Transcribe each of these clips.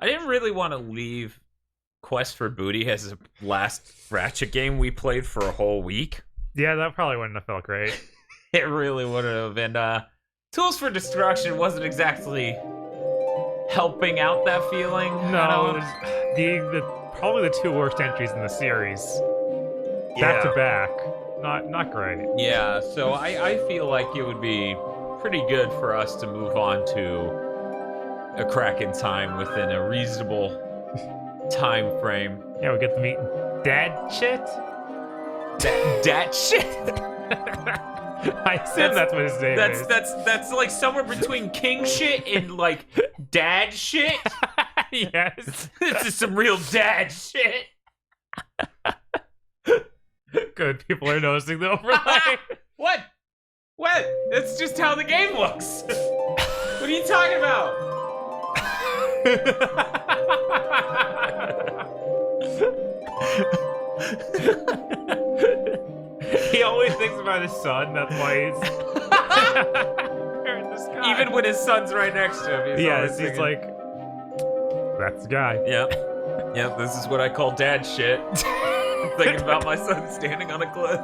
I didn't really want to leave Quest for Booty as a last Ratchet game we played for a whole week. Yeah, that probably wouldn't have felt great. It really would have. And Tools for Destruction wasn't exactly helping out that feeling. No, it was probably the two worst entries in the series. Back to back. Not great. Yeah, so I feel like it would be pretty good for us to move on to a Kraken time within a reasonable time frame. Yeah, we get to meet dad shit. Dad shit. I assume that's what his name is. That's like somewhere between king shit and like dad shit. Yes. This is some real dad shit. Good, people are noticing the overlay. What? That's just how the game looks. What are you talking about? He always thinks about his son, that's why he's in the sky. Even when his son's right next to him. He's like, that's the guy. Yep, this is what I call dad shit. I'm thinking about my son standing on a cliff.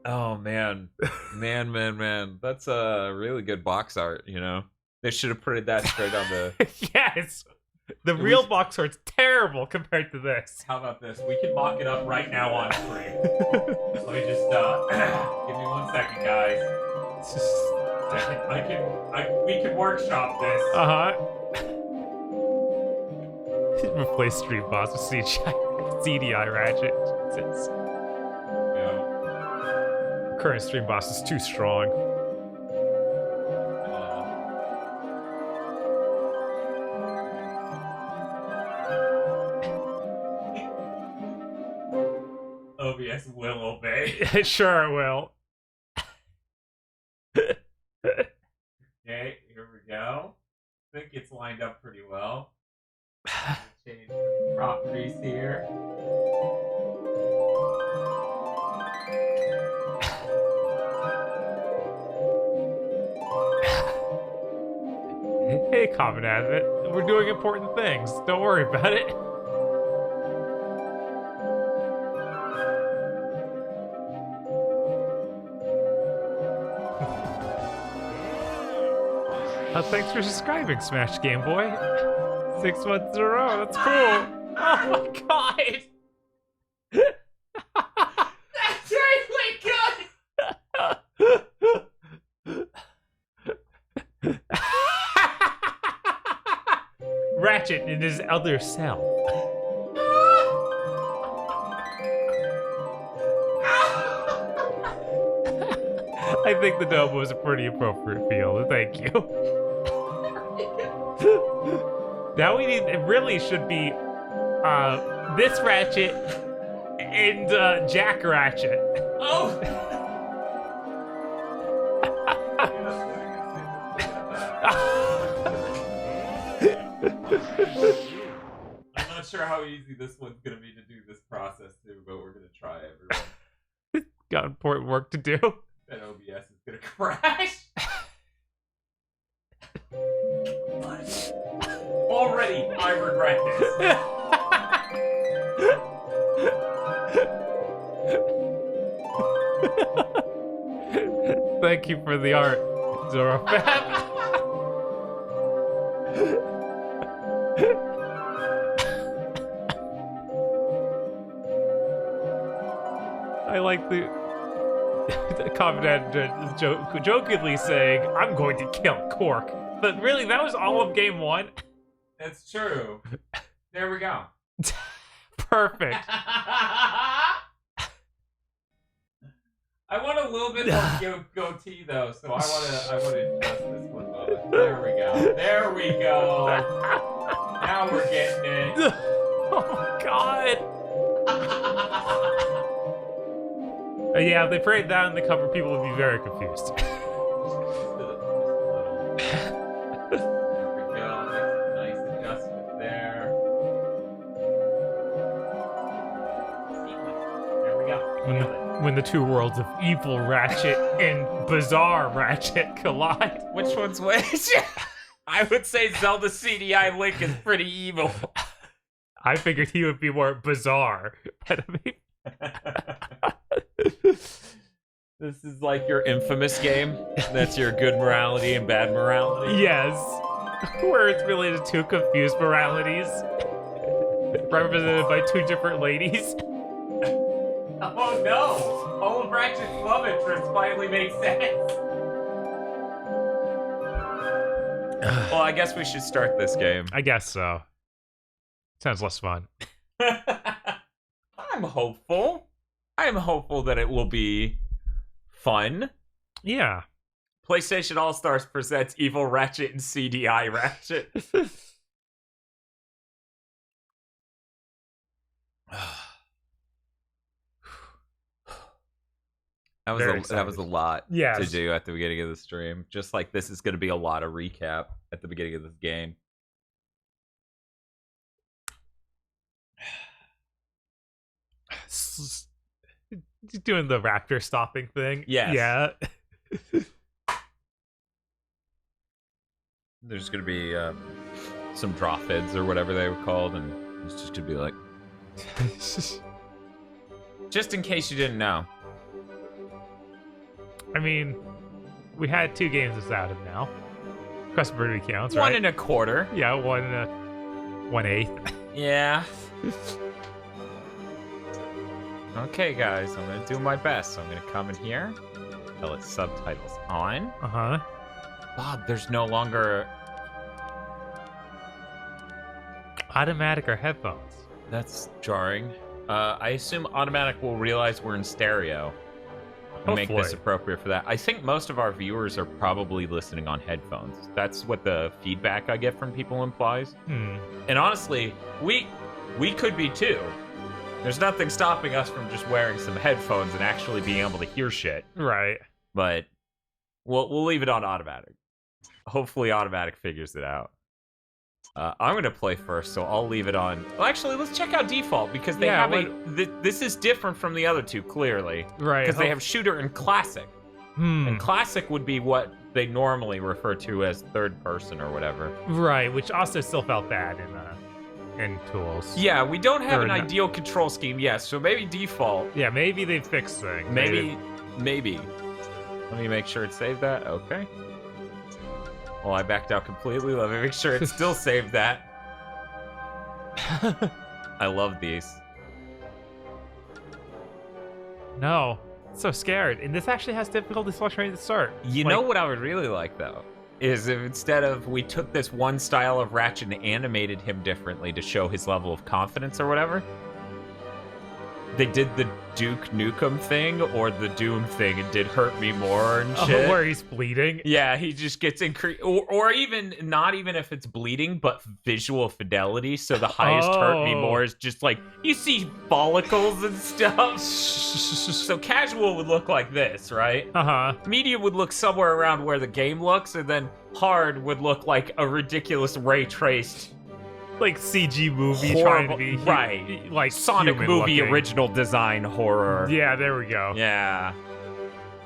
Oh, man. Man. That's a really good box art, you know? They should have printed that straight on the... Yes! The real box art's terrible compared to this. How about this? We can mock it up right now on screen. Let me just, give me 1 second, guys. It's just... We can workshop this. Replace Street Boss with CDI Ratchet. Jesus. Yeah. Current Stream Boss is too strong. OBS will obey. Sure it will. Okay, here we go. I think it's lined up pretty well. Change the properties here. Hey, Common Advent. We're doing important things. Don't worry about it. Thanks for subscribing, Smash Game Boy. 6 months in a row. That's cool. Oh my god! That's really good! Ratchet in his other self. I think the dome was a pretty appropriate field. Thank you. Now we need, it really should be this Ratchet and Jack Ratchet. Oh! I'm not sure how easy this one's gonna be to do this process too, but we're gonna try, everyone. Got important work to do. That OBS is gonna crash. Already, I regret this. Thank you for the art, Zorofab. I like the Commandant jokingly saying, "I'm going to kill Cork," but really, that was all of Game 1. That's true. There we go. Perfect. I want a little bit more goatee though, so I want to adjust this one. There we go. There we go. Now we're getting it. Oh my god. Yeah, if they prayed down the cover, people would be very confused. when the two worlds of evil Ratchet and bizarre Ratchet collide. Which one's which? I would say Zelda CDI Link is pretty evil. I figured he would be more bizarre, but I mean... This is like your infamous game. That's your good morality and bad morality. Yes. Where it's related to confused moralities. Represented by two different ladies. Oh no! All of Ratchet's love interests finally make sense. Well, I guess we should start this game. I guess so. Sounds less fun. I'm hopeful. I'm hopeful that it will be fun. Yeah. PlayStation All-Stars presents Evil Ratchet and CDI Ratchet. That was a lot to do at the beginning of the stream. Just like this is going to be a lot of recap at the beginning of this game. Doing the raptor stopping thing. Yes. Yeah. There's going to be some drop-ins or whatever they were called, and it's just going to be like... Just in case you didn't know. I mean, we had 2 games out of now. Quest for Booty counts, right? 1 1/4. Yeah, 1/8. Yeah. Okay, guys, I'm gonna do my best. So I'm gonna come in here, tell it subtitles on. Uh-huh. Bob, there's no longer... Automatic or headphones? That's jarring. I assume automatic will realize we're in stereo. And make this appropriate for that. I think most of our viewers are probably listening on headphones. That's what the feedback I get from people implies. And honestly, we could be too. There's nothing stopping us from just wearing some headphones and actually being able to hear shit. Right. But we'll leave it on automatic. Hopefully automatic figures it out. I'm going to play first, so I'll leave it on. Well, actually, let's check out default, because they have this is different from the other two, clearly. Right. Because they have shooter and classic. And classic would be what they normally refer to as third person or whatever. Right, which also still felt bad in Tools. Yeah, we don't have an ideal control scheme, yes, so maybe default. Yeah, maybe they fixed things. Maybe. Let me make sure it saved that. Okay. Well, I backed out completely. Let me make sure it still saved that. I love these. No. So scared. And this actually has difficulty selecting to start. You know what I would really like, though? Is if instead of we took this one style of Ratchet and animated him differently to show his level of confidence or whatever, they did the Duke Nukem thing or the Doom thing and did Hurt Me More and shit. Oh, where he's bleeding? Yeah, he just gets increased, or even, not even if it's bleeding, but visual fidelity, so the highest Hurt Me More is just like, you see follicles and stuff. So casual would look like this, right? Uh-huh. Medium would look somewhere around where the game looks, and then hard would look like a ridiculous ray-traced like CG movie horrible, trying to be right, like Sonic movie looking. Original design horror. Yeah, there we go. Yeah.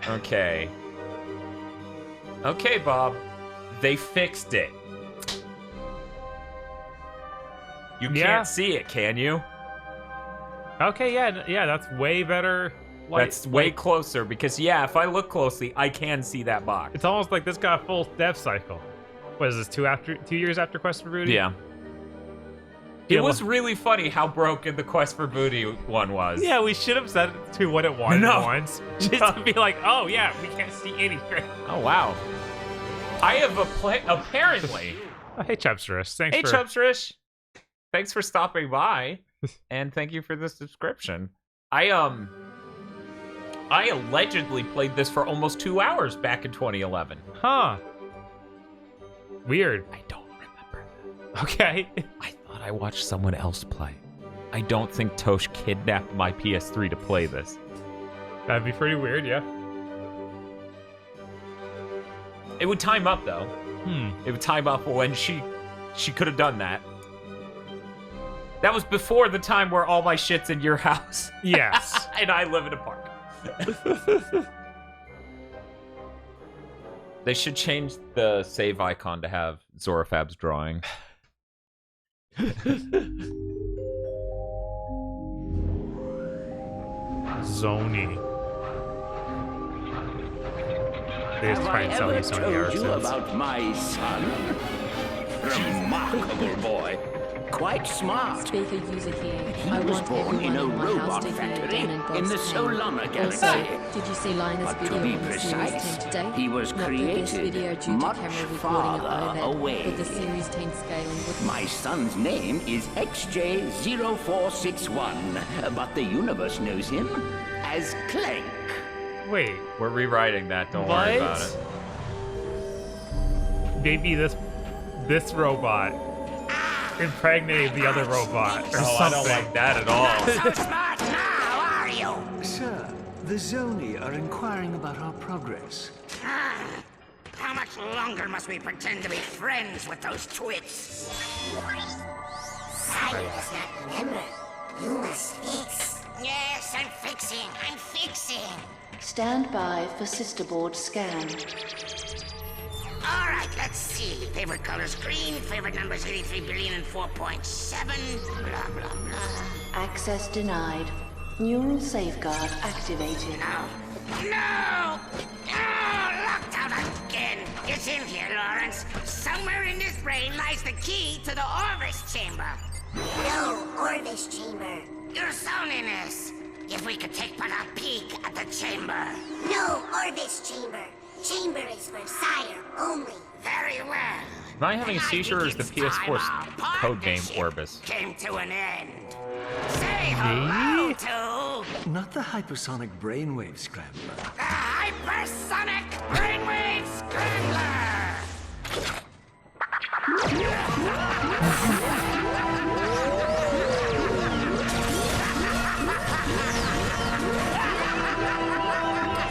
Okay. Okay, Bob. They fixed it. You can't see it, can you? Okay, yeah, that's way better. That's way closer because, yeah, if I look closely, I can see that box. It's almost like this got a full dev cycle. What is this, 2 years after Quest for Booty? Yeah. It was really funny how broken the Quest for Booty one was. Yeah, we should have said it to what it was once. Just to be like, oh yeah, we can't see anything. Oh wow. I have apparently. Oh, hey Chubsrish, Chubsrish. Thanks for stopping by. And thank you for the subscription. I allegedly played this for almost 2 hours back in 2011. Huh. Weird. I don't remember that. Okay. I thought I watched someone else play. I don't think Tosh kidnapped my PS3 to play this. That'd be pretty weird, yeah. It would time up, though. It would time up when she could have done that. That was before the time where all my shit's in your house. Yes. And I live in a park. They should change the save icon to have Zorafab's drawing. Zony. They just try and sell you Sony Ericsson. About my son? Remarkable boy. Quite smart. Speaker user here. He I was want born everyone in a in my robot house to factory hear Dan and in the God's Solana name. Galaxy. Also, did you see Linus' But video to be on the series precise, 10 today? he was Not the best created video due to much camera recording farther at OLED, away. but the series 10 scaling would My son's name is XJ0461, but the universe knows him as Clank. Wait, We're rewriting that. Don't worry about What? it. maybe this robot impregnated the other robot or Oh, something. I don't like that at all. So smart now, are you? Sir, the Zoni are inquiring about our progress. How much longer must we pretend to be friends with those twits? Sire does not remember. You must fix. Yes, I'm fixing. Stand by for sister board scan. All right, let's see. Favorite color's green. Favorite number's 83 billion and 4.7. Blah, blah, blah. Access denied. Neural safeguard activated. No! Oh, locked out again. It's in here, Lawrence. Somewhere in this brain lies the key to the Orvis chamber. No, Orvis chamber. Your Soniness. If we could take but a peek at the chamber. No, Orvis chamber. Chamber is for Sire only. Very well. Am I having a seizure or is the PS4's code name Orvis? Came to an end. Say hello to Not the hypersonic brainwave scrambler. the hypersonic brainwave scrambler.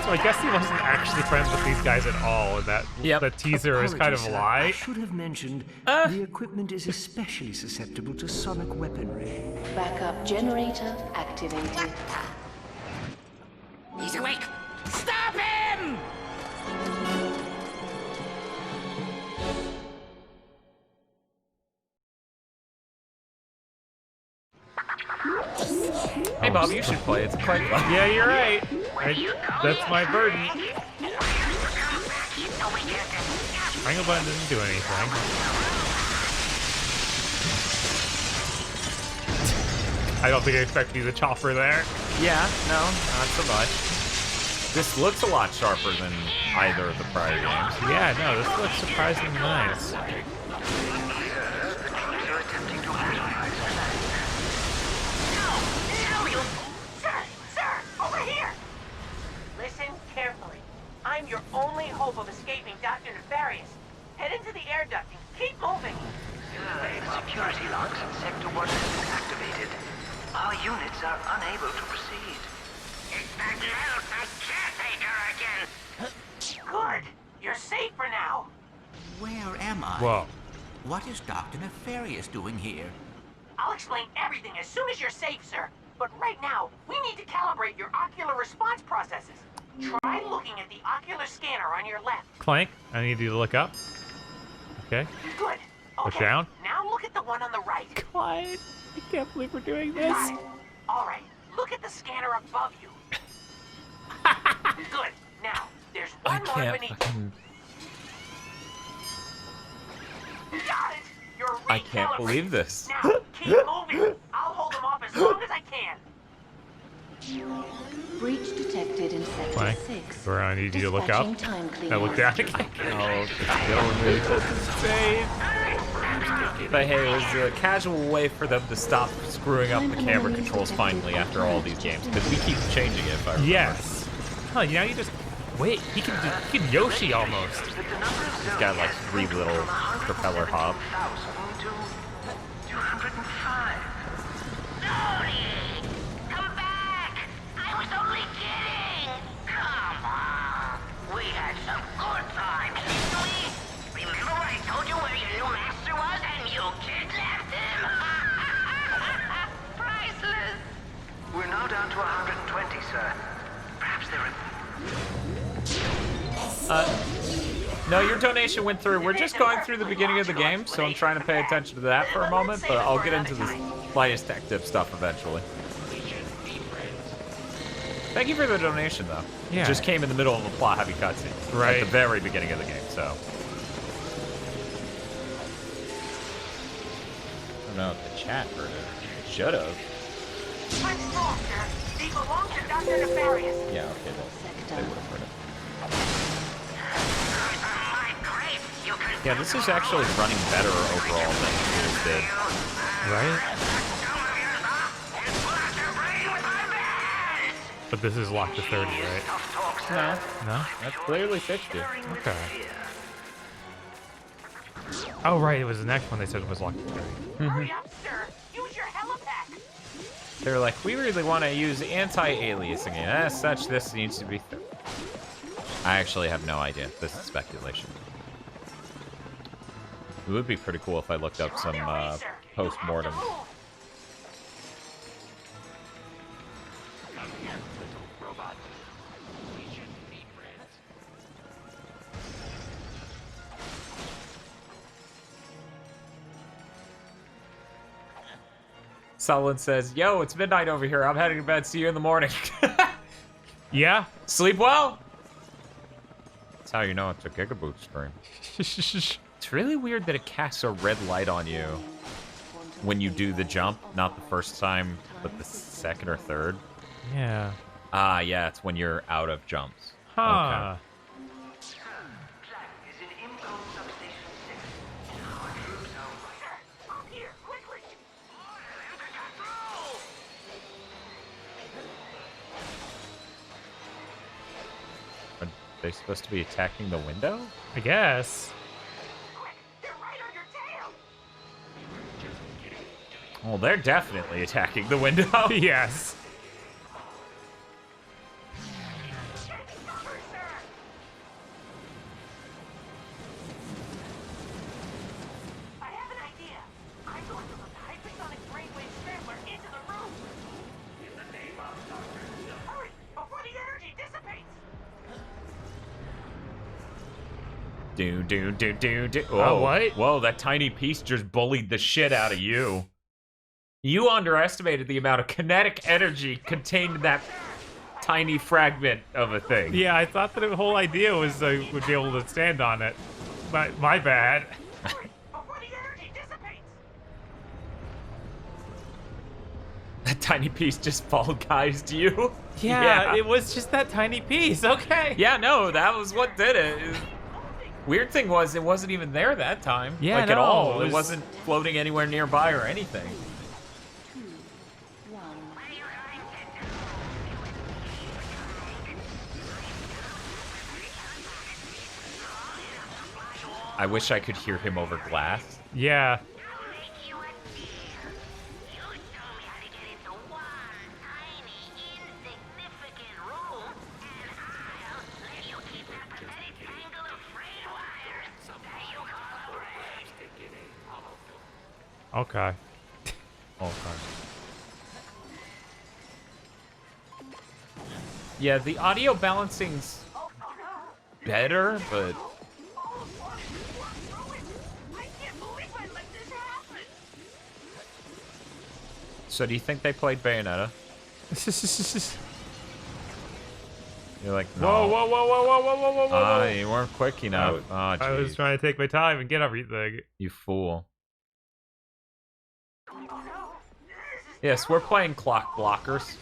So I guess he wasn't actually friends with these guys at all, and that Yep. the teaser is kind of a Apologies, sir. I lie. should have mentioned the equipment is especially susceptible to sonic weaponry. Backup generator activated. He's awake. Stop him! Hey, Bob, you should play. It's quite fun. Yeah, you're right. That's my burden. Triangle button doesn't do anything. I don't think I expect to use a chopper there. Yeah, no, not so much. This looks a lot sharper than either of the prior games. Yeah, no, this looks surprisingly nice. Sir, over here! Listen carefully. I'm your only hope of escaping Dr. Nefarious. Head into the air duct and keep moving. Security locks in Sector 1 have been activated. Our units are unable to proceed. It's that little fat caretaker again. Good. You're safe for now. Where am I? Whoa. What is Dr. Nefarious doing here? I'll explain everything as soon as you're safe, sir. But right now, we need to calibrate your ocular response processes. Try looking at the ocular scanner on your left. Clank, I need you to look up. Okay. Good. Push Okay, down. now look at the one on the right. Quiet. I can't believe we're doing this. Got it. All right, look at the scanner above you. Good. Now, there's I one more can't beneath. fucking... Got it. You're I can't recalibrated. believe this. Now, keep moving. I'll hold them off as long as I can. Breach detected in Sector Clank, 6. where I need you to look up. Dispatching time I look cleaner. down again. Oh, insane. But hey, it was a casual way for them to stop screwing up the camera controls finally after all these games, because we keep changing it. If I remember. Yes. Huh, you know, you just... Wait, he can Yoshi almost. He's got like 3 little propeller hops. To 205. Tony! Come back! I was only kidding! Come on! We had some good times, didn't we? Remember when I told you where your new master was and you kidnapped him? Priceless! We're now down to 120, sir. Perhaps No, your donation went through. We're just going through the beginning of the game, so I'm trying to pay attention to that for a moment, but I'll get into the slightest tech tip stuff eventually. Thank you for the donation, though. Yeah. It just came in the middle of a plot-heavy cutscene. Right. At the very beginning of the game, so. I don't know if the chat heard it. It should have. Let's talk, sir. They belong to Dr. Nefarious. Yeah, okay, they would have heard it. Yeah, this is actually running better overall than it did. Right? But this is locked to 30, right? No. No? That's clearly 60. Okay. Oh, right. It was the next one they said was locked to 30. Hurry up, sir. Use your helipad. They're like, we really want to use anti-aliasing, and as such, this needs to be... I actually have no idea. This is speculation. It would be pretty cool if I looked up some post-mortem. Sullivan says, yo, it's midnight over here. I'm heading to bed. See you in the morning. Yeah? Sleep well. That's how you know it's a Gigaboot stream. It's really weird that it casts a red light on you when you do the jump. Not the first time, but the second or third. Yeah. Ah, yeah, it's when you're out of jumps. Huh. Okay. Are they supposed to be attacking the window? I guess. Well, they're definitely attacking the window. Yes. I have an idea. I'm going to put the hypersonic brainwave scrambler into the room. In the name of Dr. Hurry, before the energy dissipates. Do. Oh, what? Whoa, that tiny piece just bullied the shit out of you. You underestimated the amount of kinetic energy contained in that tiny fragment of a thing. Yeah, I thought that the whole idea was I would be able to stand on it. My bad. That tiny piece just fall guys you. Yeah, it was just that tiny piece. Okay. Yeah, no, that was what did it. Weird thing was, it wasn't even there that time. Yeah, like no, at all. it It wasn't floating anywhere nearby or anything. I wish I could hear him over glass. Yeah. Okay. Okay. Yeah, the audio balancing's better, but... So do you think they played Bayonetta? You're like, no. Whoa. You weren't quick enough. I was trying to take my time and get everything. You fool. Yes, we're playing clock blockers.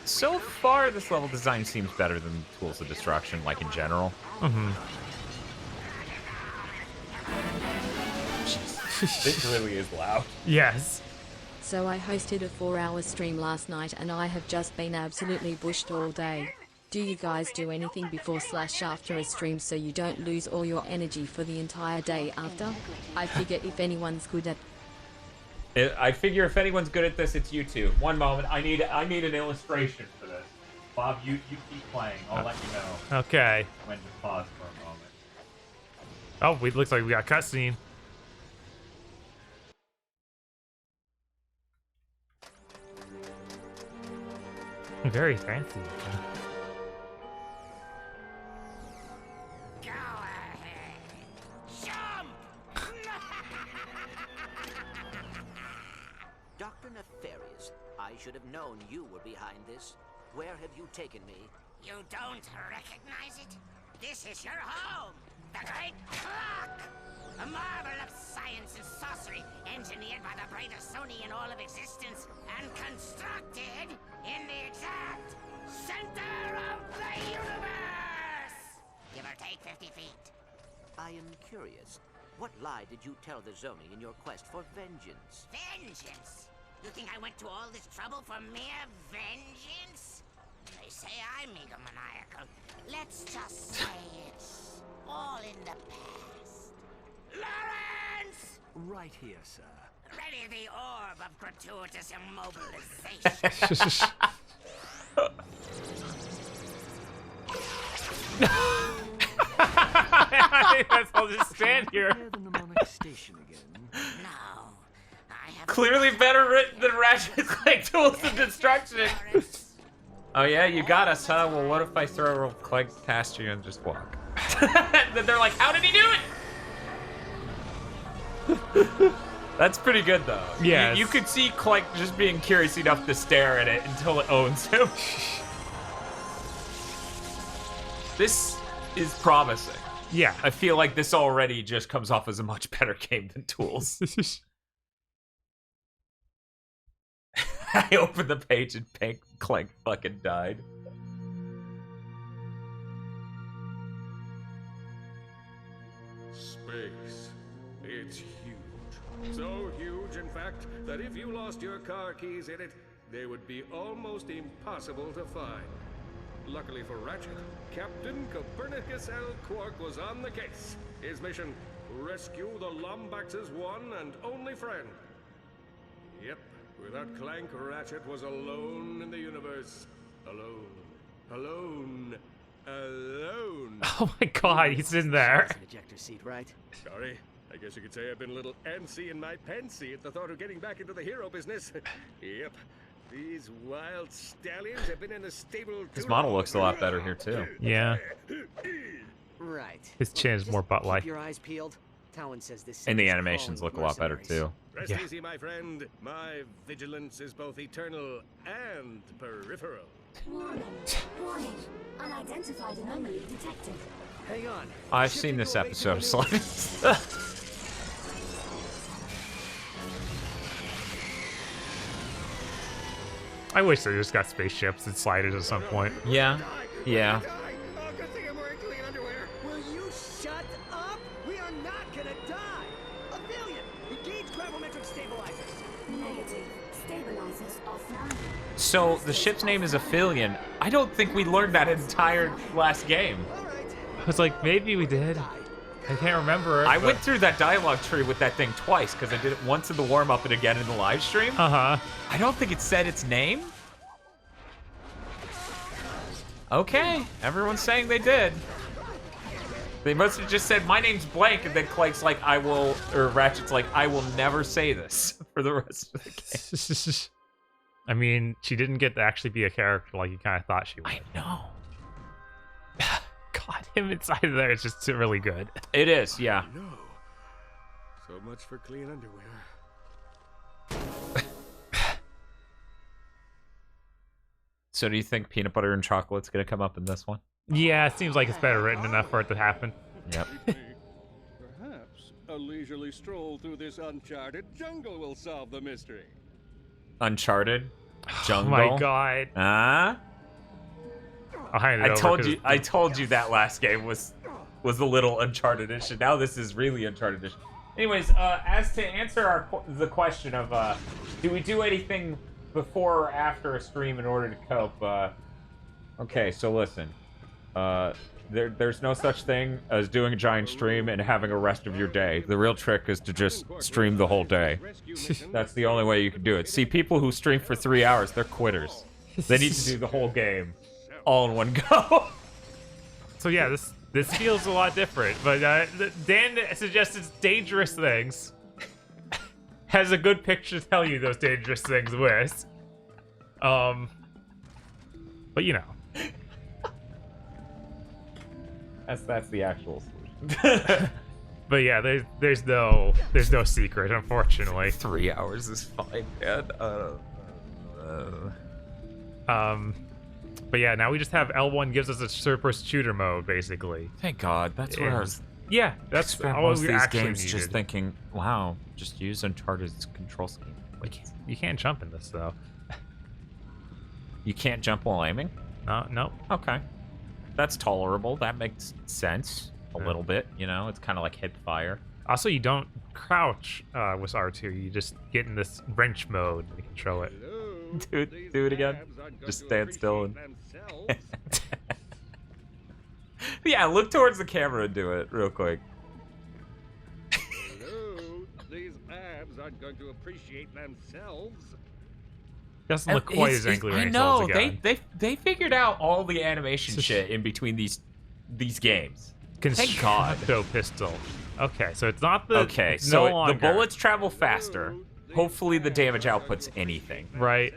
So far, this level design seems better than Tools of Destruction, like in general. Mm-hmm. This really is loud. Yes. So I hosted a 4-hour stream last night and I have just been absolutely bushed all day. Do you guys do anything before/after a stream so you don't lose all your energy for the entire day after? I figure if anyone's good at... I figure if anyone's good at this, it's you two. One moment, I need an illustration for this. Bob, you keep playing. I'll let you know. Okay. When to pause for a Oh, it looks like we got cutscene. Very fancy. Go ahead. Jump! Dr. Nefarious, I should have known you were behind this. Where have you taken me? You don't recognize it? This is your home! The Great Clock! A marvel of science and sorcery, engineered by the brightest Sony in all of existence, and constructed in the exact center of the universe! Give or take 50 feet. I am curious. What lie did you tell the Zoni in your quest for vengeance? Vengeance? You think I went to all this trouble for mere vengeance? They say I'm egomaniacal. Let's just say it's all in the past. Lawrence! Right here, sir. Ready the orb of gratuitous immobilization. I think that's I'll just stand here. Station again. No. I have Clearly better written than Ratchet Clank Tools of Destruction. Oh yeah, you got us, huh? Well, what if I throw a Clank past you and just walk? Then they're like, how did he do it? That's pretty good, though. Yeah. You could see Clank just being curious enough to stare at it until it owns him. This is promising. Yeah. I feel like this already just comes off as a much better game than Tools. I opened the page and Clank fucking died. Space. It's huge. So huge, in fact, that if you lost your car keys in it, they would be almost impossible to find. Luckily for Ratchet, Captain Copernicus L. Quark was on the case. His mission, rescue the Lombax's one and only friend. Yep, without Clank, Ratchet was alone in the universe. Alone. Alone. Alone. Oh my god, he's in there. An ejector seat, right? Sorry. I guess you could say I've been a little antsy in my pantsy at the thought of getting back into the hero business. Yep. These wild stallions have been in the stable. His model looks a lot better here, too. Yeah. Right. His chin is more butt-like. Keep your eyes peeled. Talon says this. And the city's animations crawling look a lot better, mercenaries. too. Rest Yeah. easy, my friend. My vigilance is both eternal and peripheral. Warning. Warning. Unidentified anomaly detected. Hang on. I've seen this episode of Sliders. I wish they just got spaceships and sliders at some point. Yeah. Yeah. Oh, good thing I'm wearing clean underwear. Will you shut up? We are not gonna die. Aphelion, engage gravimetric stabilizers. Negative. Stabilizers offline. So, the ship's name is Aphelion. I don't think we learned that entire last game. I was like, maybe we did. I can't remember it. I went through that dialogue tree with that thing twice, because I did it once in the warm-up and again in the live stream. Uh-huh. I don't think it said its name. Okay, everyone's saying they did. They must have just said, my name's blank, and then Clank's like, I will, or Ratchet's like, I will never say this for the rest of the game. I mean, she didn't get to actually be a character like you kind of thought she would. I know. God, him inside of there is just really good. It is, yeah. No. So much for clean underwear. So do you think peanut butter and chocolate's gonna come up in this one? Yeah, it seems like it's better written enough for it to happen. Yep. Perhaps a leisurely stroll through this uncharted jungle will solve the mystery. Uncharted? Jungle? Oh my god. Huh? I'll hand it over I told you that last game was a little Uncharted-ish, and now this is really Uncharted-ish. Anyways, as to answer the question of do we do anything before or after a stream in order to cope? Okay, so listen. There's no such thing as doing a giant stream and having a rest of your day. The real trick is to just stream the whole day. That's the only way you can do it. See, people who stream for 3 hours, they're quitters. They need to do the whole game all in one go. So yeah, this This feels a lot different, but Dan suggests it's dangerous things. Has a good picture to tell you those dangerous things with. But you know. That's the actual solution. But yeah, there's no secret, unfortunately. 3 hours is fine, man. But yeah, now we just have L1 gives us a first shooter mode, basically. Thank God. That's what I was. Yeah, that's all all of we these actually games. needed. Just thinking, wow, just use Uncharted's control scheme. Like, You can't jump in this though. you can't jump while aiming. No. Okay, that's tolerable. That makes sense a little bit. You know, it's kind of like hip fire. Also, you don't crouch with R2. You just get in this wrench mode and you control it. Do it again. Just stand still and. Yeah, look towards the camera and do it real quick. Hello, these abs aren't going to appreciate themselves. Doesn't look quite as angry when he tells the guy. They figured out all the animation shit in between these games. Thank God. Pistol. Okay, so it's not the. Okay, it's so no longer. the bullets travel faster. Hopefully, the damage output's anything. Right.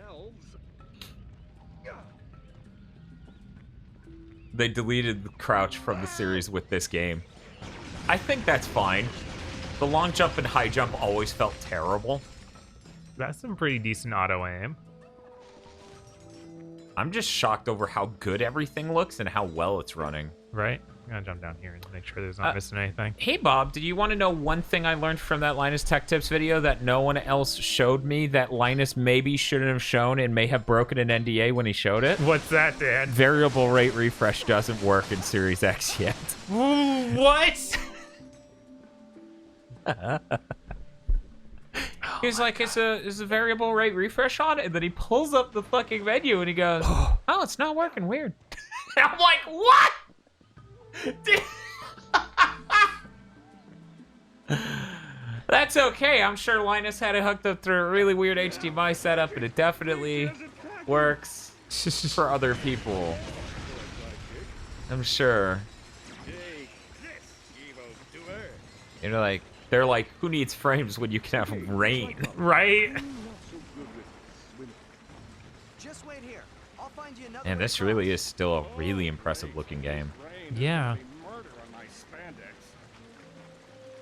They deleted the crouch from the series with this game. I think that's fine. The long jump and high jump always felt terrible. That's some pretty decent auto aim. I'm just shocked over how good everything looks and how well it's running. Right? I'm gonna jump down here and make sure there's not missing anything. Hey Bob, do you want to know one thing I learned from that Linus Tech Tips video that no one else showed me that Linus maybe shouldn't have shown and may have broken an NDA when he showed it? What's that, Dan? Variable rate refresh doesn't work in Series X yet. What? He's like, is a variable rate refresh on it? And then he pulls up the fucking menu and he goes, oh, it's not working, weird. I'm like, what? That's okay. I'm sure Linus had it hooked up through a really weird HDMI setup, and it definitely works for other people. I'm sure. You know, they're like, who needs frames when you can have rain? Right? Just wait here. I'll find you another. And this really is still a really impressive looking game. Yeah.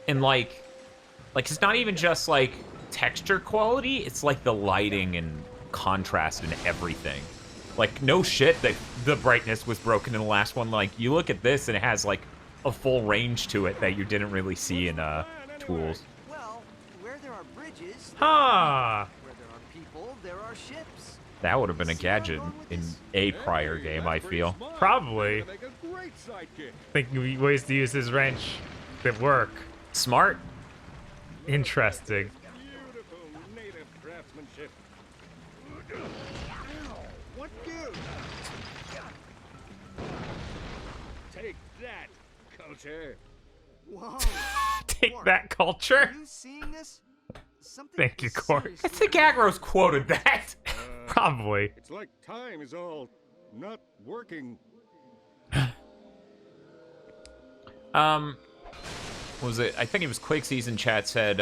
And like it's not even just like texture quality, it's like the lighting and contrast and everything. Like, no shit that the brightness was broken in the last one. Like, you look at this and it has like a full range to it that you didn't really see in tools. Well, where there are bridges, Huh. where there are people, there are ships. That would have been a gadget in a prior game, I feel. Probably. Thinking of ways to use his wrench that work. Smart. Interesting. Beautiful native craftsmanship. What gives? Take that, culture. Whoa. Take that, culture. Are you seeing this? Something Thank you, Cork. I think Agro's quoted that. Probably. It's like time is all not working. What was it? I think it was Quake Season Chat said,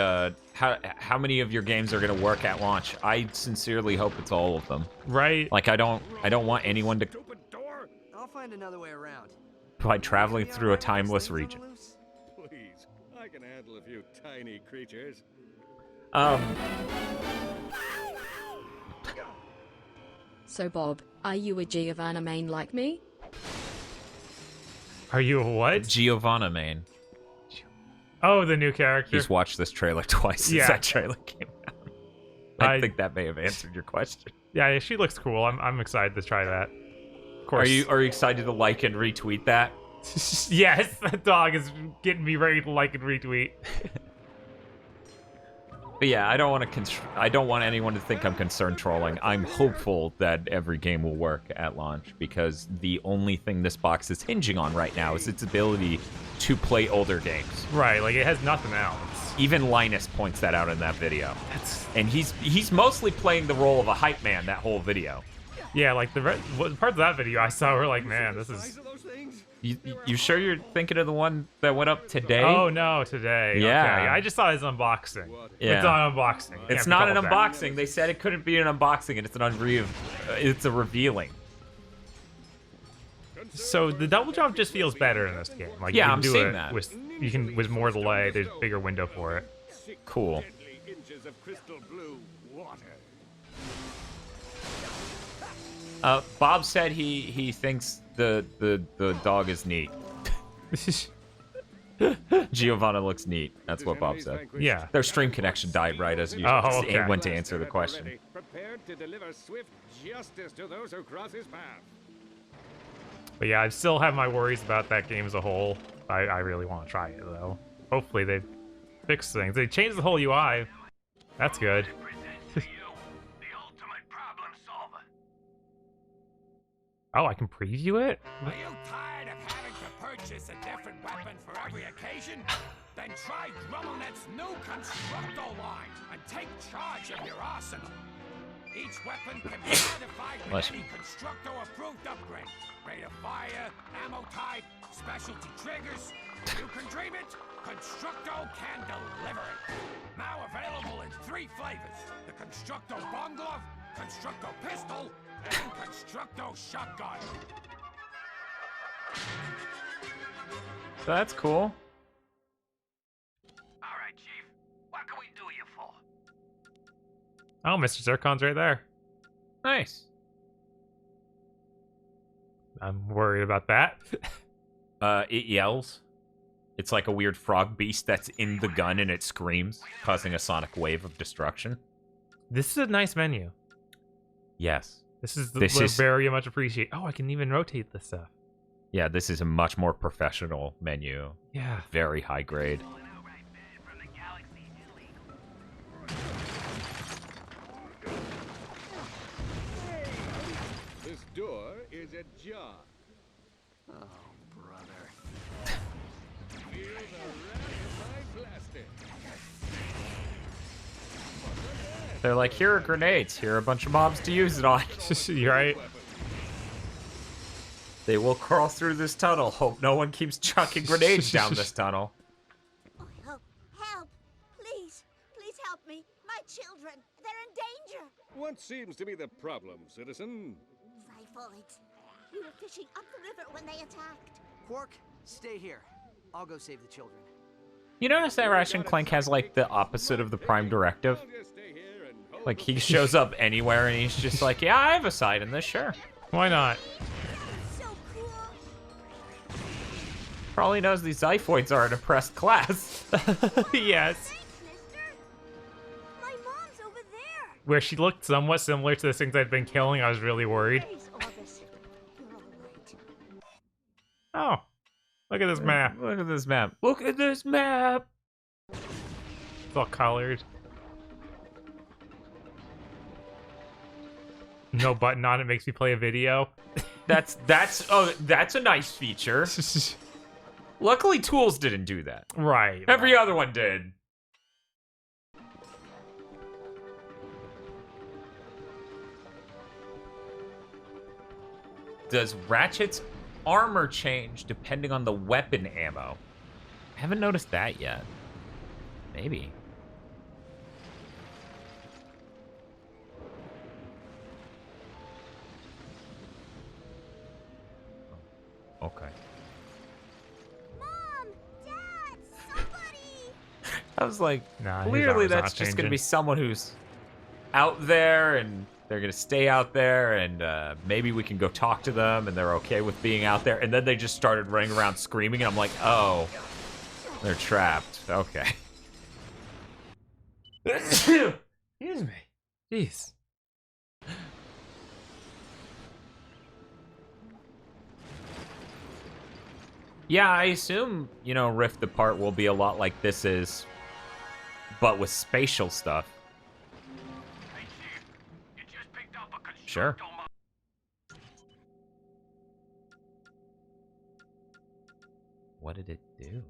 how many of your games are gonna work at launch? I sincerely hope it's all of them. Right. Like, I don't want anyone to I'll find another way around. by traveling through a timeless region. Please, I can handle a few tiny creatures. So Bob, are you a Giovanna main like me? Are you a what? Giovanna main. Oh, the new character. He's watched this trailer twice since that trailer came out. I think that may have answered your question. Yeah, she looks cool. I'm excited to try that. Of course. Are you excited to like and retweet that? Yes, that dog is getting me ready to like and retweet. But yeah, I don't want anyone to think I'm concerned trolling. I'm hopeful that every game will work at launch, because the only thing this box is hinging on right now is its ability to play older games. Right, like it has nothing else. Even Linus points that out in that video. And he's mostly playing the role of a hype man that whole video. Yeah, like the parts of that video I saw were like, man, this is You sure you're thinking of the one that went up today? Oh no, today. Yeah. Okay. I just thought it was unboxing. Yeah. It's not unboxing. It It's can't be not an called that. unboxing. They said it couldn't be an unboxing, and it's a revealing. So the double jump just feels better in this game. Like Yeah, you can I'm do seeing it that. with more delay. There's a bigger window for it. Cool. Inches of crystal blue water. Bob said he thinks the dog is neat. Giovanna looks neat. That's what Bob said. Yeah. Their stream connection died right as you okay. went to answer the question. Prepared to deliver swift justice to those who cross his path. But yeah, I still have my worries about that game as a whole. I really want to try it though. Hopefully they fix things. They changed the whole UI. That's good. Oh, I can preview it? Are you tired of having to purchase a different weapon for every occasion? Then try Grummelnet's new Constructo line and take charge of your arsenal. Each weapon can be modified with any Constructo-approved upgrade. Rate of fire, ammo type, specialty triggers. You can dream it, Constructo can deliver it. Now available in 3 flavors. The Constructo Bomb Glove, Constructo Pistol, and Constructo Shotgun. So that's cool. All right, Chief. What can we do you for? Oh, Mr. Zircon's right there. Nice. I'm worried about that. It yells. It's like a weird frog beast that's in the gun and it screams, causing a sonic wave of destruction. This is a nice menu. Yes. This is very much appreciate. Oh, I can even rotate this stuff. Yeah, this is a much more professional menu. Yeah. Very high grade. This door is ajar. Oh, brother. Feel the wrath of my blasting. They're like, here are grenades. Here are a bunch of mobs to use it on. You're right. They will crawl through this tunnel. Hope no one keeps chucking grenades down this tunnel. Oh, help! Help! Please! Please help me! My children! They're in danger! What seems to be the problem, citizen? Typhoid. We were fishing up the river when they attacked. Quark, stay here. I'll go save the children. You notice that Ratchet and Clank has, like, the opposite of the Prime Directive? Like, he shows up anywhere and he's just like, yeah, I have a side in this, sure. Why not? So cool! For all he knows, these Xiphoids are an oppressed class. Yes. Thanks, mister! My mom's over there! Where she looked somewhat similar to the things I'd been killing, I was really worried. Please, Orvis. You're all right. Oh. Look at this map. Look at this map. Look at this map! It's all colored. No button on it makes me play a video. That's a nice feature. Luckily, Tools didn't do that. Right. Every other one did. Does Ratchet's armor change depending on the weapon ammo? I haven't noticed that yet. Maybe. Okay. Mom! Dad! Somebody! I was like, Nah, his clearly armor's that's not just going to be changing. someone who's out there and they're going to stay out there and maybe we can go talk to them and they're okay with being out there. And then they just started running around screaming and I'm like, oh, they're trapped. Okay. Excuse me. Jeez. Yeah, I assume, you know, Rift Apart will be a lot like this is, but with spatial stuff. Hey, Chief. You just picked up a Sure. What did it do?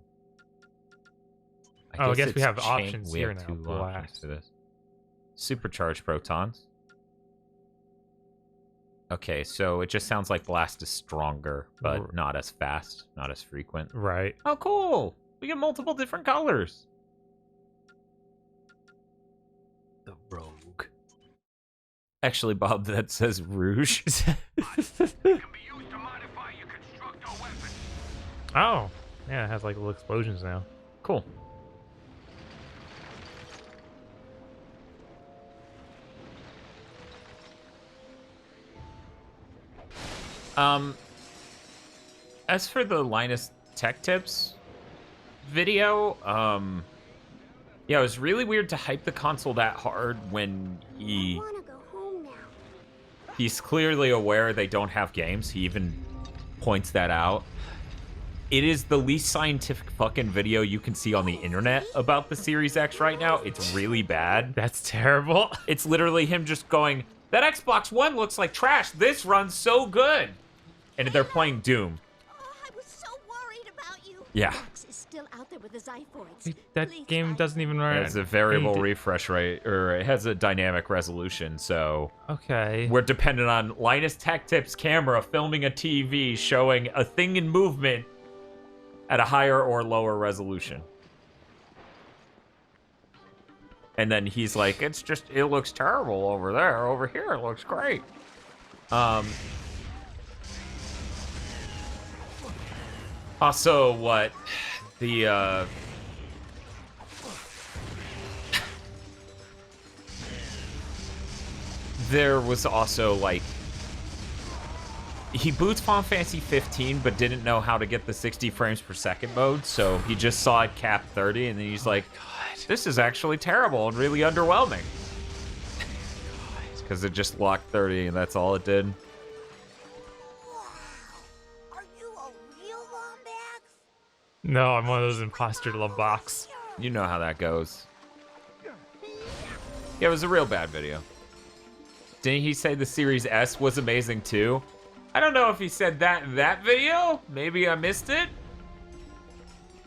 I guess we it's have options we here have now. two options Blast. for this. Supercharged protons. Okay, so it just sounds like Blast is stronger, but not as fast, not as frequent. Right. Oh, cool! We get multiple different colors. The Rogue. Actually, Bob, that says Rouge. Oh, yeah, it has like little explosions now. Cool. As for the Linus Tech Tips video, yeah, it was really weird to hype the console that hard when he's clearly aware they don't have games. He even points that out. It is the least scientific fucking video you can see on the internet about the Series X right now. It's really bad. That's terrible. It's literally him just going, that Xbox One looks like trash. This runs so good. And they're playing Doom. Oh, I was so worried about you. Yeah. Max is still out there with the Zyphoids. That game doesn't even run. It has a variable refresh rate, or it has a dynamic resolution, so... Okay. We're dependent on Linus Tech Tips camera filming a TV showing a thing in movement at a higher or lower resolution. And then he's like, it looks terrible over there. Over here, it looks great. Also, what? The, there was also, like... He boots Final Fantasy 15, but didn't know how to get the 60 frames per second mode, so he just saw it cap 30, and then he's like, this is actually terrible and really underwhelming. Because it just locked 30, and that's all it did. Are you a real Lombax? No, I'm one of those imposter Lombax. You know how that goes. Yeah, it was a real bad video. Didn't he say the Series S was amazing too? I don't know if he said that in that video. Maybe I missed it.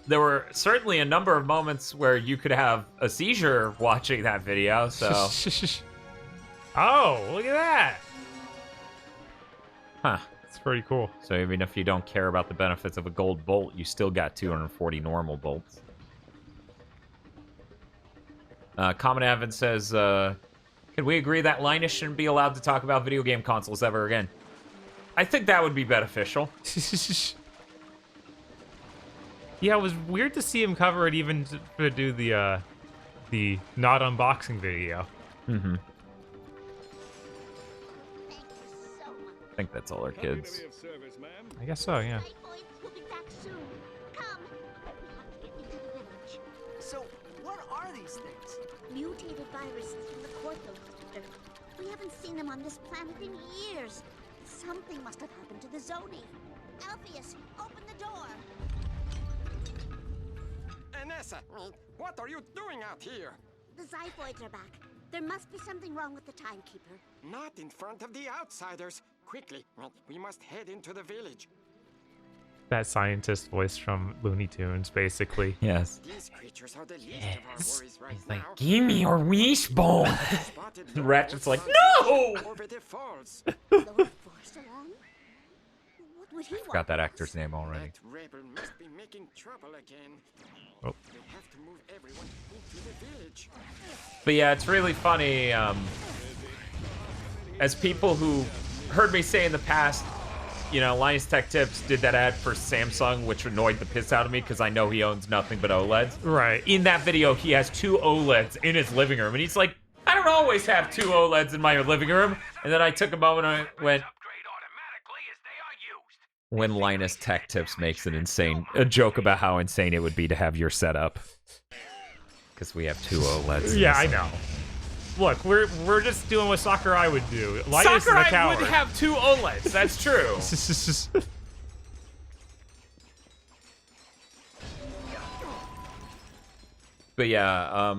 There were certainly a number of moments where you could have a seizure watching that video, so... Oh, look at that! Huh. It's pretty cool. So even if you don't care about the benefits of a gold bolt, you still got 240 normal bolts. Common Advent says, can we agree that Linus shouldn't be allowed to talk about video game consoles ever again? I think that would be beneficial. Yeah, it was weird to see him cover it even to do the not unboxing video. Mm-hmm. I think that's all our kids. I guess so, yeah. We'll be back soon. Come. We have to get into the village. So, what are these things? Mutated viruses from the Clanktoberfest. We haven't seen them on this planet in years. Something must have happened to the Zoni. Alpheus, open the door. Anessa, what are you doing out here? The Zyphoids are back. There must be something wrong with the Timekeeper. Not in front of the outsiders. Quickly, we must head into the village. That scientist voice from Looney Tunes, basically. Yes. These creatures are the least of our worries right He's like, now. give me your wishbone. Ratchet's like, no! Over the falls. Lord Forsalon? What would he want? Forgot that actor's name already. That rebel must be making trouble again. Oh. We have to move everyone into the village. But yeah, it's really funny. As people who heard me say in the past, you know, Linus Tech Tips did that ad for Samsung, which annoyed the piss out of me because I know he owns nothing but OLEDs. Right. In that video, he has 2 OLEDs in his living room, and he's like, I don't always have 2 OLEDs in my living room. And then I took a moment and I went, when Linus Tech Tips makes a joke about how insane it would be to have your setup. Because we have 2 OLEDs. Yeah, I know. Look, we're just doing what Sakurai would do. Linus Sakurai is a coward. would have 2 OLEDs. That's true. But yeah,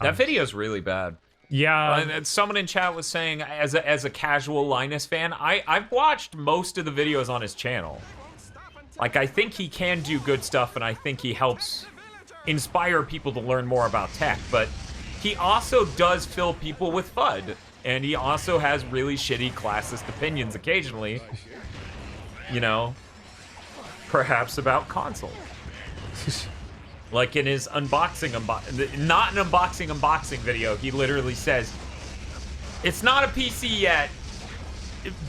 that video's really bad. Yeah. And someone in chat was saying, as a casual Linus fan, I've watched most of the videos on his channel. Like, I think he can do good stuff, and I think he helps inspire people to learn more about tech, but he also does fill people with FUD. And he also has really shitty classist opinions occasionally. You know, perhaps about console. Like in his unboxing, not an unboxing video, he literally says, it's not a PC yet,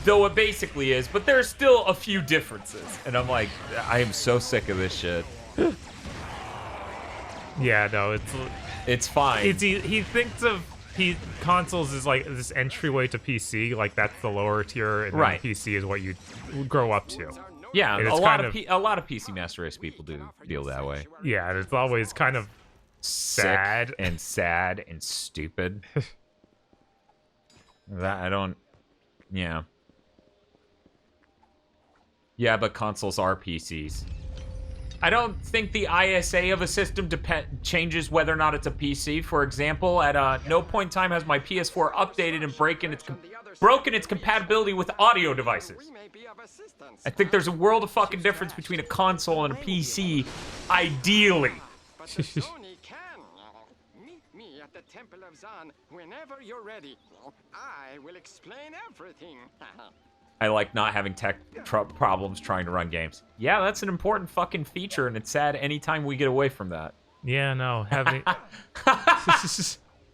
though it basically is, but there's still a few differences. And I'm like, I am so sick of this shit. Yeah, no, it's fine. He thinks of consoles as like this entryway to PC, like that's the lower tier, and then PC is what you grow up to. Yeah, a lot of PC Master Race people do feel that way. Yeah, and it's always kind of sad and stupid. That I don't. Yeah. Yeah, but consoles are PCs. I don't think the ISA of a system changes whether or not it's a PC. For example, at no point in time has my PS4 updated and broken its compatibility with audio devices. I think there's a world of fucking difference between a console and a PC, ideally. Meet me at the Temple of Zan whenever you're ready. I will explain everything. I like not having tech problems trying to run games. Yeah, that's an important fucking feature, and it's sad anytime we get away from that. Yeah, no, having...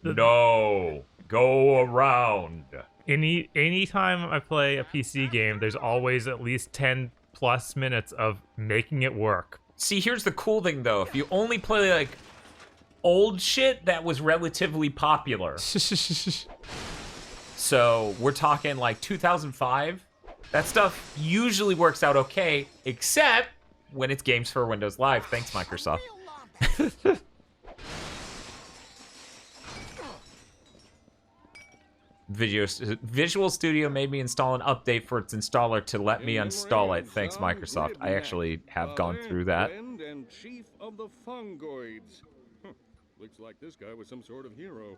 No, go around. Anytime I play a PC game, there's always at least 10 plus minutes of making it work. See, here's the cool thing, though. If you only play, like, old shit that was relatively popular. So, we're talking, like, 2005. That stuff usually works out okay, except when it's games for Windows Live. Thanks, Microsoft. Visual Studio made me install an update for its installer to let me uninstall it. Thanks, Microsoft. I actually have gone through that. And chief of the fungoids. Looks like this guy was some sort of hero.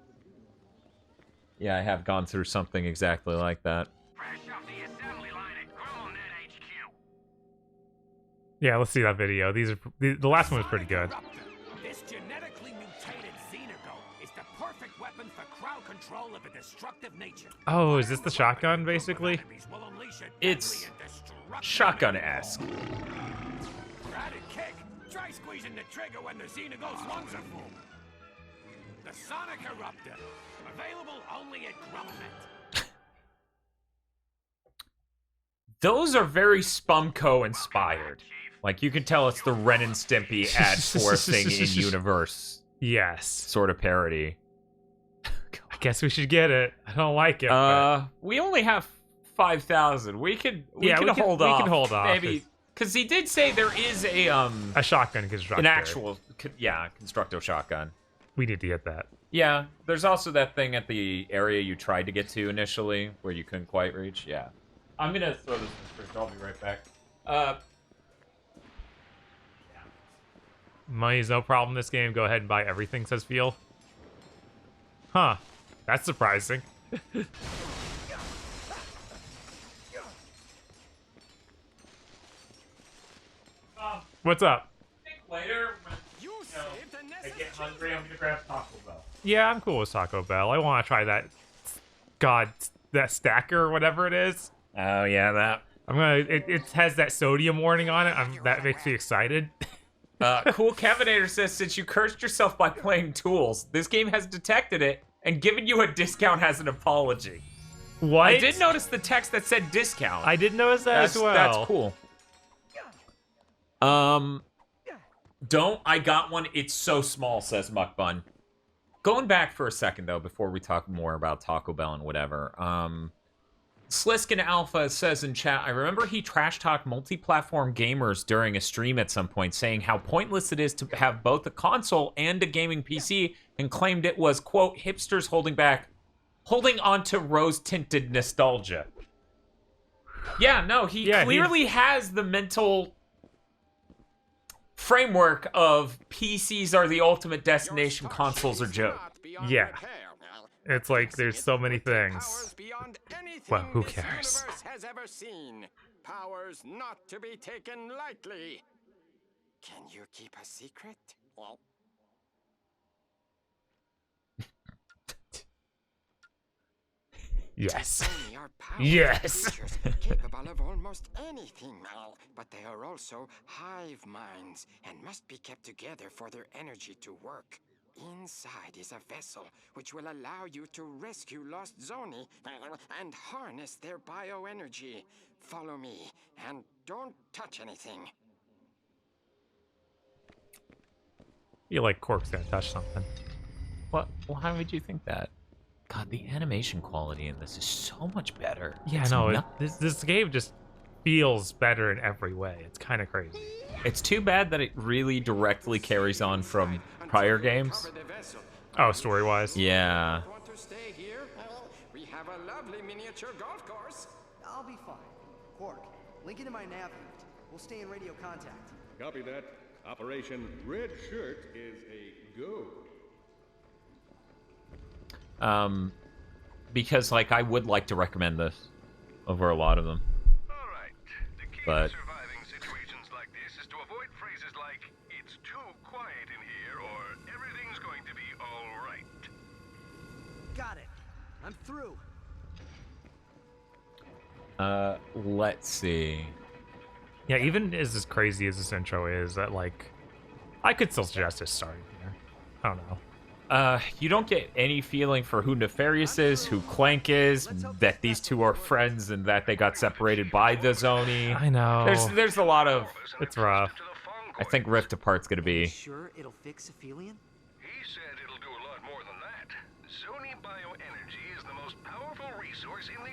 Yeah, I have gone through something exactly like that. Yeah, let's see that video. The last one was pretty good. This genetically mutated Xenogo is the perfect weapon for crowd control of a destructive nature. Oh, is this the shotgun, basically? It's shotgun-esque. Added kick. Try squeezing the trigger when the Xenogo's lungs are full. The Sonic Eruptor. Available only at Grummet. Those are very Spumco inspired. Like, you can tell it's the Ren and Stimpy ad forcing in universe. Yes. Sort of parody. I guess we should get it. I don't like it. We only have 5,000. We can hold off. We can hold off. Maybe. Because he did say there is a shotgun constructor. An actual, constructo shotgun. We need to get that. Yeah. There's also that thing at the area you tried to get to initially, where you couldn't quite reach. Yeah. I'm gonna throw this in first. I'll be right back. Money's no problem in this game. Go ahead and buy everything, says Feel. Huh. That's surprising. What's up? Later, when I get hungry, I'm gonna grab Taco Bell. Yeah, I'm cool with Taco Bell. I want to try that. God, that stacker or whatever it is. Oh yeah, that. I'm gonna. It has that sodium warning on it. That makes me excited. Cool Kevinator says, since you cursed yourself by playing Tools, this game has detected it and given you a discount as an apology. What? I did notice the text that said discount. I did notice that as well. That's cool. I got one. It's so small, says Muckbun. Going back for a second, though, before we talk more about Taco Bell and whatever. Sliskin Alpha says in chat, I remember he trash-talked multi-platform gamers during a stream at some point, saying how pointless it is to have both a console and a gaming PC, and claimed it was, quote, hipsters holding on to rose-tinted nostalgia. Yeah, no, he clearly has the mental framework of PCs are the ultimate destination, consoles are joke. Yeah. It's like there's so many things. Well, who cares? Has ever seen. Powers not to be taken lightly. Can you keep a secret? Yes. Zoni are powerful Yes. creatures capable of almost anything, but they are also hive minds and must be kept together for their energy to work. Inside is a vessel which will allow you to rescue lost Zoni and harness their bioenergy. Follow me and don't touch anything. You like Cork's gonna touch something. What? Why would you think that? God, the animation quality in this is so much better. Yeah, It's no, not- this game just feels better in every way. It's kind of crazy. It's too bad that it really directly carries on from prior games. Oh, story-wise? Yeah. Want to stay here? We have a lovely miniature golf course. I'll be fine. Quark, link into my nav unit. We'll stay in radio contact. Copy that. Operation Red Shirt is a go. Because, like, I would like to recommend this over a lot of them. Alright. The key But to surviving situations like this is to avoid phrases like, it's too quiet in here, or everything's going to be alright. Got it. I'm through. Let's see. Yeah, even as crazy as this intro is, that like, I could still suggest it starting here. I don't know. You don't get any feeling for who Nefarious is, who Clank is, that these two are friends, and that they got separated by the Zoni. I know. There's a lot of. It's rough. I think Rift Apart's gonna be. Sure it'll fix Aphelion? He said it'll do a lot more than that. Zoni bioenergy is the most powerful resource in the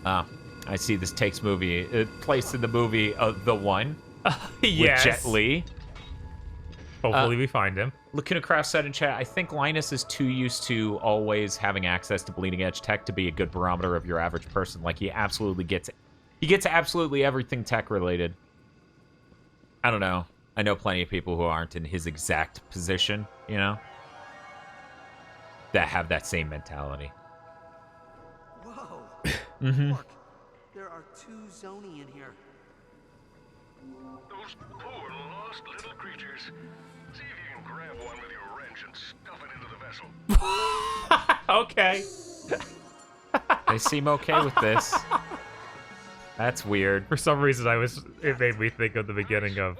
Omniverse. I see this takes place in the movie The One. Yes. With Jet Li. Hopefully we find him. Lacuna Craft said in chat, I think Linus is too used to always having access to bleeding edge tech to be a good barometer of your average person. Like, he absolutely gets it. He gets absolutely everything tech related. I don't know. I know plenty of people who aren't in his exact position, you know? That have that same mentality. Whoa. Mm-hmm. Quark, there are 2 Zoni in here. Those poor lost little creatures. See if you can grab one with your wrench and stuff it into the vessel. Okay. They seem okay with this. That's weird. For some reason, it made me think of the beginning of.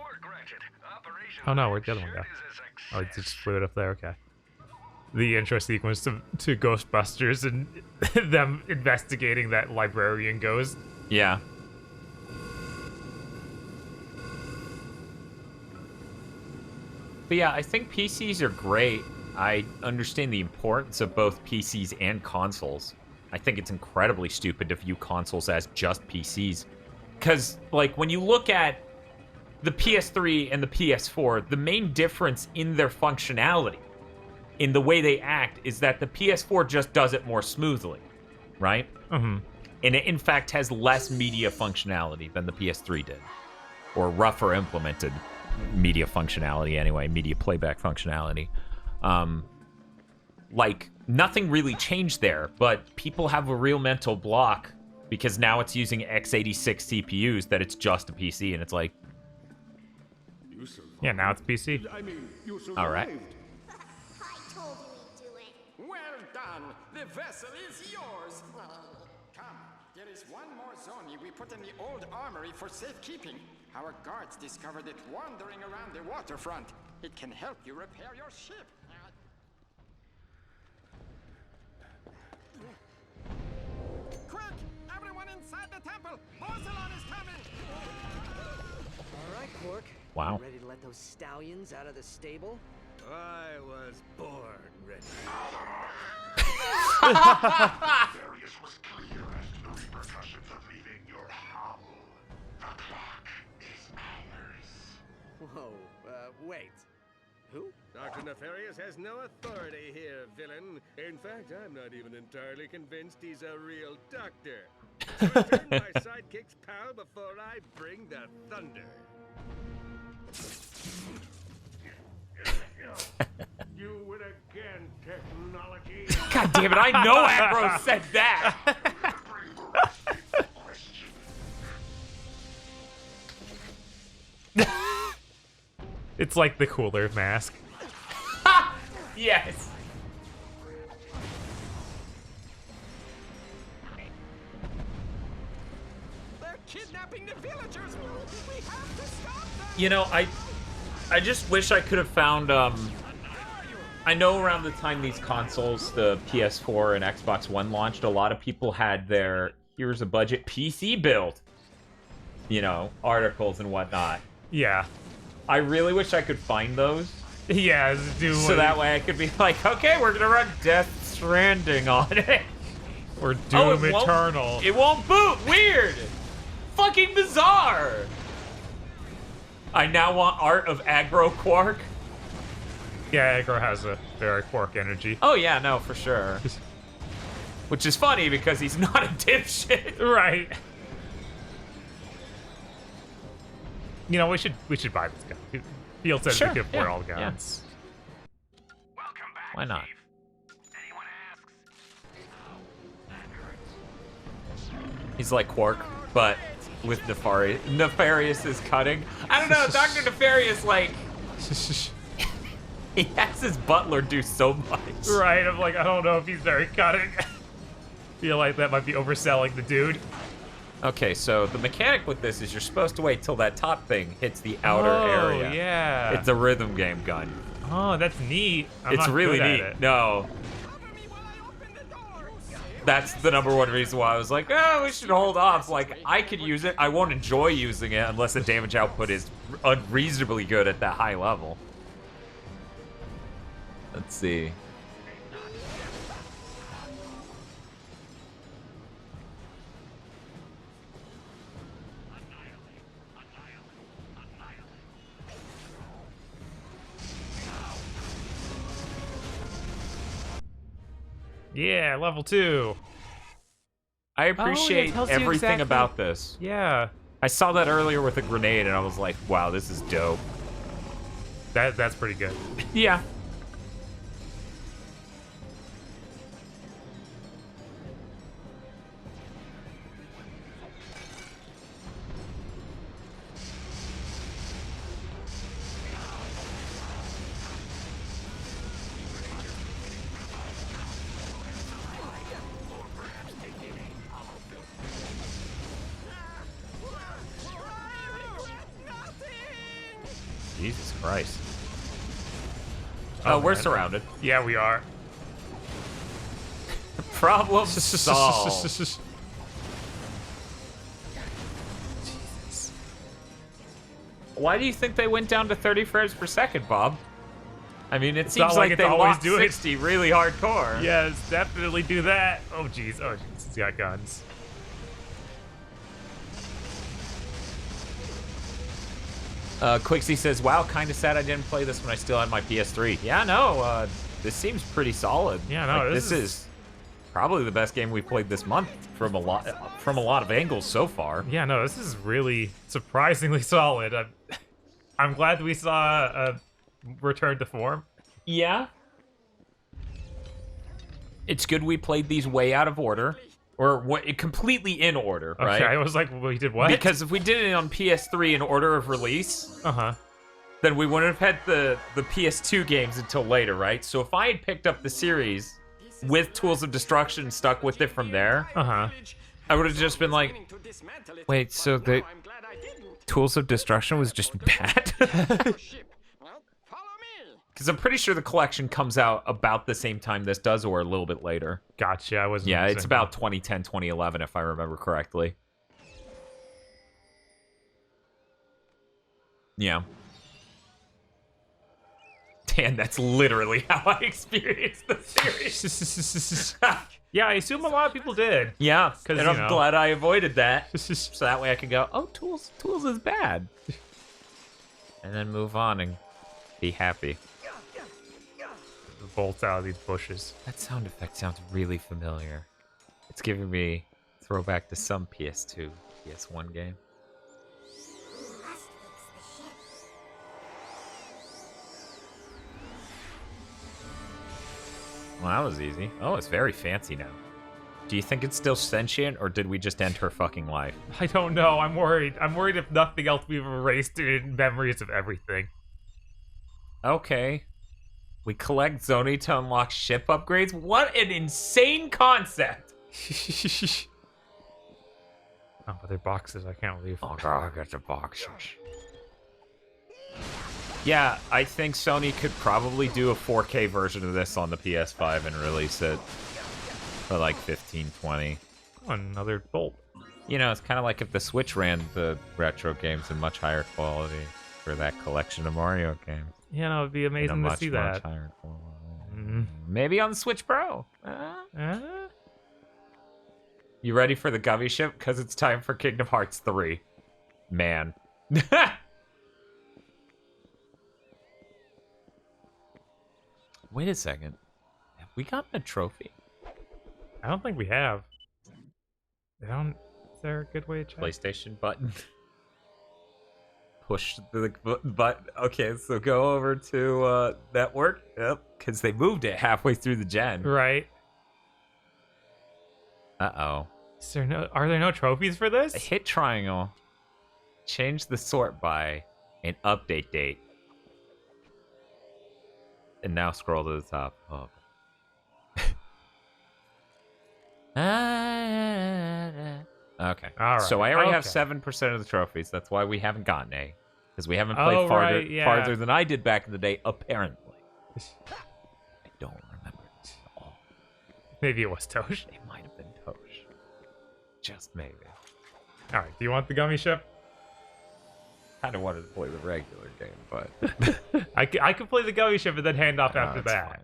Oh no, where'd the other one go? Oh, it just flew it up there. Okay. The intro sequence to Ghostbusters and them investigating that librarian ghost. Yeah. But yeah, I think PCs are great. I understand the importance of both PCs and consoles. I think it's incredibly stupid to view consoles as just PCs. Because, like, when you look at the PS3 and the PS4, the main difference in their functionality, in the way they act, is that the PS4 just does it more smoothly, right? Mm-hmm. And it, in fact, has less media functionality than the PS3 did. Or rougher implemented media functionality anyway, media playback functionality. Like, nothing really changed there, but people have a real mental block because now it's using x86 CPUs that it's just a PC, and it's like... Yeah, now it's PC. I mean, you survived. All right. I told you he'd do it. Well done. The vessel is yours. Come, there is one more Zoni we put in the old armory for safekeeping. Our guards discovered it wandering around the waterfront. It can help you repair your ship. Quick! Everyone inside the temple! Porcelain is coming! All right, Quark. Wow. You ready to let those stallions out of the stable? I was born ready. Darius was clear as to the repercussions of leaving your hovel. The clock is ours. Whoa, wait. Who? Dr. Nefarious has no authority here, villain. In fact, I'm not even entirely convinced he's a real doctor. So return my sidekick's pal before I bring the thunder. You win again, technology. God damn it, I know Ambrose said that! It's like the cooler mask. Yes! kidnapping the villagers. We have to stop them. You know, I just wish I could have found, I know around the time these consoles, the PS4 and Xbox One launched, a lot of people had their, here's a budget PC build, you know, articles and whatnot. Yeah. I really wish I could find those. Yeah, so that way I could be like, okay, we're gonna run Death Stranding on it. Or Doom Eternal. It won't boot. Weird. Fucking bizarre. I now want Art of Aggro Quark. Yeah, Aggro has a very Quark energy. Oh yeah, no, for sure. Which is funny because he's not a dipshit. Right. You know, we should buy this gun. Field says we could afford all guns. Yeah. Why not? He's like Quark, but with Nefarious. Nefarious is cutting. I don't know, Dr. Nefarious, like... he has his butler do so much. Right, I'm like, I don't know if he's very cutting. Feel like that might be overselling the dude. Okay, so the mechanic with this is you're supposed to wait till that top thing hits the outer area. Oh, yeah. It's a rhythm game gun. Oh, that's neat. It's really neat. No. That's the #1 reason why I was like, oh, we should hold off. Like, I could use it. I won't enjoy using it unless the damage output is unreasonably good at that high level. Let's see. Yeah, level 2. I appreciate everything about this. Yeah. I saw that earlier with a grenade and I was like, wow, this is dope. That's pretty good. Yeah. Jesus Christ. Oh, we're surrounded. Yeah, we are. Problem solved. Jesus. Why do you think they went down to 30 frames per second, Bob? I mean, it seems not like like they it's always lost do it. 60 really hardcore. Yes, definitely do that. Oh, jeez. Oh, jeez. He's got guns. Quixie says, wow, kind of sad I didn't play this when I still had my PS3. Yeah, no, this seems pretty solid. Yeah, no, like, this is probably the best game we've played this month from a lot of angles so far. Yeah, no, this is really surprisingly solid. I'm glad we saw a return to form. Yeah. It's good we played these way out of order. Or completely in order, right? Okay, I was like, we did what? Because if we did it on PS3 in order of release, then we wouldn't have had the PS2 games until later, right? So if I had picked up the series with Tools of Destruction, stuck with it from there, I would have just been like, wait, so the Tools of Destruction was just bad? Because I'm pretty sure the collection comes out about the same time this does, or a little bit later. Gotcha, I wasn't. Yeah, it's about 2010, 2011, if I remember correctly. Yeah. Dan, that's literally how I experienced the series. Yeah, I assume a lot of people did. Yeah, and I'm glad I avoided that. So that way I can go, oh, Tools is bad. And then move on and be happy. Bolts out of these bushes. That sound effect sounds really familiar. It's giving me throwback to some PS2, PS1 game. Well, that was easy. Oh, it's very fancy now. Do you think it's still sentient, or did we just end her fucking life? I don't know. I'm worried. I'm worried if nothing else we've erased in memories of everything. Okay. We collect Zoni to unlock ship upgrades? What an insane concept! Oh, but they're boxes. I can't leave. Oh god, I got the boxes. Yeah, I think Sony could probably do a 4K version of this on the PS5 and release it for like 15, 20. Oh, another bolt. You know, it's kind of like if the Switch ran the retro games in much higher quality for that collection of Mario games. Yeah, no, it'd be amazing to see that. Higher quality. Maybe on the Switch Pro. You ready for the gummy ship? Because it's time for Kingdom Hearts 3. Man. Wait a second. Have we gotten a trophy? I don't think we have. Is there a good way to check? PlayStation button. Push the button. Okay, so go over to network. Yep, because they moved it halfway through the gen. Right. Uh-oh. Are there no trophies for this? Hit triangle. Change the sort by and update date. And now scroll to the top. Oh. Okay. All right. So I already have 7% of the trophies. That's why we haven't gotten A. Because we haven't played farther than I did back in the day, apparently. I don't remember this at all. Maybe it was Tosh. It might have been Tosh. Just maybe. Alright, do you want the gummy ship? Kind of wanted to play the regular game, but... I could play the gummy ship and then hand off after that. Fine.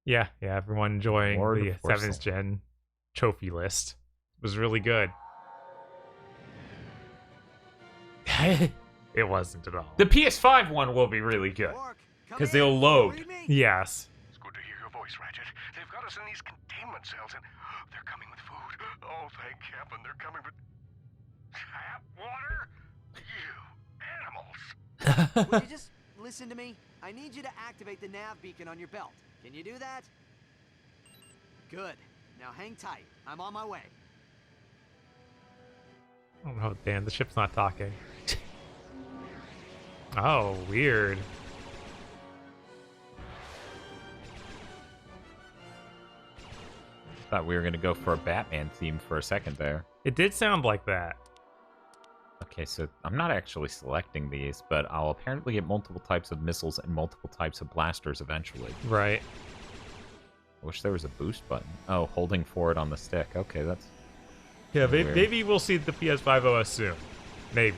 Yeah, everyone enjoying Lord the of 7th gen trophy list. It was really good. It wasn't at all. The PS5 one will be really good. Because they'll load. Yes. It's good to hear your voice, Ratchet. They've got us in these containment cells and they're coming with food. Oh, thank heaven, they're coming with tap water? You animals. Would you just listen to me? I need you to activate the nav beacon on your belt. Can you do that? Good. Now hang tight. I'm on my way. Oh no, Dan, the ship's not talking. Oh, weird. Thought we were going to go for a Batman theme for a second there. It did sound like that. Okay, so I'm not actually selecting these, but I'll apparently get multiple types of missiles and multiple types of blasters eventually. Right. I wish there was a boost button. Oh, holding forward on the stick. Okay, that's... Yeah, maybe we'll see the PS5 OS soon. Maybe.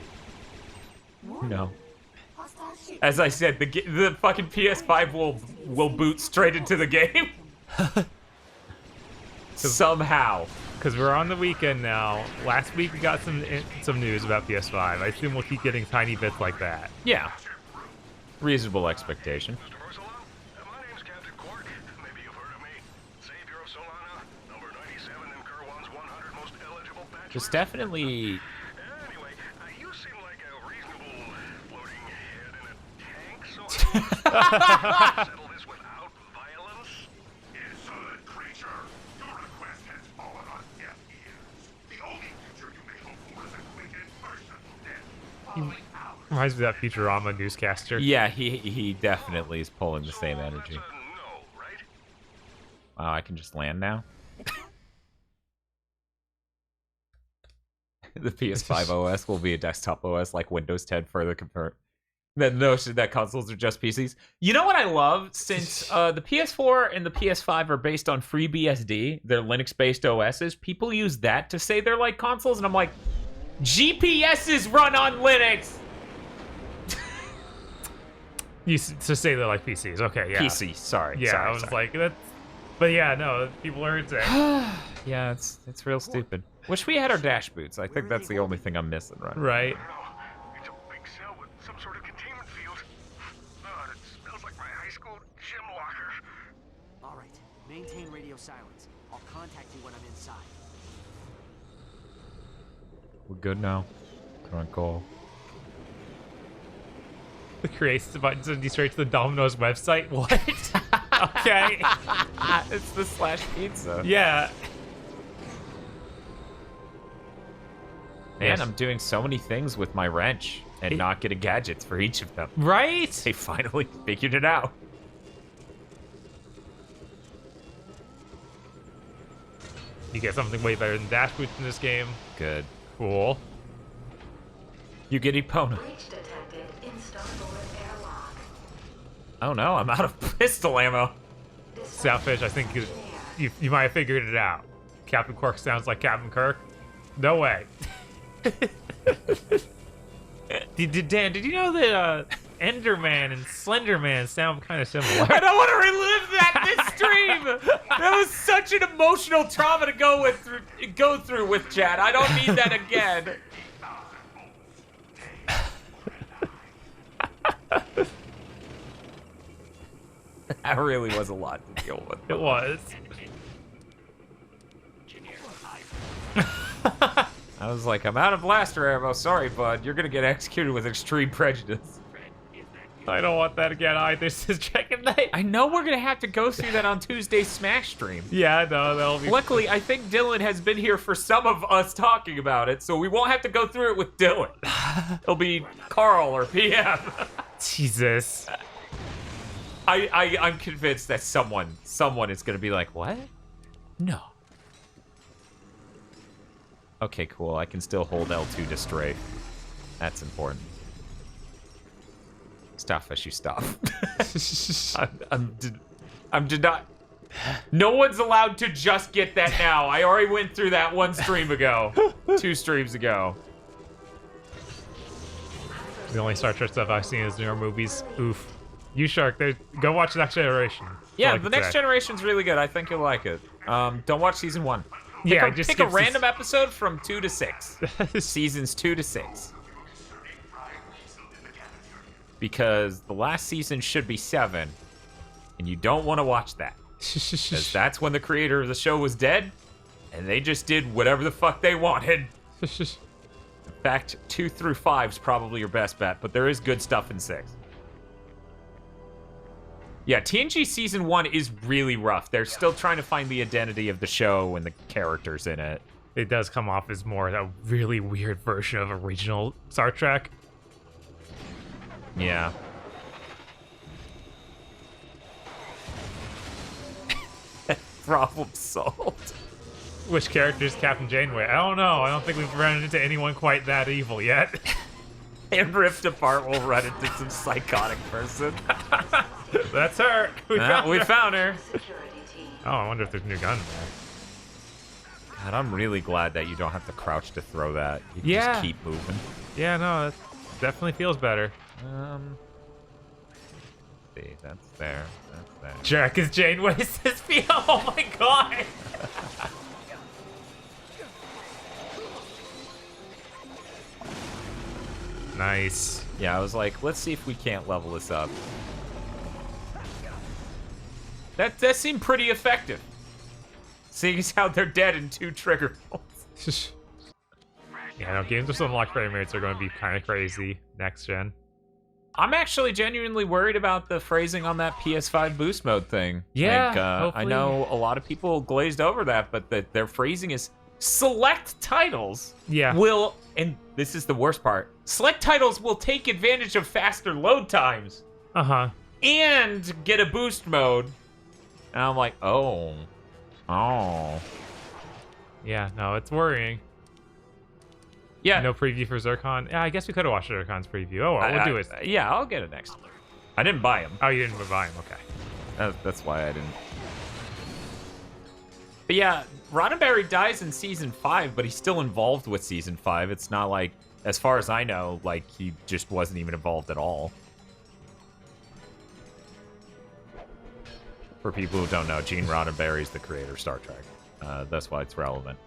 No. As I said, the fucking PS5 will boot straight into the game. Somehow. Because we're on the weekend now. Last week we got some news about PS5. I assume we'll keep getting tiny bits like that. Yeah. Reasonable expectation. There's definitely... Anyway, you seem like a reasonable floating head in a tank, so settle this without violence? Insolent creature! Your request has fallen on deaf ears. The only future you may hope for is a quick and merciful death. Following ours. Reminds me of that Futurama newscaster. Yeah, he definitely is pulling the same energy. No, right? Wow, I can just land now? The PS5 OS will be a desktop OS like Windows 10, further confirmed the notion that consoles are just PCs. You know what I love? Since the PS4 and the PS5 are based on FreeBSD, they're Linux-based OSs, people use that to say they're like consoles, and I'm like, GPSs run on Linux! To say they're like PCs, okay, yeah. PC, sorry. Yeah, sorry, I was sorry. like, that's... But yeah, no, people aren't saying. Yeah, it's real stupid. Wish we had our dash boots. I think that's the only thing I'm missing right now. Right. It's a big cell with some sort of containment field. Oh, it smells like my high school gym locker. All right. Maintain radio silence. I'll contact you when I'm inside. We're good now. Current call. The creates the button sends you straight to the Domino's website? What? Okay. It's the /pizza. Yeah. Man, I'm doing so many things with my wrench. and not getting gadgets for each of them. Right? They finally figured it out. You get something way better than dash boots in this game. Good. Cool. You get Epona. Oh no, I'm out of pistol ammo. Southfish, I think you might have figured it out. Captain Kirk sounds like Captain Kirk. No way. Dan, did you know that Enderman and Slenderman sound kind of similar? I don't want to relive that this stream. That was such an emotional trauma to go through with Chad. I don't need that again. That really was a lot to deal with. It was. I was like, I'm out of blaster ammo. Sorry, bud. You're gonna get executed with extreme prejudice. I don't want that again either. This is Dragon Knight. I know we're gonna have to go through that on Tuesday's Smash stream. Yeah, I know. That'll be. Luckily, I think Dylan has been here for some of us talking about it, so we won't have to go through it with Dylan. It'll be Carl or PM. Jesus. I'm convinced that someone is gonna be like, what? No. Okay, cool. I can still hold L2 to strafe. That's important. Stop as you stop. I'm not. No one's allowed to just get that now. I already went through that one stream ago. 2 streams ago. The only Star Trek stuff I've seen is newer movies. Oof. You Shark, go watch The Next Generation. Yeah, The Next Generation's really good. I think you'll like it. Don't watch season 1. Pick a random episode from 2 to 6. Seasons 2 to 6. Because the last season should be 7, and you don't want to watch that. Because that's when the creator of the show was dead, and they just did whatever the fuck they wanted. In fact, 2 through 5 is probably your best bet, but there is good stuff in 6. Yeah, TNG Season 1 is really rough. They're still trying to find the identity of the show and the characters in it. It does come off as more a really weird version of original Star Trek. Yeah. Problem solved. Which character is Captain Janeway? I don't know. I don't think we've run into anyone quite that evil yet. And Rift Apart will run into some psychotic person. That's her. We found her. Oh, I wonder if there's a new gun there. God, I'm really glad that you don't have to crouch to throw that. You can just keep moving. Yeah, no, that definitely feels better. See, that's there. That's there. Jack is Janeway's SPO. Oh my god. Nice. Yeah, I was like, let's see if we can't level this up. That seemed pretty effective. Seeing as how they're dead in 2 trigger pulls. Yeah, no, games with unlocked frame rates are going to be kind of crazy next gen. I'm actually genuinely worried about the phrasing on that PS5 boost mode thing. Yeah, like, I know a lot of people glazed over that, but their phrasing is select titles will, and this is the worst part, select titles will take advantage of faster load times. And get a boost mode. And I'm like, oh. Yeah, no, it's worrying. Yeah. No preview for Zircon. Yeah, I guess we could have watched Zircon's preview. Oh, well, we'll do it. Yeah, I'll get it next. I didn't buy him. Oh, you didn't buy him. Okay. That's why I didn't. But yeah, Roddenberry dies in Season 5, but he's still involved with Season 5. It's not like, as far as I know, like he just wasn't even involved at all. For people who don't know, Gene Roddenberry is the creator of Star Trek. That's why it's relevant.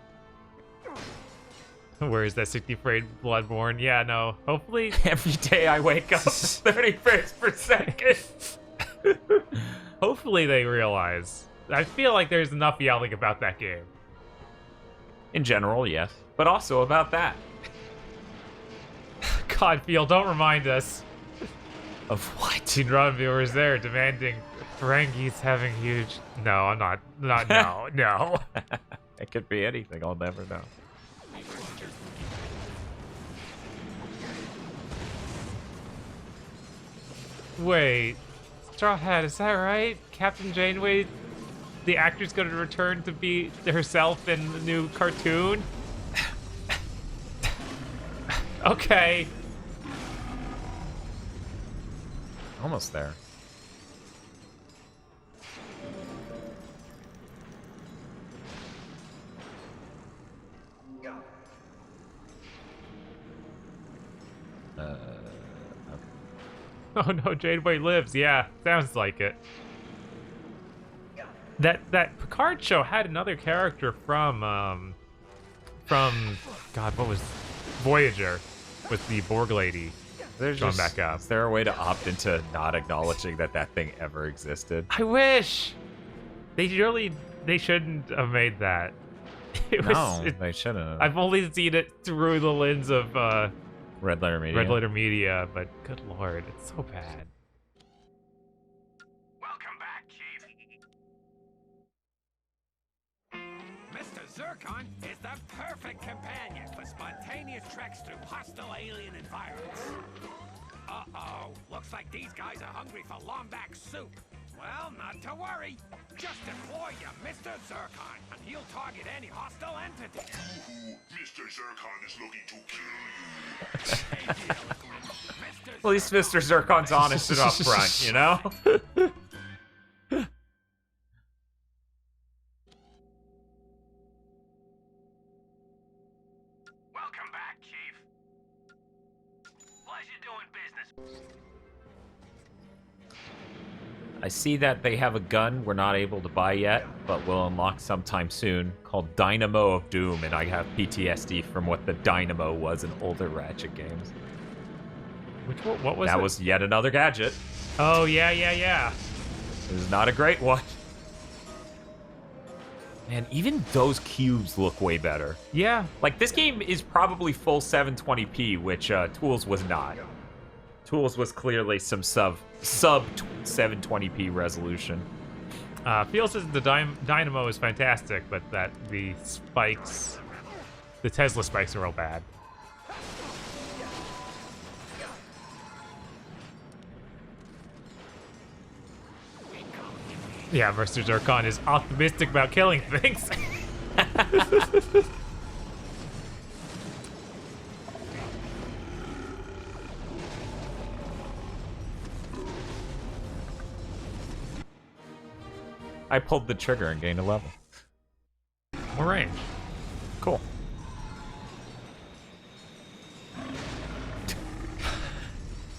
Where is that 60 frame Bloodborne? Yeah, no. Hopefully. Every day I wake up 30 frames per second. Hopefully they realize. I feel like there's enough yelling about that game. In general, yes. But also about that. God, Phil, don't remind us. Of what? Gene Roddenberry is there demanding Ferengis having huge... No, I'm not. No. It could be anything. I'll never know. Wait, Straw Hat, is that right? Captain Janeway, the actor's going to return to be herself in the new cartoon? Okay. Almost there. Oh no, Janeway lives. Yeah, sounds like it. That Picard show had another character from God, what was Voyager with the Borg lady. There's going just, back up. Is there a way to opt into not acknowledging that that thing ever existed? I wish. They shouldn't have made that. They shouldn't have. I've only seen it through the lens of Red Letter Media. Red Letter Media, but good lord, it's so bad. Welcome back, Chief. Mr. Zircon is the perfect companion for spontaneous treks through hostile alien environments. Uh-oh, looks like these guys are hungry for Lombax soup. Well, not to worry. Just deploy your Mr. Zircon, and he'll target any hostile entity. Mr. Zircon is looking to kill you. At least Mr. Zircon's honest and upfront, you know? Welcome back, Chief. Pleasure doing business. I see that they have a gun we're not able to buy yet, but we'll unlock sometime soon, called Dynamo of Doom, and I have PTSD from what the Dynamo was in older Ratchet games. What was that? It Was yet another gadget. Oh, yeah. It was not a great one. Man, even those cubes look way better. Yeah. Like, this game is probably full 720p, which Tools was not. Tools was clearly some sub 720p resolution. Feels as the Dynamo is fantastic, but that the spikes, the Tesla spikes are real bad. Yeah, Mr. Zircon is optimistic about killing things. I pulled the trigger and gained a level. More range. Cool.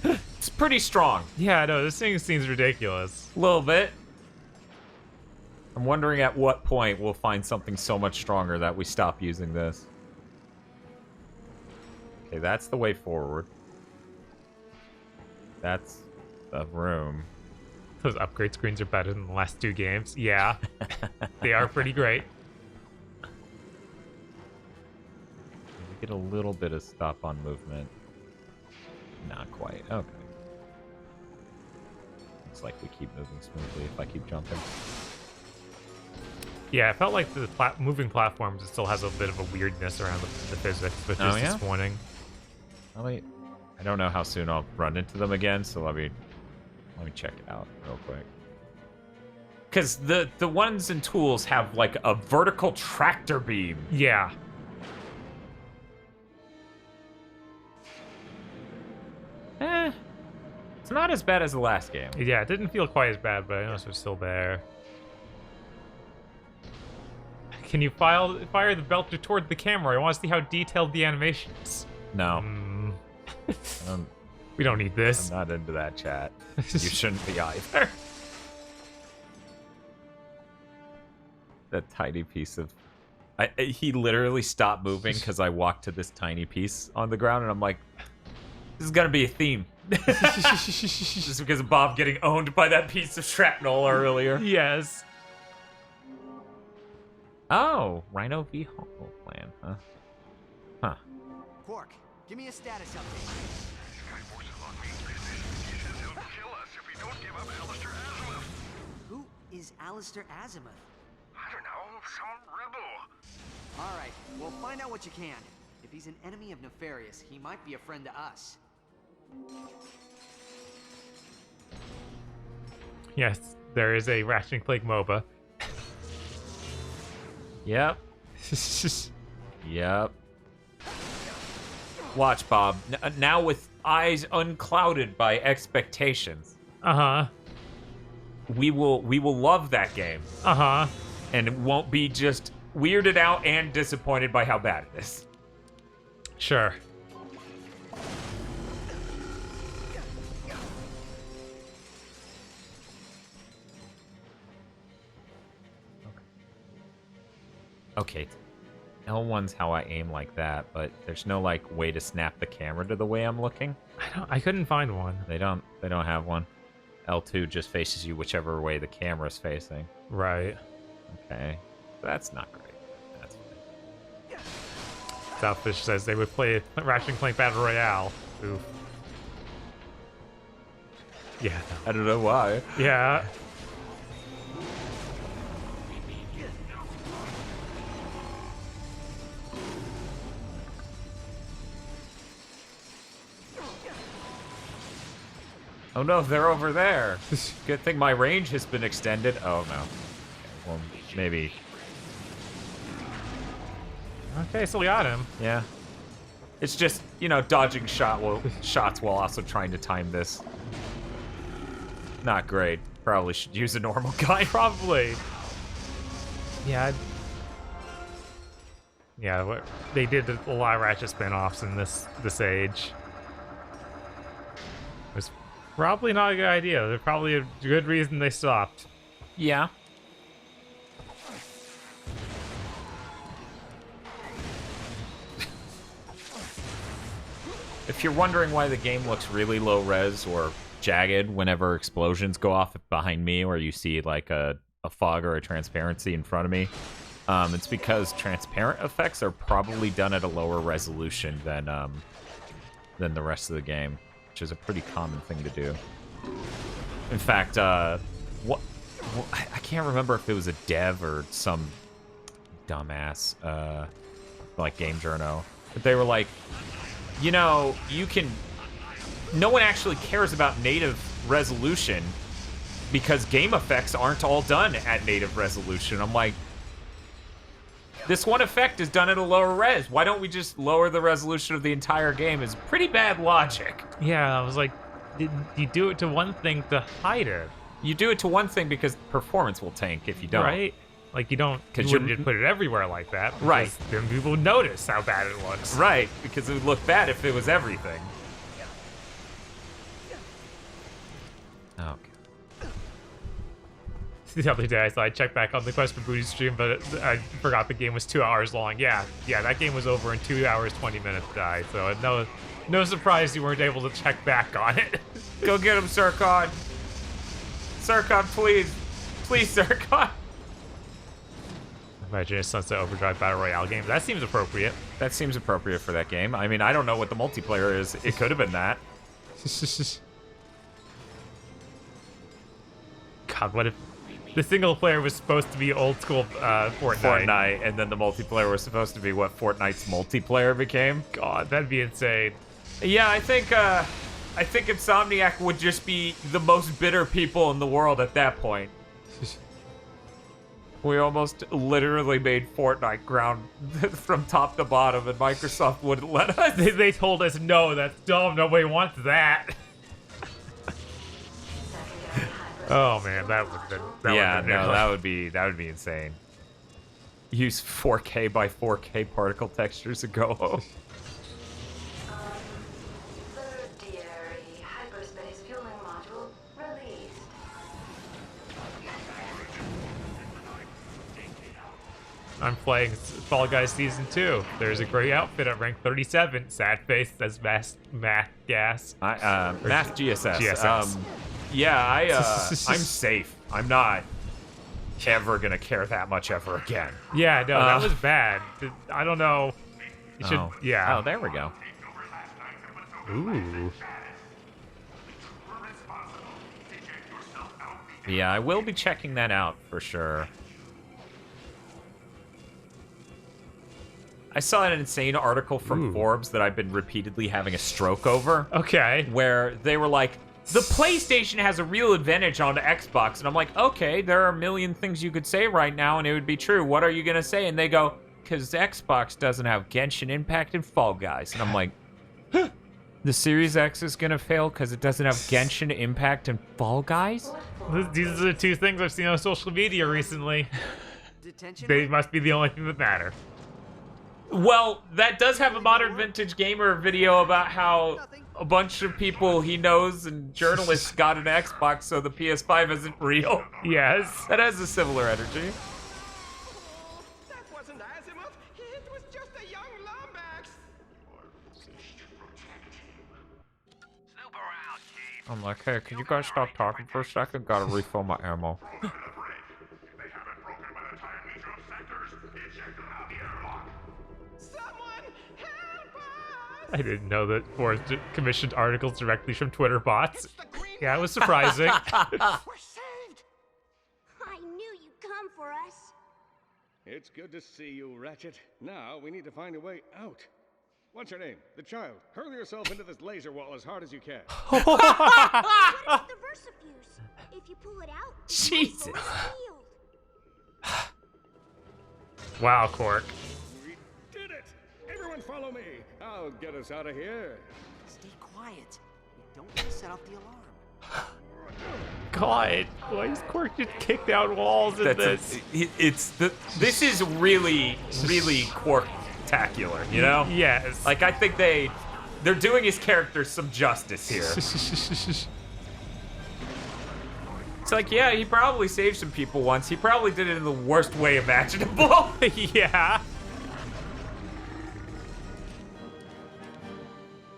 It's pretty strong. Yeah, no, this thing seems ridiculous. A little bit. I'm wondering at what point we'll find something so much stronger that we stop using this. Okay, that's the way forward. That's the room. Those upgrade screens are better than the last two games. Yeah, they are pretty great. We get a little bit of stop on movement. Not quite. Okay. Looks like we keep moving smoothly if I keep jumping. Yeah, it felt like the moving platforms, it still has a bit of a weirdness around the physics, which is disappointing. I don't know how soon I'll run into them again, so let me check it out real quick. Because the ones in Tools have like a vertical tractor beam. Yeah. It's not as bad as the last game. Yeah, it didn't feel quite as bad, but I know it's still there. Can you fire the belcher toward the camera? I want to see how detailed the animation is. No. We don't need this. I'm not into that, chat. You shouldn't be either. That tiny piece of... he literally stopped moving because I walked to this tiny piece on the ground, and I'm like, this is gonna be a theme. Just because of Bob getting owned by that piece of shrapnel earlier. Yes. Oh, Rhino v. Holo plan, huh? Huh. Quark, give me a status update. Who is Alistair Azimuth? I don't know, some rebel. Alright, well find out what you can. If he's an enemy of Nefarious, he might be a friend to us. Yes, there is a Ratchet and Clank MOBA. Yep. Yep. Watch, Bob. Now with eyes unclouded by expectations. Uh-huh. We will love that game. Uh-huh. And it won't be just weirded out and disappointed by how bad it is. Sure. Okay. L1's how I aim like that, but there's no like way to snap the camera to the way I'm looking. I couldn't find one. They don't have one. L2 just faces you whichever way the camera's facing. Right. Okay. That's not great. That's fine. Southfish says they would play Ratchet and Clank Battle Royale. Oof. Yeah. I don't know why. Yeah. Oh no, they're over there. Good thing my range has been extended. Oh no. Okay, well, maybe. Okay, so we got him. Yeah. It's just, dodging shots while also trying to time this. Not great. Probably should use a normal gun. Probably. Yeah. Yeah, they did a lot of Ratchet spin-offs in this age. It was probably not a good idea. There's probably a good reason they stopped. Yeah. If you're wondering why the game looks really low res or jagged whenever explosions go off behind me or you see like a fog or a transparency in front of me, it's because transparent effects are probably done at a lower resolution than the rest of the game, which is a pretty common thing to do. In fact, I can't remember if it was a dev or some dumbass like game journo, but they were like, no one actually cares about native resolution because game effects aren't all done at native resolution. I'm like, this one effect is done at a lower res. Why don't we just lower the resolution of the entire game? Is pretty bad logic. Yeah, I was like, you do it to one thing to hide it. You do it to one thing because performance will tank if you don't. Right? Like, you wouldn't put it everywhere like that. Right. Then people would notice how bad it looks. Right, because it would look bad if it was everything. Okay. The other day, I checked back on the Quest for Booty stream, but I forgot the game was 2 hours long. Yeah, that game was over in 2 hours, 20 minutes, guys. So no surprise you weren't able to check back on it. Go get him, Zircon. Zircon, please. Please, Zircon. Imagine a Sunset Overdrive Battle Royale game. That seems appropriate. That seems appropriate for that game. I mean, I don't know what the multiplayer is. It could have been that. God, what if the single player was supposed to be old school Fortnite, and then the multiplayer was supposed to be what Fortnite's multiplayer became? God, that'd be insane. Yeah, I think Insomniac would just be the most bitter people in the world at that point. We almost literally made Fortnite ground from top to bottom, and Microsoft wouldn't let us. They told us, no, that's dumb. Nobody wants that. Oh man, that would be insane. Use 4K by 4K particle textures and go home. I'm playing Fall Guys Season 2. There's a great outfit at rank 37. Sad face says Math Gas. Math GSS. I'm safe. I'm not ever gonna care that much ever again. Yeah, no, that was bad. I don't know. Yeah. Oh, there we go. Ooh. Yeah, I will be checking that out for sure. I saw an insane article from Forbes that I've been repeatedly having a stroke over. Okay. Where they were like, the PlayStation has a real advantage on the Xbox. And I'm like, okay, there are a million things you could say right now, and it would be true. What are you going to say? And they go, because Xbox doesn't have Genshin Impact and Fall Guys. And I'm like, the Series X is going to fail because it doesn't have Genshin Impact and Fall Guys? These are the two things I've seen on social media recently. They must be the only thing that matter. Well, that does have a Modern Vintage Gamer video about how a bunch of people he knows and journalists got an Xbox, so the PS5 isn't real. Yes. That has a similar energy. That wasn't Azimuth. It was just a young Lombax. I'm like, hey, can you guys stop talking for a second? Gotta refill my ammo. I didn't know that Forrest commissioned articles directly from Twitter bots. Yeah, it was surprising. We're saved. I knew you'd come for us. It's good to see you, Ratchet. Now we need to find a way out. What's your name? The child. Hurl yourself into this laser wall as hard as you can. What about the Versafuse? If you pull it out, Jesus. it's sealed. Wow, Cork. We did it! Everyone follow me. I'll get us out of here. Stay quiet. We don't want to set off the alarm. God, why is Cork just kicked down walls in this? This is really, really Quark-tacular, you know? Yes. Like, I think they're doing his character some justice here. It's like, yeah, he probably saved some people once. He probably did it in the worst way imaginable. Yeah.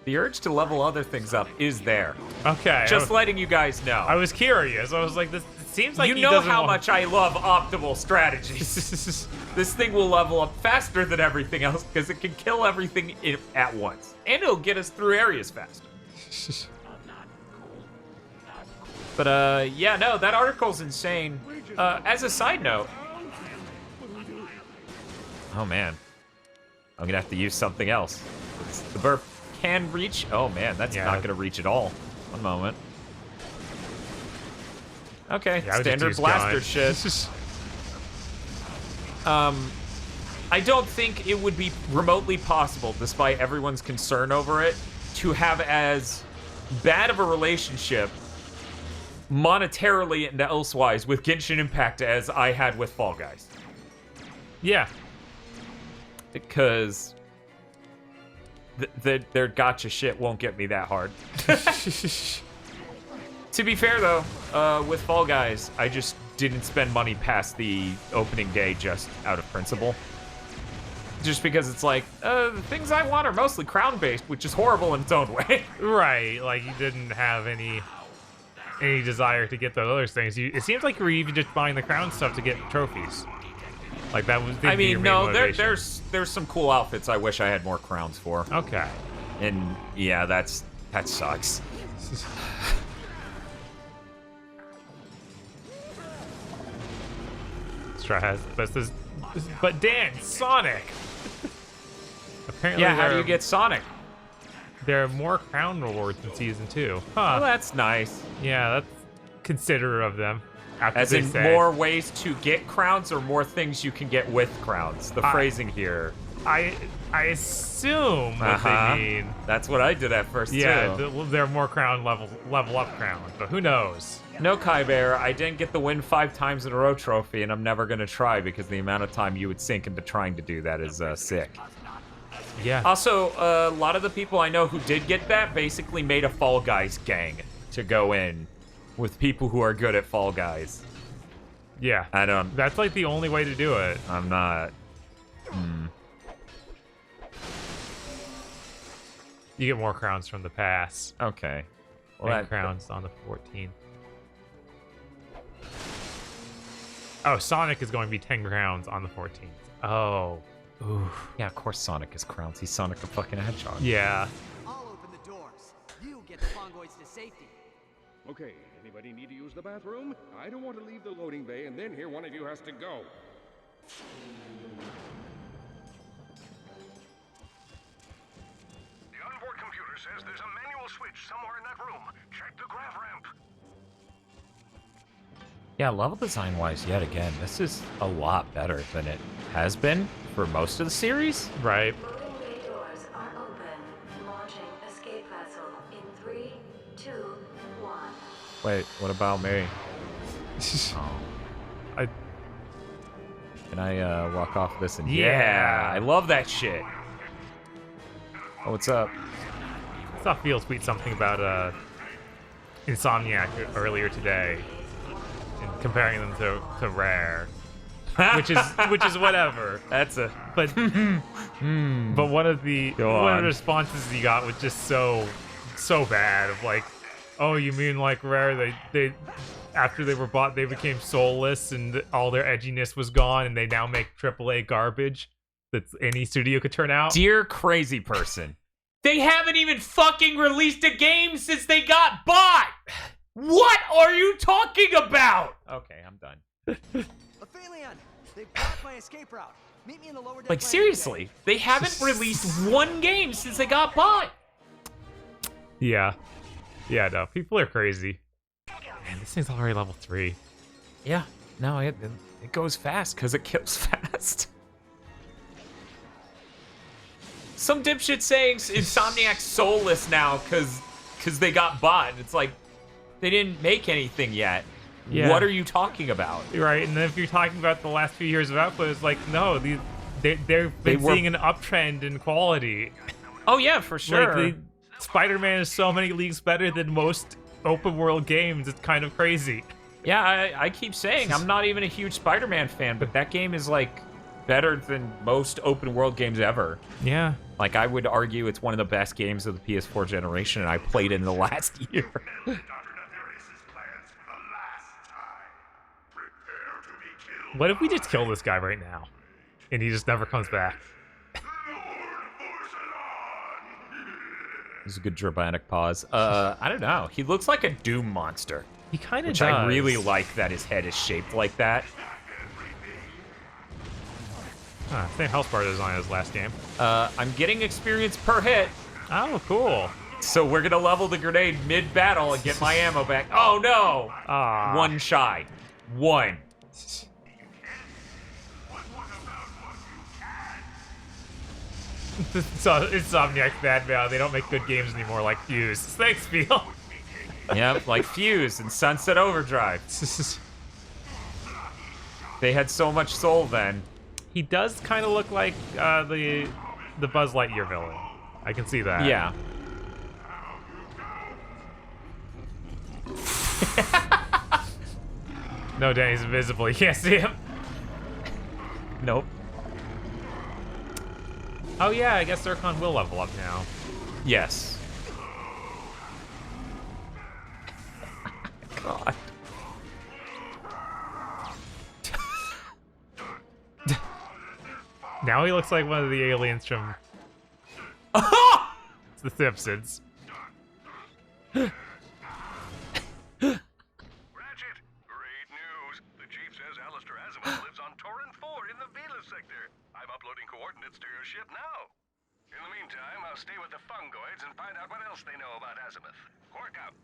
The urge to level other things up is there. Okay. Just letting you guys know. I was curious. I was like, this it seems like you he know doesn't how want... much I love optimal strategies. This thing will level up faster than everything else because it can kill everything at once. And it'll get us through areas faster. But, yeah, no, that article's insane. As a side note... Oh, man. I'm gonna have to use something else. The burp can reach... Oh, man, that's not gonna reach at all. One moment. Okay, Yeah, standard blaster shit. I don't think it would be remotely possible, despite everyone's concern over it, to have as bad of a relationship monetarily and elsewise with Genshin Impact as I had with Fall Guys. Yeah. Because their gacha shit won't get me that hard. To be fair, though, with Fall Guys, I just didn't spend money past the opening day just out of principle. Just because it's like, the things I want are mostly crown-based, which is horrible in its own way. Right, like you didn't have any desire to get those other things. It seems like you were even just buying the crown stuff to get trophies. Like that was. I mean, no, there's there's some cool outfits I wish I had more crowns for. Okay. And yeah, that sucks. But Dan, Sonic. Apparently, yeah. How do you get Sonic? There are more crown rewards in season 2. Huh. Well, that's nice. Yeah, that's considerate of them. As in more ways to get crowns or more things you can get with crowns? The phrasing here. I assume what they mean. That's what I did at first, yeah, too. there are more crown level up crowns, but who knows? No, Kai Bear, I didn't get the win 5 times in a row trophy, and I'm never going to try because the amount of time you would sink into trying to do that is sick. Yeah. Also, a lot of the people I know who did get that basically made a Fall Guys gang to go in with people who are good at Fall Guys. Yeah. That's like the only way to do it. I'm not. You get more crowns from the pass. Okay. Well, 10 crowns on the 14th. Oh, Sonic is going to be 10 crowns on the 14th. Oh. Ooh. Yeah, of course Sonic is crowns. He's Sonic the fucking Hedgehog. Yeah. I'll open the doors. You get the Fongoids to safety. Okay, anybody need to use the bathroom? I don't want to leave the loading bay and then hear one of you has to go. The onboard computer says there's a manual switch somewhere in that room. Check the grav ramp. Yeah, level design-wise, yet again, this is a lot better than it has been for most of the series. Right. Loading bay doors are open. Launching escape vessel in 3, 2, 1. Wait, what about me? Oh. Can I walk off this and Yeah. I love that shit. Oh, what's up? I saw Field tweet something about Insomniac earlier today, and comparing them to Rare, which is whatever. That's a but one of the responses he got was just so bad of like, oh, you mean like Rare? They after they were bought, they became soulless and all their edginess was gone, and they now make AAA garbage that any studio could turn out. Dear crazy person, they haven't even fucking released a game since they got bought. What are you talking about? Okay, I'm done. Aphelion, they blocked my escape route. Meet me in the lower deck. Like seriously, they haven't released one game since they got bought. Yeah, no, people are crazy. Man, this thing's already level 3. Yeah, no, it goes fast because it kills fast. Some dipshit saying Insomniac's soulless now because they got bought. It's like, they didn't make anything yet. Yeah. What are you talking about? Right, and then if you're talking about the last few years of output, it's like, no, they've been seeing an uptrend in quality. Oh yeah, for sure. Like, Spider-Man is so many leagues better than most open world games. It's kind of crazy. Yeah, I keep saying I'm not even a huge Spider-Man fan, but that game is like better than most open world games ever. Yeah. Like I would argue it's one of the best games of the PS4 generation, and I played it in the last year. What if we just kill this guy right now, and he just never comes back? This is a good dramatic pause. I don't know. He looks like a Doom monster. He kind of does. Which I really like that his head is shaped like that. Same health bar design as last game. I'm getting experience per hit. Oh, cool. So we're gonna level the grenade mid-battle and get my ammo back. Oh no! One shy. One. Insomniac bad now. They don't make good games anymore like Fuse. Thanks, Phil. Yep, like Fuse and Sunset Overdrive. They had so much soul then. He does kind of look like the Buzz Lightyear villain. I can see that. Yeah. No, Danny's invisible. You can't see him. Nope. Oh yeah, I guess Zircon will level up now. Yes. God. Now he looks like one of the aliens from The Simpsons. Ratchet, great news. The chief says Alistair Azimuth lives on Torrent 4 in the Vela sector. I'm uploading coordinates to your ship now. In the meantime, I'll stay with the fungoids and find out what else they know about Azimuth. Quark out.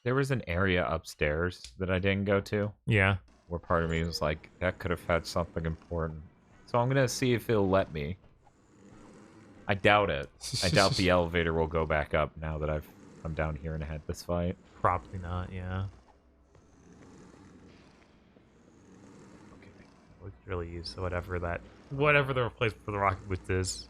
There was an area upstairs that I didn't go to. Yeah. Where part of me was like, that could have had something important. So I'm gonna see if it'll let me. I doubt it. I doubt the elevator will go back up now that I'm down here and I had this fight. Probably not, yeah. Okay. We could really use whatever the replacement for the rocket boost is.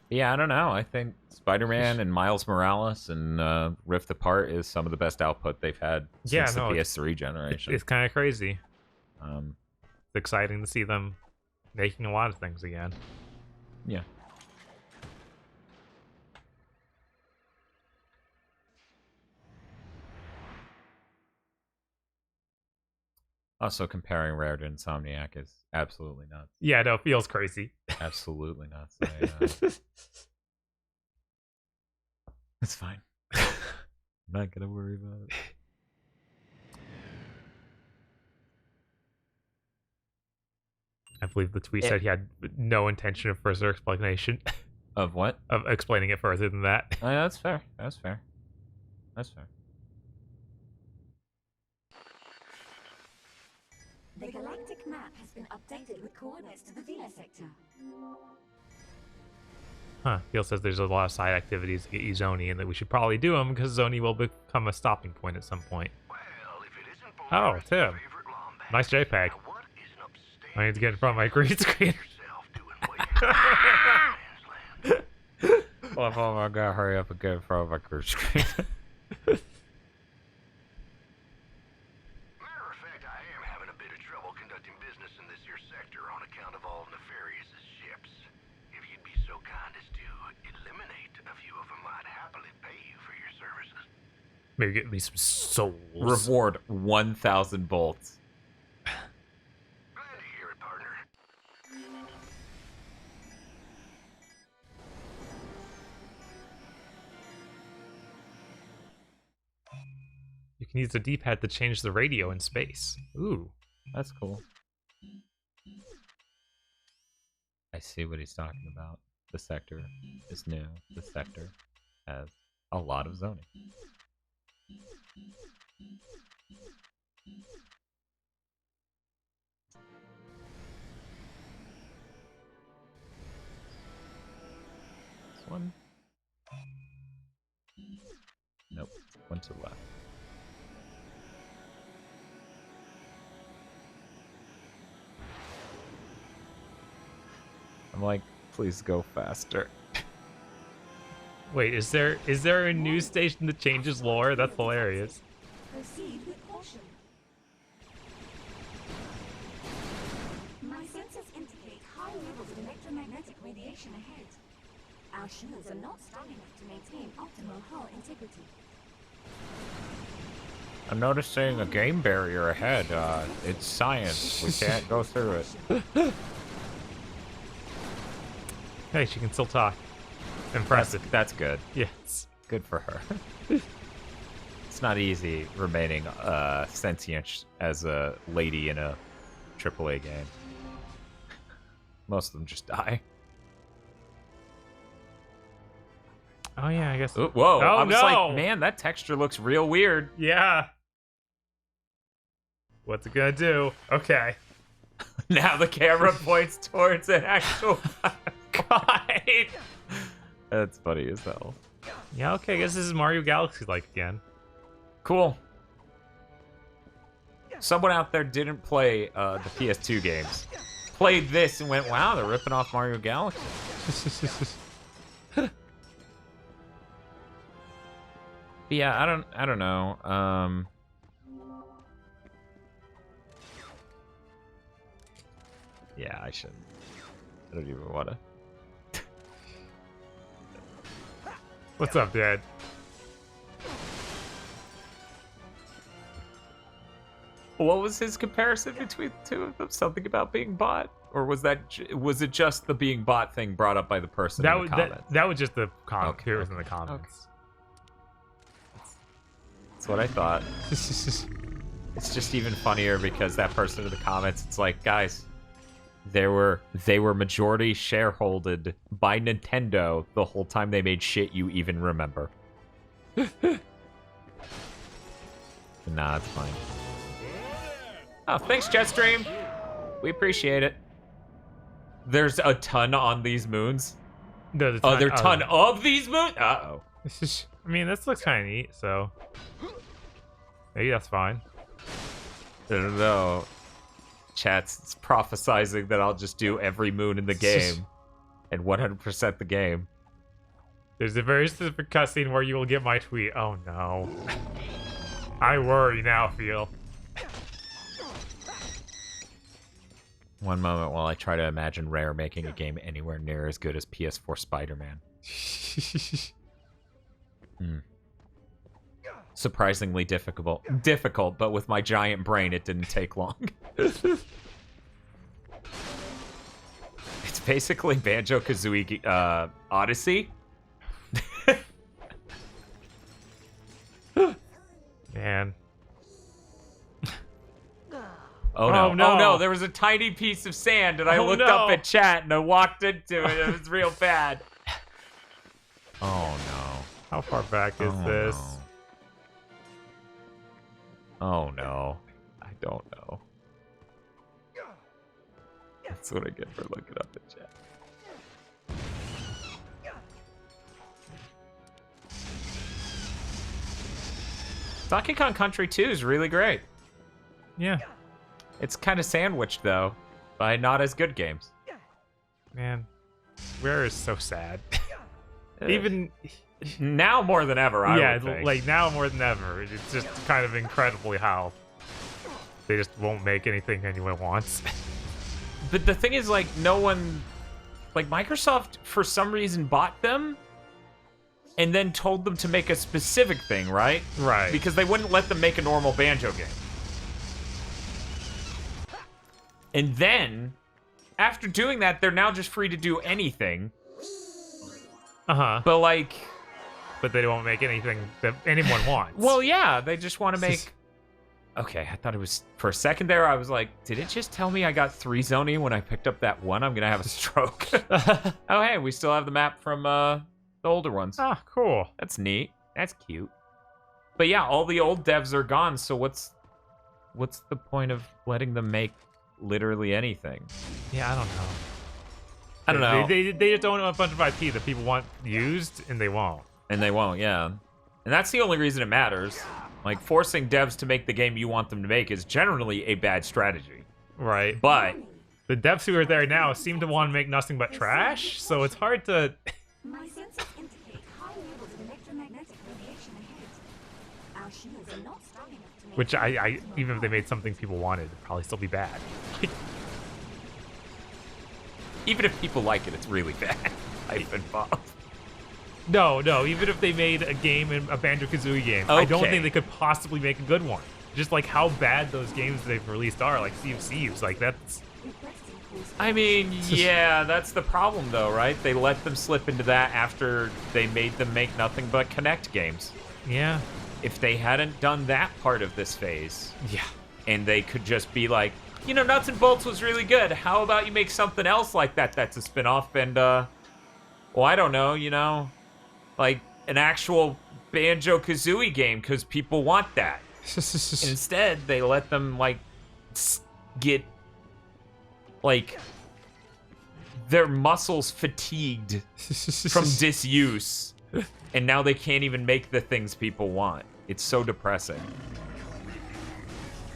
Yeah, I don't know. I think Spider-Man and Miles Morales and Rift Apart is some of the best output they've had since the PS3 generation. It's kind of crazy. It's exciting to see them making a lot of things again. Yeah. Also, comparing Rare to Insomniac is absolutely nuts. Yeah, no, it feels crazy. Absolutely nuts. It's fine. I'm not gonna worry about it. I believe the tweet said he had no intention of further explanation. Of what? Of explaining it further than that. Oh, yeah, that's fair. That's fair. That's fair. The galactic map has been updated with coordinates to the Vela sector. Huh. Gil says there's a lot of side activities to get you Zoni, and that we should probably do them because Zoni will become a stopping point at some point. Oh, Tim. Nice JPEG. I need to get in front of my green screen. Oh my god, hurry up and get in front of my green screen. Maybe get me some souls. Reward 1,000 bolts. You can use the D-pad to change the radio in space. Ooh. That's cool. I see what he's talking about. The sector is new. The sector has a lot of zoning. This one? Nope. One to the left. I'm like, please go faster. Wait, is there a news station that changes lore? That's hilarious. Proceed with caution. My sensors indicate high levels of electromagnetic radiation ahead. Our shields are not strong enough to maintain optimal hull integrity. I'm noticing a game barrier ahead. It's science. We can't go through it. Hey, she can still talk. Impressive. That's good. Yes. Good for her. It's not easy remaining sentient as a lady in a AAA game. Most of them just die. Oh yeah, I guess. Ooh, whoa! Oh, I was no! like, man, that texture looks real weird. Yeah. What's it gonna do? Okay. Now the camera points towards an actual. God. That's funny as hell. Yeah. Okay. I guess this is Mario Galaxy like again. Cool. Someone out there didn't play the PS2 games. Played this and went, wow, they're ripping off Mario Galaxy. But yeah, I don't know. Yeah, I shouldn't. I don't even wanna. What's up, Dad? What was his comparison between the two of them? Something about being bought, or was it just the being bought thing brought up by the person in the comments? That was just the comment. Okay, Here was in the comments. Okay. That's what I thought. It's just even funnier because that person in the comments, it's like, guys, they were majority shareholded by Nintendo the whole time they made shit you even remember. Nah, it's fine. Oh, thanks, Jetstream. We appreciate it. There's a ton on these moons. There's a ton, there are a ton of these moons? Uh-oh. I mean, this looks kind of neat, so maybe that's fine. I don't know. Chat's prophesizing that I'll just do every moon in the game and 100% the game. There's a very specific cutscene where you will get my tweet. Oh no. I worry now, Phil. One moment while I try to imagine Rare making a game anywhere near as good as PS4 Spider-Man. Surprisingly difficult, but with my giant brain, it didn't take long. It's basically Banjo-Kazooie Odyssey. Man. Oh no. Oh, no. Oh no, there was a tiny piece of sand and I Oh, looked no. up at chat and I walked into it. It was real bad. Oh no. How far back is Oh, this? No. Oh no. I don't know. That's what I get for looking up at chat. Donkey Kong Country 2 is really great. Yeah. It's kind of sandwiched, though, by not as good games. Man, Rare is so sad. Even now more than ever, I yeah, would think. like now more than ever. It's just kind of incredibly how they just won't make anything anyone wants. But the thing is, like, no one... Like, Microsoft, for some reason, bought them and then told them to make a specific thing, right? Right. Because they wouldn't let them make a normal Banjo game. And then, after doing that, they're now just free to do anything. Uh-huh. But, like... But they won't make anything that anyone wants. Well, yeah, they just want to make... Okay, I thought it was... For a second there, I was like, did it just tell me I got 3 zoning when I picked up that one? I'm going to have a stroke. Oh, hey, we still have the map from the older ones. Ah, cool. That's neat. That's cute. But yeah, all the old devs are gone, so what's the point of letting them make literally anything? Yeah, I don't know. I don't know. They just don't want a bunch of IP that people want used, and they won't. And they won't, yeah. And that's the only reason it matters. Like, forcing devs to make the game you want them to make is generally a bad strategy. Right. But the devs who are there now seem to want to make nothing but trash, so it's hard to... My sensors indicate high levels of electromagnetic radiation ahead. Our shields are not strong enough to make... Which I even if they made something people wanted, it'd probably still be bad. even if people like it, it's really bad. I've been involved. No, even if they made a game, a Banjo-Kazooie game, I don't think they could possibly make a good one. Just like how bad those games they've released are, like Sea of Thieves, like that's... I mean, yeah, that's the problem though, right? They let them slip into that after they made them make nothing but Connect games. Yeah. If they hadn't done that part of this phase, yeah, and they could just be like, you know, Nuts and Bolts was really good. How about you make something else like that that's a spin-off and, well, I don't know, you know, like an actual Banjo-Kazooie game because people want that. Instead, they let them, like, get, like, their muscles fatigued from disuse, and now they can't even make the things people want. It's so depressing.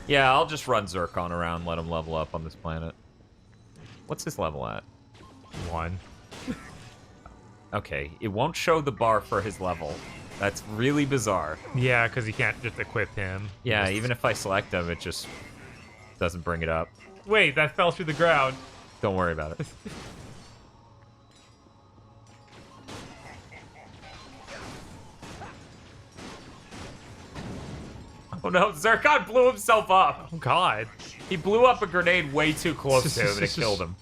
Yeah, I'll just run Zircon around, let him level up on this planet. What's his level at? 1. Okay, it won't show the bar for his level. That's really bizarre. Yeah, because you can't just equip him. Yeah, even if I select him, it just doesn't bring it up. Wait, that fell through the ground. Don't worry about it. Oh no, Zircon blew himself up. Oh god. He blew up a grenade way too close to him and it killed him.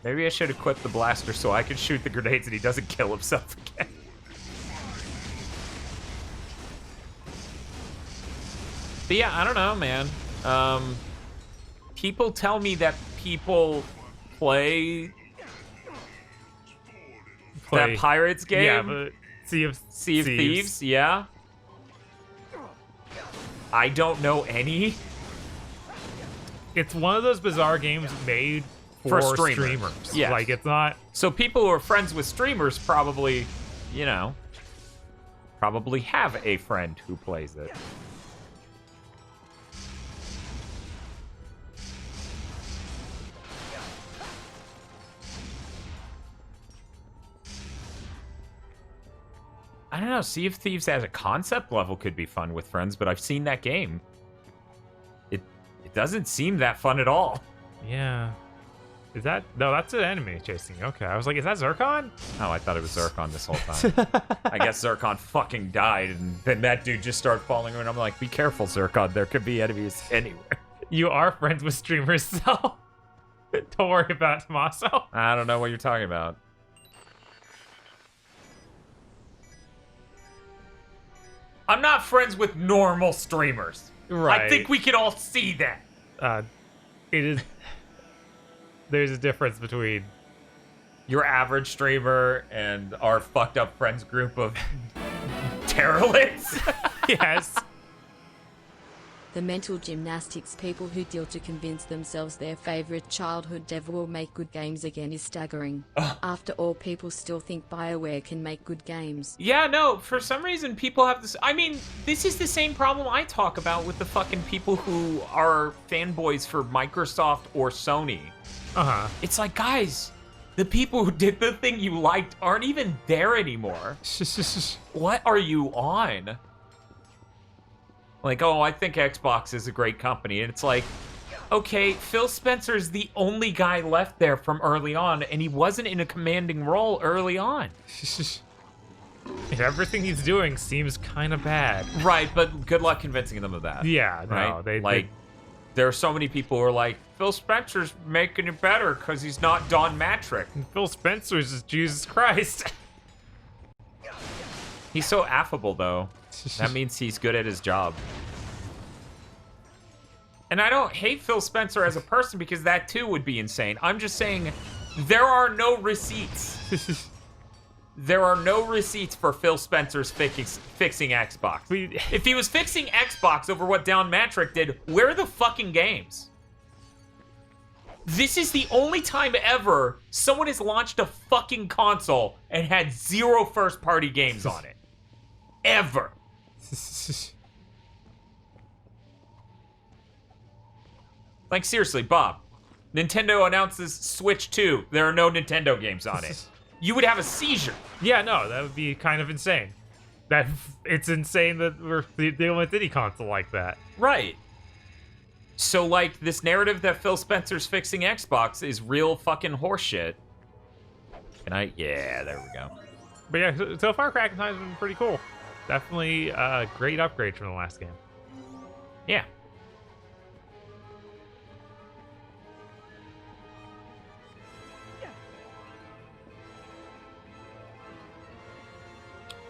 Maybe I should equip the blaster so I can shoot the grenades and he doesn't kill himself again. But yeah, I don't know, man. People tell me that people play that Pirates game. Yeah, but Sea of Thieves, yeah. I don't know any. It's one of those bizarre games made for streamers. Yeah. Like, it's not... So people who are friends with streamers probably, you know, probably have a friend who plays it. I don't know, Sea of Thieves as a concept level could be fun with friends, but I've seen that game. It doesn't seem that fun at all. Yeah. Is that... No, that's an enemy chasing you. Okay, I was like, is that Zircon? Oh, I thought it was Zircon this whole time. I guess Zircon fucking died, and then that dude just started falling around. I'm like, be careful, Zircon. There could be enemies anywhere. You are friends with streamers, so... Don't worry about it, Tommaso. I don't know what you're talking about. I'm not friends with normal streamers. Right. I think we can all see that. It is. There's a difference between your average streamer and our fucked up friends group of terrorists. Yes. The mental gymnastics people who deal to convince themselves their favorite childhood devil will make good games again is staggering. After all, people still think BioWare can make good games. Yeah, no, for some reason people have this. I mean, this is the same problem I talk about with the fucking people who are fanboys for Microsoft or Sony. Uh-huh. It's like, guys, the people who did the thing you liked aren't even there anymore. What are you on? Like, oh, I think Xbox is a great company. And it's like, okay, Phil Spencer's the only guy left there from early on, and he wasn't in a commanding role early on. And everything he's doing seems kind of bad. Right, but good luck convincing them of that. Yeah, right? no, There are so many people who are like, Phil Spencer's making it better because he's not Don Matrick. Phil Spencer's is Jesus Christ. He's so affable, though. That means he's good at his job. And I don't hate Phil Spencer as a person because that too would be insane. I'm just saying there are no receipts. There are no receipts for Phil Spencer's fixing Xbox. If he was fixing Xbox over what Don Matrick did, where are the fucking games? This is the only time ever someone has launched a fucking console and had 0 first-party games on it. Ever. Like, seriously, Bob. Nintendo announces Switch 2. There are no Nintendo games on it. You would have a seizure. Yeah, no, that would be kind of insane. It's insane that we're dealing with any console like that. Right. So, like, this narrative that Phil Spencer's fixing Xbox is real fucking horseshit. Yeah, there we go. But yeah, so far Crack in Time's been pretty cool. Definitely a great upgrade from the last game. Yeah.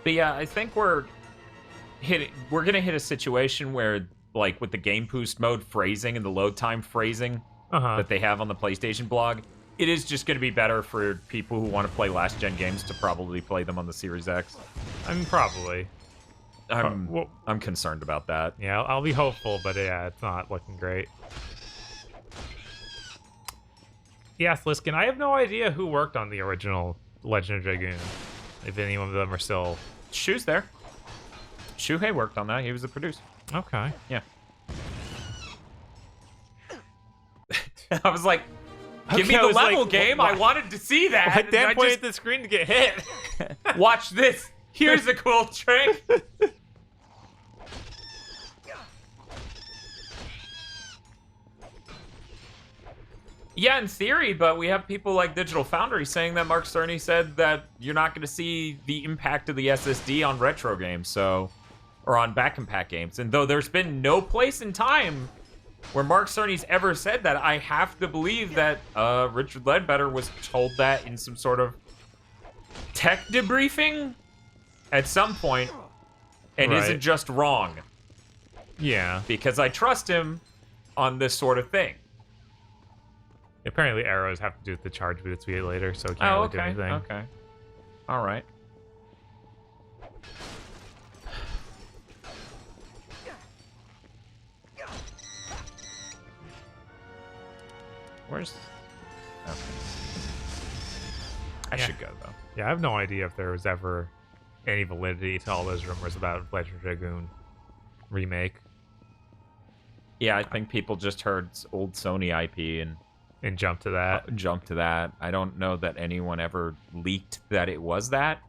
But yeah, I think we're gonna hit a situation where, like, with the game boost mode phrasing and the load time phrasing that they have on the PlayStation blog, it is just gonna be better for people who want to play last gen games to probably play them on the Series X. I mean, probably. I'm concerned about that. Yeah, I'll be hopeful, but yeah, it's not looking great. Yes, Liskin, I have no idea who worked on the original Legend of Dragoon. If any of them are still... Shu's there. Shuhei worked on that. He was the producer. Okay. Yeah. I was like, give me the level game. I wanted to see that. I Dan pointed at the screen to get hit. Watch this. Here's a cool trick. Yeah, in theory, but we have people like Digital Foundry saying that Mark Cerny said that you're not going to see the impact of the SSD on retro games, or on back-and-pack games. And though there's been no place in time where Mark Cerny's ever said that, I have to believe that Richard Ledbetter was told that in some sort of tech debriefing at some point, and isn't just wrong. Yeah. Because I trust him on this sort of thing. Apparently arrows have to do with the charge boots we get later, so it can't really do anything. Okay. All right. Where's... Okay. I should go, though. Yeah, I have no idea if there was ever any validity to all those rumors about Legend of Dragoon remake. Yeah, I think people just heard old Sony IP and jumped to that. Jumped to that. I don't know that anyone ever leaked that it was that.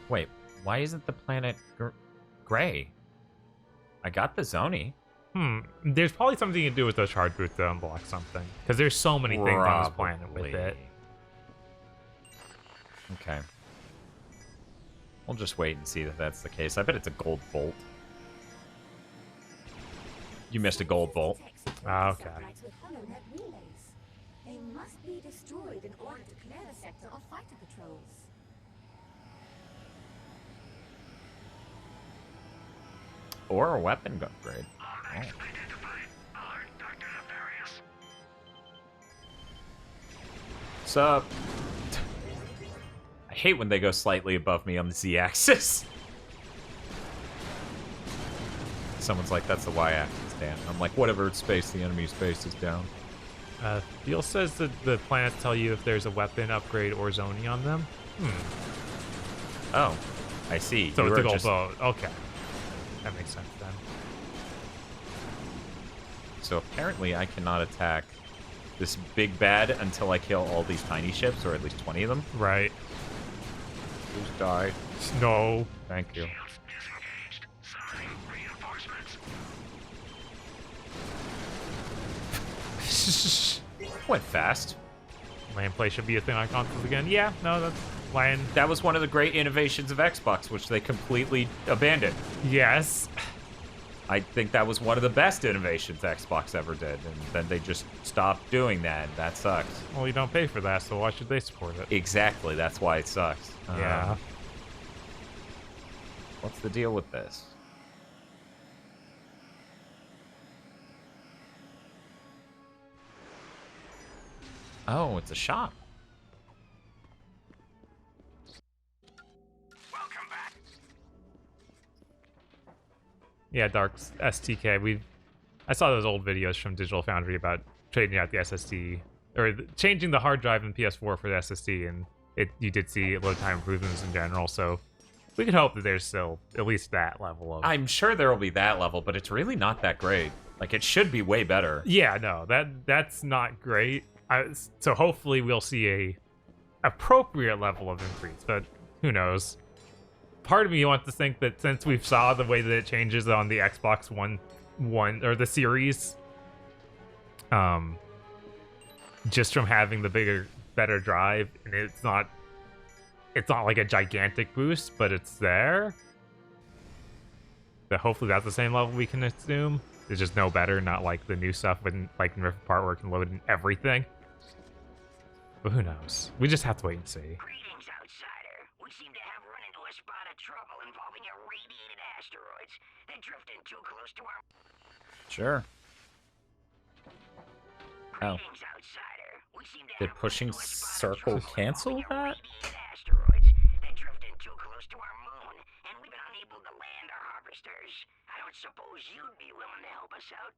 Wait, why isn't the planet gray? I got the Zoni. There's probably something to do with those charge boots to unblock something. Because there's so many things on this planet with it. Okay. We'll just wait and see that that's the case. I bet it's a gold bolt. You missed a gold bolt. Okay. They must be destroyed in order to clear the sector of fighter patrols. Or a weapon upgrade. Oh. What's up? I hate when they go slightly above me on the Z-axis. Someone's like, that's the Y-axis, Dan. I'm like, whatever it's space, the enemy space is down. Thiel says that the planets tell you if there's a weapon upgrade or zoning on them. Oh, I see. So You it's a were gold just- boat. Okay. That makes sense then. So apparently I cannot attack this big bad until I kill all these tiny ships, or at least 20 of them. Right. Who's died? No. Thank you. Went fast. Land play should be a thing on consoles again. Yeah, no, that's land. That was one of the great innovations of Xbox, which they completely abandoned. Yes. I think that was one of the best innovations Xbox ever did, and then they just stopped doing that. That sucks. Well, you don't pay for that, so why should they support it? Exactly, that's why it sucks. Yeah. What's the deal with this? Oh, it's a shop. Yeah, Dark's STK. I saw those old videos from Digital Foundry about trading out the SSD or changing the hard drive in PS4 for the SSD, and you did see load time improvements in general. So we could hope that there's still at least that level of. I'm sure there will be that level, but it's really not that great. Like, it should be way better. Yeah, no, that's not great. So hopefully we'll see a appropriate level of increase, but who knows? Part of me wants to think that since we've saw the way that it changes on the Xbox One or the series, just from having the better drive, and it's not like a gigantic boost, but it's there. That hopefully that's the same level we can assume. It's just no better, not like the new stuff when like in Rift Apart where it can load in everything. But who knows? We just have to wait and see. Greetings, outsider. We seem to have run into a spot of trouble involving irradiated asteroids. They're drifting too close to our... Sure. Oh. Greetings, outsider. We seem to Did pushing circle cancel that? asteroids. They're drifting too close to our moon, and we've been unable to land our harvesters. I don't suppose you'd be willing to help us out?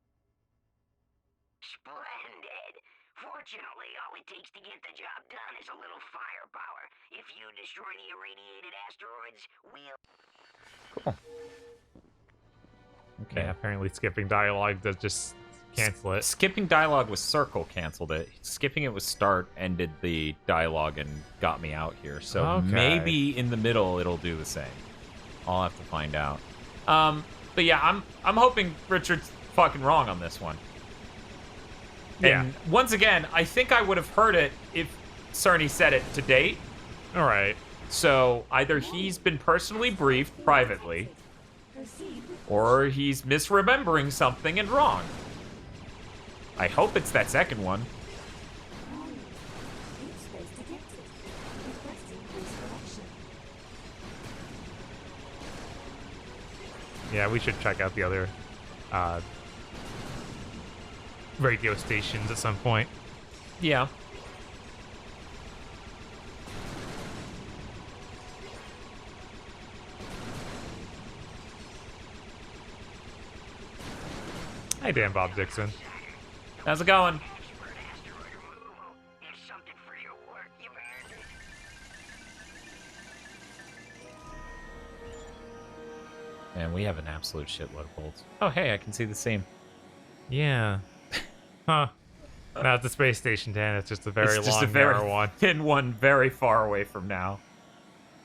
Splendid. Fortunately, all it takes to get the job done is a little firepower. If you destroy the irradiated asteroids, we'll... Cool. Okay. Yeah, apparently skipping dialogue does just cancel it. Skipping dialogue with circle canceled it. Skipping it with start ended the dialogue and got me out here. So Okay. maybe in the middle it'll do the same. I'll have to find out. But yeah, I'm hoping Richard's fucking wrong on this one. Yeah. And once again, I think I would have heard it if Cerny said it to date. All right. So either he's been personally briefed privately, or he's misremembering something and wrong. I hope it's that second one. Yeah, we should check out the other radio stations at some point. Yeah. Hi, Dan Bob Dixon. How's it going? Man, we have an absolute shitload of bolts. Oh, hey, I can see the same. Yeah. Huh. Not the space station, Dan. It's just a very It's just long, a very narrow one. thin one, very far away from now.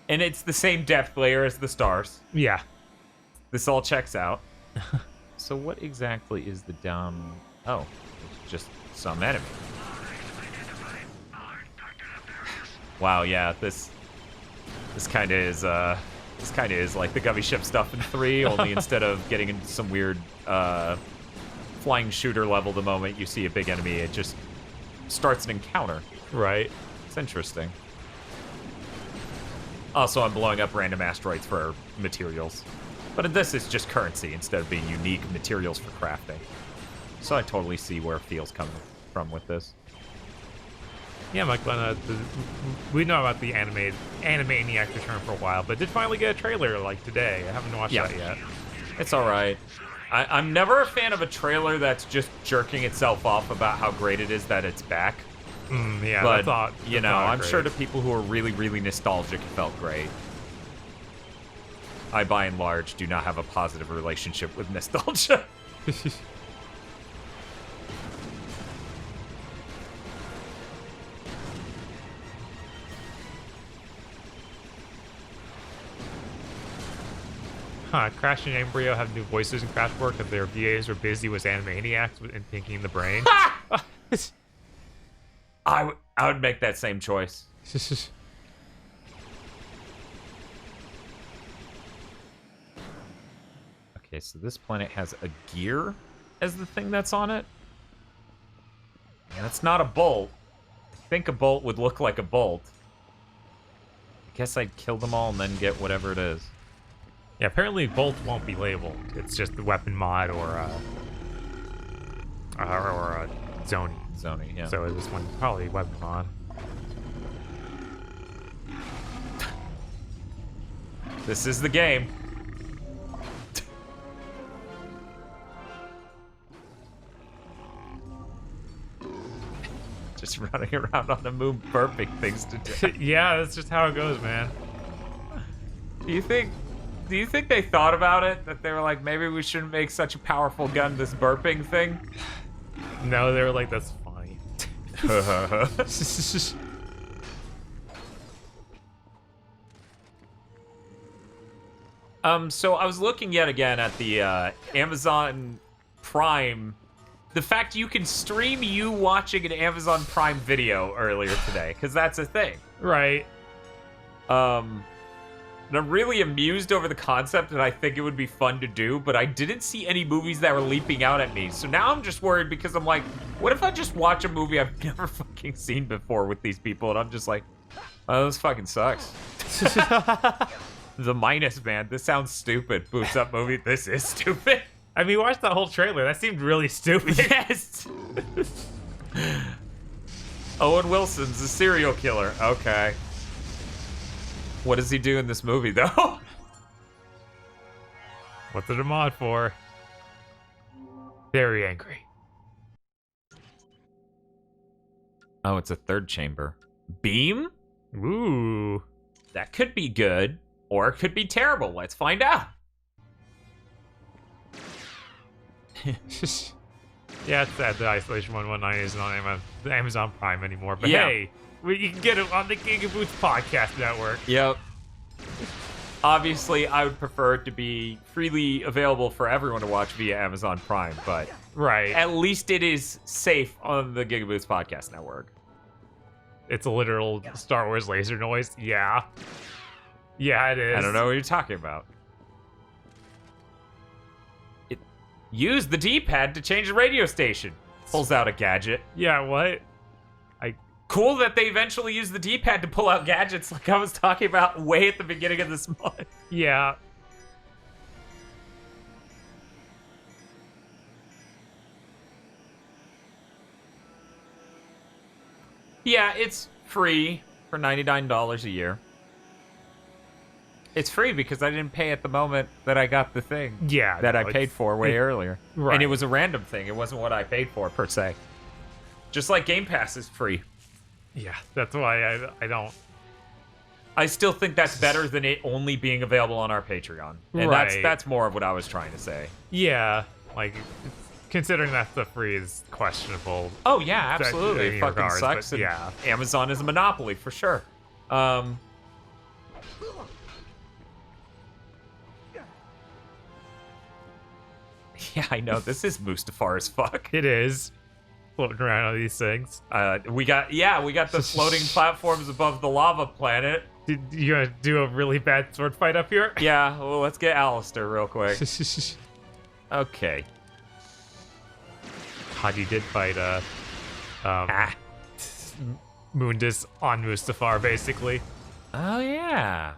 And it's the same depth layer as the stars. Yeah. This all checks out. So what exactly is the down... Oh, it's just some enemy. Wow, yeah, this kind of is like the Gummy Ship stuff in 3, only instead of getting into some weird flying shooter level the moment you see a big enemy, it just starts an encounter. Right. It's interesting. Also, I'm blowing up random asteroids for materials. But in this, it's just currency instead of being unique materials for crafting. So I totally see where Feel's coming from with this. Yeah, Mike, we know about the Animaniac return for a while, but did finally get a trailer like today. I haven't watched that yet. It's all right. I'm never a fan of a trailer that's just jerking itself off about how great it is that it's back. Yeah, but, that's I'm great. sure to people who are really, really nostalgic, it felt great. I, by and large, do not have a positive relationship with nostalgia. Crash and Embryo have new voices in Craftwork because their VAs were busy with Animaniacs and thinking the brain. I would make that same choice. Okay, so this planet has a gear as the thing that's on it. And that's not a bolt. I think a bolt would look like a bolt. I guess I'd kill them all and then get whatever it is. Yeah, apparently bolt won't be labeled. It's just the weapon mod or a Zoni. Zoni, yeah. So this one probably weapon mod. This is the game. Just running around on the moon burping things to do. Yeah, that's just how it goes, man. Do you think they thought about it? That they were like, maybe we shouldn't make such a powerful gun, this burping thing? No, they were like, that's funny. So I was looking yet again at the Amazon Prime. The fact you can stream you watching an Amazon Prime video earlier today, because that's a thing. Right. And I'm really amused over the concept, and I think it would be fun to do, but I didn't see any movies that were leaping out at me. So now I'm just worried because I'm like, what if I just watch a movie I've never fucking seen before with these people, and I'm just like, oh, this fucking sucks. The Minus Man, this sounds stupid. Boots up movie, this is stupid. I mean, watch that whole trailer. That seemed really stupid. Yes! Owen Wilson's a serial killer. Okay. What does he do in this movie, though? What's it a mod for? Very angry. Oh, it's a third chamber. Beam? Ooh. That could be good, or it could be terrible. Let's find out. Yeah, it's sad that Isolation 119 isn't on Amazon Prime anymore. But Yeah. hey, you can get it on the Gigaboots Podcast Network. Yep. Obviously, I would prefer it to be freely available for everyone to watch via Amazon Prime, but right. At least it is safe on the Gigaboots Podcast Network. It's a literal Star Wars laser noise. Yeah. Yeah, it is. I don't know what you're talking about. Use the D-pad to change the radio station. Pulls out a gadget. Yeah, what? Cool that they eventually use the D-pad to pull out gadgets like I was talking about way at the beginning of this month. Yeah. Yeah, it's free for $99 a year. It's free because I didn't pay at the moment that I got the thing. Yeah. That I paid for way earlier. Right. And it was a random thing. It wasn't what I paid for, per se. Just like Game Pass is free. Yeah, that's why I don't... I still think that's better than it only being available on our Patreon. And Right. that's more of what I was trying to say. Yeah, like, considering that the free is questionable. Oh, yeah, absolutely. in It fucking regards, sucks. but And yeah. Amazon is a monopoly, for sure. Yeah, I know. This is Mustafar as fuck. It is. Floating around on these things. We got the floating platforms above the lava planet. You gonna do a really bad sword fight up here? Yeah, well, let's get Alistair real quick. Okay. God, you did fight, Mundus on Mustafar, basically. Oh, yeah.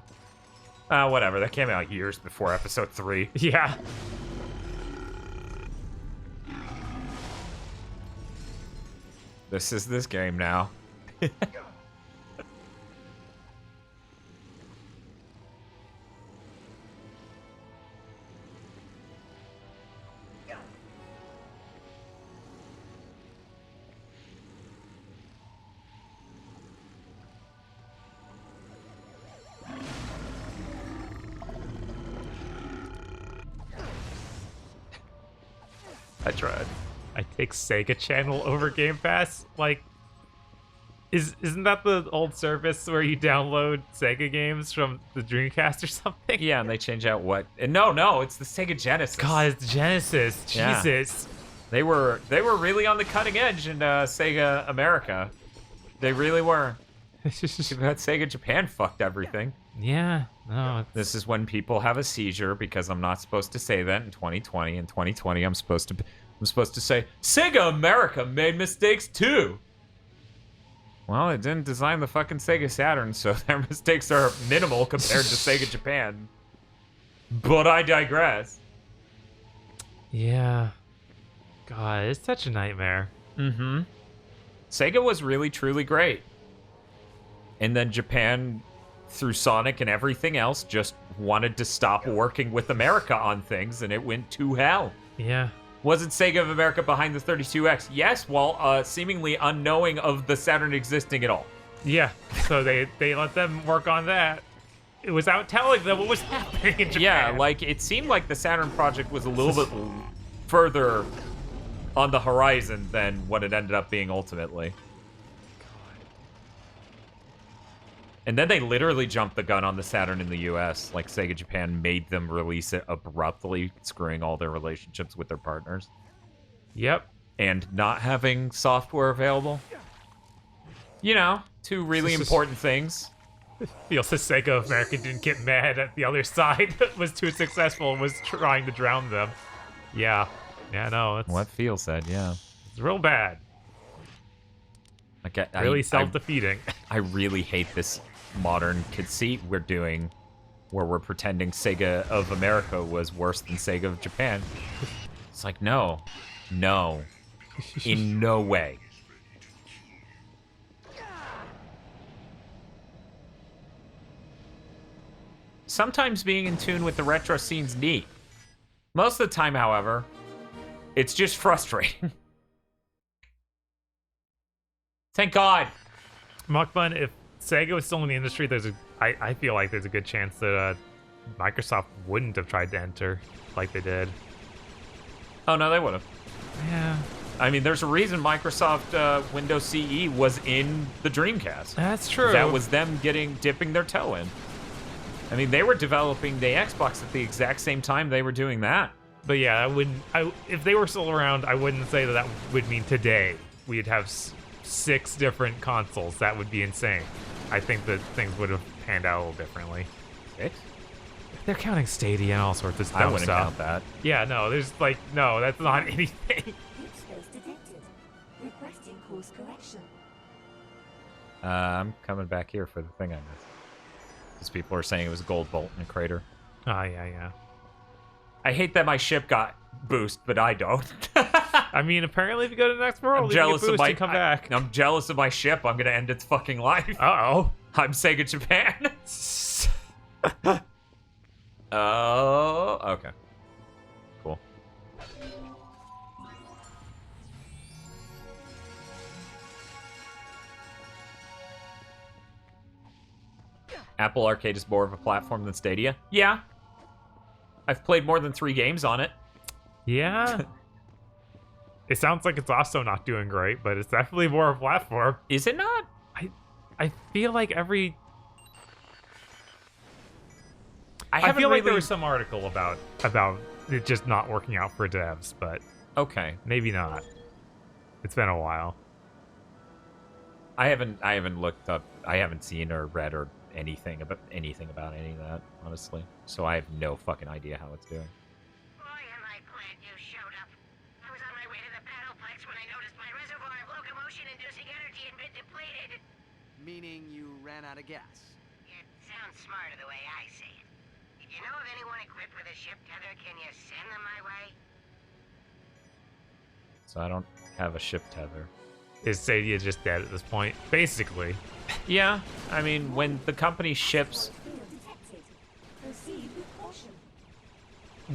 Whatever. That came out years before episode 3. Yeah. This is this game now. I tried. I take Sega Channel over Game Pass. Like, isn't that the old service where you download Sega games from the Dreamcast or something? Yeah, and they change out what? No, it's the Sega Genesis. God, it's the Genesis. Jesus. Yeah. They were really on the cutting edge in Sega America. They really were. That Sega Japan fucked everything. Yeah. No. This is when people have a seizure because I'm not supposed to say that in 2020. In 2020, I'm supposed to say Sega America made mistakes too. Well, it didn't design the fucking Sega Saturn, so their mistakes are minimal compared to Sega Japan. But I digress. Yeah. God, it's such a nightmare. Mm-hmm. Sega was really, truly great. And then Japan, through Sonic and everything else, just wanted to stop working with America on things, and it went to hell. Yeah. Wasn't Sega of America behind the 32X? Yes, while seemingly unknowing of the Saturn existing at all. Yeah, so they let them work on that without telling them what was happening in Japan. Yeah, like, it seemed like the Saturn project was a little bit further on the horizon than what it ended up being ultimately. And then they literally jumped the gun on the Saturn in the US. Like, Sega Japan made them release it abruptly, screwing all their relationships with their partners. Yep. And not having software available. You know, two really important things. Feels the Sega of America didn't get mad at the other side that was too successful and was trying to drown them. Yeah. Yeah, no, it's... What Phil said, yeah. It's real bad. Really self-defeating. I really hate this modern conceit we're doing where we're pretending Sega of America was worse than Sega of Japan. It's like, no, in no way. Sometimes being in tune with the retro scene's neat. Most of the time, however, it's just frustrating. Thank God. Mukbun, if Sega was still in the industry, I feel like there's a good chance that Microsoft wouldn't have tried to enter like they did. Oh, no, they would have. Yeah. I mean, there's a reason Microsoft Windows CE was in the Dreamcast. That's true. That was them dipping their toe in. I mean, they were developing the Xbox at the exact same time they were doing that. But yeah, if they were still around, I wouldn't say that would mean today we'd have 6 different consoles. That would be insane. I think that things would have panned out a little differently. 6? They're counting Stadia and all sorts of stuff. I wouldn't count that. Yeah, no, no, that's not anything. Deep space detected. Requesting course correction. I'm coming back here for the thing I missed. Because people are saying it was a gold bolt in a crater. Oh, yeah. I hate that my ship got boost, but I don't. I mean, apparently if you go to the next world, I'm jealous you of my come back. I'm jealous of my ship. I'm gonna end its fucking life. Uh-oh. I'm Sega Japan. Oh, okay. Cool. Apple Arcade is more of a platform than Stadia? Yeah. I've played more than 3 games on it. Yeah. It sounds like it's also not doing great, but it's definitely more of a platform. Is it not? I feel like I feel like really... there was some article about it just not working out for devs, but okay, maybe not. It's been a while. I haven't looked up. I haven't seen or read or anything about any of that, honestly. So I have no fucking idea how it's doing. Boy, am I glad you showed up. I was on my way to the Battleplex when I noticed my reservoir of locomotion-inducing energy had been depleted. Meaning you ran out of gas. It sounds smarter the way I say it. If you know of anyone equipped with a ship tether, can you send them my way? So I don't have a ship tether. Is Stadia just dead at this point? Basically. Yeah, I mean, when the company ships...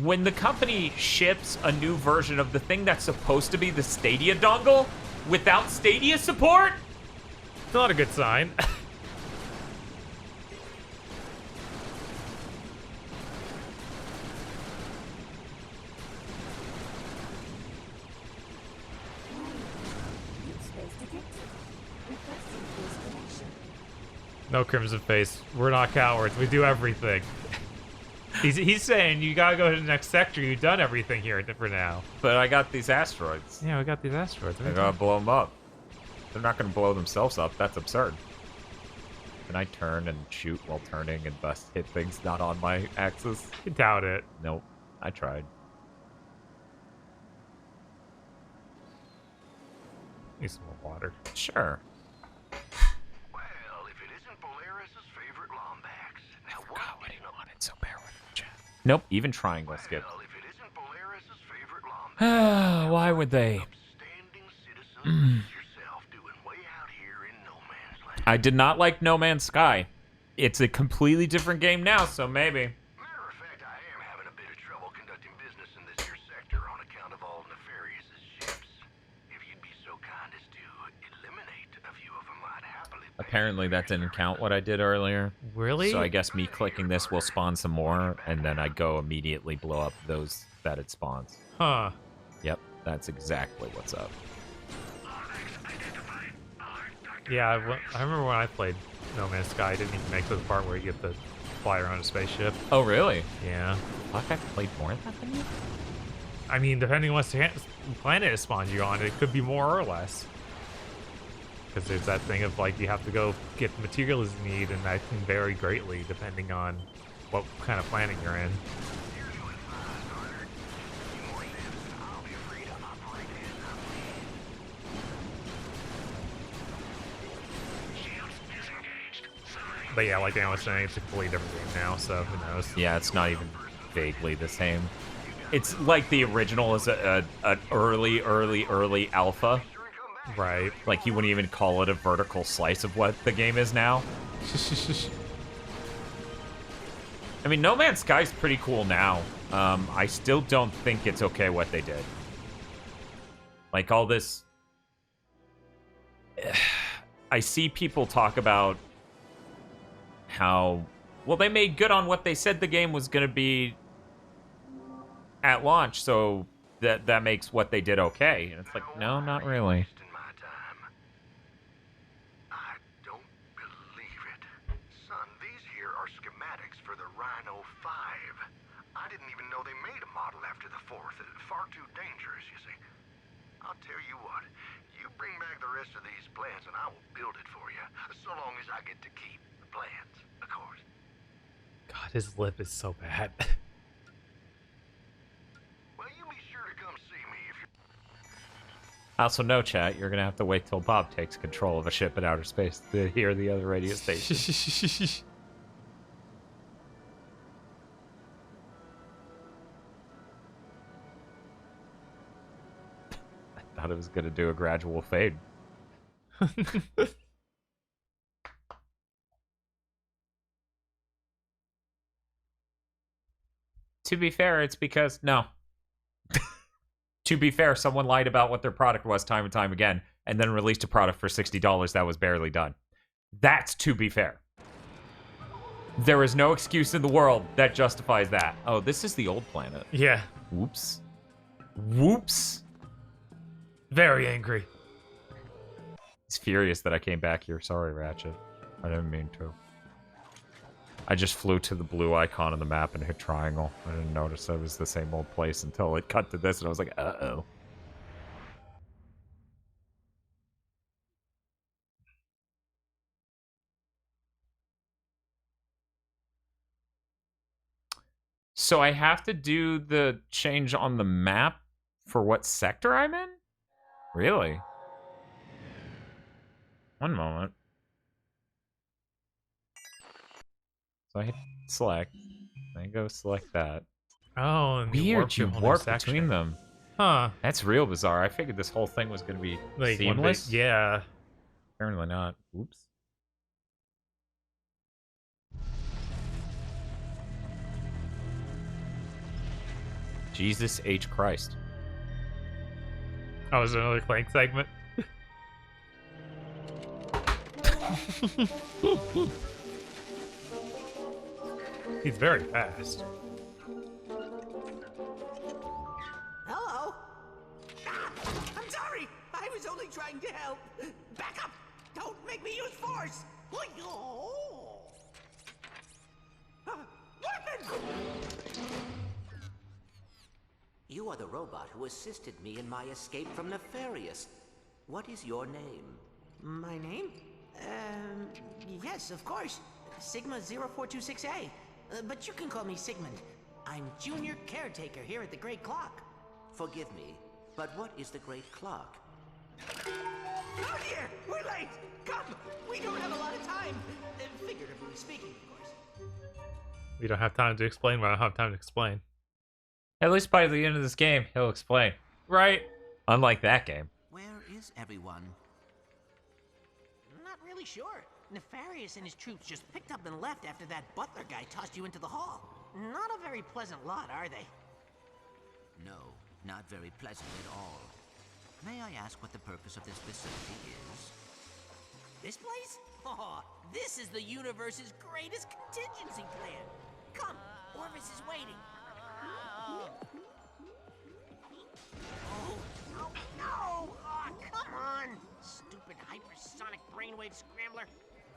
When the company ships a new version of the thing that's supposed to be the Stadia dongle without Stadia support? It's not a good sign. No, Crimson Face. We're not cowards. We do everything. He's saying you gotta go to the next sector. You've done everything here for now. But I got these asteroids. Yeah, we got these asteroids. I gotta blow them up. They're not gonna blow themselves up. That's absurd. Can I turn and shoot while turning and hit things not on my axis? I doubt it. Nope. I tried. Need some more water. Sure. Nope, even triangle skip. Why would they? I did not like No Man's Sky. It's a completely different game now, so maybe. Matter of fact, I am having a bit of trouble conducting business in this here sector on account of all nefarious ships. If you'd be so kind as to eliminate a few of them, I'd happily... Apparently that didn't count what I did earlier. Really? So I guess me clicking this will spawn some more, and then I go immediately blow up those that it spawns. Huh. Yep, that's exactly what's up. Yeah, I remember when I played No Man's Sky, I didn't even make it to the part where you get to fly around a spaceship. Oh, really? Yeah. I thought I played more of that than you? I mean, depending on what planet it spawned you on, it could be more or less. Because there's that thing of, like, you have to go get the materials you need, and that can vary greatly depending on what kind of planet you're in. But yeah, like Dan was saying, it's a completely different game now, so who knows? Yeah, it's not even vaguely the same. It's like the original is an early alpha. Right. Like, you wouldn't even call it a vertical slice of what the game is now. I mean, No Man's Sky is pretty cool now. I still don't think it's okay what they did. Like, all this... I see people talk about how... Well, they made good on what they said the game was going to be at launch, so that makes what they did okay. And it's like, no, not really. Far too dangerous, you see. I'll tell you what, you bring back the rest of these plans and I will build it for you, so long as I get to keep the plans, of course. God, his lip is so bad. Well, you be sure to come see me if you're... Also, no, chat, you're gonna have to wait till Bob takes control of a ship in outer space to hear the other radio station. Thought it was gonna do a gradual fade. To be fair, it's because no. To be fair, someone lied about what their product was time and time again, and then released a product for $60 that was barely done. That's to be fair. There is no excuse in the world that justifies that. Oh, this is the old planet. Yeah. Whoops. Whoops. Very angry. He's furious that I came back here. Sorry, Ratchet. I didn't mean to. I just flew to the blue icon on the map and hit triangle. I didn't notice it was the same old place until it cut to this, and I was like, uh-oh. So I have to do the change on the map for what sector I'm in? Really? One moment. So I hit select. I go select that. Oh, and Weird, you to a whole new warp section. between them. Huh. That's real bizarre. I figured this whole thing was going to be Like seamless. yeah. Apparently not. Oops. Jesus H. Christ. Oh, is there another Clank segment? He's very fast. Hello? Ah, I'm sorry! I was only trying to help! Back up! Don't make me use force! Weapon! You are the robot who assisted me in my escape from Nefarious. What is your name? My name? Yes, of course. Sigma 0426A. But you can call me Sigmund. I'm junior caretaker here at the Great Clock. Forgive me, but what is the Great Clock? Oh dear! We're late! Come! We don't have a lot of time! Figuratively speaking, of course. We don't have time to explain what I don't have time to explain. At least by the end of this game, he'll explain. Right. Unlike that game. Where is everyone? Not really sure. Nefarious and his troops just picked up and left after that butler guy tossed you into the hall. Not a very pleasant lot, are they? No, not very pleasant at all. May I ask what the purpose of this facility is? This place? Oh, this is the universe's greatest contingency plan. Come, Orvis is waiting. Oh, no! Oh, come on! Stupid hypersonic brainwave scrambler.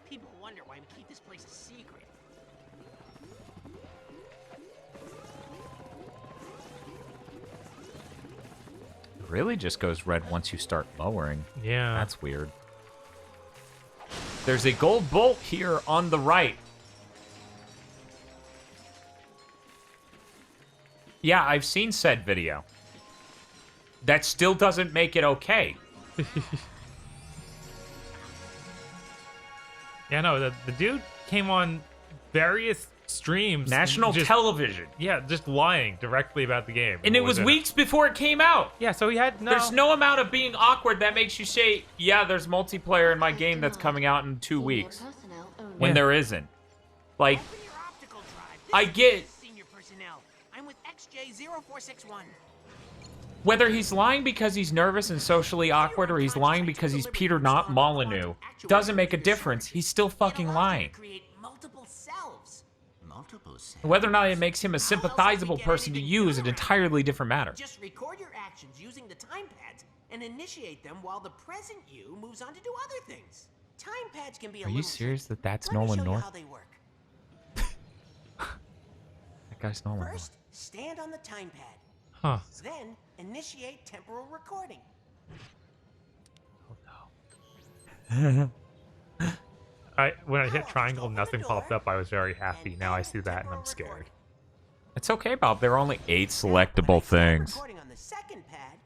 People wonder why we keep this place a secret. Really just goes red once you start lowering. Yeah. That's weird. There's a gold bolt here on the right. Yeah, I've seen said video. That still doesn't make it okay. Yeah, no, the dude came on various streams. National television. Yeah, just lying directly about the game. And it was weeks before it came out. Yeah, so he had no... There's no amount of being awkward that makes you say, yeah, there's multiplayer in my game that's coming out in 2 weeks. When there isn't. Like, I get... Senior personnel. I'm with XJ0461. Whether he's lying because he's nervous and socially awkward or he's lying because he's Peter not Molyneux, doesn't make a difference. He's still fucking lying. Multiple selves. Multiple selves? Whether or not it makes him a sympathizable person to you is an entirely different matter. Just record your actions using the time pads and initiate them while the present you moves on to do other things. Time pads can be a Are you serious that that's Nolan North? how they work. That guy's Nolan North. First, stand on the time pad. Huh. Then, initiate temporal recording. When I hit triangle, nothing popped up. I was very happy. Now I see that and I'm scared. It's okay, Bob. There are only 8 selectable things. Recording on the second pad.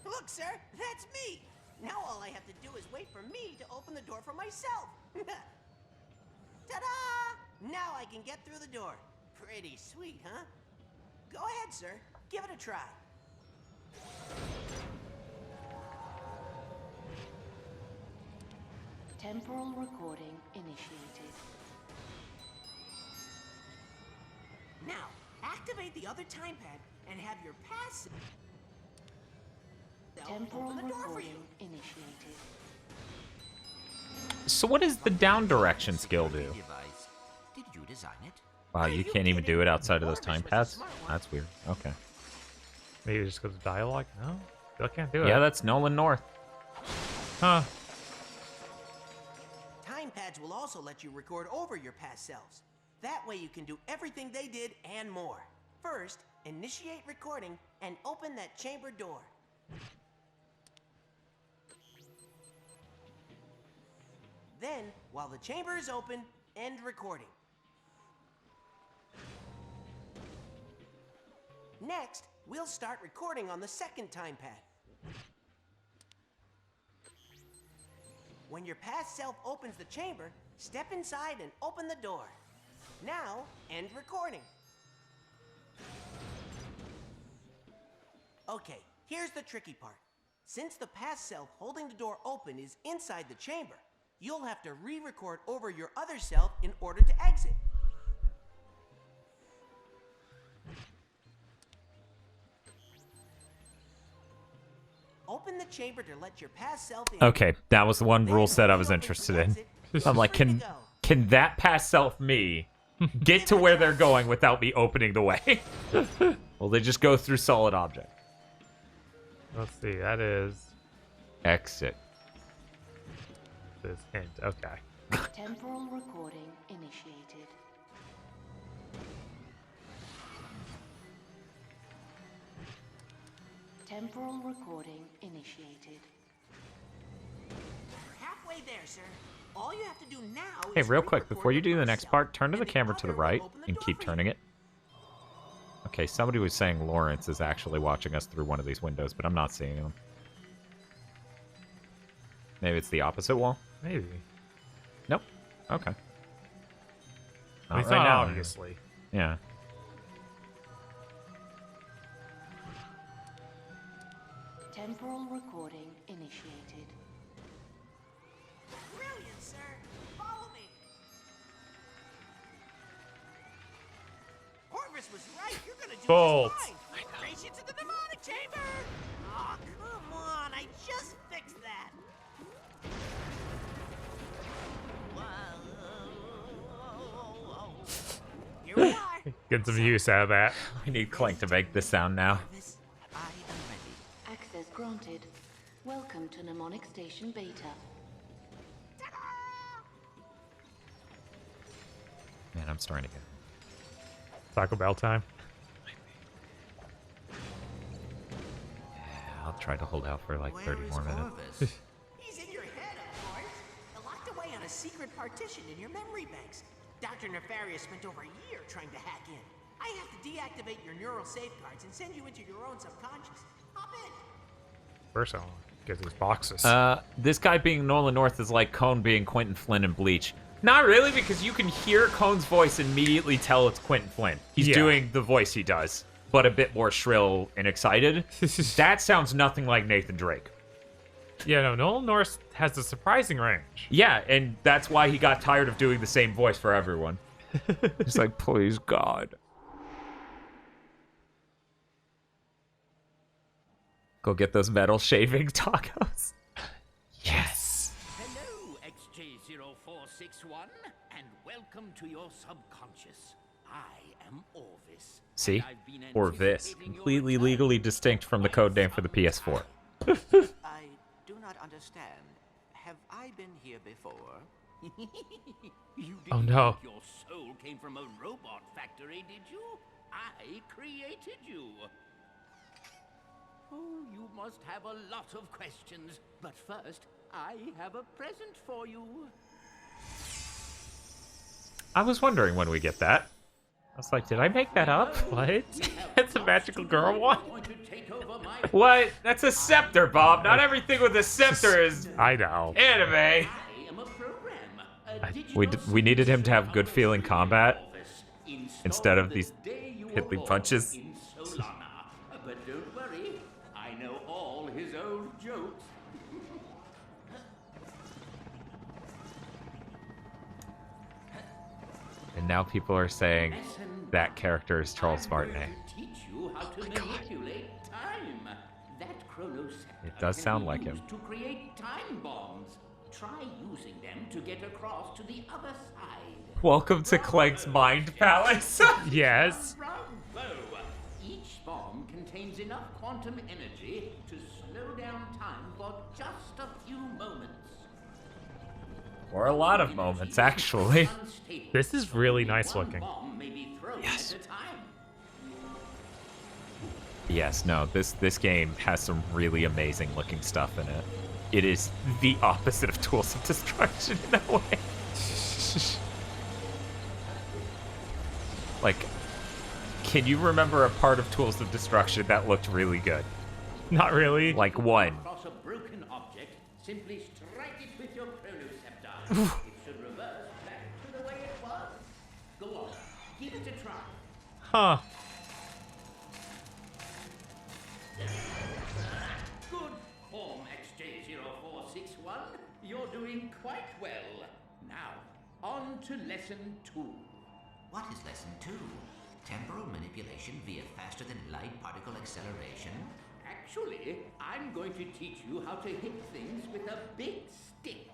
Look, sir, that's me. Now all I have to do is wait for me to open the door for myself. Ta-da! Now I can get through the door. Pretty sweet, huh? Go ahead, sir. Give it a try. Temporal recording initiated. Now, activate the other time pad and have your pass. Temporal open the door for you. recording initiated. So what does the down direction skill do? Did you design it? Wow, you can't even do it outside of those time pads? That's weird. Okay. Maybe just because of dialogue? No? Still can't do it. Yeah, that's Nolan North. Huh. Time pads will also let you record over your past selves. That way you can do everything they did and more. First, initiate recording and open that chamber door. Then, while the chamber is open, end recording. Next, we'll start recording on the second time pad. When your past self opens the chamber, Step inside and open the door. Now, end recording. Okay, here's the tricky part. Since the past self holding the door open is inside the chamber, you'll have to re-record over your other self in order to exit. Open the chamber to let your past self in. Okay, that was the one rule set I was interested in. I'm like, can that past self me get to where they're going without me opening the way? Well, they just go through solid object. Let's see, that is exit. This hint, okay. Temporal recording initiated. Temporal recording initiated. We're halfway there, sir. All you have to do now Hey, is real quick, before you do the next part, turn to the camera to the right and keep turning it. Okay, somebody was saying Lawrence is actually watching us through one of these windows, but I'm not seeing him. Maybe it's the opposite wall? Maybe. Nope. Okay. He's not obviously. Yeah. Temporal recording initiated. Brilliant, sir. Follow me. Orvis was right. You're gonna do Bolt. just fine. Race you to the demonic chamber. Oh, come on. I just fixed that. Here we are. Get some use out of that. We need Clank to make this sound now. Access granted. Welcome to Mnemonic Station Beta. Man, I'm starting to get... Taco Bell time. Yeah, I'll try to hold out for like 30 more minutes. He's in your head, of course. Locked away on a secret partition in your memory banks. Dr. Nefarious spent over a year trying to hack in. I have to deactivate your neural safeguards and send you into your own subconscious. Hop in. First, I'll get these boxes. This guy being Nolan North is like Cone being Quentin Flynn in Bleach. Not really, because you can hear Cone's voice and immediately tell it's Quentin Flynn. He's doing the voice he does, but a bit more shrill and excited. That sounds nothing like Nathan Drake. Yeah, no, Nolan North has a surprising range. Yeah, and that's why he got tired of doing the same voice for everyone. He's like, please, God. Go get those metal shaving tacos. Yes. Hello, XJ0461, and welcome to your subconscious. I am Orvis. See? Orvis. Completely legally distinct from the code name for the PS4. I do not understand. Have I been here before? You Oh, didn't no. think your soul came from a robot factory, did you? I created you. Oh, you must have a lot of questions. But first, I have a present for you. I was wondering when we get that. I was like, did I make that up? What? That's a magical girl one? What? That's a scepter, Bob. Not everything with a scepter is I know. anime. We needed him to have good feeling combat instead of these hitly punches. But don't worry, I know all his old jokes. And now people are saying that character is Charles Martinet. Teach you how to manipulate time. That chronoscepter It does sound like him. to create time bombs. Try using them to get across to the other side. Welcome to Clank's Mind Palace. Yes. Bravo! Each bomb contains enough quantum energy to slow down time for just a few moments. Or a lot of moments, actually. This is really nice looking. Yes. Yes, no, this game has some really amazing looking stuff in it. It is the opposite of Tools of Destruction in a way. Like, can you remember a part of Tools of Destruction that looked really good? Not really. Like one. Across a broken object, simply strike it with your chronoscepter. It should reverse Huh. Good form, XJ0461. You're doing quite well. Now, on to lesson 2. What is lesson 2? Temporal manipulation via faster than light particle acceleration? Actually, I'm going to teach you how to hit things with a big stick.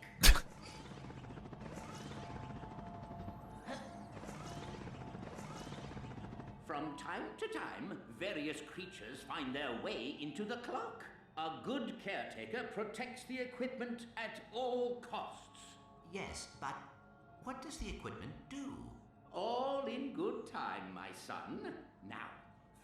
From time to time, various creatures find their way into the clock. A good caretaker protects the equipment at all costs. Yes, but what does the equipment do? All in good time, my son. Now,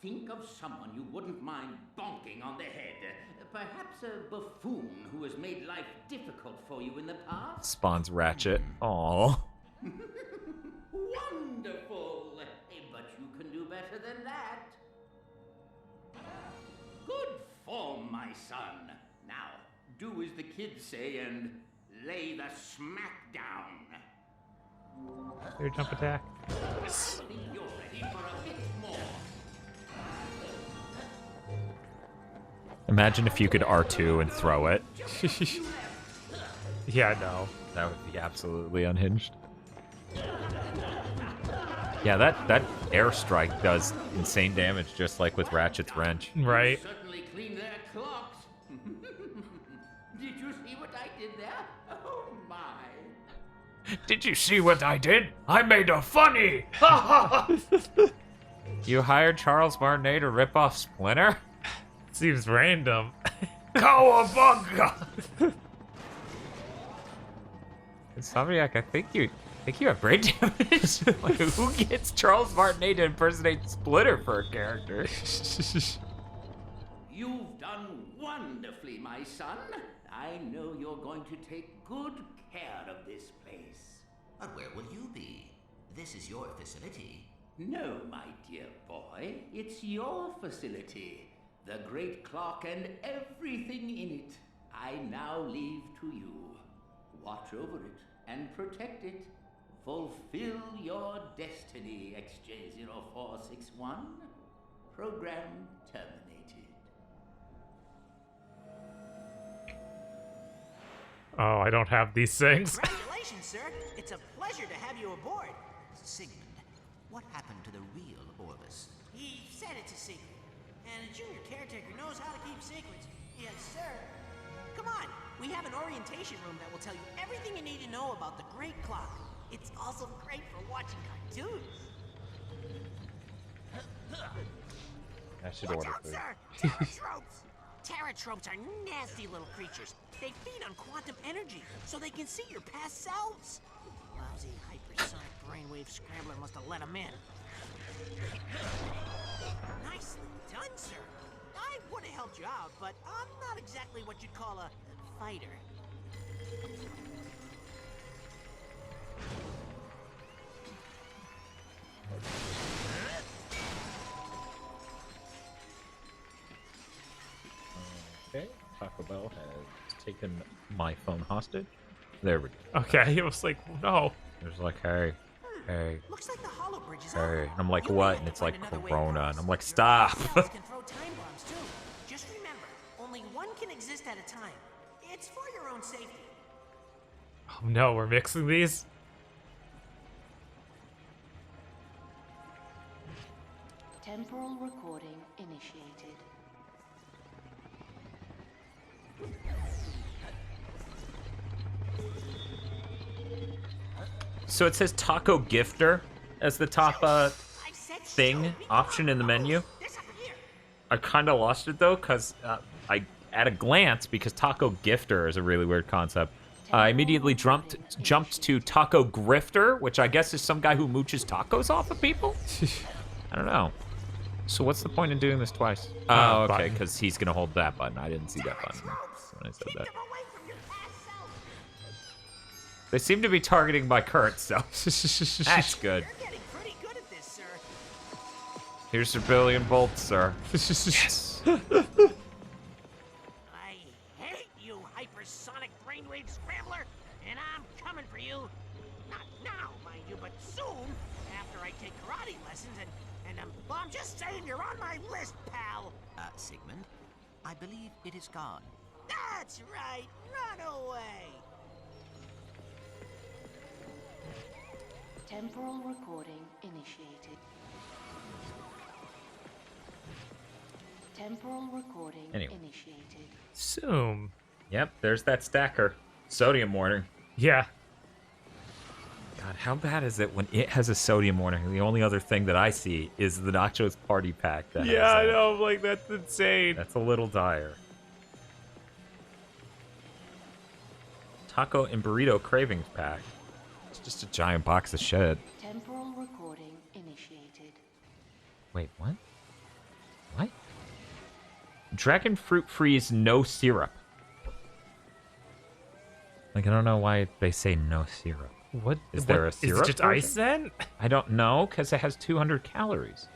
think of someone you wouldn't mind bonking on the head. Perhaps a buffoon who has made life difficult for you in the past. Spawns Ratchet. Aww. Wonderful! But you can do better than that. Good form, my son. Now, do as the kids say and lay the smack down. Your jump attack. I think you're ready for a bit more. Imagine if you could R2 and throw it. Yeah, no. That would be absolutely unhinged. Yeah, that airstrike does insane damage, just like with Ratchet's wrench. Right. Certainly clean their clocks. Did you see what I did there? Oh my. Did you see what I did? I made a funny! You hired Charles Martinet to rip off Splinter? Seems random. Cowabunga! Insomniac, I think you have brain damage. Like, who gets Charles Martinet to impersonate Splinter for a character? You've done wonderfully, my son. I know you're going to take good care of this place. But where will you be? This is your facility. No, my dear boy, it's your facility. The great clock and everything in it, I now leave to you. Watch over it and protect it. Fulfill your destiny, XJ0461. Program terminated. Oh, I don't have these things. Congratulations, sir. It's a pleasure to have you aboard. Sigmund, what happened to the real Orvis? He said it's a secret. And a junior caretaker knows how to keep secrets. Yes, sir. Come on. We have an orientation room that will tell you everything you need to know about the Great Clock. It's also great for watching cartoons. I should Watch order out, food. sir! Terratropes! Terratropes are nasty little creatures. They feed on quantum energy, so they can see your past selves. Lousy hypersonic brainwave scrambler must have let them in. Nicely done, sir. I would have helped you out, but I'm not exactly what you'd call a fighter. Okay, Taco Bell has taken my phone hostage. There we go. Okay, it was like, no. It was like, hey. Looks like the hollow bridge is Hey. And out. I'm like, You what? may And have it's to like find another way Corona. across. And I'm like, Your stop. cells can throw time bombs too. Just remember, only one can exist at a time. It's for your own safety. Oh no, we're mixing these? Temporal recording initiated. So it says Taco Gifter as the top thing option in the menu. I kind of lost it though, because I at a glance, because Taco Gifter is a really weird concept, I immediately jumped to Taco Grifter, which I guess is some guy who mooches tacos off of people. I don't know. So what's the point in doing this twice? Oh, okay, because he's gonna hold that button. I didn't see that button when I said that. They seem to be targeting my current self. That's good. You're getting pretty good at this, sir. Here's your billion volts, sir. Yes. I hate you, hypersonic brainwave scrambler, and I'm coming for you. Not now, mind you, but soon, after I take karate lessons and And well, I'm just saying you're on my list, pal. Sigmund, I believe it is gone. That's right. Run away. Temporal recording initiated. Temporal recording initiated. Zoom. Yep, there's that stacker. Sodium warning. Yeah. God, how bad is it when it has a sodium warning? The only other thing that I see is the Nachos Party Pack. That Yeah, has I know. Like, that's insane. That's a little dire. Taco and Burrito Cravings Pack. It's just a giant box of shit. Temporal recording initiated. Wait, what? What? Dragon Fruit Freeze no syrup. Like, I don't know why they say no syrup. What? Is there a syrup? Is it just ice then? I don't know, because it has 200 calories.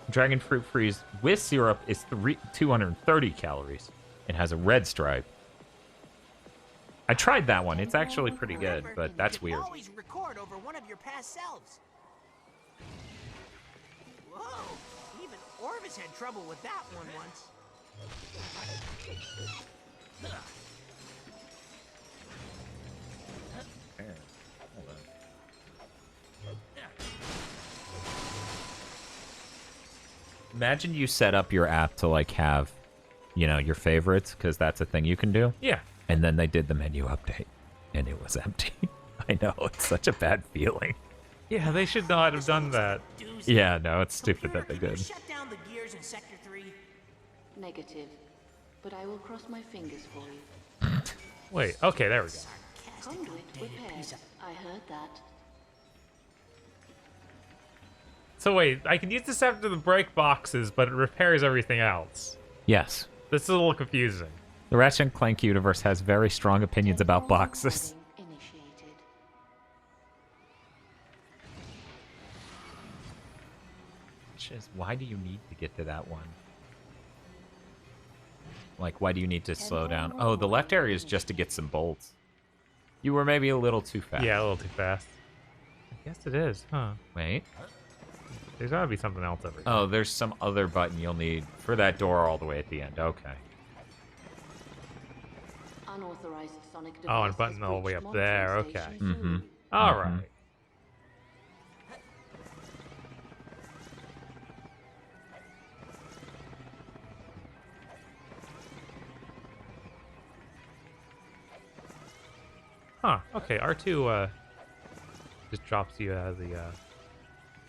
Dragon Fruit Freeze with syrup is 230 calories. It has a red stripe. I tried that one. It's actually pretty good, but that's weird. Always record over one of your past selves. Whoa! Even Orvis had trouble with that one once. Hold on. Imagine you set up your app to like have, you know, your favorites, because that's a thing you can do. Yeah. And then they did the menu update, and it was empty. I know, it's such a bad feeling. Yeah, they should not have done that. Yeah, no, it's stupid that they did. Shut down the gears in Sector 3. Negative. But I will cross my fingers for you. Wait, okay, there we go. Conduit repaired. I heard that. So wait, I can use this after the break boxes, but it repairs everything else. Yes. This is a little confusing. The Ratchet and Clank universe has very strong opinions about boxes. Initiated. Just, why do you need to get to that one? Like, why do you need to slow down? Oh, the left area is just to get some bolts. You were maybe a little too fast. Yeah, a little too fast. I guess it is, huh? Wait. There's gotta be something else over here. Oh, there's some other button you'll need for that door all the way at the end. Okay. Unauthorized sonic device. Oh, and button all the way up there. Okay. Mm-hmm. All right. Huh. Okay. R2 just drops you out of the.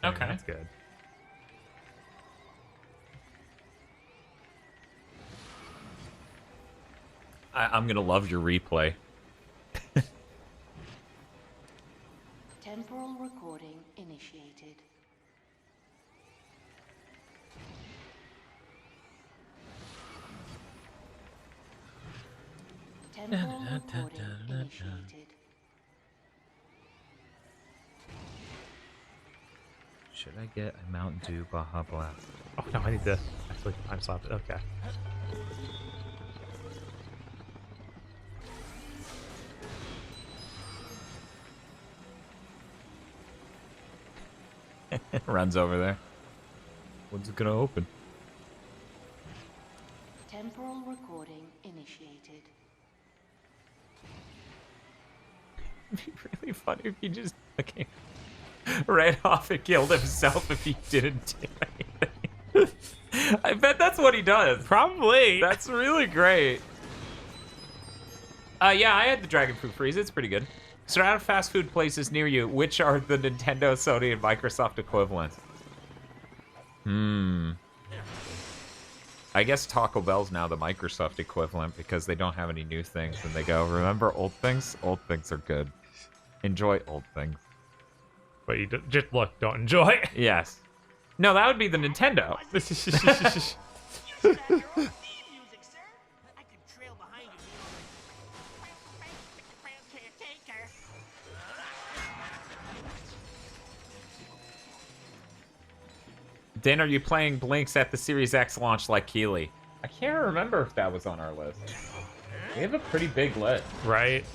Okay. That's good. I'm gonna love your replay. Temporal recording initiated. Temporal recording initiated. Should I get a Mountain Dew Baja Blast? Oh no, I need to actually time slap it. Okay. Runs over there. When's it gonna open? Temporal recording initiated. It'd be really funny if he just fucking ran off and killed himself if he didn't do anything. I bet that's what he does. Probably. That's really great. Yeah, I had the Dragon Fruit Freeze. It's pretty good. Surround fast food places near you. Which are the Nintendo, Sony, and Microsoft equivalents? I guess Taco Bell's now the Microsoft equivalent because they don't have any new things. And they go, remember old things? Old things are good. Enjoy old things. But you just look, don't enjoy. Yes. No, that would be the Nintendo. Dan, are you playing Blinks at the Series X launch like Keeley? I can't remember if that was on our list. We have a pretty big list. Right.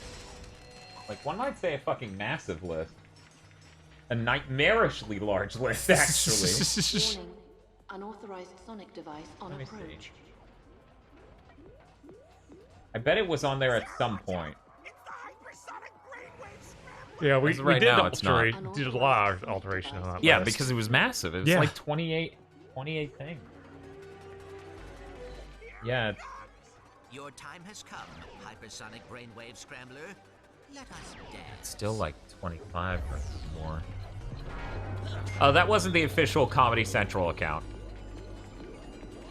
Like, one might say a fucking massive list. a nightmarishly large list, actually. Warning. Unauthorized sonic device on Let me see. approach. I bet it was on there at some point. Yeah, we right did now, it's not. did a lot of alteration on that Yeah, list. because it was massive. It was like 28 things. Yeah. Your time has come, hypersonic brainwave scrambler. Let us dance. It's still like 25 or more. Oh, that wasn't the official Comedy Central account.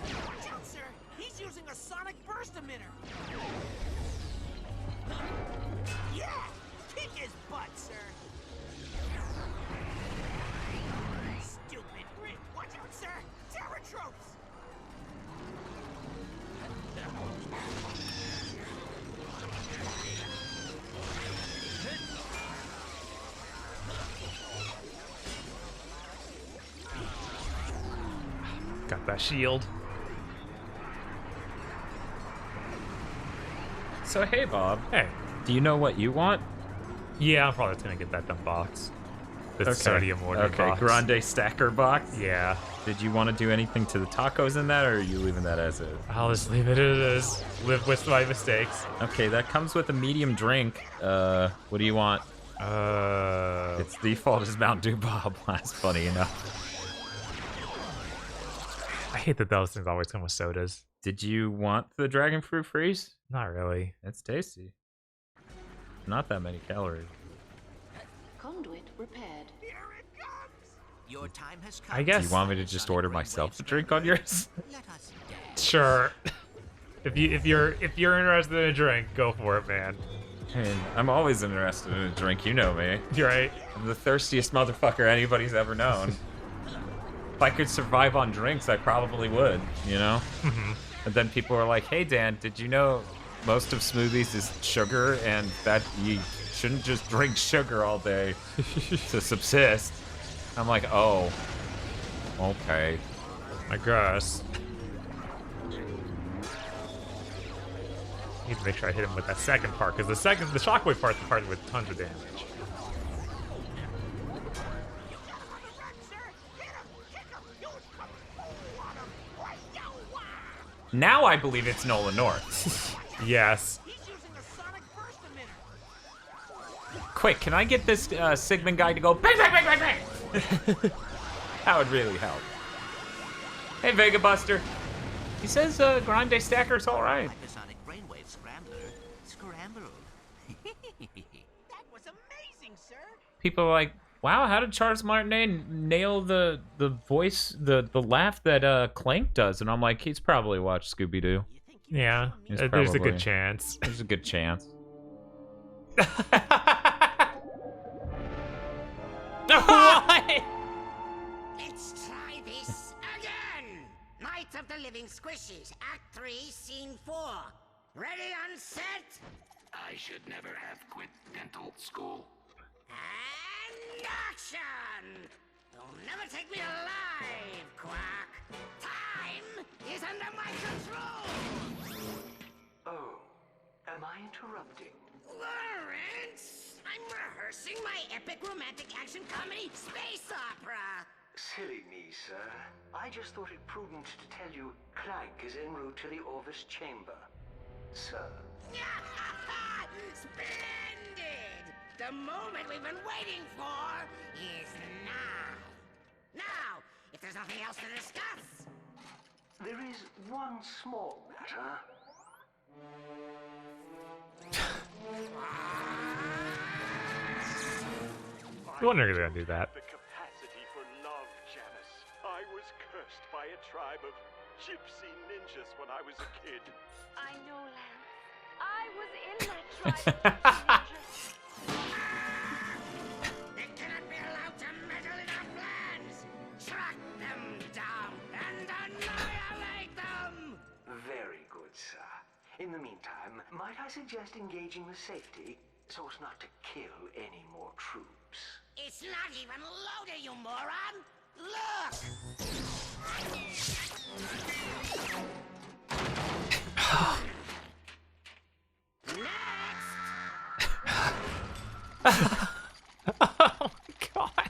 Watch out, sir. He's using a sonic burst emitter. Yeah, kick his butt, sir. Stupid grid. Watch out, sir. Terror tropes. Got that shield. So hey, Bob. Hey. Do you know what you want? Yeah, I'm probably just gonna get that dumb box. The sodium order box. Grande stacker box. Yeah. Did you want to do anything to the tacos in that, or are you leaving that as is? I'll just leave it as is. Live with my mistakes. Okay, that comes with a medium drink. What do you want? Its default is Mountain Dew Bob. That's funny enough. I hate that those things always come with sodas. Did you want the dragon fruit freeze? Not really. It's tasty. Not that many calories. Conduit repaired. Your time has come. I guess. Do you want me to just order myself a drink on yours? Sure. if you're interested in a drink, go for it, man. Hey, I'm always interested in a drink. You know me. You're right. I'm the thirstiest motherfucker anybody's ever known. If I could survive on drinks, I probably would, you know? And then people are like, hey, Dan, did you know most of smoothies is sugar and that you shouldn't just drink sugar all day to subsist? I'm like, oh, okay. I guess. Need to make sure I hit him with that second part, because the shockwave part's the part with tons of damage. Now I believe it's Nolan North. Yes. Quick, can I get this Sigmund guy to go bang, bang, bang, bang, bang? That would really help. Hey, Vega Buster. He says Grande Stacker's all right. Hypersonic brainwave scrambler. Scramble. That was amazing, sir. People are like, wow, how did Charles Martinet nail the voice, the laugh that Clank does? And I'm like, he's probably watched Scooby-Doo. Yeah, there's a good chance. There's a good chance. What? Let's try this again. Night of the Living Squishies, Act 3, Scene 4. Ready on set? I should never have quit dental school. And action! You'll never take me alive, Quack. Time is under my control. Oh, am I interrupting? Lawrence, I'm rehearsing my epic romantic action comedy space opera. Silly me, sir. I just thought it prudent to tell you Clank is en route to the Orvis chamber. Sir. Splendid! The moment we've been waiting for is now. Now, if there's nothing else to discuss. There is one small matter. I wonder if they're gonna do that. The capacity for love, Janice. I was cursed by a tribe of gypsy ninjas when I was a kid. I know, Lance. I was in that tribe. They cannot be allowed to meddle in our plans. Track them down and annihilate them. Very good, sir. In the meantime, might I suggest engaging with safety so as not to kill any more troops? It's not even loaded, you moron! Look! Oh my god.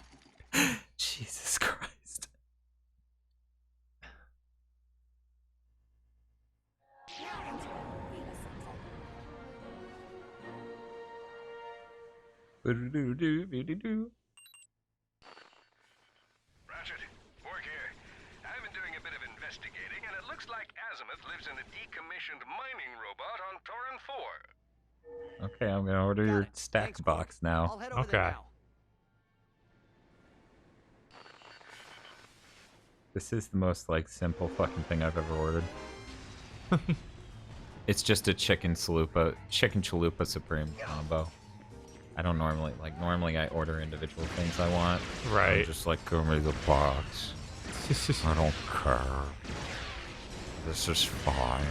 Ratchet, work here. I've been doing a bit of investigating, and it looks like Azimuth lives in a decommissioned mining robot on Torren 4. Okay, I'm gonna order your stack box now. Okay. This is the most like simple fucking thing I've ever ordered. It's just a chicken chalupa supreme combo. I don't normally normally I order individual things I want. Right. I'm just like, give me the box. I don't care. This is fine.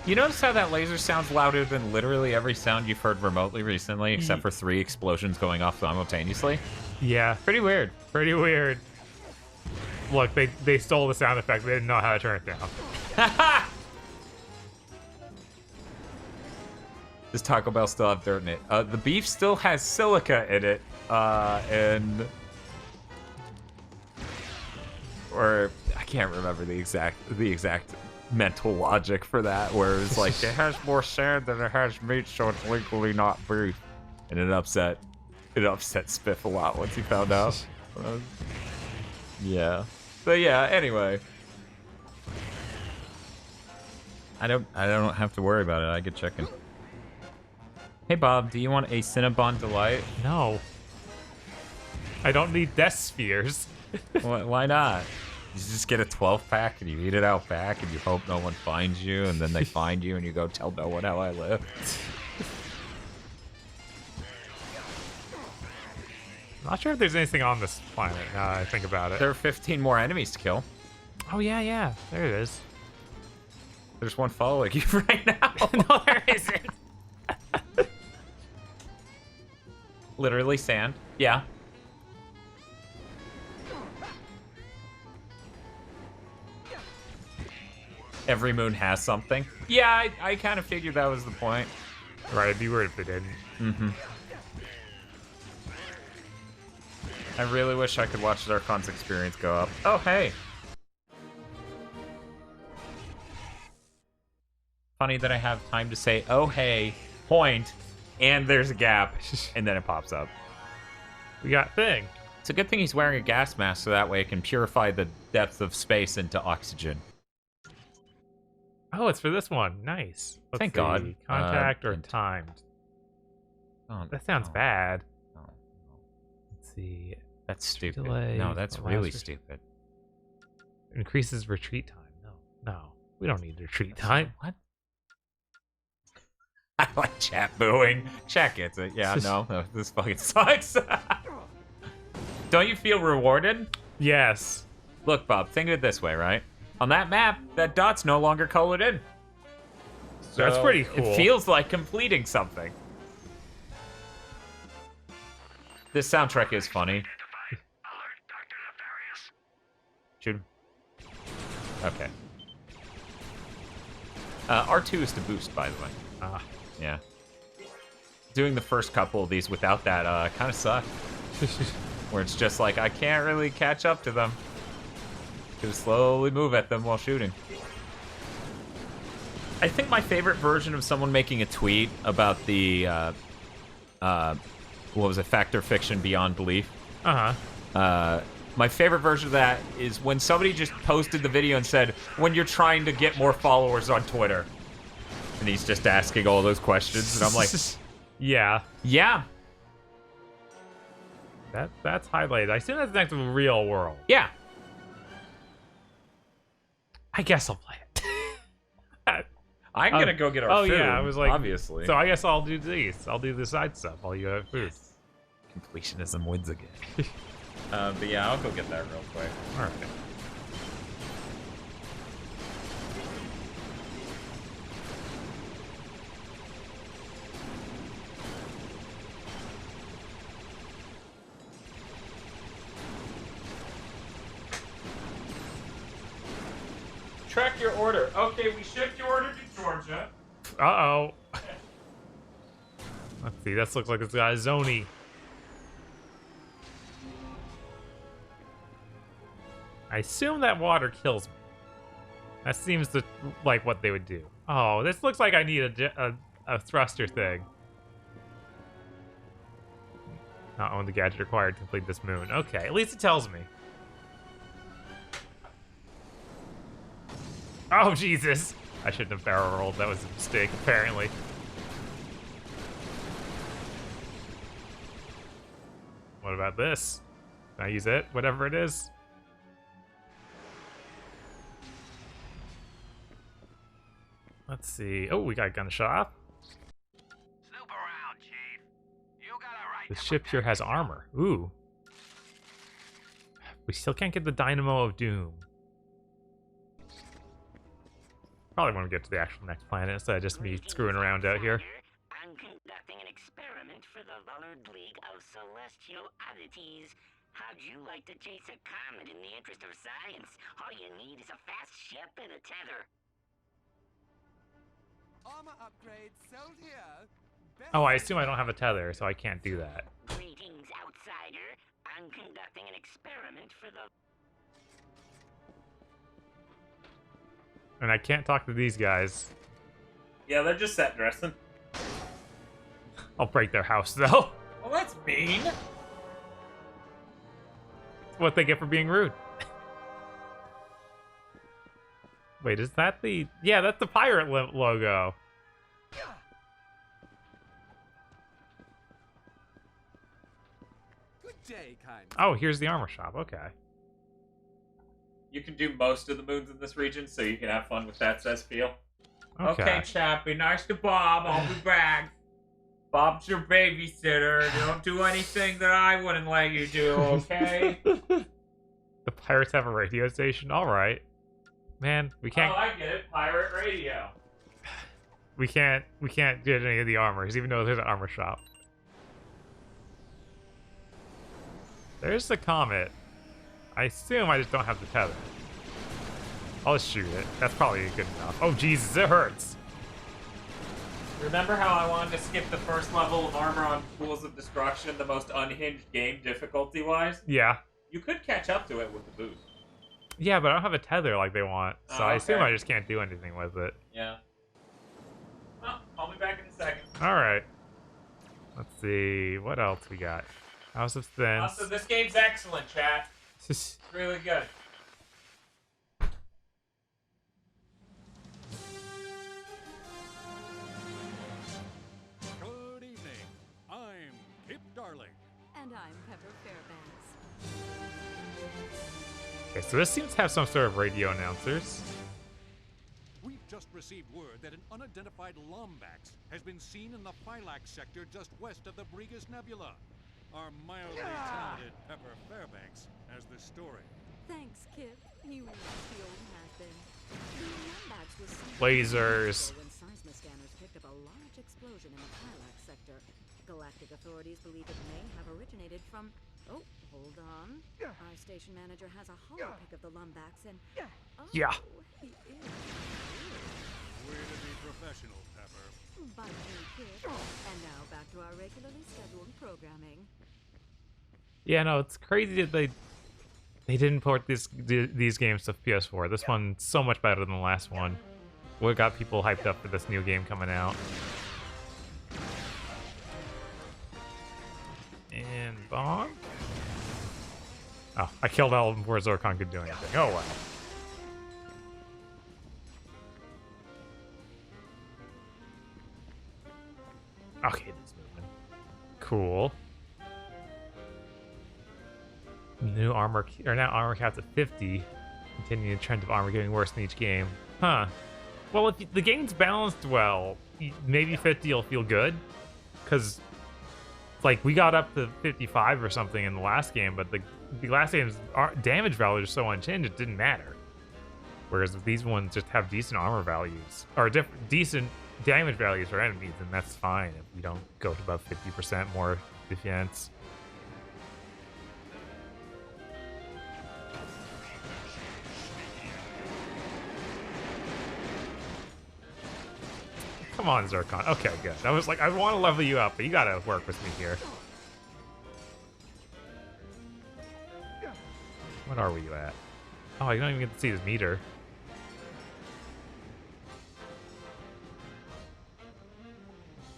You notice how that laser sounds louder than literally every sound you've heard remotely recently, except for 3 explosions going off simultaneously? Yeah. Pretty weird. Pretty weird. Look, they stole the sound effect. They didn't know how to turn it down. Does Taco Bell still have dirt in it? The beef still has silica in it, or I can't remember the exact mental logic for that, where it's like it has more sand than it has meat, so it's legally not beef, and it upset Spiff a lot once he found out. Yeah, but yeah. Anyway, I don't have to worry about it. I get chicken. Hey Bob, do you want a Cinnabon Delight? No. I don't need death spheres. Why not? You just get a 12-pack and you eat it out back and you hope no one finds you, and then they find you and you go tell no one how I live. Not sure if there's anything on this planet now that I think about it. There are 15 more enemies to kill. Oh, yeah. There it is. There's one following you right now. No, there isn't. Literally sand. Yeah. Every moon has something. Yeah, I kind of figured that was the point. Right, it'd be weird if they didn't. Mm-hmm. I really wish I could watch Zarkon's experience go up. Oh, hey. Funny that I have time to say, oh, hey, point, and there's a gap, and then it pops up. We got thing. It's a good thing he's wearing a gas mask, so that way it can purify the depth of space into oxygen. Oh, it's for this one. Nice. Let's Thank see. God. Contact or timed? Oh, that sounds bad. Oh, no. Let's see. That's stupid. Delay, No, that's really stupid. Increases retreat time. No. We don't need retreat time. What? I like chat booing. Chat gets it. Yeah, no, this fucking sucks. Don't you feel rewarded? Yes. Look, Bob, think of it this way, right? On that map, that dot's no longer colored in. So that's pretty cool. It feels like completing something. This soundtrack is funny. Shoot him. Okay. R2 is to boost, by the way. Ah. Yeah. Doing the first couple of these without that kind of sucked. Where it's just like, I can't really catch up to them. Just slowly move at them while shooting. I think my favorite version of someone making a tweet about the, what was it, Fact or Fiction Beyond Belief. My favorite version of that is when somebody just posted the video and said, when you're trying to get more followers on Twitter. And he's just asking all those questions, and I'm like, yeah. Yeah. That's highlighted. I assume that's next to the real world. Yeah. I guess I'll play it. I'm gonna go get our food. Oh yeah, I was like, obviously. So I guess I'll do these. I'll do the side stuff while you have food. Completionism wins again. But yeah, I'll go get that real quick. All right. Track your order. Okay, we shipped your order to Georgia. Uh-oh. Let's see, this looks like it's got a Zony. I assume that water kills me. That seems like what they would do. Oh, this looks like I need a thruster thing. Not own the gadget required to complete this moon. Okay, at least it tells me. Oh, Jesus! I shouldn't have barrel rolled. That was a mistake, apparently. What about this? Can I use it? Whatever it is. Let's see. Oh, we got a gun shop. Snoop around, Chief. You got a right. The ship here has armor. Ooh. We still can't get the Dynamo of Doom. Probably want to get to the actual next planet instead of just me screwing around out here. I'm conducting an experiment for the Lullard League of Celestial Oddities. How'd you like to chase a comet in the interest of science? All you need is a fast ship and a tether. Armor upgrade sold here. Oh, I assume I don't have a tether, so I can't do that. Greetings, outsider. I'm conducting an experiment for the... And I can't talk to these guys. Yeah, they're just set dressing. I'll break their house, though. Well, that's mean. That's what they get for being rude. Wait, is that the... Yeah, that's the pirate logo. Good day, kind. Oh, here's the armor shop. Okay. You can do most of the moons in this region, so you can have fun with that, says Feel. Okay. Chap, be nice to Bob. I'll be back. Bob's your babysitter. Don't do anything that I wouldn't let you do, okay? The pirates have a radio station? Alright. Man, we can't... Oh, I get it. Pirate radio. We can't get any of the armors, even though there's an armor shop. There's the comet. I assume I just don't have the tether. I'll just shoot it. That's probably good enough. Oh, Jesus, it hurts. Remember how I wanted to skip the first level of armor on Pools of Destruction, the most unhinged game difficulty-wise? Yeah. You could catch up to it with the boost. Yeah, but I don't have a tether like they want, so I assume okay. I just can't do anything with it. Yeah. Well, I'll be back in a second. Alright. Let's see, what else we got? House of Thins. Also, this game's excellent, chat. It's really good. Good evening. I'm Kip Darling. And I'm Pepper Fairbanks. Okay, so this seems to have some sort of radio announcers. We've just received word that an unidentified Lombax has been seen in the Phylax sector just west of the Brigus Nebula. Our mildly talented Pepper Fairbanks has the story. Thanks, Kip. You must be old has-been. The Lombax was seen Lasers. when seismoscanners picked up a large explosion in the Phylax sector. Galactic authorities believe it may have originated from... Oh, hold on. Our station manager has a holopic of the Lombax and... Oh, Yeah. He is. Way to be professional, Pepper. By me, Kip. And now back to our regularly scheduled programming. Yeah, no, it's crazy that they didn't port these games to PS4. This one's so much better than the last one. What got people hyped up for this new game coming out? And bomb? Oh, I killed all of them before Zorkon could do anything. Oh, wow. Okay, this movement. Cool. New armor, or now armor capped at 50. Continuing the trend of armor getting worse in each game. Huh. Well, if the game's balanced well, maybe 50 will feel good. Because, like, we got up to 55 or something in the last game, but the last game's damage values are so unchanged, it didn't matter. Whereas if these ones just have decent armor values, or decent damage values for enemies, then that's fine if we don't go to about 50% more defense. Come on, Zircon. Okay, good. I was like, I want to level you up, but you gotta work with me here. What are we at? Oh, I don't even get to see his meter.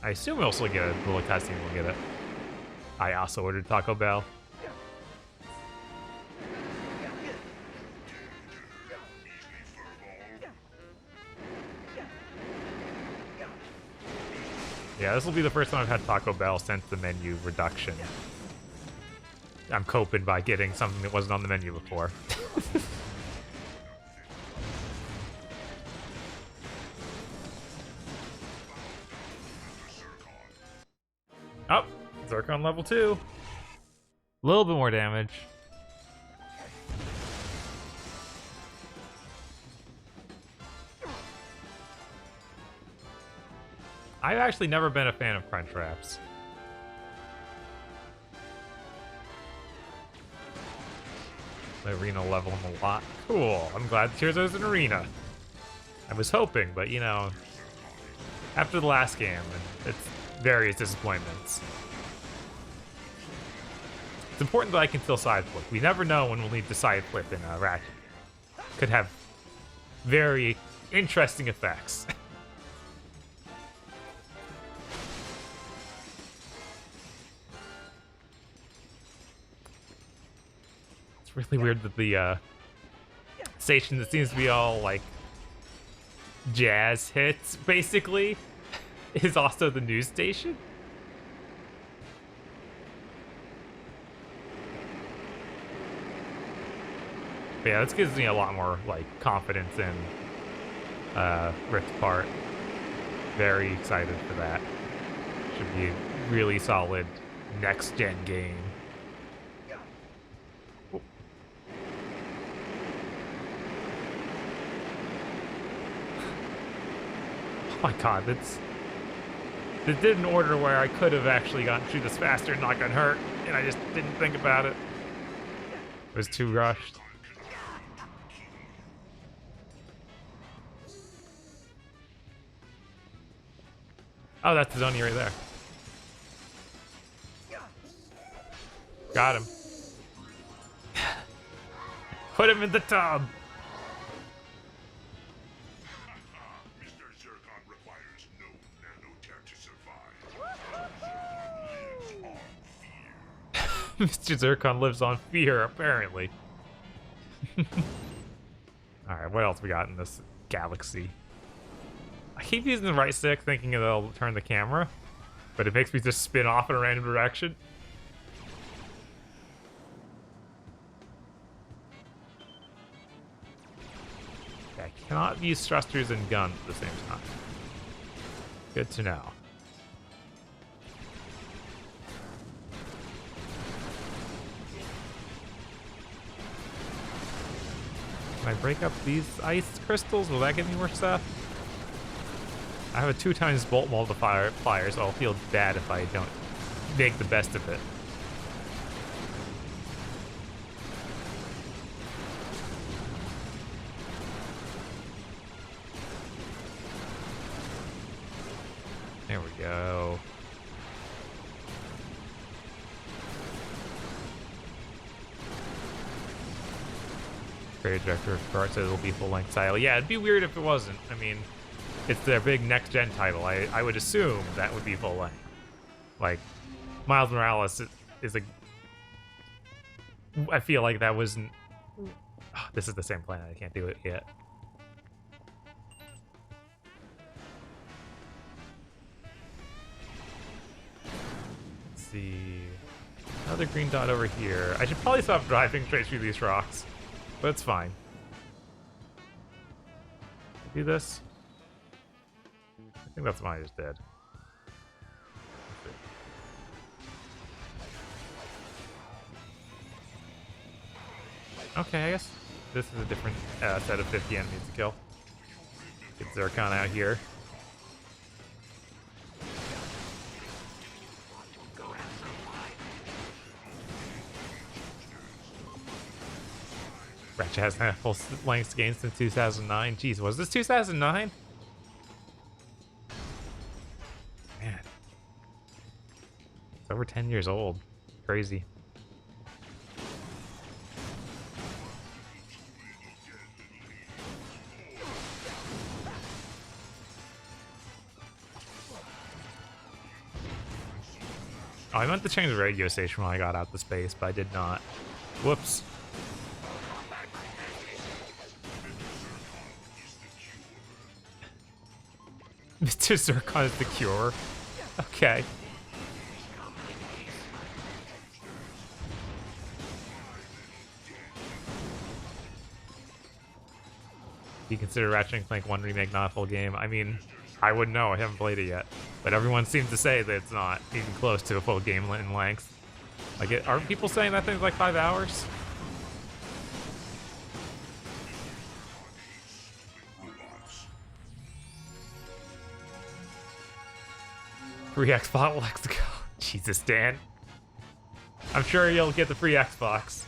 I assume we also get a little cutscene. We'll get it. I also ordered Taco Bell. Yeah, this will be the first time I've had Taco Bell since the menu reduction. I'm coping by getting something that wasn't on the menu before. Oh, Zircon level 2. A little bit more damage. I've actually never been a fan of crunch wraps. The arena level them a lot. Cool. I'm glad there's an arena. I was hoping, but you know, after the last game, it's various disappointments. It's important that I can still side flip. We never know when we'll need to side flip in Ratchet. Could have very interesting effects. It's really weird that the station that seems to be all like jazz hits, basically, is also the news station. But yeah, this gives me a lot more like confidence in Rift Apart. Very excited for that. Should be a really solid next-gen game. Oh. Oh my god, it did an order where I could have actually gotten through this faster and not gotten hurt, and I just didn't think about it. It was too rushed. Oh, that's the Zoni right there. Got him. Put him in the tub. Mr. Zircon requires no nanotech to survive. Mr. Zircon lives on fear, apparently. Alright, what else we got in this galaxy? I keep using the right stick thinking it'll turn the camera, but it makes me just spin off in a random direction. Okay, I cannot use thrusters and guns at the same time. Good to know. Can I break up these ice crystals? Will that give me more stuff? I have a 2x bolt multiplier, so I'll feel bad if I don't make the best of it. There we go. Creative director of Bart said it'll be full-length title. Yeah, it'd be weird if it wasn't. I mean, it's their big next-gen title. I would assume that would be full-length. Like, Miles Morales is a... I feel like that wasn't... Oh, this is the same planet. I can't do it yet. Let's see... Another green dot over here. I should probably stop driving straight through these rocks. But it's fine. Do this? I think that's mine just dead. Okay, I guess this is a different set of 50 enemies to kill. Get Zircon out here. Ratchet hasn't had full length games since 2009. Jeez, was this 2009? Man. It's over 10 years old. Crazy. I meant to change the radio station when I got out to space, but I did not. Whoops. Mr. Zircon is the cure. Okay. Do you consider Ratchet and Clank 1 Remake not a full game? I mean, I wouldn't know. I haven't played it yet. But everyone seems to say that it's not even close to a full game in length. Like, aren't people saying that thing's like 5 hours? Free Xbox, let's go. Jesus, Dan. I'm sure you'll get the free Xbox.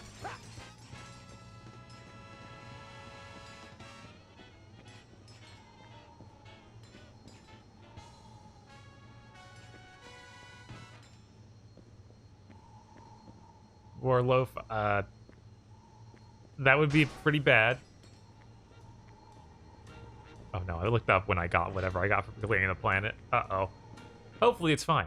Warloaf, that would be pretty bad. Oh no, I looked up when I got whatever I got for clearing the planet. Uh-oh. Hopefully it's fine.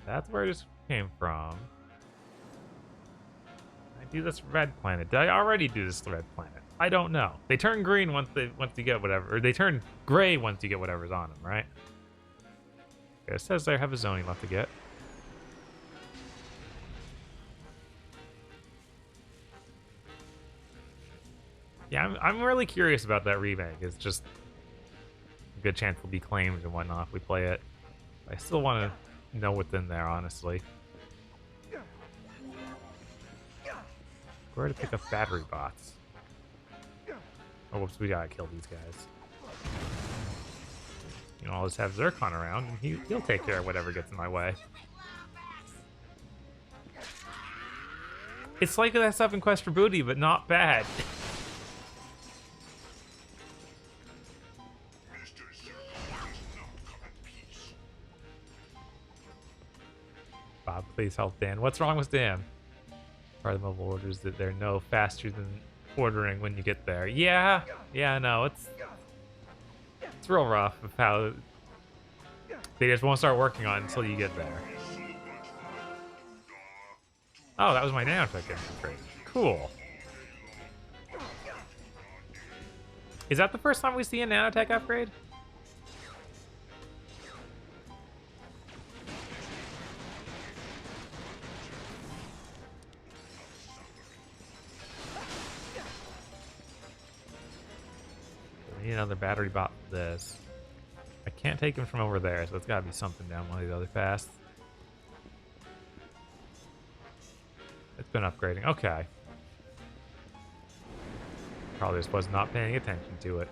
That's where this came from. I do this red planet. Did I already do this red planet? I don't know. They turn green once you get whatever, or they turn gray once you get whatever's on them, right? Okay, it says they have a zoning left to get. Yeah, I'm really curious about that remake. It's just a good chance it'll be claimed and whatnot if we play it. I still want to know what's in there, honestly. Where to pick up battery bots? Oh, whoops, we gotta kill these guys. You know, I'll just have Zircon around, and he'll take care of whatever gets in my way. It's like that stuff in Quest for Booty, but not bad. Bob, please help Dan. What's wrong with Dan? Part of the mobile orders that they're no faster than ordering when you get there. Yeah, no, it's real rough of how they just won't start working on it until you get there. Oh, that was my nanotech upgrade. Cool. Is that the first time we see a nanotech upgrade? I need another battery bot for this. I can't take him from over there, so it's gotta be something down one of the other paths. It's been upgrading. Okay. Probably just was not paying attention to it.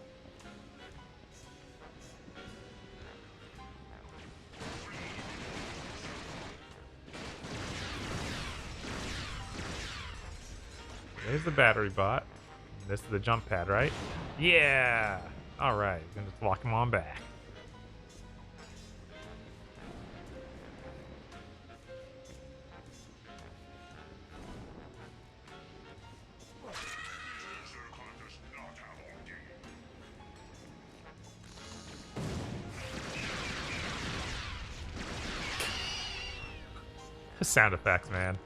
There's the battery bot. This is the jump pad, right? Yeah! Alright, gonna just walk him on back. The sound effects, man.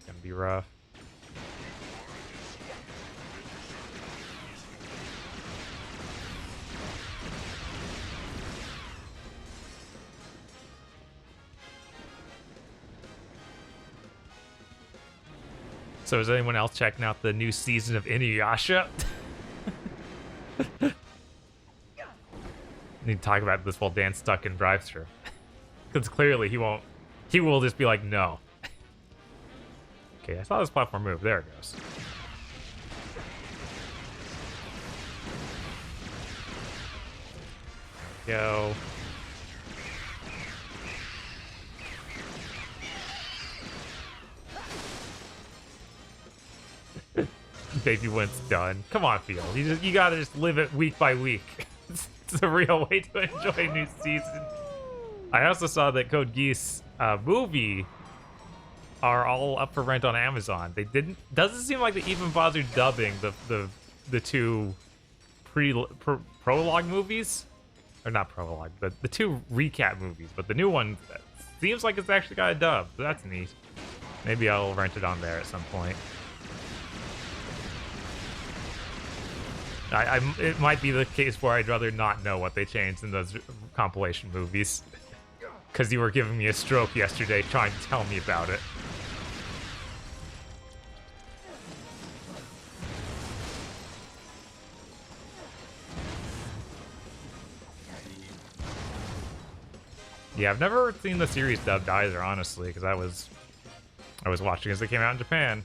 Gonna be rough. So is anyone else checking out the new season of Inuyasha? Need to talk about this while Dan's stuck in drive-thru. Because clearly he will just be like, no. Okay, I saw this platform move. There it goes. There we go. Baby Went's done. Come on, Field. You gotta just live it week by week. It's a real way to enjoy a new season. I also saw that Code Geass movie are all up for rent on Amazon. They doesn't seem like they even bothered dubbing the two prologue movies, or not prologue, but the two recap movies. But the new one seems like it's actually got a dub. So that's neat. Maybe I'll rent it on there at some point. It might be the case where I'd rather not know what they changed in those compilation movies. Because you were giving me a stroke yesterday trying to tell me about it. Yeah, I've never seen the series dubbed either, honestly, because I was watching as it came out in Japan.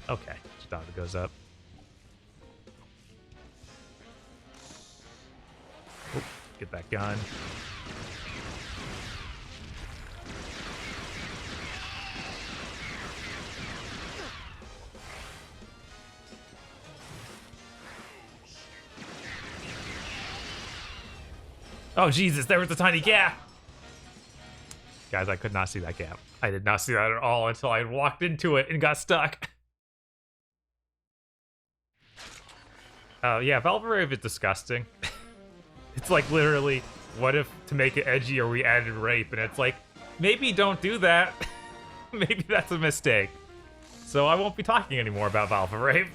Okay, Citadel goes up. Oop, get that gun. Oh, Jesus, there was a tiny gap! Guys, I could not see that gap. I did not see that at all until I walked into it and got stuck. Yeah, Valkyrie is disgusting. It's like literally, what if to make it edgier we added rape? And it's like, maybe don't do that. Maybe that's a mistake. So I won't be talking anymore about Valkyrie.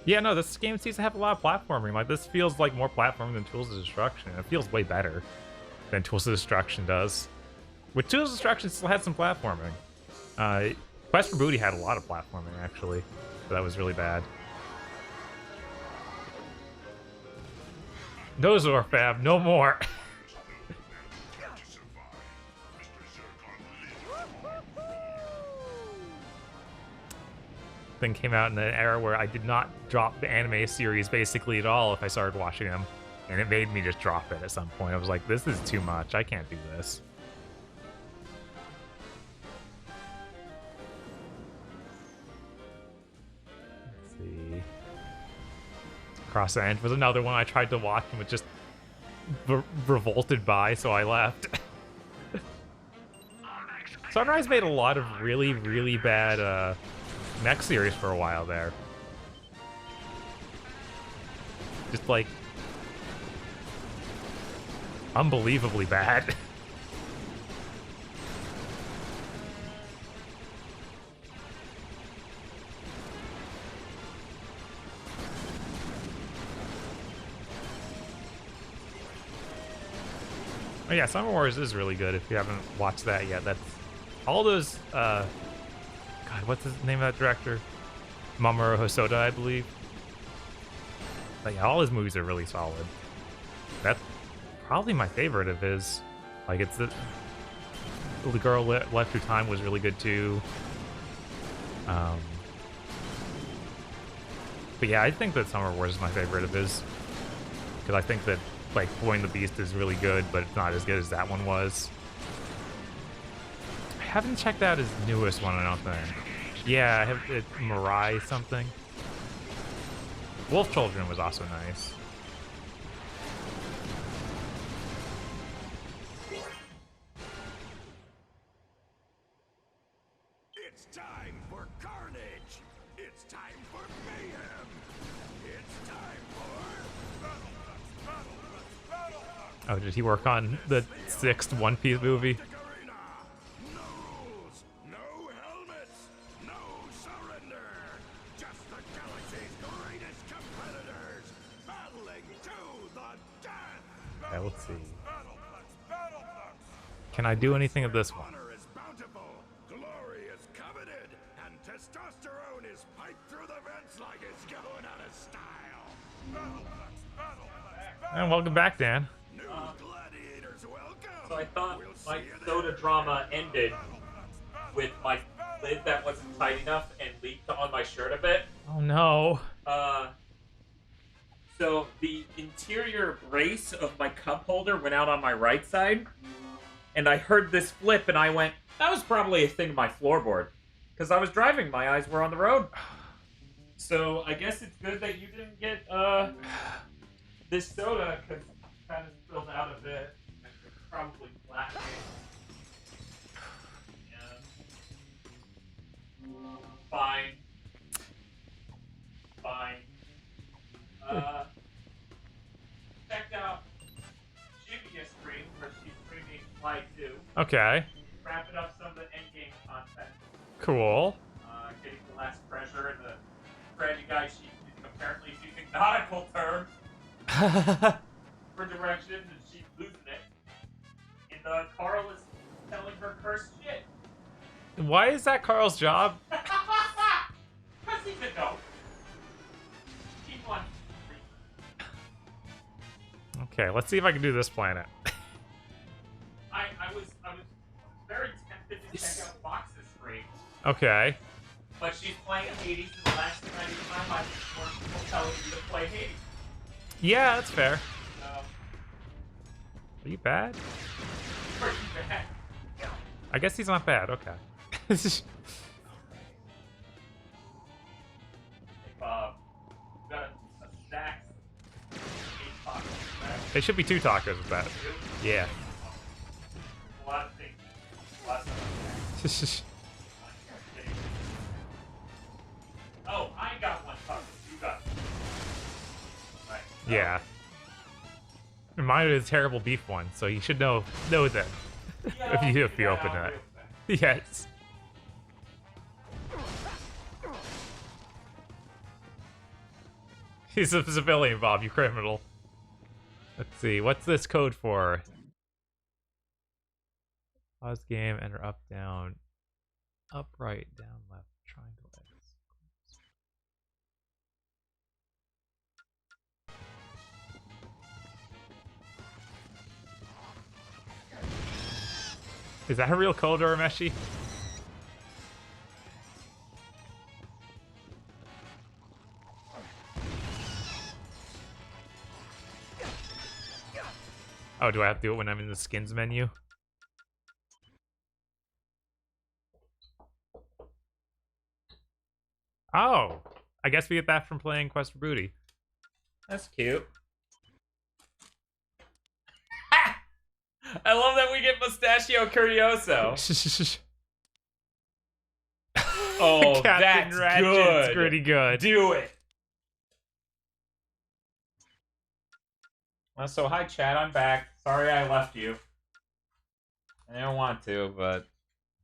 Yeah, no, this game seems to have a lot of platforming. Like, this feels like more platforming than Tools of Destruction. It feels way better than Tools of Destruction does. With Tools of Destruction, still had some platforming. Quest for Booty had a lot of platforming, actually. So that was really bad. No Zorfab, no more. Thing came out in an era where I did not drop the anime series basically at all if I started watching them, and it made me just drop it at some point. I was like, this is too much. I can't do this. Let's see. Cross End was another one I tried to watch and was just revolted by, so I left. Sunrise made a lot of really, really bad mech series for a while there. Just like unbelievably bad. Oh yeah, Summer Wars is really good if you haven't watched that yet. That's all those God, what's the name of that director? Mamoru Hosoda, I believe. But yeah, all his movies are really solid. That's probably my favorite of his. Like, it's the Girl Left Through Time was really good too. But yeah, I think that Summer Wars is my favorite of his. Because I think that, like, Boy and the Beast is really good, but it's not as good as that one was. I haven't checked out his newest one, I don't think. Yeah, I have it, Mirai something. Wolf Children was also nice. It's time for carnage. It's time for mayhem. It's time for battle. Oh, did he work on the 6th One Piece movie? Okay, let's see. Can I do anything of this one? Glory is coveted, and testosterone is piped through the vents like it's going out of style. And welcome back, Dan. So I thought my soda drama ended with my lid that wasn't tight enough and leaked on my shirt a bit. Oh no. So the interior brace of my cup holder went out on my right side, and I heard this flip, and I went, that was probably a thing in my floorboard. Because I was driving, my eyes were on the road. So I guess it's good that you didn't get this soda, because it kind of spilled out a bit. It's probably flat. Yeah. Fine. Fine. Checked out Juvia's stream, where she's streaming Fly 2. Okay. Wrapping up some of the endgame content. Cool. Getting the last treasure, and the strategy guy, she's apparently using nautical terms for directions, and she's losing it. And Carl is telling her cursed shit. Why is that Carl's job? Because he's a goat. Keep on. Okay, let's see if I can do this planet. I was very tempted to check out Fox's stream. Okay. But she's playing Hades, and the last thing I need in my life is more people telling me to play Hades. Yeah, that's fair. So, Are you bad? pretty bad. I guess he's not bad. Okay. Got a stack. 8 tacos. There should be 2 tacos with that. Yeah. A lot of things. Lots of Oh, I got 1 taco. You got 2. Right. Yeah. Mine is a terrible beef one, so you should know that. if you open that. Yes. He's a civilian, Bob, you criminal. Let's see, what's this code for? Pause game, enter up, down, up, right, down, left, triangle, X. Is that a real code, Urameshi? Oh, do I have to do it when I'm in the skins menu? Oh, I guess we get that from playing Quest for Booty. That's cute. I love that we get Mustachio Curioso. Oh, Captain that's Ratchet's good. pretty good. Do it. So hi, chat. I'm back. Sorry I left you. I didn't want to, but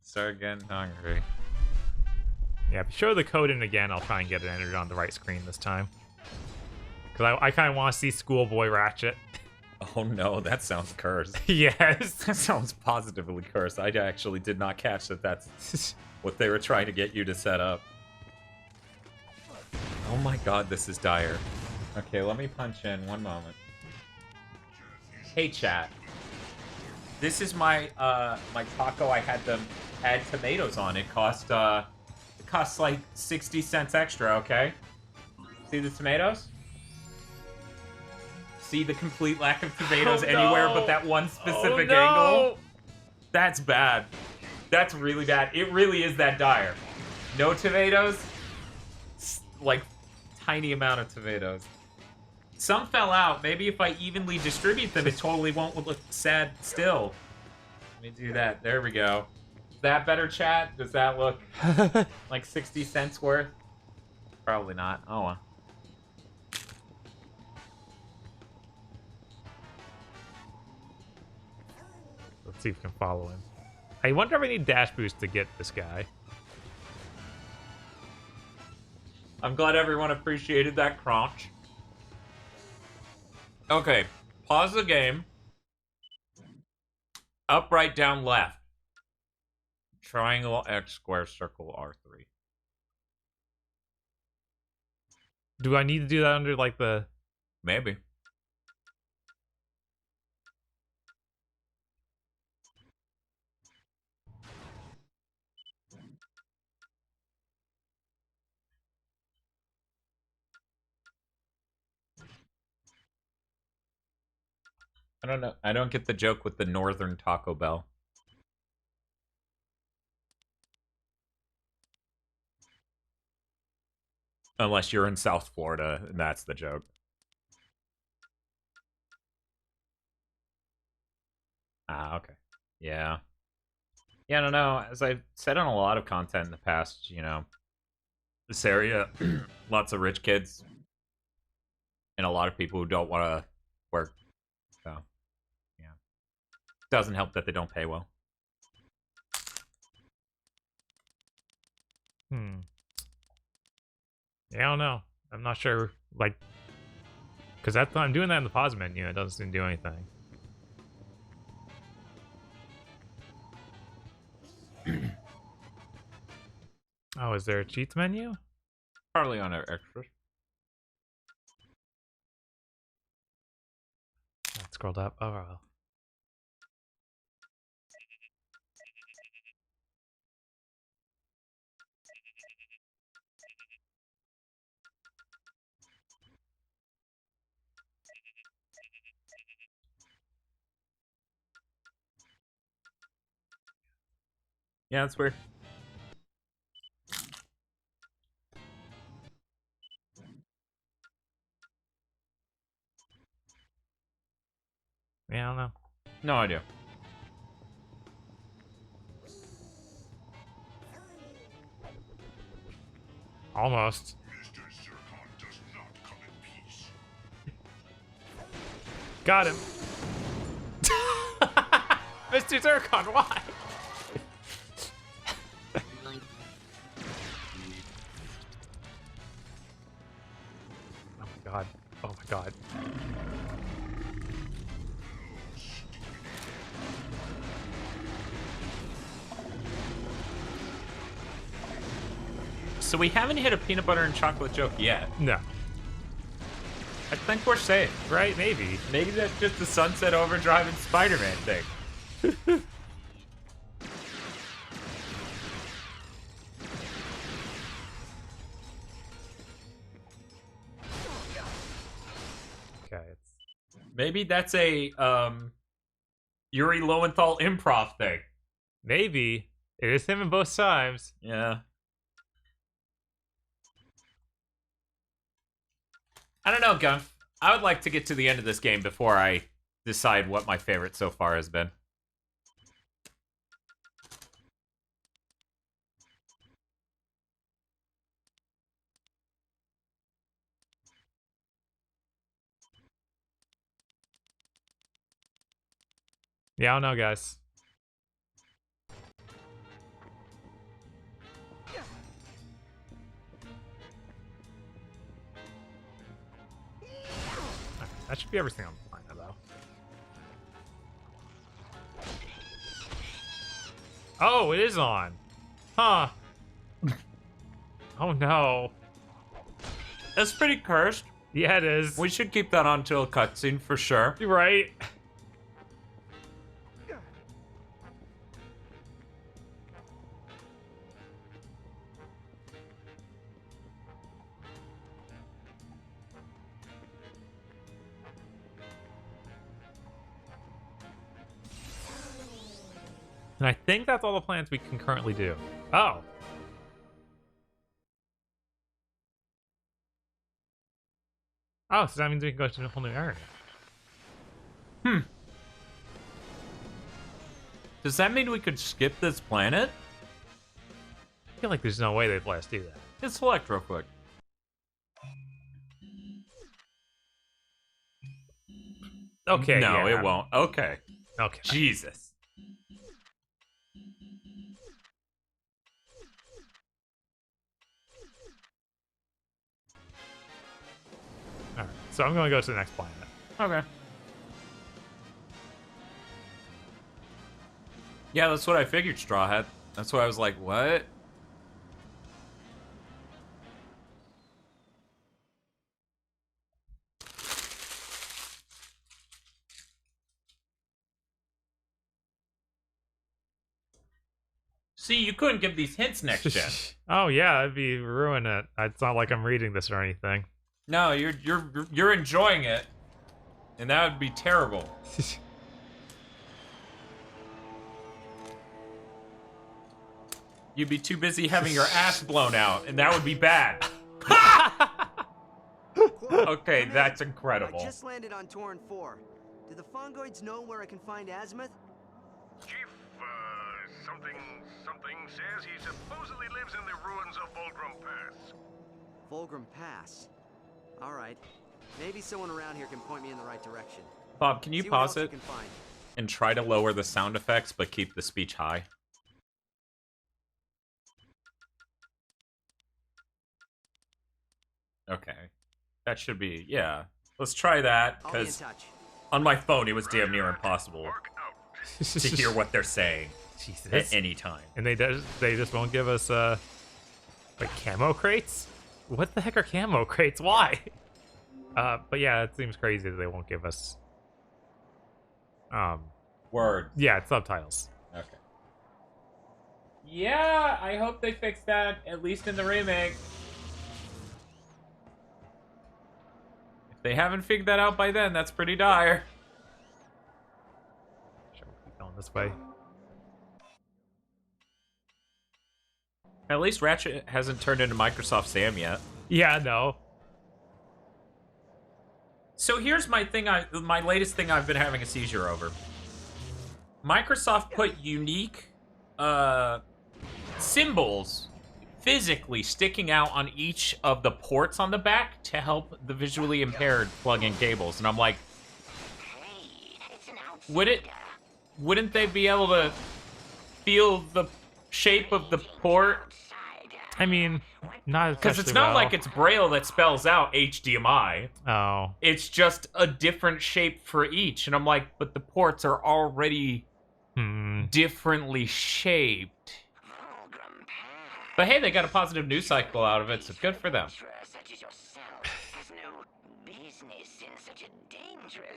started getting hungry. Yeah, show the code in again. I'll try and get it entered on the right screen this time. Because I kind of want to see Schoolboy Ratchet. Oh no, that sounds cursed. Yes. That sounds positively cursed. I actually did not catch that that's what they were trying to get you to set up. Oh my god, this is dire. Okay, let me punch in 1 moment. Hey chat. This is my my taco I had to add tomatoes on. It costs like 60 cents extra, okay? See the tomatoes? See the complete lack of tomatoes anywhere but that one specific angle? That's bad. That's really bad. It really is that dire. No tomatoes? Like, tiny amount of tomatoes. Some fell out. Maybe if I evenly distribute them, it totally won't look sad still. Let me do that. There we go. Is that better, chat? Does that look like 60 cents worth? Probably not. Oh, well. Let's see if we can follow him. I wonder if I need dash boost to get this guy. I'm glad everyone appreciated that crunch. Okay, pause the game. Up, right, down, left. Triangle, X, square, circle, R3. Do I need to do that under, like, the... Maybe. don't know. I don't get the joke with the northern Taco Bell. Unless you're in South Florida, and that's the joke. Ah, okay. Yeah. Yeah, I don't know. As I've said on a lot of content in the past, you know, this area, lots of rich kids, and a lot of people who don't want to work. So, yeah. Doesn't help that they don't pay well. Yeah, I don't know. I'm not sure, like, because I'm doing that in the pause menu. It doesn't seem to do anything. Oh, is there a cheats menu? Probably on our extras. I scrolled up. Oh, well. Yeah, that's weird. Yeah, I don't know. No idea. Almost. Got him. Mr. Zircon, why? Oh my god. Oh my god. So we haven't hit a peanut butter and chocolate joke yet. No. I think we're safe. Right? Maybe. Maybe that's just the Sunset Overdrive and Spider-Man thing. Okay. Maybe that's a Yuri Lowenthal improv thing. Maybe. It is him in both times. Yeah. I don't know, Gunf. I would like to get to the end of this game before I decide what my favorite so far has been. Yeah, I don't know, guys. That should be everything on the planet, though. Oh, it is on. Huh. Oh, no. That's pretty cursed. Yeah, it is. We should keep that on till a cutscene for sure. You're right. And I think that's all the plans we can currently do. Oh. Oh, so that means we can go to a whole new area. Does that mean we could skip this planet? I feel like there's no way they'd let us do that. Let's select real quick. Okay, no, yeah. it won't. Okay. Okay. Jesus. Alright, so I'm going to go to the next planet. Okay. Yeah, that's what I figured, Straw Hat. That's why I was like, what? See, you couldn't give these hints next gen. Oh yeah, that'd be ruin it. It's not like I'm reading this or anything. No, you're enjoying it. And that would be terrible. You'd be too busy having your ass blown out, and that would be bad. Okay, that's incredible. I just landed on Torrent 4. Do the Fongoids know where I can find Azimuth? Chief, something says he supposedly lives in the ruins of Volgrim Pass. Volgrim Pass. All right. Maybe someone around here can point me in the right direction. Bob, can you See what pause else you it can find. and try to lower the sound effects, but keep the speech high? Okay. That should be, yeah. Let's try that, I'll be in because touch. on my phone it was damn near impossible to hear what they're saying at any time. And they just won't give us like camo crates? What the heck are camo crates? Why? But yeah, it seems crazy that they won't give us Word. Yeah, it's subtitles. Okay. Yeah, I hope they fix that, at least in the remake. If they haven't figured that out by then, that's pretty dire. Sure, we'll keep going this way. At least Ratchet hasn't turned into Microsoft Sam yet. Yeah, no. So here's my thing. My latest thing I've been having a seizure over. Microsoft put unique symbols physically sticking out on each of the ports on the back to help the visually impaired plug in cables, and I'm like, wouldn't they be able to feel the shape of the port? I mean, not because it's not like it's Braille that spells out HDMI. Oh. It's just a different shape for each. And I'm like, but the ports are already differently shaped. But hey, they got a positive news cycle out of it, so good for them.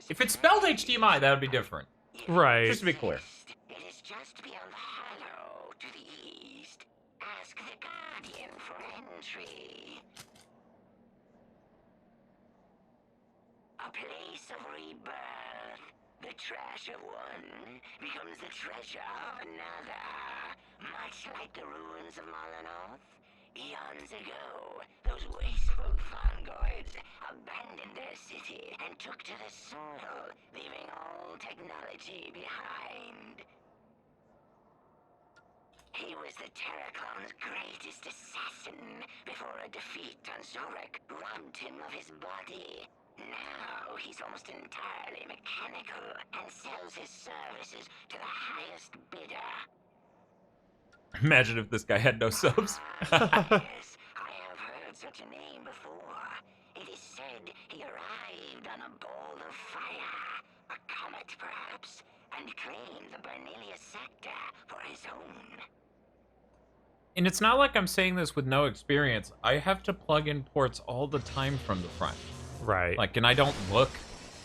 If it's spelled HDMI, that would be different. Right. Just to be clear. The trash of one becomes the treasure of another. Much like the ruins of Molinoth. Eons ago, those wasteful Fongoids abandoned their city and took to the soil, leaving all technology behind. He was the Terraclon's greatest assassin before a defeat on Zorek robbed him of his body. Now he's almost entirely mechanical and sells his services to the highest bidder. Imagine if this guy had no subs. Yes, I have heard such a name before. It is said he arrived on a ball of fire, a comet perhaps, and claimed the Bernelia sector for his own. And it's not like I'm saying this with no experience. I have to plug in ports all the time from the front. Right. Like, and I don't look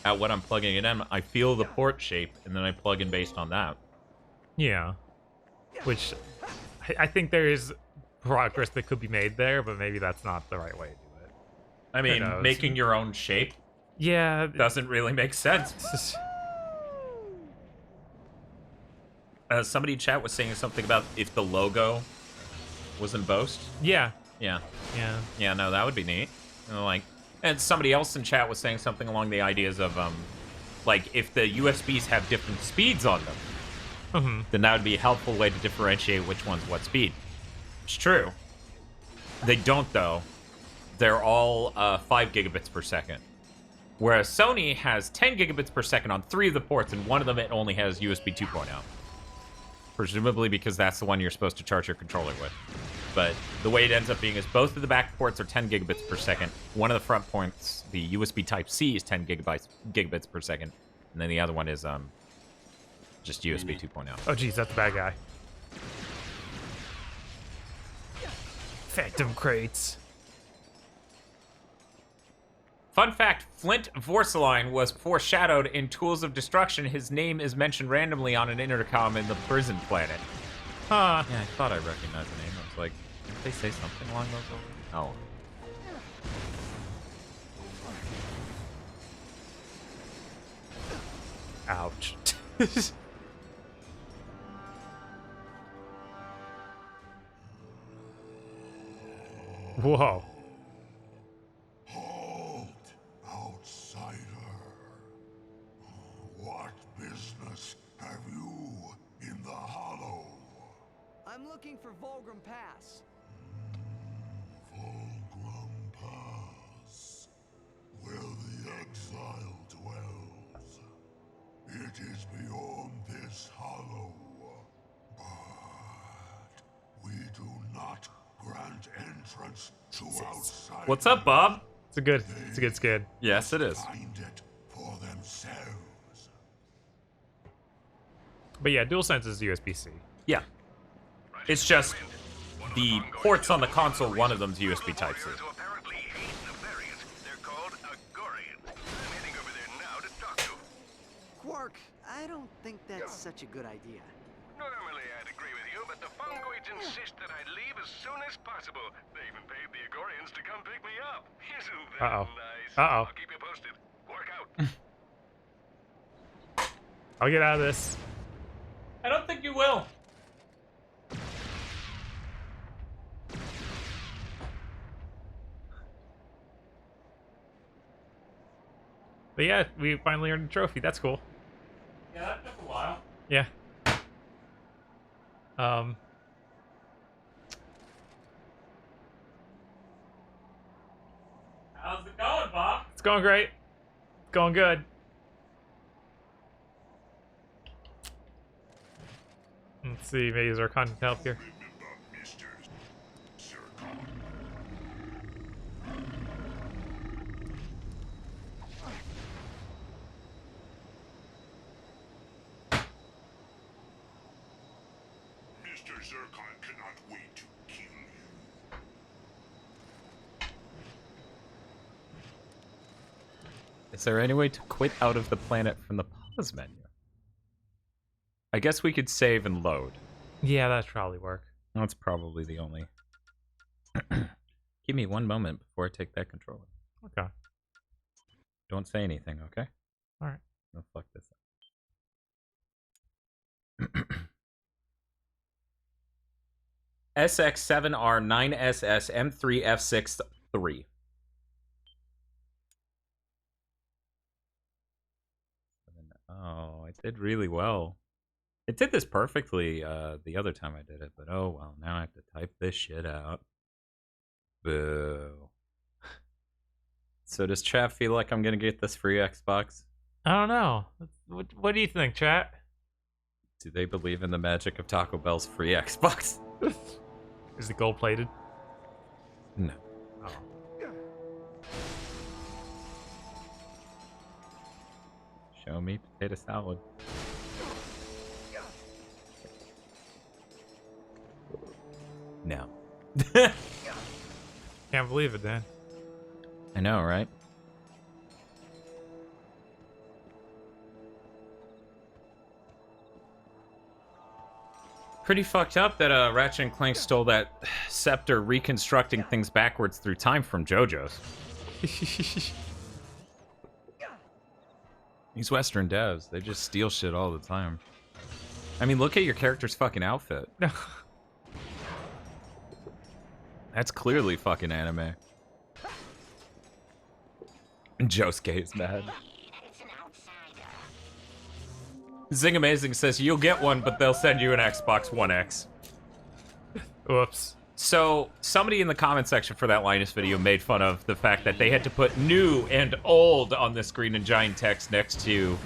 at what I'm plugging it in. I feel the port shape, and then I plug in based on that. Yeah. Which, I think there is progress that could be made there, but maybe that's not the right way to do it. I mean, making your own shape doesn't really make sense. Somebody in chat was saying something about if the logo was embossed. Yeah. Yeah. Yeah. Yeah, no, that would be neat. You know, like, and somebody else in chat was saying something along the ideas of, like, if the USBs have different speeds on them, then that would be a helpful way to differentiate which one's what speed. It's true. They don't, though. They're all 5 gigabits per second. Whereas Sony has 10 gigabits per second on 3 of the ports, and one of them it only has USB 2.0. Presumably because that's the one you're supposed to charge your controller with. But the way it ends up being is both of the back ports are 10 gigabits per second. One of the front ports, the USB Type-C, is 10 gigabits per second. And then the other one is just USB 2.0. Oh, geez, that's the bad guy. Phantom crates. Fun fact, Flint Vorsaline was foreshadowed in Tools of Destruction. His name is mentioned randomly on an intercom in the prison planet. Huh. Yeah, I thought I recognized the name. I was like, didn't they say something along those lines? Oh. Ouch. Whoa. Halt, outsider. What business have you in the Hollow? I'm looking for Volgrim Pass. Volgrim Pass, where the exile dwells. It is beyond this Hollow, but we do not grant entrance to outside. What's up, Bob? It's a good skin. Yes, it is. Find it for themselves. But yeah, DualSense is USB-C. Yeah. It's just the ports on the console, one of them's USB Type-C. Quark, I don't think that's such a good idea. Normally I'd agree with you, but the Fungoids insist that I leave as soon as possible. They even paid the Agorians to come pick me up. Isn't that nice? I'll keep you posted. Work out. I'll get out of this. I don't think you will. But yeah, we finally earned a trophy. That's cool. Yeah, that took a while. Yeah. How's it going, Bob? It's going great. It's going good. Let's see, maybe is our content help here? Mr. Zircon cannot wait to kill you. Is there any way to quit out of the planet from the pause menu? I guess we could save and load. Yeah, that'd probably work. That's probably the only. Give me one moment before I take that controller. Okay. Don't say anything, okay? All right. I'll fuck this up. SX7R9SS M3F63. Oh, I did really well. It did this perfectly the other time I did it, but oh well, now I have to type this shit out. Boo. So does chat feel like I'm gonna get this free Xbox? I don't know. What do you think, chat? Do they believe in the magic of Taco Bell's free Xbox? Is it gold plated? No. Oh. Show me potato salad. No. Can't believe it, Dan. I know, right? Pretty fucked up that Ratchet and Clank stole that scepter, reconstructing things backwards through time from JoJo's. These Western devs, they just steal shit all the time. I mean, look at your character's fucking outfit. That's clearly fucking anime. Josuke is mad. Zing Amazing says you'll get one, but they'll send you an Xbox One X. Whoops. So, somebody in the comment section for that Linus video made fun of the fact that they had to put new and old on the screen in giant text next to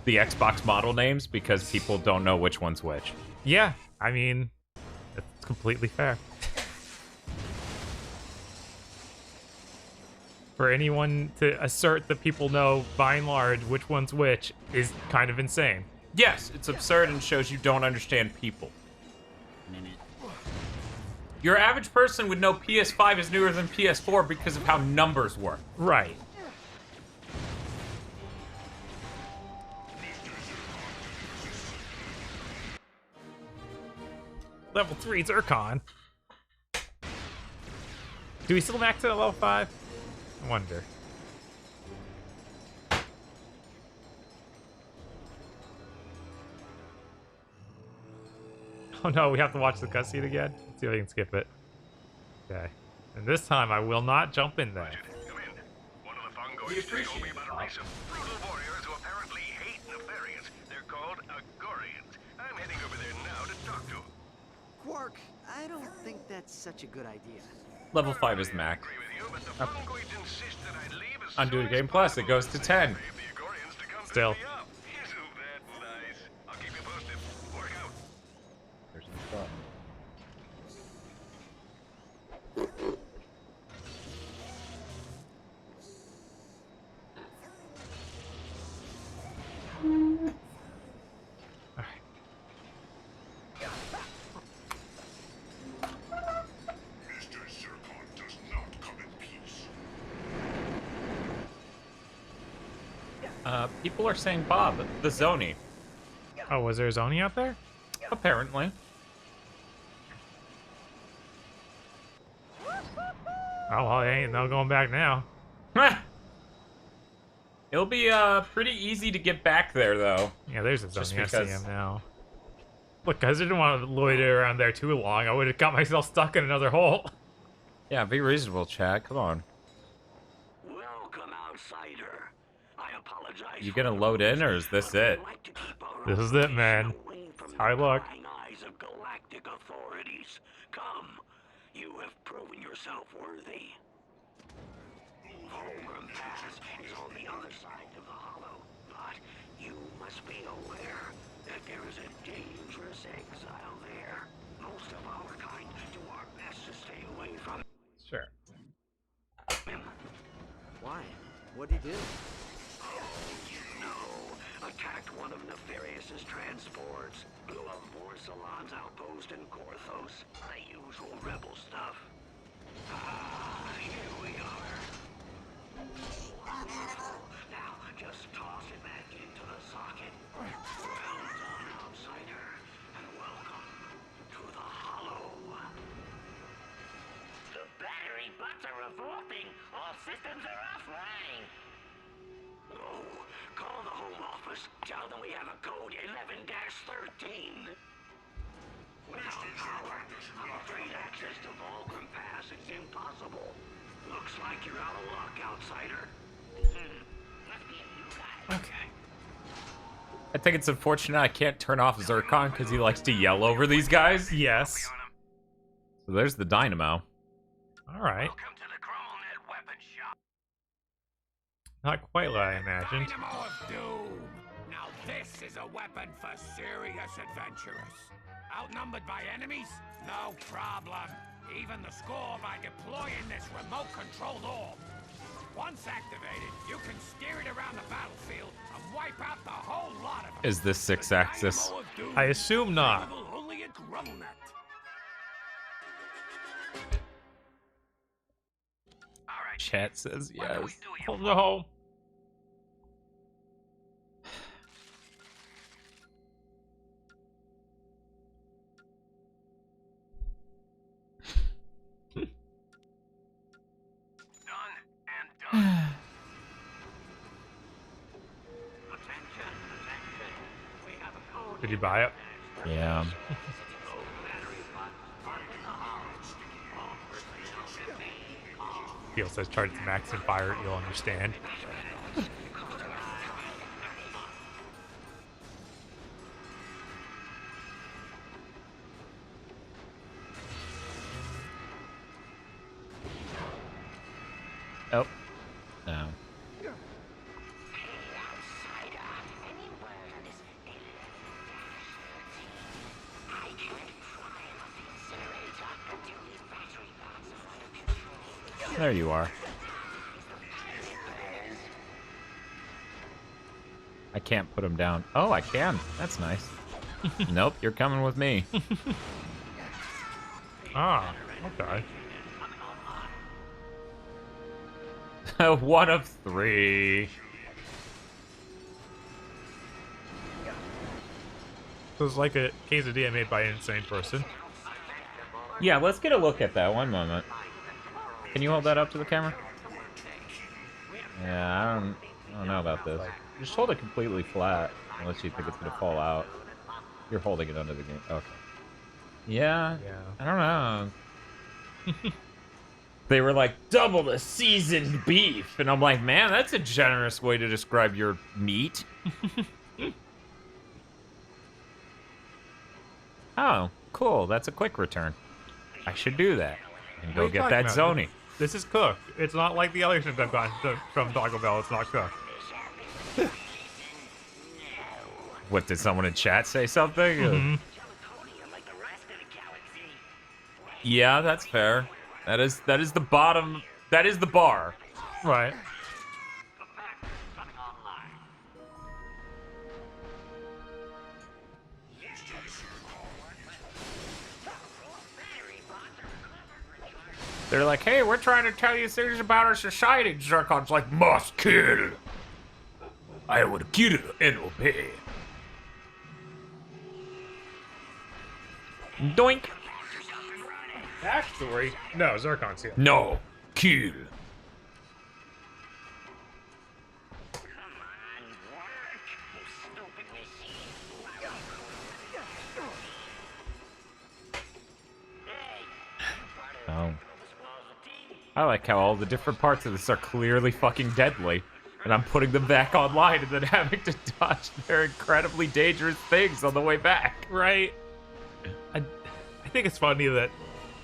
the Xbox model names because people don't know which one's which. Yeah, I mean, it's completely fair. For anyone to assert that people know, by and large, which one's which is kind of insane. Yes, it's absurd and shows you don't understand people. Your average person would know PS5 is newer than PS4 because of how numbers work. Right. Level 3 Zircon. Do we still max it at level 5? I wonder. Oh no, we have to watch the cutscene again? Let's see if I can skip it. Okay. And this time I will not jump in there. We appreciate it. Brutal warriors who apparently hate nefarious. They're called Agorians. I'm heading over there now to talk to them. Quark, I don't think that's such a good idea. Level 5 is max. Undo Game Plus, it goes to 10. Still. There's no thought. People are saying Bob, the Zoni. Oh, was there a Zoni out there? Apparently. Oh, well, ain't no going back now. It'll be pretty easy to get back there, though. Yeah, there's a Just Zoni. I see because- him now. Look, I didn't want to loiter around there too long. I would have got myself stuck in another hole. Yeah, be reasonable, Chad. Come on. Welcome, outsider. I apologize. You gonna load in, or is this it? This is it, man. That's how I look. Eyes of galactic authorities. Come, you have proven yourself worthy. Holgram Pass is on the other side of the hollow, but you must be aware that there is a dangerous exile there. Most of our kind do our best to stay away from Sure. him. Why? What'd he do? Attacked one of Nefarious's transports, blew up Borsalon's outpost in Korthos. The usual rebel stuff. Ah, here we are. Now, just toss it back into the socket. Well done, outsider, and welcome to the Hollow. The battery bots are revolting. All systems are offline. Oh, call the home office. Tell them we have a code 11-13. Without power, I'm afraid access to Volcrum Pass is impossible. Looks like you're out of luck, outsider. Must be a new guy. Okay. I think it's unfortunate I can't turn off Zircon because he likes to yell over these guys. Yes. So there's the dynamo. All right. Not quite what I imagined. Dynamo of Doom. Now this is a weapon for serious adventurers. Outnumbered by enemies? No problem. Even the score by deploying this remote-controlled orb. Once activated, you can steer it around the battlefield and wipe out the whole lot of them. Is this 6-axis? I assume not. Only at Grummelnet. Chat says yes. Oh no. Did you buy it? Yeah. Peel says charge the max and fire it, you'll understand. Oh. No. There you are. I can't put him down. Oh, I can. That's nice. Nope, you're coming with me. Ah, okay. One of 3. So it's like a quesadilla made by an insane person. Yeah, let's get a look at that. One moment. Can you hold that up to the camera? Yeah, I don't know about this. Just hold it completely flat, unless you think it's gonna fall out. You're holding it under the game. Okay. Yeah. I don't know. They were like, double the seasoned beef. And I'm like, man, that's a generous way to describe your meat. Oh, cool. That's a quick return. I should do that. And go get that Zoni. This is cooked. It's not like the other things I've gotten from Taco Bell. It's not cooked. What, did someone in chat say something? Mm-hmm. Yeah, that's fair. That is the bottom. That is the bar. Right. They're like, hey, we're trying to tell you things about our society. Zircon's like, must kill. I will kill and obey. Doink. Backstory? No, Zircon's here. No, kill. Oh. I like how all the different parts of this are clearly fucking deadly, and I'm putting them back online and then having to dodge their incredibly dangerous things on the way back. Right. I think it's funny that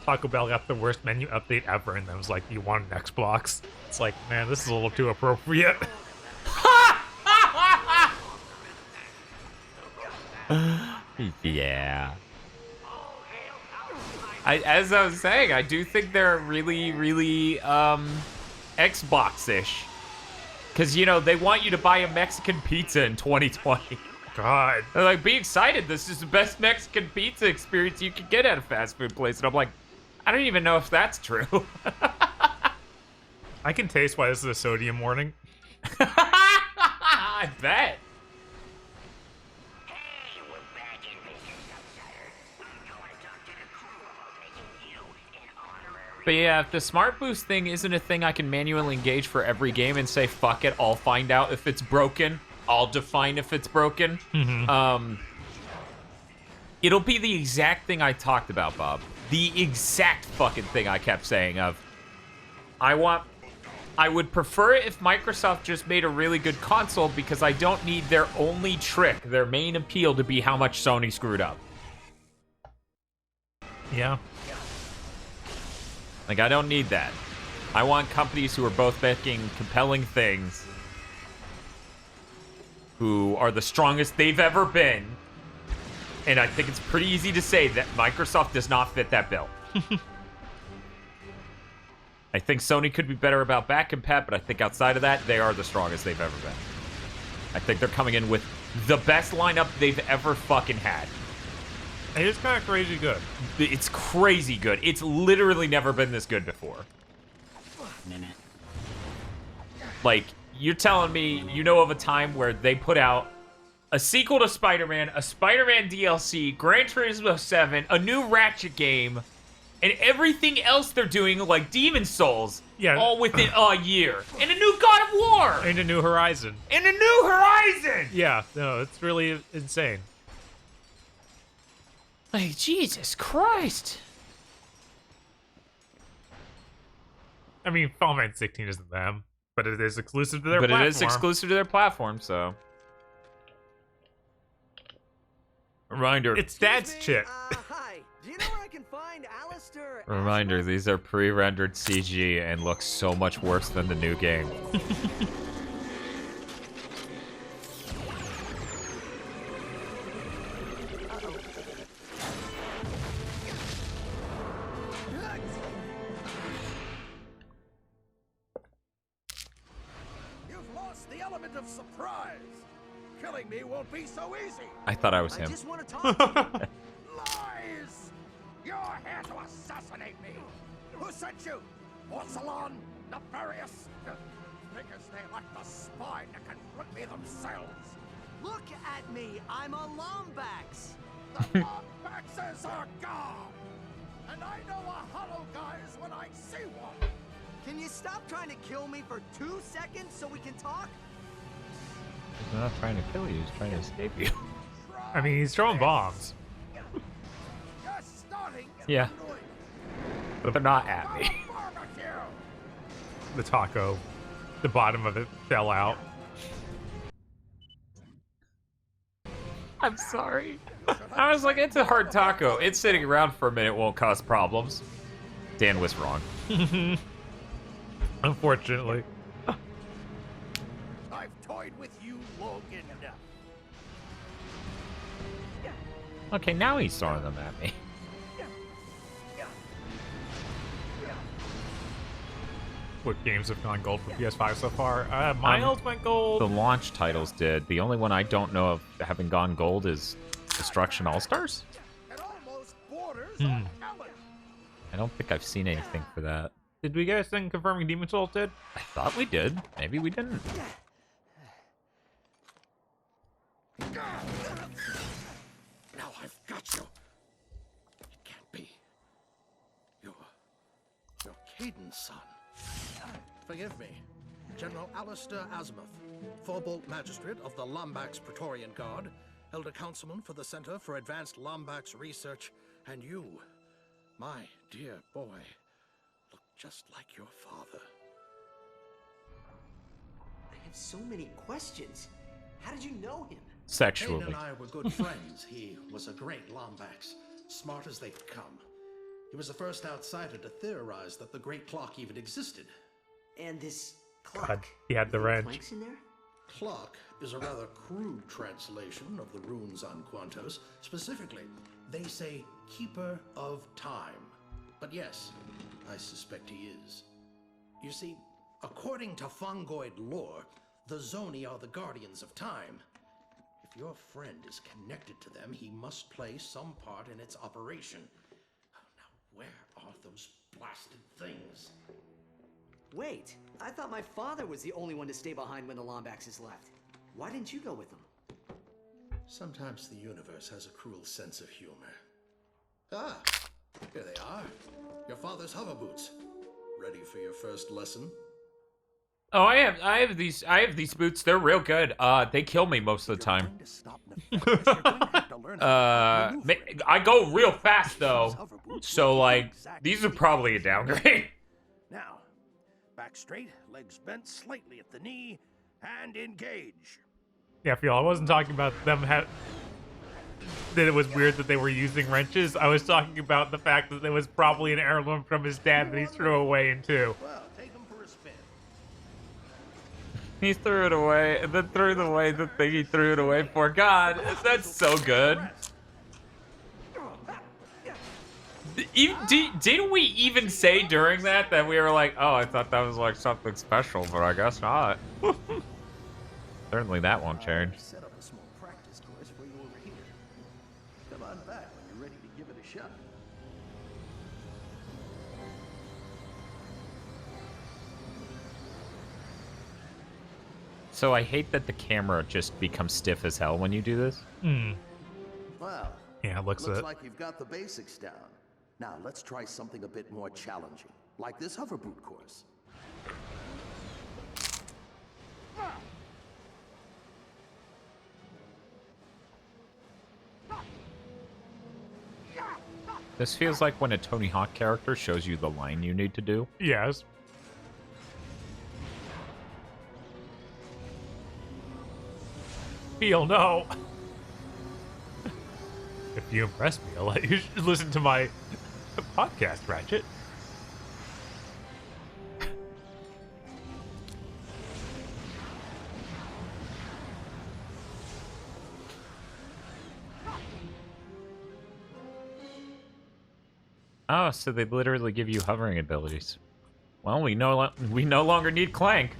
Taco Bell got the worst menu update ever, and then was like, you want an Xbox? It's like, man, this is a little too appropriate. Yeah. As I was saying, I do think they're really, really Xbox-ish. Because, you know, they want you to buy a Mexican pizza in 2020. God. They're like, be excited. This is the best Mexican pizza experience you can get at a fast food place. And I'm like, I don't even know if that's true. I can taste why this is a sodium warning. I bet. But yeah, if the Smart Boost thing isn't a thing I can manually engage for every game and say, fuck it, I'll find out if it's broken. I'll define if it's broken. Mm-hmm. It'll be the exact thing I talked about, Bob. The exact fucking thing I kept saying of, I would prefer it if Microsoft just made a really good console because I don't need their only trick, their main appeal to be how much Sony screwed up. Yeah. Like, I don't need that. I want companies who are both making compelling things, who are the strongest they've ever been. And I think it's pretty easy to say that Microsoft does not fit that bill. I think Sony could be better about back compat, but I think outside of that, they are the strongest they've ever been. I think they're coming in with the best lineup they've ever fucking had. It is kind of crazy good. It's crazy good. It's literally never been this good before. Like, you're telling me you know of a time where they put out a sequel to Spider-Man, a Spider-Man DLC, Gran Turismo 7, a new Ratchet game, and everything else they're doing, like Demon Souls, all within a year. And a new God of War! And a new Horizon. And a new Horizon! Yeah, no, it's really insane. Like, Jesus Christ. I mean, Final Fantasy 16 isn't them, but it is exclusive to their platform. But it is exclusive to their platform, so. Reminder. It's Dad's chit. Hi. Do you know where I can find Alistair? Reminder, these are pre-rendered CG and look so much worse than the new game. You've lost the element of surprise. Killing me won't be so easy. I thought I was him. I just want to talk. Lies! You're here to assassinate me. Who sent you? Porcelain? Nefarious? Figures they lack the spine that can rip me themselves. Look at me. I'm a Lombax. The Lombaxes are gone. And I know a hollow guys when I see one. Can you stop trying to kill me for 2 seconds so we can talk? He's not trying to kill you, he's trying to escape you. I mean, he's throwing bombs. Just Yeah. But they're not at me. The taco, the bottom of it fell out. I'm sorry. I was like, it's a hard taco. It's sitting around for a minute, won't cause problems. Dan was wrong. Unfortunately. I've toyed with you long enough. Okay, now he's throwing them at me. What games have gone gold for PS5 so far? Miles went gold. The launch titles did. The only one I don't know of having gone gold is Destruction All-Stars. Hmm. I don't think I've seen anything for that. Did we get a thing confirming Demon Souls did? I thought we did. Maybe we didn't. Now I've got you. It can't be. You're Caden's son. Forgive me. General Alistair Azimuth, Forbolt Magistrate of the Lombax Praetorian Guard, Elder Councilman for the Center for Advanced Lombax Research, and you, my dear boy, look just like your father. I have so many questions. How did you know him? Sexually. Caden and I were good friends. He was a great Lombax, smart as they could come. He was the first outsider to theorize that the Great Clock even existed. And this clock. God, he had the wrench. Planks in there? Clock is a rather crude translation of the runes on Quantos. Specifically, they say Keeper of Time. But yes, I suspect he is. You see, according to Fungoid lore, the Zoni are the guardians of time. If your friend is connected to them, he must play some part in its operation. Now, where are those blasted things? Wait, I thought my father was the only one to stay behind when the Lombaxes left. Why didn't you go with them? Sometimes the universe has a cruel sense of humor. Ah, here they are. Your father's hover boots. Ready for your first lesson? Oh, I have these boots. They're real good. They kill me most of the time. I go real fast though, so like these are probably a downgrade. Now, back straight, legs bent slightly at the knee, and engage. Yeah, Phil, I wasn't talking about them that it was weird that they were using wrenches. I was talking about the fact that it was probably an heirloom from his dad that he threw away in 2. Well, take him for a spin. He threw it away, and then threw it away the thing he threw it away for. God, that's so good. Didn't we even say during that we were like, oh, I thought that was like something special, but I guess not. Certainly that won't change. Set up a small practice course for you over here. Come on back when you're ready to give it a shot. So I hate that the camera just becomes stiff as hell when you do this. Well, yeah, looks like you've got the basics down. Now let's try something a bit more challenging, like this hover boot course. This feels like when a Tony Hawk character shows you the line you need to do. Yes. Phil, no. If you impress me, I'll let you listen to my podcast, Ratchet. Oh, so they literally give you hovering abilities. Well, we no longer need Clank.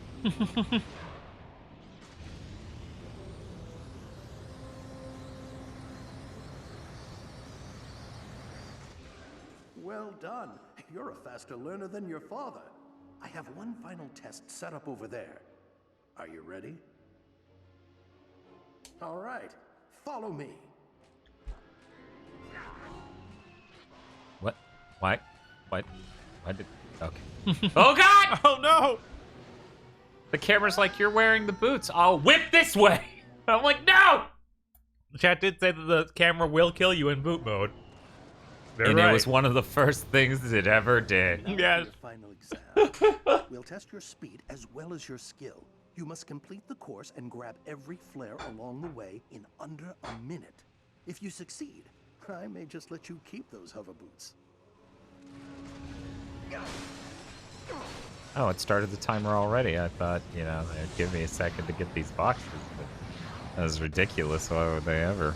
Well done. You're a faster learner than your father. I have one final test set up over there. Are you ready? All right. Follow me. What? Why? What? Why did... Okay. Oh, God! Oh, no! The camera's like, you're wearing the boots. I'll whip this way! I'm like, no! The chat did say that the camera will kill you in boot mode. They're and right. it was one of the first things it ever did. Yes. Final exam. We'll test your speed as well as your skill. You must complete the course and grab every flare along the way in under a minute. If you succeed, I may just let you keep those hover boots. Oh, it started the timer already. I thought, you know, they'd give me a second to get these boxes. But that was ridiculous. Why would they ever?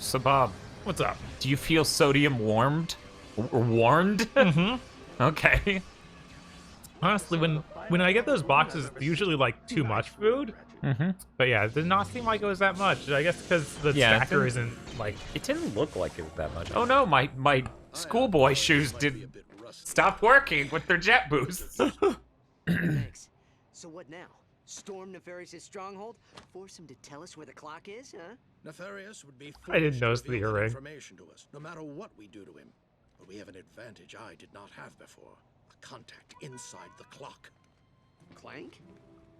So, Bob, what's up? Do you feel sodium warmed? Or warned? Mm-hmm. Okay. Honestly, when I get those boxes, it's usually like too much food. Mm-hmm. But yeah, it did not seem like it was that much. I guess because the stacker isn't like. It didn't look like it was that much. Oh no, my schoolboy shoes did stop working with their jet boosts. Thanks. So what now? Storm Nefarious' stronghold? Force him to tell us where the clock is, huh? Nefarious would be I didn't foolish notice to the reveal that earring. information to us, no matter what we do to him. But we have an advantage I did not have before. A contact inside the clock. Clank?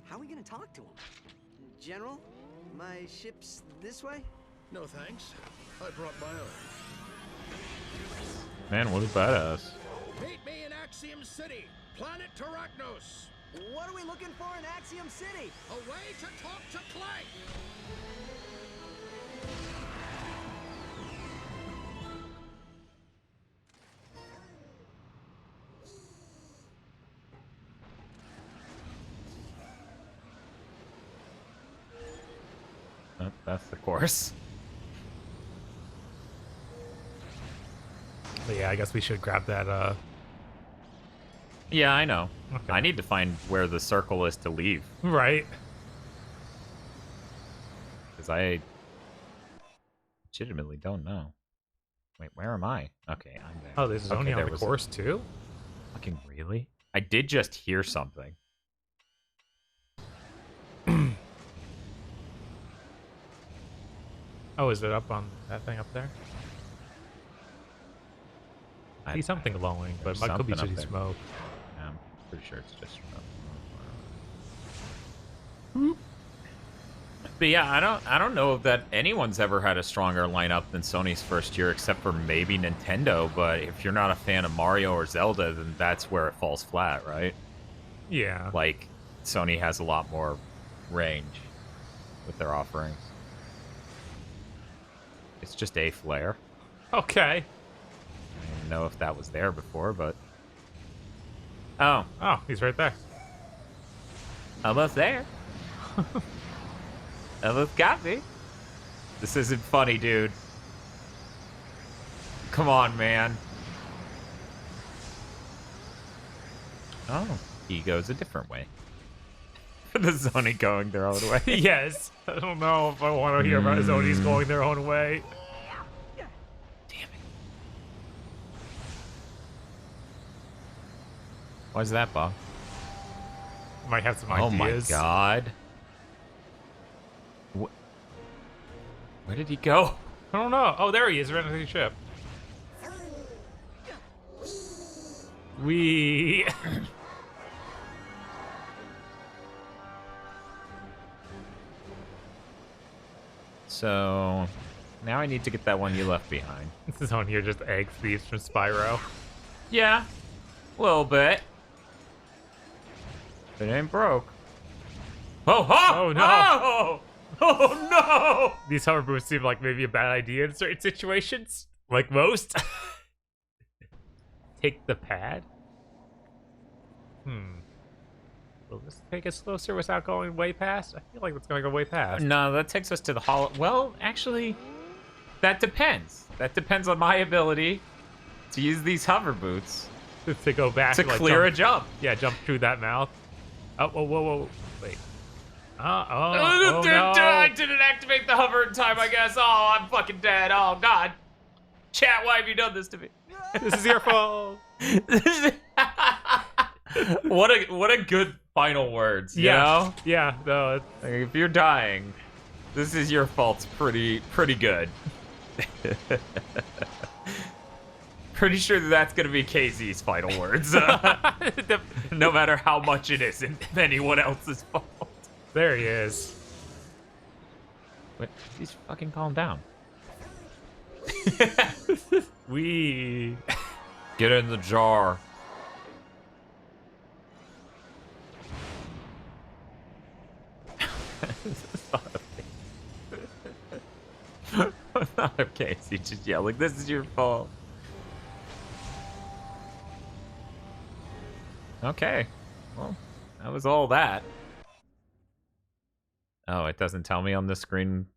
How are we gonna talk to him? General, my ship's this way? No thanks. I brought my own. Man, what a badass. Meet me in Axiom City, planet Terragnos. What are we looking for in Axiom City? A way to talk to Clank. Oh, that's the course. But yeah, I guess we should grab that. Yeah, I know. Okay. I need to find where the circle is to leave. Right. Because I legitimately don't know. Wait, where am I? Okay, I'm there. Oh, there's okay, only on there the was course too? Fucking really? I did just hear something. Oh, is it up on that thing up there? I see something glowing, but it could be something up just there. smoke. Yeah, I'm pretty sure it's just smoke. But yeah, I don't know that anyone's ever had a stronger lineup than Sony's first year, except for maybe Nintendo. But if you're not a fan of Mario or Zelda, then that's where it falls flat, right? Yeah. Like, Sony has a lot more range with their offerings. It's just a flare. Okay. I didn't know if that was there before, but... Oh. Oh, he's right there. Almost there. Almost got me. This isn't funny, dude. Come on, man. Oh, he goes a different way. The Zoni going their own way. Yes. I don't know if I want to hear about Zoni's going their own way. Why's that, Bob? Might have some Oh ideas. my god. Where did he go? I don't know. Oh, there he is, right under the ship. We. So now I need to get that one you left behind. This is on here, just egg thieves from Spyro. Yeah, a little bit. It ain't broke. Oh, oh, Oh, no. Oh, oh no! These hover boots seem like maybe a bad idea in certain situations, like most. Take the pad. Will this take us closer without going way past? I feel like it's going to go way past. No, that takes us to the hall. Well, actually, that depends. That depends on my ability to use these hover boots To go back to like, clear a jump. Yeah, jump through that mouth. Oh, whoa, whoa, whoa. Wait. Oh I no. didn't activate the hover in time, I guess. Oh, I'm fucking dead. Oh, God. Chat, why have you done this to me? This is your fault. What a good final words, you know? Yeah, no. Like, if you're dying, this is your fault's pretty good. Pretty sure that's gonna be KZ's final words. No matter how much it isn't anyone else's fault. There he is. Wait, please fucking calm down. We get in the jar. Not okay, so you just yell like, this is your fault. Okay, well, that was all that. Oh, it doesn't tell me on the screen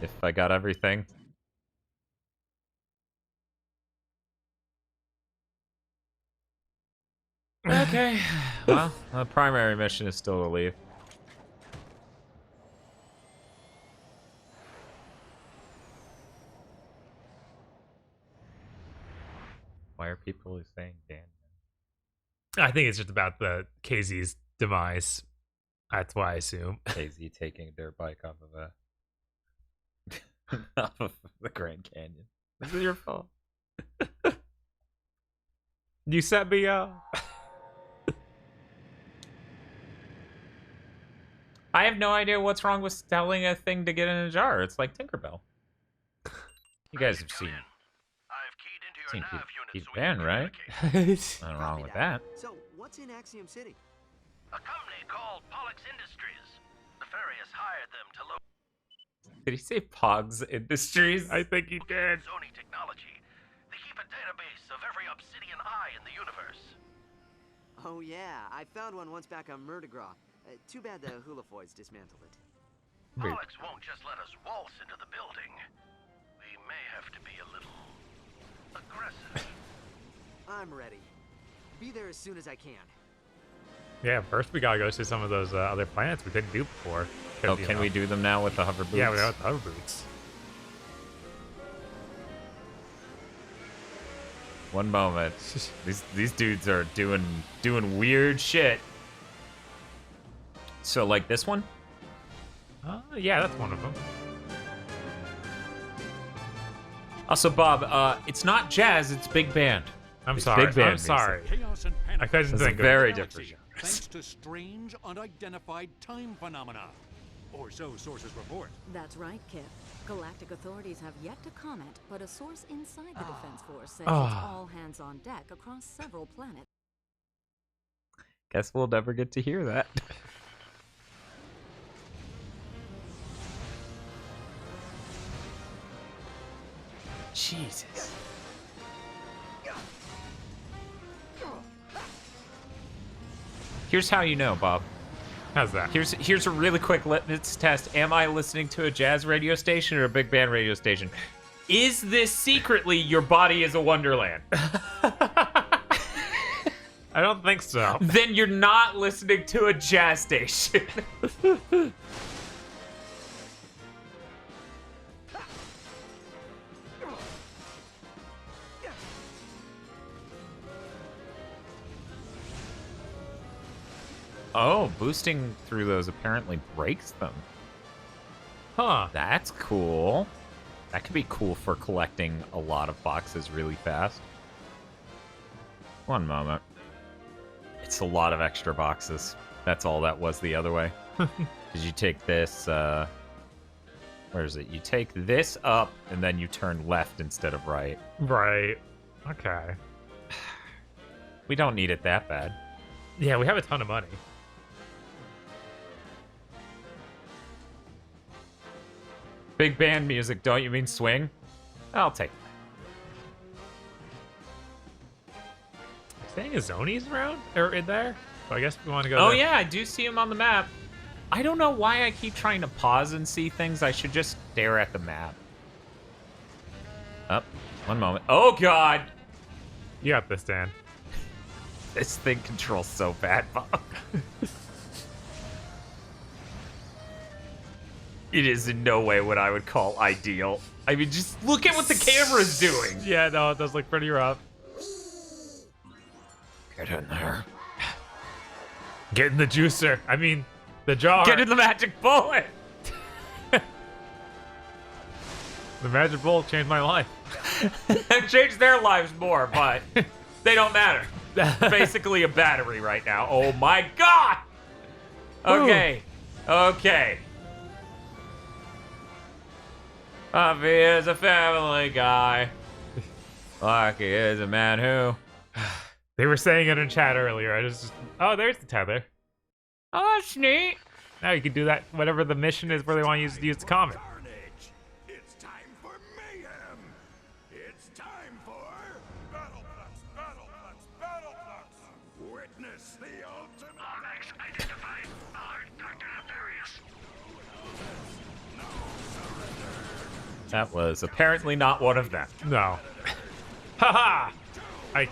if I got everything. Okay, well, the primary mission is still to leave. Why are people saying Dan? I think it's just about the KZ's demise. That's why I assume. KZ taking a dirt bike off of off of the Grand Canyon. This is your fault. You set me up. I have no idea what's wrong with telling a thing to get in a jar. It's like Tinkerbell. You guys have seen Peter Pan, right? Nothing wrong with that. So, what's in Axiom City? A company called Pollux Industries. Nefarious hired them to load Did he say Pogs Industries? I think he did. zoning technology. They keep a database of every obsidian eye in the universe. Oh yeah, I found one once back on Murdergraw. Too bad the Hulafoids dismantled it. Pollux won't just let us waltz into the building. We may have to be a little aggressive. I'm ready. Be there as soon as I can. Yeah, first we gotta go to some of those other planets we didn't do before. Oh, can we do them now with the hover boots? Yeah, we got the hover boots. One moment. These dudes are doing weird shit. So like this one? Yeah, that's one of them. Also, Bob, it's not jazz, it's big band. I'm It's sorry. Big band I'm sorry. music. I couldn't It's think very of it. different. Thanks to strange, unidentified time phenomena. Or so sources report. That's right, Kip. Galactic authorities have yet to comment, but a source inside the Defense Force says it's all hands on deck across several planets. Guess we'll never get to hear that. Jesus. Here's how you know, Bob. How's that? Here's a really quick litmus test. Am I listening to a jazz radio station or a big band radio station? Is this secretly your body is a wonderland? I don't think so. Then you're not listening to a jazz station. Oh, boosting through those apparently breaks them. Huh. That's cool. That could be cool for collecting a lot of boxes really fast. One moment. It's a lot of extra boxes. That's all that was the other way. Because you take this, where is it? You take this up, and then you turn left instead of right. Right. Okay. We don't need it that bad. Yeah, we have a ton of money. Big band music, don't you mean swing? I'll take that. Saying Azoni's around? Or in there? So I guess we want to go Oh there. yeah, I do see him on the map. I don't know why I keep trying to pause and see things. I should just stare at the map. Up. One moment. Oh god! You got this, Dan. This thing controls so bad, Bob. It is in no way what I would call ideal. I mean, just look at what the camera's doing. Yeah, no, it does look pretty rough. Okay, Get in there. Get in the juicer. I mean, the jar. Get in the magic bullet. The magic bullet changed my life. It changed their lives more, but they don't matter. Basically a battery right now. Oh my god! Okay. Okay. Puffy is a family guy. Lucky is a man who... They were saying it in chat earlier. I just... Oh, there's the tether. Oh, that's neat. Now you can do that, whatever the mission is where they want you to use the comet. It's time for mayhem. It's time for Battleflux. Witness the ultimate. Lombax identified. Alert, Dr. Nefarious. That was apparently not one of them. No. Haha! I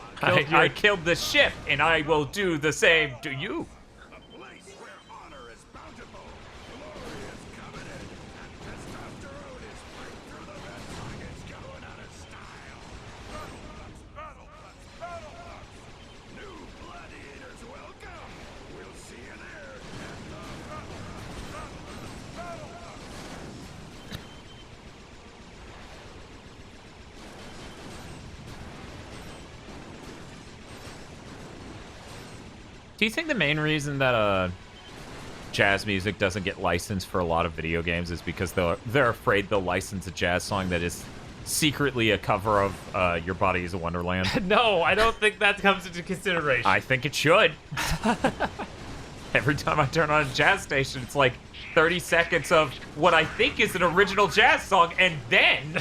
killed the ship, and I will do the same to you. Do you think the main reason that jazz music doesn't get licensed for a lot of video games is because they're afraid they'll license a jazz song that is secretly a cover of Your Body is a Wonderland? No, I don't think that comes into consideration. I think it should. Every time I turn on a jazz station, it's like 30 seconds of what I think is an original jazz song, and then...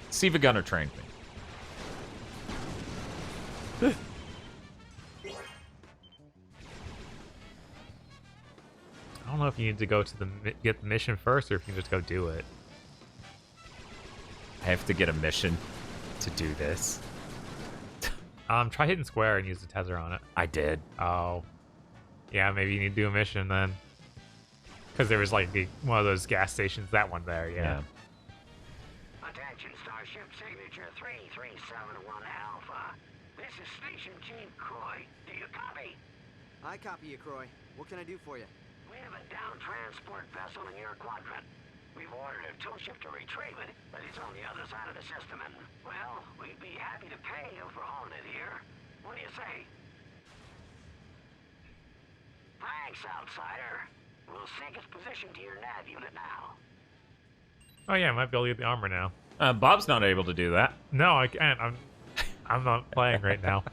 Siva Gunner trained me. I don't know if you need to go to get the mission first, or if you can just go do it. I have to get a mission to do this. Try hitting square and use the tether on it. I did. Oh. Yeah, maybe you need to do a mission then. Because there was like one of those gas stations, that one there, yeah. Attention, Starship Signature 3371 Alpha. This is Station Chief Croy. Do you copy? I copy you, Croy. What can I do for you? We have a down transport vessel in your quadrant. We've ordered a tow ship to retrieve it, but it's on the other side of the system, and, well, we'd be happy to pay you for hauling it here. What do you say? Thanks, Outsider. We'll sync its position to your nav unit now. Oh yeah, I might be able to get the armor now. Bob's not able to do that. No, I can't. I'm not playing right now.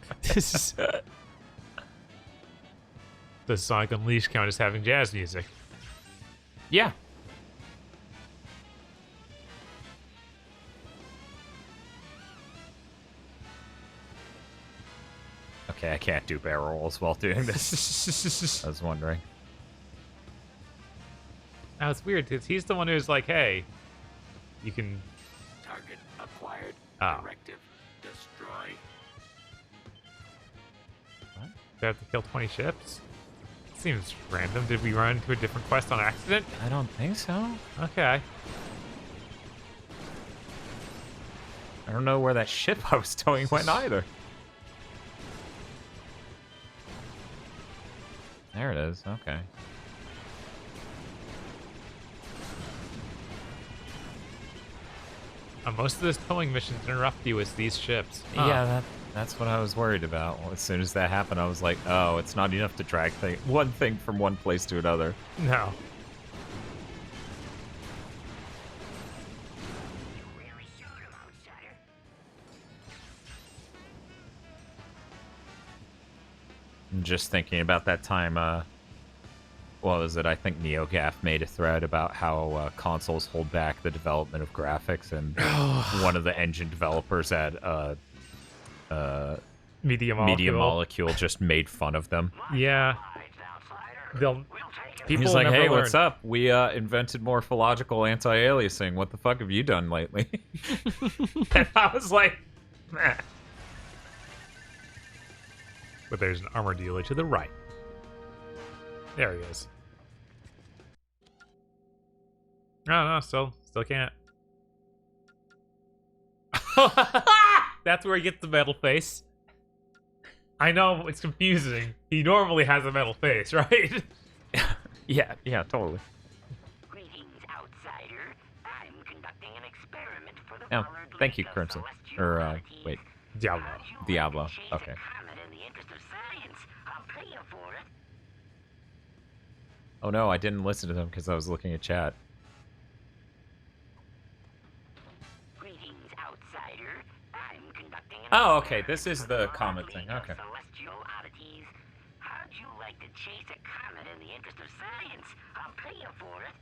Does Sonic Unleashed count as having jazz music? Yeah. Okay, I can't do barrel rolls while doing this. I was wondering. Now it's weird because he's the one who's like, "Hey, you can." Target acquired. Oh. Directive destroy. What? Do I have to kill 20 ships? Seems random. Did we run into a different quest on accident? I don't think so. Okay. I don't know where that ship I was towing went either. There it is. Okay. Most of those towing missions interrupt you with these ships. Huh. Yeah, that's what I was worried about. Well, as soon as that happened, I was like, oh, it's not enough to drag one thing from one place to another. No. I'm just thinking about that time, what was it? I think NeoGaf made a thread about how consoles hold back the development of graphics, and one of the engine developers at Media Molecule just made fun of them. Yeah. He's like, hey, what's up? We invented morphological anti-aliasing. What the fuck have you done lately? And I was like, meh. But there's an armor dealer to the right. There he is. No, still can't. That's where he gets the metal face. I know it's confusing. He normally has a metal face, right? Yeah, totally. Greetings, outsider. I'm conducting an experiment for the Oh, thank you, Crimson. Or, wait. Diablo. Okay. comet in the interest of science. I'll pay you for it. Oh no, I didn't listen to them because I was looking at chat. Greetings, outsider. I'm conducting an Oh, okay. This is the comet thing. Okay. celestial oddities. How'd you like to chase a comet in the interest of science? I'll pay you for it.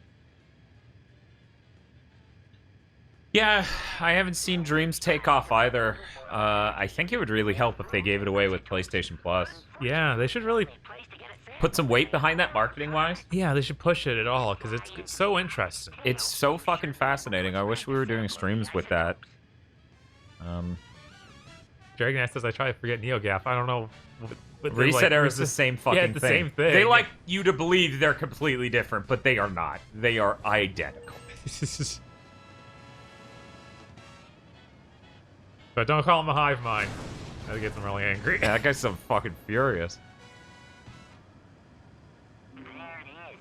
Yeah, I haven't seen Dreams take off either. I think it would really help if they gave it away with PlayStation Plus. Yeah, they should really put some weight behind that marketing-wise. Yeah, they should push it at all because it's so interesting. It's so fucking fascinating. I wish we were doing streams with that. Dragon Ass says I try to forget NeoGaf. I don't know. Reset Era is the same fucking yeah, the thing. same thing. They like you to believe they're completely different, but they are not. They are identical. But don't call him a hive mind. That gets him really angry. Yeah, that guy's so fucking furious. There it is.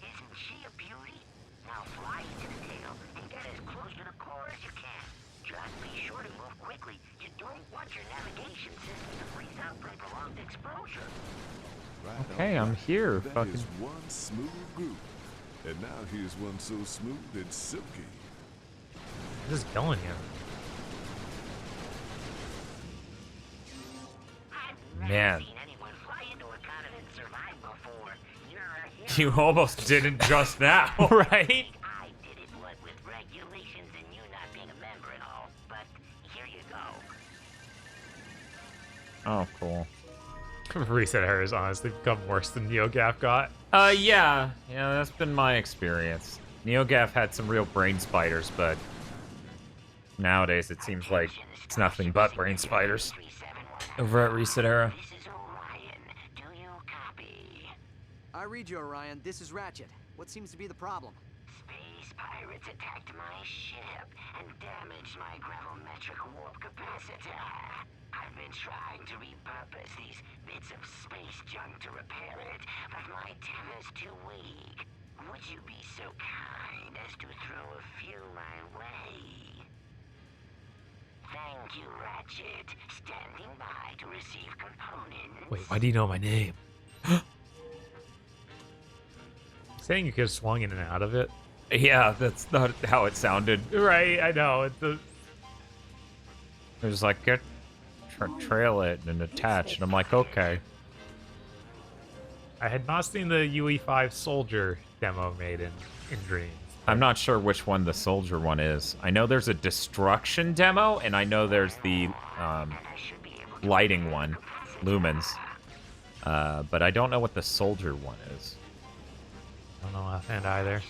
Isn't she a beauty? Now fly into the tail and get as close to the core as you can. Just be sure to move quickly. You don't want your navigation system to freeze out from prolonged exposure. Okay, I'm here. That Fucking. is one smooth groove. And now here's one so smooth and silky. Just killing him. Man. You almost didn't just now. Right? I did it, what, with regulations and you not being a member and all, but here you go. Oh, cool. Reset Era has honestly become worse than NeoGaf got. Yeah, that's been my experience. NeoGaf had some real brain spiders, but nowadays it seems like it's nothing but brain spiders. Over at Reset Era. I read you, Orion. This is Ratchet. What seems to be the problem? Space pirates attacked my ship and damaged my gravimetric warp capacitor. I've been trying to repurpose these bits of space junk to repair it, but my antenna's too weak. Would you be so kind as to throw a few my way? Thank you, Ratchet. Standing by to receive components. Wait, why do you know my name? Saying you could have swung in and out of it. Yeah, that's not how it sounded. Right, I know. It's a... It was like, trail it and attach, and I'm like, okay. I had not seen the UE5 Soldier demo made in Dreams. I'm not sure which one the soldier one is. I know there's a destruction demo, and I know there's the lighting one, Lumens. But I don't know what the soldier one is. I don't know offhand either.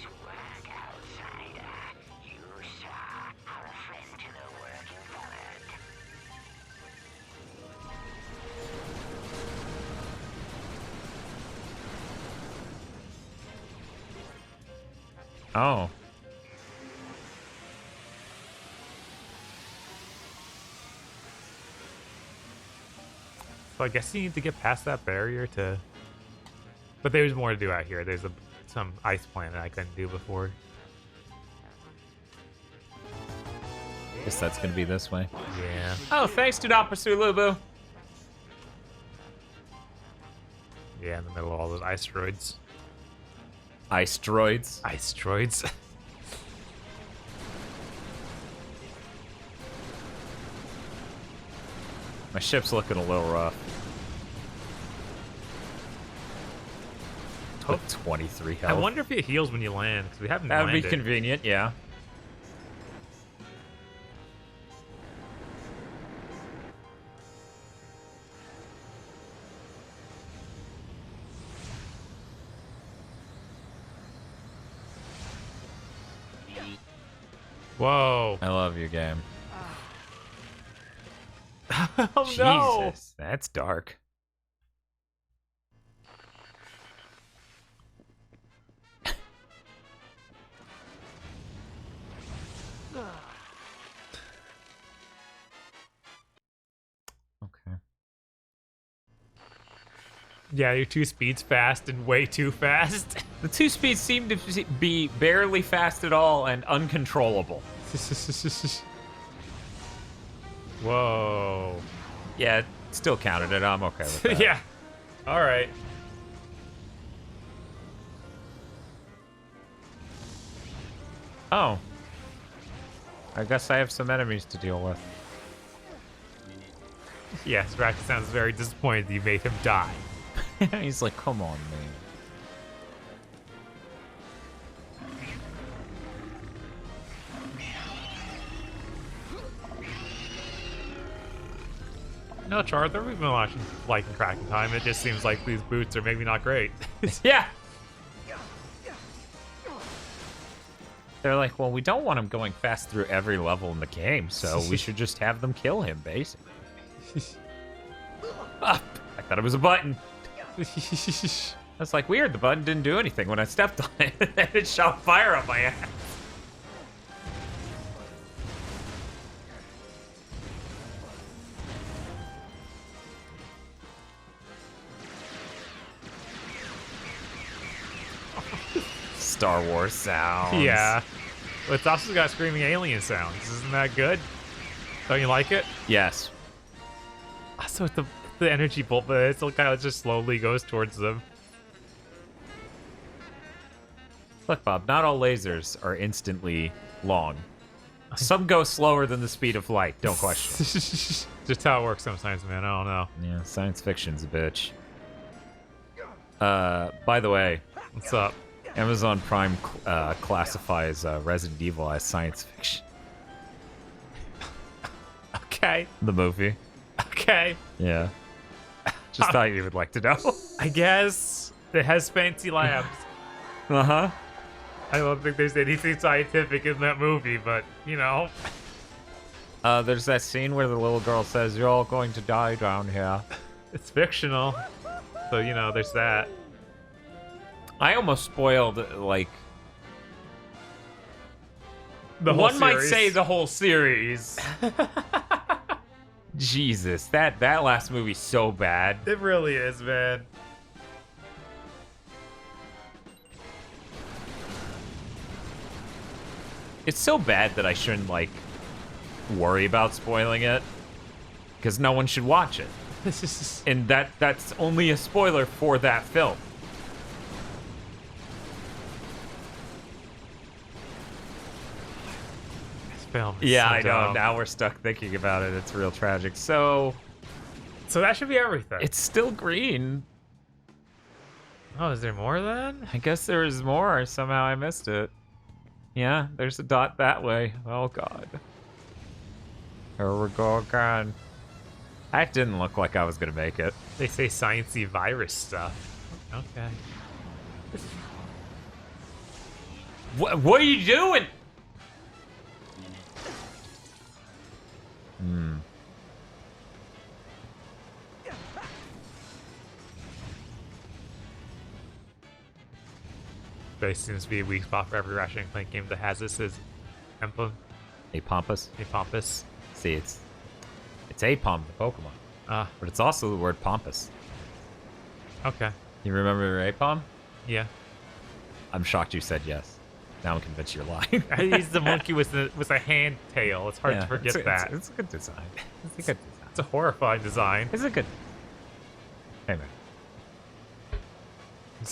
Oh. So I guess you need to get past that barrier to... But there's more to do out here. There's some ice planet I couldn't do before. Guess that's gonna be this way. Yeah. Oh, thanks, Do Not Pursue Lubu. Yeah, in the middle of all those asteroids. Ice droids. Ice droids. My ship's looking a little rough. With 23 health. I wonder if it heals when you land, because we haven't That would landed. be convenient, yeah. Whoa. I love your game. Oh no! Jesus, that's dark. Yeah, your 2 speeds fast and way too fast. The 2 speeds seem to be barely fast at all and uncontrollable. Whoa. Yeah, it still counted it. I'm okay with that. Yeah. All right. Oh. I guess I have some enemies to deal with. Yes, Ratchet sounds very disappointed that you made him die. He's like, come on, man. No, Charter, we've been watching Like and Crack in Time. It just seems like these boots are maybe not great. Yeah. They're like, well, we don't want him going fast through every level in the game, so we should just have them kill him, basically. I thought it was a button. That's like weird. The button didn't do anything when I stepped on it. And it shot fire on my ass. Star Wars sounds. Yeah. But it's also got screaming alien sounds. Isn't that good? Don't you like it? Yes. Also, with the energy bolt, but it still kind of just slowly goes towards them. Look, Bob, not all lasers are instantly long. Some go slower than the speed of light, don't question. Just how it works sometimes, man. I don't know. Yeah, science fiction's a bitch. By the way, what's up? Amazon Prime classifies Resident Evil as science fiction. Okay. The movie. Okay. Yeah. Just thought you would like to know. I guess it has fancy labs. Uh-huh. I don't think there's anything scientific in that movie, but, you know. There's that scene where the little girl says, "You're all going to die down here." It's fictional. So, you know, there's that. I almost spoiled, like... The whole One might series. say the whole series. Jesus, that last movie's so bad. It really is, man. It's so bad that I shouldn't, like, worry about spoiling it. Because no one should watch it. And that's only a spoiler for that film. Film. Yeah, so I know. dumb. Now we're stuck thinking about it. It's real tragic. So that should be everything. It's still green. Oh, is there more then? I guess there is more. Somehow I missed it. Yeah, there's a dot that way. Oh, God. Here we go again. That didn't look like I was going to make it. They say sciencey virus stuff. Okay. What are you doing? There seems to be a weak spot for every Ratchet and Clank game that has this as emblem. A Pompous. A Pompous. See, it's Apom, the Pokemon. But it's also the word pompous. Okay. You remember Apom? Yeah. I'm shocked you said yes. Now I'm convinced you're lying. He's the monkey with a hand tail. It's hard to forget that. It's a good design. It's a good design. It's a horrifying design. It's a good... Hey, man.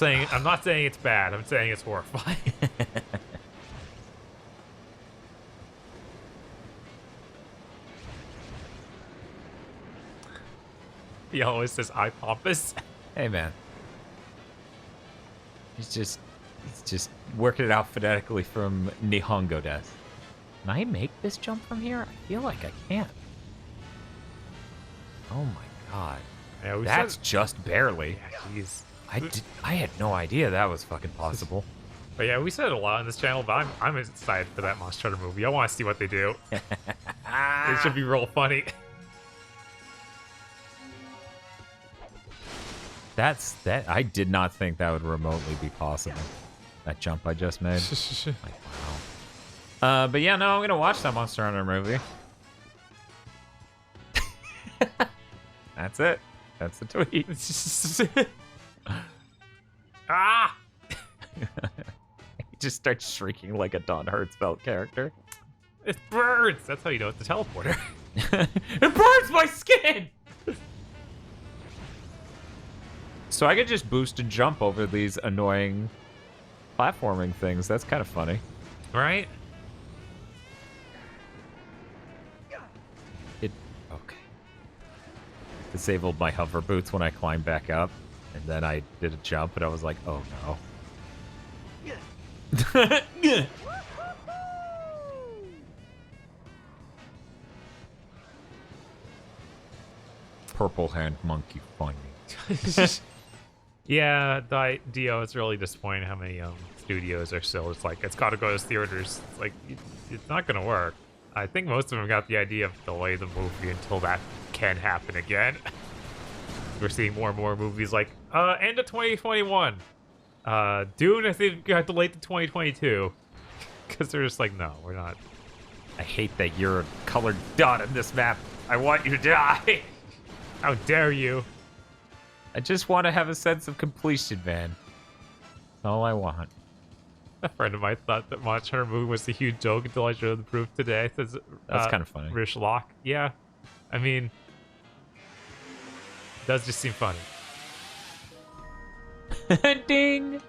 I'm not saying it's bad. I'm saying it's horrifying. He always says, "I pompous." Hey, man. He's just working it out phonetically from Nihongo des. Can I make this jump from here? I feel like I can't. Oh my god. Yeah, that's just barely. Yeah, jeez. I had no idea that was fucking possible. But yeah, we said it a lot on this channel, but I'm excited for that Monster Hunter movie. I want to see what they do. It should be real funny. I did not think that would remotely be possible. That jump I just made. Like, wow. But yeah, no, I'm gonna watch that Monster Hunter movie. That's it. That's the tweet. Ah! He just starts shrieking like a Don Hertzfeld character. It burns! That's how you know it's a teleporter. It burns my skin! So I could just boost and jump over these annoying platforming things. That's kind of funny. Right? Okay. Disabled my hover boots when I climbed back up. And then I did a jump and I was like, oh no. Purple hand monkey finding. Yeah, Dio, it's really disappointing how many studios are still just like, it's got to go to theaters. It's like, it's not going to work. I think most of them got the idea of delay the movie until that can happen again. We're seeing more and more movies like, end of 2021. Dune, I think, got delayed to 2022. Because they're just like, no, we're not. I hate that you're a colored dot on this map. I want you to die. How dare you? I just want to have a sense of completion, man. That's all I want. A friend of mine thought that Monster Hunter movie was a huge joke until I showed the proof today. Says, that's kind of funny. Rich Lock. Yeah. I mean, it does just seem funny. Ding!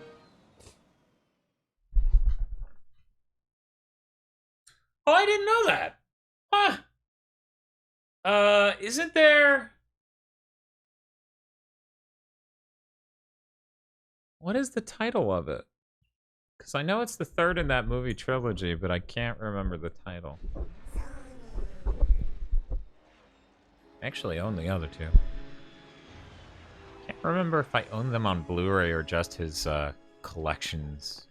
Oh, I didn't know that. Huh. Isn't there... What is the title of it? Because I know it's the third in that movie trilogy, but I can't remember the title. I actually own the other two. Can't remember if I own them on Blu-ray or just his collections.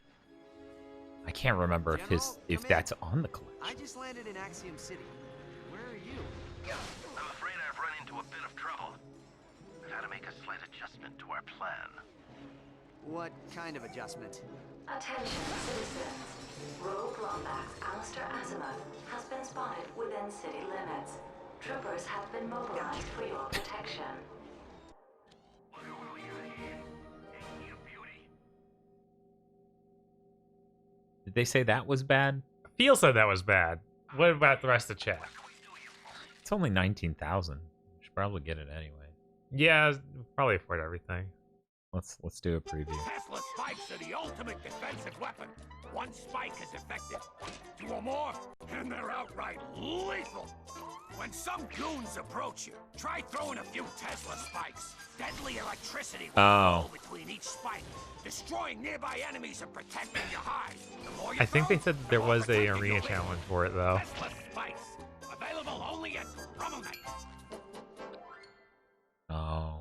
I can't remember if that's on the collection. I just landed in Axiom City. Where are you? I'm afraid I've run into a bit of trouble. We've had to make a slight adjustment to our plan. What kind of adjustment? Attention, citizens. Rogue Lombax Alistair Azimuth has been spotted within city limits. Troopers have been mobilized for your protection. Did they say that was bad? Feel said that was bad. What about the rest of the chat? It's only 19,000. Should probably get it anyway. Yeah, probably afford everything. Let's do a preview. Tesla spikes are the ultimate defensive weapon. One spike is effective. Two or more, and they're outright lethal. When some goons approach you, try throwing a few Tesla spikes. Deadly electricity will flow between each spike, destroying nearby enemies and protecting your hive. The more you I think throw, they said there was a arena challenge for it though. Tesla spikes, available only at Rummelneck. Oh.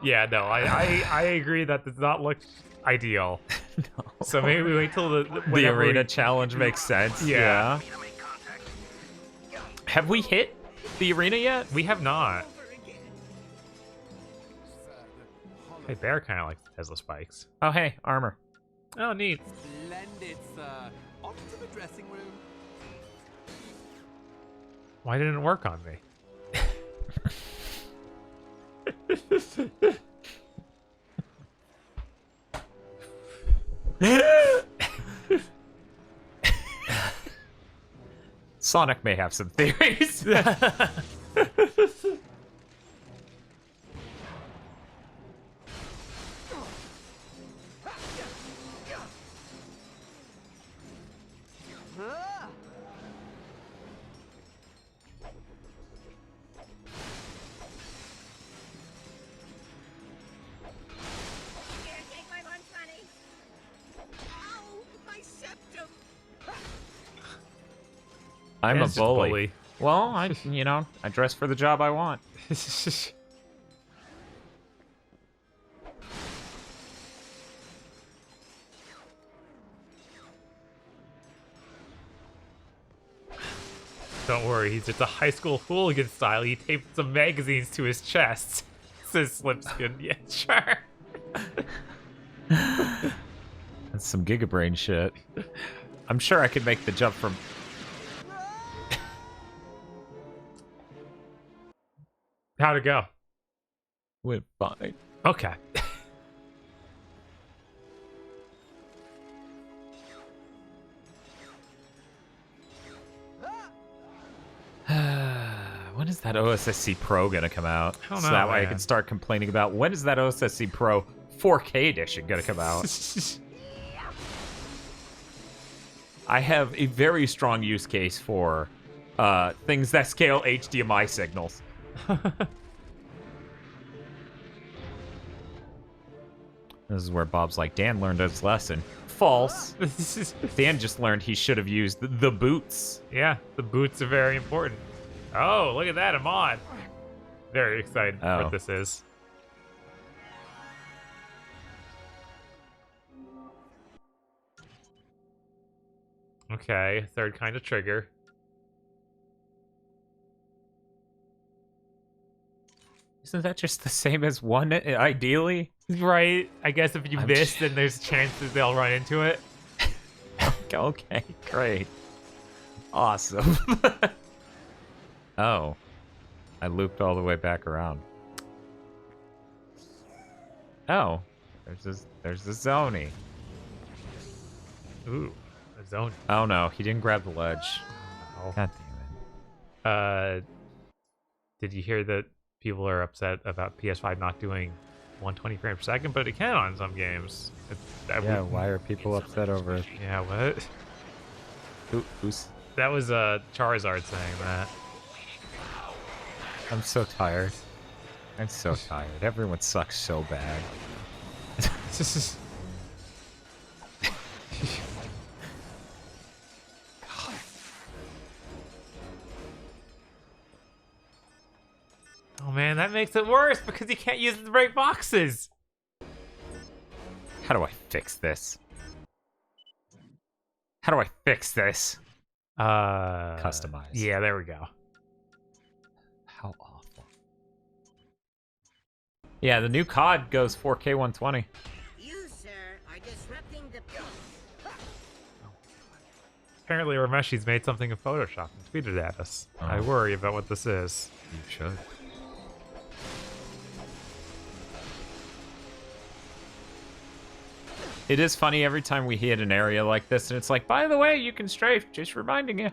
Yeah, no, I agree that does not look ideal. No. So maybe we wait till the arena challenge makes sense. Yeah. Have we hit the arena yet? We have not. Hey, Bear kind of likes Tesla spikes. Oh, hey, armor. Oh, neat. Splendid, sir. On to the dressing room. Why didn't it work on me? Sonic may have some theories. I'm a bully. Well, I dress for the job I want. Don't worry, he's just a high school hooligan style. He taped some magazines to his chest. Says Slipskin. Yeah, sure. That's some Gigabrain shit. I'm sure I could make the jump from... How'd it go? Went fine. Okay. When is that OSSC Pro gonna come out? I don't So know, that way I man. can start complaining about when is that OSSC Pro 4K edition gonna come out? I have a very strong use case for things that scale HDMI signals. This is where Bob's like, Dan learned his lesson. False. Dan just learned he should have used the boots. Yeah, the boots are very important. Oh, look at that, a mod. Very excited for what this is. Okay, third kind of trigger. Isn't that just the same as one, ideally? Right. I guess if you miss, then there's chances they'll run into it. Okay, great. Awesome. Oh. I looped all the way back around. Oh. There's the Zony. Ooh, a Zony. Oh no, he didn't grab the ledge. Oh. God damn it. Did you hear that people are upset about PS5 not doing 120 frames per second, but it can on some games? Yeah, why are people upset over it? Yeah, what? Who's... That was Charizard saying that. I'm so tired. I'm so tired. Everyone sucks so bad. Oh man, that makes it worse because you can't use the right boxes. How do I fix this? How do I fix this? Customize. Yeah, there we go. How awful. Yeah, the new COD goes 4K 120. You, sir, are disrupting the peace. Apparently Rameshi's made something in Photoshop and tweeted at us. Oh. I worry about what this is. You should. It is funny every time we hit an area like this, and it's like, by the way, you can strafe, just reminding you.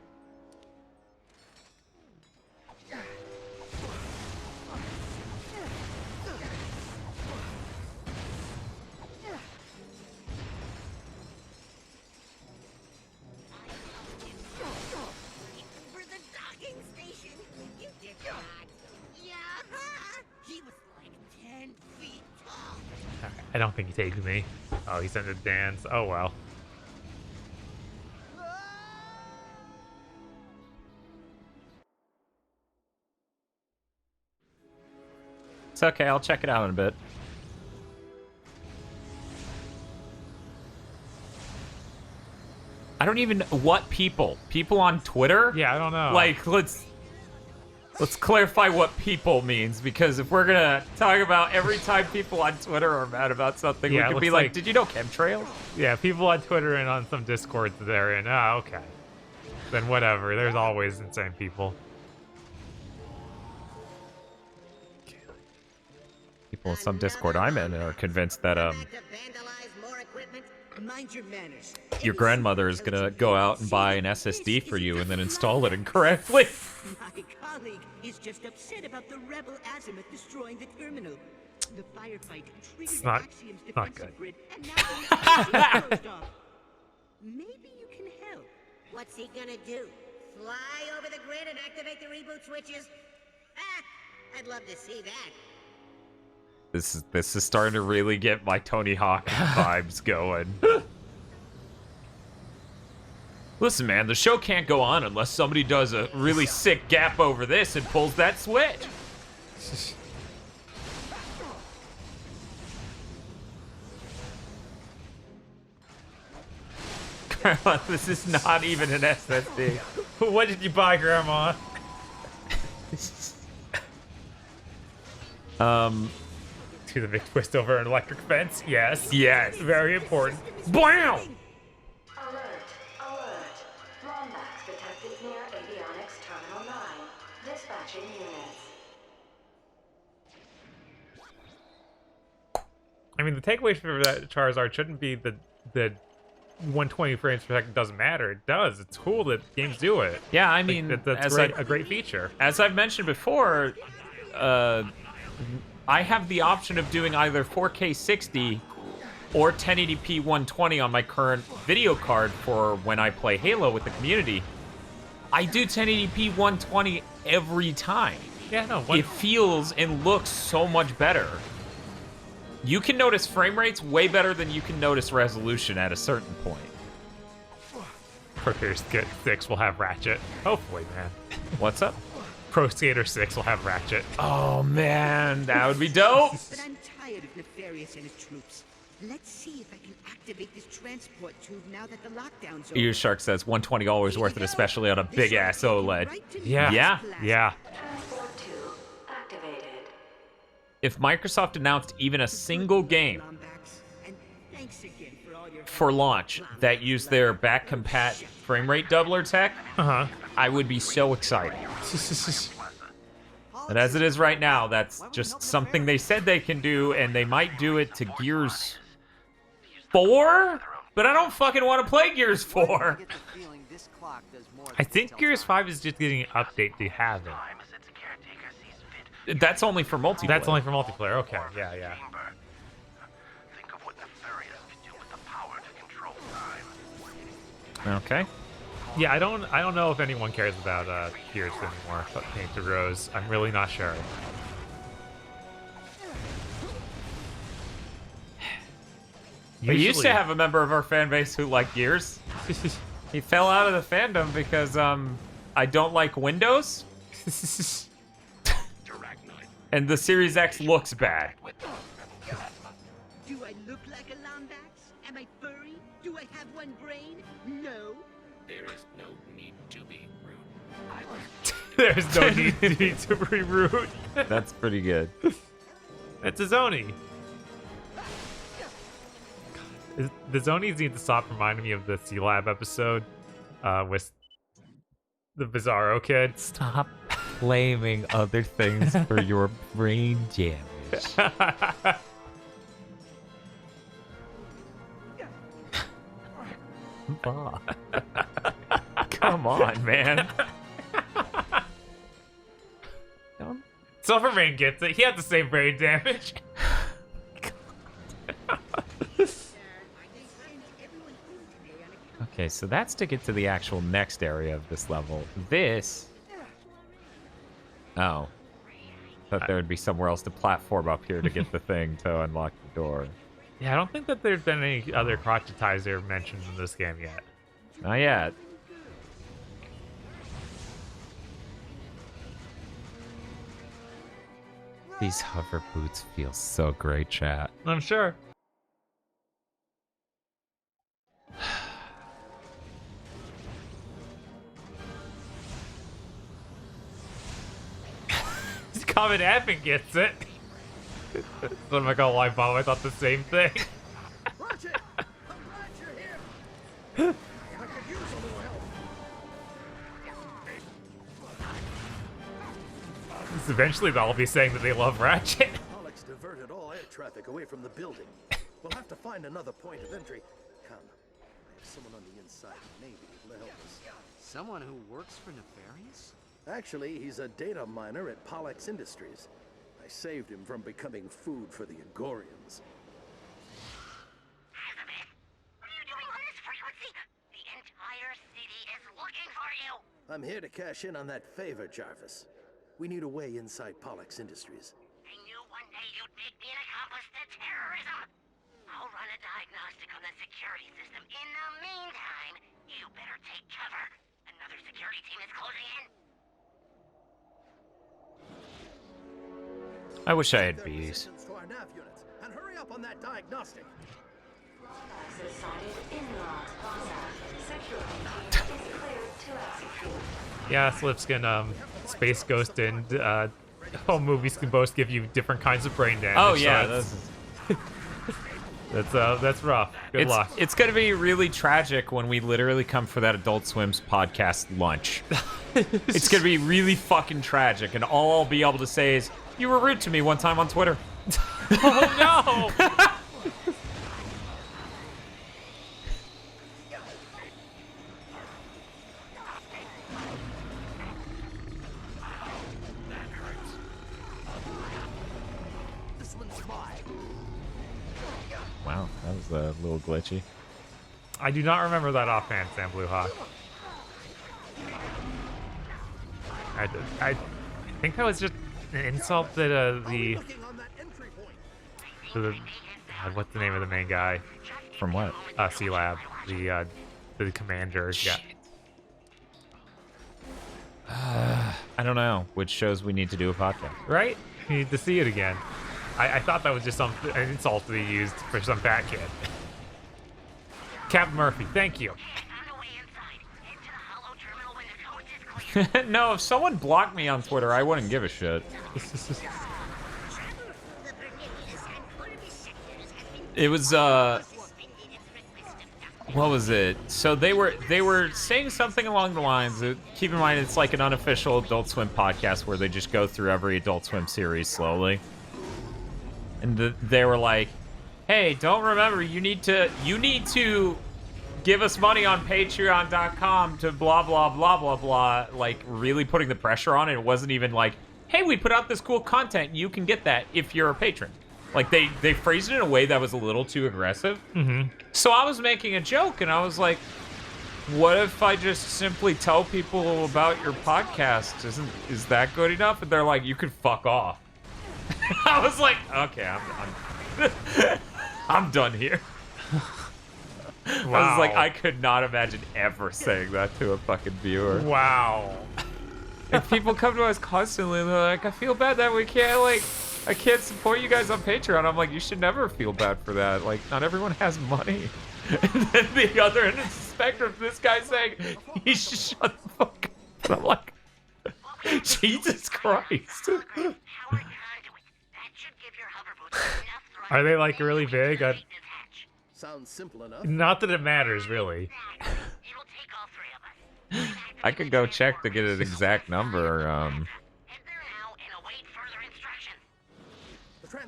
For the docking station, you did not. Yeah, he was like 10 feet tall. I don't think he tagged me. Oh, he sent a dance. Oh well. It's okay, I'll check it out in a bit. I don't even what people on Twitter? Yeah, I don't know. Like, let's clarify what people means, because if we're gonna talk about every time people on Twitter are mad about something, Yeah, we it could be looks like, like- did you know chemtrails? Yeah, people on Twitter and on some Discords that they're in. Oh, okay. Then whatever. There's always insane people. People in some Discord I'm in are convinced that Mind your manners. your grandmother is gonna go out and buy an SSD for you and then install it incorrectly. My colleague is just upset about the rebel azimuth destroying the terminal. The firefight triggered the Axiom's not defensive good. grid, and now the Axiom is closed off. Maybe you can help. What's he gonna do? Fly over the grid and activate the reboot switches? I'd love to see that. This is starting to really get my Tony Hawk vibes going. Listen, man, the show can't go on unless somebody does a really sick gap over this and pulls that switch. Grandma, this is not even an SSD. What did you buy, Grandma? To the big twist over an electric fence? Yes. Yes. Very important. Blam! Alert! Alert! Lombax detected near Avionics Terminal 9. Dispatching units. I mean, the takeaway for that Charizard shouldn't be the 120 frames per second doesn't matter. It does. It's cool that games do it. Yeah, I Like, mean, that's a great feature. As I've mentioned before, I have the option of doing either 4K 60 or 1080p 120 on my current video card for when I play Halo with the community. I do 1080p 120 every time. Yeah, no. It feels and looks so much better. You can notice frame rates way better than you can notice resolution at a certain point. Pro Skater 6 will have Ratchet. Hopefully, man. What's up? Pro Skater 6 will have Ratchet. Oh, man. That would be dope. But I'm tired of Nefarious and his troops. Let's see if I can activate this transport tube now that the lockdown's over. Ear Shark says 120 always worth it, especially on a big ass OLED. Yeah. Transport tube activated. If Microsoft announced even a single game Thanks again for all your for launch that used their back compat frame rate doubler tech, I would be so excited. But as it is right now, that's just something they said they can do, and they might do it to Gears 4? But I don't fucking want to play Gears 4. I think Gears 5 is just getting an update to have it. That's only for multiplayer. That's only for multiplayer. Okay, yeah. Okay. Yeah, I don't know if anyone cares about Gears anymore. But Painted Rose, I'm really not sure. We used to have a member of our fan base who liked Gears. He fell out of the fandom because I don't like Windows. And the Series X looks bad. Do I look like a Lombax? Am I furry? Do I have one brain? No. There is no need to be rude. There's no need to be rude. That's pretty good. It's a Zoni. The Zonies need to stop reminding me of the C-Lab episode with the Bizarro kid. Stop blaming other things for your brain damage. Come on, man. Silvermane gets it. He had the same brain damage. Okay, so that's to get to the actual next area of this level. This... Oh. Thought there would be somewhere else to platform up here to get the thing to unlock the door. Yeah, I don't think that there's been any other crotchetizer mentioned in this game yet. Not yet. These hover boots feel so great, chat. I'm sure. Common Admin gets it. So I'm not gonna lie, Bob, I thought the same thing. Ratchet, I'm glad you're here. I could use a little help. Eventually they'll all be saying that they love Ratchet. Alex diverted all air traffic away from the building. We'll have to find another point of entry. Come, there's someone on the inside maybe able to help us. Someone who works for Nefarious? Actually, he's a data miner at Pollux Industries. I saved him from becoming food for the Agorians. What are you doing on this frequency? The entire city is looking for you. I'm here to cash in on that favor, Jarvis. We need a way inside Pollux Industries. I knew one day you'd make me an accomplice to terrorism. I'll run a diagnostic on the security system. In the meantime, you better take cover. Another security team is closing in. I wish I had bees. To our nav units, and hurry up on that diagnostic. Access sighted inland. Security team is cleared to execute. Yeah, Slipskin, Space Ghost and home movies can both give you different kinds of brain damage. Oh yeah, that's rough. Good luck. It's gonna be really tragic when we literally come for that Adult Swim's podcast lunch. It's gonna be really fucking tragic, and all I'll be able to say is, "You were rude to me one time on Twitter." Oh no! Wow, that was a little glitchy. I do not remember that offhand, Sam Blue Hawk. I think that was just an insult that what's the name of the main guy? From what? C-Lab, the commander. Yeah. I don't know which shows we need to do a podcast. Right? You need to see it again. I thought that was just an insult that he used for some fat kid. Captain Murphy, thank you. No, if someone blocked me on Twitter, I wouldn't give a shit. It was what was it? So they were saying something along the lines of, keep in mind it's like an unofficial Adult Swim podcast where they just go through every Adult Swim series slowly. And they were like, "Hey, don't remember you need to give us money on patreon.com to blah blah blah blah blah," like really putting the pressure on it. It wasn't even like, "Hey, we put out this cool content, you can get that if you're a patron." Like they phrased it in a way that was a little too aggressive. Mm-hmm. So I was making a joke and I was like, what if I just simply tell people about your podcast? Is that good enough? And they're like, you can fuck off. I was like, okay, I'm done here. Wow. I was like, I could not imagine ever saying that to a fucking viewer. Wow. And people come to us constantly and they're like, I feel bad that I can't support you guys on Patreon. I'm like, you should never feel bad for that. Like, not everyone has money. And then the other end of the spectrum, this guy saying, he should shut the fuck up. And I'm like, Jesus Christ. Are they like really big? Sounds simple enough. Not that it matters, really. I could go check to get an exact number.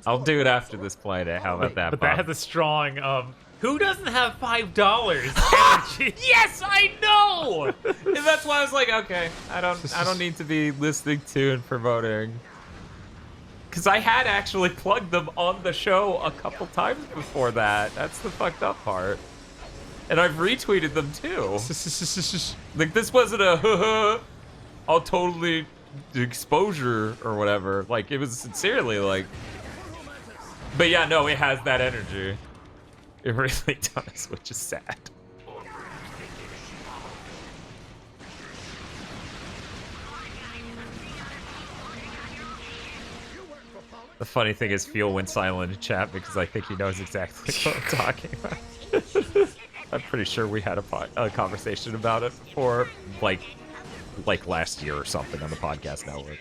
I'll do it after this play day. How about that, But Bob? that has a strong, who doesn't have $5 energy? Yes, I know! And that's why I was like, okay, I don't need to be listening to and promoting. Because I had actually plugged them on the show a couple times before that. That's the fucked up part. And I've retweeted them too. Like, this wasn't a I'll totally exposure or whatever. Like, it was sincerely like... But yeah, no, it has that energy. It really does, which is sad. The funny thing is, Feel went silent in chat because I think he knows exactly what I'm talking about. I'm pretty sure we had a conversation about it before, like last year or something on the podcast network.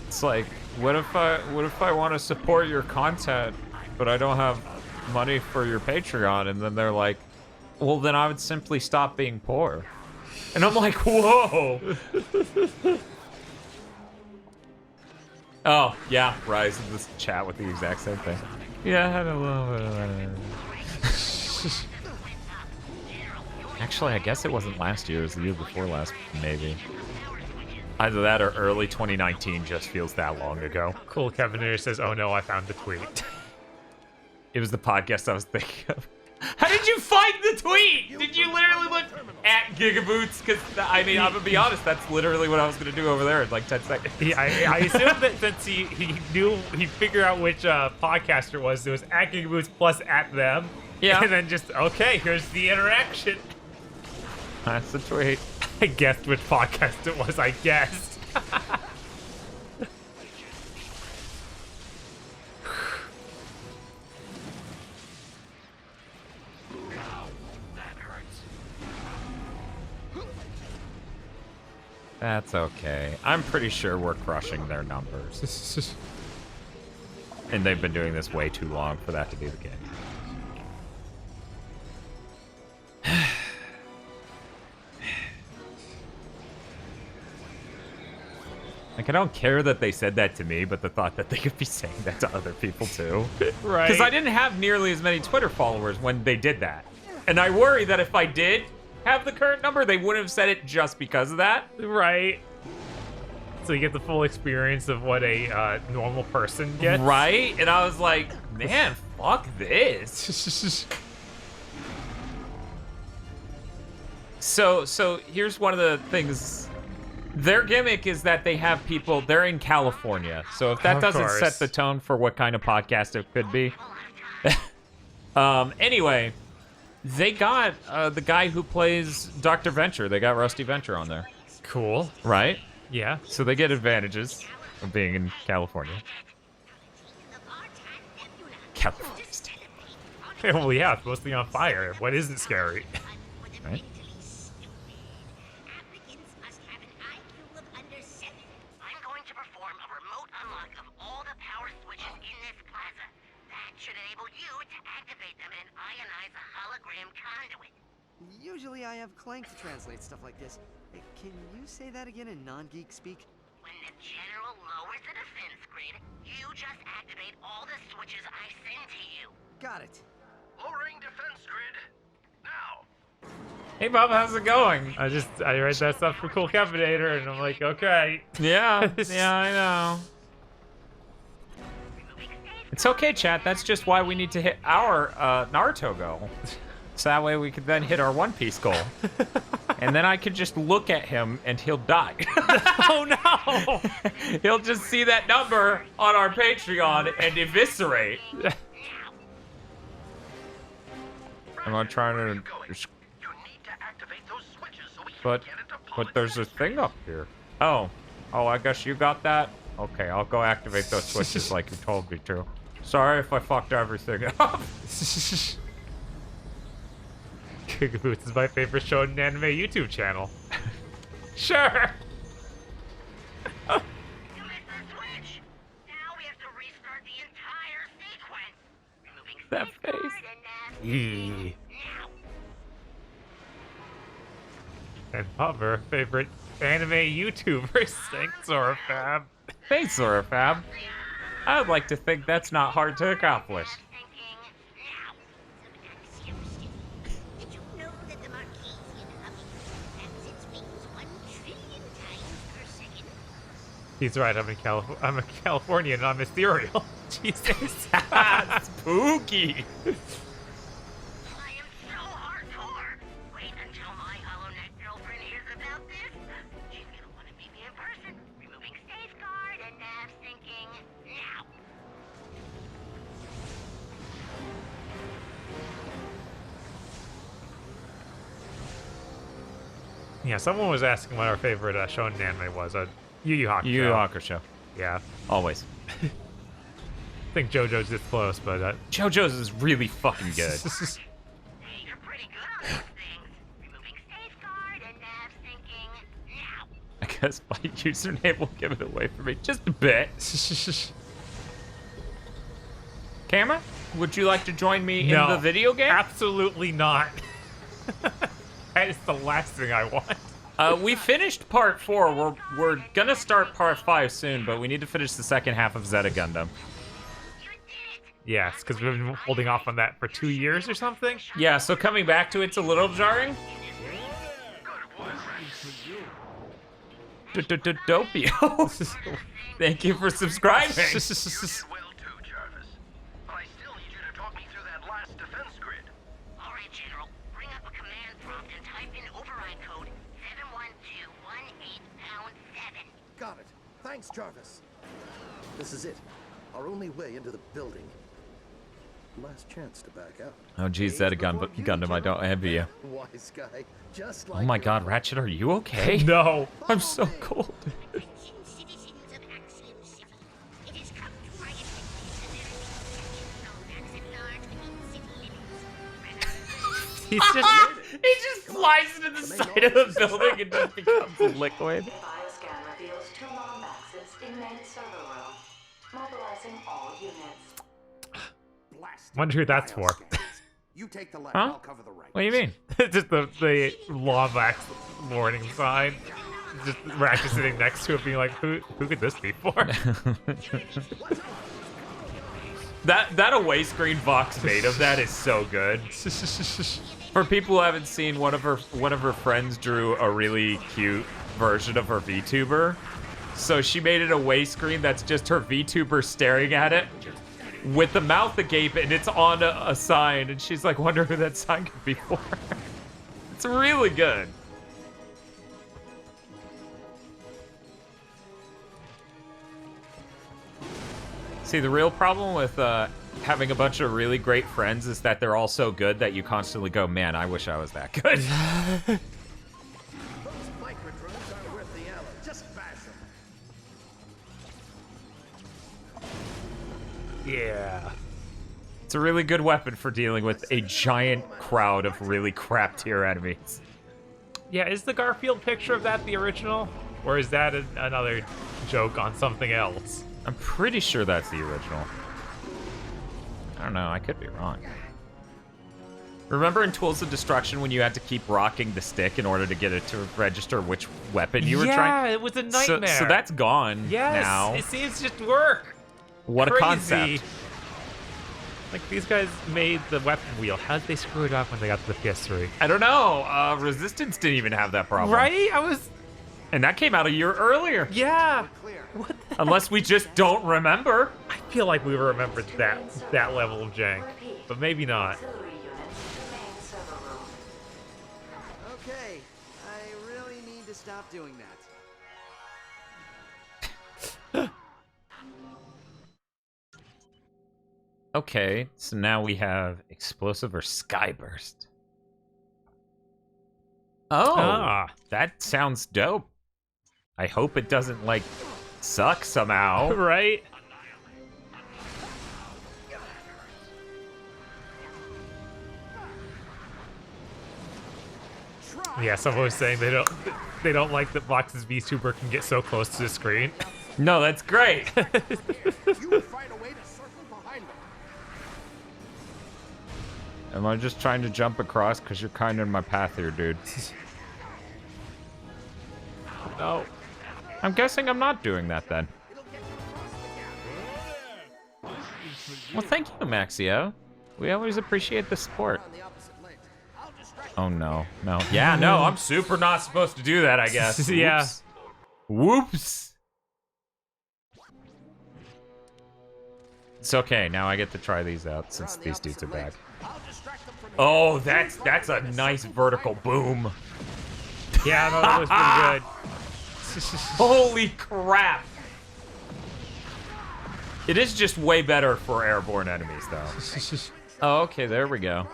It's like, what if I want to support your content, but I don't have money for your Patreon? And then they're like, well, then I would simply stop being poor. And I'm like, whoa. Oh, yeah, Rise in this chat with the exact same thing. Yeah, I had a little bit of that. Actually, I guess it wasn't last year, it was the year before last, maybe. Either that or early 2019 just feels that long ago. Cool, Kevin here says, oh no, I found the tweet. It was the podcast I was thinking of. How did you find the tweet? Did you literally look at Gigaboots? Because, I mean, I'm going to be honest, that's literally what I was going to do over there in like 10 seconds. I assume that since he knew, he figured out which podcaster it was at Gigaboots plus at them. Yeah. And then just, okay, here's the interaction. That's the tweet. I guessed which podcast it was, I guessed. That's okay. I'm pretty sure we're crushing their numbers. And they've been doing this way too long for that to be the case. Like, I don't care that they said that to me, but the thought that they could be saying that to other people too. Right. Because I didn't have nearly as many Twitter followers when they did that. And I worry that if I did have the current number, they wouldn't have said it just because of that. Right. So you get the full experience of what a normal person gets. Right? And I was like, man, fuck this. So here's one of the things. Their gimmick is that they have people, they're in California. So if that doesn't set the tone for what kind of podcast it could be. Anyway, they got the guy who plays Dr. Venture. They got Rusty Venture on there. Cool. Right? Yeah. So they get advantages of being in California. California. Well, yeah, it's mostly on fire. What isn't scary? Right? I'm going to perform a remote unlock of all the power switches in this plaza. That should enable you to activate them and ionize a hologram conduit. Usually I have Clank to translate stuff like this. Can you say that again in non-geek speak? When the general lowers the defense grid, you just activate all the switches I send to you. Got it. Lowering defense grid. Now. Hey, Bob, how's it going? I read that stuff for Cool Capitator, and I'm like, okay. Yeah, yeah, I know. It's okay, chat. That's just why we need to hit our Naruto goal. So that way we could then hit our One Piece goal. And then I could just look at him and he'll die. Oh no! He'll just see that number on our Patreon and eviscerate. Am I trying to... But there's a thing up here. Oh, I guess you got that? Okay, I'll go activate those switches like you told me to. Sorry if I fucked everything up. Boots is my favorite show in anime YouTube channel. Sure. That face. And Hover, favorite anime YouTubers. Thanks, Zorafab. Thanks, Zorafab. I would like to think that's not hard to accomplish. He's right. I'm a Californian. I'm ethereal. Jesus. Spooky. Yeah, someone was asking what our favorite shonen anime was. Yu Yu Hakusho. Yu Yu Hakusho. Yeah. Always. I think JoJo's this close, but... JoJo's is really fucking good. I guess my username will give it away for me just a bit. Camera, would you like to join me in the video game? Absolutely not. That is the last thing I want. We finished part 4. We're gonna start part 5 soon, but we need to finish the second half of Zeta Gundam. Yes, because we've been holding off on that for 2 years or something. Yeah, so coming back to it's a little jarring. Dopio. Thank you for subscribing. Got it. Thanks, Jarvis. This is it. Our only way into the building. Last chance to back out. Oh, geez, Zeta Gundam, I don't envy you. Wise guy. Just like Oh my god, Ratchet, are you okay? No. I'm so cold. He's just... he just flies into the side of the building and just becomes liquid. Bioscan reveals 2 Lombaxes in main server room. Mobilizing all units. Wonder who that's for. You take the left, Huh? I'll cover the right. What do you mean? Just the Lombax warning sign. just Ratchet sitting next to it, being like, "Who could this be for?" That away screen Vox made of that is so good. For people who haven't seen, one of her friends drew a really cute version of her VTuber. So she made it a away screen that's just her VTuber staring at it with the mouth agape, and it's on a sign, and she's like, wonder who that sign could be for. It's really good. See, the real problem with having a bunch of really great friends is that they're all so good that you constantly go, man, I wish I was that good. Yeah. It's a really good weapon for dealing with a giant crowd of really crap tier enemies. Yeah, is the Garfield picture of that the original? Or is that another joke on something else? I'm pretty sure that's the original. I don't know, I could be wrong. Remember in Tools of Destruction when you had to keep rocking the stick in order to get it to register which weapon you were trying? Yeah, it was a nightmare. So that's gone now. Yes, it seems to just work. What Crazy. a concept. Like, these guys made the weapon wheel. How did they screw it up when they got to the PS3? I don't know. Resistance didn't even have that problem. Right? And that came out a year earlier. Yeah. What the Unless we just don't remember. I feel like we remembered that level of jank. But maybe not. Okay, I really need to stop doing that. Okay, so now we have Explosive or Skyburst. Oh, that sounds dope. I hope it doesn't, like, suck somehow. Right? Yeah, someone was saying they don't like that Vox's VTuber can get so close to the screen. No, that's great. Am I just trying to jump across? Because you're kind of in my path here, dude. No. I'm guessing I'm not doing that, then. Well, thank you, Maxio. We always appreciate the support. Oh, no. No. Yeah, no, I'm super not supposed to do that, I guess. Yeah. Whoops. It's okay. Now I get to try these out since these dudes are back. Oh, that's a nice vertical boom. Yeah, no, that was pretty good. Holy crap. It is just way better for airborne enemies, though. Oh, okay, there we go.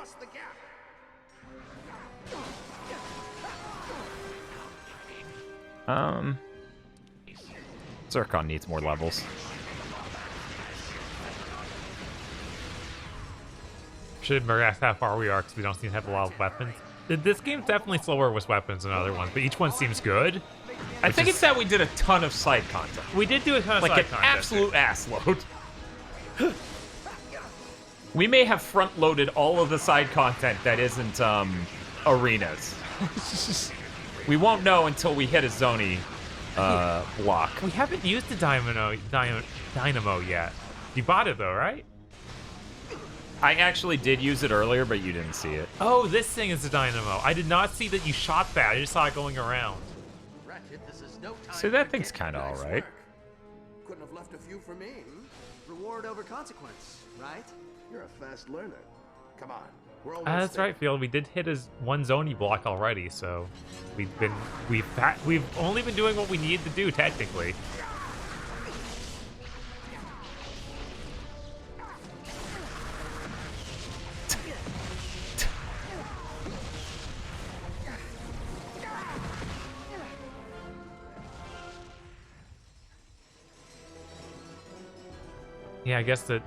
Zircon needs more levels. Should ask how far we are because we don't seem to have a lot of weapons. This game's definitely slower with weapons than other ones, but each one seems good. I think it's that we did a ton of side content. We did do a ton of like side an content. absolute ass load. We may have front-loaded all of the side content that isn't arenas. We won't know until we hit a Zoni block. We haven't used the Dynamo yet. You bought it though, right? I actually did use it earlier, but you didn't see it. Oh, this thing is the Dynamo. I did not see that you shot that. I just saw it going around. Ratchet, this is no time See, that thing's kind of all right. Couldn't have left a few for me. Reward over consequence, right? You're a fast learner. Come on. We're almost That's there. right, Field. We did hit his one Zoni block already, so we've only been doing what we needed to do technically. Yeah, I guess that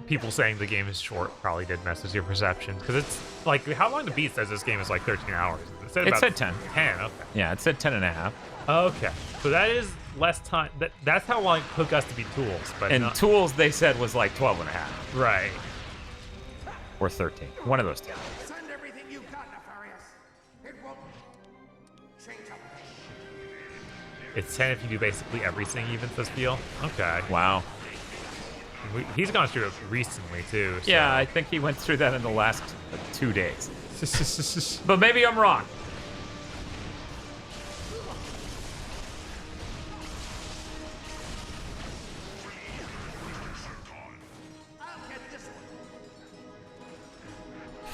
people saying the game is short probably did mess with your perception. Because it's like, how long to beat says this game is like 13 hours? It said 10. 10, okay. Yeah, it said 10 and a half. Okay. So that is less time. That's how long it took us to beat Tools. But And not, Tools, they said, was like 12 and a half. Right. Or 13. One of those two. Send everything you've got, Nefarious. It won't change a thing. It's 10 if you do basically everything, even says Feel. Okay. Wow. He's gone through it recently, too. So. Yeah, I think he went through that in the last 2 days. But maybe I'm wrong.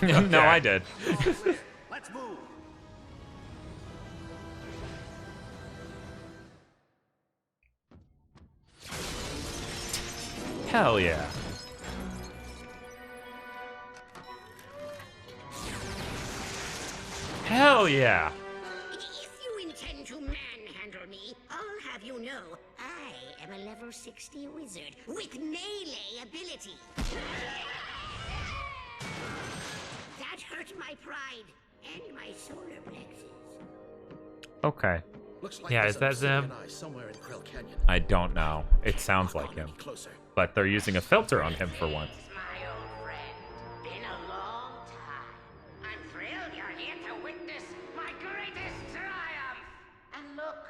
No, I did. Let's move. Hell yeah. Hell yeah. If you intend to manhandle me, I'll have you know I am a level 60 wizard with melee ability. That hurt my pride and my solar plexus. Okay. Looks like Yeah, there's is that obsidian them? eye somewhere in Krill Canyon. I don't know. It sounds like him. Closer. But they're using a filter on him for once. My old friend, been a long time. I'm thrilled you're here to witness my greatest triumph. And look,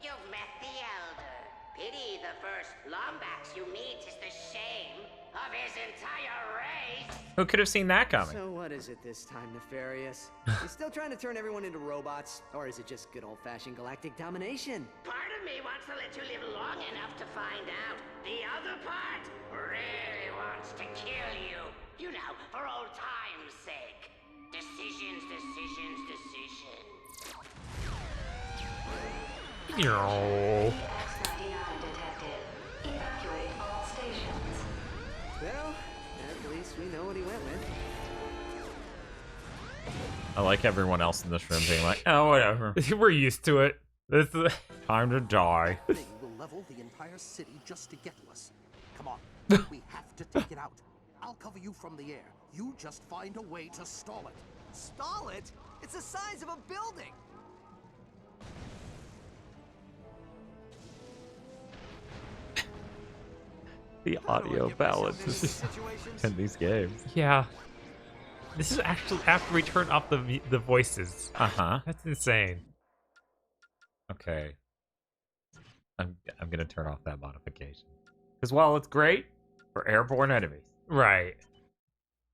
you've met the Elder. Pity the first Lombax you meet is the shame of his entire race. Who could have seen that coming? So what is it this time, Nefarious? You still trying to turn everyone into robots? Or is it just good old-fashioned galactic domination? Part of me wants to let you live long enough to find out. The other part really wants to kill you. You know, for old time's sake. Decisions, decisions, decisions. Yo. Evacuate all stations. Well, at least we know what he went with. I like everyone else in this room being like, oh, whatever. We're used to it. This is time to die. They will level the entire city just to get to us. Come on, we have to take it out. I'll cover you from the air. You just find a way to stall it. Stall it? It's the size of a building. The audio balance in these games. Yeah. This is actually after we turn off the voices. Uh-huh. That's insane. Okay. I'm gonna turn off that modification. Because while it's great for airborne enemies, right?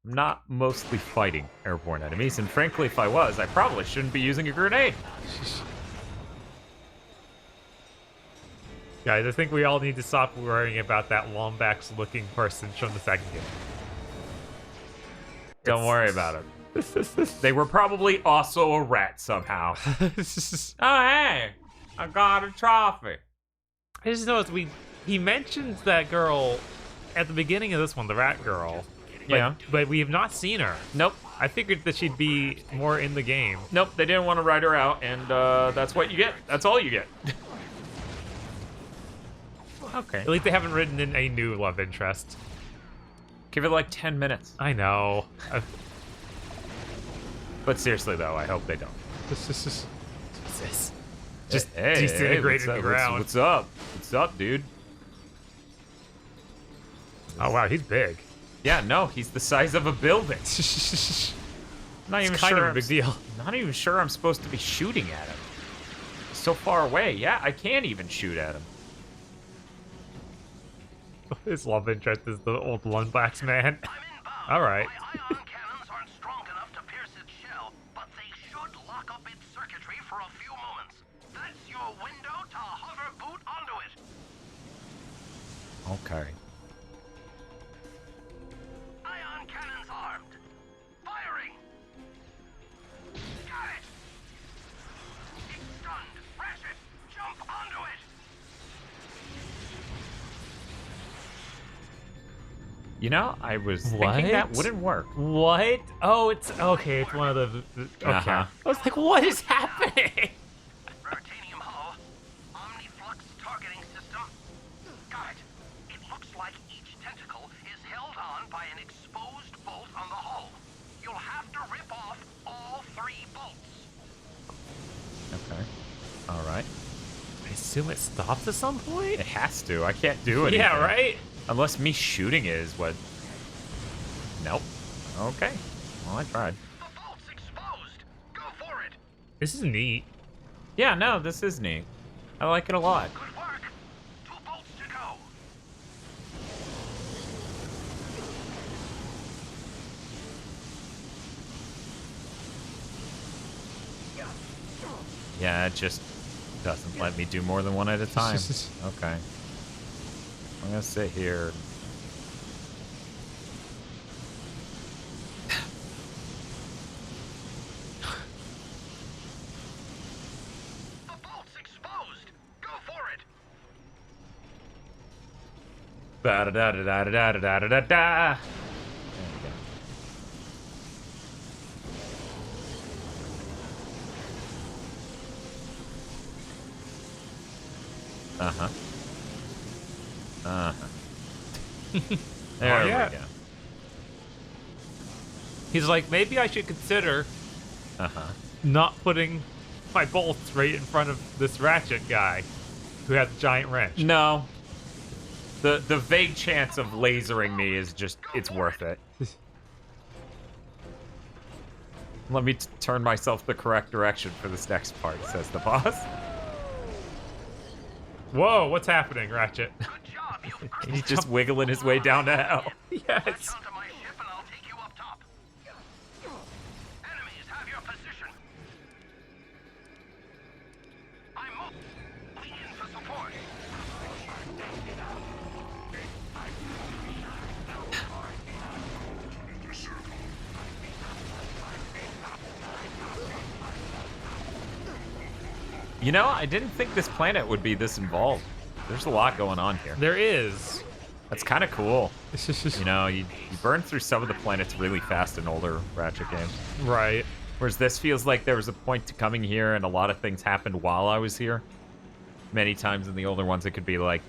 I'm not mostly fighting airborne enemies, and frankly, if I was, I probably shouldn't be using a grenade. Guys, I think we all need to stop worrying about that Lombax-looking person from the second game. Don't worry about it. They were probably also a rat somehow. Oh, hey! I got a trophy. I just noticed he mentions that girl at the beginning of this one, the rat girl. Yeah. But we have not seen her. Nope. I figured that she'd be more in the game. Nope, they didn't want to write her out, and that's what you get. That's all you get. Okay. At least they haven't written in a new love interest. Give it like 10 minutes. I know. But seriously, though, I hope they don't. Jesus. Just hey, disintegrated what's the ground. What's up? What's up, dude? Oh, wow, he's big. Yeah, no, he's the size of a building. Not even kind sure of a big deal. Not even sure I'm supposed to be shooting at him. He's so far away. Yeah, I can't even shoot at him. His love interest is the old Lombax man. All right. My ion cannons aren't strong enough to pierce its shell, but they should lock up its circuitry for a few moments. That's your window to hover boot onto it. Okay. Ion cannons armed. Firing. Got it. It's stunned. Ratchet, jump onto it. You know, I was thinking that wouldn't work. What? Oh, it's okay. It's one of the. Okay. Uh-huh. I was like, what is happening? Ruritanium hull. Omniflux targeting system. Got it. It looks like each tentacle is held on by an exposed bolt on the hull. You'll have to rip off all 3 bolts. Okay. All right. I assume it stops at some point? It has to. I can't do anything. Yeah, right? Unless me shooting it is what... Nope. Okay. Well, I tried. The bolt's exposed. Go for it. This is neat. Yeah, no, this is neat. I like it a lot. Good work. 2 bolts to go. Yeah, it just doesn't let me do more than one at a time. Okay. I'm gonna sit here. The bolt's exposed. Go for it. Da da da da da da da da da da. Uh-huh. Uh-huh. There we go. He's like, maybe I should consider not putting my bolts right in front of this Ratchet guy who has a giant wrench. No. The vague chance of lasering me is just, it's worth it. Let me turn myself the correct direction for this next part, says the boss. Whoa, what's happening, Ratchet? He's just wiggling his way down to hell. Yes. You know, I didn't think this planet would be this involved. There's a lot going on here. There is. That's kind of cool. You know, you burn through some of the planets really fast in older Ratchet games. Right. Whereas this feels like there was a point to coming here and a lot of things happened while I was here. Many times in the older ones it could be like,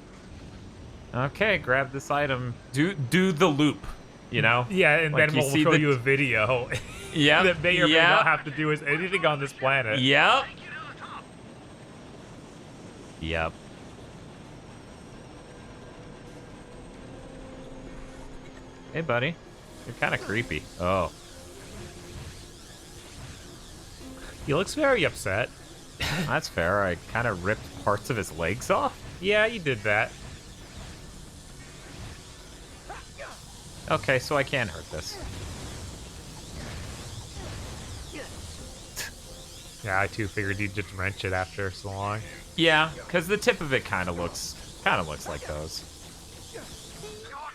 okay, grab this item, do the loop, you know? Yeah, and like then we'll show you a video yep, that may or may not have to do with anything on this planet. Yep. Yep. Hey, buddy. You're kind of creepy. Oh. He looks very upset. That's fair. I kind of ripped parts of his legs off. Yeah, you did that. Okay, so I can hurt this. Yeah, I too figured you'd just wrench it after so long. Yeah, because the tip of it kind of looks like those. You're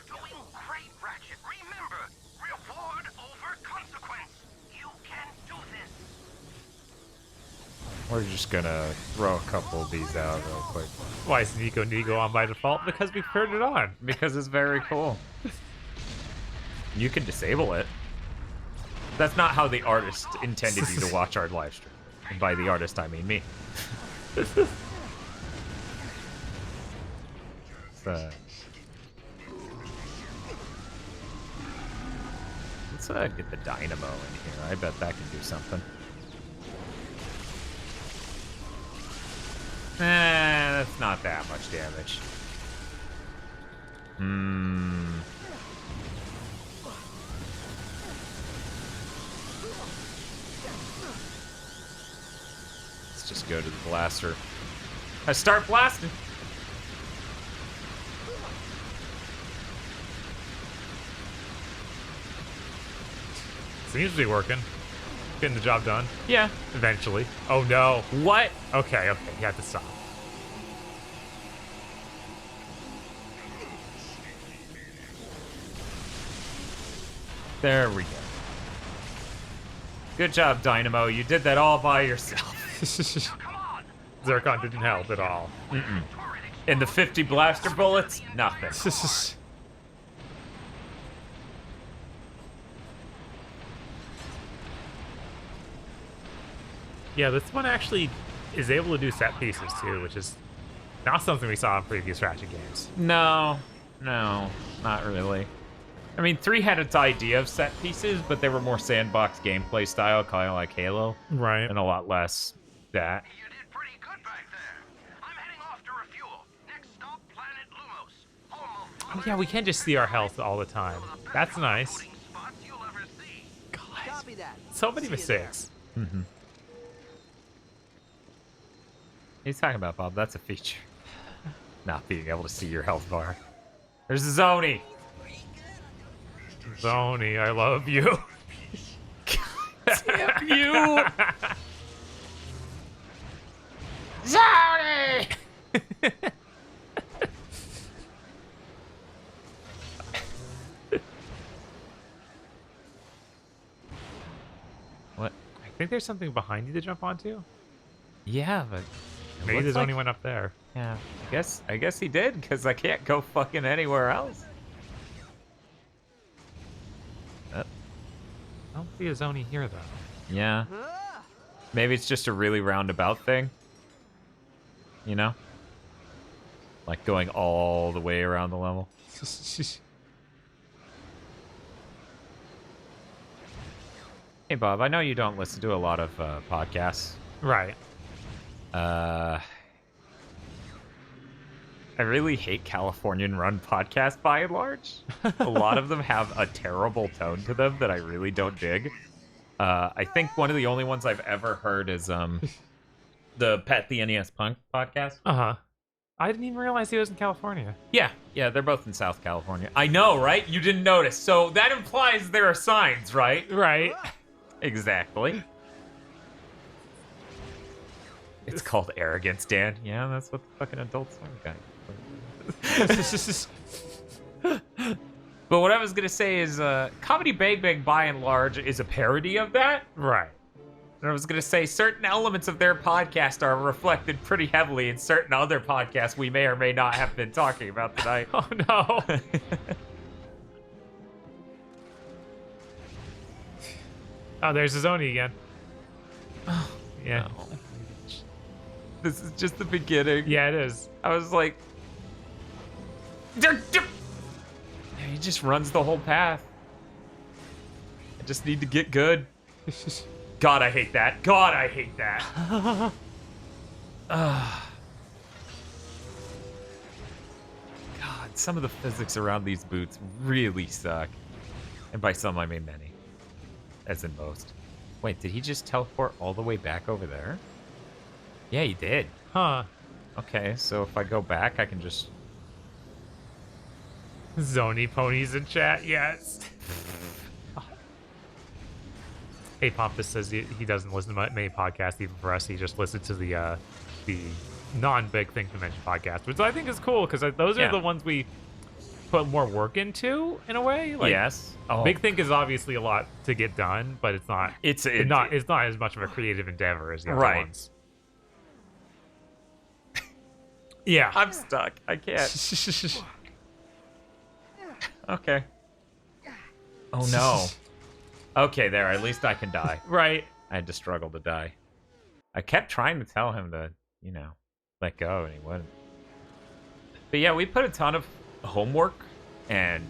doing great, Ratchet. Remember, reward over consequence. You can do this. We're just gonna throw a couple of these out real quick. Why is Nico on by default? Because we turned it on. Because it's very cool. You can disable it. That's not how the artist intended you to watch our live stream. And by the artist, I mean me. Let's get the dynamo in here. I bet that can do something. That's not that much damage. Let's just go to the blaster. I start blasting. Seems to be working. Getting the job done. Yeah. Eventually. Oh no. What? Okay, you have to stop. There we go. Good job, Dynamo. You did that all by yourself. Zircon didn't help at all. And the 50 blaster bullets? Nothing. Yeah, this one actually is able to do set pieces too, which is not something we saw in previous Ratchet games. No, not really. I mean, 3 had its idea of set pieces, but they were more sandbox gameplay style, kind of like Halo. Right. And a lot less that. You did pretty good back there. I'm heading off to refuel. Next stop, planet Lumos. Oh yeah, we can just see our health all the time. That's nice. Copy that. So many mistakes. He's talking about, Bob. That's a feature. Not being able to see your health bar. There's Zoni. Zoni, I love you. Damn you! Zoni! What? I think there's something behind you to jump onto. Yeah, but maybe there's only one up there. Yeah, I guess he did, because I can't go fucking anywhere else. I don't see a Zoni here though. Yeah. Maybe it's just a really roundabout thing. You know? Like going all the way around the level. Hey, Bob, I know you don't listen to a lot of podcasts. Right. I really hate Californian-run podcasts by and large. A lot of them have a terrible tone to them that I really don't dig. I think one of the only ones I've ever heard is the Pet the NES Punk podcast. Uh-huh. I didn't even realize he was in California. Yeah, they're both in South California. I know, right? You didn't notice. So that implies there are signs, right? Right. Exactly. It's called arrogance, Dan. Yeah, that's what the fucking adults are. Okay. But what I was gonna say is, Comedy Bang Bang by and large is a parody of that. Right. And I was gonna say certain elements of their podcast are reflected pretty heavily in certain other podcasts we may or may not have been talking about tonight. Oh no. Oh, there's Zoni again. Oh, yeah. No. This is just the beginning. Yeah, it is. I was like... He just runs the whole path. I just need to get good. God, I hate that. God, I hate that. God, some of the physics around these boots really suck. And by some, I mean many. As in most. Wait, did he just teleport all the way back over there? Yeah, he did. Huh. Okay, so if I go back, I can just... Zoni ponies in chat, yes. Hey, Pompous says he doesn't listen to many podcasts, even for us. He just listens to the non-Big Thing Convention podcast, which I think is cool, because those are the ones we put more work into, in a way. Like, yes. Oh. Big Think is obviously a lot to get done, but it's not. It's not as much of a creative endeavor as the other ones. Yeah. I'm stuck. I can't. Okay. Oh no. Okay, there. At least I can die. Right. I had to struggle to die. I kept trying to tell him to, let go, and he wouldn't. But yeah, we put a ton of homework and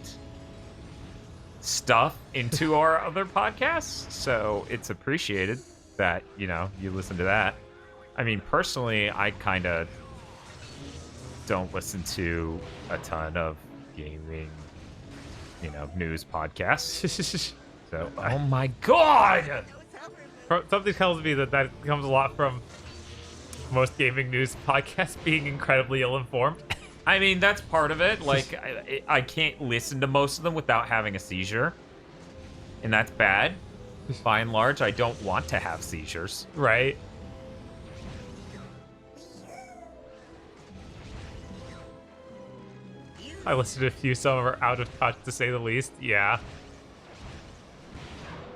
stuff into our other podcasts, so it's appreciated that, you listen to that. I mean, personally, I kind of don't listen to a ton of gaming, news podcasts. So, oh my god! Something tells me that comes a lot from most gaming news podcasts being incredibly ill-informed. I mean, that's part of it. Like, I can't listen to most of them without having a seizure. And that's bad. By and large, I don't want to have seizures. Right. I listened to a few, some are out of touch to say the least. Yeah.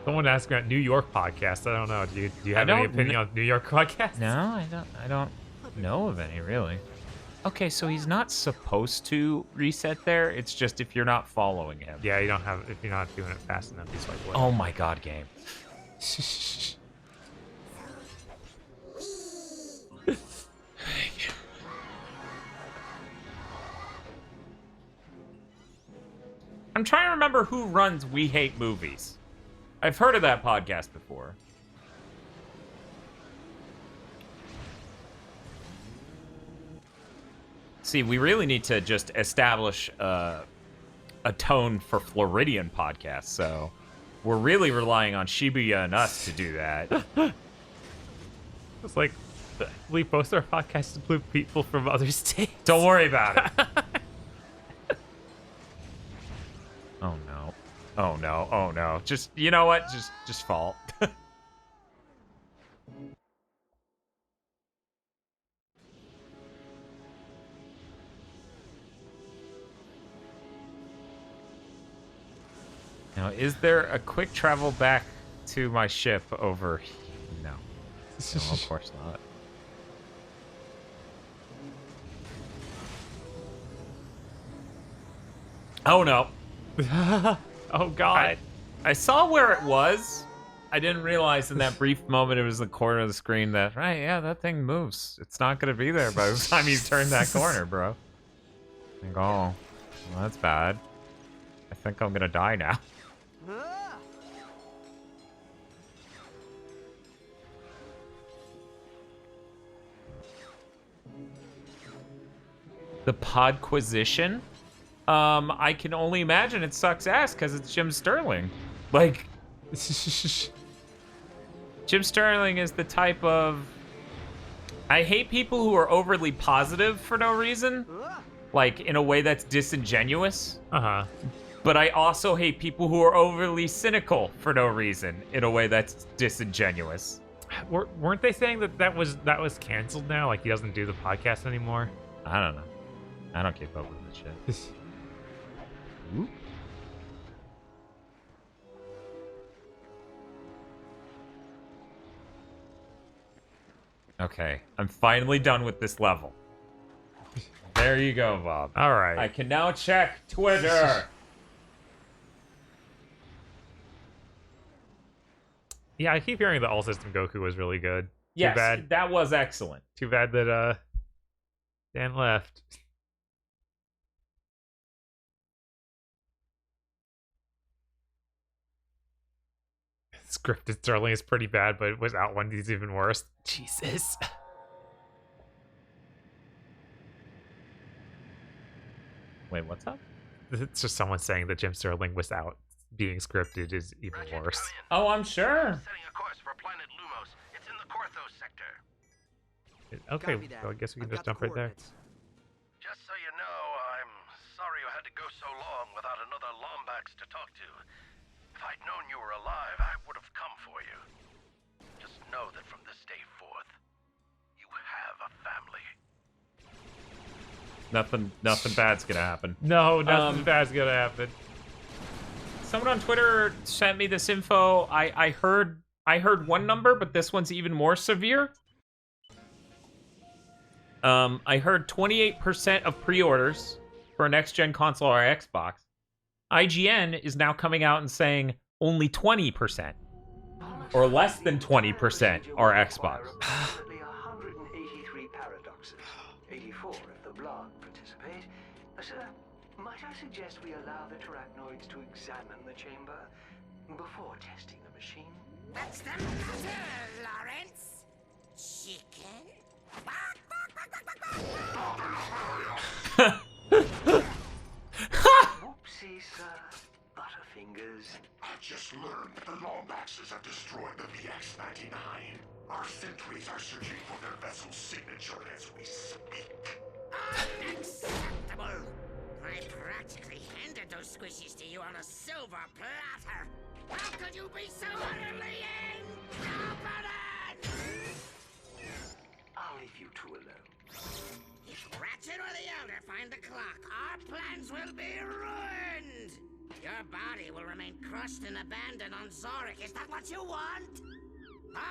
Someone asked about New York podcasts. I don't know. Do you have any opinion on New York podcasts? No, I don't know of any, really. Okay, so he's not supposed to reset there. It's just if you're not following him. Yeah, if you're not doing it fast enough, he's like, what? Oh my god, game. I'm trying to remember who runs We Hate Movies. I've heard of that podcast before. See, we really need to just establish a tone for Floridian podcasts, so we're really relying on Shibuya and us to do that. It's like We post our podcast to include people from other states. Don't worry about it. Oh no. Oh no. Oh no. Just, you know what? Just fall. Now, is there a quick travel back to my ship over? No. No, of course not. Oh no. Oh god. I saw where it was. I didn't realize in that brief moment it was the corner of the screen that, right, yeah, that thing moves. It's not going to be there by the time you turn that corner, bro. Like, oh, well, that's bad. I think I'm going to die now. The Podquisition? I can only imagine it sucks ass because it's Jim Sterling. Like, Jim Sterling is the type of... I hate people who are overly positive for no reason. Like, in a way that's disingenuous. Uh-huh. But I also hate people who are overly cynical for no reason, in a way that's disingenuous. Weren't they saying that was canceled now? Like, he doesn't do the podcast anymore? I don't know. I don't keep up with this shit. Ooh. Okay, I'm finally done with this level. There you go, Bob. All right. I can now check Twitter. Yeah, I keep hearing that All System Goku was really good. Yes, Too bad. that was excellent. Too bad that Dan left. Scripted Sterling is pretty bad, but without one, he's even worse. Jesus. Wait, what's up? It's just someone saying that Jim Sterling without being scripted is even worse. Oh, I'm sure. Setting a course for planet Lumos. It's in the Korthos sector. Okay, so I guess we can just jump right there. Just so you know, I'm sorry you had to go so long without another Lombax to talk to. If I'd known you were alive, I would have come for you. Just know that from this day forth, you have a family. Nothing bad's gonna happen. No, nothing bad's gonna happen. Someone on Twitter sent me this info. I heard one number, but this one's even more severe. I heard 28% of pre-orders for a next-gen console or Xbox. IGN is now coming out and saying only 20%, or less than 20%, are Xbox. Approximately 183 paradoxes. 84 if the blog participate. Sir, might I suggest we allow the Terrachnoids to examine the chamber before testing the machine? What's the matter, Lawrence? Chicken? Whoopsie, sir. Butterfingers. I just learned that the Lombaxes have destroyed the VX-99. Our sentries are searching for their vessel's signature as we speak. Unacceptable! I practically handed those squishies to you on a silver platter! How could you be so utterly incompetent? I'll leave you two alone. If Ratchet or the Elder find the clock, our plans will be ruined! Your body will remain crushed and abandoned on Zorik. Is that what you want? What?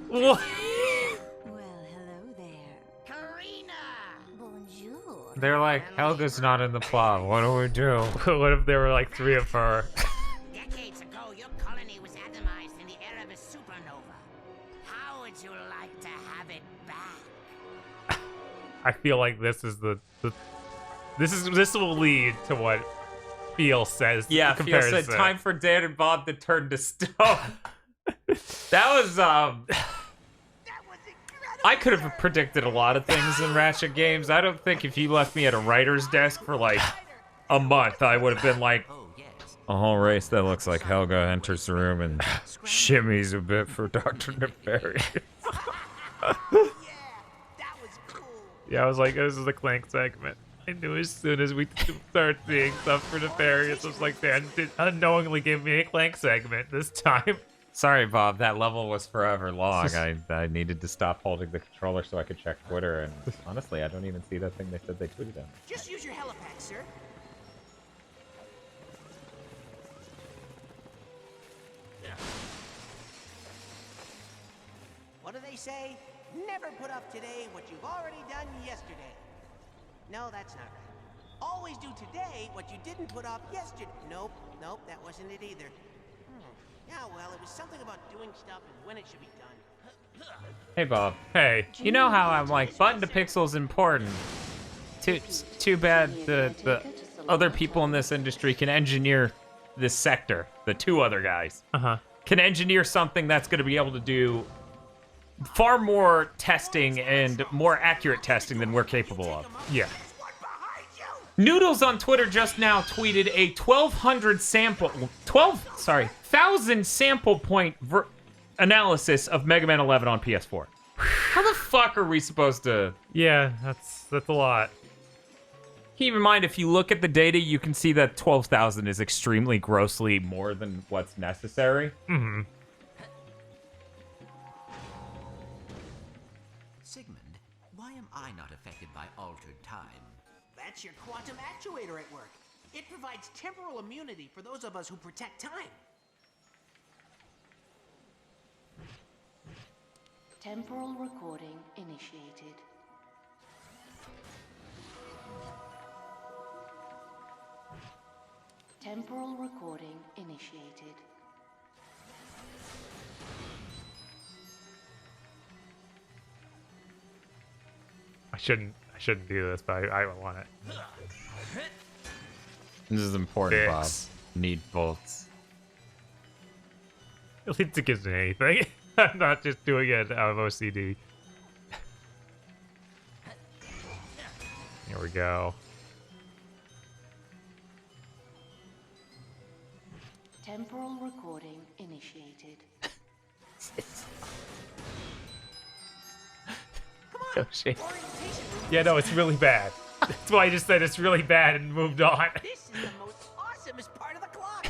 Well, hello there. Karina! Bonjour. They're like, Helga's not in the plot. What do we do? What if there were like 3 of her? Decades ago, your colony was atomized in the era of a supernova. How would you like to have it back? I feel like this will lead to what Feel says. Yeah, Feel said time for Dan and Bob to turn to stone. That was I could have predicted a lot of things in Ratchet games. I don't think if you left me at a writer's desk for like a month, I would have been like, A whole race that looks like Helga enters the room and shimmies a bit for Dr. Nefarious. Yeah, I was like, this is the Clank segment. I knew as soon as we start seeing stuff for Nefarious, I was like, Dan did unknowingly give me a Clank segment this time. Sorry, Bob, that level was forever long. I needed to stop holding the controller so I could check Twitter, and honestly, I don't even see that thing they said they tweeted at me. Just use your helipad, sir. What do they say? Never put up today what you've already done yesterday. No, that's not right. Always do today what you didn't put up yesterday. Nope, that wasn't it either. Yeah, well, it was something about doing stuff and when it should be done. Hey, Bob. Hey. You know how I'm like, button to pixel's important. Too bad the other people in this industry can engineer this sector. The two other guys. Can engineer something that's going to be able to do far more testing and more accurate testing than we're capable of. Yeah. Noodles on Twitter just now tweeted a 1,000 sample point analysis of Mega Man 11 on PS4. How the fuck are we supposed to? Yeah, that's a lot. Keep in mind, if you look at the data, you can see that 12,000 is extremely grossly more than what's necessary. Mm-hmm. Sigmund, why am I not affected by altered time? That's your quantum actuator at work. It provides temporal immunity for those of us who protect time. Temporal recording initiated. Temporal recording initiated. I shouldn't do this, but I want it. This is important, Fix. Bob. Need bolts. At least it gives me anything. I'm not just doing it out of OCD. Here we go. Temporal recording initiated. Oh, shit. Yeah, no, it's really bad. That's why I just said it's really bad and moved on. This is the most awesomest part of the clock.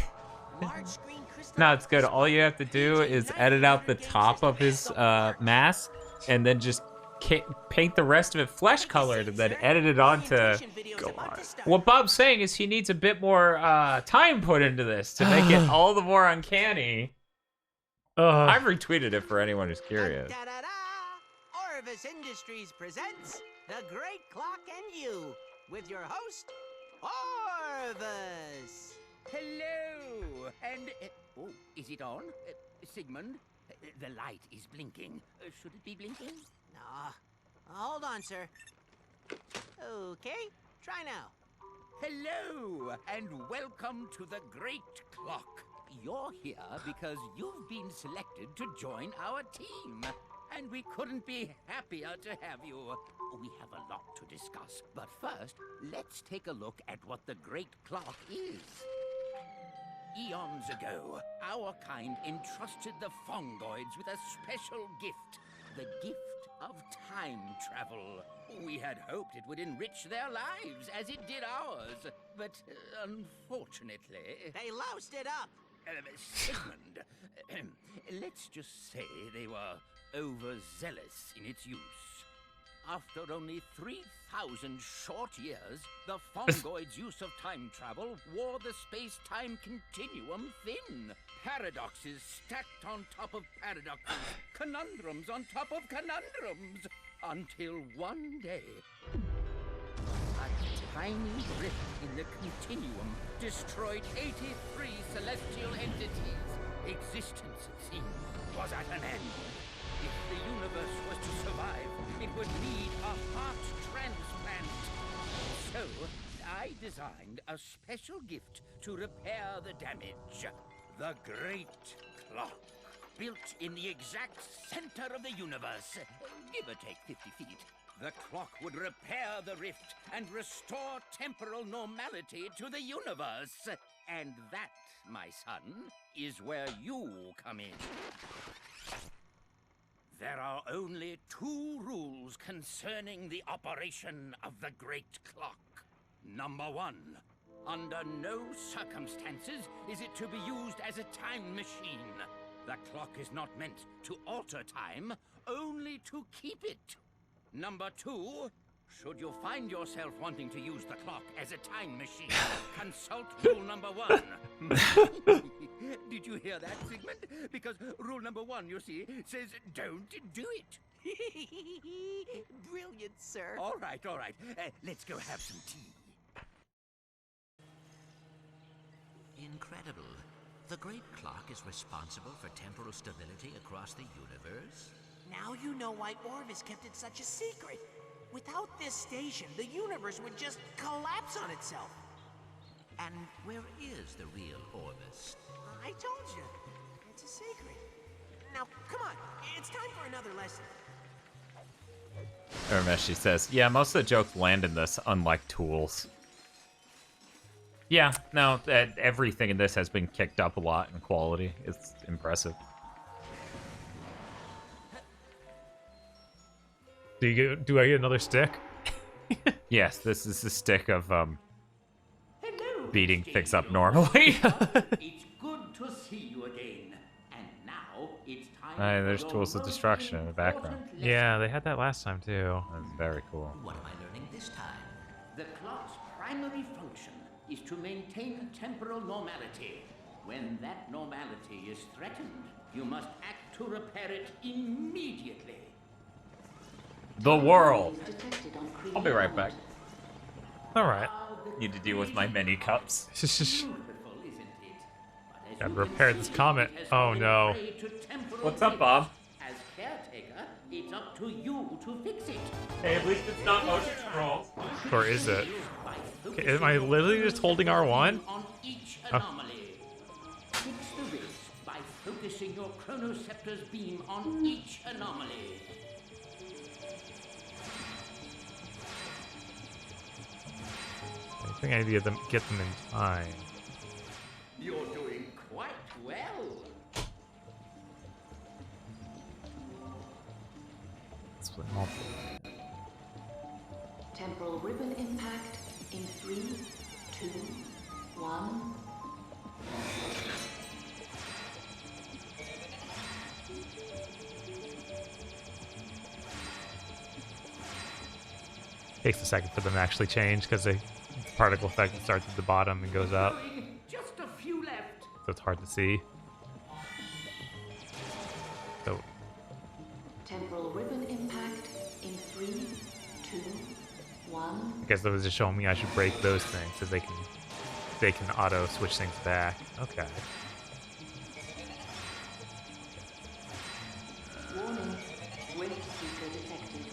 Large screen crystal. No, it's good. All you have to do is edit out the top of his mask and then just paint the rest of it flesh colored and then edit it onto. Go on. What Bob's saying is he needs a bit more time put into this to make it all the more uncanny. I've retweeted it for anyone who's curious. Orvis Industries presents The Great Clock and You with your host, Orvis. Hello, and oh, is it on? Sigmund, the light is blinking. Should it be blinking? Nah, hold on, sir. Okay, try now. Hello, and welcome to the Great Clock. You're here because you've been selected to join our team. And we couldn't be happier to have you. We have a lot to discuss, but first, let's take a look at what the Great Clock is. Eons ago, our kind entrusted the Fongoids with a special gift. The gift of time travel. We had hoped it would enrich their lives as it did ours, but unfortunately... They loused it up! Sigmund, let's just say they were overzealous in its use. After only 3,000 short years, the Fongoids' use of time travel wore the space-time continuum thin. Paradoxes stacked on top of paradoxes, conundrums on top of conundrums, until one day, a tiny rift in the continuum destroyed 83 celestial entities. Existence, it seemed, was at an end. If the universe was to survive, it would need a heart transplant. So, I designed a special gift to repair the damage. The Great Clock. Built in the exact center of the universe, give or take 50 feet. The clock would repair the rift and restore temporal normality to the universe. And that, my son, is where you come in. There are only 2 rules concerning the operation of the Great Clock. Number 1, under no circumstances is it to be used as a time machine. The clock is not meant to alter time, only to keep it. Number 2, should you find yourself wanting to use the clock as a time machine, consult rule number 1. Did you hear that, Sigmund? Because rule number 1, you see, says don't do it. Brilliant, sir. All right. Let's go have some tea. Incredible. The Great Clock is responsible for temporal stability across the universe? Now you know why Orvis kept it such a secret. Without this station, the universe would just collapse on itself. And where is the real Orvis? I told you. It's a secret. Now, come on. It's time for another lesson. Urmeshi says, yeah, most of the jokes land in this, unlike Tools. Yeah, no, everything in this has been kicked up a lot in quality. It's impressive. Do I get another stick? Yes, this is the stick of beating things up normally. It's good to see you again. And now it's time There's Tools of Destruction in the background. Yeah, they had that last time too. That's very cool. What am I learning this time? The clock's primary function is to maintain temporal normality. When that normality is threatened, you must act to repair it immediately. The world. I'll be right back. All right. Need to deal with my many cups. Gotta repair this comet. Oh no. What's up, Bob? As caretaker, it's up to you to fix it. Hey, at least it's not motion control. Or is it? Okay, am I literally just holding R1? On each anomaly. Fix the rift by focusing your chronoceptor's beam on each anomaly. I think I need to get them in time. You're doing quite well. Split multiple. Temporal ribbon impact in 3, 2, 1. Takes a second for them to actually change because the particle effect starts at the bottom and goes up. Just a few left. So it's hard to see. So Temporal ribbon impact in 3, 2, 1. I guess that was just showing me I should break those things so they can auto switch things back. Okay. Warning. Wave seeker detected.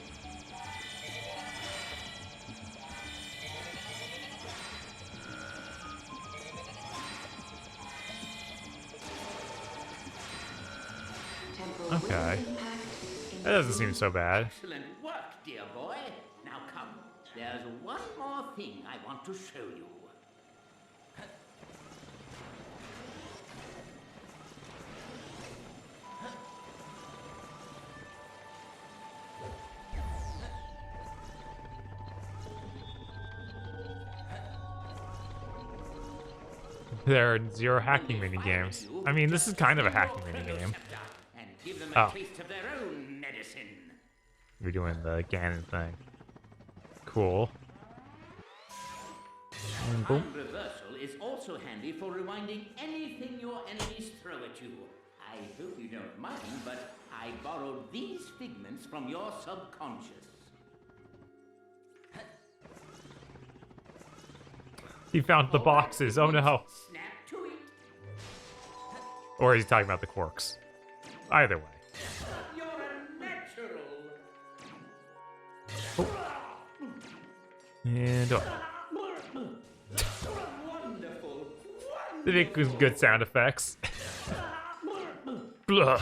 Temporal Okay. ribbon impact in That doesn't seem so bad. Excellent work, dear boy. Now come. There's one more thing I want to show you. There are 0 hacking mini games. I mean, this is kind of a hacking mini game. And give them a Oh, taste of their own medicine. we're doing the Ganon thing. Cool. And boom. Time reversal is also handy for rewinding anything your enemies throw at you. I hope you don't mind, but I borrowed these figments from your subconscious. He found the boxes. Oh no. Snap to it. Or he's talking about the quarks. Either way. You're a natural. And oh. Wonderful. They make good sound effects. Blah.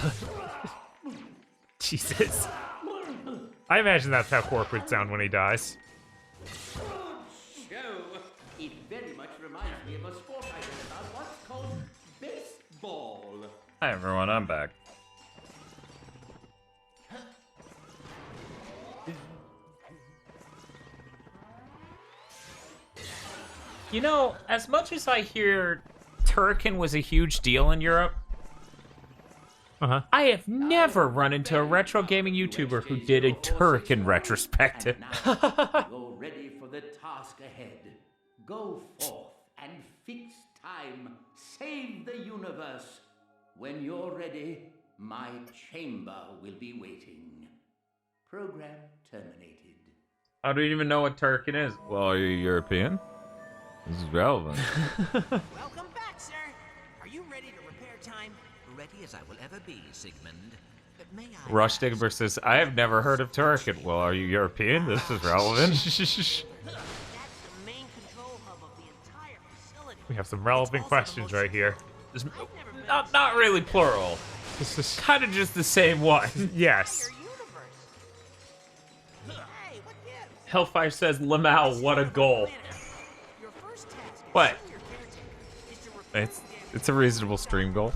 Jesus. I imagine that's how Quark would sound when he dies. Show. It very much reminds me of a sport I read about once called baseball. Hi everyone, I'm back. You know, as much as I hear Turrican was a huge deal in Europe, I have never run into a retro gaming YouTuber who did a Turrican retrospective. You're ready for the task ahead. Go forth and fix time. Save the universe. When you're ready, my chamber will be waiting. Program terminated. I don't even know what Turrican is. Well, are you European? This is relevant. Welcome back, sir. Are you ready to repair time? Ready as I will ever be, Sigmund. But may I? Rush Digger says, I have never heard of Turrican. Well, are you European? This is relevant. That's the main control hub of the entire facility. We have some relevant questions right here. Not really plural. This is kind of just the same one. Yes. Hellfire says, Lamau, what a goal. What? It's a reasonable stream goal.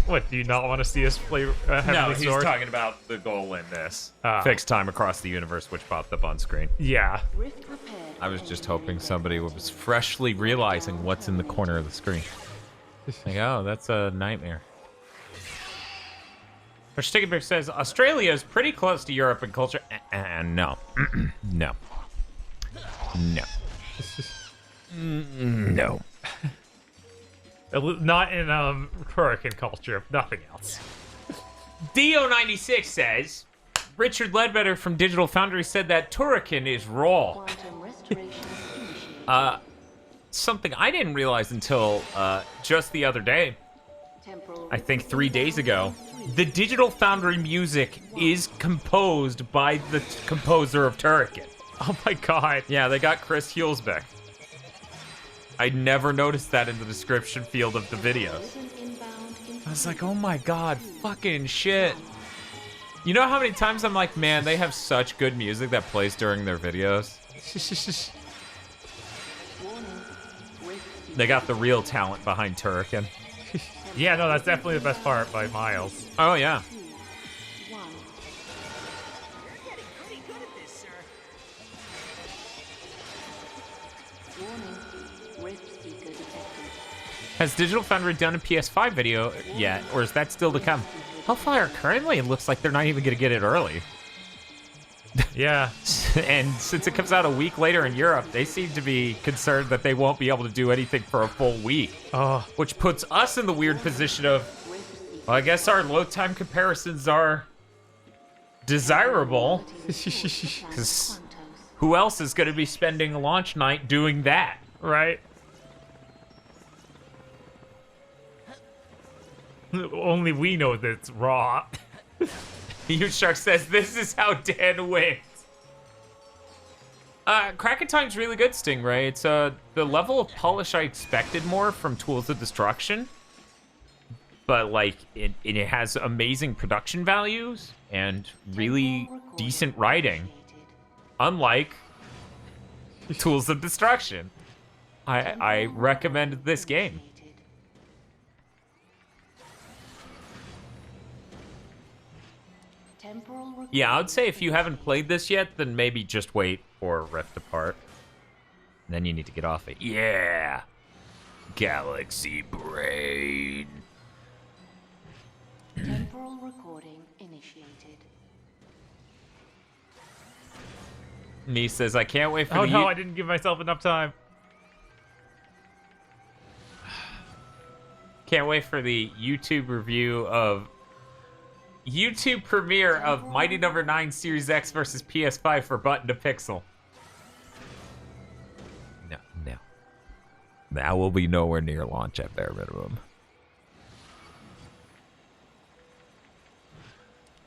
What, do you not want to see us play No, he's talking about the goal in this. Fixed time across the universe, which popped up on screen. Yeah. I was just hoping somebody was freshly realizing what's in the corner of the screen. Like, oh, that's a nightmare. Stickenberg says, Australia is pretty close to Europe in culture. No. No. No. No. Not in Turrican culture, if nothing else. Dio96 says, Richard Ledbetter from Digital Foundry said that Turrican is raw. Something I didn't realize until just the other day. I think 3 days ago. The Digital Foundry music is composed by the composer of Turrican. Oh my god. Yeah, they got Chris Hulsbeck. I never noticed that in the description field of the videos. I was like, oh my god, fucking shit. You know how many times I'm like, man, they have such good music that plays during their videos? They got the real talent behind Turrican. Yeah, no, that's definitely the best part by miles. Oh, yeah. Has Digital Foundry done a PS5 video yet, or is that still to come? Hellfire currently, it looks like they're not even going to get it early. Yeah. And since it comes out a week later in Europe, they seem to be concerned that they won't be able to do anything for a full week. Oh. Which puts us in the weird position of, well, I guess our load time comparisons are desirable. Because who else is going to be spending a launch night doing that? Right? Only we know that it's raw. U-Shark says, this is how Dan wins. Crack Time's really good, Stingray. It's the level of polish I expected more from Tools of Destruction. But, like, it has amazing production values and really decent writing. Unlike Tools of Destruction. I recommend this game. Yeah, I would say if you haven't played this yet, then maybe just wait for Rift Apart. Then you need to get off it. Yeah! Galaxy Brain. Temporal recording initiated. Nee says, I can't wait for Oh no, I didn't give myself enough time. Can't wait for the YouTube review of YouTube premiere of Mighty Number 9 Series X versus PS5 for button to pixel. No. That will be nowhere near launch at bare minimum.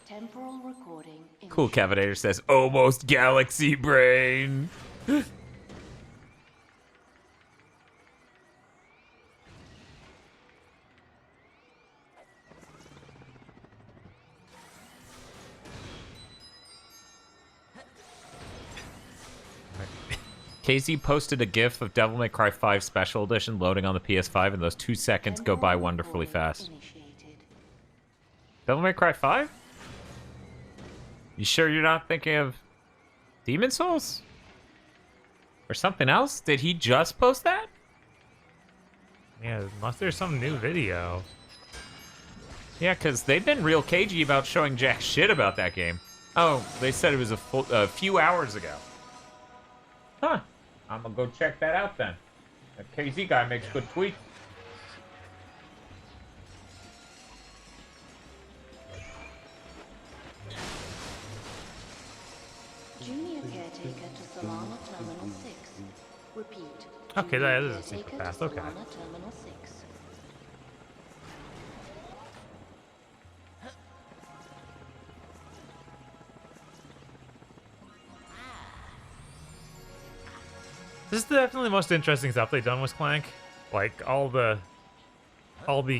Temporal recording. Cool Cavitator says, almost Galaxy Brain. KZ posted a GIF of Devil May Cry 5 Special Edition loading on the PS5, and those 2 seconds go by wonderfully fast. Devil May Cry 5? You sure you're not thinking of Demon Souls? Or something else? Did he just post that? Yeah, unless there's some new video. Yeah, because they've been real cagey about showing jack shit about that game. Oh, they said it was a few hours ago. Huh. I'm gonna go check that out then. That KZ guy makes good tweets. Junior caretaker to Solana Terminal 6. Repeat. Okay, that is a Caretaker super to fast. Okay. Solana Terminal 6. This is definitely the most interesting stuff they've done with Clank. Like, all the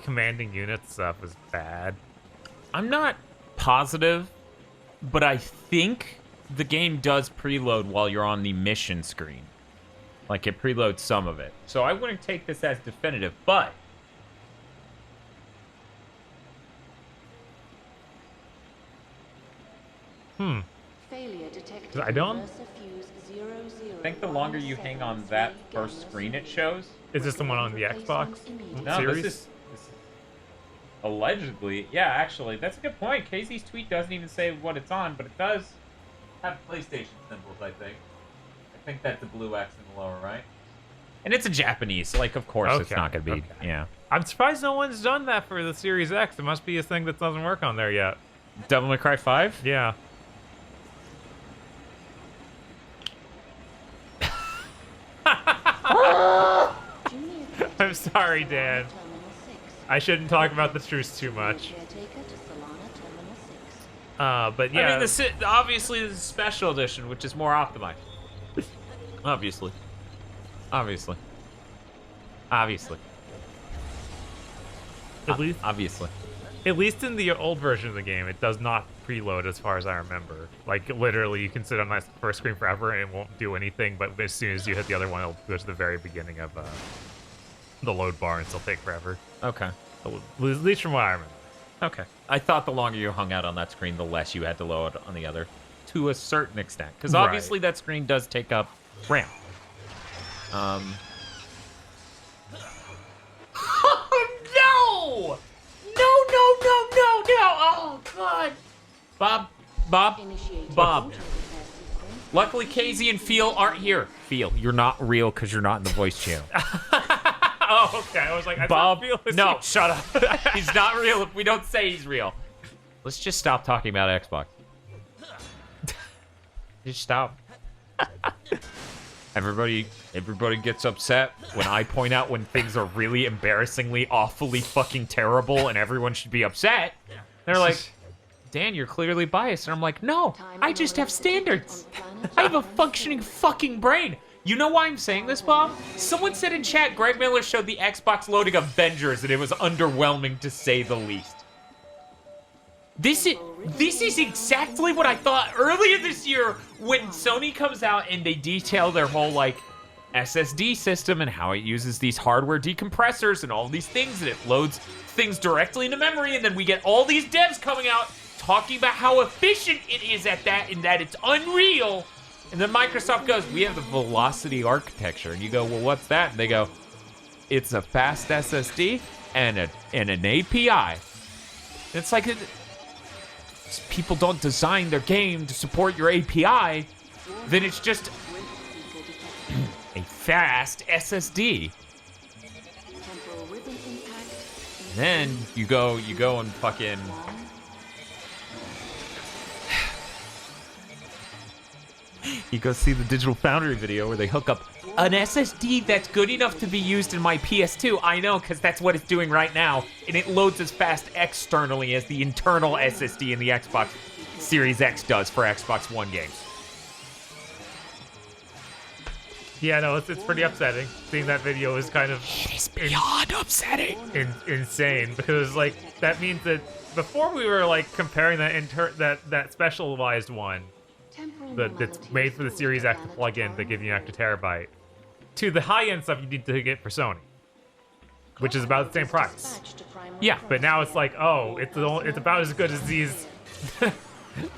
commanding unit stuff was bad. I'm not positive, but I think the game does preload while you're on the mission screen. Like, it preloads some of it. So I wouldn't take this as definitive, but... Failure detected. I don't... I think the longer you hang on that first screen it shows... Is this the one on the Xbox No, series? this is allegedly... Yeah, actually, that's a good point. Casey's tweet doesn't even say what it's on, but it does have PlayStation symbols, I think. I think that's the blue X in the lower right. And it's a Japanese, so, like, of course it's not going to be... Yeah. I'm surprised no one's done that for the Series X. It must be a thing that doesn't work on there yet. Devil May Cry 5? Yeah. I'm sorry, Dan. I shouldn't talk about the truce too much. But yeah. I mean, obviously this is special edition, which is more optimized. Obviously. Obviously. Obviously. Obviously. At least in the old version of the game, it does not preload as far as I remember. Like, literally, you can sit on that first screen forever and it won't do anything, but as soon as you hit the other one, it'll go to the very beginning of the load bar and still take forever. Okay. At least from what I remember. Okay. I thought the longer you hung out on that screen, the less you had to load on the other, to a certain extent. Because obviously that screen does take up RAM. Oh, no! No! Oh, God! Bob. Luckily, KZ and Feel aren't here. Feel, you're not real because you're not in the voice channel. Oh, okay. I was like, I Bob, Feel is no, here. shut up. He's not real if we don't say he's real. Let's just stop talking about Xbox. Just stop. Everybody gets upset when I point out when things are really embarrassingly, awfully fucking terrible and everyone should be upset. They're like, Dan, you're clearly biased. And I'm like, no, I just have standards. I have a functioning fucking brain. You know why I'm saying this, Bob? Someone said in chat, Greg Miller showed the Xbox loading Avengers and it was underwhelming to say the least. This is exactly what I thought earlier this year when Sony comes out and they detail their whole, like, SSD system and how it uses these hardware decompressors and all these things, and it loads things directly into memory, and then we get all these devs coming out talking about how efficient it is at that and that it's unreal. And then Microsoft goes, we have the velocity architecture. And you go, well, what's that? And they go, it's a fast SSD and an API. It's like... people don't design their game to support your API, then it's just a fast SSD. And then you go and fucking... You go see the Digital Foundry video where they hook up an SSD that's good enough to be used in my PS2. I know, because that's what it's doing right now. And it loads as fast externally as the internal SSD in the Xbox Series X does for Xbox One games. Yeah, no, it's pretty upsetting. Seeing that video is kind of... It is beyond upsetting. Insane, because, like, that means that before we were, like, comparing that specialized one that's made for the Series X to plug in that give you an extra terabyte, to the high-end stuff you need to get for Sony, which is about the same price. Yeah. But now it's like, oh, it's about as good as these.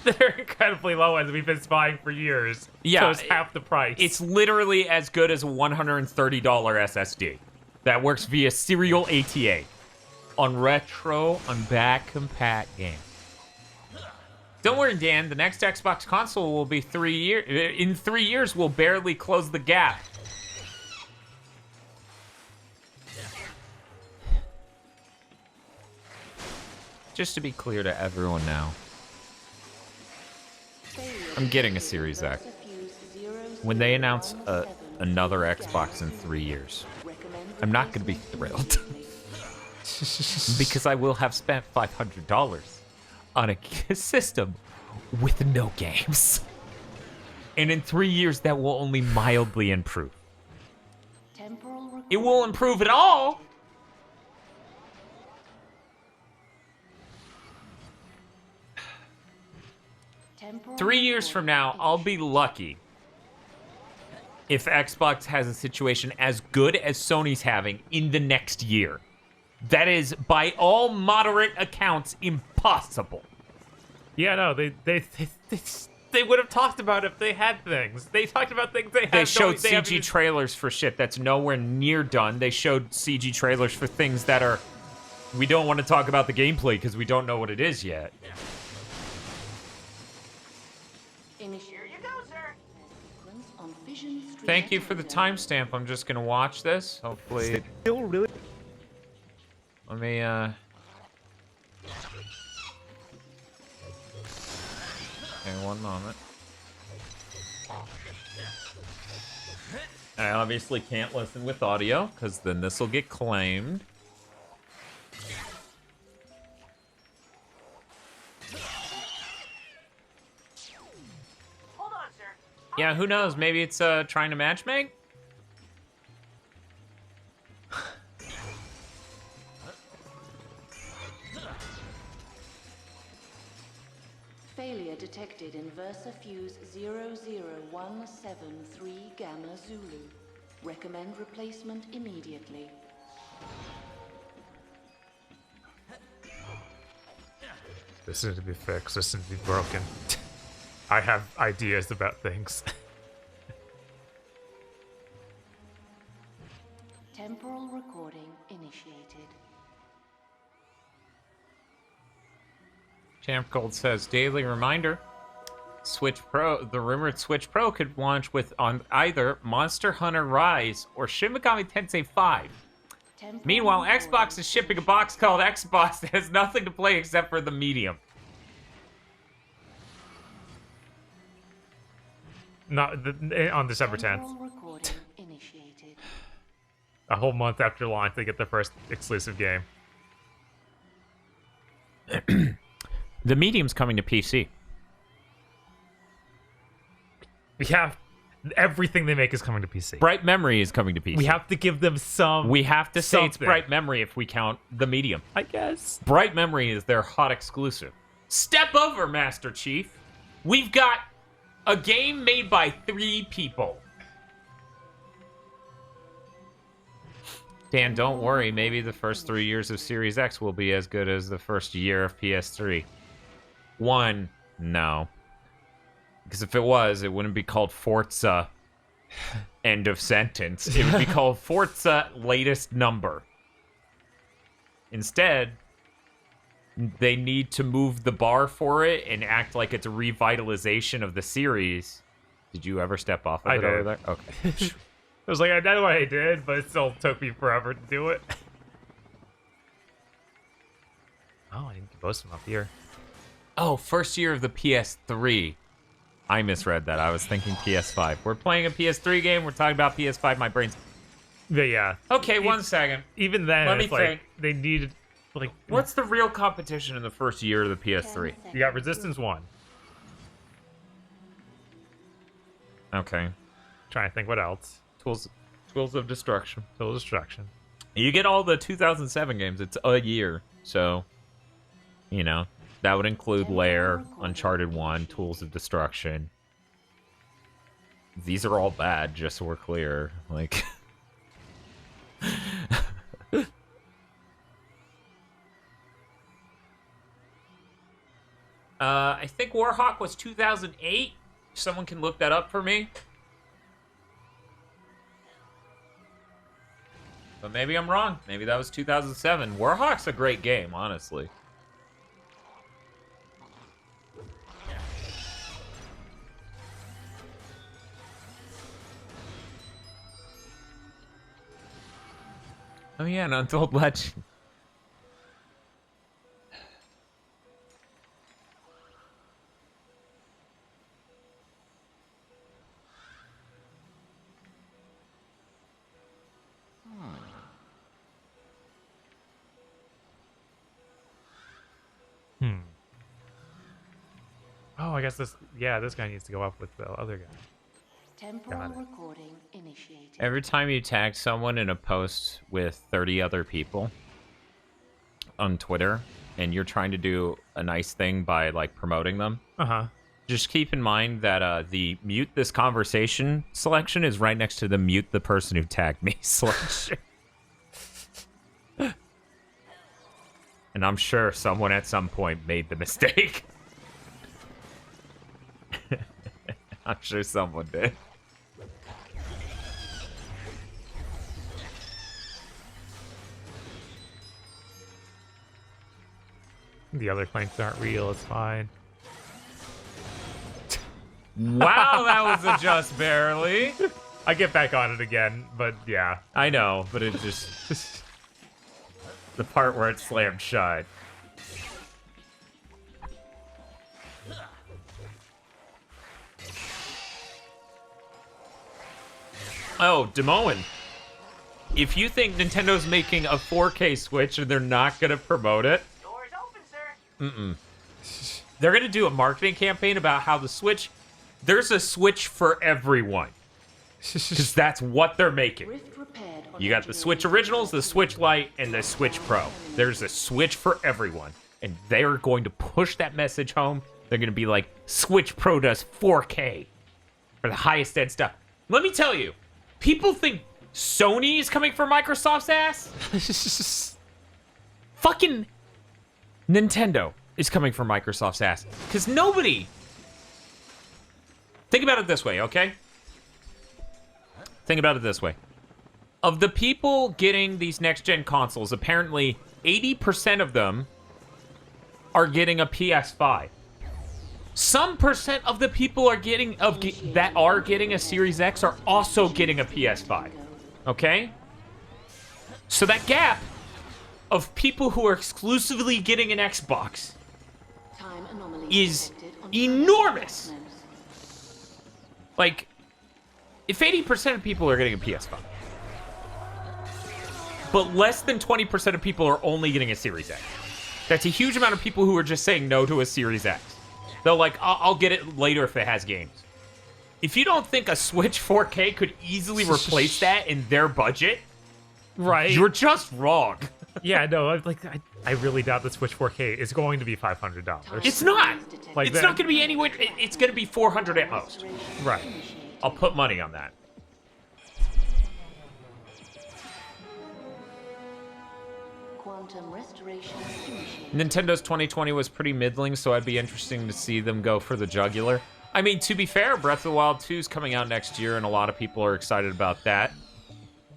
They're incredibly low end. We've been spying for years. Yeah, so it's half the price. It's literally as good as a $130 SSD that works via serial ATA on retro on back compat game. Don't worry, Dan. The next Xbox console will be 3 years. In 3 years, we'll barely close the gap. Just to be clear to everyone now, I'm getting a Series X. When they announce another Xbox in 3 years, I'm not going to be thrilled. Because I will have spent $500 on a system with no games. And in 3 years, that will only mildly improve. It will improve at all. Temporal 3 years from now, I'll be lucky if Xbox has a situation as good as Sony's having in the next year. That is, by all moderate accounts, impossible. Yeah, no, they would have talked about it if they had things. They talked about things they had. They showed CG trailers for shit that's nowhere near done. They showed CG trailers for things that are... We don't want to talk about the gameplay because we don't know what it is yet. Thank you for the timestamp. I'm just gonna watch this. Hopefully. Still really. Let me. Okay, one moment. I obviously can't listen with audio because then this will get claimed. Yeah, who knows? Maybe it's trying to matchmake? Failure detected in VersaFuse 00173 Gamma Zulu. Recommend replacement immediately. This needs to be fixed. This needs to be broken. I have ideas about things. Temporal recording initiated. Champ Gold says, daily reminder. Switch Pro, the rumored Switch Pro could launch with on either Monster Hunter Rise or Shin Megami Tensei 5. Meanwhile, Xbox is shipping a box called Xbox that has nothing to play except for the medium. Not on December 10th. A whole month after launch, they get their first exclusive game. The medium's coming to PC. We have everything they make is coming to PC. Bright Memory is coming to PC. We have to give them some. We have to say it's something. Bright Memory if we count the medium. I guess. Bright Memory is their hot exclusive. Step over, Master Chief. We've got a game made by 3 people. Dan, don't worry. Maybe the first 3 years of Series X will be as good as the first year of PS3. 1, no. Because if it was, it wouldn't be called Forza End of Sentence. It would be called Forza Latest Number. Instead, they need to move the bar for it and act like it's a revitalization of the series. Did you ever step off of it over there? Okay. I was like, I know I did, but it still took me forever to do it. Oh, I didn't post them up here. Oh, first year of the PS3. I misread that. I was thinking PS5. We're playing a PS3 game. We're talking about PS5. My brain's... Yeah. Okay, 1 second. Even then, Let me it's like, think. they needed... Like, what's the real competition in the first year of the PS3? You got Resistance 1. Okay. Trying to think what else. Tools of Destruction. Tools of Destruction. You get all the 2007 games. It's a year. So, you know, that would include Lair, Uncharted 1, Tools of Destruction, these are all bad, just so we're clear. Like... I think Warhawk was 2008. Someone can look that up for me. But maybe I'm wrong. Maybe that was 2007. Warhawk's a great game, honestly. Oh yeah, an Untold Legend. Oh, I guess this guy needs to go up with the other guy. Temporal recording initiated. Every time you tag someone in a post with 30 other people on Twitter, and you're trying to do a nice thing by, like, promoting them, just keep in mind that the mute this conversation selection is right next to the mute the person who tagged me selection. And I'm sure someone at some point made the mistake. I'm sure someone did. The other clanks aren't real, it's fine. Wow, that was a just barely. I get back on it again, but yeah. I know, but it just... the part where it slammed shut. Oh, Demoen. If you think Nintendo's making a 4K Switch and they're not going to promote it... Doors open, sir. They're going to do a marketing campaign about how the Switch... There's a Switch for everyone. Because that's what they're making. You got the Switch Originals, the Switch Lite, and the Switch Pro. There's a Switch for everyone. And they're going to push that message home. They're going to be like, Switch Pro does 4K. For the highest end stuff. Let me tell you, people think Sony is coming for Microsoft's ass? Fucking Nintendo is coming for Microsoft's ass. Because nobody... Think about it this way, okay? Think about it this way. Of the people getting these next-gen consoles, apparently 80% of them are getting a PS5. Some percent of the people are getting that are getting a Series X are also getting a PS5. Okay? So that gap of people who are exclusively getting an Xbox is enormous. Like, if 80% of people are getting a PS5, but less than 20% of people are only getting a Series X, that's a huge amount of people who are just saying no to a Series X. They're like, I'll get it later if it has games. If you don't think a Switch 4K could easily replace that in their budget, right? You're just wrong. Yeah, no, I really doubt the Switch 4K is going to be $500. It's not. Like it's not going to be anywhere. It's going to be $400 at most. Right. I'll put money on that. Quantum restoration initiated. Nintendo's 2020 was pretty middling, so I'd be interesting to see them go for the jugular. I mean, to be fair, Breath of the Wild 2 is coming out next year, and a lot of people are excited about that.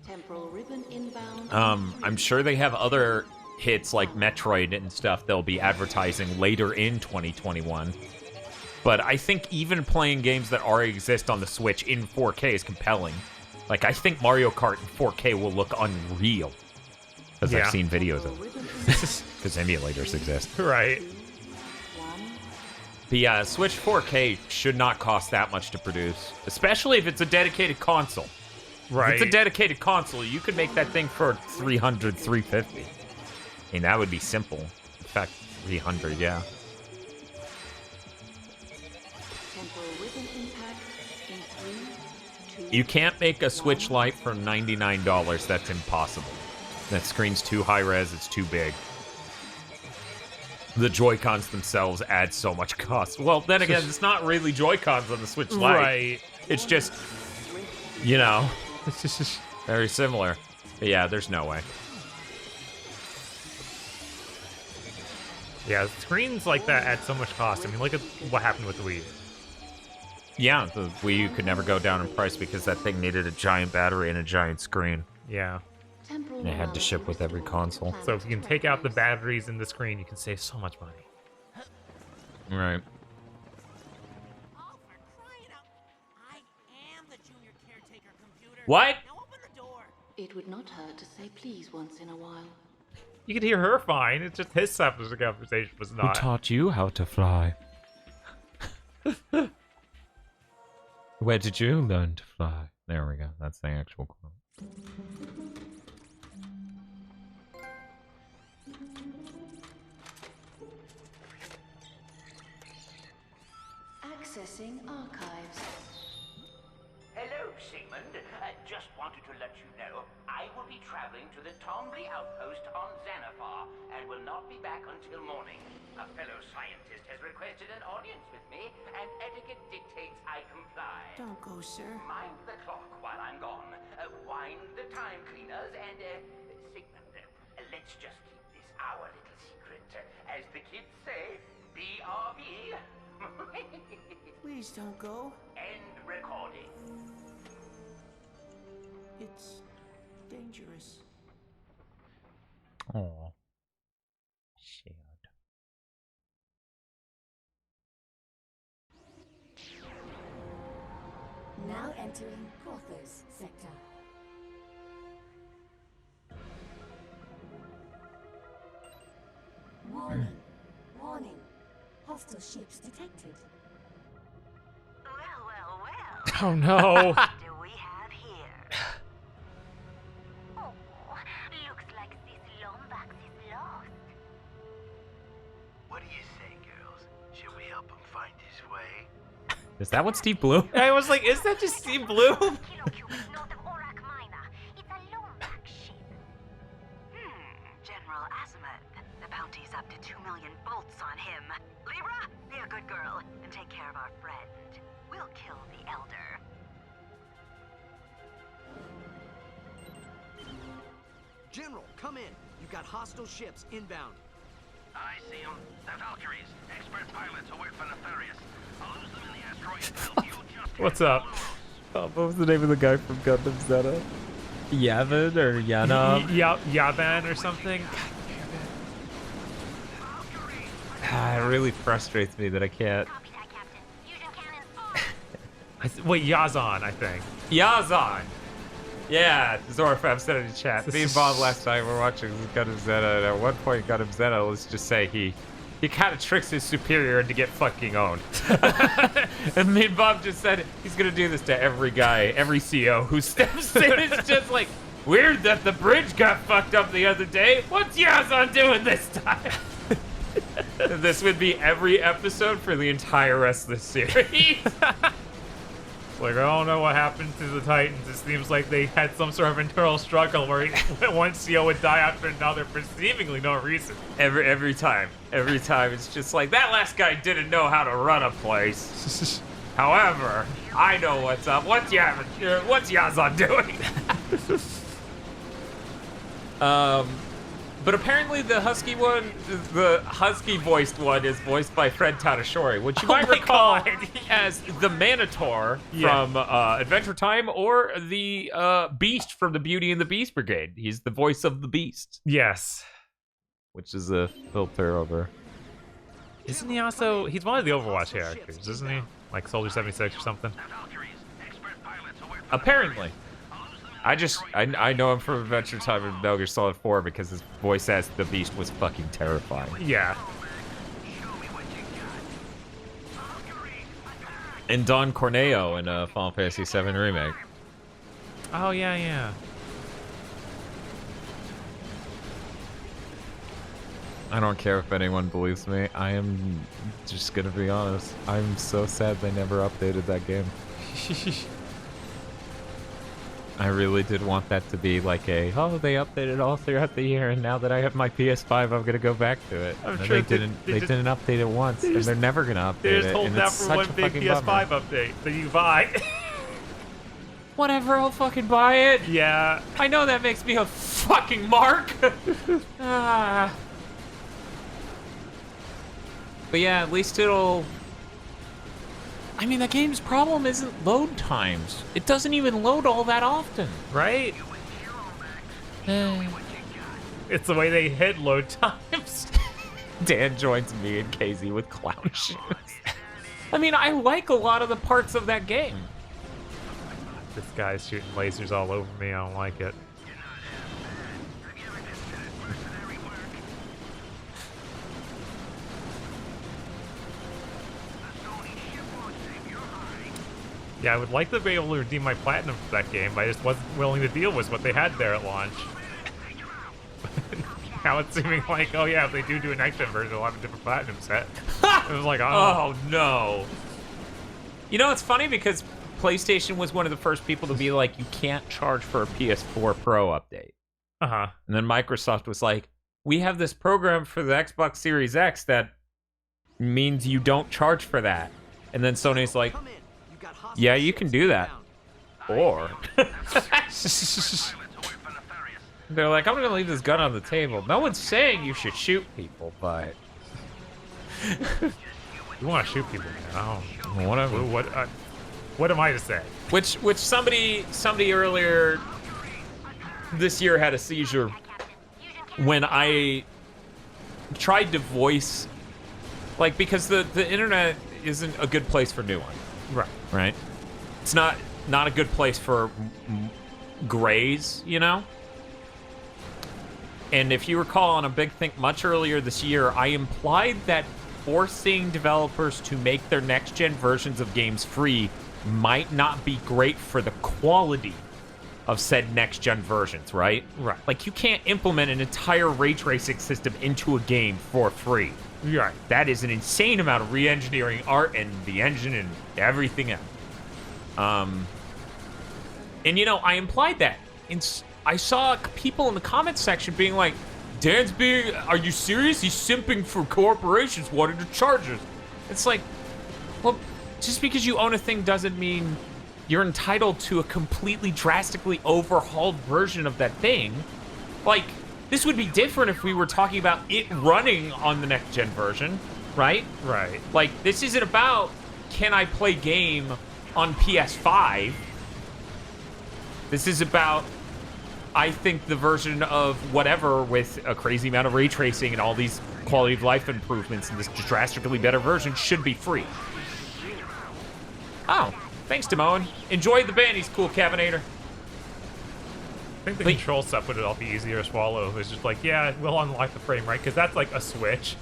Temporal ribbon inbound. I'm sure they have other hits like Metroid and stuff they'll be advertising later in 2021. But I think even playing games that already exist on the Switch in 4K is compelling. Like, I think Mario Kart in 4K will look unreal. Because I've seen videos of it. Because emulators exist. Right. But yeah, Switch 4K should not cost that much to produce. Especially if it's a dedicated console. Right. If it's a dedicated console, you could make that thing for $300, $350. And that would be simple. In fact, $300, yeah. You can't make a Switch Lite for $99. That's impossible. That screen's too high res, it's too big. The Joy-Cons themselves add so much cost. Well, then again, it's not really Joy-Cons on the Switch Lite. Right. It's just, you know, very similar. But yeah, there's no way. Yeah, screens like that add so much cost. I mean, look at what happened with the Wii. Yeah, the Wii U could never go down in price because that thing needed a giant battery and a giant screen. Yeah. And it had to ship with every console. So if you can take out the batteries in the screen, you can save so much money. Right. What? It would not hurt to say please once in a while. You could hear her fine. It's just his side of the conversation was not. Who taught you how to fly? Where did you learn to fly? There we go. That's the actual quote. Accessing archives. Hello, Sigmund. Just wanted to let you know I will be traveling to the Tombly outpost on Xanathar and will not be back until morning. A fellow scientist has requested an audience with me, and etiquette dictates I comply. Don't go, sir. Mind the clock while I'm gone. Wind the time cleaners, and Sigmund, let's just keep this our little secret. As the kids say, BRB. Please don't go. End recording. It's dangerous. Oh. Shit. Now entering Porthos sector. Warning. Warning. Hostile ships detected. Oh no. What do we have here? Oh, looks like this Lombax is lost. What do you say, girls? Should we help him find his way? Is that what Steve Blue? I was like, is that just Steve Blue? General Azimuth, the bounty's up to 2 million bolts on him. Libra, be a good girl and take care of our friend. We'll kill the Elder. General, come in. You've got hostile ships inbound. I see them. They're Valkyries, expert pilots who work for Nefarious. I'll lose them in the asteroid belt. You just What's up? Oh, what was the name of the guy from Gundam Zeta? Yavin or Yana? Yaban or something? It really frustrates me that I can't. Wait, Yazan, I think. Yazan! Yeah, Zorfab said it in chat. Me and Bob last night were watching Gundam Zeta, and at one point Gundam Zeta, let's just say he kind of tricks his superior into get fucking owned. And me and Bob just said he's gonna do this to every guy, every CO who steps in. It's just like, weird that the bridge got fucked up the other day. What's Yazan doing this time? This would be every episode for the entire rest of the series. Like, I don't know what happened to the Titans. It seems like they had some sort of internal struggle where one CO would die after another for seemingly no reason. Every time, it's just like, that last guy didn't know how to run a place. However, I know what's up. What's Yazan doing? But apparently the husky one, the husky voiced one, is voiced by Fred Tadashori, which you might recall as the Manitor from Adventure Time, or the Beast from the Beauty and the Beast Brigade. He's the voice of the Beast. Yes. Which is a filter over. Isn't he also... He's one of the Overwatch characters, isn't he? Like Soldier 76 or something? Apparently. I know him from Adventure Time and Metal Gear Solid 4 because his voice as the Beast was fucking terrifying. Yeah. And Don Corneo in Final Fantasy VII Remake. Oh, yeah. I don't care if anyone believes me. I am just gonna be honest. I'm so sad they never updated that game. I really did want that to be like they updated all throughout the year, and now that I have my PS5, I'm gonna go back to it. I'm And sure they didn't update it once, and they're never gonna update it. They're just holding and out it's for such one a big fucking PS5 bummer. update that you buy. Whatever, I'll fucking buy it. Yeah. I know that makes me a fucking mark. But yeah, at least it'll... I mean, the game's problem isn't load times. It doesn't even load all that often. Right? It's the way they hit load times. Dan joins me and Casey with clown shoes. I mean, I like a lot of the parts of that game. This guy's shooting lasers all over me. I don't like it. Yeah, I would like to be able to redeem my platinum for that game, but I just wasn't willing to deal with what they had there at launch. Now it's seeming like, oh yeah, if they do a next-gen version, they'll have a different platinum set. It was like, oh no. You know, it's funny because PlayStation was one of the first people to be like, you can't charge for a PS4 Pro update. Uh-huh. And then Microsoft was like, we have this program for the Xbox Series X that means you don't charge for that. And then Sony's like, yeah, you can do that. Or... They're like, I'm gonna leave this gun on the table. No one's saying you should shoot people, but... You want to shoot people, man. I don't... Whatever. What am I to say? Which somebody earlier this year had a seizure when I tried to voice, like, because the internet isn't a good place for new one. Right? It's not a good place for grays, you know? And if you recall on a Big Think much earlier this year, I implied that forcing developers to make their next-gen versions of games free might not be great for the quality of said next-gen versions, right? Right. Like, you can't implement an entire ray tracing system into a game for free. Right. That is an insane amount of re-engineering art and the engine and everything else. And, you know, I implied that. I saw people in the comments section being like, Dan's being, are you serious? He's simping for corporations wanting to charge us. It's like, well, just because you own a thing doesn't mean you're entitled to a completely drastically overhauled version of that thing. Like, this would be different if we were talking about it running on the next-gen version, right? Right. Like, this isn't about, can I play game on PS5? This is about, I think the version of whatever with a crazy amount of ray tracing and all these quality of life improvements and this drastically better version should be free. Oh, thanks, Timon. Enjoy the bandies, cool Cavinator. I think the control stuff would all be easier to swallow. It's just like, yeah, we'll unlock the frame rate, because that's like a switch.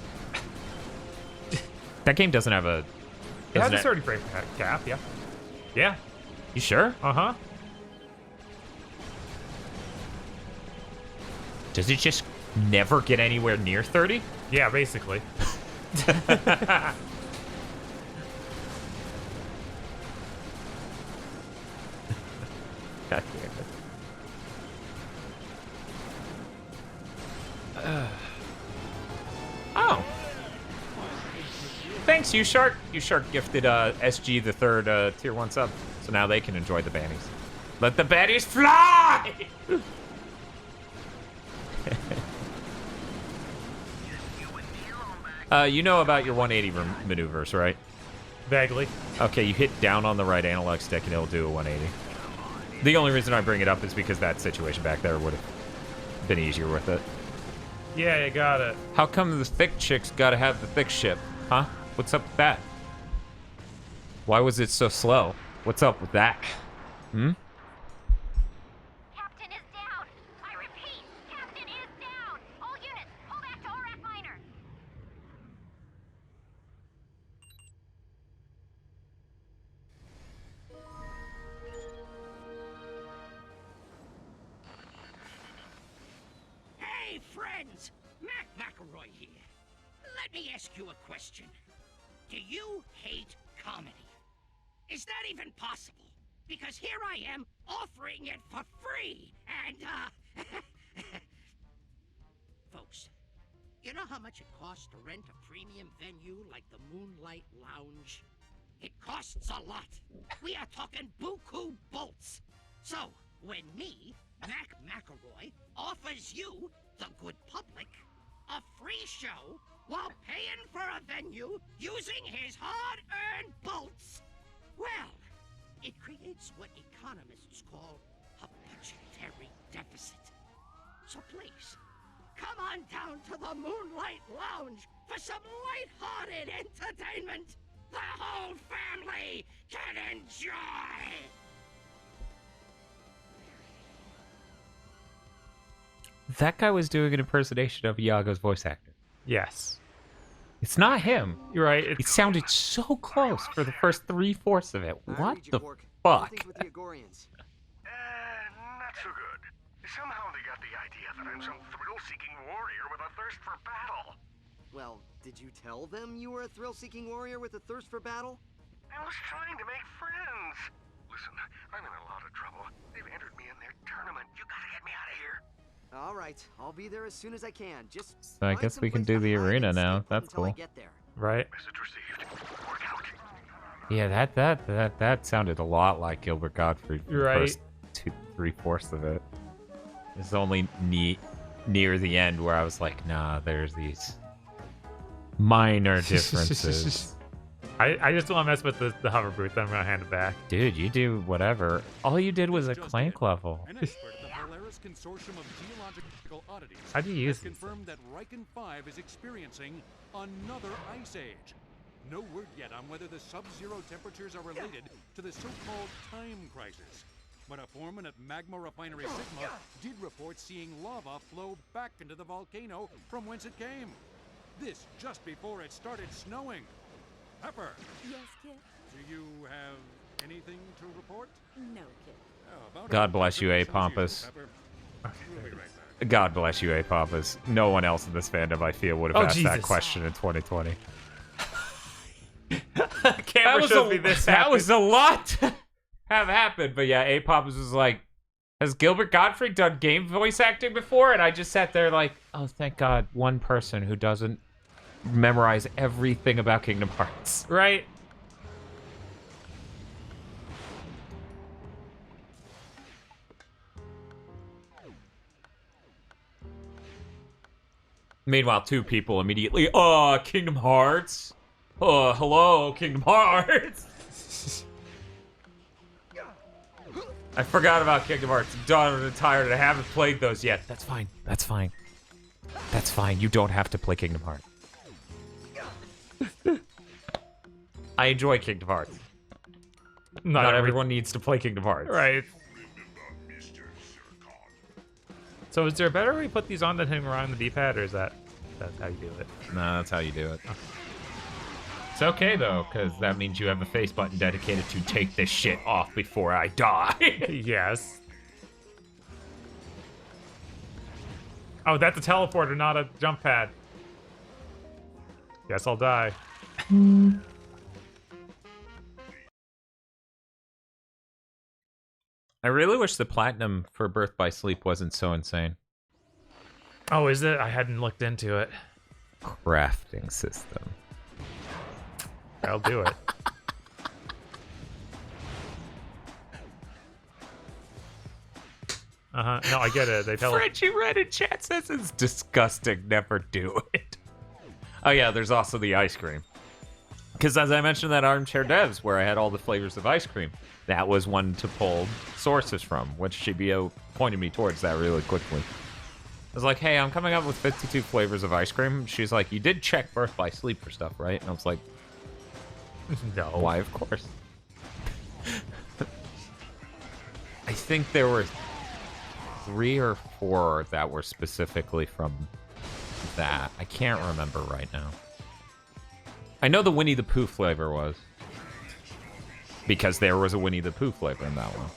That game doesn't have a... It has a 30 frame cap, yeah. Yeah. You sure? Uh-huh. Does it just never get anywhere near 30? Yeah, basically. God damn it. Oh. Thanks, U-Shark. U-Shark gifted SG the third tier 1 sub, so now they can enjoy the bannies. Let the bannies fly! You know about your 180 maneuvers, right? Vaguely. Okay, you hit down on the right analog stick and it'll do a 180. The only reason I bring it up is because that situation back there would have been easier with it. Yeah, you got it. How come the thick chicks gotta have the thick ship? Huh? What's up with that? Why was it so slow? What's up with that? Hmm? Captain is down. I repeat, Captain is down. All units, pull back to Orak Minor. Hey, friends! Mac McElroy here. Let me ask you a question. Do you hate comedy? Is that even possible? Because here I am, offering it for free, and, Folks, you know how much it costs to rent a premium venue like the Moonlight Lounge? It costs a lot. We are talking buku bolts. So, when me, Mac McElroy, offers you, the good public, a free show while paying for a venue using his hard-earned bolts, well, it creates what economists call a budgetary deficit. So please, come on down to the Moonlight Lounge for some light-hearted entertainment the whole family can enjoy! That guy was doing an impersonation of Iago's voice actor. Yes. It's not him. You're right. It sounded so close for the first 3/4 of it. What the fuck? Not so good. Somehow they got the idea that I'm some thrill-seeking warrior with a thirst for battle. Well, did you tell them you were a thrill-seeking warrior with a thirst for battle? I was trying to make friends. Listen, I'm in a lot of trouble. They've entered me in their tournament. You gotta get me out of here. All right, I'll be there as soon as I can. Just So I guess we can do the arena now. That's until I cool. get there. Right. Message received. Work out. Yeah, that sounded a lot like Gilbert Gottfried for the Right. first 3/4 of it. It's only near the end where I was like, nah, there's these minor differences. I just don't want to mess with the hover booth. I'm gonna hand it back. Dude, you do whatever. All you did was a clank level. An expert at the Polaris Consortium of Geological Oddities How do you use has these confirmed that Riken 5 is experiencing another ice age. No word yet on whether the sub-zero temperatures are related to the so-called time crisis. But a foreman at Magma Refinery Sigma did report seeing lava flow back into the volcano from whence it came. This just before it started snowing. Pepper, Yes, Kit? do you have anything to report? No, Kit. How about God it? bless you, A. Business as usual, Pompous. Pepper. We'll be right back. God bless you, A. Pompous. No one else in this fandom, I feel, would have asked that question in 2020. Camera shows me this that happen. was a lot to have happened. But yeah, A. Pompous was like, has Gilbert Gottfried done game voice acting before? And I just sat there like, oh, thank God, one person who doesn't memorize everything about Kingdom Hearts. Right. Meanwhile, two people immediately, Kingdom Hearts? Hello, Kingdom Hearts? I forgot about Kingdom Hearts. I'm done and tired. I haven't played those yet. That's fine. That's fine. That's fine. You don't have to play Kingdom Hearts. I enjoy Kingdom Hearts. Not everyone needs to play Kingdom Hearts. Right. So is there a better way to put these on than hitting around the D-pad, or is that's how you do it? No, that's how you do it. It's okay, though, because that means you have a face button dedicated to take this shit off before I die. Yes. Oh, that's a teleporter, not a jump pad. Guess I'll die. I really wish the platinum for Birth by Sleep wasn't so insane. Oh, is it? I hadn't looked into it. Crafting system. I'll do it. No, I get it. They tell Frenchie Red in chat says it's disgusting. Never do it. Oh yeah, there's also the ice cream. Because as I mentioned that Armchair Devs, where I had all the flavors of ice cream, that was one to pull sources from, which Shibio pointed me towards that really quickly. I was like, hey, I'm coming up with 52 flavors of ice cream. She's like, you did check Birth by Sleep for stuff, right? And I was like, no. Why, of course. I think there were 3 or 4 that were specifically from that. I can't remember right now. I know the Winnie the Pooh flavor was. Because there was a Winnie the Pooh flavor in that one.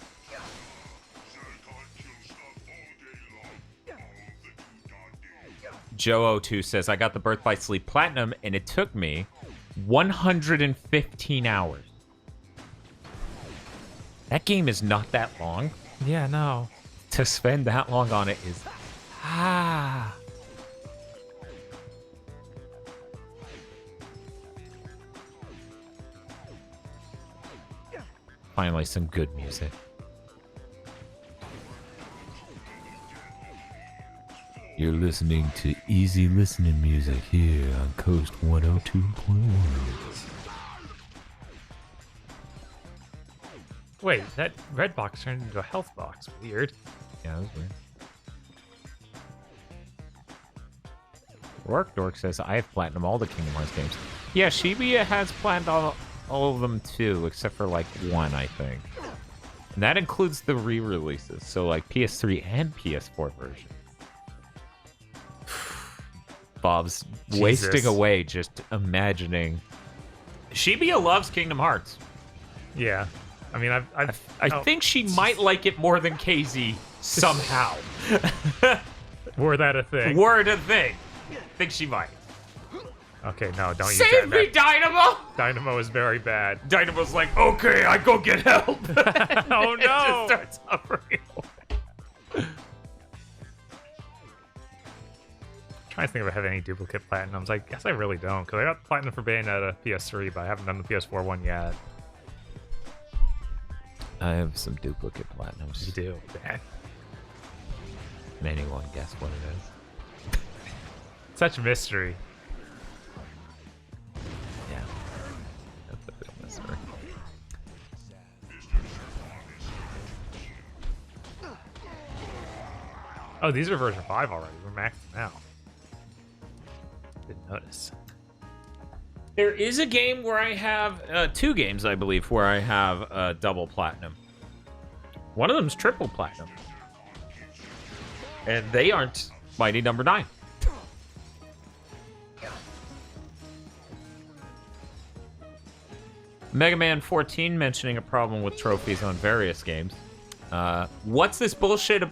Joe02 says, I got the Birth by Sleep Platinum and it took me 115 hours. That game is not that long. Yeah, no. To spend that long on it is... Finally, some good music. You're listening to easy listening music here on Coast 102.1. Wait, that red box turned into a health box. Weird. Yeah, that was weird. Work Dork says, I have platinum all the Kingdom Hearts games. Yeah, Shibuya has platinum all of them too, except for like one, I think. And that includes the re-releases, so like PS3 and PS4 version. Bob's wasting away just imagining. Shibuya loves Kingdom Hearts. Yeah. I mean, I think she might like it more than KZ somehow. Were that a thing? Were it a thing. I think she might. Okay, no, don't use Save that. me, Dynamo! Dynamo is very bad. Dynamo's like, okay, I go get help. Oh, no! It just starts hovering. Trying to think if I have any duplicate platinums. I guess I really don't, because I got platinum for Bayonetta PS3, but I haven't done the PS4 one yet. I have some duplicate platinums. You do, man. Can anyone guess what it is? Such a mystery. Yeah. That's a big mystery. Oh, these are version 5 already. We're maxed now. Didn't notice. There is a game where I have, 2 games, I believe, where I have double platinum. One of them's triple platinum. And they aren't Mighty Number 9. Mega Man 14 mentioning a problem with trophies on various games. What's this bullshit?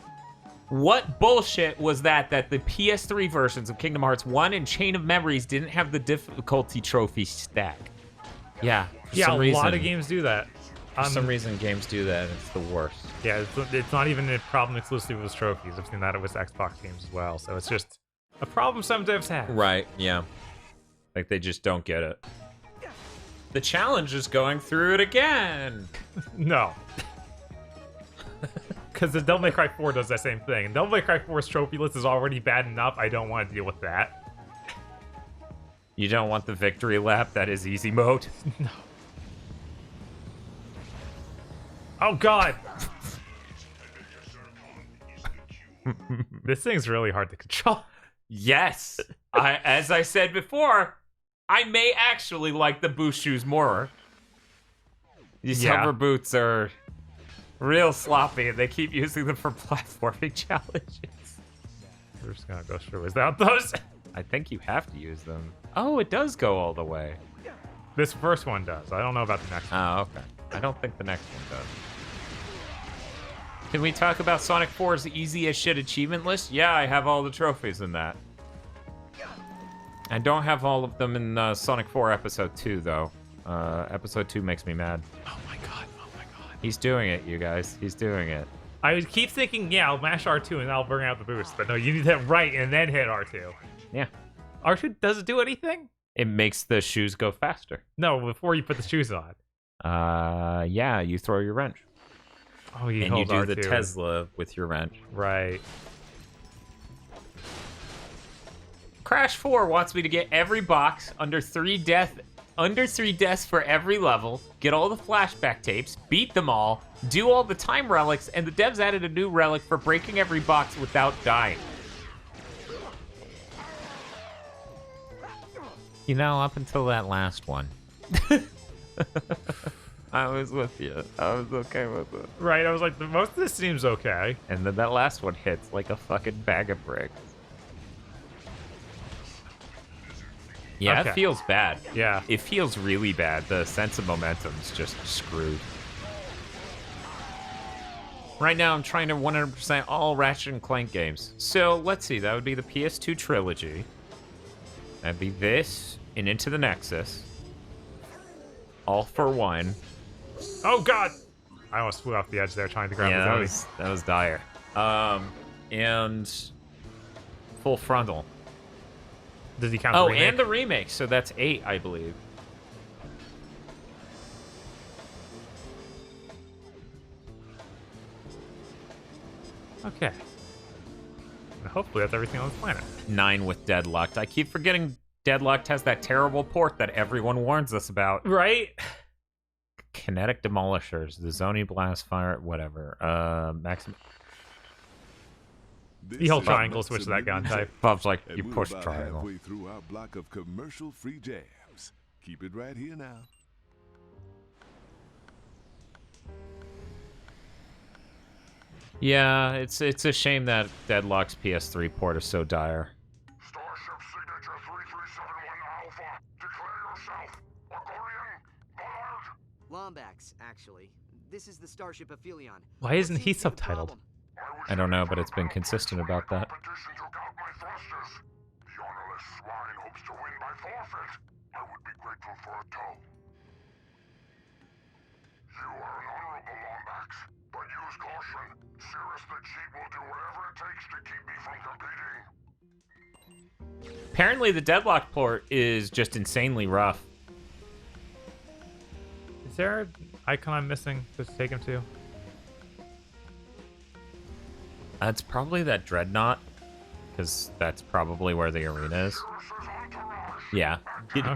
What bullshit was that the PS3 versions of Kingdom Hearts 1 and Chain of Memories didn't have the difficulty trophy stack? Yeah, yeah, a lot of games do that. For some reason, games do that. It's the worst. Yeah, it's not even a problem exclusive with trophies. I've seen that with Xbox games as well. So it's just a problem some devs have. Right, yeah. Like, they just don't get it. The challenge is going through it again. No. Because the Devil May Cry 4 does that same thing. And Devil May Cry 4's trophy list is already bad enough. I don't want to deal with that. You don't want the victory lap that is easy mode? No. Oh, God! This thing's really hard to control. Yes! As I said before, I may actually like the boost shoes more. These hover boots are real sloppy, and they keep using them for platforming challenges. We're just gonna go through without those. I think you have to use them. Oh, it does go all the way. This first one does. I don't know about the next one. Oh, okay. I don't think the next one does. Can we talk about Sonic 4's easy as shit achievement list? Yeah, I have all the trophies in that. I don't have all of them in Sonic 4 Episode 2, though. Episode 2 makes me mad. Oh my god, oh my god. He's doing it, you guys. He's doing it. I keep thinking, yeah, I'll mash R2 and that'll bring out the boost. But no, you need to hit right and then hit R2. Yeah. R2 does it do anything? It makes the shoes go faster. No, before you put the shoes on. Yeah, you throw your wrench. Oh, you and you do R2. the Tesla with your wrench. Right. Crash 4 wants me to get every box under 3 deaths for every level, get all the flashback tapes, beat them all, do all the time relics, and the devs added a new relic for breaking every box without dying. You know, up until that last one. I was with you. I was okay with it. Right, I was like, most of this seems okay. And then that last one hits like a fucking bag of bricks. Yeah, Okay. It feels bad. Yeah. It feels really bad. The sense of momentum's just screwed. Right now, I'm trying to 100% all Ratchet and Clank games. So, let's see. That would be the PS2 trilogy. That'd be this and Into the Nexus. All for one. Oh, God! I almost flew off the edge there trying to grab the zombie. That was dire. And Full Frontal. Does he count the remake? And the remake, so that's 8, I believe. Okay. And hopefully that's everything on the planet. 9 with Deadlocked. I keep forgetting Deadlocked has that terrible port that everyone warns us about. Right? Kinetic Demolishers, the Zoni Blast Fire, whatever. Maximum. The whole triangle switch to that gun type. Bob's like, And you we're push about triangle. halfway through our block of commercial-free jams. Keep it right here now. Yeah, it's a shame that Deadlock's PS3 port is so dire. Starship Signature 3371 Alpha, declare yourself. Aquarian, Bullard. Lombax, actually. This is the Starship Aphelion. Why isn't he subtitled? I don't know, but it's been consistent about that. Competition took out my thrusters. The honorless swine hopes to win by forfeit. I would be grateful for a tow. You are an honorable Lombax, but use caution. Cirrus the Cheat will do whatever it takes to keep me from competing. Apparently the Deadlock port is just insanely rough. Is there an icon I'm missing to take him to? It's probably that Dreadnought, because that's probably where the arena is. Yeah,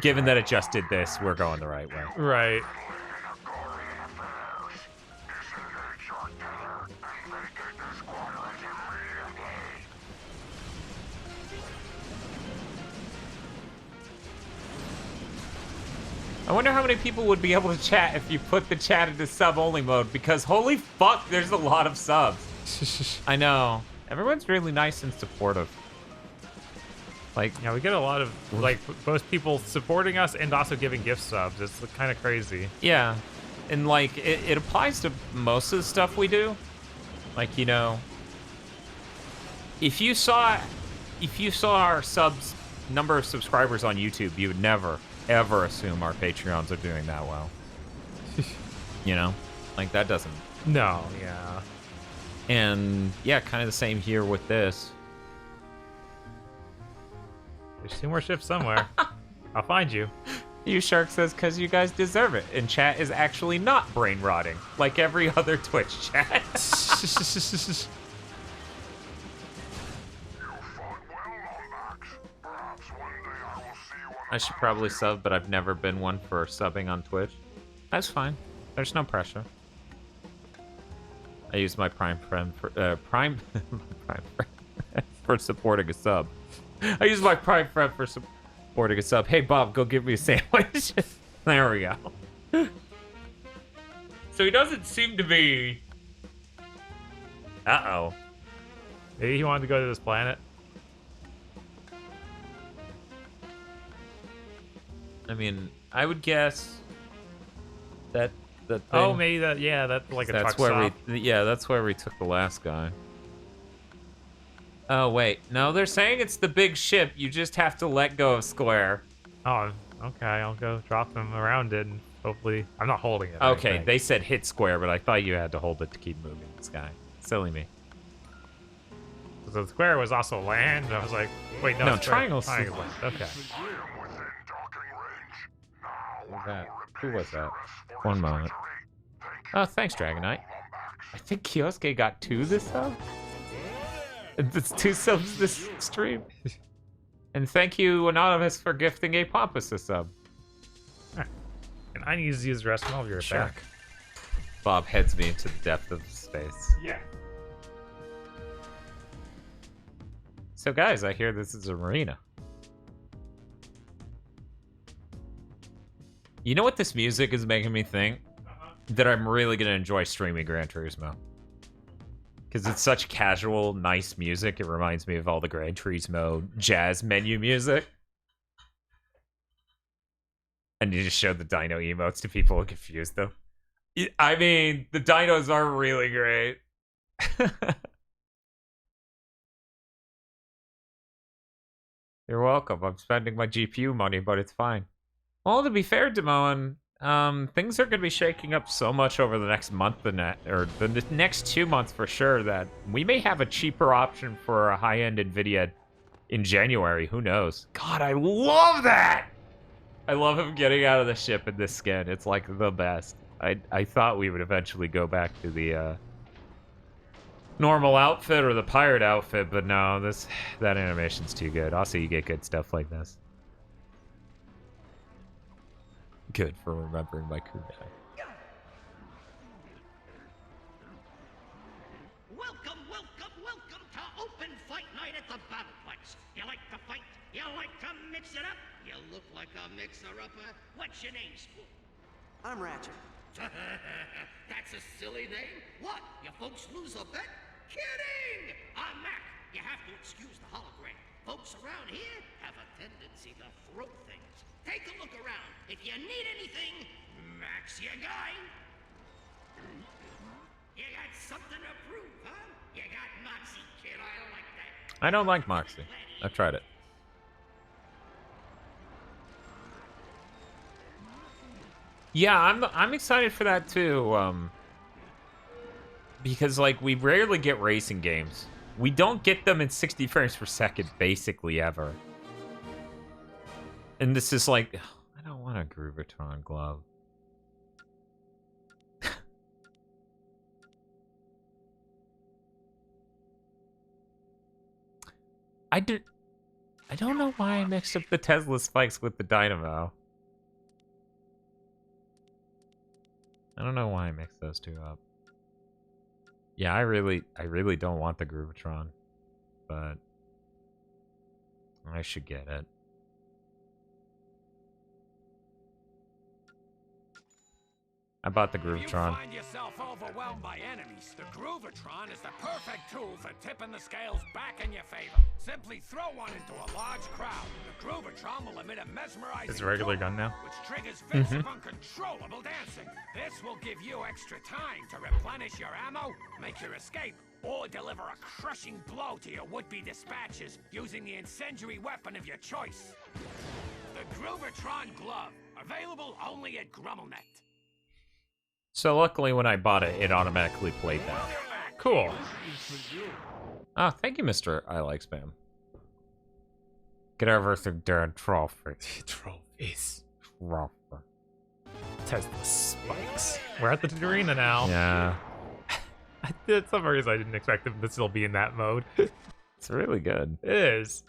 given that it just did this, we're going the right way. Right. I wonder how many people would be able to chat if you put the chat into sub-only mode, because holy fuck, there's a lot of subs. I know. Everyone's really nice and supportive. Like, yeah, we get a lot of, like, both people supporting us and also giving gift subs. It's kind of crazy. Yeah. And, like, it applies to most of the stuff we do. Like, you know, if you saw our number of subscribers on YouTube, you would never, ever assume our Patreons are doing that well. You know? Like, that doesn't... No, yeah. And, yeah, kind of the same here with this. There's 2 more ships somewhere. I'll find you. You Shark says, because you guys deserve it. And chat is actually not brain rotting, like every other Twitch chat. I should probably sub, but I've never been one for subbing on Twitch. That's fine. There's no pressure. I use my Prime friend for Prime for supporting a sub. I use my Prime friend for supporting a sub. Hey Bob, go give me a sandwich. There we go. So he doesn't seem to be. Uh-oh. Maybe he wanted to go to this planet. I mean, I would guess that the thing, oh, maybe that. Yeah, that's like a truck stop. That's where we took the last guy. Oh wait, no, they're saying it's the big ship. You just have to let go of Square. Oh, okay. I'll go drop them around it, and hopefully, I'm not holding it. Okay, they said hit Square, but I thought you had to hold it to keep moving this guy. Silly me. So the Square was also land. And I was like, wait, no, triangle's triangle. Okay. Who was that? One moment. Oh, thanks, Dragonite. I think Kioske got 2 this sub? It's 2 subs this stream. And thank you, Anonymous, for gifting a Pompous a sub. Right. And I need to use the rest of your back. Bob heads me into the depth of space. Yeah. So, guys, I hear this is a marina. You know what this music is making me think? That I'm really going to enjoy streaming Gran Turismo. Because it's such casual, nice music. It reminds me of all the Gran Turismo jazz menu music. And you just showed the dino emotes to people who confuse them. I mean, the dinos are really great. You're welcome. I'm spending my GPU money, but it's fine. Well, to be fair, Damone, things are going to be shaking up so much over the next month, or the next 2 months for sure, that we may have a cheaper option for a high-end NVIDIA in January. Who knows? God, I love that! I love him getting out of the ship in this skin. It's like the best. I thought we would eventually go back to the normal outfit or the pirate outfit, but no, that animation's too good. Also, you get good stuff like this. Good for remembering my crew name. Welcome, welcome, welcome to Open Fight Night at the Battleplex. You like to fight? You like to mix it up? You look like a mixer-upper. What's your name, Spook? I'm Ratchet. That's a silly name. What? You folks lose a bet? Kidding! I'm Mac. You have to excuse the hologram. Folks around here have a tendency to throw things. Take a look around. If you need anything, Mac's your guy. You got something to prove, huh? You got Moxie, kid. I like that. I don't like Moxie. I've tried it. Yeah, I'm excited for that too. Because like we rarely get racing games. We don't get them in 60 frames per second basically ever. And this is like, I don't want a Groovatron glove. I don't know why I mixed up the Tesla spikes with the dynamo. I don't know why I mixed those two up. Yeah, I really don't want the Groovatron, but I should get it. I bought the Groovatron. If you find yourself overwhelmed by enemies, the Groovatron is the perfect tool for tipping the scales back in your favor. Simply throw one into a large crowd. The Groovatron will emit a mesmerizing It's a regular gun now? which triggers fits of uncontrollable dancing. This will give you extra time to replenish your ammo, make your escape, or deliver a crushing blow to your would-be dispatchers using the incendiary weapon of your choice. The Groovatron Glove, available only at GrummelNet. So luckily when I bought it, it automatically played that. Cool. Oh, thank you, Mr. I Like Spam. Get everything done, trophy. Trophies. Trophy. Tesla spikes. We're at the arena now. Yeah. For some reason I didn't expect them to still be in that mode. It's really good. It is.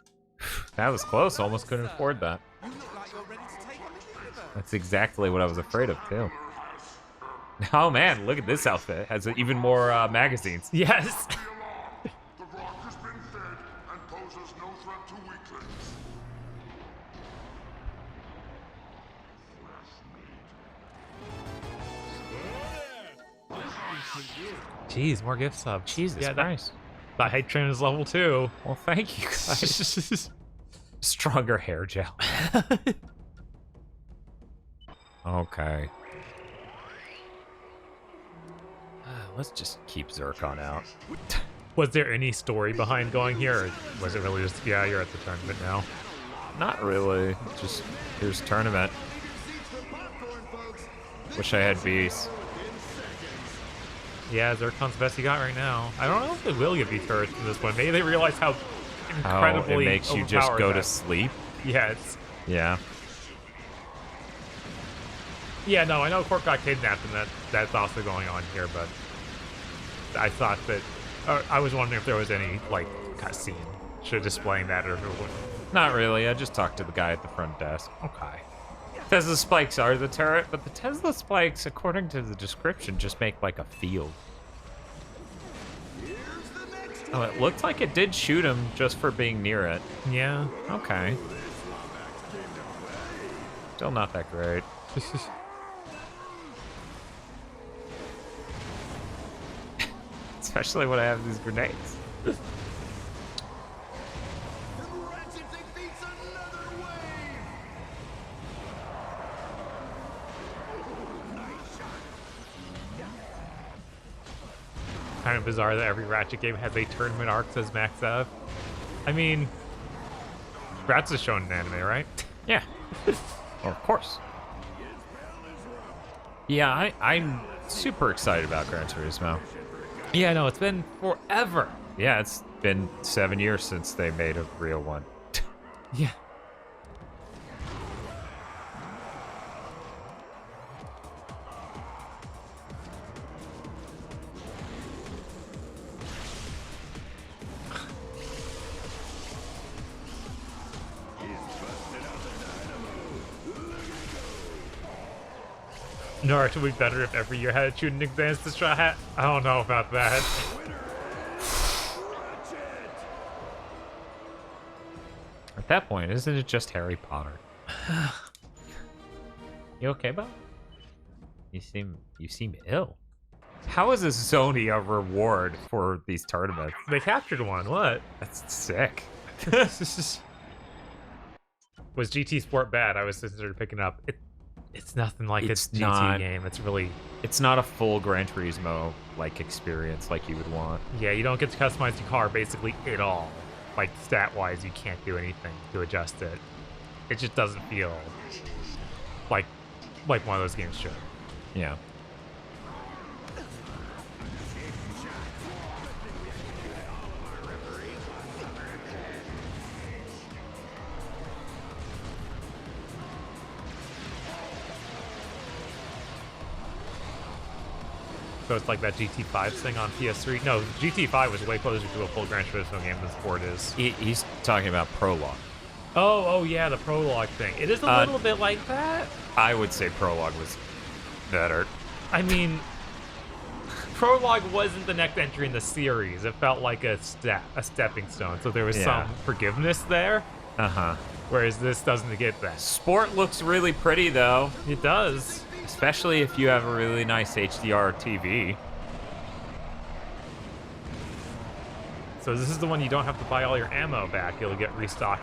That was close. Almost couldn't afford that. That's exactly what I was afraid of, too. Oh, man. Look at this outfit. It has even more magazines. Yes. The rock has been fed and poses no threat to weaklings. Jeez, more gift sub. Jesus Christ. That hate train is level 2. Well, thank you guys. Stronger hair gel. Okay. Let's just keep Zircon out. Was there any story behind going here, or was it really just, yeah, you're at the tournament now? Not really. Just, here's tournament. Wish I had bees. Yeah, Zircon's the best you got right now. I don't know if they will give you turrets in this one. Maybe they realize how incredibly Oh, it makes you just go to that. sleep? Yes. Yeah. Yeah, no, I know Cork got kidnapped, and that's also going on here, but I thought that... I was wondering if there was any, like, cutscene displaying that, or if it would... Not really. I just talked to the guy at the front desk. Okay. Tesla spikes are the turret, but the Tesla spikes, according to the description, just make like a field. Oh, it looked like it did shoot him just for being near it. Yeah. Okay. Still not that great. Especially when I have these grenades. Kind of bizarre that every Ratchet game has a tournament arc says max up. I mean, Rats is shown in anime, right? Yeah. Well, of course. Yeah, I'm super excited about Gran Turismo. Yeah, no, it's been forever. Yeah, it's been 7 years since they made a real one. Yeah. Naruto would be better if every year had a shooting advanced strat. I don't know about that. At that point, isn't it just Harry Potter? You okay, Bob? You seem ill. How is a Zoni a reward for these tournaments? They captured one. What? That's sick. Was GT Sport bad? I was considered picking up. It's nothing like It's a GT not. game. It's really. It's not a full Gran Turismo like experience like you would want. Yeah, you don't get to customize your car basically at all. Like stat-wise, you can't do anything to adjust it. It just doesn't feel like one of those games should. Yeah. So it's like that GT5 thing on PS3. No, GT5 was way closer to a full Gran Turismo game than Sport is. He's talking about Prologue. Oh yeah, the prologue thing. It is a little bit like that. I would say Prologue was better. I mean, Prologue wasn't the next entry in the series. It felt like a stepping stone. So there was some forgiveness there. Uh-huh. Whereas this doesn't get that. Sport looks really pretty, though. It does. Especially if you have a really nice HDR TV. So this is the one you don't have to buy all your ammo back. You'll get restocked.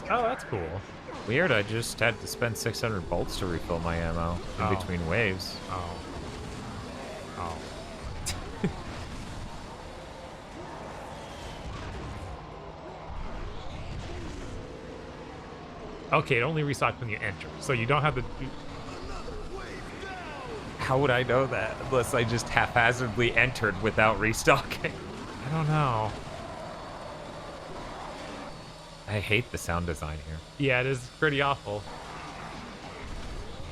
Oh, that's cool. Weird, I just had to spend 600 bolts to refill my ammo in between waves. Oh. Okay, it only restocks when you enter, so you don't have to do... How would I know that? Unless I just haphazardly entered without restocking. I don't know. I hate the sound design here. Yeah, it is pretty awful.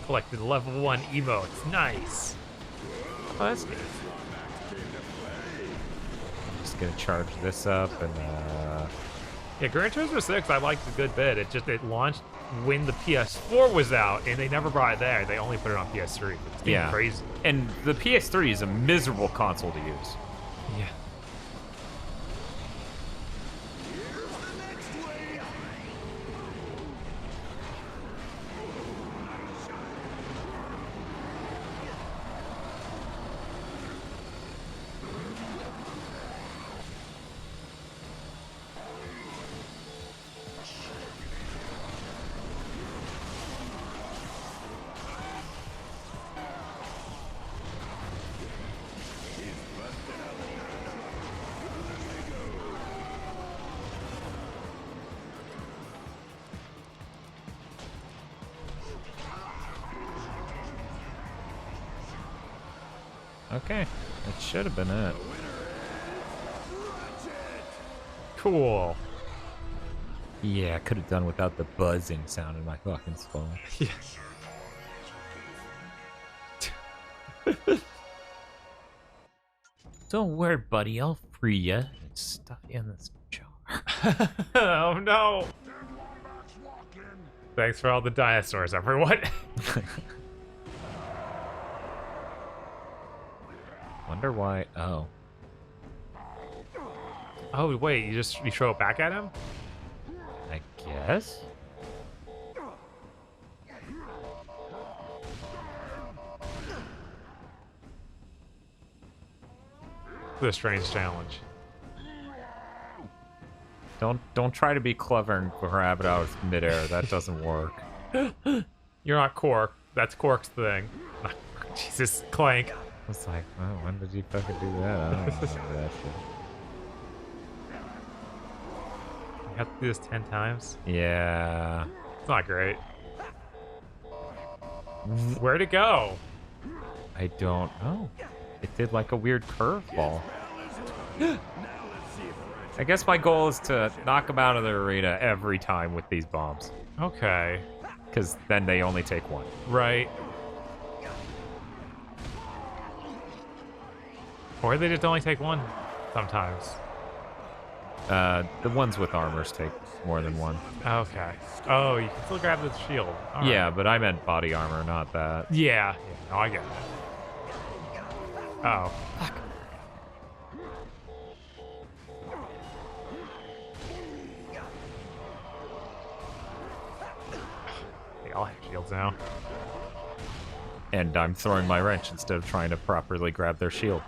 Collected level 1 emotes. Nice. Oh, that's neat. I'm just gonna charge this up and Yeah, Gran Turismo 6 I liked a good bit. It launched when the PS4 was out, and they never brought it there. They only put it on PS3. It's crazy. And the PS3 is a miserable console to use. Yeah. Okay, that should have been it. Cool. Yeah, I could have done without the buzzing sound in my fucking skull. Yeah. Don't worry, buddy. I'll free you and stuff you in this jar. Oh no! Thanks for all the dinosaurs, everyone. Wonder why. Oh. Oh wait, you throw it back at him? I guess. The strange challenge. Don't try to be clever and grab it out of midair. That doesn't work. You're not Cork. That's Cork's thing. Jesus, Clank. I was like, oh, when did you fucking do that? I don't remember that shit. You have to do this 10 times? Yeah. It's not great. Where'd it go? I don't know. It did like a weird curveball. I guess my goal is to knock them out of the arena every time with these bombs. Okay. Because then they only take one. Right. Or they just only take one sometimes. The ones with armors take more than one. Okay. Oh, you can still grab the shield. All Yeah, right. but I meant body armor, not that. Yeah. No, I get it. Oh. Fuck. They all have shields now. And I'm throwing my wrench instead of trying to properly grab their shield.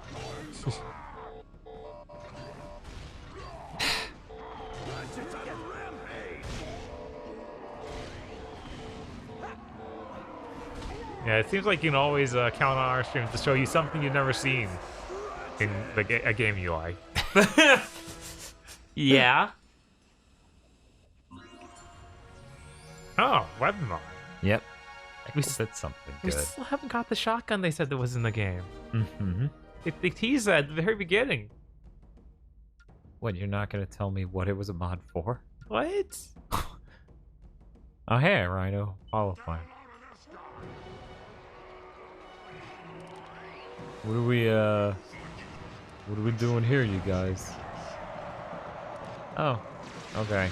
Yeah, it seems like you can always count on our stream to show you something you've never seen in a game UI. Yeah. Oh, weapon mod. Yep. We said something We good. still haven't got the shotgun they said that was in the game. Mm-hmm. They teased that at the very beginning. What, you're not going to tell me what it was a mod for? What? Oh, hey, Rhino. Follow fine. What are we doing here, you guys? Oh, okay.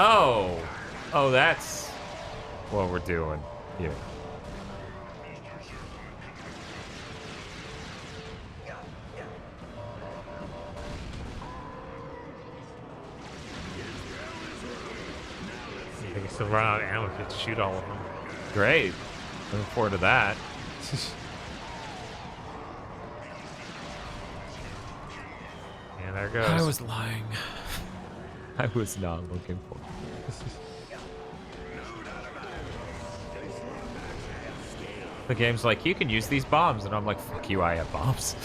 Oh, that's what we're doing here. I think I still run out of ammo to shoot all of them. Great. Looking forward to that. And there it goes. I was lying. I was not looking for it. The game's like, you can use these bombs. And I'm like, fuck you, I have bombs.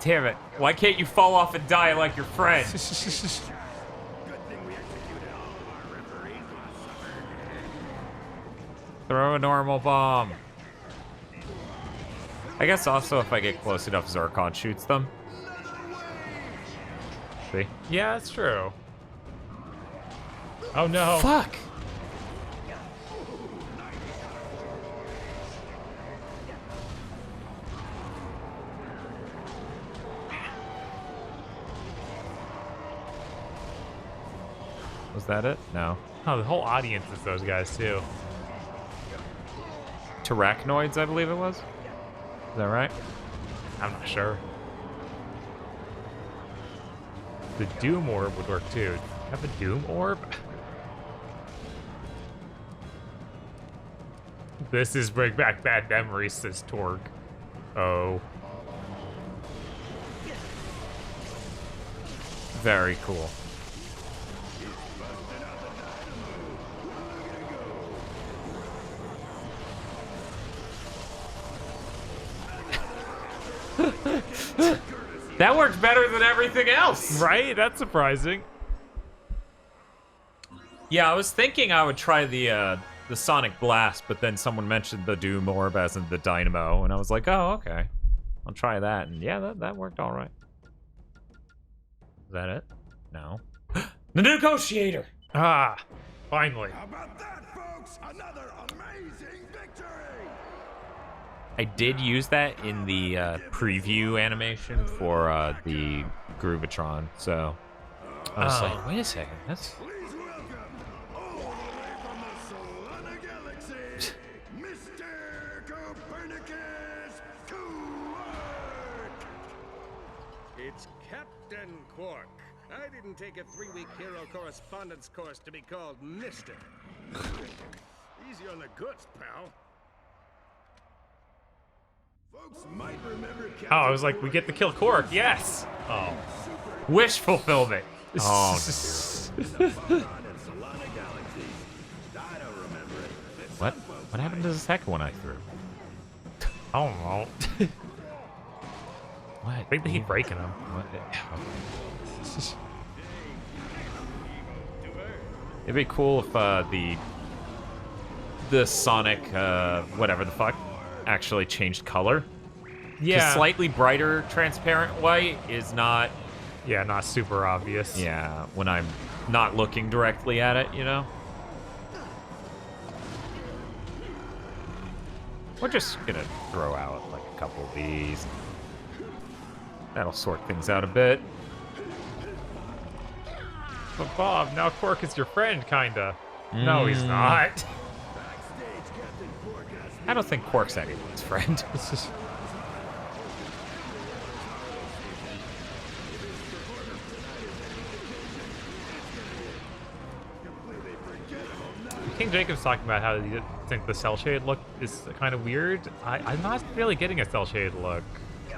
Damn it. Why can't you fall off and die like your friend? Throw a normal bomb. I guess also if I get close enough, Zircon shoots them. See? Yeah, that's true. Oh no. Fuck! Was that it? No. Oh, the whole audience is those guys too. Terrachnoids, I believe it was. Is that right? I'm not sure. The Doom Orb would work too. Do you have a Doom Orb? This is bring back bad memories, says Torg. Oh. Very cool. That worked better than everything else. Right? That's surprising. Yeah, I was thinking I would try the Sonic Blast, but then someone mentioned the Doom Orb as in the Dynamo, and I was like, oh, okay. I'll try that, and yeah, that worked all right. Is that it? No. The Negotiator! Ah, finally. How about that, folks? Another amazing victory! I did use that in the preview animation for the Groovatron, so I was like, wait a second, that's... Please welcome, all the way from the Solana Galaxy, Mr. Copernicus to work! It's Captain Quark. I didn't take a 3-week hero correspondence course to be called Mister. Easy on the goods, pal. Folks might remember Oh, I was like, we get to kill Quark. Yes. Oh. Wish fulfillment. Oh, what? What happened to the second one I threw? I don't know. What? I think they keep breaking them. It'd be cool if the Sonic whatever the fuck actually changed color. Yeah. 'Cause slightly brighter transparent white is not... Yeah, not super obvious. Yeah, when I'm not looking directly at it, you know? We're just gonna throw out like a couple of these. That'll sort things out a bit. But Bob, now Quark is your friend, kinda. No, he's not. I don't think Quark's anyone's friend. King Jacob's talking about how he didn't think the cell shade look is kind of weird. I'm not really getting a cell shade look.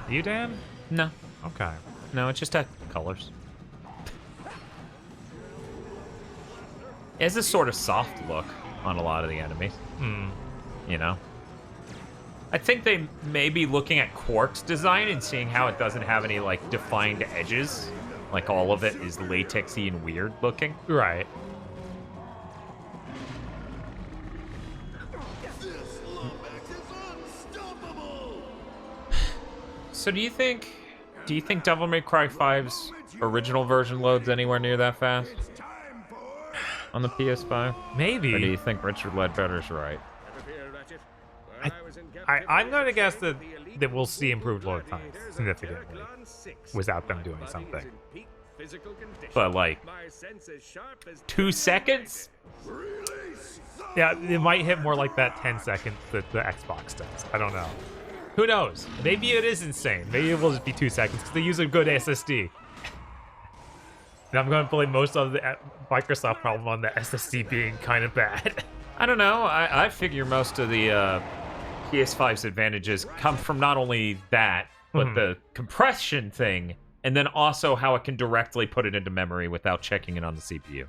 You, Dan? No. Okay. No, it's just had colors. It has a sort of soft look on a lot of the enemies. You know? I think they may be looking at Quark's design and seeing how it doesn't have any, like, defined edges. Like, all of it is latexy and weird looking. Right. So do you think Devil May Cry 5's original version loads anywhere near that fast? On the PS5? Maybe. Or do you think Richard Ledbetter's right? I'm going to guess that we'll see improved load times significantly without them doing something. But like 2 seconds? Yeah, it might hit more like that 10 seconds that the Xbox does. I don't know. Who knows? Maybe it is insane. Maybe it will just be 2 seconds because they use a good SSD. And I'm going to blame most of the Microsoft problem on the SSD being kind of bad. I don't know. I figure most of the PS5's advantages come from not only that, but the compression thing, and then also how it can directly put it into memory without checking it on the CPU.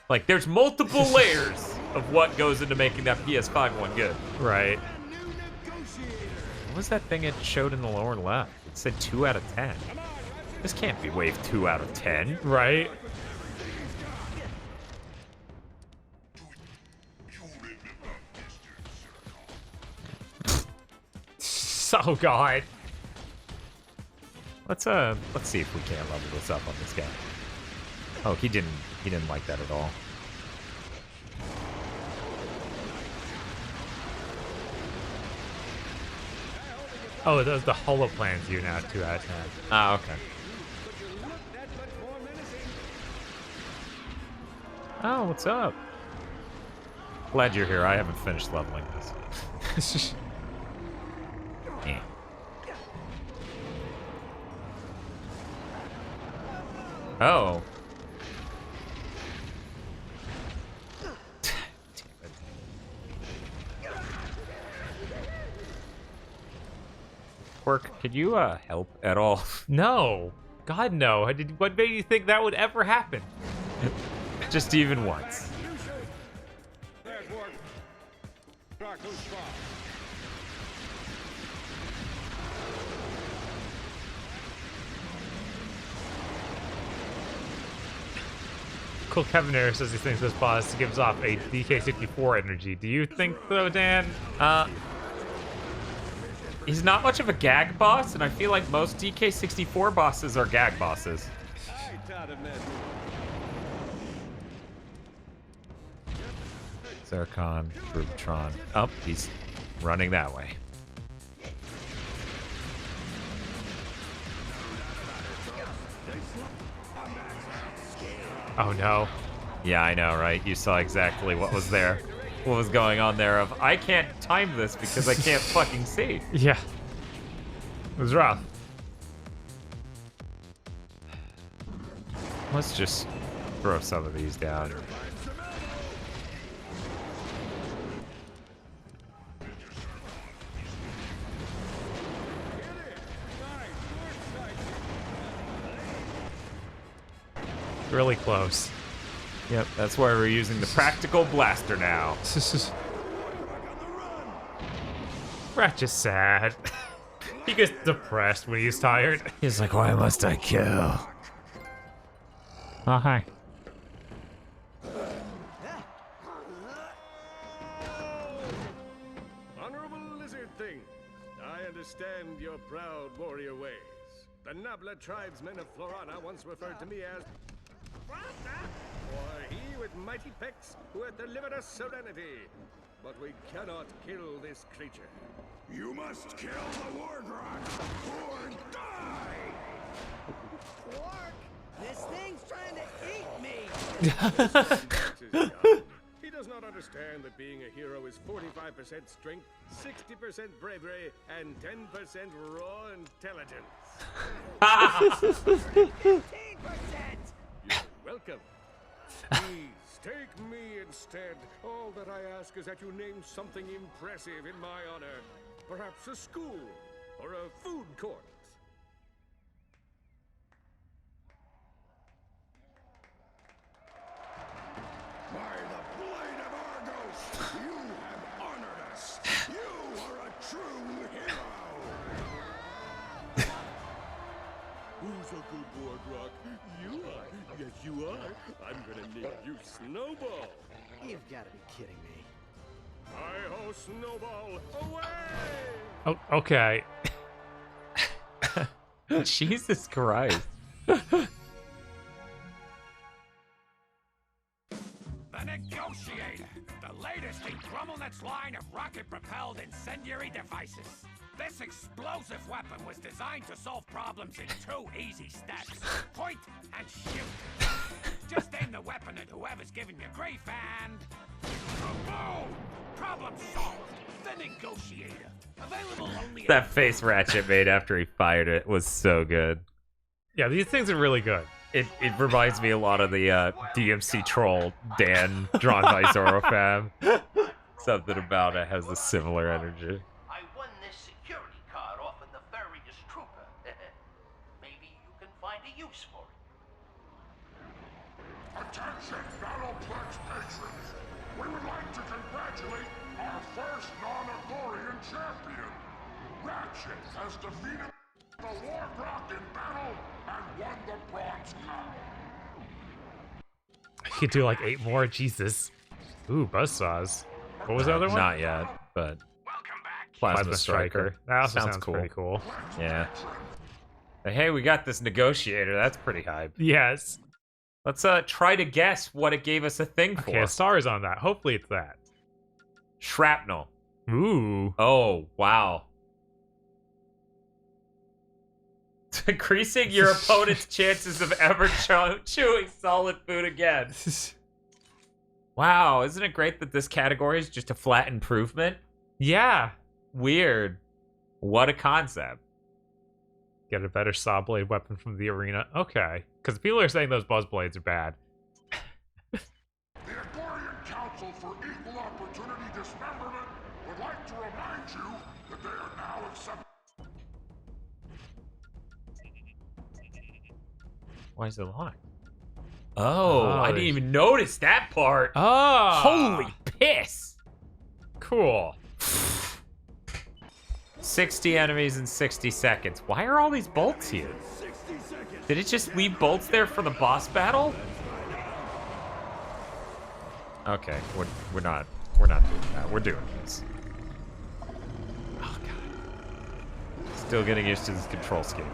Like, there's multiple layers of what goes into making that PS5 one good. Right. What was that thing it showed in the lower left? It said 2 out of 10. This can't be Wave 2 out of 10. Right. Oh god. Let's see if we can't level this up on this guy. Oh, he didn't like that at all. Oh, those the holo plans you now 2 out of 10. Ah, okay. Oh, what's up? Glad you're here. I haven't finished leveling this. Eh. Oh. Quirk, could you help at all? No. God, no. What made you think that would ever happen? Just even once. Cool. Kevin Ayers says he thinks this boss gives off a DK64 energy. Do you think so, Dan? He's not much of a gag boss, and I feel like most DK64 bosses are gag bosses. Zircon, Rubitron. Oh, he's running that way. Oh no. Yeah, I know, right? You saw exactly what was there. What was going on there of, I can't time this because I can't fucking see. Yeah. It was rough. Let's just throw some of these down. Really close. Yep, that's why we're using the practical blaster now. Ratchet's sad. He gets depressed when he's tired. He's like, why must I kill? Oh, hi. Honorable lizard thing, I understand your proud warrior ways. The Nabla tribesmen of Florana once referred to me as or he with mighty pecs who hath delivered us serenity. But we cannot kill this creature. You must kill the Wargrot or die! Quark, this thing's trying to eat me! He does not understand that being a hero is 45% strength, 60% bravery, and 10% raw intelligence. 15%! You're welcome. Please take me instead. All that I ask is that you name something impressive in my honor. Perhaps a school or a food court. By the blade of Argos, you have honored us. You are a true hero. Who's a good Wargrok? You are. Yes, you are. I'm gonna name you Snowball. You've got to be kidding me. Hi-ho, Snowball, away! Oh, okay. Jesus Christ. The Negotiator, the latest in GrumbleNet's line of rocket-propelled incendiary devices. This explosive weapon was designed to solve problems in 2 easy steps. Point and shoot. Just aim the weapon at whoever's giving you grief and... boom! Problem solved. The Negotiator. Available only That face Ratchet made after he fired it was so good. Yeah, these things are really good. It reminds me a lot of the DMC troll Dan drawn by Zorofam. Something about it has a similar energy. I won this security card off of the Nefarious Trooper. Maybe you can find a use for it. Attention, Battleplex patrons! We would like to congratulate our first non-Agorian champion! Ratchet has defeated the Wargrok in battle and won the Bronze Cup! I could do like 8 more. Jesus. Ooh, buzzsaws. What was the other one? Not yet, but Plasma Striker. That also sounds cool. pretty cool. Yeah. But hey, we got this Negotiator. That's pretty hype. Yes. Let's try to guess what it gave us a thing for. Okay, a star is on that. Hopefully it's that. Shrapnel. Ooh. Oh, wow. Increasing your opponent's chances of ever chewing solid food again. Wow, isn't it great that this category is just a flat improvement? Yeah. Weird. What a concept. Get a better saw blade weapon from the arena. Okay. Because people are saying those buzz blades are bad. The Agorian Council for Equal Opportunity Dismemberment would like to remind you that they are now accepting. Why is it locked? Oh, I didn't even notice that part. Oh. Holy piss. Cool. 60 enemies in 60 seconds. Why are all these bolts here? Did it just leave bolts there for the boss battle? Okay, we're not doing that. We're doing this. Oh god. Still getting used to this control scheme.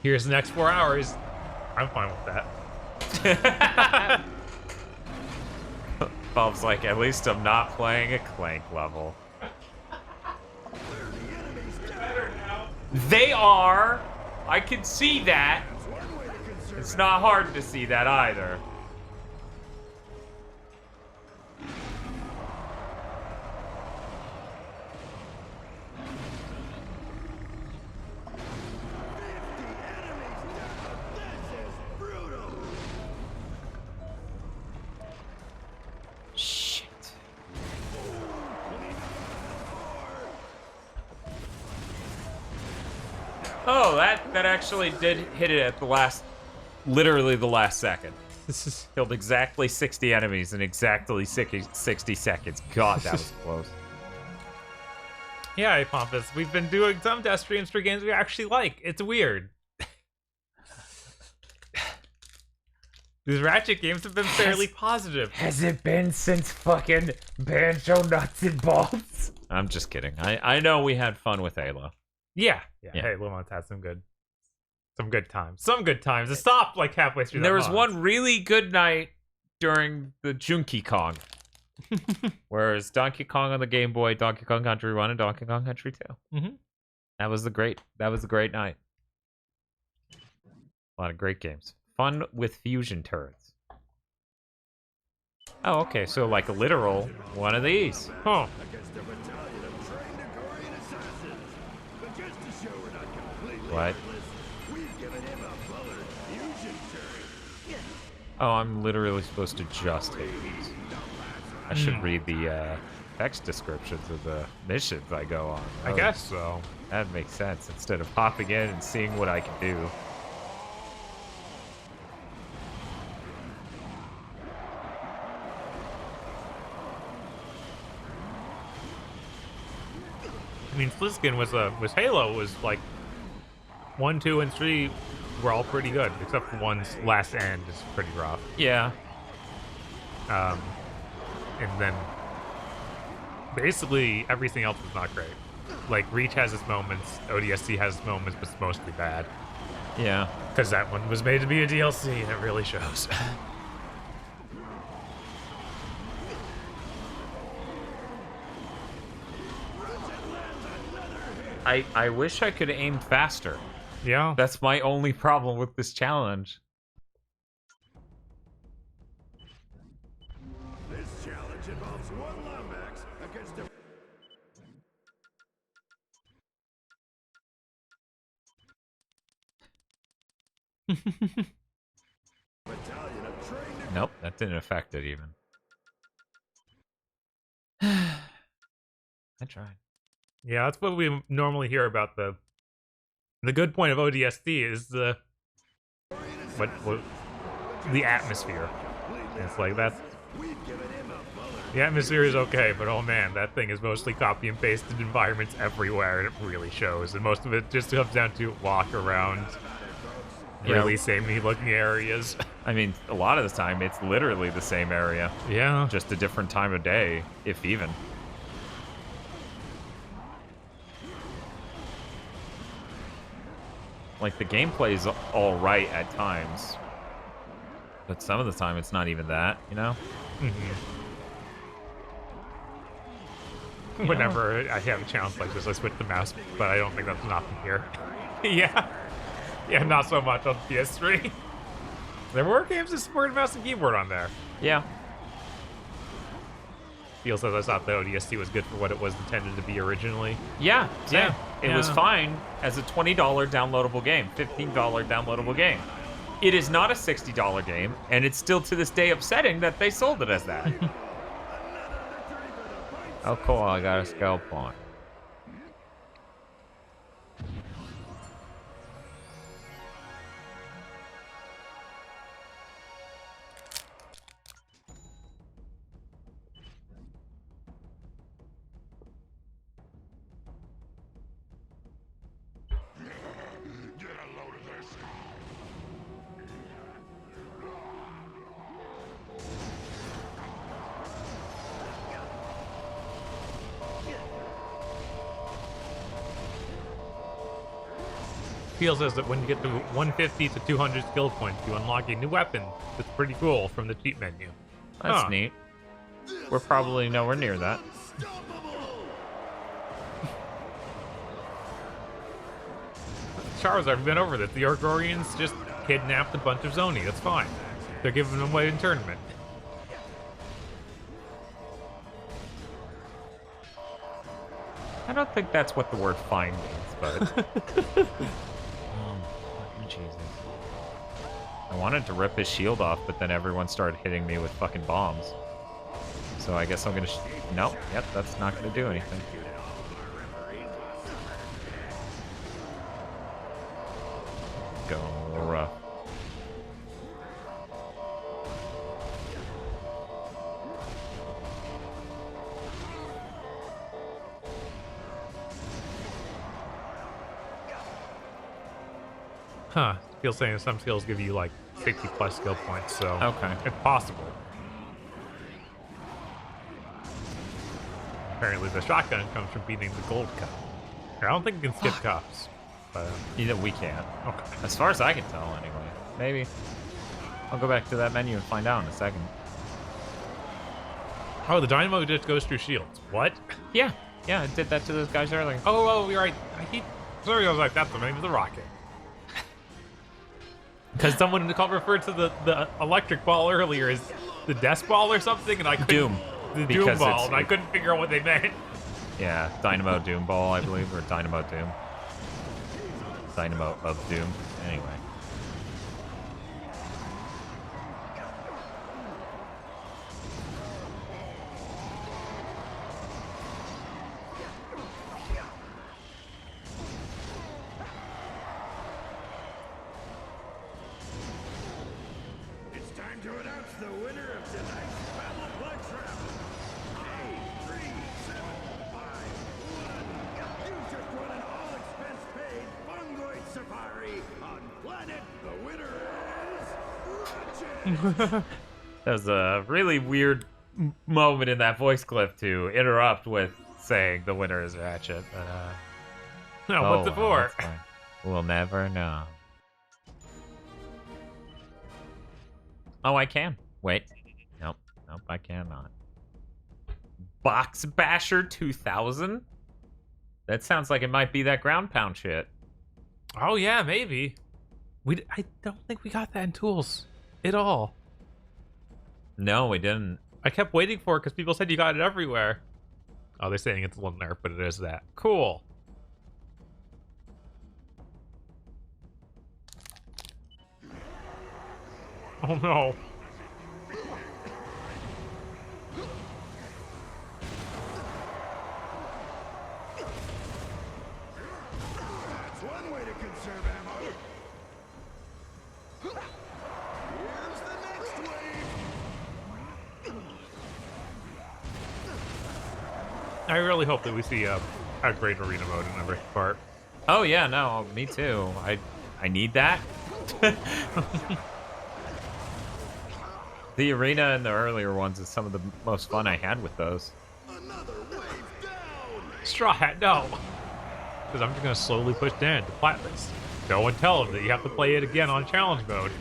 Here's the next 4 hours. I'm fine with that. Bob's like, at least I'm not playing a Clank level. They are. I can see that. It's not hard to see that either. Oh, that actually did hit it at the last, literally the last second. This is killed exactly 60 enemies in exactly 60 seconds. God, that was close. Yeah, hey, Pompous. We've been doing some test streams for games we actually like. It's weird. These Ratchet games have been fairly positive. Has it been since fucking Banjo Nuts and Bolts? I'm just kidding. I know we had fun with Halo. Yeah. Hey, Lumon's had some good times. Some good times. It stopped like halfway through. There was one really good night during the Junkie Kong. Whereas Donkey Kong on the Game Boy, Donkey Kong Country 1, and Donkey Kong Country 2. Mm-hmm. That was a great night. A lot of great games. Fun with fusion turrets. Oh, okay, so like a literal one of these. Huh. What? Oh, I'm literally supposed to just hit these. I should read the text descriptions of the missions I go on. I guess so. That makes sense, instead of popping in and seeing what I can do. I mean, Fliskin was Halo was like 1, 2, and 3 were all pretty good, except for one's last end is pretty rough. Yeah. And then basically everything else is not great. Like Reach has its moments, ODST has its moments, but it's mostly bad. Yeah. Because that one was made to be a DLC, and it really shows. I wish I could aim faster. Yeah. That's my only problem with this challenge. This challenge involves one Lombax against a... battalion of trained... Nope, that didn't affect it even. I tried. Yeah, that's what we normally hear about the good point of ODST is the atmosphere. It's like that's the atmosphere is okay, but oh man, that thing is mostly copy and pasted environments everywhere, and it really shows. And most of it just comes down to walk around really samey looking areas. I mean, a lot of the time it's literally the same area. Yeah. Just a different time of day, if even. Like, the gameplay's all right at times, but some of the time it's not even that, you know? Mm-hmm. Whenever I have a challenge like this, I switch the mouse, but I don't think that's an option here. Yeah, not so much on PS3. There were games that supported mouse and keyboard on there. Yeah. Feel says I thought the ODST was good for what it was intended to be originally. Yeah. It was fine as a $20 downloadable game, $15 downloadable game. It is not a $60 game, and it's still to this day upsetting that they sold it as that. Oh, cool, I got a skill point. Peel says that when you get to 150 to 200 skill points, you unlock a new weapon that's pretty cool from the cheat menu. That's neat. We're probably nowhere near that. Charizard, I've been over this. The Orgorians just kidnapped a bunch of Zoni. That's fine. They're giving them away in tournament. I don't think that's what the word fine means, but... Jesus. I wanted to rip his shield off, but then everyone started hitting me with fucking bombs. So I guess I'm gonna... Nope, yep, that's not gonna do anything. Go rough. Huh. Feels saying some skills give you like 60 plus skill points, so okay, it's possible. Apparently the shotgun comes from beating the gold cup. I don't think you can skip cups. But either we can. Okay. As far as I can tell, anyway. Maybe. I'll go back to that menu and find out in a second. Oh, the dynamo just goes through shields. What? Yeah, it did that to those guys earlier. Oh, you're right. Sorry, I was like, that's the name of the rocket. Because someone referred to the electric ball earlier as the death ball or something, and I couldn't... Doom. The Doom ball, and I couldn't figure out what they meant. Yeah, Dynamo Doom Ball, I believe, or Dynamo Doom. Dynamo of Doom. Anyway. It's time to announce the winner of tonight's Battle of Blood Travel. A3751. You just won an all-expense-paid fungoid safari on planet. The winner is Ratchet. That was a really weird moment in that voice clip to interrupt with saying the winner is Ratchet. But, no, what's it for? We'll never know. Oh, I can. Wait. Nope, I cannot. Box Basher 2000? That sounds like it might be that ground pound shit. Oh, yeah, maybe. I don't think we got that in Tools at all. No, we didn't. I kept waiting for it because people said you got it everywhere. Oh, they're saying it's a little nerf, but it is that. Cool. Oh, no. That's one way to conserve ammo. Here's the next wave. I really hope that we see a great arena mode in every part. Oh yeah, no, me too. I need that. The arena in the earlier ones is some of the most fun I had with those. Straw Hat, no. Because I'm just going to slowly push Dan to Platless. Go and tell him that you have to play it again on challenge mode.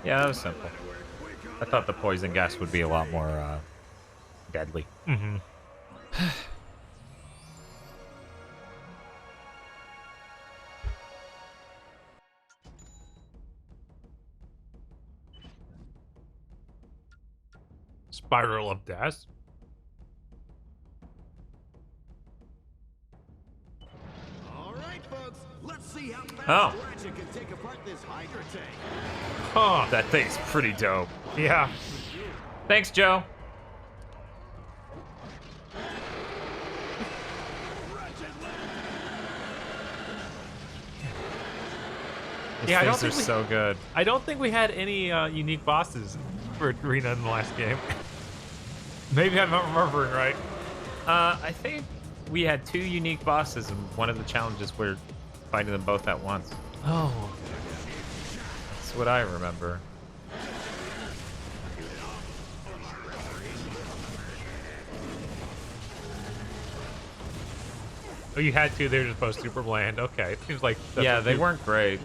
Yeah, that was simple. I thought the poison gas would be a lot more deadly. Mm-hmm. Spiral of Death. All right, folks. Let's see how fast Oh. Ratchet can take apart this Hydra tank. Huh. That thing's pretty dope. Yeah. Thanks, Joe. These Yeah, things are so good. I don't think we had any unique bosses for Arena in the last game. Maybe I'm not remembering right. I think we had 2 unique bosses, and one of the challenges were fighting them both at once. Oh. That's what I remember. Oh, you had to. They were just both super bland. Okay, it seems like Yeah, they weren't great.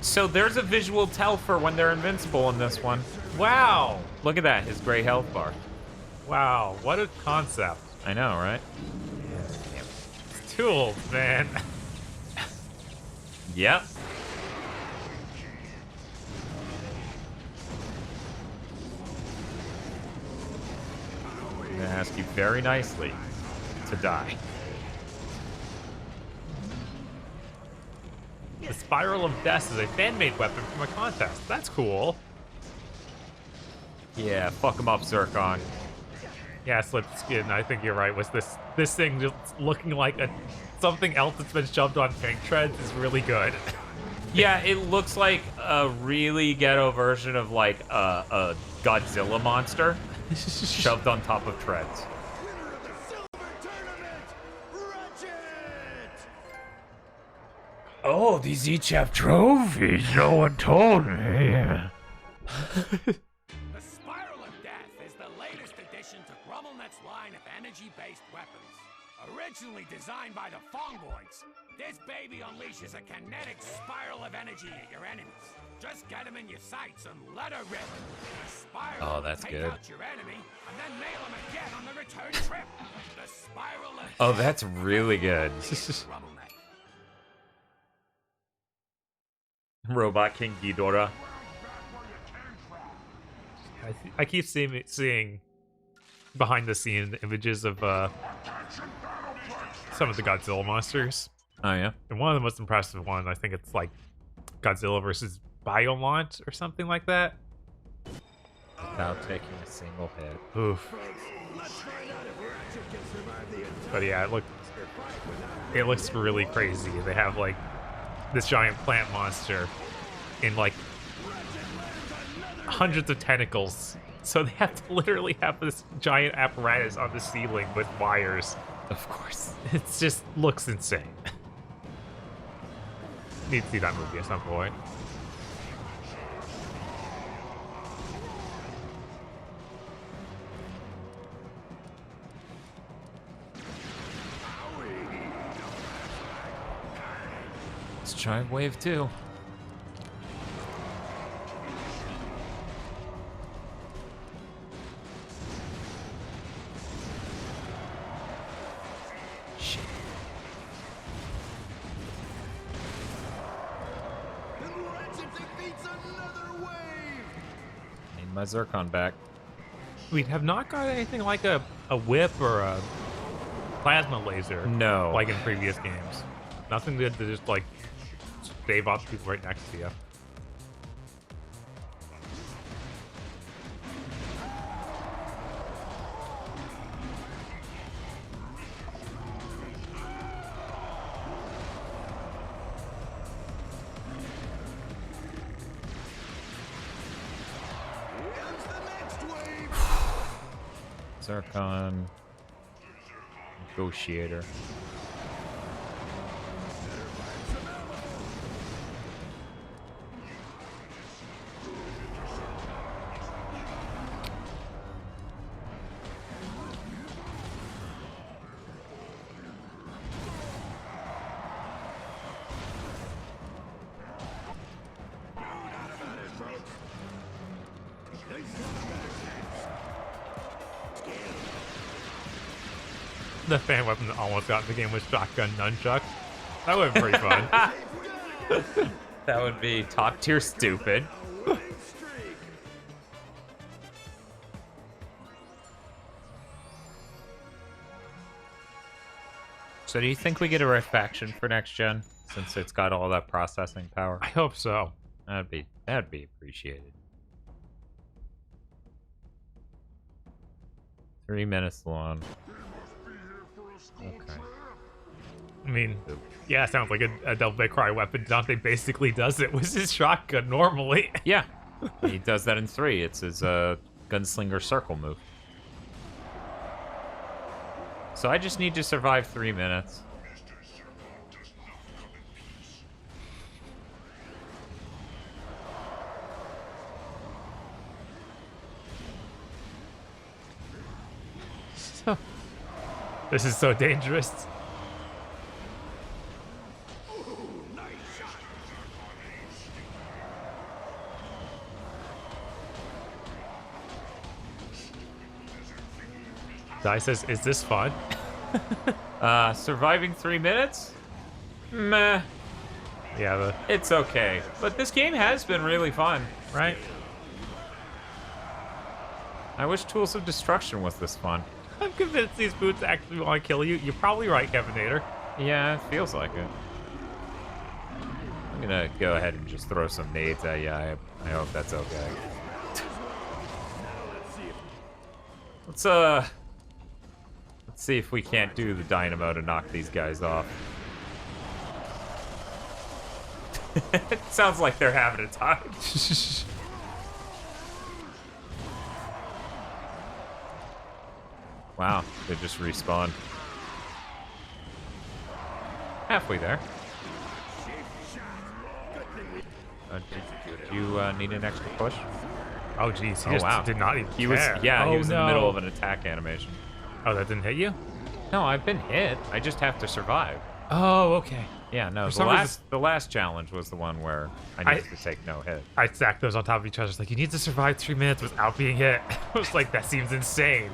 So there's a visual tell for when they're invincible in this one. Wow. Look at that, his gray health bar. Wow, what a concept. I know, right? Tools, man. Yep. I'm gonna ask you very nicely to die. The Spiral of Death is a fan-made weapon from a contest. That's cool. Yeah, fuck him up, Zircon. Yeah, Slipped Skin, I think you're right. Was this thing just looking like something else that's been shoved on tank treads is really good. Yeah, it looks like a really ghetto version of like a Godzilla monster shoved on top of treads. Oh, these each have trophies. No one told me. The Spiral of Death is the latest addition to GrummelNet's line of energy-based weapons. Originally designed by the Fongoids, this baby unleashes a kinetic spiral of energy at your enemies. Just get them in your sights and let her rip. The spiral Oh, that's will take good. out your enemy and then nail him again on the return trip. The Spiral of Oh, Death. that's really good. Robot King Ghidorah. I keep seeing behind the scene images of some of the Godzilla monsters. Oh yeah. And one of the most impressive one, I think it's like Godzilla versus Biomont or something like that. Without taking a single hit. Oof. But yeah, it looks really crazy. They have like this giant plant monster in like hundreds of tentacles. So they have to literally have this giant apparatus on the ceiling with wires. Of course. It just looks insane. Need to see that movie at some point. Let's try wave 2. Need my Zircon back. We have not got anything like a whip or a plasma laser. No. Like in previous games. Nothing good to just like stave off people right next to you. Zircon. Negotiator. The fan weapon that almost got in the game was shotgun nunchuck. That would have been pretty fun. That would be top tier stupid. So do you think we get a refaction for next gen since it's got all that processing power? I hope so. That'd be appreciated. 3 minutes long. Okay. I mean, yeah, it sounds like a Devil May Cry weapon. Dante basically does it with his shotgun normally. Yeah, he does that in 3. It's his gunslinger circle move. So I just need to survive 3 minutes. This is so dangerous. Dai says, is this fun? Surviving 3 minutes? Meh. Yeah, it's okay. But this game has been really fun. Right? I wish Tools of Destruction was this fun. I'm convinced these boots actually want to kill you. You're probably right, Kevinator. Yeah, it feels like it. I'm gonna go ahead and just throw some nades at you. I hope that's okay. Let's see if we can't do the dynamo to knock these guys off. It sounds like they're having a time. Wow, they just respawned. Halfway there. Did you need an extra push? Oh, jeez. He Oh, just wow. did not even He was, care. yeah, oh, he was no. in the middle of an attack animation. Oh, that didn't hit you? No, I've been hit. I just have to survive. Oh, okay. Yeah, no, For some reason- the last challenge was the one where I needed to take no hit. I stacked those on top of each other. It's like, you need to survive 3 minutes without being hit. I was like, that seems insane.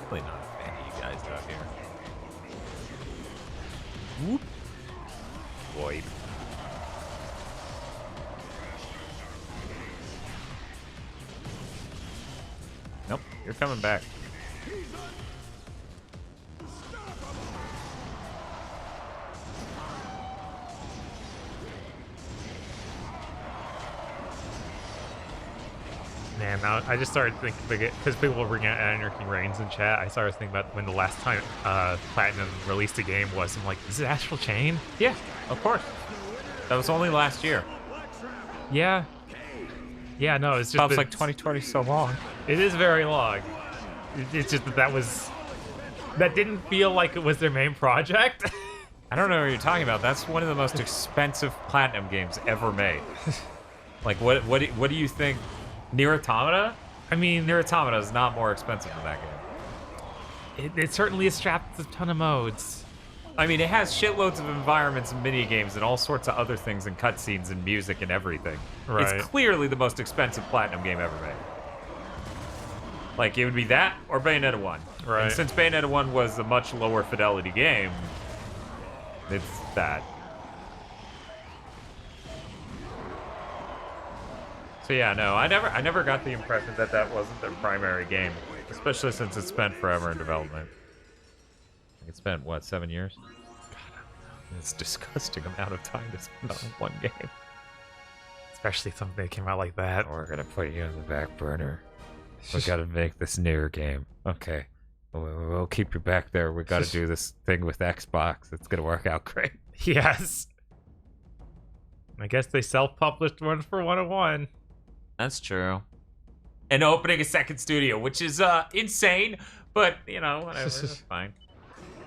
Really not a fan of you guys out here. Whoop. Void. Nope, you're coming back. Man, now I just started thinking, because people were bringing out Anarchy Reigns in chat, I started thinking about when the last time Platinum released a game was. I'm like, is it Astral Chain? Yeah, of course. That was only last year. Yeah. Yeah, no, it's just Sounds like 2020 so long. It is very long. It's just that didn't feel like it was their main project. I don't know what you're talking about. That's one of the most expensive Platinum games ever made. Like, what do you think? Nier Automata? I mean, Nier Automata is not more expensive than that game. It certainly is strapped with a ton of modes. I mean, it has shitloads of environments and mini games and all sorts of other things and cutscenes and music and everything. Right. It's clearly the most expensive Platinum game ever made. Like, it would be that or Bayonetta 1. Right. And since Bayonetta 1 was a much lower fidelity game, it's that. So yeah, no, I never got the impression that that wasn't their primary game, especially since it spent forever in development. It spent, what, 7 years? God, it's a disgusting amount of time to spend on one game. Especially something that came out like that. We're gonna put you on the back burner. We gotta make this Nier game. Okay. We'll keep you back there. We gotta do this thing with Xbox. It's gonna work out great. Yes. I guess they self-published one for 101. That's true. And opening a second studio, which is insane, but, you know, whatever, it's fine.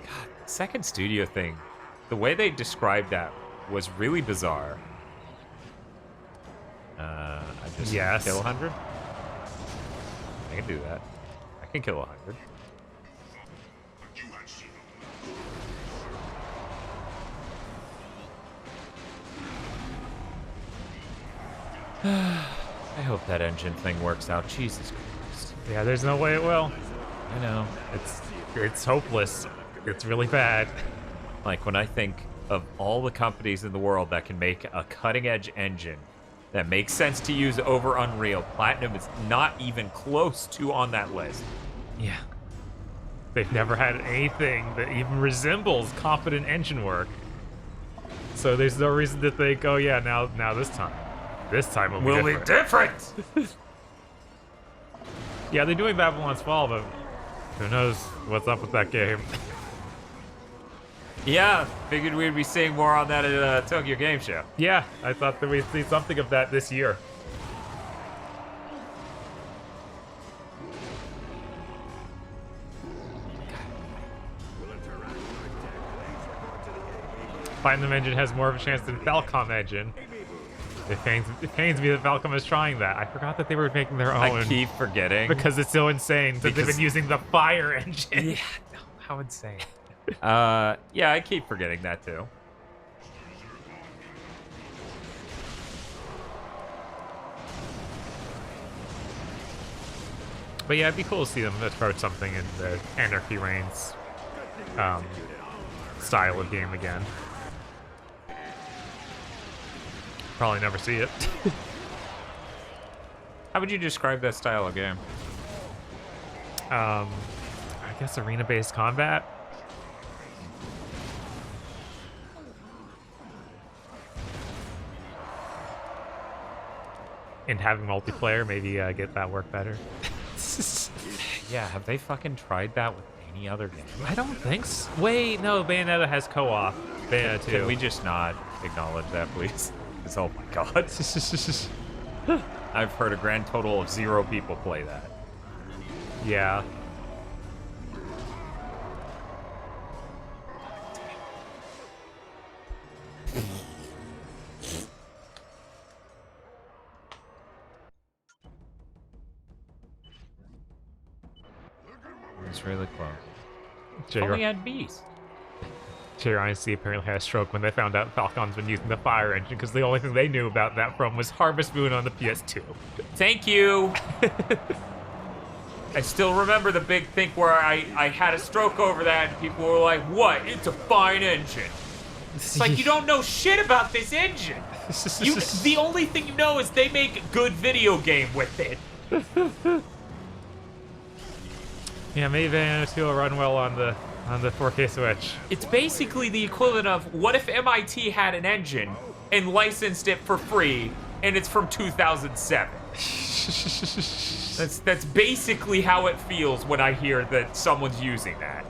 God, second studio thing, the way they described that was really bizarre. I just kill 100? I can do that. I can kill 100. I hope that engine thing works out. Jesus Christ. Yeah, there's no way it will. I know. It's hopeless. It's really bad. Like, when I think of all the companies in the world that can make a cutting-edge engine that makes sense to use over Unreal, Platinum is not even close to on that list. Yeah. They've never had anything that even resembles competent engine work. So there's no reason to think, oh yeah, now this time. This time will be different. Yeah, they're doing Babylon's Fall, but who knows what's up with that game. Yeah, figured we'd be seeing more on that at Tokyo Game Show. Yeah, I thought that we'd see something of that this year. Platinum Engine has more of a chance than Falcom Engine. It pains me that Falcom is trying that. I forgot that they were making their own. I keep forgetting. Because it's so insane that they've been using the Fire Engine. Yeah, how insane. Yeah, I keep forgetting that too. But yeah, it'd be cool to see them approach something in the Anarchy Reigns style of game again. Probably never see it. How would you describe that style of game? I guess arena-based combat. And having multiplayer, maybe get that work better. Yeah, have they fucking tried that with any other game? I don't think so. Wait, no, Bayonetta has co-op. Bayonetta 2. Can we just not acknowledge that, please? Because, oh my god. I've heard a grand total of 0 people play that. Yeah. It's really close. Jay, Only had bees. JRIC apparently had a stroke when they found out Falcon's been using the fire engine because the only thing they knew about that from was Harvest Moon on the PS2. Thank you. I still remember the big thing where I had a stroke over that and people were like, what? It's a fine engine. It's like, you don't know shit about this engine. The only thing you know is they make a good video game with it. Yeah, maybe Bayonetta 2 will run well on the 4K Switch. It's basically the equivalent of, what if MIT had an engine and licensed it for free and it's from 2007? That's basically how it feels when I hear that someone's using that.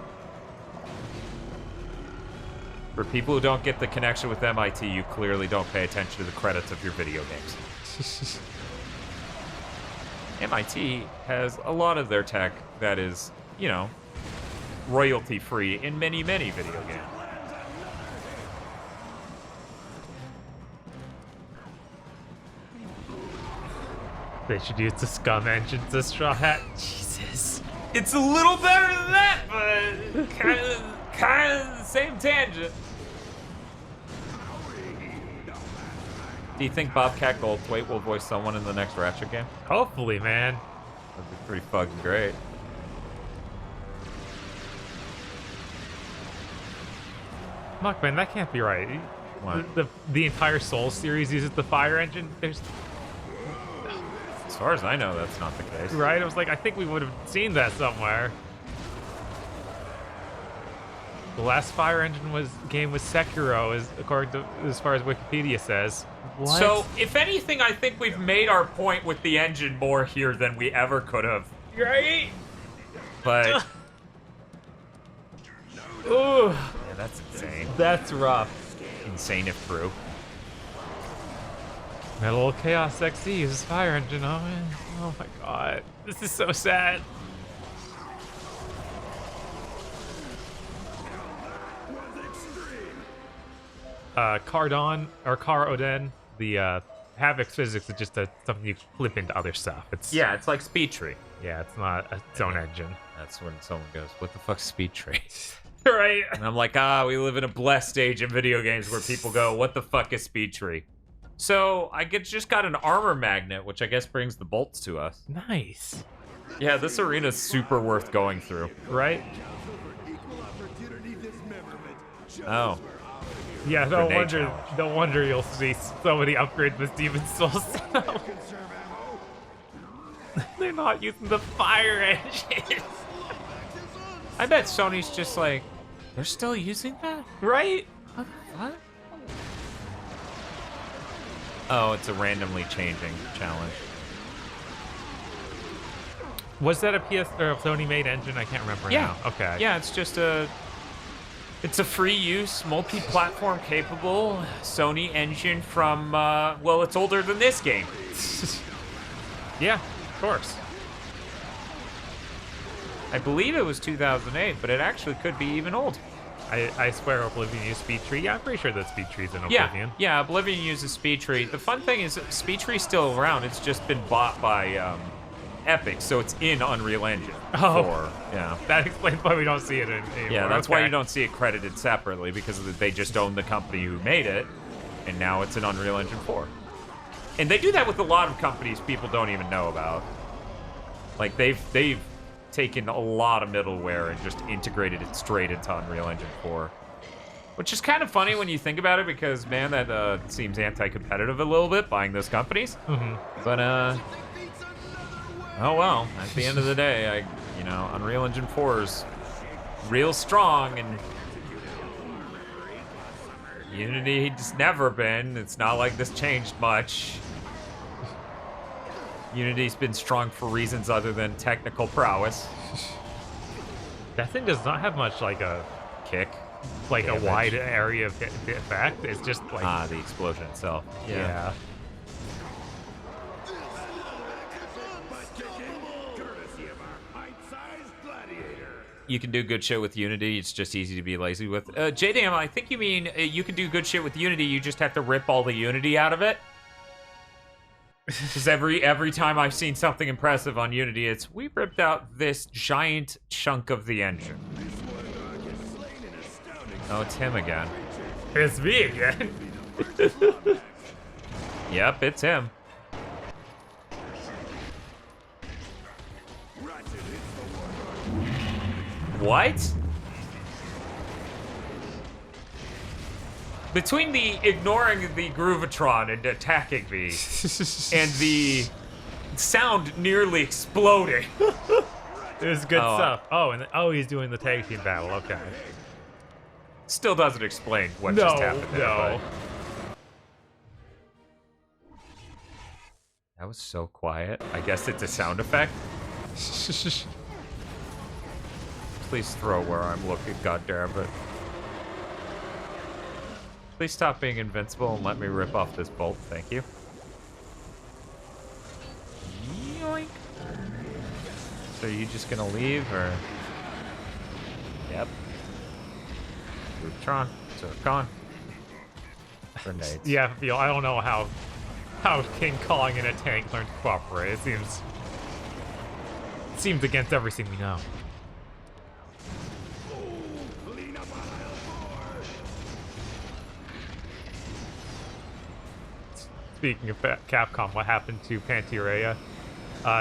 For people who don't get the connection with MIT, you clearly don't pay attention to the credits of your video games. MIT has a lot of their tech that is, you know, royalty-free in many, many video games. They should use the Scum engine to Straw Hat. Jesus. It's a little better than that, but kind of the same tangent. Do you think Bobcat Goldthwait will voice someone in the next Ratchet game? Hopefully, man. That'd be pretty fucking great. Look, man, that can't be right. What? The entire Soul series uses the fire engine. There's, as far as I know, that's not the case. right? I was like, I think we would have seen that somewhere. The last fire engine game was Sekiro, according to as far as Wikipedia says. What? So, if anything, I think we've made our point with the engine more here than we ever could have. Right? But ooh, yeah, that's insane. That's rough. Insane if true. Metal Chaos XE uses fire engine. Oh man. Oh my god. This is so sad. Cardon or Car Oden, the Havoc's physics is just something you flip into other stuff. Yeah, it's like Speed Tree. Yeah, it's not its own engine. That's when someone goes, "What the fuck's Speed Tree?" Right. And I'm like, we live in a blessed age in video games where people go, "What the fuck is Speed Tree?" So I just got an armor magnet, which I guess brings the bolts to us. Nice. Yeah, this arena's super worth going through. Right? Oh. Yeah, no Grenade wonder. challenge. No wonder you'll see so many upgrades with Demon's Souls. They're not using the fire engine. I bet Sony's just like, they're still using that? Right? What? Oh, it's a randomly changing challenge. Was that a PS or a Sony-made engine? I can't remember now. Okay. Yeah, it's just it's a free use, multi-platform capable Sony engine from, well, it's older than this game. Yeah, of course. I believe it was 2008, but it actually could be even old. I swear Oblivion used Speed Tree. Yeah, I'm pretty sure that Speed Tree's in Oblivion. Yeah, Oblivion uses Speed Tree. The fun thing is Speed Tree's still around. It's just been bought by Epic, so it's in Unreal Engine 4. Yeah. That explains why we don't see it anymore. Yeah, that's why you don't see it credited separately, because they just own the company who made it, and now it's in Unreal Engine 4. And they do that with a lot of companies people don't even know about. Like, they've taken a lot of middleware and just integrated it straight into Unreal Engine 4. Which is kind of funny when you think about it, because, man, that seems anti-competitive a little bit, buying those companies. Mm-hmm. But, oh well, at the end of the day, Unreal Engine 4 is real strong, and Unity's never been. It's not like this changed much. Unity's been strong for reasons other than technical prowess. That thing does not have much like a kick, like damage. A wide area of effect. It's just like the explosion itself. Yeah. You can do good shit with Unity. It's just easy to be lazy with. JDM, I think you mean you can do good shit with Unity. You just have to rip all the Unity out of it. Because every time I've seen something impressive on Unity, it's we ripped out this giant chunk of the engine. Oh, it's him again. It's me again. Yep, it's him. What? Between the ignoring the Groovatron and attacking me, and the sound nearly exploding. It was good stuff. Oh, and he's doing the tag team battle. Okay. Still doesn't explain what just happened there. No. But... That was so quiet. I guess it's a sound effect. Please throw where I'm looking, goddammit. Please stop being invincible and let me rip off this bolt, thank you. Yoink. So are you just gonna leave, or? Yep. Neutron, Zircon. Grenades. Yeah, I don't know how King Kong and a tank learned to cooperate. It seems against everything we know. Speaking of Capcom, what happened to Panty-Raya?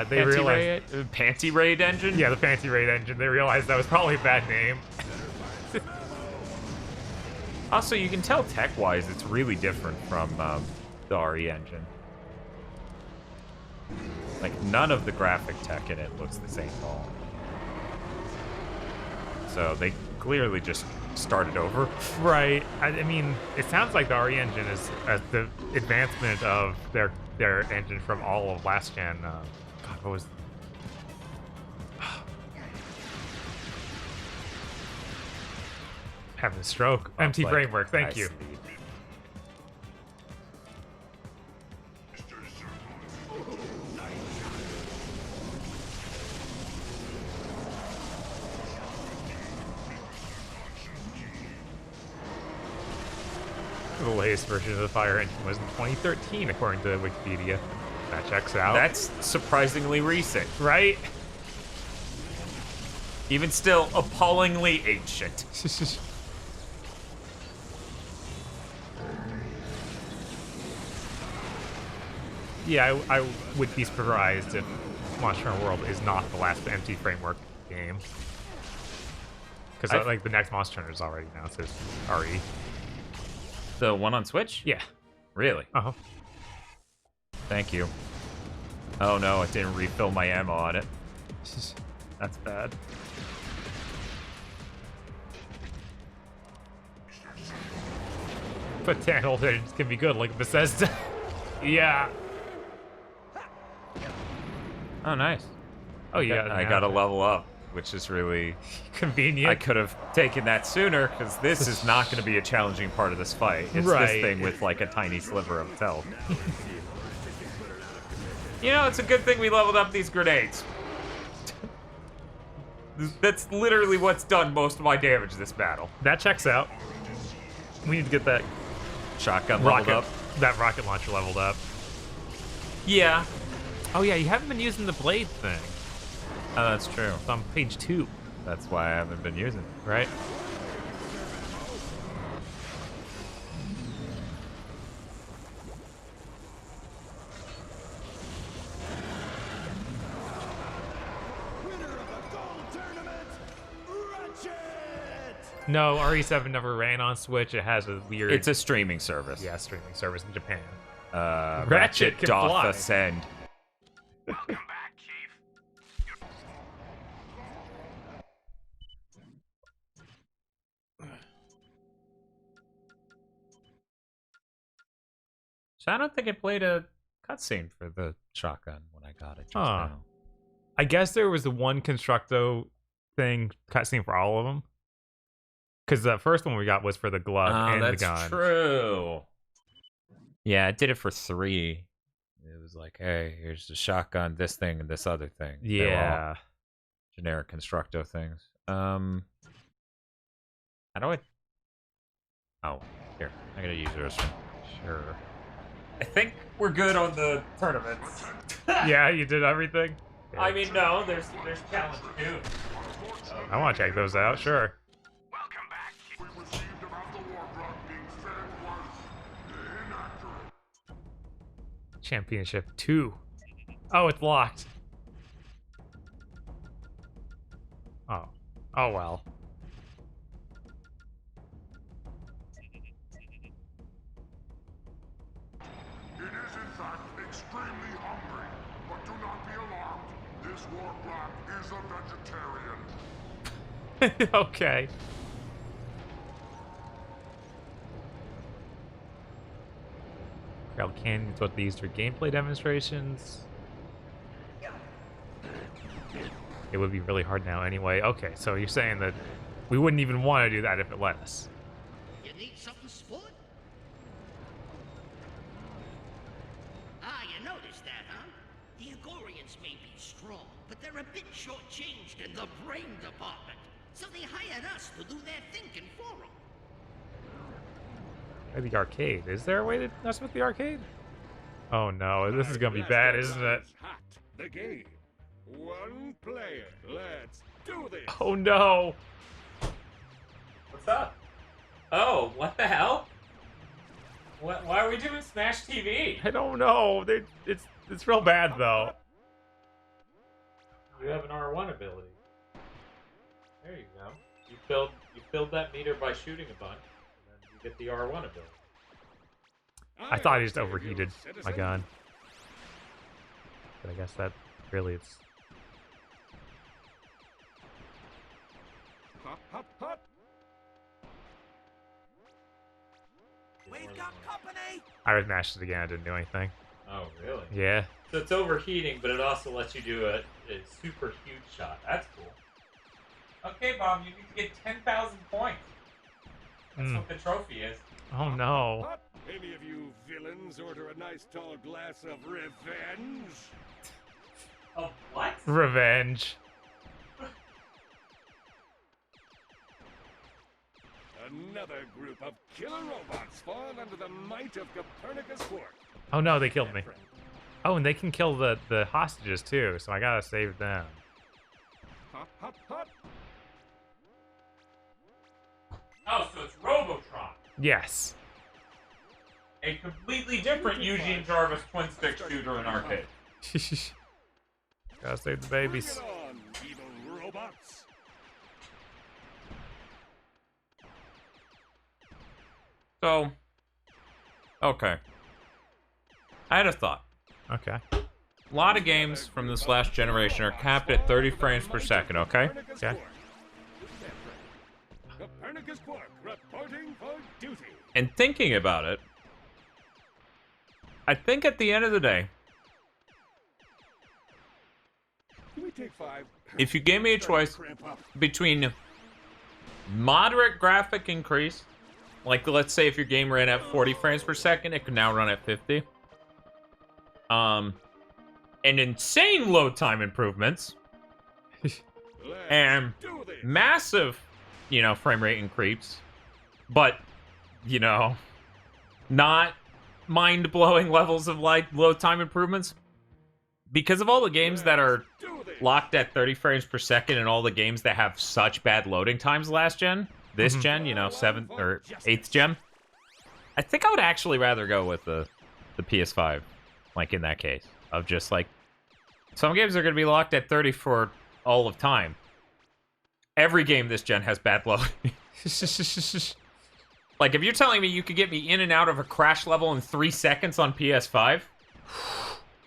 They realized... Panty Raid engine? Yeah, the Panty Raid engine. They realized that was probably a bad name. Also, you can tell tech-wise it's really different from the RE engine. Like, none of the graphic tech in it looks the same at all. So they clearly just started over. Right. I mean, it sounds like the RE engine is the advancement of their engine from all of last gen. God, what was... Having a stroke. MT Framework, thank you. The latest version of the Fire engine was in 2013, according to Wikipedia. That checks out. That's surprisingly recent. Right? Even still, appallingly ancient. Yeah, I would be surprised if Monster Hunter World is not the last MT Framework game. Because like the next Monster Hunter is already announced as RE. The one on Switch? Yeah. Really? Uh-huh. Thank you. Oh no, it didn't refill my ammo on it. That's bad. But handheld engines can be good, like Bethesda. Yeah. Oh, nice. Oh, yeah. I got to level up, which is really convenient. I could have taken that sooner, because this is not going to be a challenging part of this fight. It's this thing with like a tiny sliver of health. You know, it's a good thing we leveled up these grenades. That's literally what's done most of my damage this battle. That checks out. We need to get that shotgun leveled up. That rocket launcher leveled up. Yeah. Oh yeah, you haven't been using the blade thing. Oh, that's true. It's on page 2. That's why I haven't been using it. Right? No, RE7 never ran on Switch. It has a weird... It's a streaming service. Yeah, streaming service in Japan. Ratchet can doth fly. ascend. Welcome back, Chief. So I don't think it played a cutscene for the shotgun when I got it just now. I guess there was the one Constructo thing cutscene for all of them. Because the first one we got was for the glove and the gun. That's true. Yeah, it did it for 3. It was like, hey, here's the shotgun, this thing, and this other thing. They were all generic Constructo things. How do I... Oh, here. I gotta use this one. Sure. I think we're good on the tournaments. Yeah, you did everything. I mean, no, there's challenge 2. I want to check those out. Sure. We received about the war drug being fed was inaccurate. Championship 2. Oh, it's locked. Oh. Oh well. It is in fact extremely hungry, but do not be alarmed. This war black is a vegetarian. Okay. Crowd Canyon's what they use for gameplay demonstrations. It would be really hard now anyway. Okay, so you're saying that we wouldn't even want to do that if it let us. You need something, sport? You noticed that, huh? The Agorians may be strong, but they're a bit shortchanged in the brain department. So they hired us to do their thinking for them. Maybe the arcade. Is there a way to mess with the arcade? Oh no, this is gonna be bad, isn't it? The game. One player. Let's do this. Oh no. What's up? Oh, what the hell? Why are we doing Smash TV? I don't know. It's real bad though. You have an R1 ability. There you go. You filled that meter by shooting a bunch, and then you get the R1 ability. I thought he just overheated my gun. But I guess that really it's Hop, hop, hop. We've got company. I was mashed it again, I didn't do anything. Oh, really? Yeah. So it's overheating, but it also lets you do a super huge shot. That's cool. Okay, Bob, you need to get 10,000 points. That's what the trophy is. Oh no. Any of you villains order a nice tall glass of revenge? Of what? Revenge. Another group of killer robots fall under the might of Copernicus Quark. Oh no, they killed me. Oh, and they can kill the hostages too, so I gotta save them. Hop, hop, hop. Oh, so it's Robotron. Yes. A completely different Eugene Jarvis twin-stick shooter in arcade. Gotta save the babies. Bring it on, evil robots. So, okay. I had a thought. Okay. A lot of games from this last generation are capped at 30 frames per second, okay? Okay. Copernicus Quark reporting for duty. And thinking about it, I think at the end of the day, Can we take 5? if you gave me a choice between moderate graphic increase, like let's say if your game ran at 40 frames per second, it can now run at 50. And insane load time improvements, and massive, frame rate increase, but, not mind-blowing levels of load time improvements. Because of all the games that are locked at 30 frames per second and all the games that have such bad loading times last gen, this gen, 7th or 8th gen, I think I would actually rather go with the PS5, like in that case, of just like, some games are going to be locked at 30 for all of time. Every game this gen has bad loading. Like, if you're telling me you could get me in and out of a crash level in 3 seconds on PS5,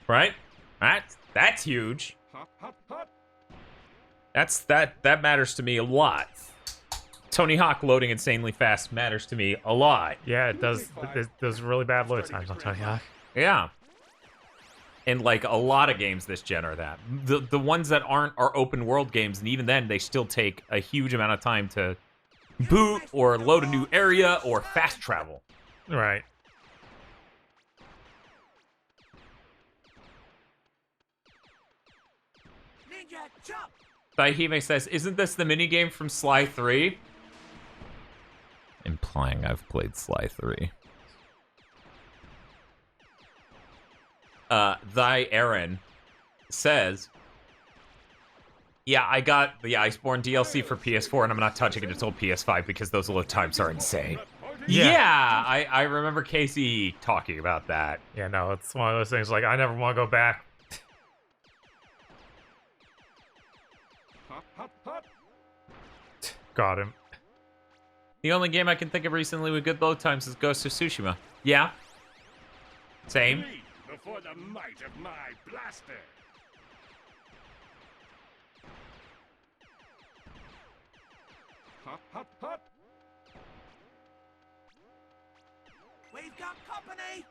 right? That's huge. That matters to me a lot. Tony Hawk loading insanely fast matters to me a lot. Yeah, it does. There's really bad load times on Tony Hawk. Yeah. And like a lot of games this gen are that. The ones that aren't are open world games, and even then they still take a huge amount of time to boot or load a new area or fast travel. Right. Ninja jump. Daihime says, isn't this the minigame from Sly 3? Implying I've played Sly 3. Thy Aaron says, yeah, I got the Iceborne DLC for PS4, and I'm not touching it until PS5 because those load times are insane. Yeah, I remember Casey talking about that. Yeah, no, it's one of those things like, I never want to go back. Got him. The only game I can think of recently with good load times is Ghost of Tsushima. Yeah. Same. Before the might of my blaster. Hop, hop, hop. We've got company.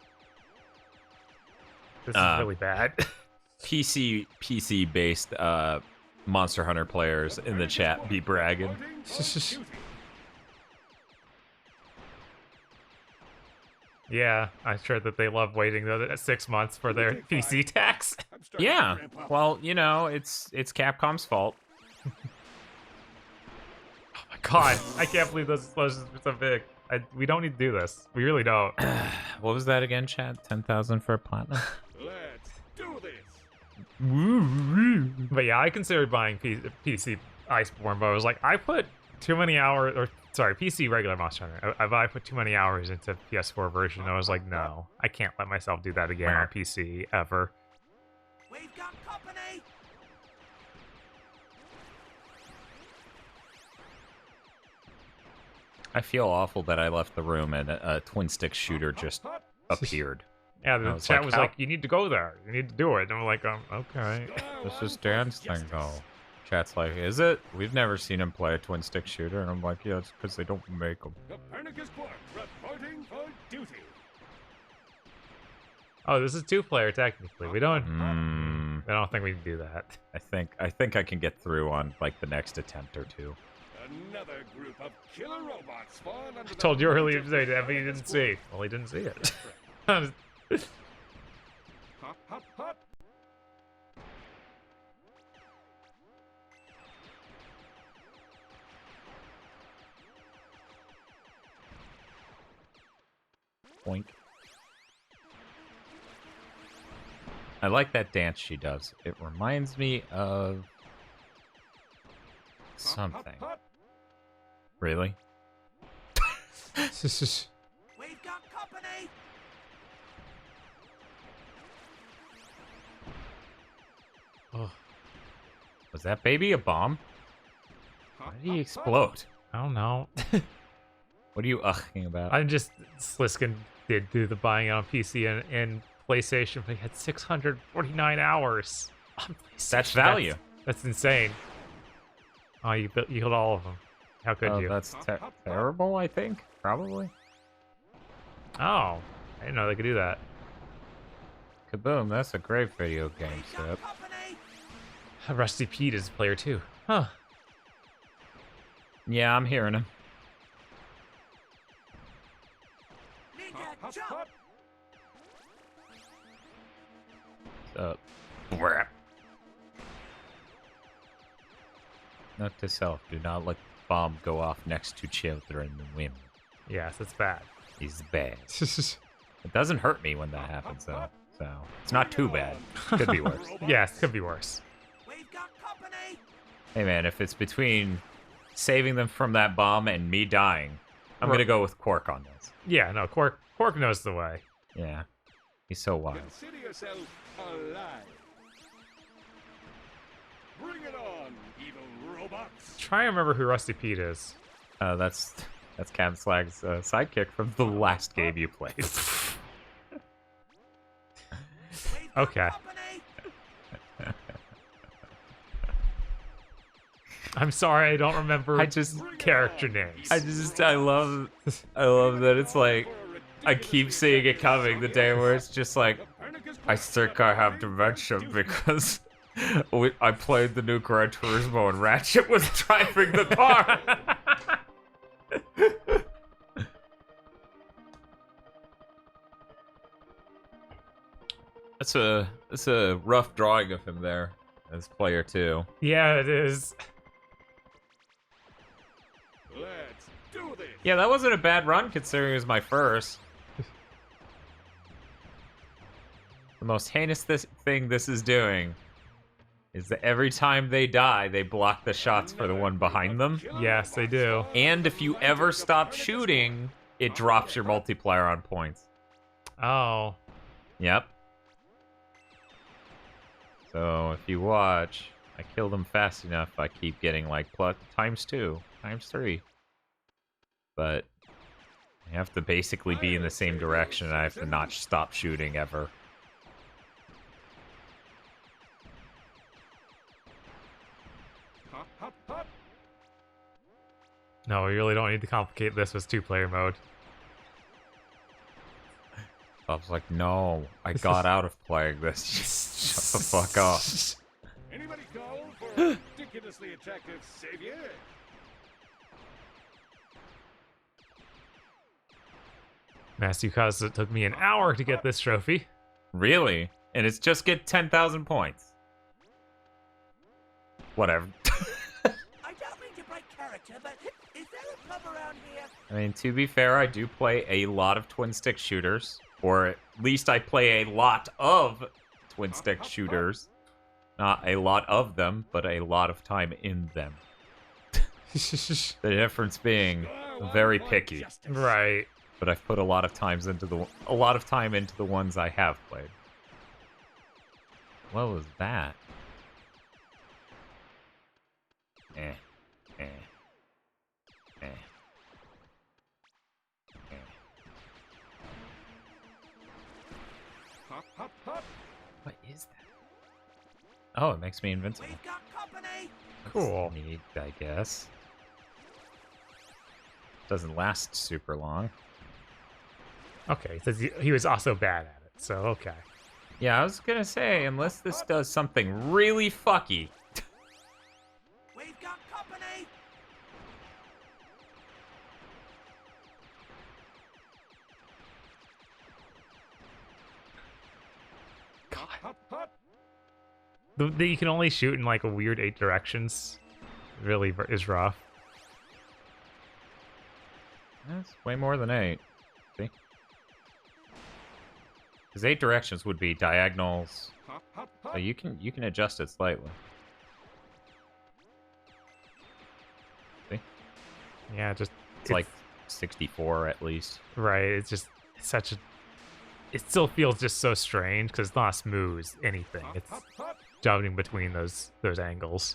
This is really bad. PC based Monster Hunter players in the chat be bragging. Yeah, I'm sure that they love waiting 6 months for their PC tax. Yeah. Well, you know, it's Capcom's fault. Oh my god, I can't believe those explosions are so big. We don't need to do this. We really don't. What was that again, Chad? 10,000 for a platinum? Let's do this. But yeah, I considered buying PC Iceborne, but I was like, I put too many hours, or sorry, PC regular Monster Hunter. I put too many hours into PS4 version. I was like, no, I can't let myself do that again on PC ever. We've got company. I feel awful that I left the room and a twin stick shooter just appeared. Yeah, the chat was like, you need to go there. You need to do it. And I'm like, okay. This is Dan's thing, though. Chat's like, is it? We've never seen him play a twin stick shooter. And I'm like, yeah, it's because they don't make them. Copernicus Quark reporting for duty. Oh, this is 2-player technically. We don't. I don't think we can do that. I think I can get through on like the next attempt or two. Another group of killer robots spawn under I told you earlier today that he didn't see. Well, he didn't see it. hop, hop, hop. Boink. I like that dance she does. It reminds me of something. Really? We've got company. Oh. Was that baby a bomb? Why did he explode? I don't know. What are you ughing about? I'm just Sliskin did do the buying on PC and PlayStation, but he had 649 hours on PlayStation. That's value. That's insane. Oh, you killed all of them. How could you? That's terrible, I think. Probably. Oh, I didn't know they could do that. Kaboom, that's a great video game set. Rusty Pete is a player too. Huh. Yeah, I'm hearing him. Note to self, do not let bomb go off next to children and women. Yes, it's bad. He's bad. It doesn't hurt me when that happens, though. So, it's not too bad. Could be worse. Yes, could be worse. We've got company. Hey, man, if it's between saving them from that bomb and me dying, I'm going to go with Quark on this. Yeah, no, Quark knows the way. Yeah. He's so wild. Consider yourself alive. Bring it on, evil robots. Try and remember who Rusty Pete is. That's Cam Slag's sidekick from the last game you played. Okay. I'm sorry, I don't remember character names. I love that it's like, I keep seeing it coming, the day where it's just like, I think I have dementia because I played the new Gran Turismo and Ratchet was driving the car. That's a rough drawing of him there as player 2. Yeah, it is. Let's do this. Yeah, that wasn't a bad run considering it was my first. The most heinous thing this is doing is that every time they die, they block the shots for the one behind them. Yes, they do. And if you ever stop shooting, it drops your multiplier on points. Oh. Yep. So if you watch, I kill them fast enough, I keep getting like ×2, ×3. But I have to basically be in the same direction, and I have to not stop shooting ever. No, we really don't need to complicate this with 2-player mode. I was like, no, I got out of playing this. Shut the fuck up. Anybody call for a ridiculously attractive savior? Master Cause it took me an hour to get this trophy. Really? And it's just get 10,000 points. Whatever. I don't mean to break character, but is there a pub around here? I mean, to be fair, I do play a lot of twin-stick shooters. Or at least I play a lot of twin-stick shooters. Not a lot of them, but a lot of time in them. The difference being very picky. Right. But I've put a lot of time into the ones I have played. What was that? Eh. What is that? Oh, it makes me invincible. We've got company. Cool. Neat, I guess. Doesn't last super long. Okay, so he was also bad at it, so okay. Yeah, I was gonna say, unless this does something really fucky. We've got company. The you can only shoot in like a weird 8 directions. Really is rough. That's way more than 8. See? Because 8 directions would be diagonals. So you can adjust it slightly. See? Yeah, it's like 64 at least. Right, it's just such a... It still feels just so strange because it's not smooth anything. It's jumping between those angles.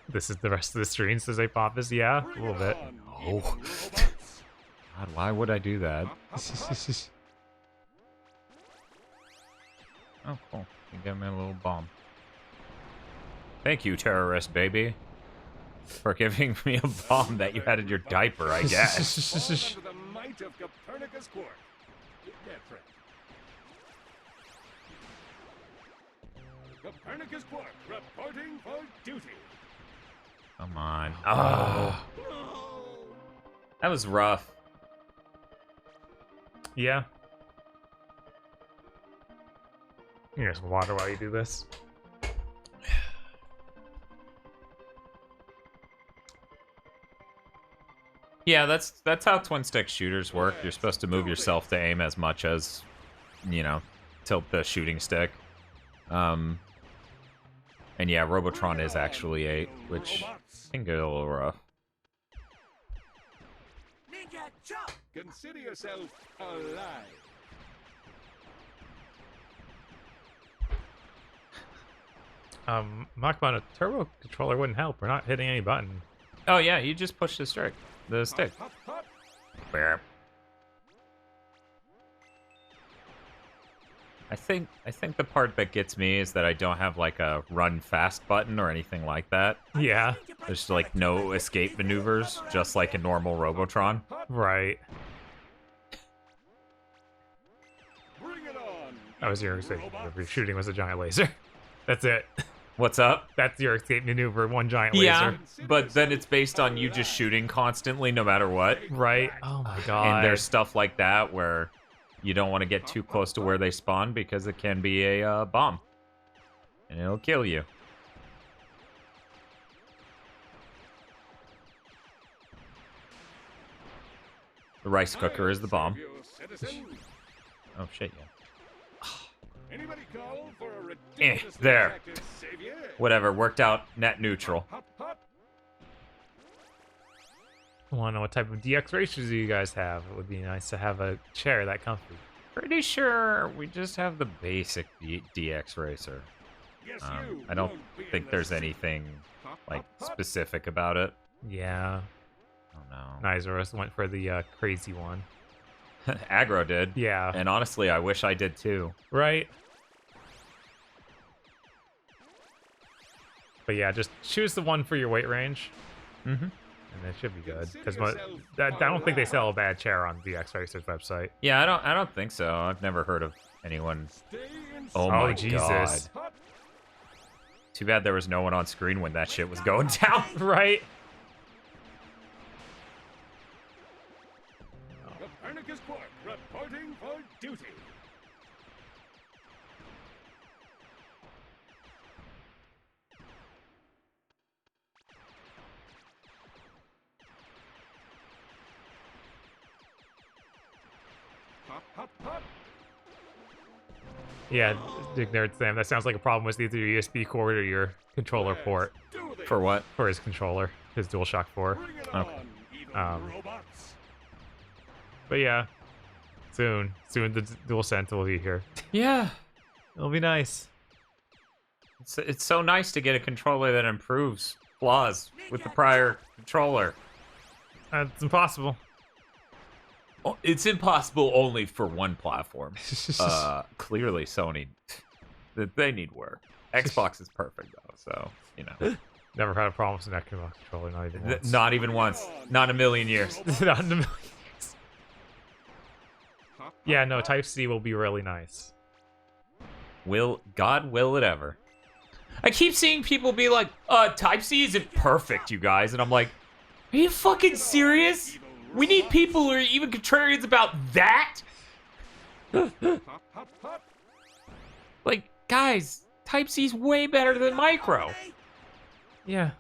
This is the rest of the screen, says Apophis. Yeah, a little bit. Oh. God, why would I do that? Oh, cool. You got me a little bomb. Thank you, terrorist baby, for giving me a bomb that you had in your diaper, I guess. Under the might of Copernicus Quark. Dead friend. Copernicus Quark reporting for duty. Come on. Oh. That was rough. Yeah. Here's some water while you do this. Yeah, that's how twin stick shooters work. You're supposed to move yourself to aim as much as, tilt the shooting stick. And yeah, Robotron is actually 8, which can get a little rough. Ninja jump! Consider yourself alive. Machman, a turbo controller wouldn't help. We're not hitting any button. Oh yeah, you just push the stick. Where? I think the part that gets me is that I don't have like a run fast button or anything like that. Yeah. There's like no escape maneuvers, just like a normal Robotron. Right. Bring it on. That was your escape maneuver. Shooting was a giant laser. That's it. What's up? That's your escape maneuver, one giant laser. Yeah, but then it's based on you just shooting constantly no matter what. Right. Oh my god. And there's stuff like that where you don't want to get too close to where they spawn because it can be a bomb. And it'll kill you. The rice cooker is the bomb. Citizen. Oh shit, Anybody call for a yeah. ridiculously There. effective savior? Whatever, worked out net neutral. Hop, hop. I want to know what type of DX racers you guys have. It would be nice to have a chair that comfy. Pretty sure we just have the basic DX racer. Yes, I don't think there's anything like specific about it. Yeah. Oh no. Nizorus went for the crazy one. Aggro did. Yeah. And honestly, I wish I did too. Right. But yeah, just choose the one for your weight range. Mm-hmm. And it should be good. Because I don't think they sell a bad chair on the X Racer's website. Yeah, I don't think so. I've never heard of anyone. Oh my Jesus. God. Too bad there was no one on screen when that shit was going down. Right. Copernicus Quark reporting for duty. Hop, hop, hop. Yeah, Dick Nerd Sam, that sounds like a problem with either your USB cord or your controller port. For what? For his controller, his DualShock 4. Okay. But yeah, soon the DualSense will be here. Yeah. It'll be nice. It's so nice to get a controller that improves flaws with the prior controller. It's impossible. Oh, it's impossible only for one platform. Clearly, Sony, they need work. Xbox is perfect though, so you know. Never had a problem with an Xbox controller, not even once. Not even once. Not in a million years. Not in a million years. Yeah, no, Type C will be really nice. God will it ever. I keep seeing people be like, Type C isn't perfect, you guys. And I'm like, are you fucking serious? We need people who are even contrarians about that? Like, guys, Type C's way better than Micro. Yeah.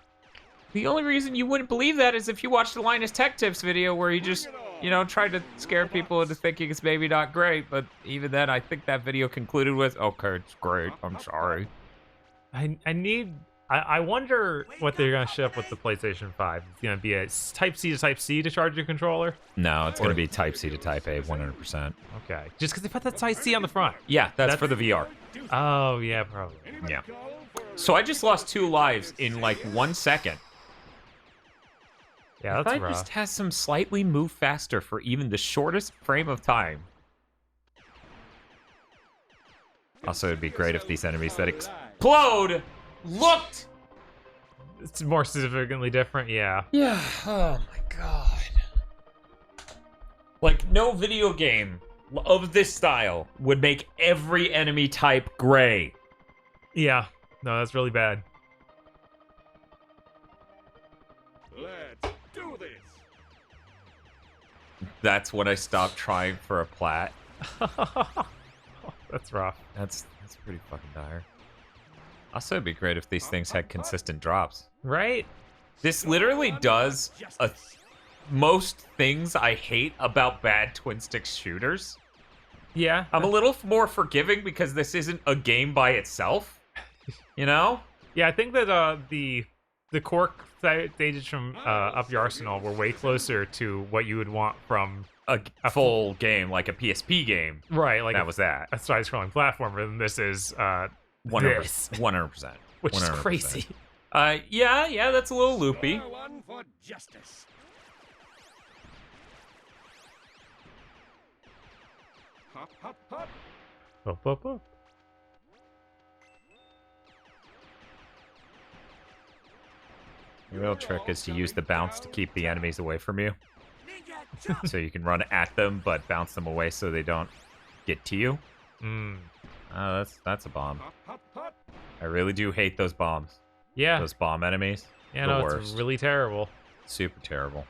The only reason you wouldn't believe that is if you watched the Linus Tech Tips video where he just, you know, tried to scare people into thinking it's maybe not great. But even then, I think that video concluded with, okay, it's great. I'm sorry. I wonder what they're going to ship with the PlayStation 5. It's going to be a Type C to Type C to charge your controller? No, it's going to be Type C to Type A, 100%. Okay. Just because they put that Type C on the front. Yeah, that's for the VR. Oh, yeah, probably. Yeah. So I just lost 2 lives in like 1 second. Yeah, that's if I rough. just has some slightly move faster for even the shortest frame of time. Also, it'd be great if these enemies that explode looked... It's more significantly different, yeah. Yeah, oh my god. Like, no video game of this style would make every enemy type gray. Yeah, no, that's really bad. Let's do this. That's when I stopped trying for a plat. That's rough. That's pretty fucking dire. Also, it'd be great if these things had consistent drops. Right? This literally does most things I hate about bad twin-stick shooters. Yeah. I'm a little more forgiving because this isn't a game by itself. You know? Yeah, I think that the Cork stages from Up Your Arsenal were way closer to what you would want from a full game, like a PSP game. Right, like that was that. A side-scrolling platformer, and this is 100%. Which is crazy. Yeah, that's a little loopy. One for justice. Hop, hop, hop. Up, up, up. The real trick is to use the bounce to keep the enemies away from you. So you can run at them, but bounce them away so they don't get to you. Oh, that's a bomb. I really do hate those bombs. Yeah. Those bomb enemies. Yeah, the no, worst. it's really terrible. Super terrible.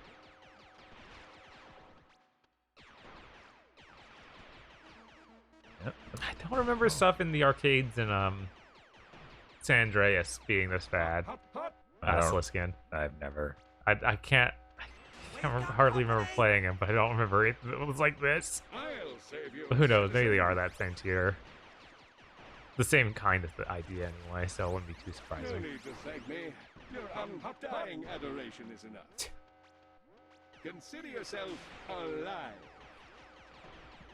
Yep. I don't remember stuff in the arcades in San Andreas being this bad. Sliskin. I've never. I can't. hardly remember playing him, but I don't remember it was like this. I'll save you. But who knows? Maybe they are that same tier. The same kind of the idea anyway, so it wouldn't be too No surprising. need to thank me. Your undying adoration is enough. Consider yourself alive.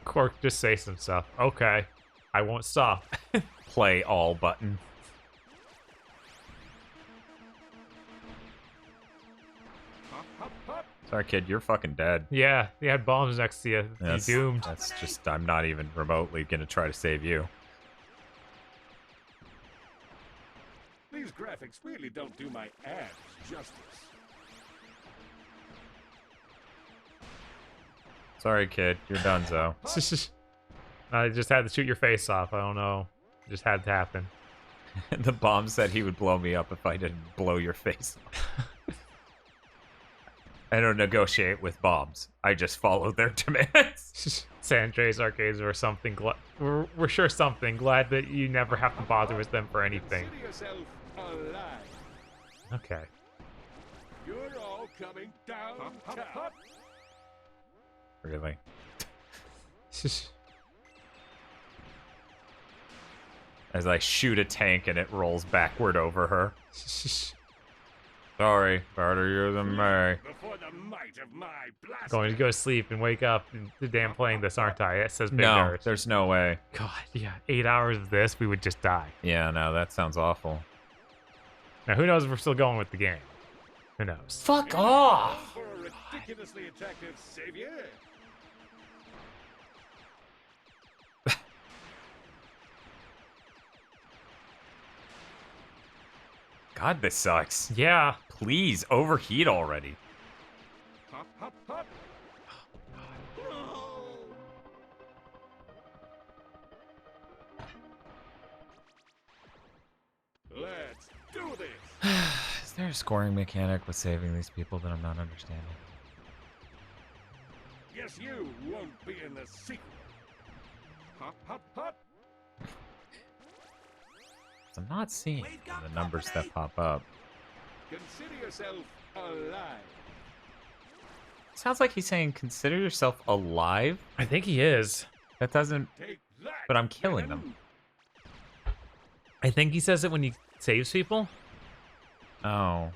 Cork just say some stuff. Okay, I won't stop. Play all button. Sorry, kid, you're fucking dead. Yeah, he had bombs next to you. That's, You doomed. That's just, I'm not even remotely gonna try to save you. These graphics really don't do my abs justice. Sorry, kid, you're donezo. I just had to shoot your face off. I don't know. It just had to happen. The bomb said he would blow me up if I didn't blow your face off. I don't negotiate with bombs. I just follow their demands. San Andreas arcades or something. We're sure something. Glad that you never have to bother with them for anything. Consider yourself alive. Okay. You're all coming downtown. Really? As I shoot a tank and it rolls backward over her. Sorry, harder than me. Before the might of my blast. Going to go to sleep and wake up and the damn playing this, aren't I? It says big No, nerd. there's no way. God, yeah. 8 hours of this, we would just die. Yeah, no, that sounds awful. Now, who knows if we're still going with the game? Who knows? Fuck off! For a ridiculously attractive savior. God, this sucks. Yeah. Please, overheat already. Hop, hop, hop. Let's do this. Is there a scoring mechanic with saving these people that I'm not understanding? Yes, you won't be in the sequel. Hop, hop, hop. I'm not seeing the numbers that pop up. Consider yourself alive. Sounds like he's saying, consider yourself alive. I think he is. That doesn't... Take that, But I'm killing them. Venom. I think he says it when he saves people. Oh.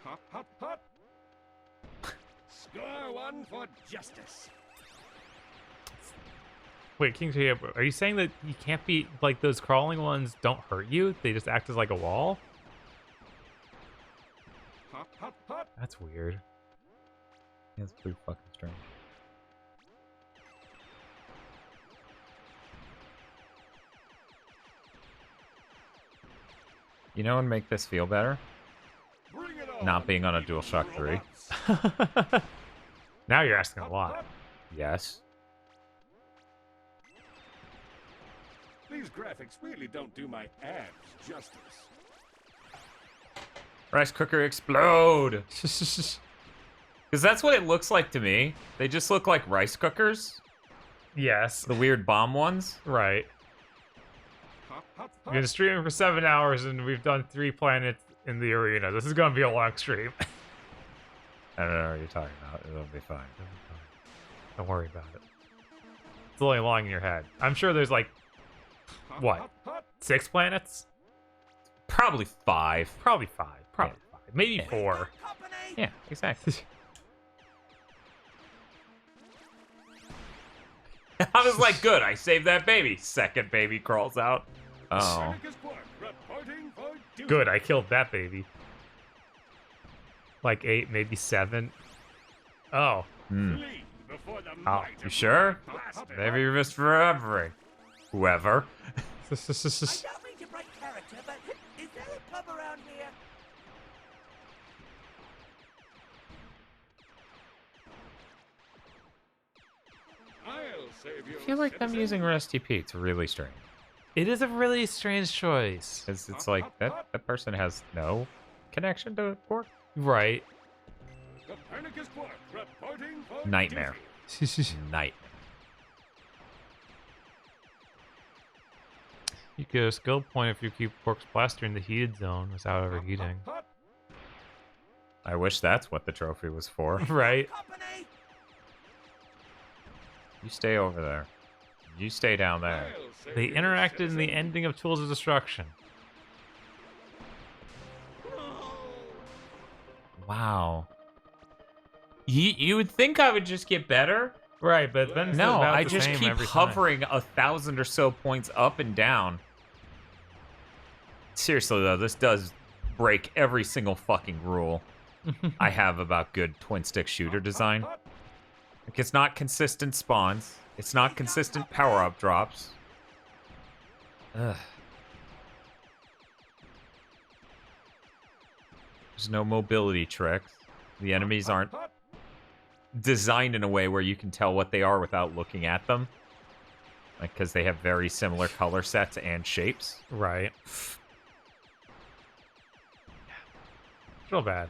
Hop, hop, hop. Score one for justice. Wait, King J, are you saying that you can't be like those crawling ones don't hurt you? They just act as like a wall? Hop, hop, hop. That's weird. That's pretty fucking strange. You know what would make this feel better? Bring it on. Not being on a DualShock 3. Now you're asking a lot. Yes. These graphics really don't do my abs justice. Rice cooker explode! Because that's what it looks like to me. They just look like rice cookers. Yes. The weird bomb ones. Right. Hop, hop, We've been streaming for 7 hours and we've done 3 planets in the arena. This is gonna be a long stream. I don't know what you're talking about. It'll be fine. Don't worry about it. It's only long in your head. I'm sure there's like, what, 6 planets? Probably 5. Probably 5. Probably 5. Maybe 4. Yeah, exactly. I was like, good, I saved that baby. Second baby crawls out. Oh. Good, I killed that baby. Like 8, maybe 7. Oh. Oh, you sure? Maybe you're misremembering. Whoever. I don't mean to break character, but is there a pub around here? I'll save you. I feel like them using Rusty P. It's really strange. It is a really strange choice. Because it's like, that person has no connection to pork. Right. Copernicus Quark reporting for Nightmare. Nightmare. You get a skill point if you keep Quark's blaster in the heated zone without overheating. I wish that's what the trophy was for. Right. You stay over there. You stay down there. They interacted in the ending of Tools of Destruction. Wow. You would think I would just get better? Right, but then no, about I the just same keep every hovering 1,000 or so points up and down. Seriously, though, this does break every single fucking rule I have about good twin-stick shooter design. Like, it's not consistent spawns. It's not consistent power-up drops. Ugh. There's no mobility tricks. The enemies aren't designed in a way where you can tell what they are without looking at them. Like, because they have very similar color sets and shapes. Right. It's real bad.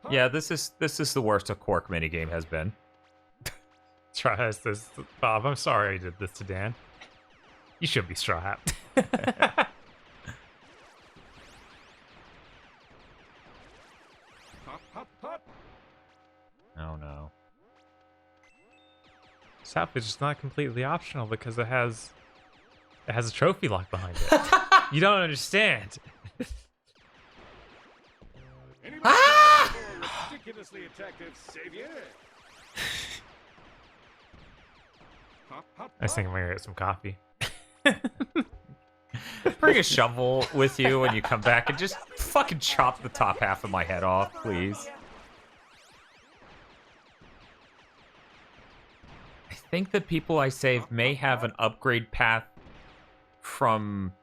Yeah, this is the worst a Quark minigame has been. Try this, Bob. I'm sorry I did this to Dan. You should be strapped. Oh no. Sap is just not completely optional because it has a trophy lock behind it. You don't understand. Ridiculously attractive savior. I was thinking we get some coffee. Bring a shovel with you when you come back and just fucking chop the top half of my head off, please. I think the people I save may have an upgrade path from,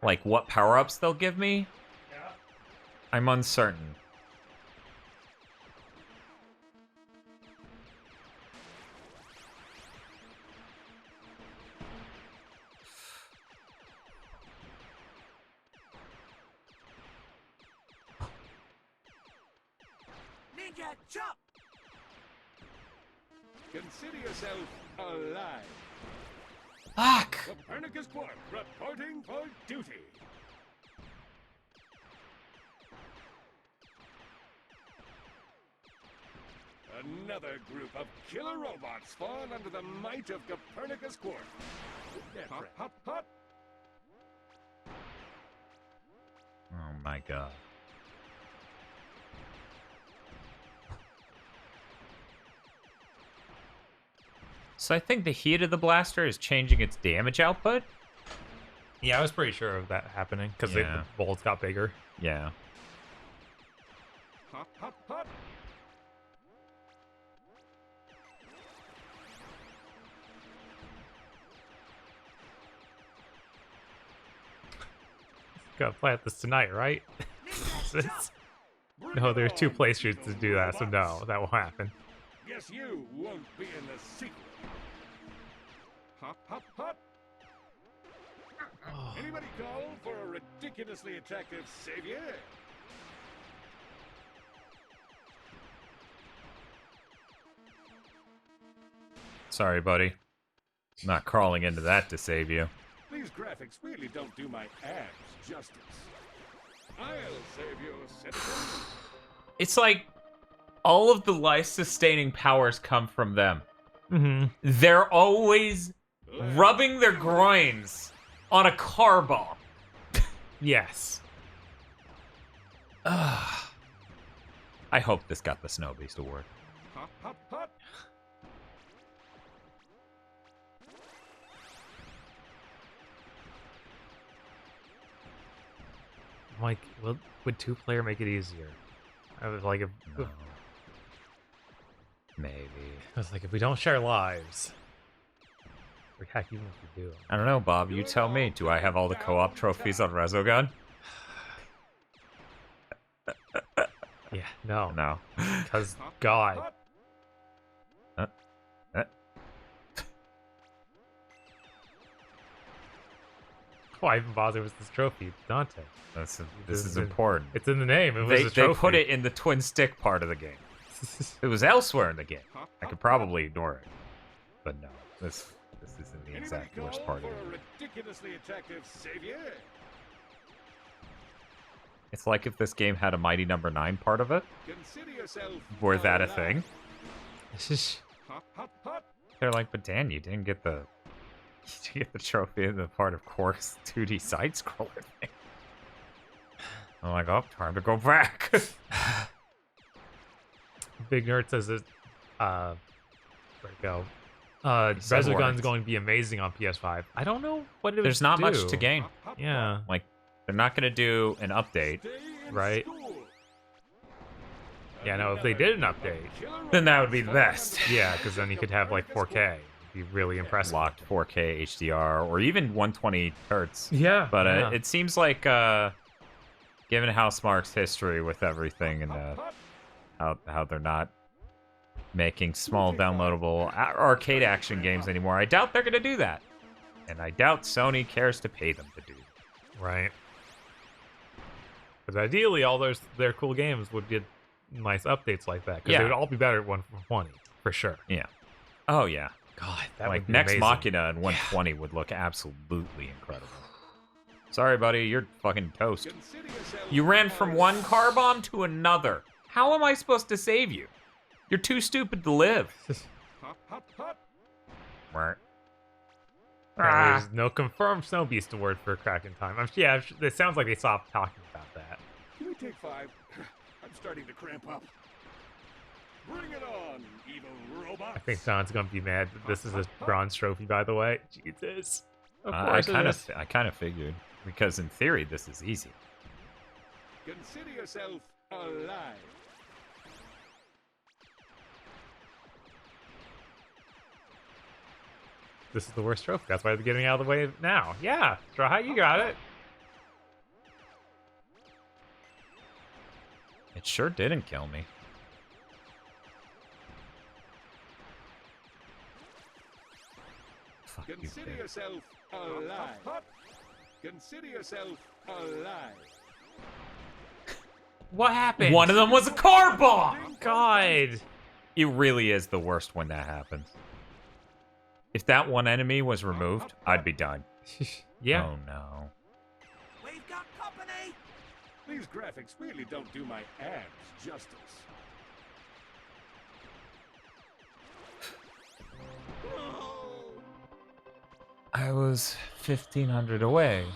like, what power-ups they'll give me. I'm uncertain. Ninja, jump! Consider yourself alive. Fuck! Copernicus Quark reporting for duty. Another group of killer robots fall under the might of Copernicus Quark. Hop, hop, hop. Oh my god. So I think the heat of the blaster is changing its damage output? Yeah, I was pretty sure of that happening because the bolts got bigger. Yeah. Hop, hop, hop. Gotta plant this tonight, right? No, there are 2 playthroughs to do that, so no, that won't happen. Guess you won't be in the sequel. Hop, hop, hop. Anybody call for a ridiculously attractive savior? Sorry, buddy. I'm not crawling into that to save you. These graphics really don't do my abs justice. I'll save you, citizen. It's like all of the life-sustaining powers come from them. Mm-hmm. They're always rubbing their groins on a car bomb. Yes. I hope this got the Snow Beast award. Hop, hop, hop. I'm like, would 2-player make it easier? I was like, No. Maybe. I was like, if we don't share lives, or heck, even if we do. I don't know, Bob. You tell me. Do I have all the co-op trophies on Resogun? Yeah, no. No. Because God. Why even bother with this trophy, Dante? This is important. It's in the name. It was a trophy. They put it in the twin stick part of the game. If it was elsewhere in the game, I could probably ignore it. But no, this is isn't the exact worst part of For it. a ridiculously attractive savior? It's like if this game had a Mighty Number 9 part of it. Consider yourself Were that a alive. thing? Hop, hop, hop. They're like, but Dan, you didn't get the trophy in the part of course 2D side scroller thing. I'm like, oh, time to go back. Big Nerd says that where'd it go? said Resogun's words. going to be amazing on PS5. I don't know what it would There's not much do. to gain. Yeah. Like, they're not going to do an update. Right. Yeah, no, if they did an update, then that would be the best. Yeah, because then you could have like 4K. It'd be really impressive. Locked 4K HDR or even 120 hertz. Yeah, But yeah. it seems like, given Housemarque's history with everything and how they're not making small downloadable arcade action games anymore, I doubt they're going to do that. And I doubt Sony cares to pay them to do that. Right. Because ideally, all their cool games would get nice updates like that. Because Yeah. they would all be better at 120, for sure. Yeah. Oh, yeah. God, that like would be Next amazing. Machina and 120 would look absolutely incredible. Sorry, buddy, you're fucking toast. You ran from one car bomb to another. How am I supposed to save you? You're too stupid to live. Hop, hop, hop. Right. Yeah, there's no confirmed Snow Beast award for Kraken Time. It sounds like they stopped talking about that. Can we take 5? I'm starting to cramp up. Bring it on, evil robot. I think Sean's gonna be mad that this is a bronze trophy, by the way. Jesus. Of I course it kind is. of figured because in theory this is easy. Consider yourself alive. This is the worst trophy. That's why they're getting out of the way now. Yeah, Straw, you got it. It sure didn't kill me. Fuck you, Consider kid. yourself alive. Consider yourself alive. What happened? One of them was a car bomb! God. It really is the worst when that happens. If that one enemy was removed, I'd be done. Yeah. Oh no. We've got company! These graphics really don't do my abs justice. I was 1,500 away,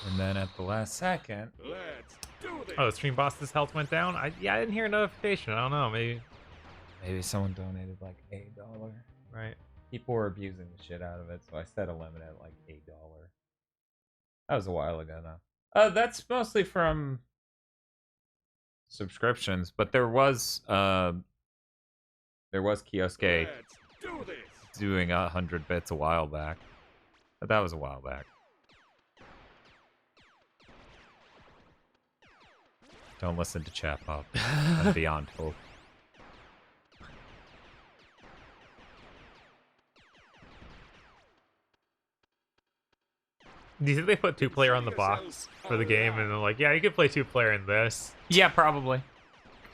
and then at the last second... Let's do this. Oh, the stream boss's health went down? I didn't hear a notification. I don't know. Maybe someone donated like $8. Right. People were abusing the shit out of it, so I set a limit at like $8. That was a while ago now. That's mostly from subscriptions, but there was Kioske Let's do this. doing 100 bits a while back. But that was a while back. Don't listen to Chat Pop and Beyond Hope. Do you think they put 2-player on the box for the game and they're like, yeah, you can play 2-player in this? Yeah, probably.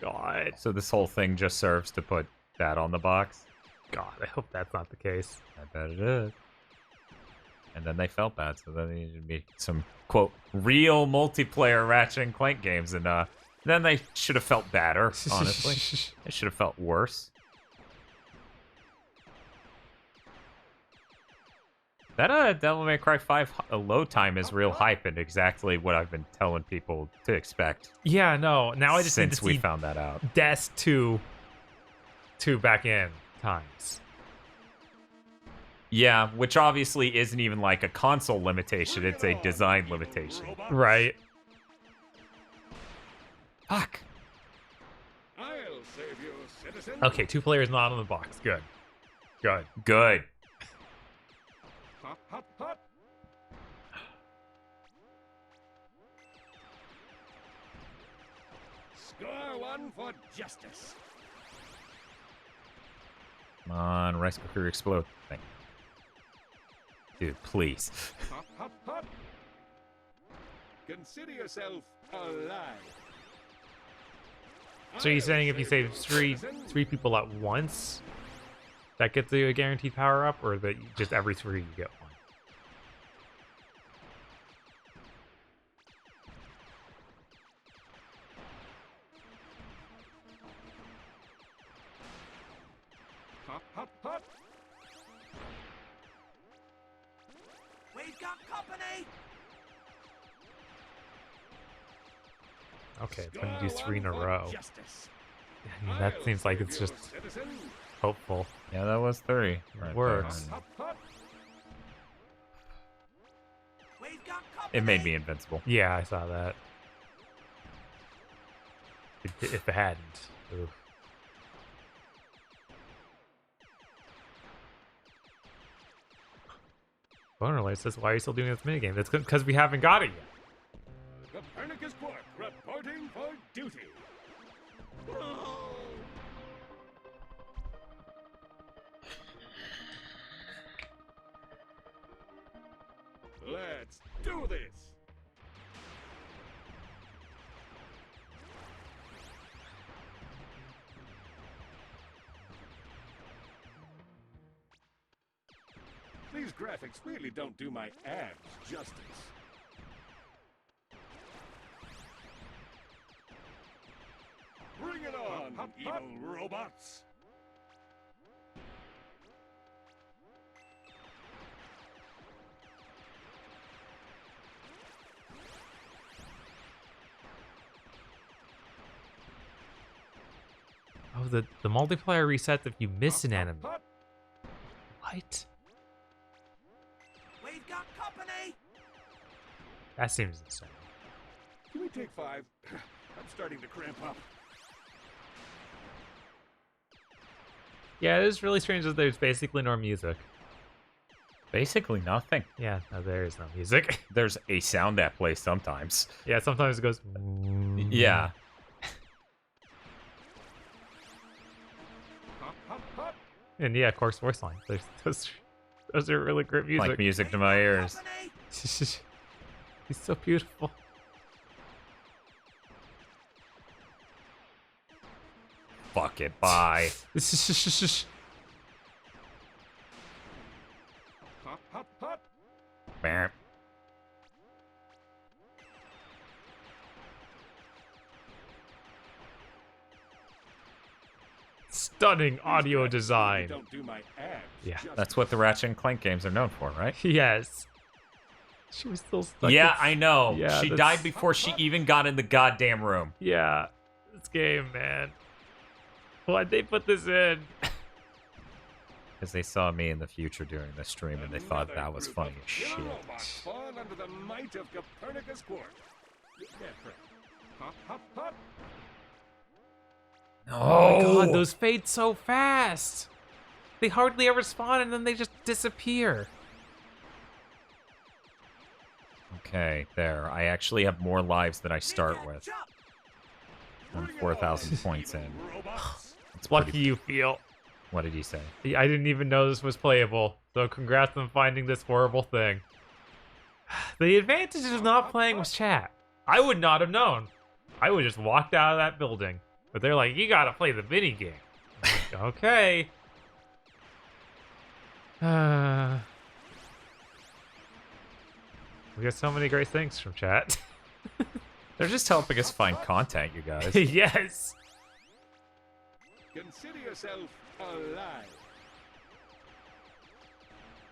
God. So this whole thing just serves to put that on the box? God, I hope that's not the case. I bet it is. And then they felt bad, so then they needed to make some, quote, real multiplayer Ratchet and Clank games, and then they should have felt badder, honestly. They should have felt worse. That Devil May Cry 5 load time is real hype and exactly what I've been telling people to expect. Yeah, no. Now I just need since to we see found that out. Death 2 back in times. Yeah, which obviously isn't even like a console limitation, it's a design limitation. Right. Fuck. I'll save you, citizen. Okay, 2-player is not on the box. Good. Good. Good. Hop, hop, hop. Score one for justice. Come on, Rice Cooker explode. Thank you. Dude, please. Hop, hop, hop. Consider yourself alive. So you're saying if you save three people at once, That gets you a guaranteed power up, or that just every 3 you get one? Hop, hop, hop. We've got company! Okay, it's gonna do 3 in a Skull one row. for justice. I mean, that seems like it's just Citizen. hopeful. Yeah, that was 3. Right Works. there. Hop, hop. We've got company! It made me invincible. Yeah, I saw that. If it hadn't. Oof. Boner Alert says, why are you still doing this minigame? That's because we haven't got it yet. Copernicus Quark reporting for duty. Let's do this. These graphics really don't do my abs justice. Bring it on, evil robots! Oh, the multiplier resets if you miss an enemy. What? We've got company! That seems insane. Can we take 5? I'm starting to cramp up. Yeah, it is really strange that there's basically no music. Basically nothing. Yeah, no, there is no music. There's a sound that plays sometimes. Yeah, sometimes it goes. Yeah. And yeah, of course, voice line. Those are really great music. Like music to my ears. He's so beautiful. Fuck it, bye. Hop, hop, hop. Bam. Stunning audio design. Don't do my abs Yeah. justice. That's what the Ratchet and Clank games are known for, right? Yes. She was still stuck. Yeah, I know. Yeah, she that's- died before she even got in the goddamn room. Yeah. This game, man. Why'd they put this in? Because they saw me in the future during the stream and they thought that was funny as shit. Killer robots fall under the might of Copernicus Quark. Yeah, correct. Hop, hop, hop. Oh my god, those fade so fast. They hardly ever spawn and then they just disappear. Okay, there. I actually have more lives than I start with. I'm 4,000 points in. It's lucky you feel. What did he say? I didn't even know this was playable, so congrats on finding this horrible thing. The advantage of not playing with chat. I would not have known. I would just walked out of that building. But they're like, you gotta play the minigame. Okay. We get so many great things from chat. They're just helping us find content, you guys. Yes. Consider yourself alive.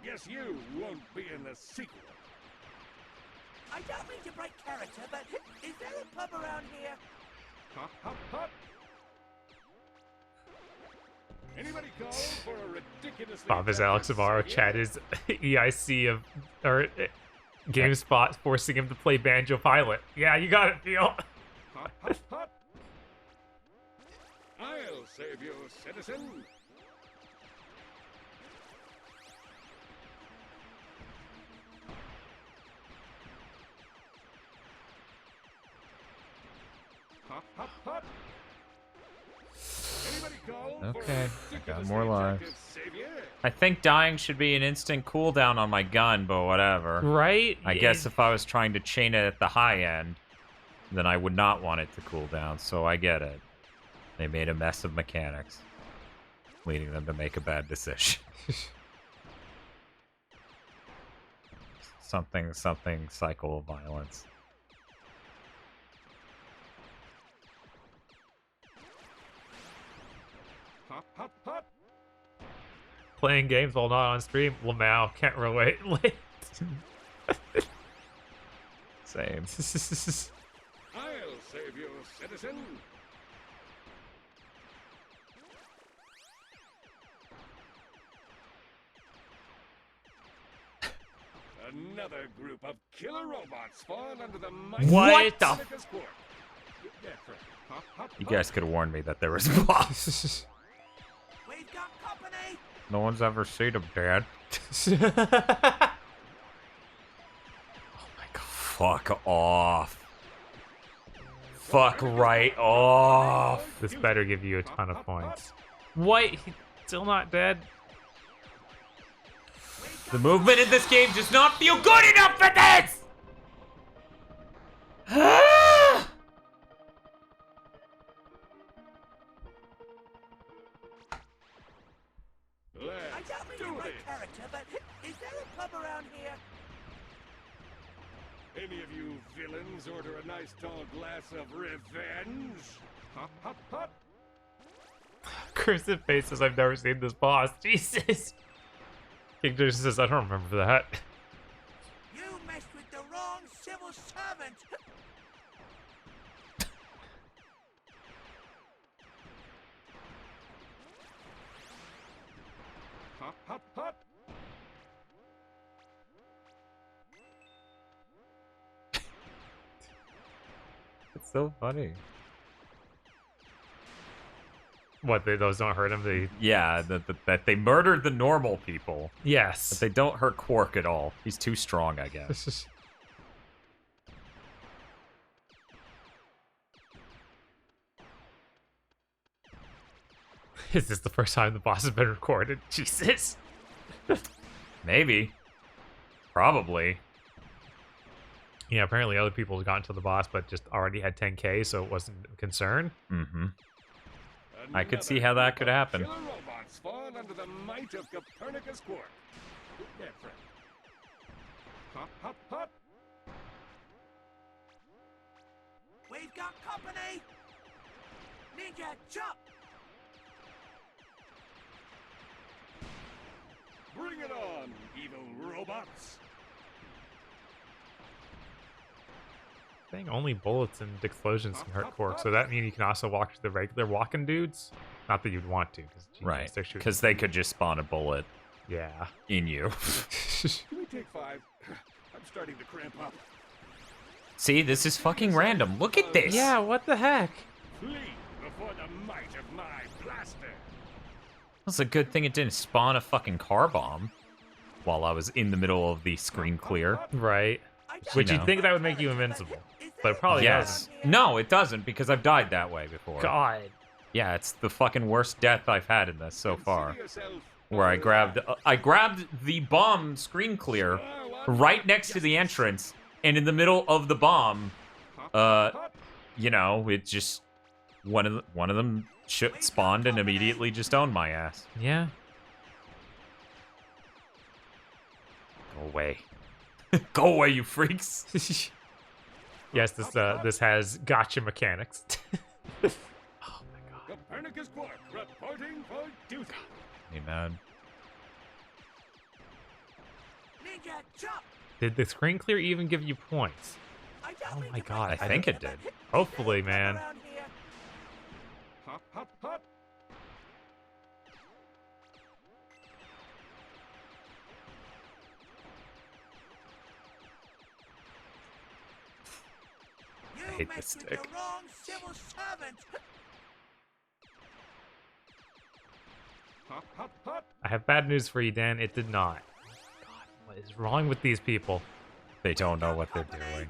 Guess you won't be in the sequel. I don't mean to break character, but is there a pub around here? Hop, hop, hop. Anybody call for a ridiculously Bob is Alex Amaro. Chat is EIC of or GameSpot forcing him to play Banjo Pilot. Yeah, you got it, Phil. Hop, hop, hop. I'll save you, citizen. Hop, hop, hop. Anybody call for Okay, a I got ridiculously more lives. attractive savior? I think dying should be an instant cooldown on my gun, but whatever. Right? I guess if I was trying to chain it at the high end, then I would not want it to cool down, so I get it. They made a mess of mechanics. leading them to make a bad decision. Something cycle of violence. Hop, hop, hop. Playing games while not on stream? Lamau, can't relate. Same. I'll save you, citizen. Another group of killer robots spawned under the mighty What the Copernicus Court. Hop, hop, You hop. guys could have warned me that there was a boss. We've got company. No one's ever seen him, Dad. Fuck off. Fuck right off. This better give you a ton of points. What? He's still not dead? The movement in this game does not feel good enough for this! I don't mean to break character, but is there a pub around here? Any of you villains order a nice tall glass of revenge? Hop, hop, hop. Cursive faces, I've never seen this boss. Jesus. King Jason says, I don't remember that. You messed with the wrong civil servant. Hop, hop, hop. It's so funny. What, those don't hurt him? Yeah, that they murdered the normal people. Yes. But they don't hurt Quark at all. He's too strong, I guess. Is this the first time the boss has been recorded? Jesus. Maybe. Probably. Yeah, apparently other people have gotten to the boss, but just already had 10k, so it wasn't a concern. Mm-hmm. I could see how that could happen. Killer robots spawned under the might of Copernicus Court. Yeah, friend. Hop, hop, hop. We've got company. Ninja, jump. Bring it on, evil robots. Saying only bullets and explosions can hurt Quark, so that means you can also walk to the regular walking dudes? Not that you'd want to, because Right, because they could just spawn a bullet. Yeah. In you. Can we take 5? I'm starting to cramp up. See, this is fucking random. Look at this. Yeah, what the heck? Flee before the might of my blaster. It's a good thing it didn't spawn a fucking car bomb while I was in the middle of the screen clear. Right. Which you'd think that would make you invincible. But it probably doesn't. No, it doesn't, because I've died that way before. God. Yeah, it's the fucking worst death I've had in this so far. Where I grabbed the bomb screen clear right next to the entrance, and in the middle of the bomb, you know, it just one of them spawned and immediately just owned my ass. Yeah. Go away. Go away, you freaks. Yes, this has gotcha mechanics. Copernicus Quark reporting for duty. Hey, man. Ninja, jump. Did the screen clear even give you points? Oh my god. I think it did. Hopefully, man. Hop, hop, hop. I hate this stick. Wrong civil servant. Hop, hop, hop. I have bad news for you, Dan. It did not. God, what is wrong with these people? They don't know what they're doing.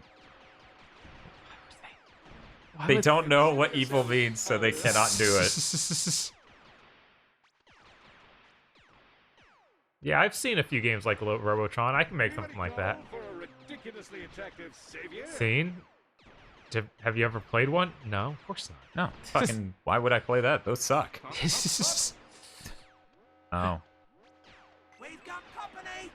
They don't know what evil means, so they cannot do it. Yeah, I've seen a few games like Robotron. I can make something like that. For a ridiculously attractive savior. Seen? Have you ever played one? No, of course not. No, fucking. Why would I play that? Those suck. Oh. We've got company!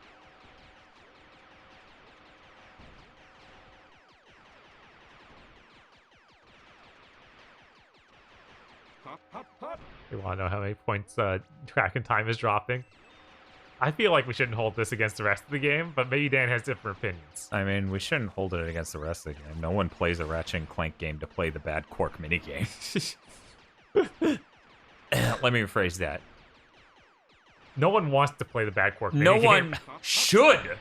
Hop, hop, hop. You want to know how many points track and time is dropping? I feel like we shouldn't hold this against the rest of the game, but maybe Dan has different opinions. I mean, we shouldn't hold it against the rest of the game. No one plays a Ratchet and Clank game to play the bad Quark minigame. Let me rephrase that. No one wants to play the bad Quark minigame. No one should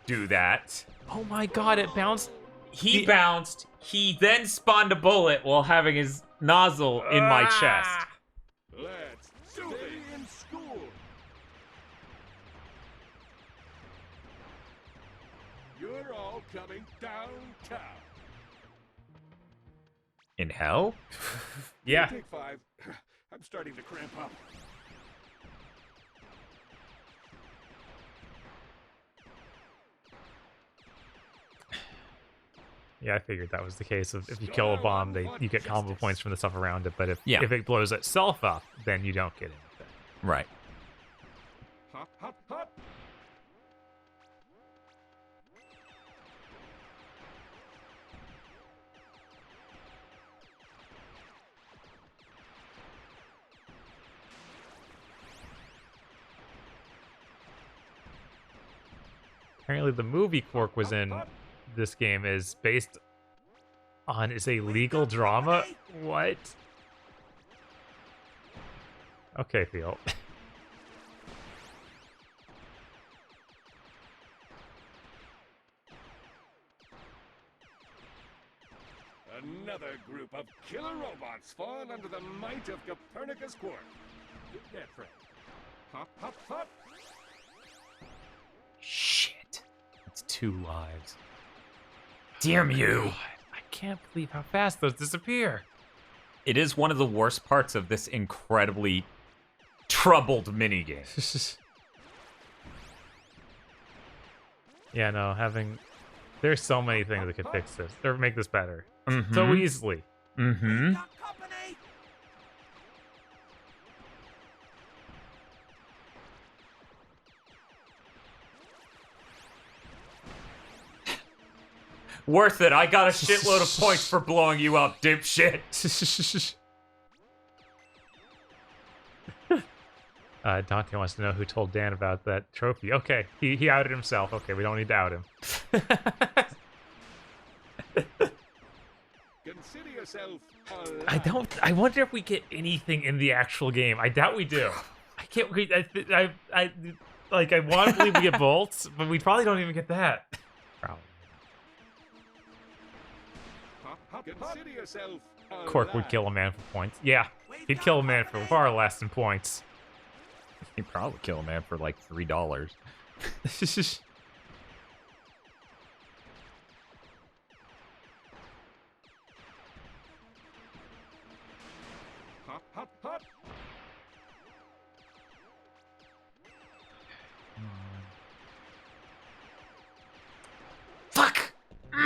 do that. Oh my god, it bounced. He bounced. He then spawned a bullet while having his nozzle in my chest. Let's stay in school. You're all coming downtown. In hell? Yeah. Take 5. I'm starting to cramp up. Yeah, I figured that was the case. If you kill a bomb, you get combo points from the stuff around it. But if it blows itself up, then you don't get anything. Right. Hop, hop, hop. Apparently, the movie Quark was in this game is based on a legal drama. What? Okay, Theo. Another group of killer robots fall under the might of Copernicus Quark. Get that, friend. Hop, hop, hop. Shit. That's 2 lives. Damn you. I can't believe how fast those disappear. It is one of the worst parts of this incredibly troubled minigame. Yeah, no, there's so many things that could fix this or make this better. Mm-hmm. So easily. Mm-hmm. Worth it. I got a shitload of points for blowing you up, dipshit. Dante wants to know who told Dan about that trophy. Okay, he outed himself. Okay, we don't need to out him. Consider yourself I wonder if we get anything in the actual game. I doubt we do. I can't. I want to believe we get bolts, but we probably don't even get that. Probably. Consider yourself Quark would kill a man for points. Yeah, he'd kill a man for far less than points. He'd probably kill a man for like $3. hop, hop, hop. Fuck! All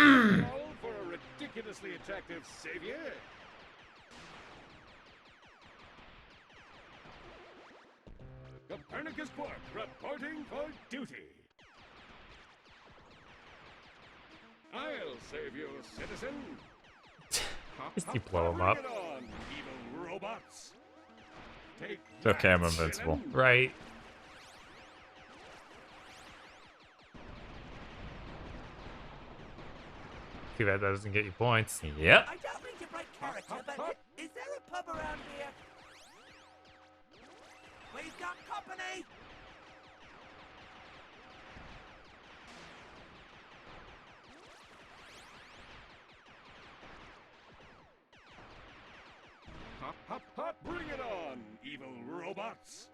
for a ridiculously attractive savior. Copernicus Quark reporting for duty. I'll save you, citizen. Just you blow him up. Bring it on, evil robots. Take It's okay, I'm that, invincible. Shannon. Right. Too bad that doesn't get you points. Yep. I don't mean to break character, but is there a pub around here? We've got company! Hop, hop, hop. Bring it on, evil robots.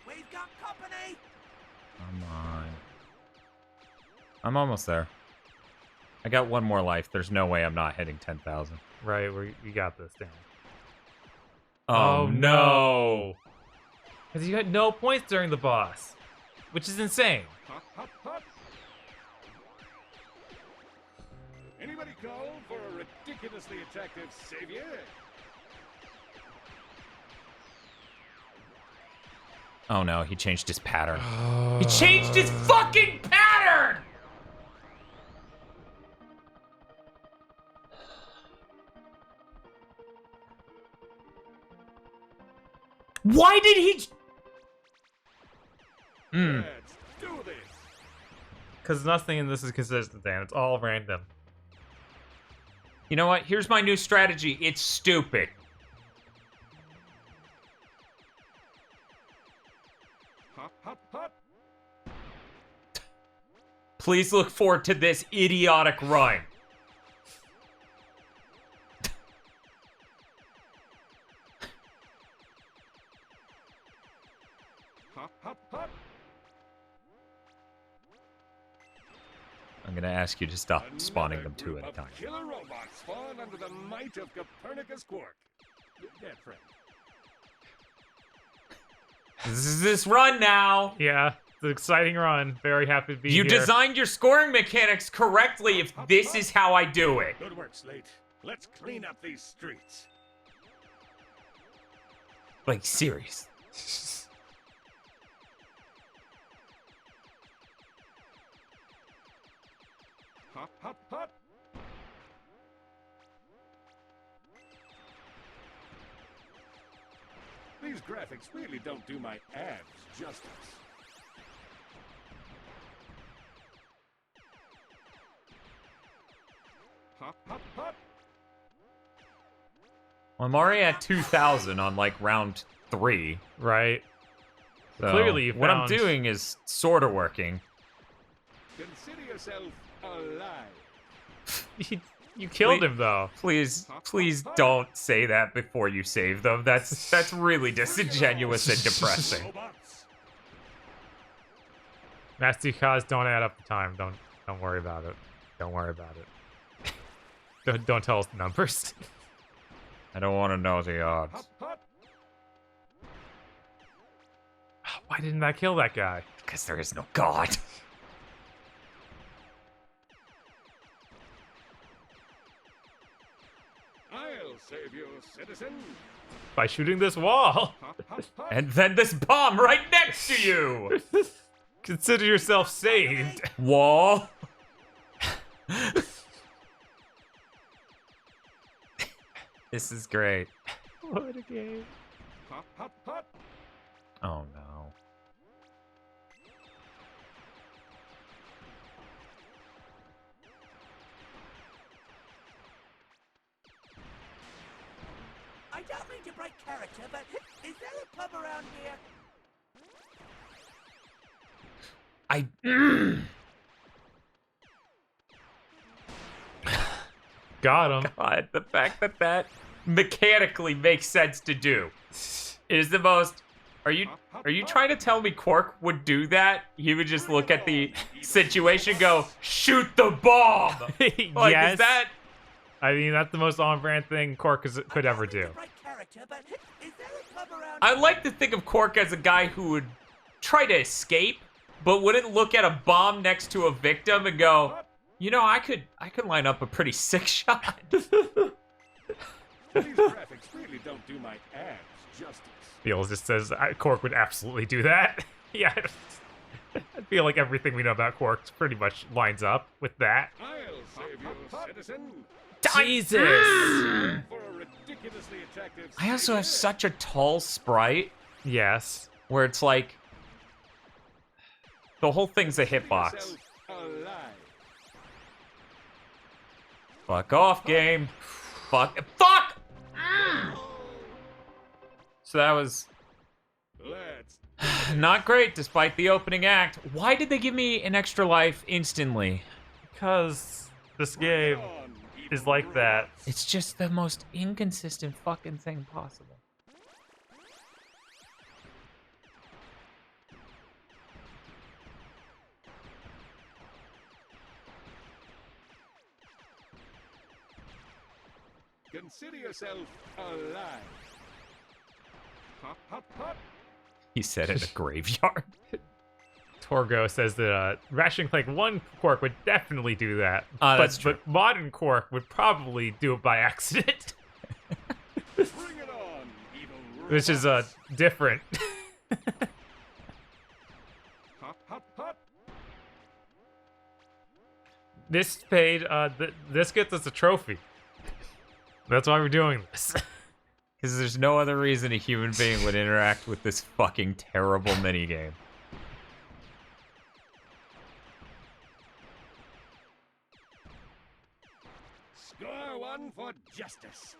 We've got company! Come on. I'm almost there. I got 1 more life. There's no way I'm not hitting 10,000. Right, we got this, Dan. Oh, no! Because you had no points during the boss, which is insane. Hop, hop, hop. Anybody call for a ridiculously attractive savior? Oh no, he changed his pattern. He changed his fucking pattern! Why did he... Let's do this. Because nothing in this is consistent, Dan. It's all random. You know what? Here's my new strategy. It's stupid. Hop, hop, hop. Please look forward to this idiotic run. Hop, hop, hop. I'm gonna ask you to stop spawning them two at a Group time. of killer robots spawned under the might of Copernicus Quark. Dead friend. This is this run now. Yeah, it's an exciting run. Very happy to be You here. designed your scoring mechanics correctly if this is how I do it. Good work, Slate. Let's clean up these streets. Like, serious. Hop, hop, hop. These graphics really don't do my abs justice. Hop, hop, hop. Well, I'm already at 2,000 on, like, round 3. Right. So Clearly you what I'm found- doing is sort of working. Consider yourself alive. You killed him, though. Please don't say that before you save them. That's really disingenuous and depressing. Nasty cause don't add up the time. Don't worry about it. Don't worry about it. don't tell us the numbers. I don't want to know the odds. Hop, hop. Why didn't I kill that guy? Because there is no God. I'll save you, citizen. By shooting this wall. Hop, hop, hop. And then this bomb right next to you. Consider yourself saved. Wall. This is great. What a game. Hop, hop, hop. Oh no. I don't mean to break character, but is there a pub around here? Got him. God, the fact that that mechanically makes sense to do is the most. Are you trying to tell me Quark would do that? He would just look at the situation, go shoot the bomb. Like, Yes. is that? I mean, that's the most on-brand thing Quark could ever do. I like to think of Quark as a guy who would try to escape, but wouldn't look at a bomb next to a victim and go, you know, I could line up a pretty sick shot. These graphics really don't do my abs justice. Beals just says Quark would absolutely do that. Yeah, I feel like everything we know about Quark pretty much lines up with that. I'll save you, citizen. Jesus! For a ridiculously attractive I also have such a tall sprite. Yes. Where it's like the whole thing's a hitbox. yourself alive. Fuck off, game. Fuck. So that was Let's not great, despite the opening act. Why did they give me an extra life instantly? Because this game is like that. It's just the most inconsistent fucking thing possible. consider yourself alive. Hop, hop, hop. He said in a graveyard. Torgo says that Ratchet Clank 1 Quark would definitely do that. That's true. But modern Quark would probably do it by accident. Bring it on, evil Which is different. This paid. This gets us a trophy. That's why we're doing this. Because there's no other reason a human being would interact with this fucking terrible minigame. Score one for justice.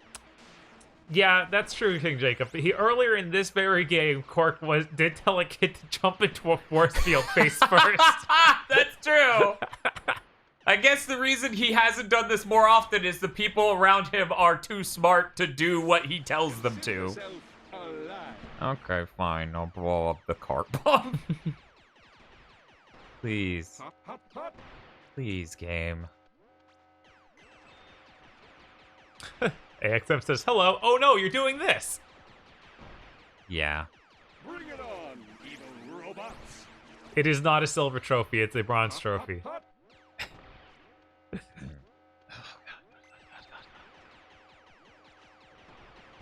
Yeah, that's true, King Jacob. Earlier in this very game, Cork did tell a kid to jump into a force field face first. That's true. I guess the reason he hasn't done this more often is the people around him are too smart to do what he tells them to. Okay, fine. I'll blow up the cart bomb. Please. Please, game. AXM says, hello. Oh no, you're doing this. Yeah. Bring it on, evil robots. It is not a silver trophy, it's a bronze trophy.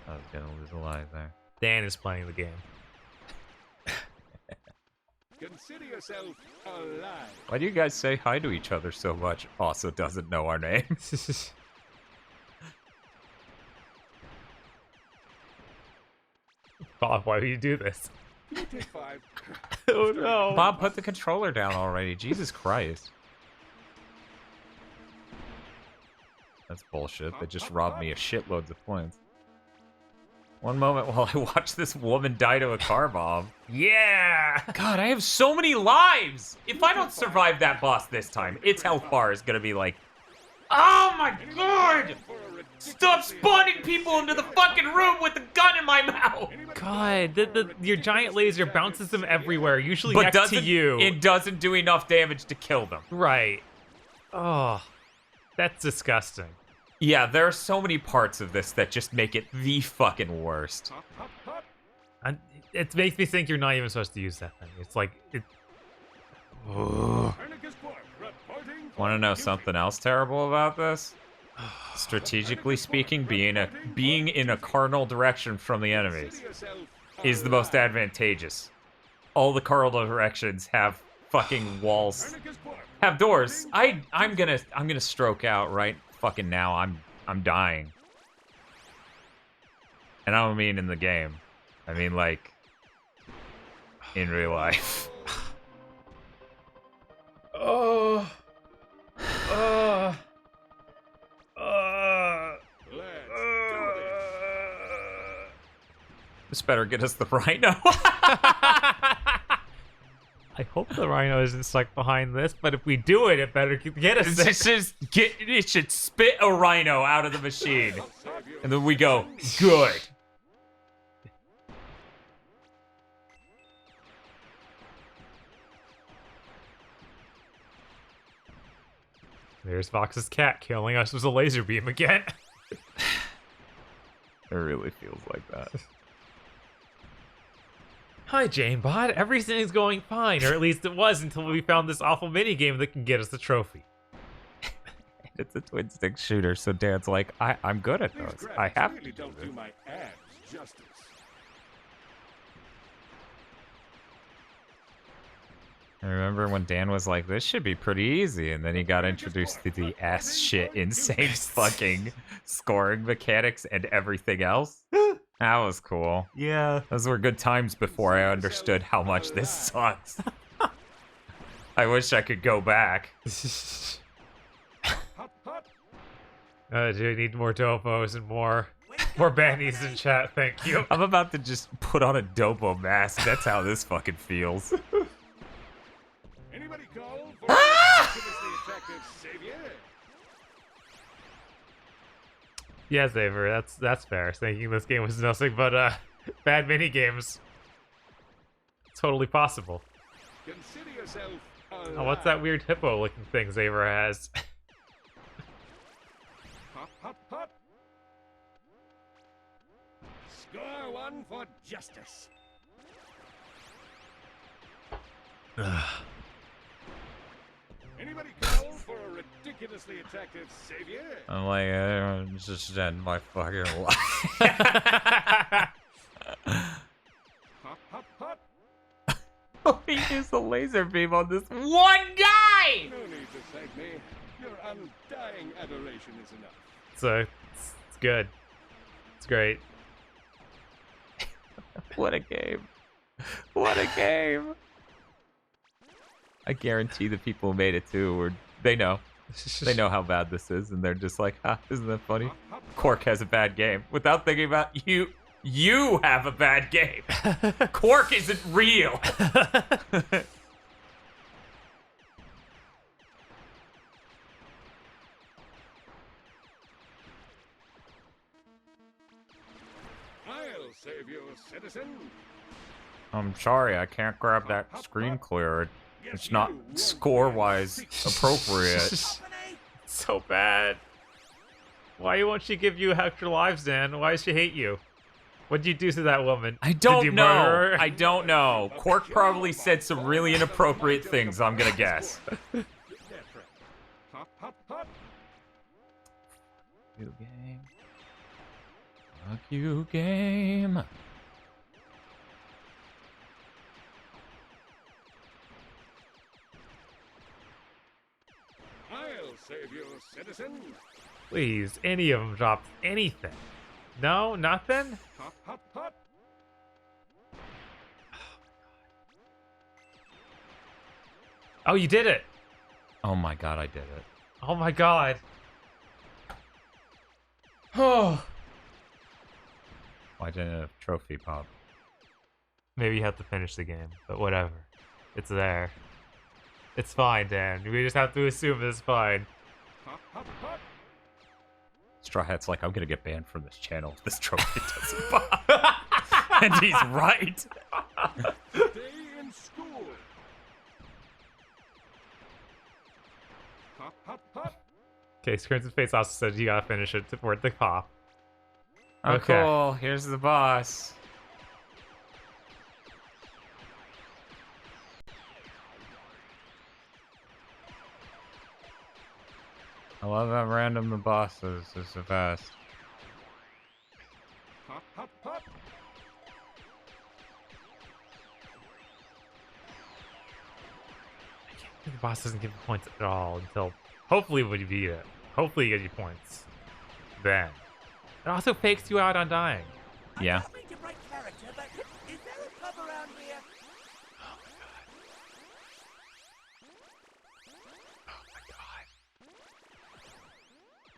I was gonna lose a life there. Dan is playing the game. Consider yourself alive. Why do you guys say hi to each other so much? Also doesn't know our names. Bob, why do you do this? Take 5. Oh no. Bob, put the controller down already. Jesus Christ. That's bullshit. They just robbed me of shitloads of points. One moment while I watch this woman die to a car bomb. Yeah! God, I have so many lives! If I don't survive that boss this time, its health bar is gonna be like, oh my god! Stop spawning people into the fucking room with the gun in my mouth! God, your giant laser bounces them everywhere, usually next to you. It doesn't do enough damage to kill them. Right. Oh, that's disgusting. Yeah, there are so many parts of this that just make it the fucking worst. And it makes me think you're not even supposed to use that thing. It's like, it... Want to know something else terrible about this? Strategically speaking, being in a cardinal direction from the enemies is the most advantageous. All the cardinal directions have fucking walls, have doors. I'm gonna stroke out right fucking now. I'm dying, and I don't mean in the game. I mean like in real life. This better get us the rhino. I hope the rhino isn't stuck behind this, but if we do it, it better get us there. It should spit a rhino out of the machine. And then we go, good. There's Vox's cat killing us with a laser beam again. It really feels like that. Hi, Janebot. Everything's going fine, or at least it was until we found this awful minigame that can get us the trophy. It's a twin stick shooter, so Dad's like, I'm good at those. I have to do this. My abs justice. I remember when Dan was like, this should be pretty easy, and then he got introduced to the ass shit, insane fucking scoring mechanics and everything else. That was cool. Yeah. Those were good times before I understood how much this sucks. I wish I could go back. Do we need more dopos and more bannies in chat? Thank you. I'm about to just put on a dopo mask. That's how this fucking feels. Anybody call for ridiculously attractive savior? Yeah, Xavier, that's fair. Thinking this game was nothing but bad mini games. Totally possible. Consider yourself alive. Oh, what's that weird hippo-looking thing Xavier has? Hop, hop, hop. Score one for justice. Anybody call for a ridiculously attractive savior? I'm like, I'm just end my fucking life. Hop, hop, hop. he used the laser beam on this one guy! No need to thank me. Your undying adoration is enough. So it's good. It's great. What a game. What a game. I guarantee the people who made it too, they know. They know how bad this is, and they're just like, isn't that funny? Quark has a bad game. Without thinking about you have a bad game. Quark isn't real. I'll save you, citizen. I'm sorry, I can't grab that screen clear. It's not score-wise appropriate. So bad. Why won't she give you extra lives, Dan? Why does she hate you? What did you do to that woman? I don't know. I don't know. Quark probably said some really inappropriate things, I'm gonna guess. Hop, hop, hop. You game. Fuck you, game. I'll save you, citizen. Please, any of them dropped anything. No, nothing? Hop, hop, hop. Oh, you did it. Oh my god, I did it. Oh my god. Oh. Why didn't a trophy pop? Maybe you have to finish the game, but whatever. It's there. It's fine, Dan. We just have to assume it's fine. Hop, hop, hop. Straw Hat's like, I'm gonna get banned from this channel if this trophy doesn't pop. And he's right. Day in school. Hop, hop, hop. Okay, Crimson Face also said you gotta finish it for it to pop. Oh, Okay. cool. Here's the boss. I love how random the boss is. It's the best. Hop, hop, hop. The boss doesn't give you points at all until hopefully when you beat it. Hopefully you get your points. Then. It also fakes you out on dying. Yeah.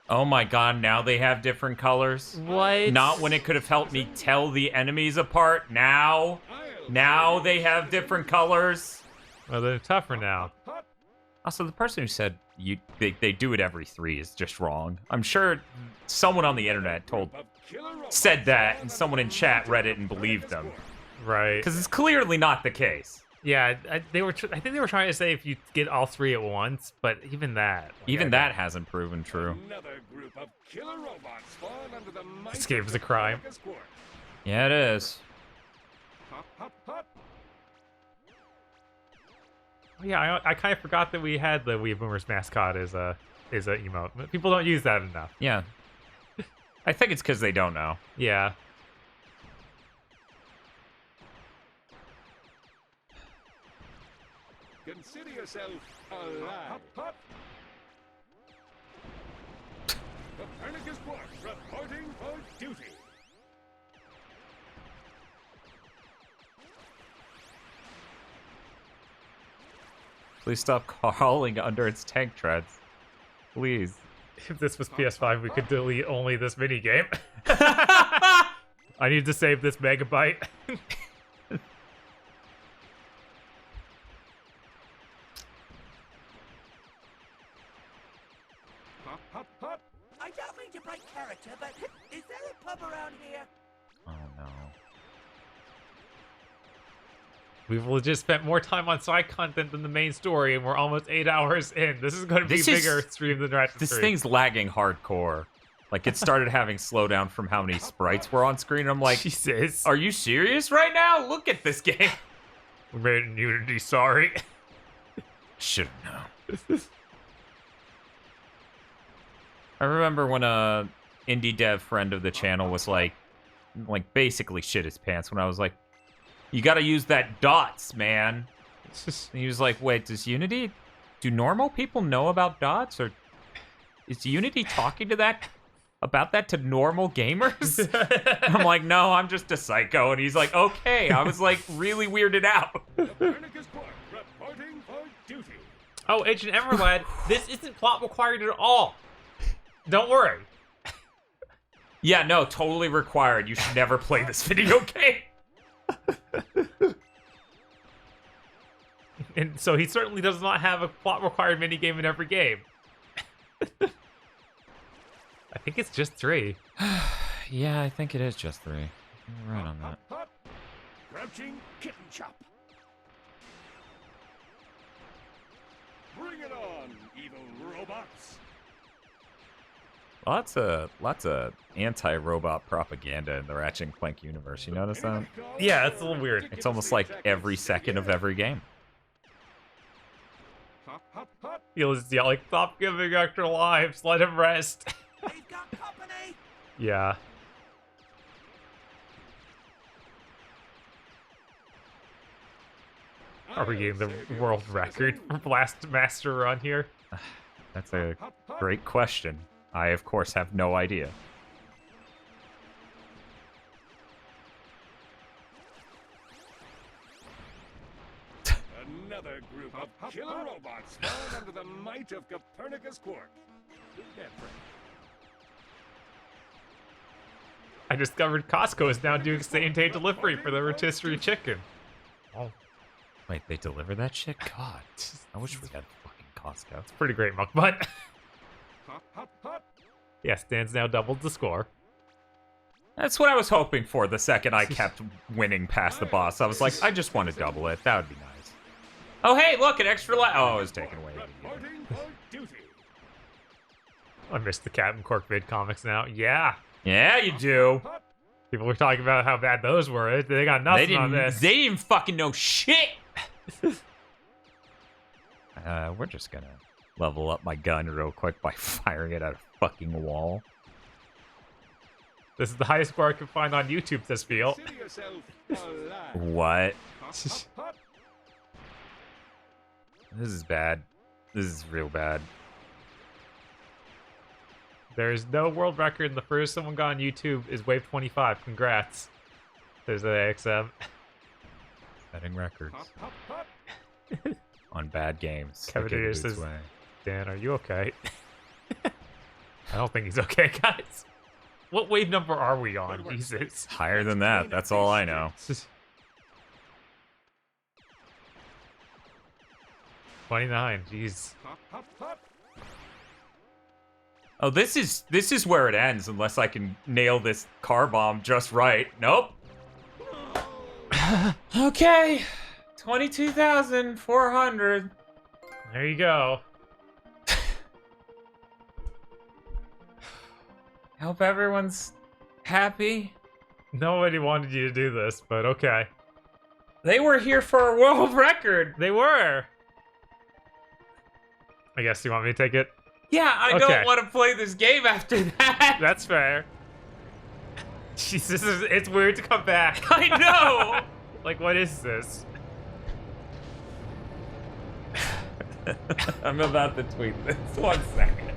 Oh my god, now they have different colors? What? Not when it could have helped me tell the enemies apart. Now they have different colors. Well, they're tougher now. Also, the person who said they do it every 3 is just wrong. I'm sure someone on the internet said that, and someone in chat read it and believed them. Right. Because it's clearly not the case. Yeah, I think they were trying to say if you get all 3 at once, but even that. Even that hasn't proven true. Another group of killer robots fall under the might This game is a of crime. America's Quark. Yeah, it is. Hop, hop, hop. Oh, yeah, I kind of forgot that we had the Wii Boomers mascot as a emote. People don't use that enough. Yeah. I think it's because they don't know. Yeah. Consider yourself alive. Hop, hop. Copernicus Quark reporting for duty. Please stop crawling under its tank treads. Please. If this was PS5, we could delete only this minigame. I need to save this megabyte. Hop, hop, hop. I don't mean to break character, but is there a pub around here? Oh no. We've legit spent more time on side content than the main story, and we're almost 8 hours in. This is going to be a bigger stream than Ratchet. This thing's lagging hardcore. Like, it started having slowdown from how many sprites were on screen. I'm like, Jesus. Are you serious right now? Look at this game. We made it in Unity, sorry. Should have known. I remember when a indie dev friend of the channel was like basically shit his pants when I was like, you gotta use that dots, man. And he was like, wait, do normal people know about dots? Or is Unity talking to about that to normal gamers? I'm like, no, I'm just a psycho. And he's like, okay. I was like really weirded out. Oh, Agent Everlad, this isn't plot required at all. Don't worry. Yeah, no, totally required. You should never play this video game. And so he certainly does not have a plot required minigame in every game. I think it's just 3. Yeah, I think it is just 3. You're right on that. Crouching kitten chop. Bring it on, evil robots. Lots of anti-robot propaganda in the Ratchet and Clank universe. You notice that? Yeah, it's a little weird. It's almost like every second of every game. He'll just yell like, stop giving extra lives, let him rest. We've got company. Yeah. Are we getting the world record for Blast Master run here? That's a great question. I, of course, have no idea. Another group of killer robots found under the might of Copernicus Quark. I discovered Costco is now doing same-day delivery for the rotisserie chicken. Oh. Wait, they deliver that shit? God, I wish we had fucking Costco. It's pretty great, Muck Butt. Yes, Dan's now doubled the score. That's what I was hoping for the second I kept winning past the boss. I was like, I just want to double it. That would be nice. Oh, hey, look, an extra life. Oh, it was taken away. I missed the Captain Cork vid comics now. Yeah. Yeah, you do. People were talking about how bad those were. They got nothing on this. They didn't fucking know shit. We're just gonna level up my gun real quick by firing it at a fucking wall. This is the highest score I can find on YouTube this feel. What? This is bad. This is real bad. There is no world record, and the furthest someone got on YouTube is Wave 25. Congrats. There's the AXM. Setting records. On bad games. Kevin Diaz says, Dan, are you okay? I don't think he's okay, guys. What wave number are we on? Jesus. Higher than that. That's all I know. 29. Jeez. Oh, this is where it ends unless I can nail this car bomb just right. Nope. Okay. 22,400. There you go. Hope everyone's happy. Nobody wanted you to do this, but okay. They were here for a world record. They were. I guess you want me to take it? Yeah, I don't want to play this game after that. That's fair. Jesus, it's weird to come back. I know. Like, what is this? I'm about to tweet this. 1 second.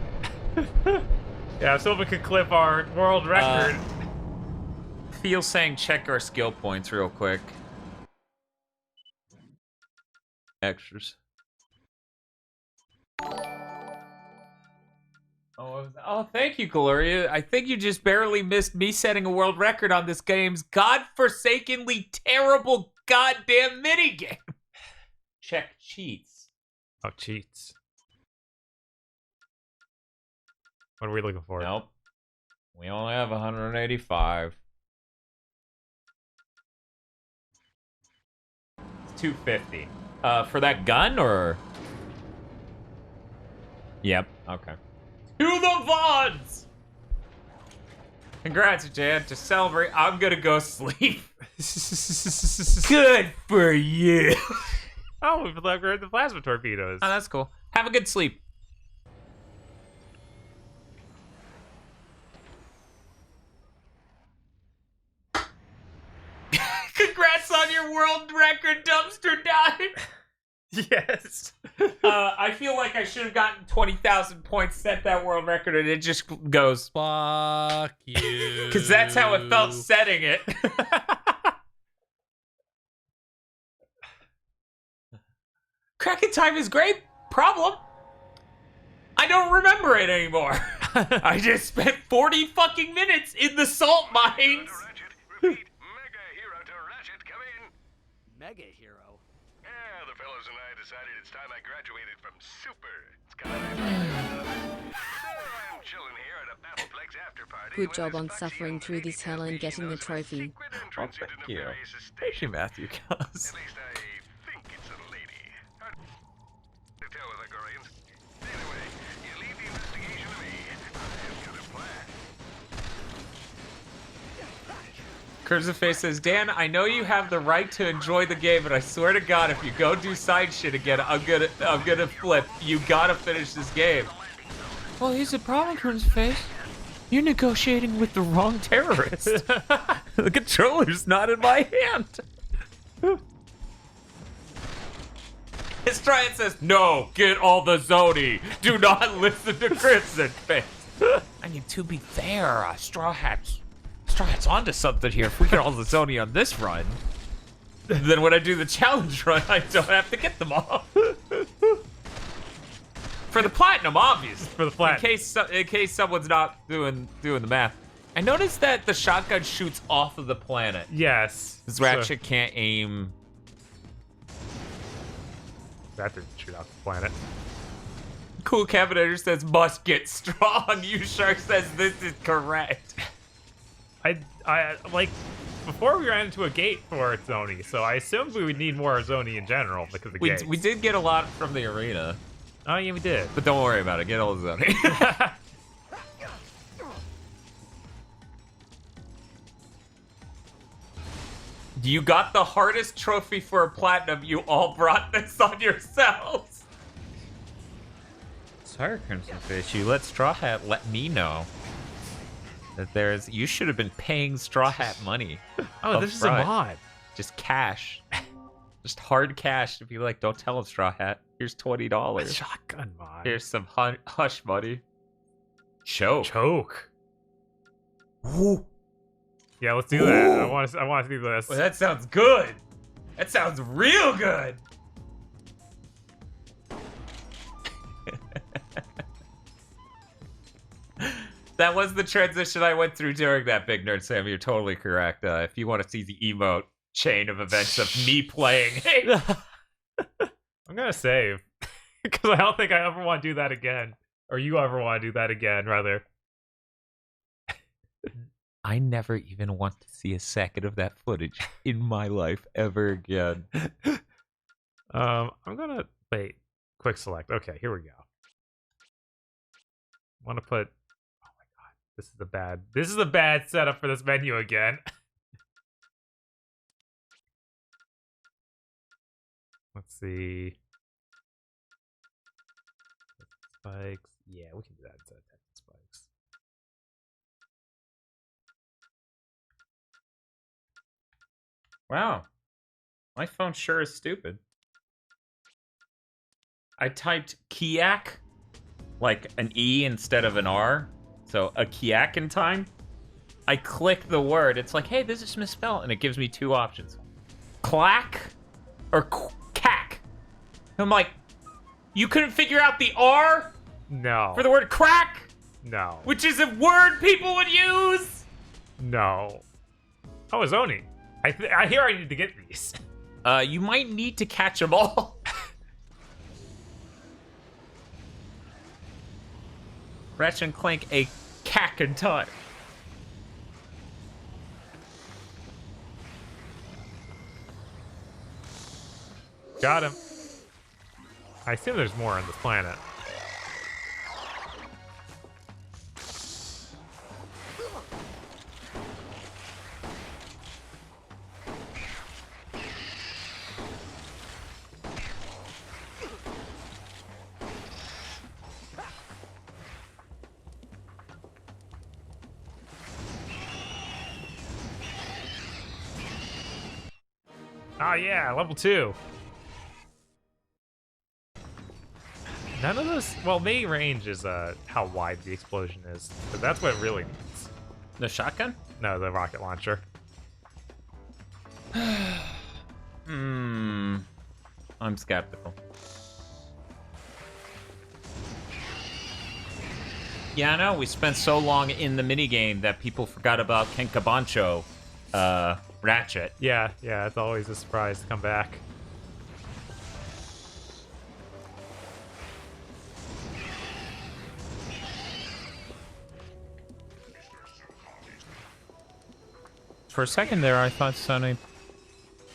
Yeah, so we could clip our world record. Feel saying check our skill points real quick. Extras. Oh, thank you, Gloria. I think you just barely missed me setting a world record on this game's godforsakenly terrible goddamn minigame. Check cheats. Oh, cheats. What are we looking for? Nope. We only have 185. It's 250. For that gun, or? Yep, okay. To the VODs! Congrats, Jan. To celebrate, I'm gonna go sleep. Good for you. Oh, we've heard the plasma torpedoes. Oh, that's cool. Have a good sleep. Congrats on your world record dumpster dive. Yes. I feel like I should have gotten 20,000 points, set that world record, and it just goes, fuck you. Because that's how it felt setting it. Cracking time is great. Problem. I don't remember it anymore. I just spent 40 fucking minutes in the salt mines. Mega hero. Yeah, the fellows and I decided it's time I graduated from super. It's kind of nice. I'm chilling here at a Battleplex after party. Good job on suffering through this hell and getting the trophy. Oh, thank you. Thank you, Matthew Cos. At least I think it's a lady. Hard to tell with Agorians. Anyway, you leave the investigation to me. I've got a plan. Curves of Face says, Dan, I know you have the right to enjoy the game, but I swear to God, if you go do side shit again, I'm gonna flip. You gotta finish this game. Well, here's the problem, Curves of Face. You're negotiating with the wrong terrorist. The controller's not in my hand. Histrion says, no, get all the Zoni. Do not listen to Crimson Face. I mean, to be fair, Straw Hat's onto something here. If we get all the Zoni on this run, then when I do the challenge run, I don't have to get them all. For the platinum, obviously. For the platinum. In case someone's not doing the math. I noticed that the shotgun shoots off of the planet. Yes. This Ratchet can't aim. That didn't shoot off the planet. Cool Cabinator says, must get strong. You Shark says, this is correct. I like, before we ran into a gate for Zoni, so I assumed we would need more Zoni in general because of the gates. We did get a lot from the arena. Oh, yeah, we did. But don't worry about it. Get all the Zoni. You got the hardest trophy for a platinum. You all brought this on yourselves. Sorry, Crimson Fish. You let Straw Hat let me know that you should have been paying Straw Hat money. Oh, this is a mod. Just cash. Just hard cash to be like, don't tell him, Straw Hat. Here's $20. A shotgun mod. Here's some hush money. Choke. Ooh. Yeah, let's do that. I want to do this. Well, that sounds good. That sounds real good. That was the transition I went through during that, Big Nerd Sam. You're totally correct. If you want to see the emote chain of events of me playing, I'm gonna save because I don't think I ever want to do that again, or you ever want to do that again, rather. I never even want to see a second of that footage in my life ever again. I'm gonna wait. Quick select. Okay, here we go. I want to put. Oh my god, this is a bad setup for this menu again. Let's see. Spikes. Yeah, we can do that instead of Texas spikes. Wow. My phone sure is stupid. I typed Kiak, like an E instead of an R. So a Kiak in time. I click the word. It's like, hey, this is misspelled. And it gives me two options. Clack or cack. I'm like, you couldn't figure out the R? No. For the word crack? No. Which is a word people would use? No. Oh, it's Zoni. I hear I need to get these. You might need to catch them all. Ratchet and Clank, a cack in time. Got him. I assume there's more on this planet. Oh yeah, level 2. None of those. Well, main range is how wide the explosion is, because that's what it really means. The shotgun? No, the rocket launcher. I'm skeptical. Yeah, I know. We spent so long in the minigame that people forgot about Kenkabancho, Ratchet. Yeah, it's always a surprise to come back. For a second there, I thought Sony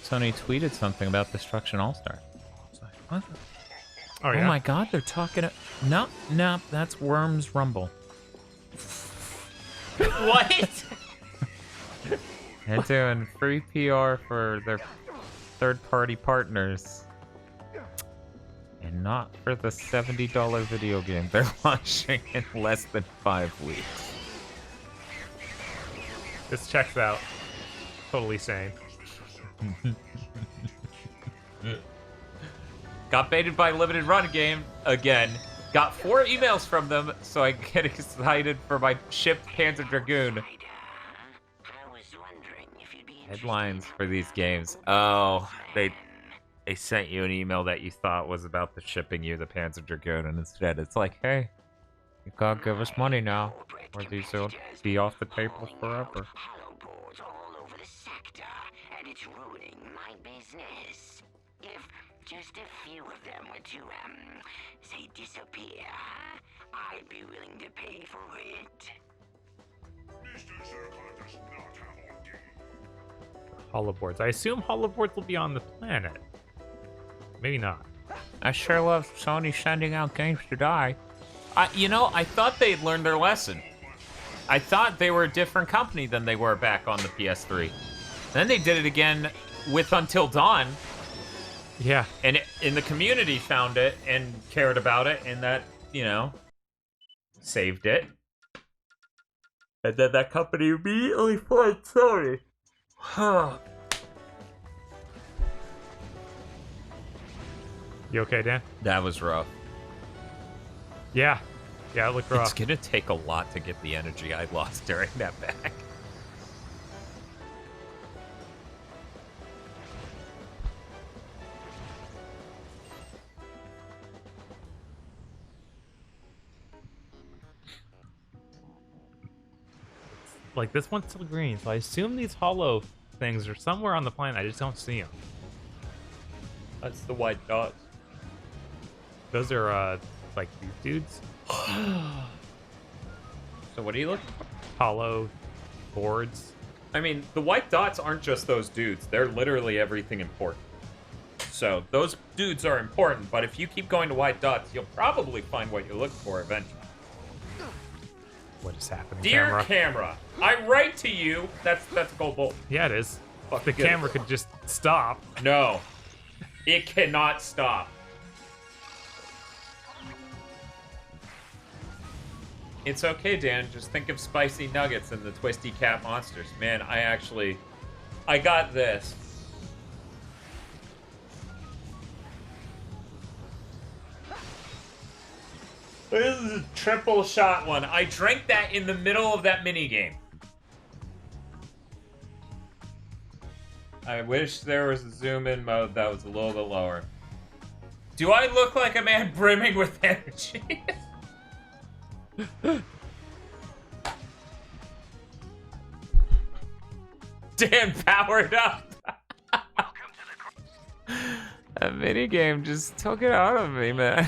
tweeted something about Destruction All-Star. I was like, what? Oh, yeah? Oh my god, they're talking... No, that's Worms Rumble. What? They're doing free PR for their third-party partners. And not for the $70 video game they're launching in less than 5 weeks. This checks out. Totally sane. Got baited by Limited Run game again. Got 4 emails from them, so I get excited for my shipped Panzer Dragoon. Headlines for these games. Oh, they sent you an email that you thought was about the shipping you the Panzer Dragoon, and instead it's like, hey, you gotta give us money now, or these will be off the table forever. And it's ruining my business. If just a few of them were to, say, disappear, I'd be willing to pay for it. Holoboards. I assume holoboards will be on the planet. Maybe not. I sure love Sony sending out games to die. You know, I thought they'd learned their lesson. I thought they were a different company than they were back on the PS3. Then they did it again with Until Dawn. Yeah. And the community found it and cared about it, and that, you know, saved it. And then that company immediately fired Sony. You okay, Dan? That was rough. Yeah. Yeah, it looked rough. It's gonna take a lot to get the energy I lost during that back. Like, this one's still green, so I assume these hollow things are somewhere on the planet. I just don't see them. That's the white dots. Those are, like, these dudes. So what are you looking for? Hollow boards. I mean, the white dots aren't just those dudes. They're literally everything important. So those dudes are important, but if you keep going to white dots, you'll probably find what you're looking for eventually. What is happening, Dear camera, I write to you. That's gold bolt. Yeah, it is. Fuck, the good. camera could just stop. No, it cannot stop. It's okay, Dan. Just think of spicy nuggets and the twisty cat monsters. Man, I got this. This is a triple shot one. I drank that in the middle of that minigame. I wish there was a zoom in mode that was a little bit lower. Do I look like a man brimming with energy? Dan powered up. That minigame just took it out of me, man.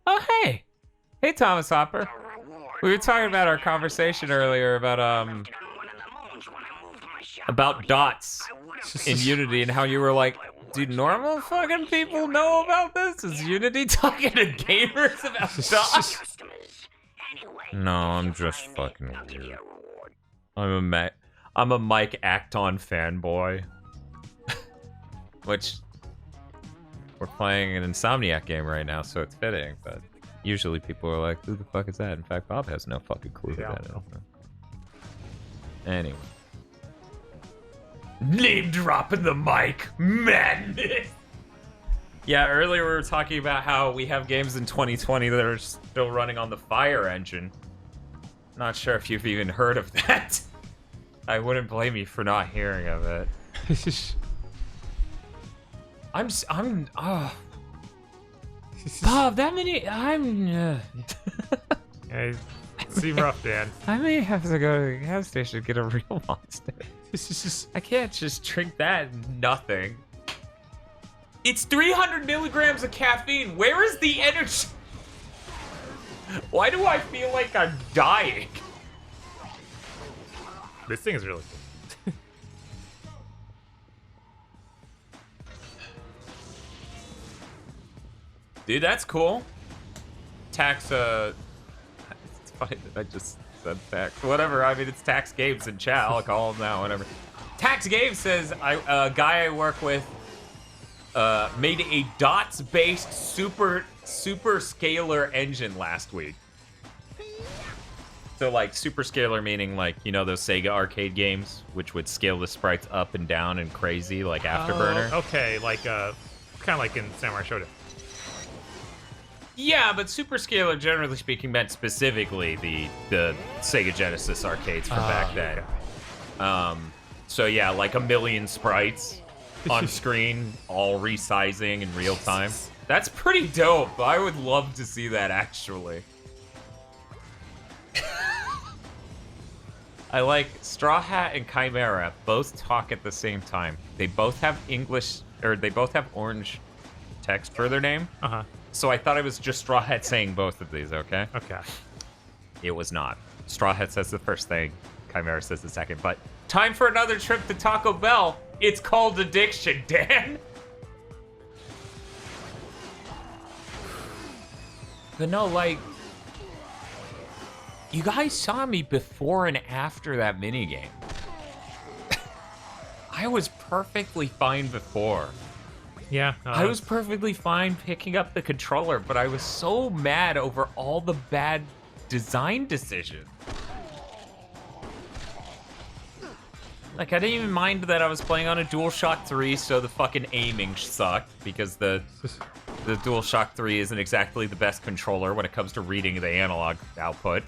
Oh, hey. Hey, Thomas Hopper. We were talking about our conversation earlier about dots in Unity and how you were like, do normal fucking people know about this? Is Unity talking to gamers about dots? No, I'm just fucking weird. I'm a Mike Acton fanboy. Which, we're playing an Insomniac game right now, so it's fitting, but usually people are like, who the fuck is that? In fact, Bob has no fucking clue who that is. Anyway. Name dropping the mic. Madness! Yeah, earlier we were talking about how we have games in 2020 that are still running on the Fire engine. Not sure if you've even heard of that. I wouldn't blame you for not hearing of it. Bob, that many, Hey, seem rough, Dan. I may have to go to the gas station to get a real monster. I can't just drink that nothing. It's 300 milligrams of caffeine. Where is the energy? Why do I feel like I'm dying? This thing is really cool. Dude, that's cool. Tax, it's fine that I just said tax. Whatever, I mean, it's Tax Games in chat. I'll call him now, whatever. Tax Games says, a guy I work with made a dots-based super scalar engine last week. So, like, super scalar meaning, like, you know those Sega arcade games, which would scale the sprites up and down and crazy, like Afterburner? Oh, okay, like, kind of like in Samurai Shodown. Yeah, but super scalar, generally speaking, meant specifically the Sega Genesis arcades from back then. Okay. So yeah, like a million sprites on screen, all resizing in real time. That's pretty dope. I would love to see that, actually. I like Straw Hat and Chimera both talk at the same time. They both have English, or they both have orange text for their name. Uh-huh. So I thought it was just Straw Hat saying both of these, okay? Okay. It was not. Straw Hat says the first thing, Chimera says the second, but time for another trip to Taco Bell. It's called addiction, Dan. But no, like, you guys saw me before and after that minigame. I was perfectly fine before. Yeah. I was perfectly fine picking up the controller, but I was so mad over all the bad design decisions. Like, I didn't even mind that I was playing on a DualShock 3, so the fucking aiming sucked, because the DualShock 3 isn't exactly the best controller when it comes to reading the analog output.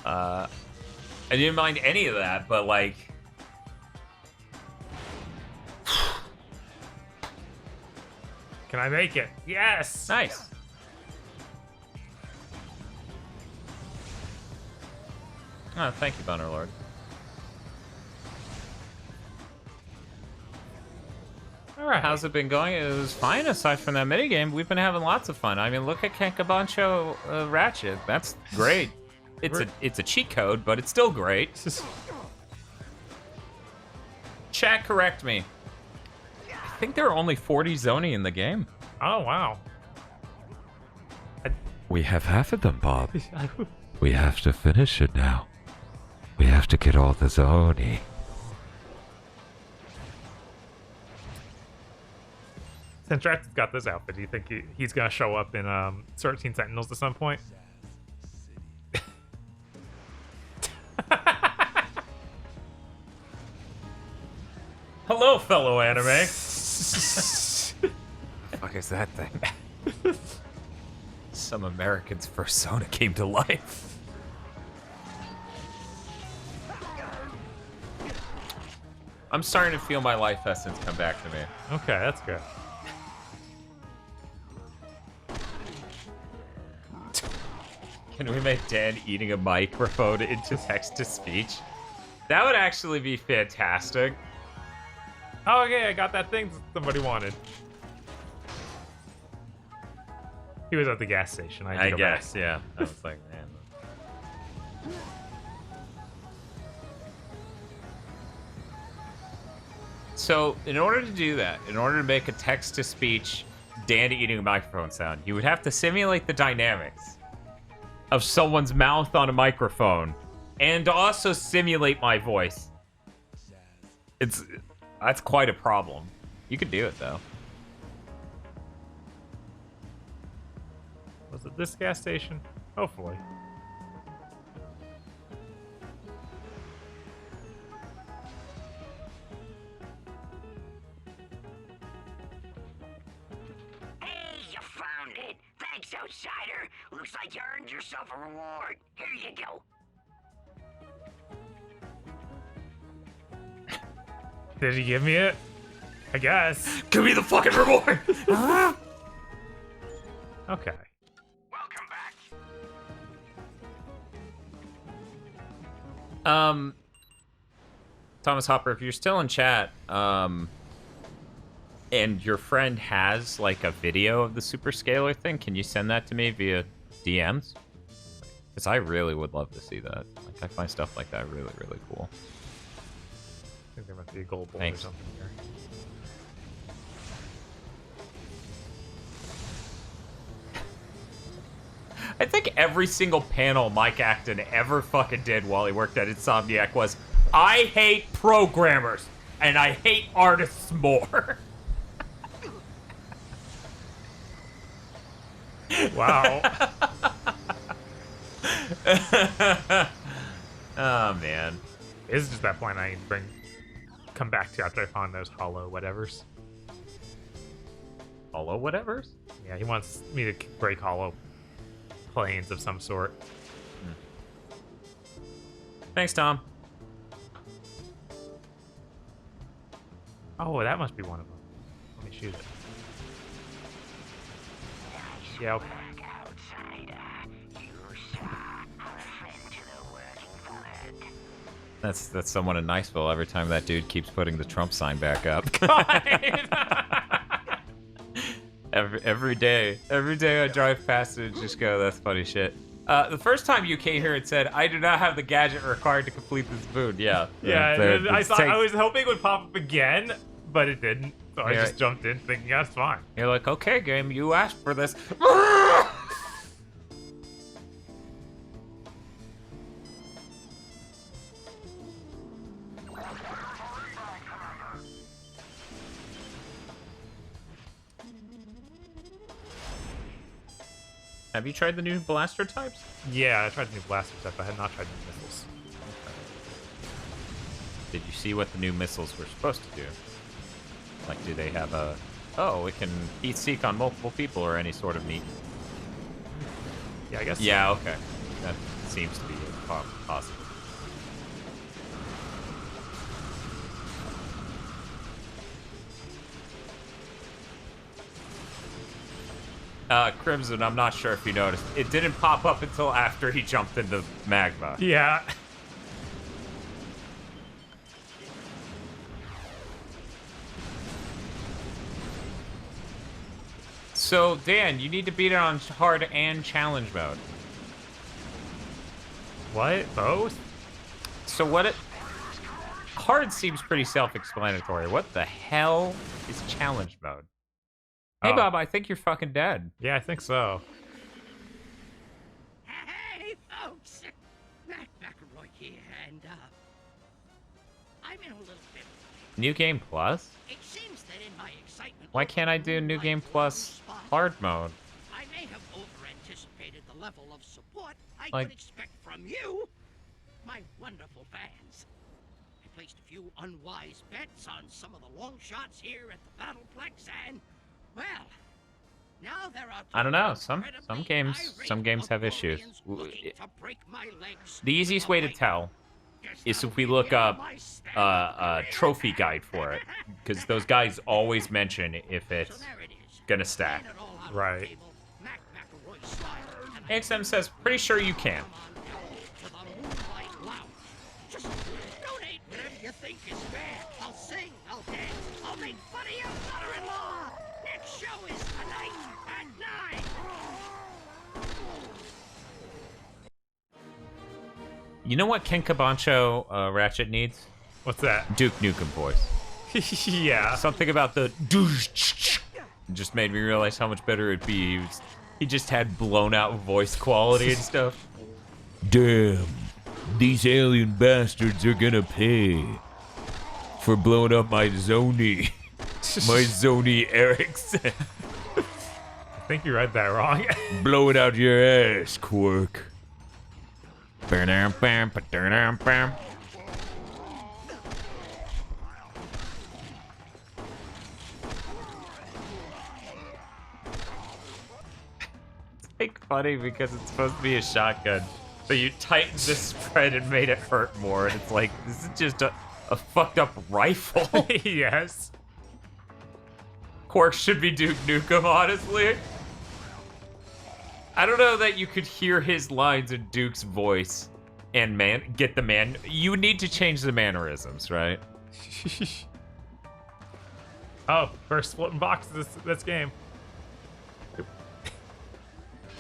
I didn't mind any of that, but, like... Can I make it? Yes! Nice. Oh, thank you, Bannerlord. Alright. How's it been going? It was fine aside from that minigame. We've been having lots of fun. I mean, look at Kankabancho Ratchet. That's great. It's a cheat code, but it's still great. Chat, correct me. I think there are only 40 Zoni in the game. Oh, wow. We have half of them, Bob. We have to finish it now. We have to get all the Zoni. Since Ratchet's got this outfit, do you think he's gonna show up in 13 Sentinels at some point? Hello, fellow anime. Fuck is that thing? Some American's persona came to life. I'm starting to feel my life essence come back to me. Okay, that's good. Can we make Dan eating a microphone into text-to-speech? That would actually be fantastic. Oh, okay, I got that thing somebody wanted. He was at the gas station. I guess, yeah. I was like, man. So, in order to do that, in order to make a text-to-speech Dan eating a microphone sound, you would have to simulate the dynamics of someone's mouth on a microphone and also simulate my voice. That's quite a problem. You could do it, though. Was it this gas station? Hopefully. outsider. Looks like you earned yourself a reward. Here you go. Did he give me it? I guess. Give me the fucking reward! Okay. Welcome back. Thomas Hopper, if you're still in chat, and your friend has like a video of the super scalar thing, can you send that to me via DMs? Because I really would love to see that. Like, I find stuff like that really, really cool. I think there must be a gold bolt or something here. I think every single panel Mike Acton ever fucking did while he worked at Insomniac was, I hate programmers, and I hate artists more. Wow. Oh, man. This is just that point I need to come back to after I found those hollow whatevers. Hollow whatevers? Yeah, he wants me to break hollow planes of some sort. Thanks, Tom. Oh, that must be one of them. Let me shoot it. Yeah, okay. That's someone in Niceville every time that dude keeps putting the Trump sign back up. every day I drive past it and just go, that's funny shit. The first time you came here, it said, I do not have the gadget required to complete this boon. Yeah. Yeah, I was hoping it would pop up again, but it didn't. So I just jumped in thinking, that's fine. You're like, okay, game, you asked for this. Have you tried the new blaster types? Yeah, I tried the new blaster type. I had not tried the new missiles. Did you see what the new missiles were supposed to do? Like, do they have a... Oh, it can heat seek on multiple people or any sort of neat... Yeah, I guess Yeah, so. okay. That seems to be possible. Crimson, I'm not sure if you noticed. It didn't pop up until after he jumped into magma. Yeah. So, Dan, you need to beat it on hard and challenge mode. What? Both? So what it... Hard seems pretty self-explanatory. What the hell is challenge mode? Hey, Bob, I think you're fucking dead. Yeah, I think so. Hey, folks! Matt McElroy here, and, I'm in a little bit. New Game Plus? It seems that in my excitement... Why can't I do New Game Plus hard mode? I may have over-anticipated the level of support I Like- could expect from you, my wonderful fans. I placed a few unwise bets on some of the long shots here at the Battleplex, and, well, now they're out. I don't know. Some games have issues. The easiest way to tell is if we look up a trophy guide for it, because those guys always mention if it's gonna stack. Right. XM says, pretty sure you can. Just donate whatever you think is fair. I'll sing, I'll dance, I'll make fun of your mother-in-law. Next show is tonight at 9. You know what Ken Cabancho Ratchet needs? What's that? Duke Nukem voice. Yeah. Something about the just made me realize how much better it'd be. He just had blown out voice quality and stuff. Damn, these alien bastards are gonna pay for blowing up my Zony. My Zony Ericsson. I think you read that wrong. Blow it out your ass, Quark. like funny because it's supposed to be a shotgun, but you tightened the spread and made it hurt more. And it's like, this is just a fucked up rifle. Yes. Quark should be Duke Nukem, honestly. I don't know that you could hear his lines in Duke's voice and get the man. You need to change the mannerisms, right? Oh, first floating box this game.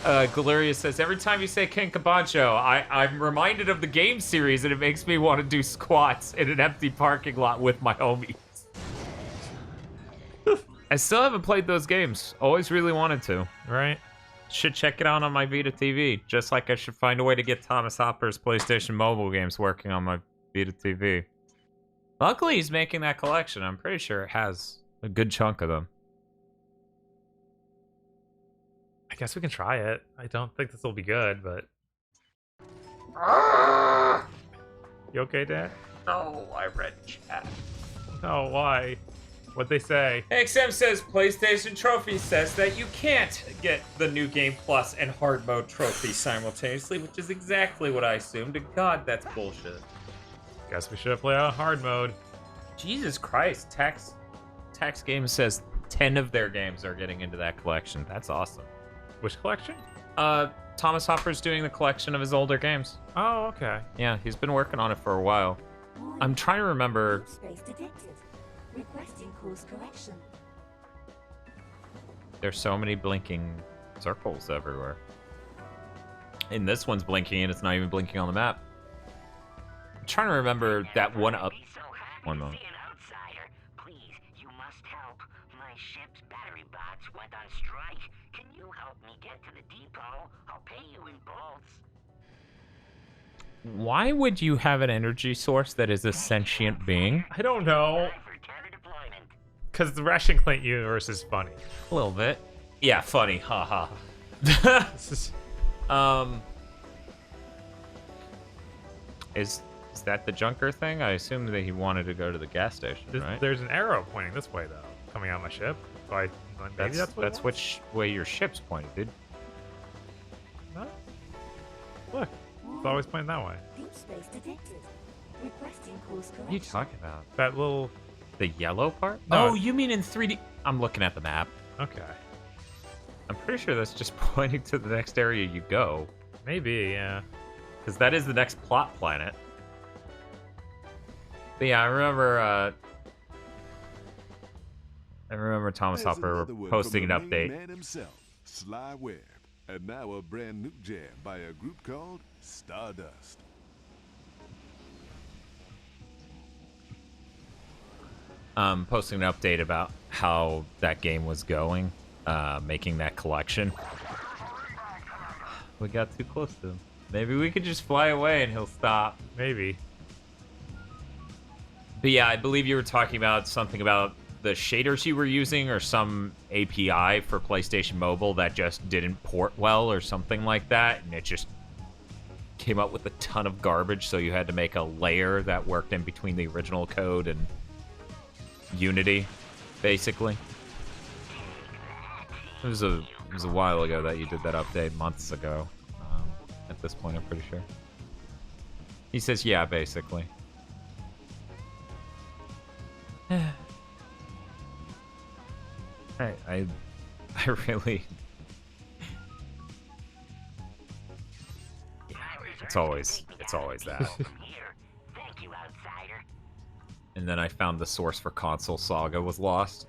Galeria says, every time you say King Cabancho, I'm reminded of the game series and it makes me want to do squats in an empty parking lot with my homies. I still haven't played those games. Always really wanted to. Right. Should check it out on my Vita TV. Just like I should find a way to get Thomas Hopper's PlayStation mobile games working on my Vita TV. Luckily, he's making that collection. I'm pretty sure it has a good chunk of them. I guess we can try it. I don't think this will be good, but... You okay, Dad? No, I read chat. Oh, why? What'd they say? XM says PlayStation Trophy says that you can't get the New Game Plus and Hard Mode trophy simultaneously, which is exactly what I assumed. And God, that's bullshit. Guess we should play on Hard Mode. Jesus Christ, Tax Games says 10 of their games are getting into that collection. That's awesome. Which collection? Thomas Hopper's doing the collection of his older games. Oh, okay. Yeah, he's been working on it for a while. I'm trying to remember. Space detected. Requesting course correction. There's so many blinking circles everywhere. And this one's blinking and it's not even blinking on the map. I'm trying to remember that one up. One moment. Please, you must help. My ship's battery box went on strike. Can you help me get to the depot? I'll pay you in bolts. Why would you have an energy source that is a sentient being? I don't know. Because the Ratchet Clank universe is funny. A little bit. Yeah, funny. Haha. Is that the Junker thing? I assume that he wanted to go to the gas station, right? There's an arrow pointing this way, though, coming out of my ship. So maybe that's which way your ship's pointed, dude. Huh? Look, it's always pointing that way. Deep space detected. Requesting course correction. What are you talking about? That little... The yellow part? No. Oh, you mean in 3D? I'm looking at the map. Okay. I'm pretty sure that's just pointing to the next area you go. Maybe, yeah. Because that is the next plot planet. But yeah, I remember Thomas Hopper posting an update. Man himself, Sly Webb, and now a brand new jam by a group called Stardust. Posting an update about how that game was going, making that collection. We got too close to him. Maybe we could just fly away and he'll stop. Maybe. But yeah, I believe you were talking about something about the shaders you were using or some API for PlayStation Mobile that just didn't port well or something like that, and it just came up with a ton of garbage, so you had to make a layer that worked in between the original code and Unity, basically. It was a while ago that you did that update, months ago. At this point, I'm pretty sure. He says, yeah, basically. I really... Yeah, it's always that. Thank you, outsider. And then I found the source for Console Saga was lost.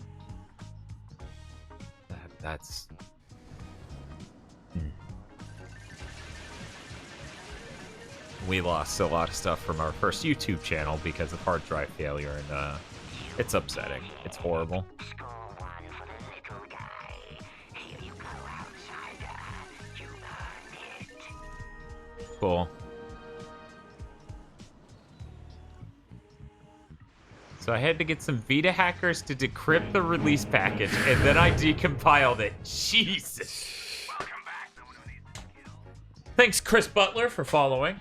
That's... We lost a lot of stuff from our first YouTube channel because of hard drive failure, and it's upsetting. It's horrible. Cool. So I had to get some Vita hackers to decrypt the release package, and then I decompiled it. Jesus. Thanks, Chris Butler, for following.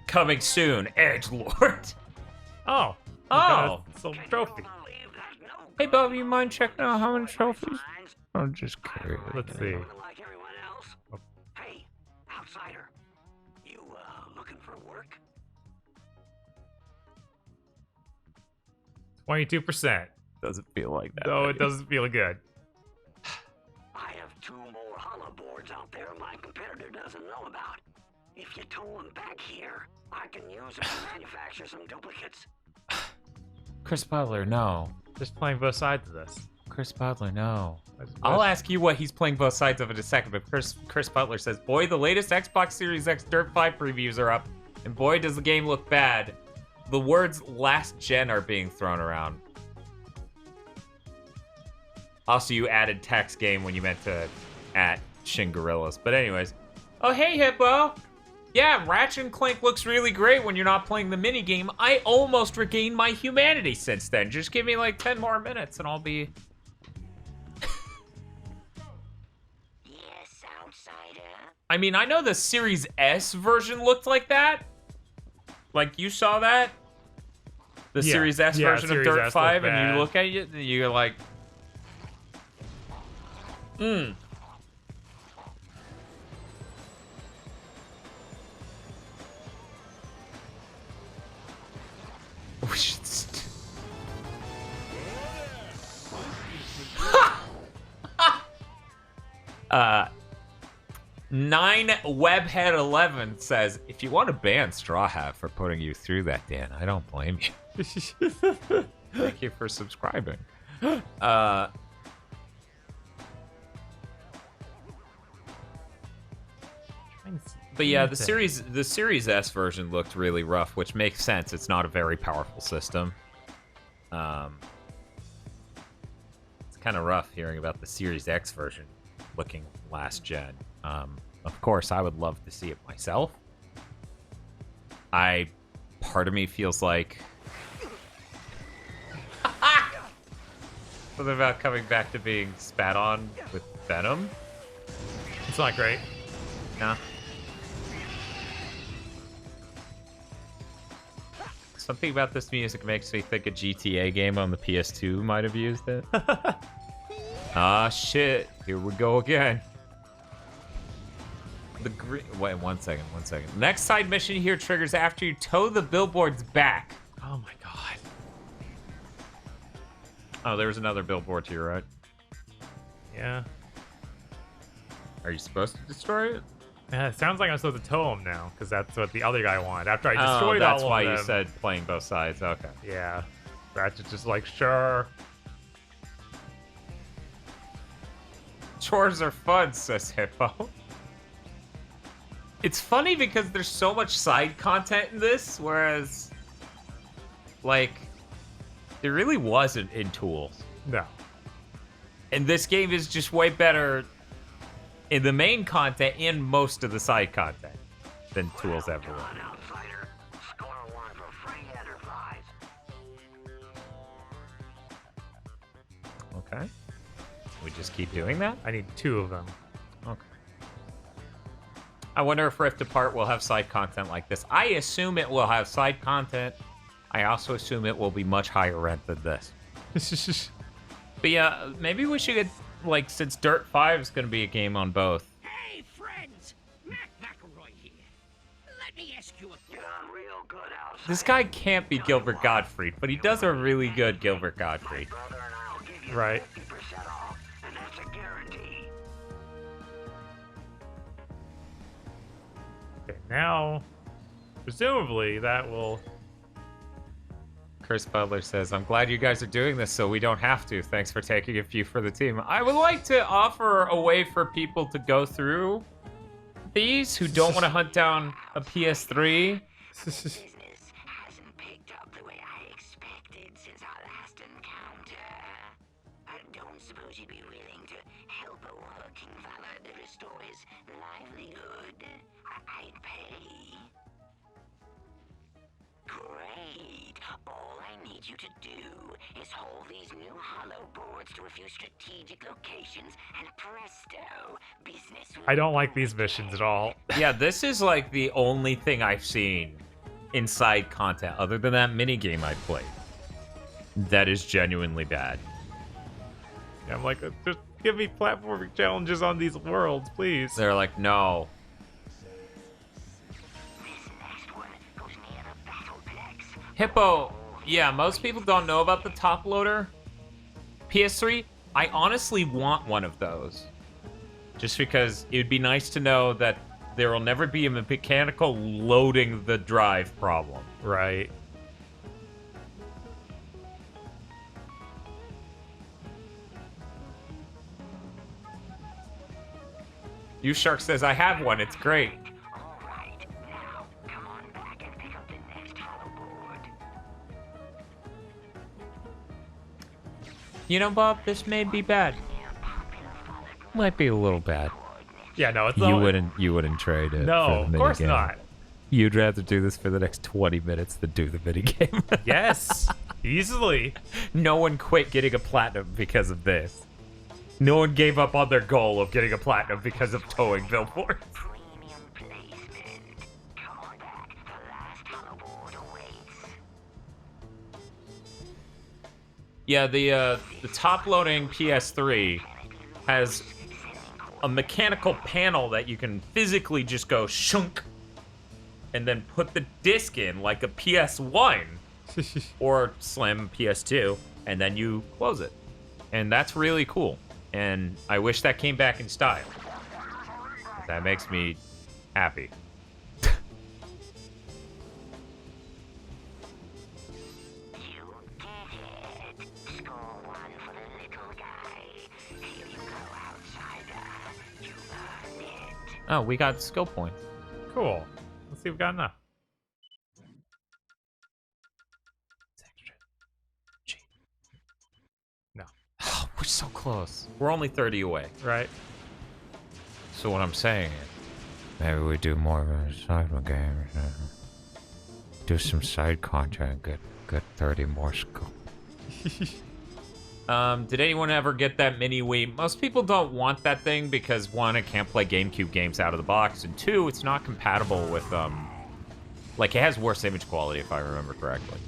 Coming soon, Edgelord. Oh. Oh. Some trophy. There's no Hey, Bob, you mind checking out how many trophies? I'm just curious. Let's see. Like everyone else. Hey, outsider. You, looking for work? 22%. Doesn't feel like that. No, it doesn't feel good. I have 2 more hollow boards out there my competitor doesn't know about. If you tow them back here, I can use them to manufacture some duplicates. Chris Butler, no. Just playing both sides of this. Chris Butler, no. I'll ask you what he's playing both sides of in a second, but Chris Butler says, boy, the latest Xbox Series X Dirt 5 previews are up, and boy, does the game look bad. The words last gen are being thrown around. Also, you added text game when you meant to at Shin Gorillas. But anyways. Oh, hey, Hippo. Yeah, Ratchet and Clank looks really great when you're not playing the minigame. I almost regained my humanity since then. Just give me like 10 more minutes and I'll be... Yes, outsider. I mean, I know the Series S version looked like that. Like, you saw that? The Series S version of Dirt 5, and you look at it and you're like... We should 9Webhead11 says, if you want to ban Straw Hat for putting you through that, Dan, I don't blame you. Thank you for subscribing. But yeah, the Series S version looked really rough, which makes sense. It's not a very powerful system. It's kind of rough hearing about the Series X version looking last gen. Of course, I would love to see it myself. Part of me feels like something about coming back to being spat on with Venom. It's not great. Nah. Something about this music makes me think a GTA game on the PS2 might have used it. Ah, shit. Here we go again. Wait, one second. Next side mission here triggers after you tow the billboards back. Oh my god. Oh, there was another billboard to your right. Yeah. Are you supposed to destroy it? Yeah, it sounds like I'm supposed to tow him now, because that's what the other guy wanted. After I destroyed all of them. That's why you said playing both sides. Okay. Yeah. Ratchet's just like, sure. Chores are fun, says Hippo. It's funny because there's so much side content in this, whereas, like, there really wasn't in Tools. No. And this game is just way better in the main content and most of the side content than Tools ever were. Okay. We just keep doing that? I need 2 of them. Okay. I wonder if Rift Apart will have side content like this. I assume it will have side content. I also assume it will be much higher rent than this. But yeah, maybe we should get, like, since Dirt 5 is going to be a game on both. Hey, friends! Mac McElroy here. Let me ask you a question. Real good outside. This guy can't be Gilbert Gottfried, but he does a really good Gilbert Gottfried. Right. And that's a guarantee. Okay, now, presumably, that will... Chris Butler says, I'm glad you guys are doing this so we don't have to. Thanks for taking a few for the team. I would like to offer a way for people to go through these who don't want to hunt down a PS3. Business hasn't picked up the way I expected since our last encounter. I don't suppose you'd be willing to help a working fella to restore his livelihood. I'd pay. Great. All I need you to do is hold these new hollow boards to a few strategic locations, and presto, business will... I don't like these missions at all. Yeah, this is like the only thing I've seen inside content, other than that minigame I played, that is genuinely bad. Yeah, I'm like, just give me platforming challenges on these worlds, please. They're like, no. Hippo, yeah, most people don't know about the top loader. PS3, I honestly want one of those. Just because it would be nice to know that there will never be a mechanical loading the drive problem. Right. You Shark says, I have one, it's great. You know, Bob, this may be bad. Might be a little bad. Yeah, no, it's You wouldn't trade it. No, for the of course minigame. not. You'd rather do this for the next 20 minutes than do the minigame. Yes, easily. No one quit getting a platinum because of this. No one gave up on their goal of getting a platinum because of towing billboards. Yeah, the top-loading PS3 has a mechanical panel that you can physically just go shunk and then put the disc in like a PS1 or slim PS2, and then you close it. And that's really cool. And I wish that came back in style. That makes me happy. Oh, we got skill points. Cool. Let's see if we got enough. No. Oh, we're so close. We're only 30 away. Right. So what I'm saying is, maybe we do more of a side game. Do some side content, get 30 more skill. Did anyone ever get that mini Wii? Most people don't want that thing because one, it can't play GameCube games out of the box, and two, it's not compatible with like it has worse image quality if I remember correctly.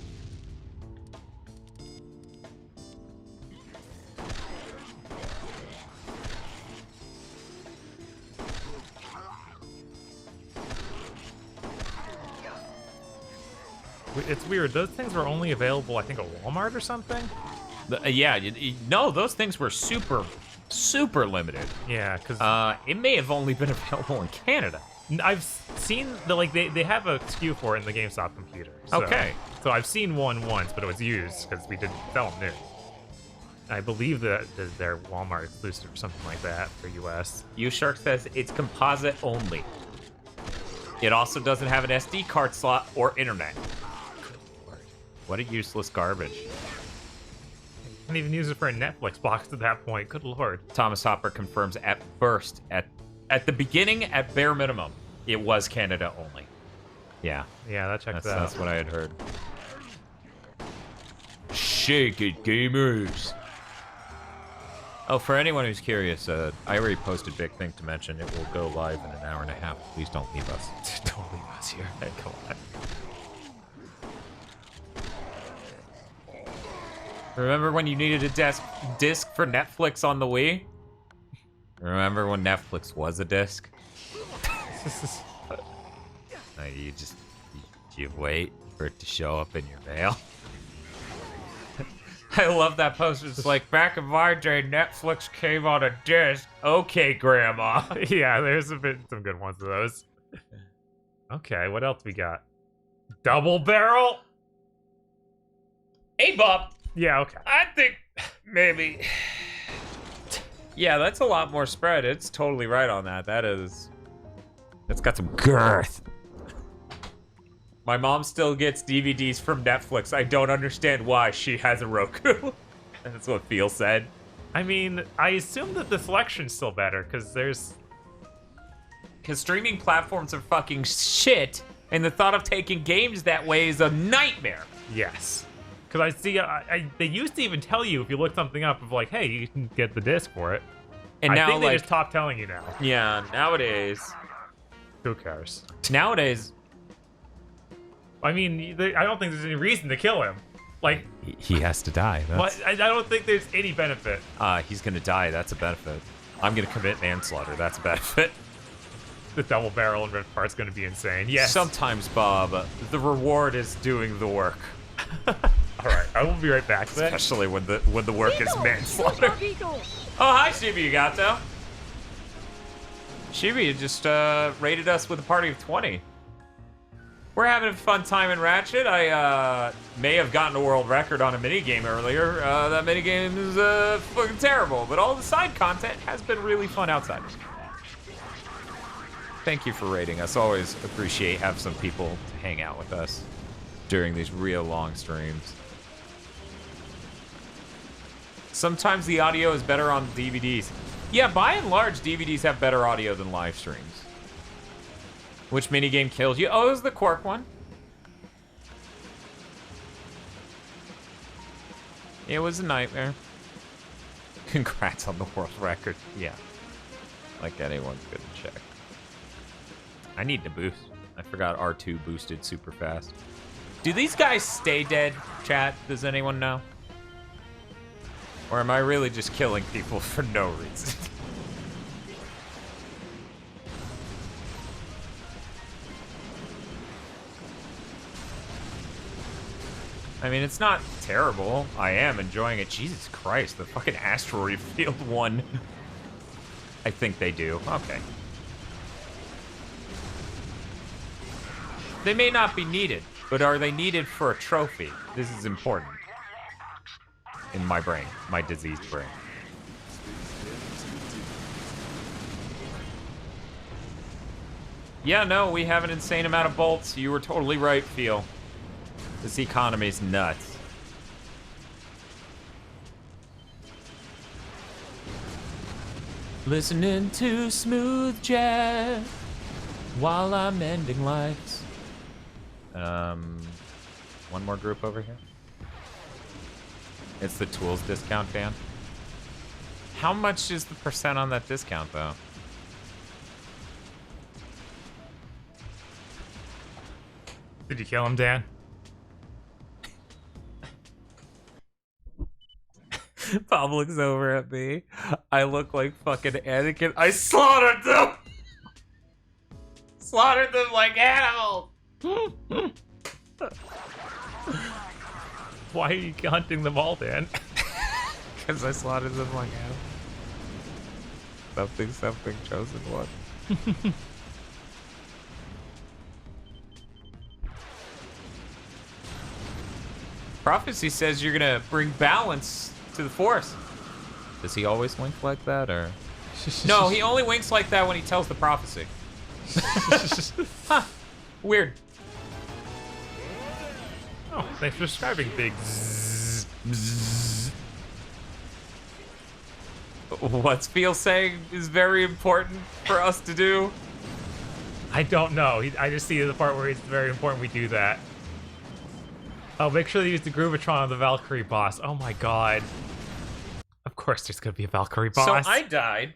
It's weird. Those things were only available, I think, at Walmart or something. Yeah, no, those things were super limited. Yeah, because it may have only been available in Canada. I've seen they have a SKU for it in the GameStop computer. So, Okay. So I've seen one once, but it was used because we didn't sell them new. I believe that they're Walmart exclusive or something like that for US. U-Shark says it's composite only. It also doesn't have an SD card slot or internet. What a useless garbage. Can't even use it for a Netflix box at that point. Good lord. Thomas Hopper confirms at first, at the beginning, at bare minimum, it was Canada only. Yeah. Yeah, that checks out. That's what I had heard. Shake it, gamers. Oh, for anyone who's curious, I already posted Big Thing to mention it will go live in an hour and a half. Please don't leave us. Don't leave us here. Hey, come on. Remember when you needed a disc for Netflix on the Wii? Remember when Netflix was a disc? You wait for it to show up in your mail. I love that poster. It's like, back in my day, Netflix came on a disc. Okay, Grandma. Yeah, there's some good ones of those. Okay, what else we got? Double barrel? Hey, Bob. Yeah, okay. I think maybe... Yeah, that's a lot more spread. It's totally right on that. That's got some girth. My mom still gets DVDs from Netflix. I don't understand why she has a Roku. That's what Phil said. I mean, I assume that the selection's still better, because streaming platforms are fucking shit, and the thought of taking games that way is a nightmare. Yes. Because I see, they used to even tell you if you look something up of like, hey, you can get the disc for it. And now, I think they just stop telling you now. Yeah, nowadays. Who cares? Nowadays. I mean, I don't think there's any reason to kill him. Like, He has to die. what? I don't think there's any benefit. He's gonna die. That's a benefit. I'm gonna commit manslaughter. That's a benefit. The double barrel and red part's gonna be insane. Yes. Sometimes, Bob, the reward is doing the work. All right, I will be right back. Then. Especially when the work is manslaughter. Oh, hi, Shibi Yugato. Shibi just rated us with a party of 20. We're having a fun time in Ratchet. I may have gotten a world record on a minigame earlier. That minigame is fucking terrible, but all the side content has been really fun outside. Thank you for rating us. Always appreciate having some people to hang out with us during these real long streams. Sometimes the audio is better on DVDs. Yeah, by and large, DVDs have better audio than live streams. Which minigame killed you? Oh, it was the Quark one. It was a nightmare. Congrats on the world record. Yeah. Like anyone's gonna check. I need to boost. I forgot R2 boosted super fast. Do these guys stay dead, chat? Does anyone know? Or am I really just killing people for no reason? I mean, it's not terrible. I am enjoying it. Jesus Christ, the fucking asteroid field one. I think they do. Okay. They may not be needed, but are they needed for a trophy? This is important. In my brain, my diseased brain. Yeah, no, we have an insane amount of bolts. You were totally right, Phil. This economy's nuts. Listening to smooth jazz while I'm ending lives. One more group over here. It's the tools discount, Dan. How much is the percent on that discount, though? Did you kill him, Dan? Bob looks over at me. I look like fucking Anakin. I slaughtered them! Slaughtered them like animals! Why are you hunting them all, Dan? Because I slaughtered them like animals. Something, chosen one. Prophecy says you're gonna bring balance to the Force. Does he always wink like that, or? No, he only winks like that when he tells the prophecy. Huh. Weird. Oh, thanks for describing big zzz. Bzzz. What's Phil saying is very important for us to do? I don't know. I just see the part where it's very important we do that. Oh, make sure they use the Groovatron on the Valkyrie boss. Oh my god. Of course there's gonna be a Valkyrie boss. So I died.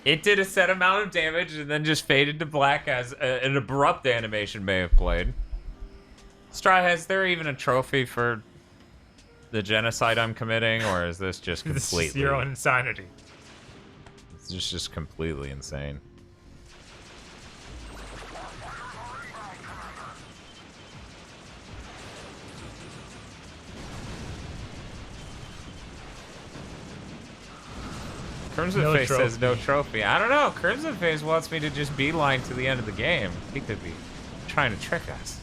It did a set amount of damage and then just faded to black as an abrupt animation may have played. Stry, is there even a trophy for the genocide I'm committing, or is this just completely... This is your own insanity. It's just completely insane. Crimson Face says no trophy. I don't know. Crimson Face wants me to just beeline to the end of the game. He could be trying to trick us.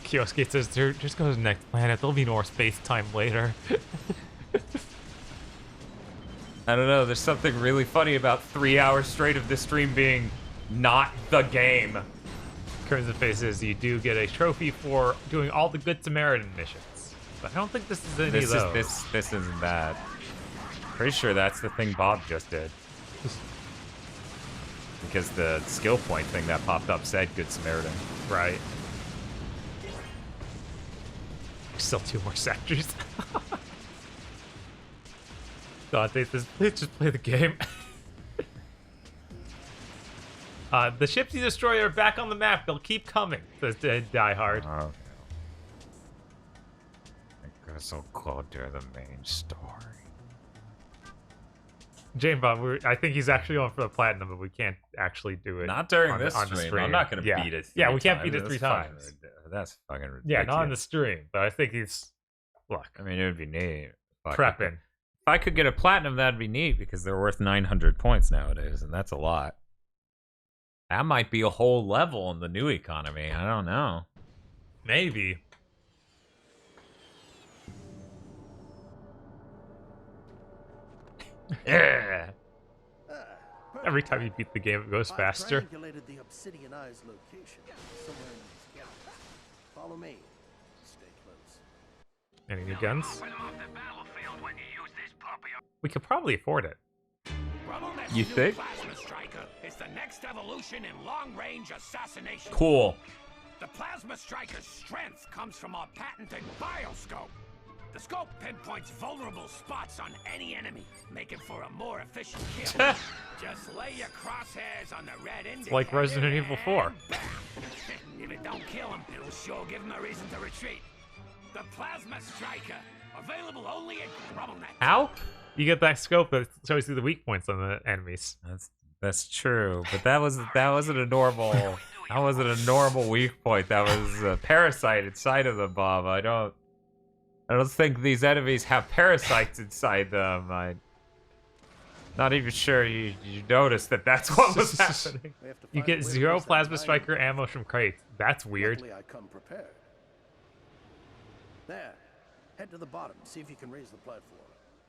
Kioski says, just go to the next planet. There'll be more space time later. I don't know. There's something really funny about 3 hours straight of this stream being not the game. Crimson Face says you do get a trophy for doing all the Good Samaritan missions. But I don't think this is any of those. This isn't that. Pretty sure that's the thing Bob just did. Because the skill point thing that popped up said Good Samaritan. Right. Still 2 more sectors. Dante says, please just play the game. The ships you destroy are back on the map. They'll keep coming. Says Die Hard. Okay. I guess I'll go to the main story. Jane Bob, I think he's actually going for the platinum, but we can't actually do it. Not during on this the stream. stream. I'm not going to Yeah. beat it. Yeah, three we can't times. beat it three That's times. That's fucking ridiculous. Yeah, not on the stream, but I think he's. Look. I mean, it would be neat. Prepping. If I could get a platinum, that'd be neat because they're worth 900 points nowadays, and that's a lot. That might be a whole level in the new economy. I don't know. Maybe. Yeah. Every time you beat the game, it goes faster. Triangulated the Obsidian Eye's location somewhere in these galaxies. Follow me. Stay close. Any new guns? We could probably afford it. You think? Plasma Striker is the next evolution in long-range assassination. Cool. The Plasma Striker's strength comes from our patented bioscope. The scope pinpoints vulnerable spots on any enemy, making for a more efficient kill. Just lay your crosshairs on the red indicator. It's like Resident Evil 4. If it don't kill him, it'll sure give him a reason to retreat. The Plasma Striker, available only at GrubbleNet. Ow! You get that scope that shows you the weak points on the enemies. That's true, but that wasn't a normal weak point. That was a parasite inside of the bomb. I don't think these enemies have parasites inside them. I'm not even sure you noticed that that's what was happening. You get 0 Plasma Striker ammo from crates. That's weird. Luckily, I come prepared. There. Head to the bottom. See if you can raise the platform.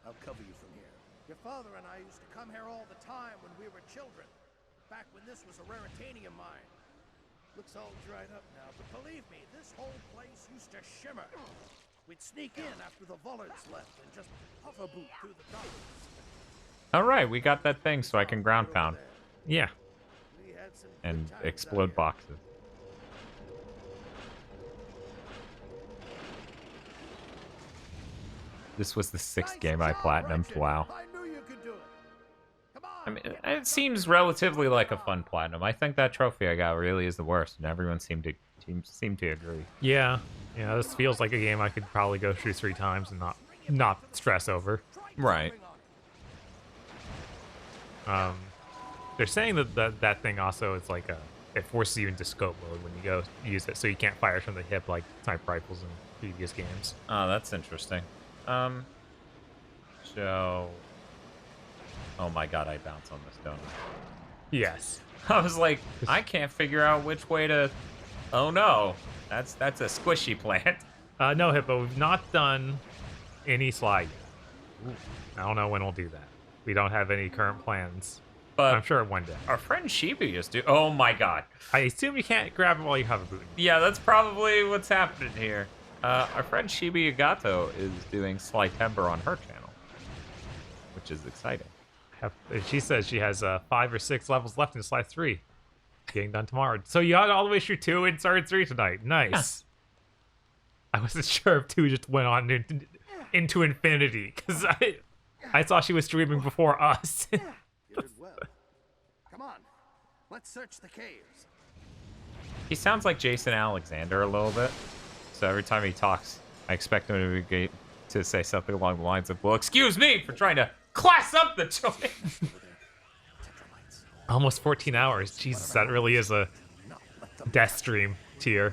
I'll cover you from here. Your father and I used to come here all the time when we were children. Back when this was a raritanium mine. Looks all dried up now, but believe me, this whole place used to shimmer. We'd sneak in after the Vullards left and just hover boot through the darkness. Alright, we got that thing so I can ground pound. Yeah. And explode boxes. This was the 6th game I platinumed. Wow. I mean, it seems relatively like a fun platinum. I think that trophy I got really is the worst, and everyone seemed to agree. Yeah. Yeah, this feels like a game I could probably go through 3 times and not stress over. Right. They're saying that thing also is like it forces you into scope mode when you go use it, so you can't fire from the hip like sniper rifles in previous games. Oh, that's interesting. So... Oh my god, I bounce on this, don't I? Yes. I was like, I can't figure out which way to... Oh no, that's a squishy plant. No, Hippo, we've not done any slide yet. I don't know when we'll do that. We don't have any current plans. But I'm sure one day. Our friend Shiba used to... Oh my god. I assume you can't grab it while you have a boot. Yeah, that's probably what's happening here. Our friend Shiba Yagato is doing Sly Timber on her channel, which is exciting. She says she has 5 or 6 levels left in Sly 3. Getting done tomorrow. So you got all the way through 2 and started 3 tonight. Nice. I wasn't sure if 2 just went on into infinity, because I saw she was streaming before us. Did well. Come on, let's search the caves. He sounds like Jason Alexander a little bit. So every time he talks, I expect him to say something along the lines of, well, excuse me for trying to class up the joint. Almost 14 hours. Jesus, that really is a death stream tier.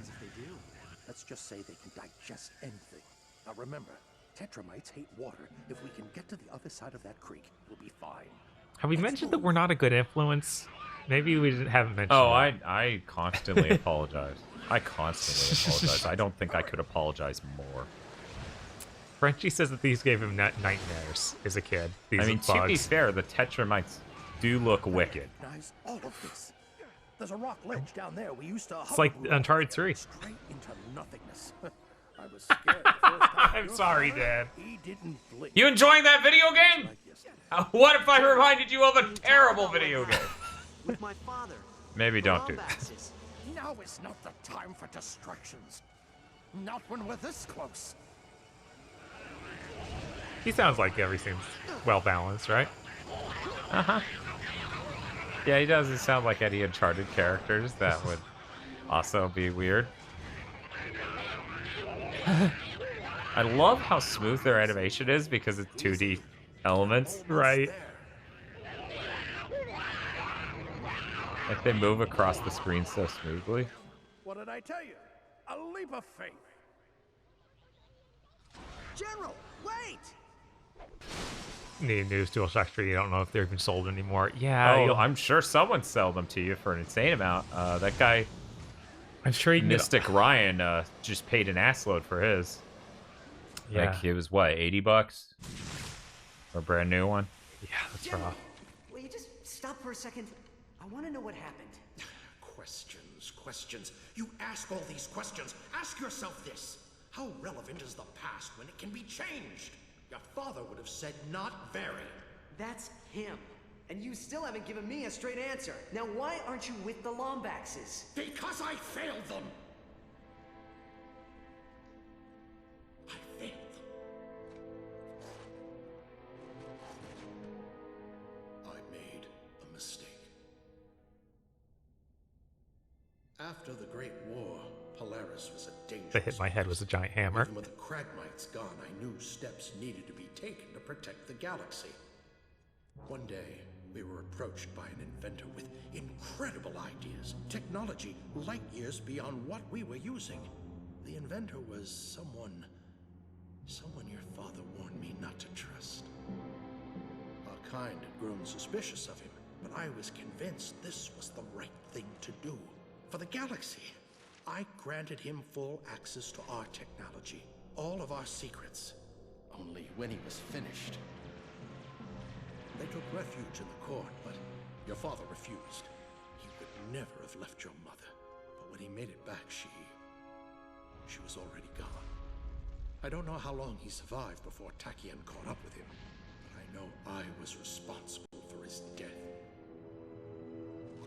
Let's just say they can digest anything. Now remember, tetramites hate water. If we can get to the other side of that creek, we'll be fine. Have we mentioned that we're not a good influence? Maybe we haven't mentioned Oh, that. I constantly apologize. I constantly apologize. I don't think I could apologize more. Frenchie says that these gave him nightmares as a kid. These I mean, bugs. to be fair, the tetramites do look wicked. Recognize all of this. There's a rock ledge down there. We used to. It's like Uncharted 3. Straight into nothingness. I was scared the first time. I'm sorry, Dad. He didn't blink. You enjoying that video game? What if I reminded you of a terrible video game? With my father. Maybe don't do that. Now is not the time for distractions. Not when we're this close. He sounds like everything's well balanced, right? Uh-huh. Yeah, he doesn't sound like any Uncharted characters. That would also be weird. I love how smooth their animation is because it's 2D elements. Right. Like they move across the screen so smoothly. What did I tell you? A leap of faith. General, wait! Need news DualShock 3. You don't know if they're even sold anymore. Yeah. Oh, I'm sure someone sell them to you for an insane amount. That guy, I'm sure Mystic Ryan, just paid an assload for his. Yeah. Like it was what, $80 for a brand new one. Yeah, that's rough. Will you just stop for a second? I want to know what happened. Questions. You ask all these questions. Ask yourself this. How relevant is the past when it can be changed? Your father would have said not very. That's him. And you still haven't given me a straight answer. Now why aren't you with the Lombaxes? Because I failed them. I failed them. I made a mistake. After the Great War, Polaris was a dangerous They hit my head with a giant hammer. Even with the Kragmites gone, I knew steps needed to be taken to protect the galaxy. One day, we were approached by an inventor with incredible ideas, technology light years beyond what we were using. The inventor was someone your father warned me not to trust. Our kind had grown suspicious of him, but I was convinced this was the right thing to do. For the galaxy, I granted him full access to our technology, all of our secrets. Only when he was finished. They took refuge in the court, but your father refused. He would never have left your mother. But when he made it back, she was already gone. I don't know how long he survived before Tachyon caught up with him, but I know I was responsible for his death.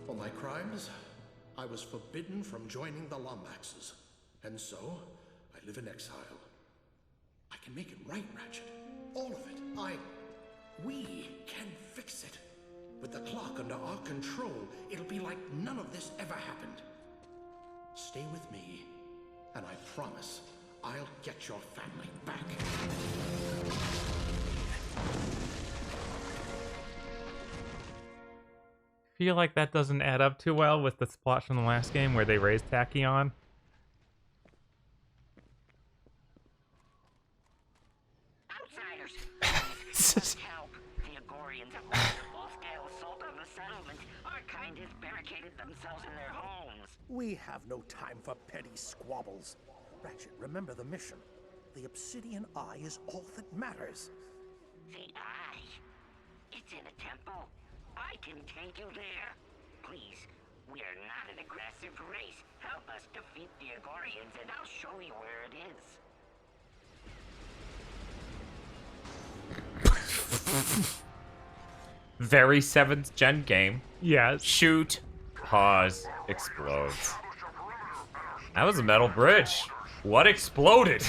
For my crimes, I was forbidden from joining the Lombaxes, and so I live in exile. I can make it right, Ratchet. All of it. We can fix it. With the clock under our control, it'll be like none of this ever happened. Stay with me, and I promise I'll get your family back. Feel like that doesn't add up too well with the plot from the last game where they raised Tachyon. Outsiders! Help! The Agorians have launched a full-scale assault on the settlement. Our kind has barricaded themselves in their homes. We have no time for petty squabbles. Ratchet, remember the mission. The Obsidian Eye is all that matters. The Eye? It's in a temple. I can take you there. Please, we are not an aggressive race. Help us defeat the Agorians and I'll show you where it is. Very 7th gen game. Yeah. Shoot. Pause. Explodes. That was a metal bridge. What exploded?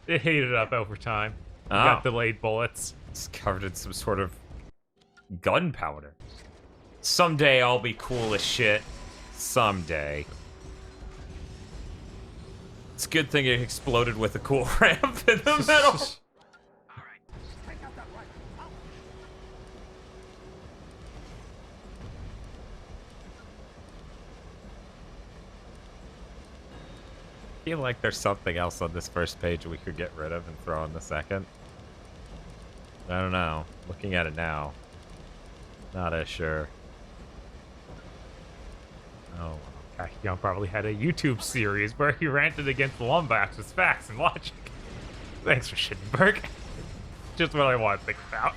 It heated up over time. Oh. Got delayed bullets. It's covered in some sort of gunpowder. Someday I'll be cool as shit. Someday. It's a good thing it exploded with a cool ramp in the middle. I feel like there's something else on this first page we could get rid of and throw in the second. I don't know. Looking at it now, not as sure. Oh, Tachyon probably had a YouTube series where he ranted against the Lombax with facts and logic. Thanks for Schittenberg. Just what I want to think about.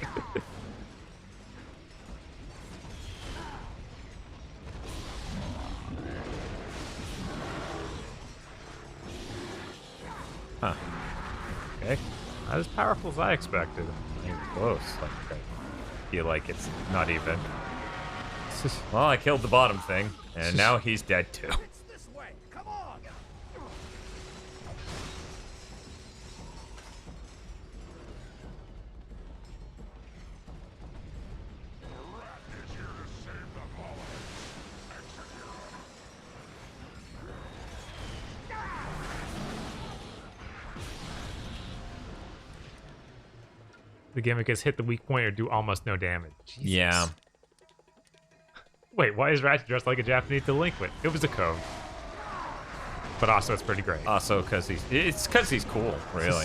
Huh. Okay. Not as powerful as I expected. Ain't close. Like, I feel like it's not even. Well, I killed the bottom thing, and now he's dead too. It's this way. Come on. The rat is here to The gimmick is hit the weak point or do almost no damage. Jesus. Yeah. Wait, why is Ratchet dressed like a Japanese delinquent? It was a code. But also, it's pretty great. Also, because it's because he's cool, really.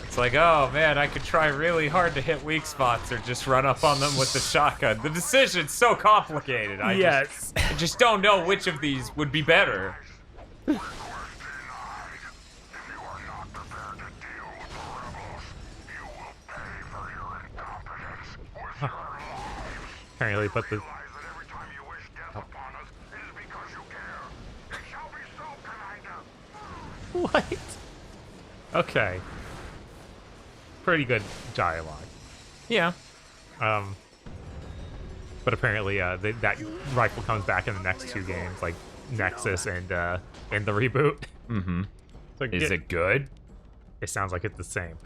It's like, oh man, I could try really hard to hit weak spots or just run up on them with the shotgun. The decision's so complicated. I just don't know which of these would be better. Apparently, but the... What? Okay. Pretty good dialogue. Yeah. But apparently, that rifle comes back in the next two games, like Nexus and the reboot. Mm-hmm. So Is it good? It sounds like it's the same.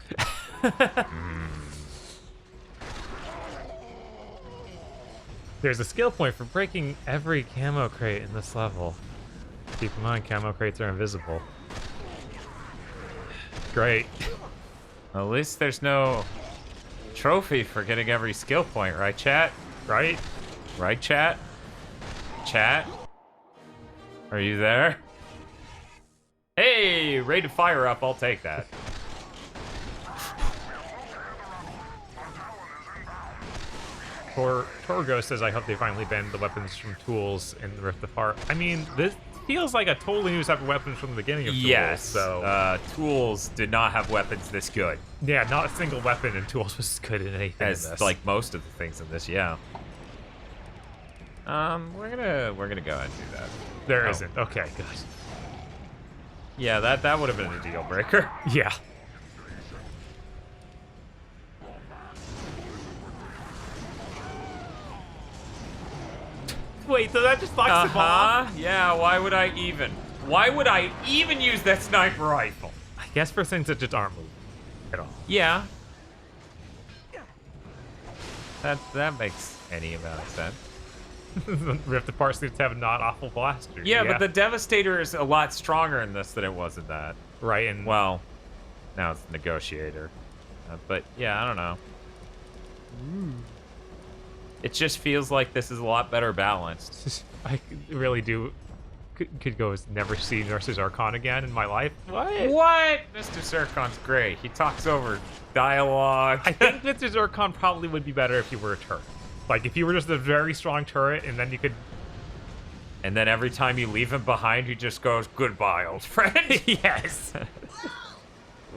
There's a skill point for breaking every camo crate in this level. Keep in mind, camo crates are invisible. Great. At least there's no trophy for getting every skill point, right, chat? Right? Right, chat? Chat? Are you there? Hey, rated fire up, I'll take that. Torgo says, I hope they finally banned the weapons from tools in Rift Apart. I mean, this feels like a totally new type of weapons from the beginning of Tools. Yes, so Tools did not have weapons this good. Yeah, not a single weapon in Tools was good in anything As in this. like most of the things in this, yeah. We're gonna go ahead and do that. There isn't. Okay, good. Yeah, that would have been a deal breaker. Yeah. Wait, so that just knocks him off? Yeah, why would I even? Why would I even use that sniper rifle? I guess for things that just aren't moving at all. Yeah. That makes any amount of sense. Rift Apart seems to have a not awful blaster. Yeah, but the Devastator is a lot stronger in this than it was in that. Right, and well, now it's Negotiator. But yeah, I don't know. It just feels like this is a lot better balanced. I really do. Could go as never see Nurses Archon again in my life. What? What? Mr. Zircon's great. He talks over dialogue. I think Mr. Zircon probably would be better if you were a turret. Like, if you were just a very strong turret, and then you could... And then every time you leave him behind, he just goes, goodbye, old friend. Yes.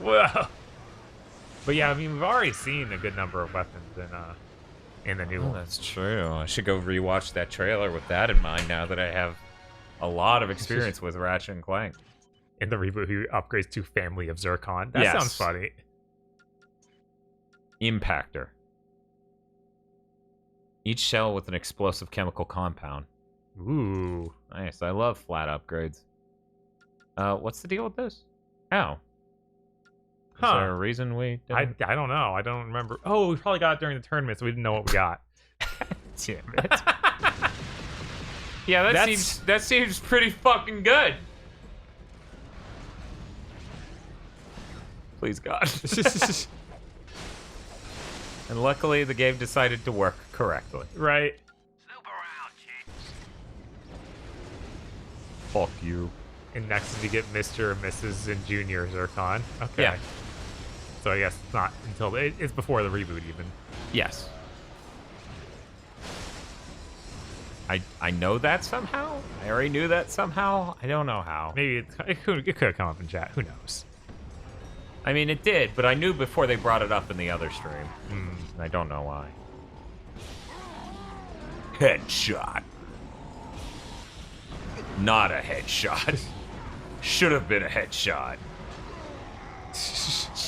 Whoa. But yeah, I mean, we've already seen a good number of weapons in the new one. That's true. I should go rewatch that trailer with that in mind now that I have a lot of experience with Ratchet and Clank. In the reboot, he upgrades to Family of Zircon. That sounds funny. Impactor. Each shell with an explosive chemical compound. Ooh. Nice. I love flat upgrades. What's the deal with this? Oh. Is there a reason we didn't? I don't know. I don't remember. Oh, we probably got it during the tournament, so we didn't know what we got. Damn it. Yeah, that seems pretty fucking good. Please God. And luckily the game decided to work correctly. Right. Fuck you. And next you get Mr. and Mrs. and Junior Zircon. Okay. Yeah. So I guess it's not until it's before the reboot even. Yes. I know that somehow. I already knew that somehow. I don't know how. Maybe it could have come up in chat. Who knows? I mean, it did, but I knew before they brought it up in the other stream. I don't know why. Headshot. Not a headshot. Should have been a headshot.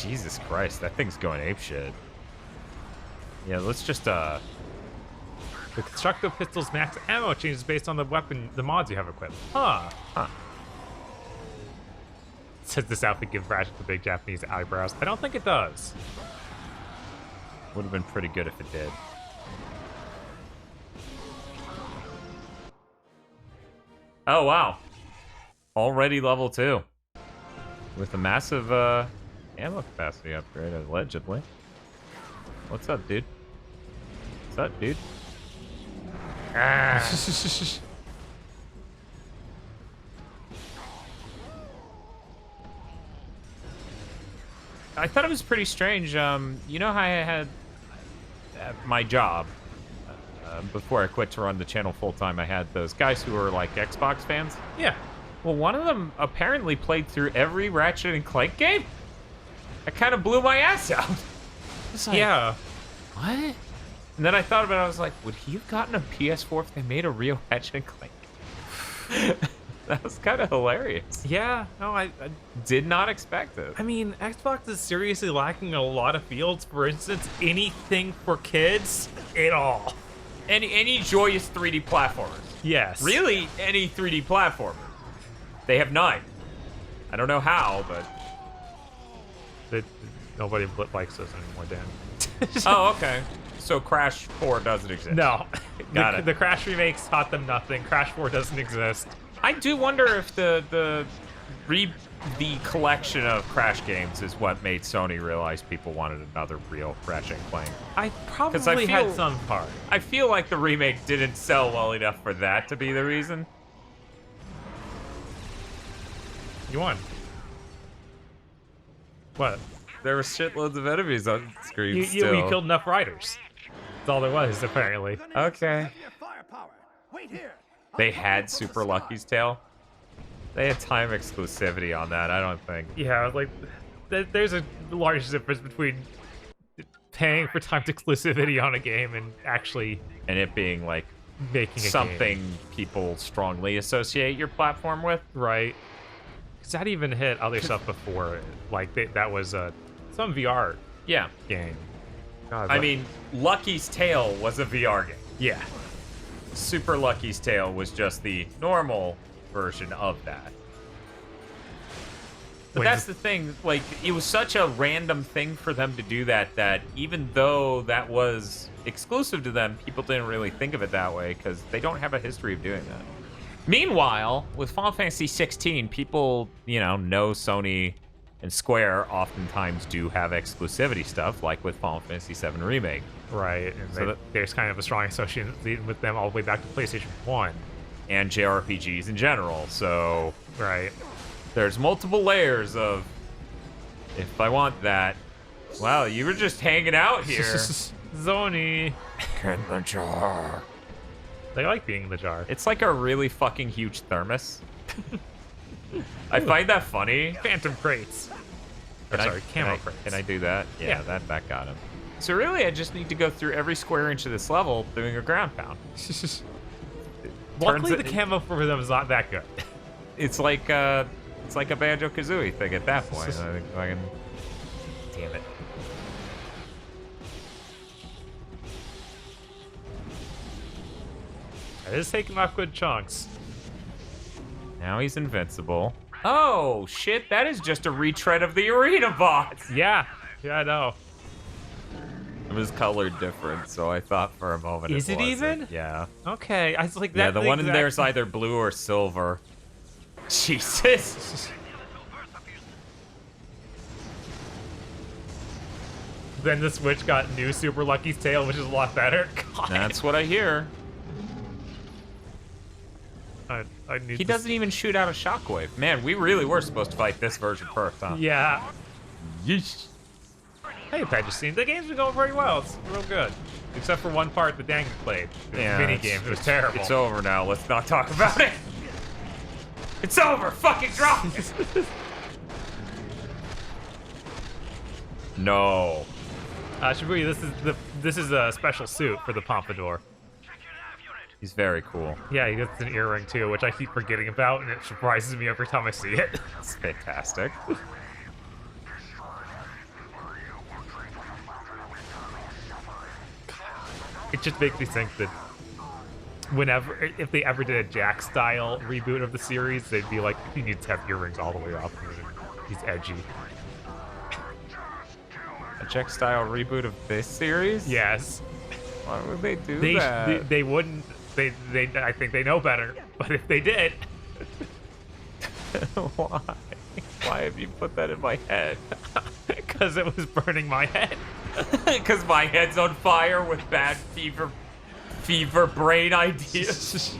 Jesus Christ, that thing's going apeshit. Yeah, let's just The constructive pistol's max ammo changes based on the weapon, the mods you have equipped. Huh. Says this outfit gives Ratchet the big Japanese eyebrows. I don't think it does. Would have been pretty good if it did. Oh, wow. Already level 2. With a massive ammo capacity upgrade, allegedly. What's up, dude? What's up, dude? Ah. I thought it was pretty strange. You know how I had my job before I quit to run the channel full time? I had those guys who were like Xbox fans. Yeah. Well, one of them apparently played through every Ratchet and Clank game. I kind of blew my ass out. Like, yeah. What? And then I thought about it. I was like, would he have gotten a PS4 if they made a real Ratchet and Clank? That was kind of hilarious. Yeah. No, I did not expect it. I mean, Xbox is seriously lacking a lot of fields. For instance, anything for kids at all. Any joyous 3D platformers. Yes. Really, any 3D platformer. They have 9. I don't know how, but nobody likes those anymore, Dan. Oh, okay. So Crash 4 doesn't exist. No. Got it. The Crash remakes taught them nothing. Crash 4 doesn't exist. I do wonder if the collection of Crash games is what made Sony realize people wanted another real Ratchet and Clank. I probably had some part. I feel like the remake didn't sell well enough for that to be the reason. You won. What? There were shitloads of enemies on screen You killed enough riders. That's all there was, apparently. Okay. They had Super Lucky's Tale. They had time exclusivity on that, I don't think. Yeah, like, there's a large difference between paying for time exclusivity on a game and actually... And it being, like, making something people strongly associate your platform with. Right. Because that even hit other stuff before. Like, that was some VR game. God, I mean, Lucky's Tale was a VR game. Yeah. Super Lucky's Tale was just the normal version of that. But that's the thing, like, it was such a random thing for them to do that even though that was exclusive to them, people didn't really think of it that way because they don't have a history of doing that. Meanwhile, with Final Fantasy 16, people, know Sony and Square oftentimes do have exclusivity stuff, like with Final Fantasy 7 Remake. Right, and so there's kind of a strong association with them all the way back to PlayStation 1. And JRPGs in general, so... Right. There's multiple layers of, if I want that, wow, you were just hanging out here. Sony. In the jar. They like being in the jar. It's like a really fucking huge thermos. I find that funny. Phantom crates. Camo crates. Can I do that? Yeah, that got him. So really, I just need to go through every square inch of this level doing a ground pound. Luckily, the camo for them is not that good. It's like a Banjo-Kazooie thing at that point. I think fucking... Damn it. It is taking off good chunks. Now he's invincible. Oh, shit, that is just a retread of the arena boss. Yeah, I know. It was colored different, so I thought for a moment Is it even? Yeah. Okay, I was like, yeah, the one in there is either blue or silver. Jesus. Then the Switch got new Super Lucky's Tale, which is a lot better. God. That's what I hear. He doesn't even shoot out a shockwave. Man, we really were supposed to fight this version first, huh? Yeah. Yeesh. Hey, Pedicine, the game's been going very well. It's real good. Except for one part that Dan played. The mini game. It was terrible. It's over now. Let's not talk about it. It's over. Fucking drop it. No. Shibuya, this is a special suit for the Pompadour. He's very cool. Yeah, he gets an earring too, which I keep forgetting about, and it surprises me every time I see it. It's fantastic. It just makes me think that if they ever did a Jack-style reboot of the series, they'd be like, he needs to have earrings all the way up. He's edgy. A Jack-style reboot of this series? Yes. Why would they do that? They wouldn't. I think they know better. But if they did... Why? Why have you put that in my head? Because it was burning my head. Because my head's on fire with bad fever brain ideas.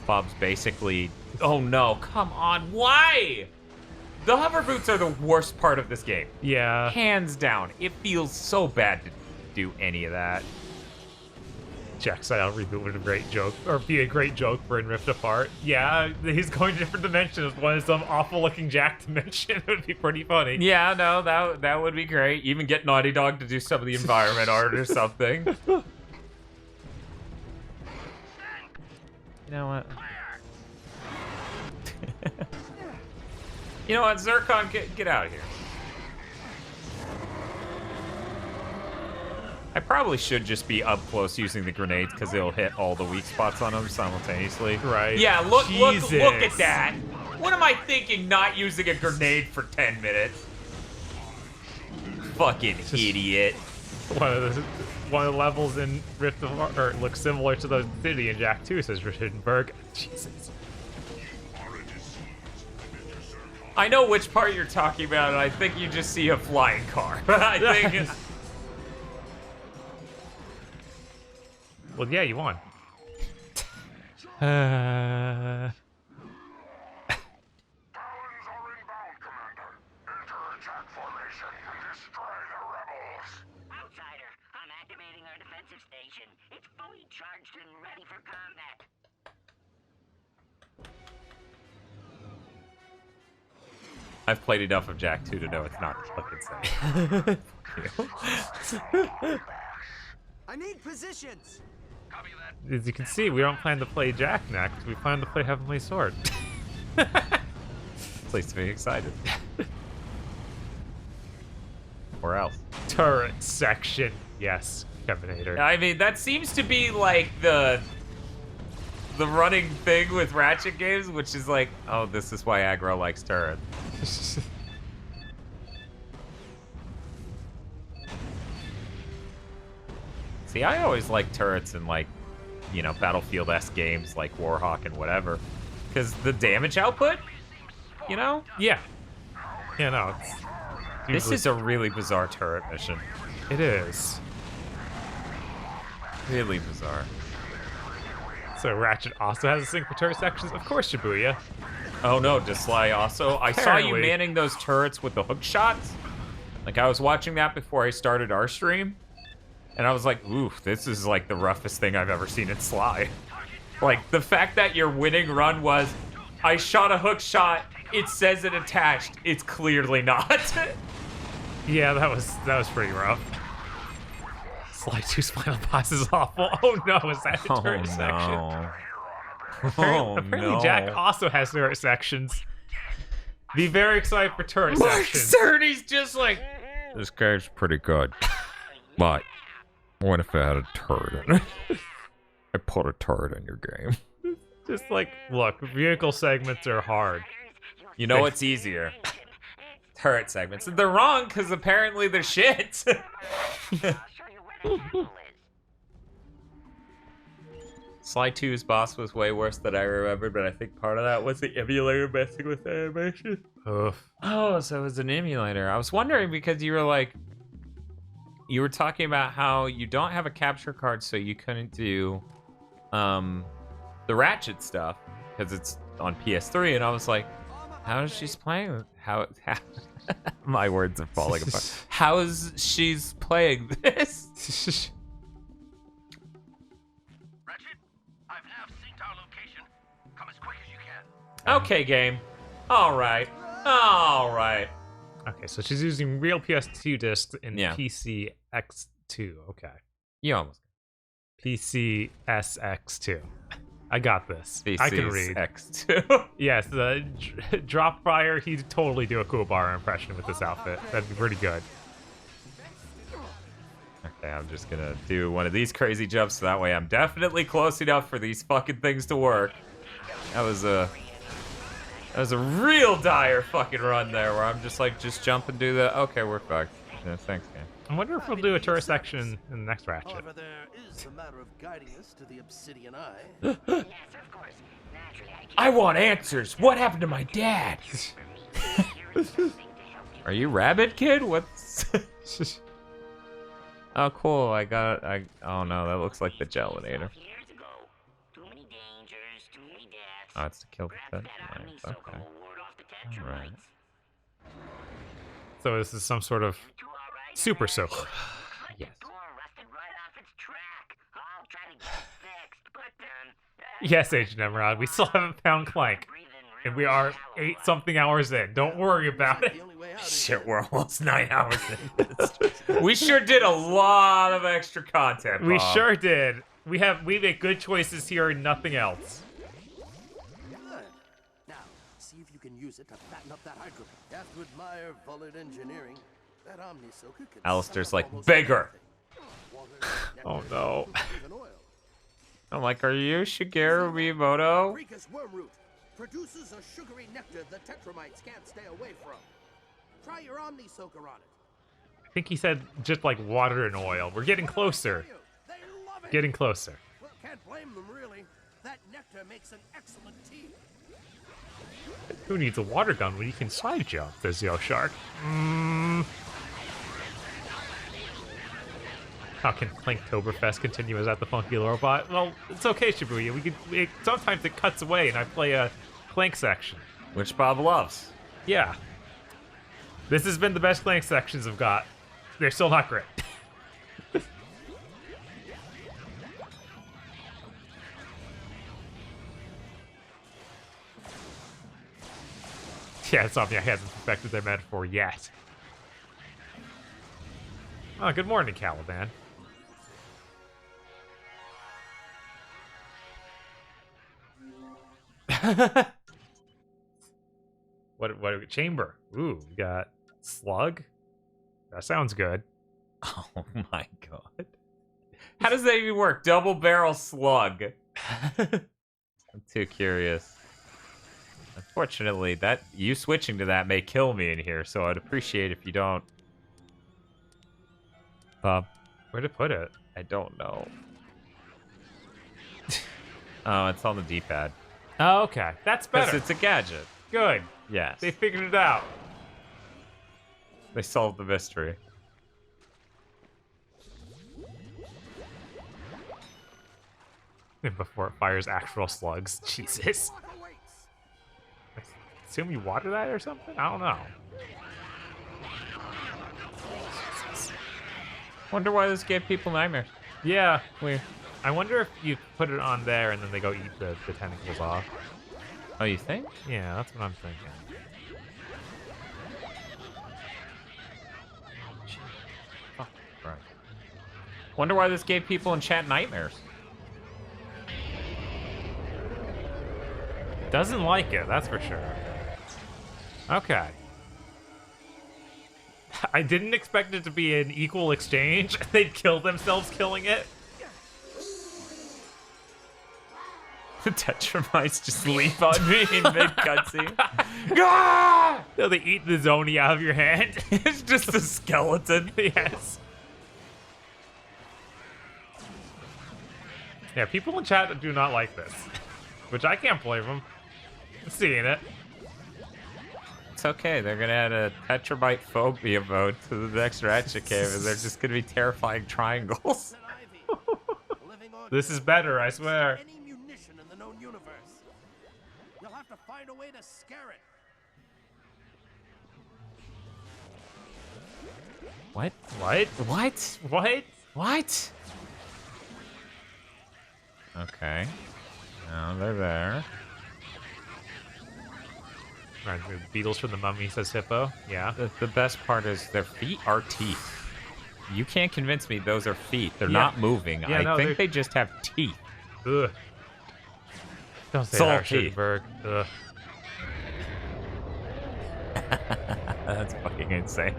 Bob's basically... Oh no, come on, why? The hover boots are the worst part of this game. Yeah. Hands down. It feels so bad to do any of that. Jack Style reboot would be a great joke, or be a great joke for in Rift Apart. Yeah, he's going to different dimensions. One is some awful-looking Jack dimension. It would be pretty funny. Yeah, no, that would be great. Even get Naughty Dog to do some of the environment art or something. You know what? You know what, Zircon, get out of here. I probably should just be up close using the grenades because it'll hit all the weak spots on them simultaneously. Right. Yeah, look at that. What am I thinking not using a grenade for 10 minutes? Fucking idiot. One of the levels in Rift of Apart looks similar to the city in Jak 2, says Rittenberg. Jesus. I know which part you're talking about, and I think you just see a flying car. I think... Well, yeah, you won. Outsider, I'm activating our defensive station. It's fully charged and ready for combat. I've played enough of Jak 2 to know it's not fucking safe. I need positions. As you can see, we don't plan to play Jak next. We plan to play Heavenly Sword. Please be excited. Or else. Turret section. Yes, Kevinator. I mean, that seems to be like the running thing with Ratchet games, which is like, oh, this is why aggro likes turrets. See, I always like turrets in, like, you know, Battlefield-esque games like Warhawk and whatever. Because the damage output, you know? Yeah. Yeah, no. This is a really bizarre turret mission. It is. Really bizarre. So Ratchet also has a sync for turret sections? Of course, Shibuya. Oh no, does Sly also? I saw you Apparently. manning those turrets with the hook shots. Like, I was watching that before I started our stream. And I was like, oof, this is like the roughest thing I've ever seen in Sly. Like, the fact that your winning run was, I shot a hook shot, it says it attached, it's clearly not. Yeah, that was pretty rough. Slide 2's final boss is awful. Oh no, is that a turret section? Apparently Jak also has turret sections. Be very excited for turret sections. Cerny's just like, this guy's pretty good. But what if I had a turret in it? I put a turret in your game. Just like, look, vehicle segments are hard. You know what's easier? Turret segments. They're wrong because apparently they're shit. Sly 2's boss was way worse than I remembered, but I think part of that was the emulator messing with the animation. Oh, so it was an emulator. I was wondering because you were talking about how you don't have a capture card, so you couldn't do the Ratchet stuff because it's on PS3, and I was like, how is she playing with how my words are falling apart. How is she's playing this? Ratchet, I've now synced our location. Come as quick as you can. Okay, game. All right. All right. Okay, so she's using real PS2 discs in PC X2. Okay. You almost. PC SX2. I got this. I can read. X2. Yes, the drop fire. He'd totally do a Kuwabara impression with this outfit. That'd be pretty good. Okay, I'm just gonna do one of these crazy jumps so that way I'm definitely close enough for these fucking things to work. That was a real dire fucking run there where I'm just like, just jump and do the. Okay, we're fucked. Yeah, thanks, man. I wonder if we'll do a tourist section in the next Ratchet. However, there is the matter of guiding us to the Obsidian Eye. Yes, of course. Naturally, I want answers. What happened to my dad? Are you Rabbit Kid? What's... Oh, cool. Oh, no. That looks like the Gelinator. Oh, it's to kill the pet. Nice. Okay. Alright. So this is some sort of super soaker. Yes. Yes, Agent Emerald, we still haven't found Clank. And we are 8-something hours in. Don't worry about it. Shit, we're almost 9 hours in this. We sure did a lot of extra content, We Bob. sure did. We make good choices here and nothing else. Good. Now, see if you can use it to fatten up that hydro. You have to admire Bullard engineering. That Omni-Soaker can Alistair's like, bigger! Oh no. I'm like, are you Shigeru Miyamoto? Rika's wormroot produces a sugary nectar the Tetramites can't stay away from. Try your Omni-Soaker on it. I think he said just like water and oil. We're getting closer. Getting closer. Well, can't blame them, really. That nectar makes an excellent tea. Who needs a water gun when you can side jump, says Yo Shark? How can Clanktoberfest continue as at the funky robot? Well, it's okay, Shibuya. Sometimes it cuts away and I play a Clank section. Which Bob loves. Yeah. This has been the best Clank sections I've got. They're still not great. Yeah, Insomniac hasn't perfected their metaphor yet. Oh, good morning, Caliban. What chamber? Ooh, we got slug. That sounds good. Oh my god. How does that even work? Double barrel slug. I'm too curious. Unfortunately, you switching to that may kill me in here, so I'd appreciate if you don't. Where'd it put it? I don't know. Oh, it's on the D-pad. Oh, okay. That's better. Because it's a gadget. Good. Yes. They figured it out. They solved the mystery. And before it fires actual slugs. Jesus. I assume you water that or something? I don't know. Wonder why this gave people nightmares. Yeah. Weird. I wonder if you put it on there and then they go eat the tentacles off. Oh, you think? Yeah, that's what I'm thinking. Oh, right. Wonder why this gave people in chat nightmares. Doesn't like it, that's for sure. Okay. I didn't expect it to be an equal exchange. They'd kill themselves killing it. The Tetramites just leap on me in mid-cutscene. Ah! No, they eat the Zoni out of your hand. It's just a skeleton. Yes. Yeah, people in chat do not like this. Which I can't blame them. I'm seeing it. It's okay. They're gonna add a Tetrabite phobia mode to the next Ratchet cave, and they're just gonna be terrifying triangles. This is better, I swear. Any munition in the known universe. You'll have to find a way to scare it. What? What? What? What? What? Okay. No, they're there. Right, the beetles from the mummy, says Hippo. Yeah. The best part is their feet are teeth. You can't convince me those are feet. They're not moving. Yeah, I think they just have teeth. Ugh. Don't say Soul that, teeth. Schuttenberg. Ugh. That's fucking insane.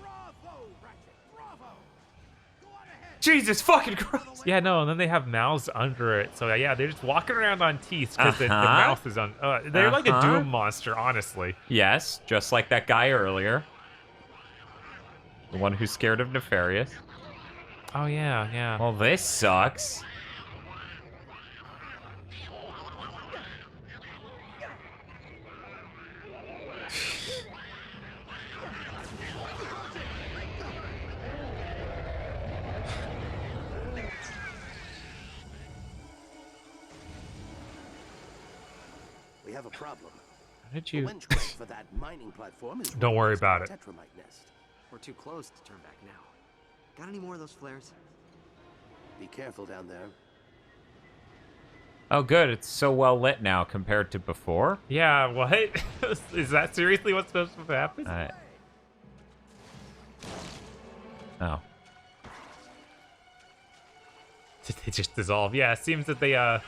Bravo, Ratchet, bravo! Go on ahead. Jesus fucking Christ. Yeah, no, and then they have mouths under it. So yeah, they're just walking around on teeth because the mouth is on. They're like a Doom monster, honestly. Yes, just like that guy earlier. The one who's scared of Nefarious. Oh yeah, yeah. Well, this sucks. We have a problem. How did you? The winch crate for that mining platform is Don't worry about it. Tetramite nest. We're too close to turn back now. Got any more of those flares? Be careful down there. Oh, good. It's so well lit now compared to before. Yeah, what? Is that seriously what's supposed to happen? Oh. They just dissolve. Yeah, it seems that they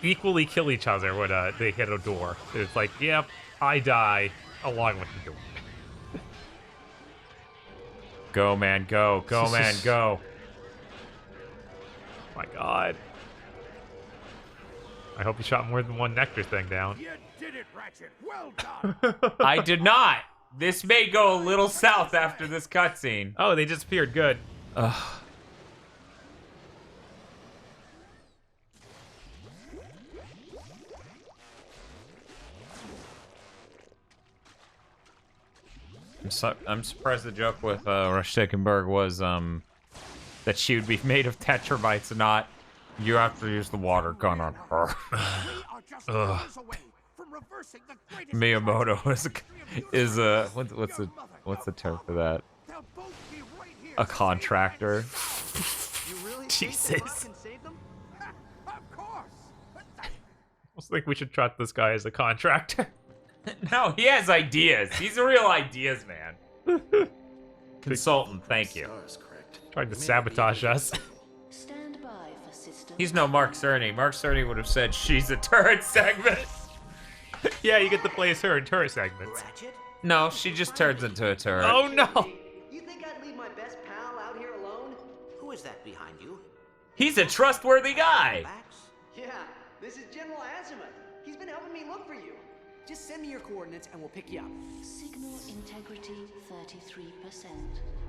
equally kill each other when they hit a door. It's like, yep, I die along with the door. Go, man, go. Go, man, go. My God. I hope you shot more than one nectar thing down. You did it, Ratchet. Well done. I did not. This may go a little south after this cutscene. Oh, they disappeared. Good. Ugh. I'm surprised the joke with Rashtikenberg was that she would be made of tetramites and not you have to use the water gun on her. Miyamoto is a what's the term for that? A contractor. Jesus. I think we should trust this guy as a contractor. No, he has ideas. He's a real ideas man. Consultant, thank you. Tried to sabotage us. Stand by for system. He's no Mark Cerny. Mark Cerny would have said she's a turret segment. Yeah, you get to play as her in turret segments. No, she just turns into a turret. Oh no! You think I'd leave my best pal out here alone? Who is that behind you? He's a trustworthy guy. Yeah, this is General Azimuth. He's been helping me look for you. Just send me your coordinates and we'll pick you up. Signal integrity 33%.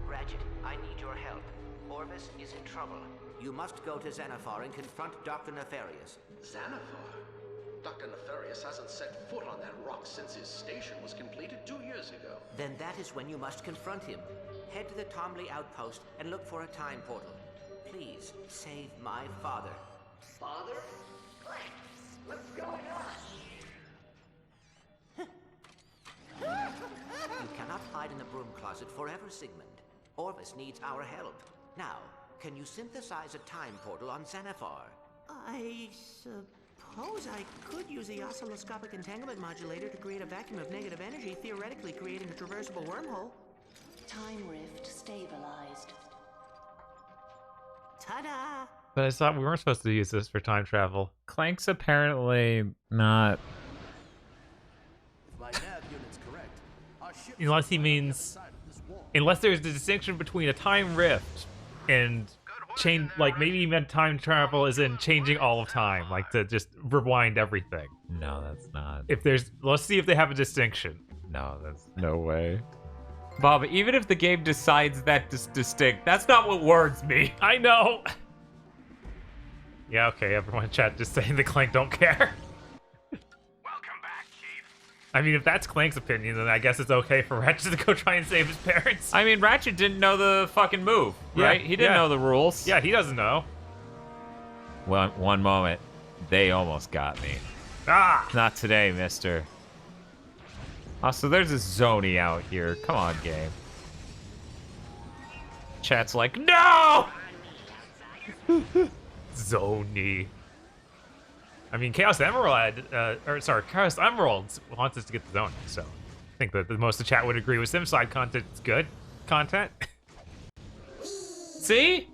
Ratchet, I need your help. Orvis is in trouble. You must go to Xanathar and confront Dr. Nefarious. Xanathar? Dr. Nefarious hasn't set foot on that rock since his station was completed 2 years ago. Then that is when you must confront him. Head to the Tomley outpost and look for a time portal. Please, save my father. Father? What's going on? You cannot hide in the broom closet forever, Sigmund. Orvis needs our help. Now, can you synthesize a time portal on Xanathar? I suppose I could use the oscilloscopic entanglement modulator to create a vacuum of negative energy, theoretically creating a traversable wormhole. Time rift stabilized. Ta-da! But I thought we weren't supposed to use this for time travel. Clank's apparently not. If my nav unit's correct, our ship Unless he means... Unless there's the distinction between a time rift and change, like maybe he meant time travel as in changing all of time, like to just rewind everything. No, that's not. If there's, let's see if they have a distinction. No, that's no way. Bob, even if the game decides that distinct, that's not what words mean. I know. Yeah, okay, everyone in chat just saying the Clank don't care. Welcome back, Chief. I mean, if that's Clank's opinion, then I guess it's okay for Ratchet to go try and save his parents. I mean, Ratchet didn't know the fucking move, right? He didn't know the rules. Yeah, he doesn't know. Well, one moment. They almost got me. Ah! Not today, mister. Oh, so there's a Zony out here. Come on, game. Chat's like, no! Zony. I mean, Chaos Emerald, Chaos Emerald wants us to get the Zony, so I think that most of the chat would agree with SimSide content is good content. See?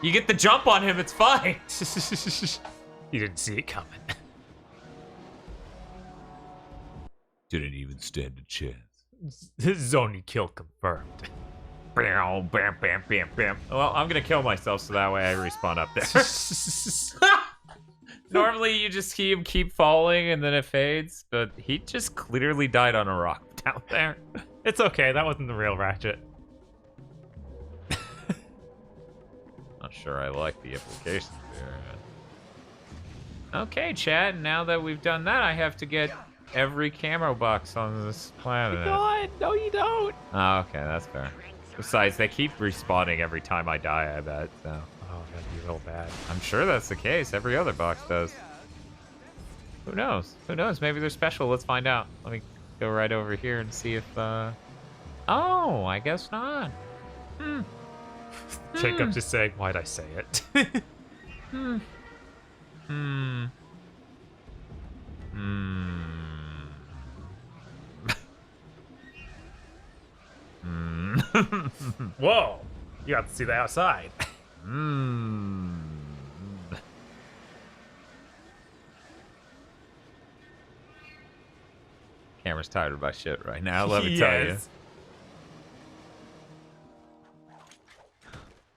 You get the jump on him, it's fine. You didn't see it coming. Didn't even stand a chance. Zony kill confirmed. Bam, bam, bam, bam, bam. Well, I'm gonna kill myself so that way I respawn up there. Normally, you just see him keep falling and then it fades, but he just clearly died on a rock down there. It's okay, that wasn't the real Ratchet. Not sure I like the implications there. Okay, chat, now that we've done that, I have to get every camo box on this planet. God, no you don't! Oh, okay, that's fair. Besides, they keep respawning every time I die, I bet, so. Oh, that'd be real bad. I'm sure that's the case. Every other box does. Who knows? Who knows? Maybe they're special. Let's find out. Let me go right over here and see if, Oh, I guess not. Jacob just saying, why'd I say it? Whoa! You got to see the outside. Camera's tired of my shit right now, let me tell you.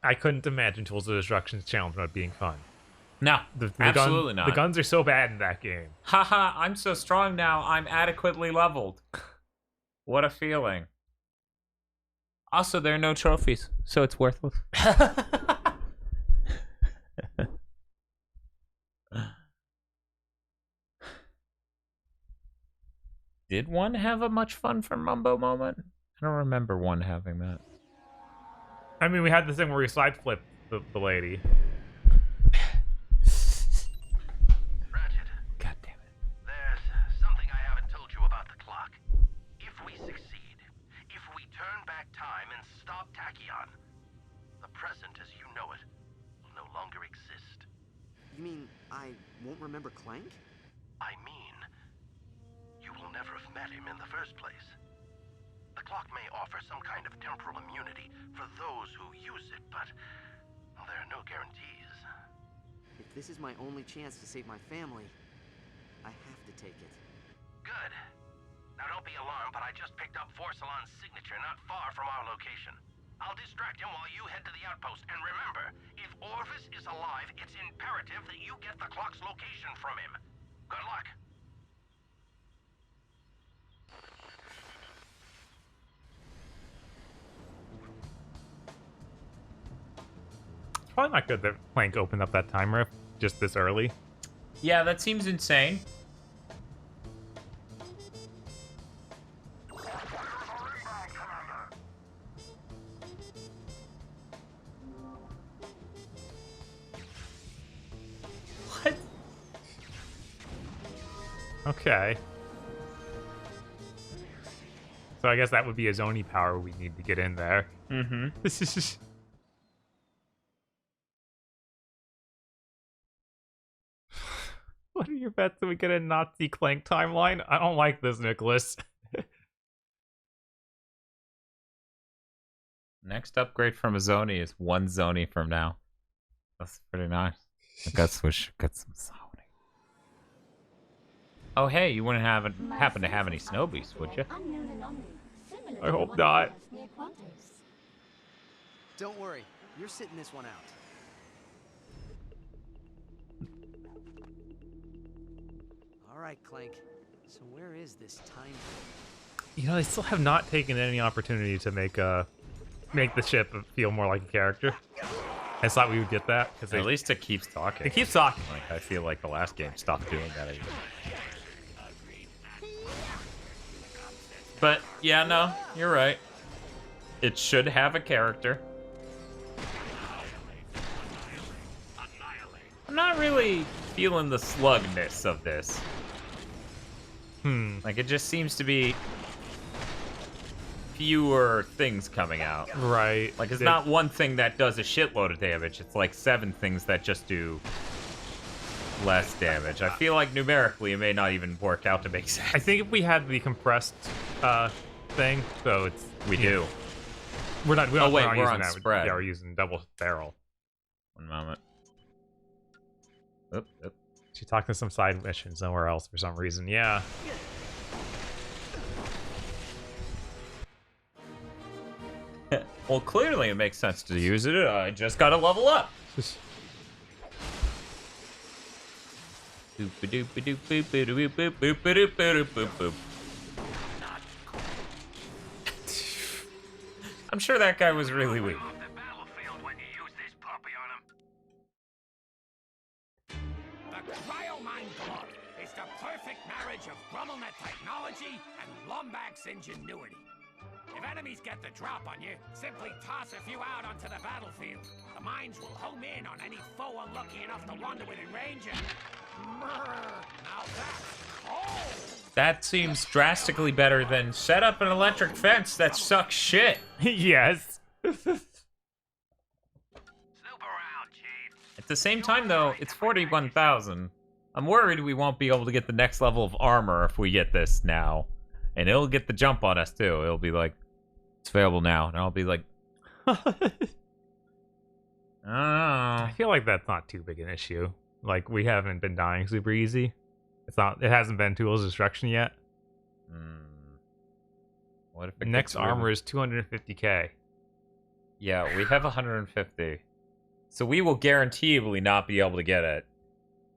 I couldn't imagine Tools of Destruction's challenge mode being fun. No, absolutely not. The guns are so bad in that game. Haha, I'm so strong now, I'm adequately leveled. What a feeling. Also, there are no trophies, so it's worthless. Did one have a much fun for Mumbo moment? I don't remember one having that. I mean, we had this thing where we side flipped the lady. Ratchet. God damn it. There's something I haven't told you about the clock. If we succeed, if we turn back time and stop Tachyon, the present as you know it will no longer exist. You mean I won't remember Clank? I mean, you will never have met him in the first place. The clock may offer some kind of temporal immunity for those who use it, but well, there are no guarantees. If this is my only chance to save my family, I have to take it. Good. Now don't be alarmed, but I just picked up Forcelon's signature not far from our location. I'll distract him while you head to the outpost. And remember, if Orvis is alive, it's imperative that you get the clock's location from him. Good luck. It's probably not good that Clank opened up that time rift just this early. Yeah, that seems insane. What? Okay. So I guess that would be a Zoni power we need to get in there. Mm-hmm. What are your bets that we get a Nazi Clank timeline? I don't like this, Nicholas. Next upgrade from a Zoni is one Zoni from now. That's pretty nice. I guess we should get some Zoni. Oh hey, you wouldn't happen to have any snow beasts, would you? I hope not. Don't worry, you're sitting this one out. All right, Clank. So where is this time? You know, they still have not taken any opportunity to make the ship feel more like a character. I thought we would get that because at least it keeps talking. It keeps talking. Like I feel like the last game stopped doing that again. But yeah, no, you're right. It should have a character. I'm not really feeling the slugness of this. Like it just seems to be fewer things coming out. Right. Like it's not one thing that does a shitload of damage. It's like 7 things that just do less damage. I feel like numerically it may not even work out to make sense. I think if we had the compressed thing, so it's we do. We're not. We're oh wait, not we're using on that. spread. Yeah, we're using double barrel. One moment. Oop, oop. She talked to some side missions somewhere else for some reason. Yeah. Well, clearly it makes sense to use it. I just gotta level up. I'm sure that guy was really weak. The Cryomine Glove is the perfect marriage of GrumbleNet technology and Lombax ingenuity. If enemies get the drop on you, simply toss a few out onto the battlefield. The mines will home in on any foe unlucky enough to wander within range and... Now that's cold! That seems drastically better than set up an electric fence that sucks shit. Yes. At the same time, though, it's 41,000. I'm worried we won't be able to get the next level of armor if we get this now. And it'll get the jump on us, too. It'll be like, it's available now. And I'll be like... I feel like that's not too big an issue. Like, we haven't been dying super easy. It hasn't been Tools Destruction yet. What if it next armor is 250k? Yeah, we have 150. So we will guaranteedly not be able to get it.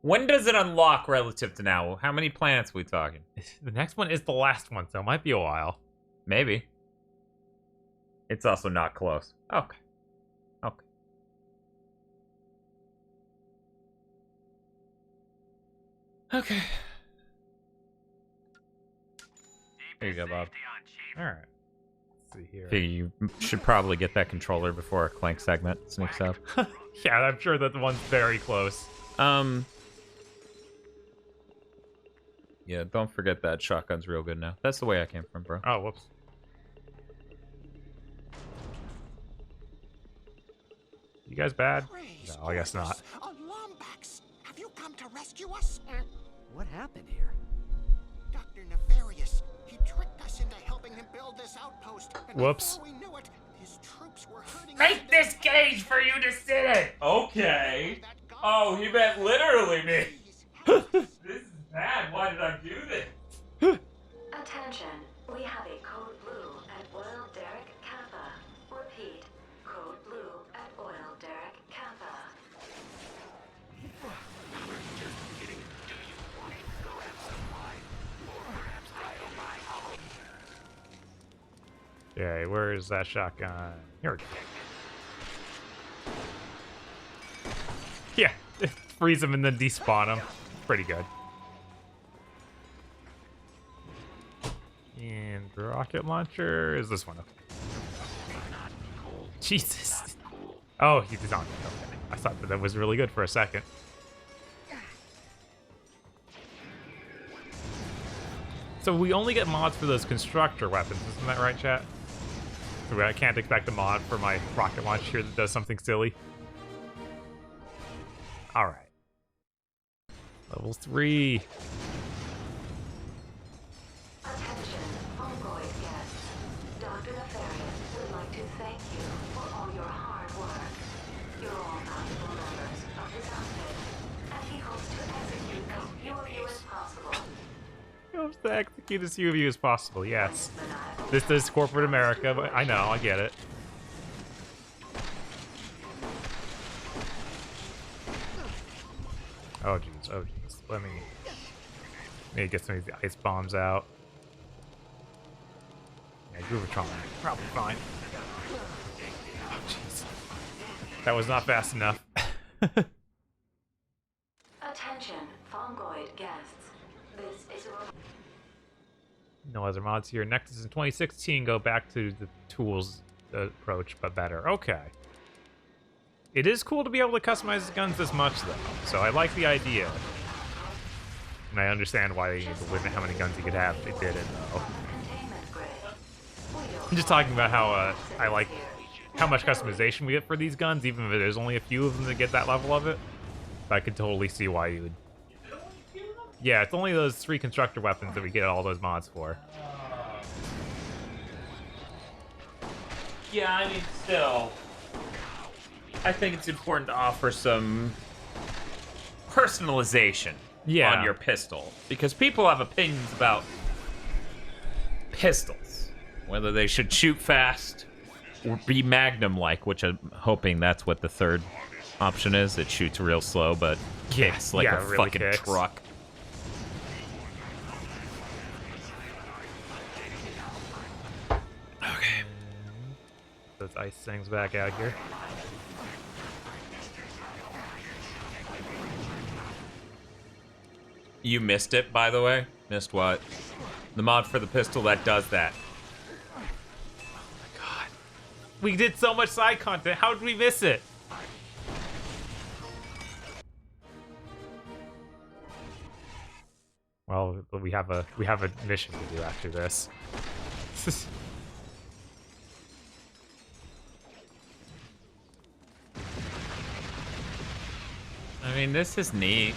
When does it unlock relative to now? How many planets are we talking? The next one is the last one, so it might be a while. Maybe. It's also not close. Okay. Okay. Okay. Here you go, Bob. Alright. Let's see here. Hey, you should probably get that controller before a Clank segment sneaks up. Yeah, I'm sure that the one's very close. Yeah, don't forget that shotgun's real good now. That's the way I came from, bro. Oh, whoops. You guys bad? No, I guess not. Lombax, have you come to rescue us? What happened here? Dr. Nefarious, he tricked us into helping him build this outpost. And Whoops. before we knew it, his troops were hurting us. Make this cage for you to sit in! Okay. Oh, he meant literally me. This is bad. Why did I do this? Attention, we have a code blue at Oil Derrick Kappa. Repeat, code blue at Oil Derrick Kappa. Okay, where is that shotgun? Here we go. Yeah, freeze them and then despawn them. Pretty good. And the rocket launcher is this one. Okay. Jesus. Oh, he did not. Okay. I thought that was really good for a second. So we only get mods for those constructor weapons, isn't that right, chat? So I can't expect a mod for my rocket launcher here that does something silly. Alright. Level 3. Attention, Mongoloid guests. Dr. Nefarious would like to thank you for all your hard work. You're all valuable members of his outfit, and he hopes to execute as few of you as possible. He hopes to execute as few of you as possible, yes. This is corporate America, but I know, I get it. Oh jeez, oh jeez. Let me get some of these ice bombs out. Yeah, Groovitron, probably fine. Oh jeez. That was not fast enough. Attention, Fongoid guests. This is a... No other mods here. Nexus in 2016 go back to the tools approach, but better. Okay. It is cool to be able to customize the guns this much, though. So I like the idea. And I understand why they need to limit how many guns you could have if they did it, though. I'm just talking about how I like how much customization we get for these guns, even if there's only a few of them that get that level of it. But I could totally see why you would... Yeah, it's only those 3 constructor weapons that we get all those mods for. Yeah, I mean, still, I think it's important to offer some personalization on your pistol, because people have opinions about pistols, whether they should shoot fast, be Magnum-like, which I'm hoping that's what the third option is. It shoots real slow, but kicks like a really fucking kicks. truck. Okay. Those ice things back out here. You missed it, by the way. Missed what? The mod for the pistol that does that. We did so much side content. How did we miss it? Well, we have a mission to do after this. I mean, this is neat.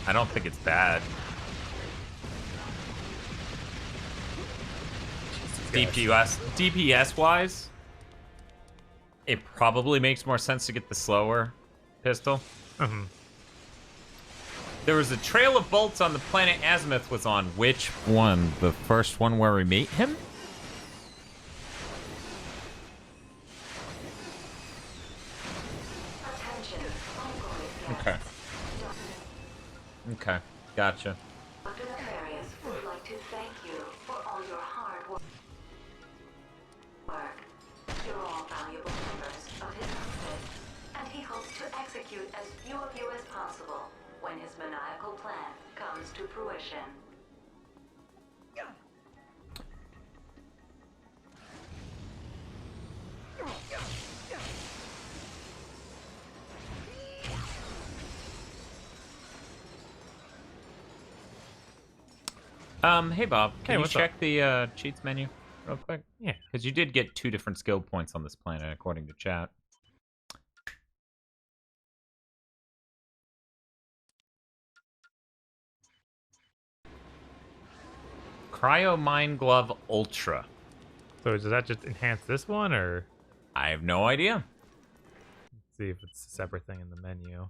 I don't think it's bad. DPS wise, it probably makes more sense to get the slower pistol. Mm-hmm. There was a trail of bolts on the planet Azimuth was on. Which one? The first one where we meet him? Okay. Okay, gotcha. Dr. Nefarious would like to thank you for all your hard work. You're all valuable members of his outfit, and he hopes to execute as few of you as possible when his maniacal plan comes to fruition. Hey Bob, can you what's check the cheats menu real quick? Yeah. Because you did get 2 different skill points on this planet, according to chat. Cryo Mind Glove Ultra. So does that just enhance this one, or? I have no idea. Let's see if it's a separate thing in the menu.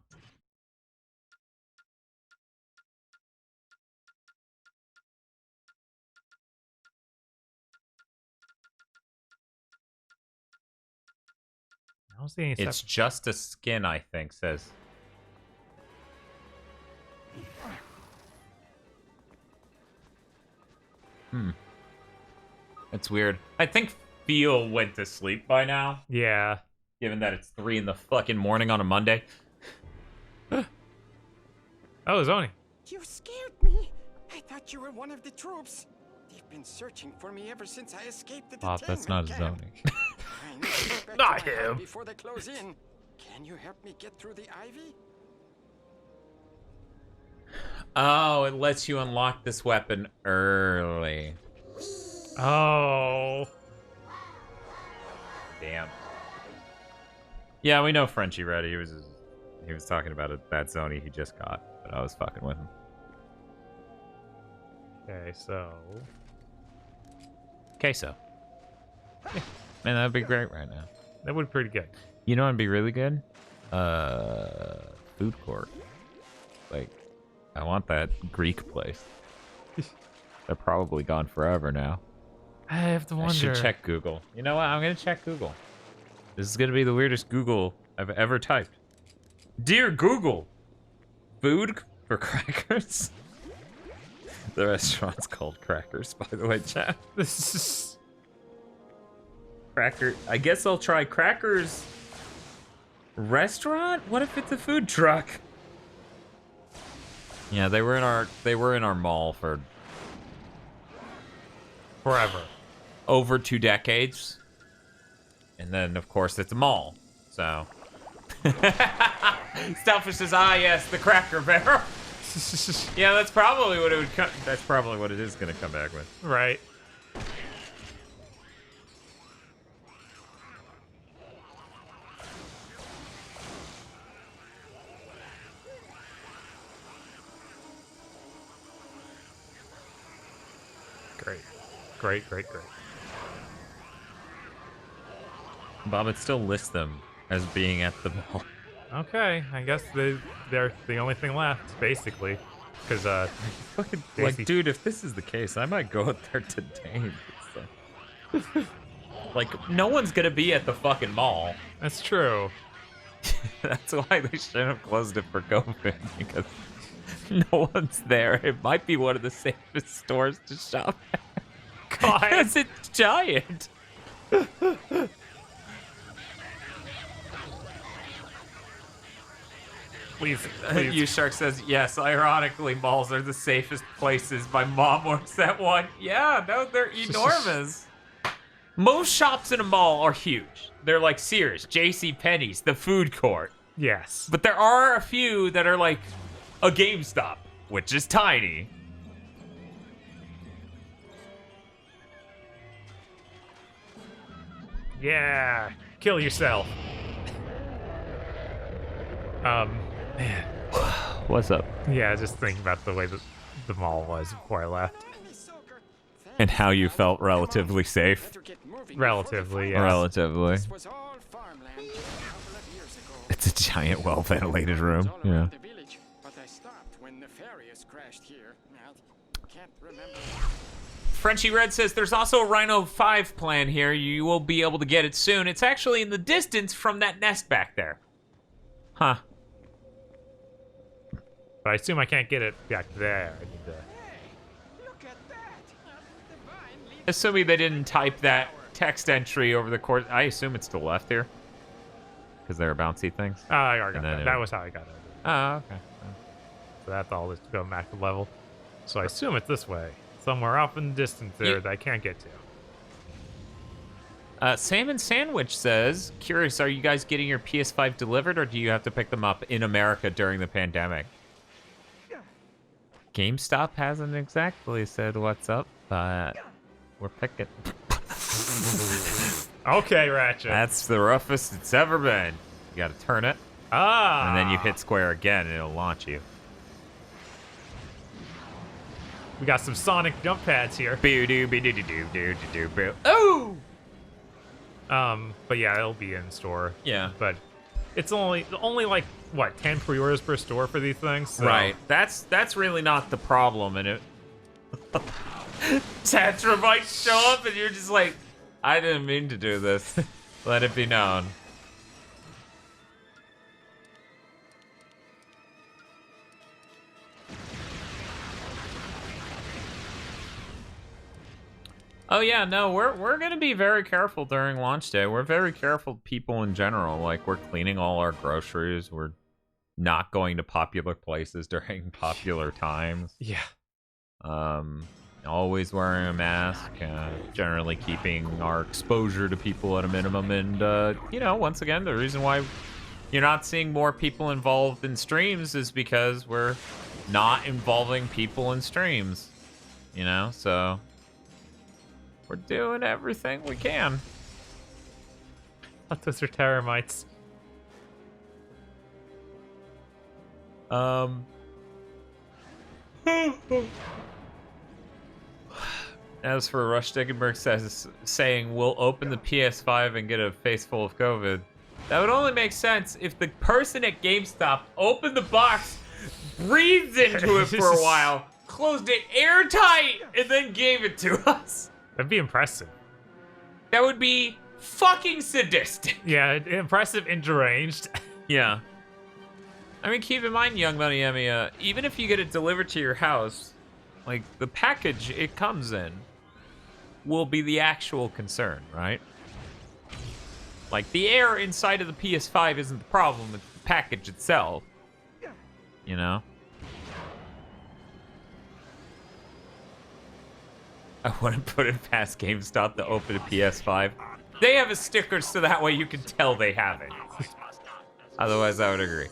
I don't see any. It's just a skin, I think, says. It's weird. I think Feel went to sleep by now. Yeah. Given that it's 3 in the fucking morning on a Monday. Oh, Zoni. You scared me. I thought you were one of the troops. They've been searching for me ever since I escaped the Bob, that's not camp. Zoni. I need to get back Not to my hut him. before they close in. Can you help me get through the ivy? Oh, it lets you unlock this weapon early. Oh. Damn. Yeah, we know Frenchie read it. He was talking about that Zoni he just got, but I was fucking with him. Okay, so. Queso. Yeah. Man, that'd be great right now. That would be pretty good. You know what'd be really good? Food court. Like, I want that Greek place. They're probably gone forever now. I have to wonder. I should check Google. You know what? I'm gonna check Google. This is gonna be the weirdest Google I've ever typed. Dear Google, food for crackers? The restaurant's called Crackers, by the way, chat. This is Cracker. I guess I'll try Crackers restaurant? What if it's a food truck? Yeah, they were in our mall for forever. Over 2 decades. And then of course it's a mall. So Selfish says, ah yes, the Cracker Barrel. Yeah, that's probably what it would that's probably what it is gonna come back with. Right. Great. Bob, it still lists them as being at the mall. Okay, I guess they're the only thing left, basically. Because, like, dude, if this is the case, I might go out there today. Like, no one's gonna be at the fucking mall. That's true. That's why they shouldn't have closed it for COVID, because no one's there. It might be one of the safest stores to shop at. God. Because it's giant. Please. You Shark says, yes, ironically, malls are the safest places. My mom works at one. Yeah, no, they're enormous. Most shops in a mall are huge. They're like Sears, JCPenney's, the food court. Yes. But there are a few that are like a GameStop, which is tiny. Yeah. Kill yourself. Man. What's up? Yeah, just thinking about the way that the mall was before I left. And how you felt relatively safe. Relatively, yes. Relatively. It's a giant, well-ventilated room. Yeah. But I stopped when Nefarious crashed here. Can't remember. Frenchie Red says, there's also a Rhino 5 plan here. You will be able to get it soon. It's actually in the distance from that nest back there. Huh. But I assume I can't get it back there. I need to... Assuming they didn't type that text entry over the course. I assume it's to the left here. Because they're bouncy things. Oh, I got that. That was how I got it. Oh, okay. So that's all this to go back to level. So I assume it's this way. Somewhere off in the distance there that I can't get to. Salmon Sandwich says, curious, are you guys getting your PS5 delivered, or do you have to pick them up in America during the pandemic? GameStop hasn't exactly said what's up, but we're picking. Okay, Ratchet. That's the roughest it's ever been. You gotta turn it. And then you hit square again, and it'll launch you. We got some Sonic jump pads here. Oh! But yeah, it'll be in store. Yeah. But it's only like what, 10 pre-orders per store for these things? So. Right. That's really not the problem, and it Tetra might show up and you're just like, I didn't mean to do this. Let it be known. Oh yeah, no, we're gonna be very careful during launch day. We're very careful people in general. Like, we're cleaning all our groceries. We're not going to popular places during popular times. Yeah. Always wearing a mask, generally keeping our exposure to people at a minimum. And, you know, once again, the reason why you're not seeing more people involved in streams is because we're not involving people in streams, you know? So we're doing everything we can. What, those are teramites? As for Rush Dickenberg says, saying we'll open the PS5 and get a face full of COVID, that would only make sense if the person at GameStop opened the box, breathed into it for a while, closed it airtight, and then gave it to us. That'd be impressive. That would be fucking sadistic. Yeah, impressive and deranged. Yeah. I mean, keep in mind, Young Money Emmy, even if you get it delivered to your house, like, the package it comes in will be the actual concern, right? Like, the air inside of the PS5 isn't the problem, it's the package itself. You know? I wouldn't put it past GameStop to open a PS5. They have a sticker so that way you can tell they have it. Otherwise, I would agree.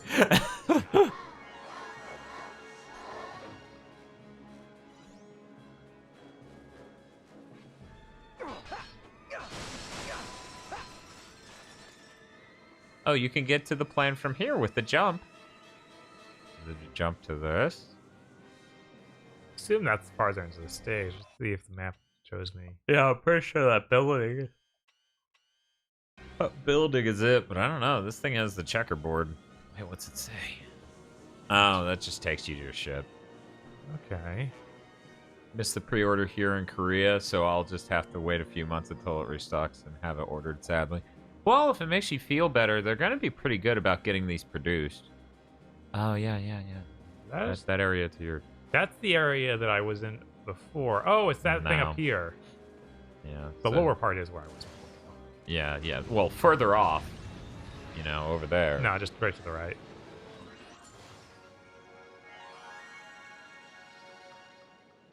Oh, you can get to the plan from here with the jump. Did you jump to this? Assume that's as far as into the stage. Let's see if the map shows me. Yeah, I'm pretty sure that building. That building is it, but I don't know. This thing has the checkerboard. Wait, what's it say? Oh, that just takes you to your ship. Okay. missed the pre-order here in Korea, so I'll just have to wait a few months until it restocks and have it ordered, sadly. Well, if it makes you feel better, they're going to be pretty good about getting these produced. Oh, yeah. That's that area to your... That's the area that I was in before. Oh, it's that thing up here. Yeah. The lower part is where I was before. Yeah. Well, further off. You know, over there. No, just right to the right.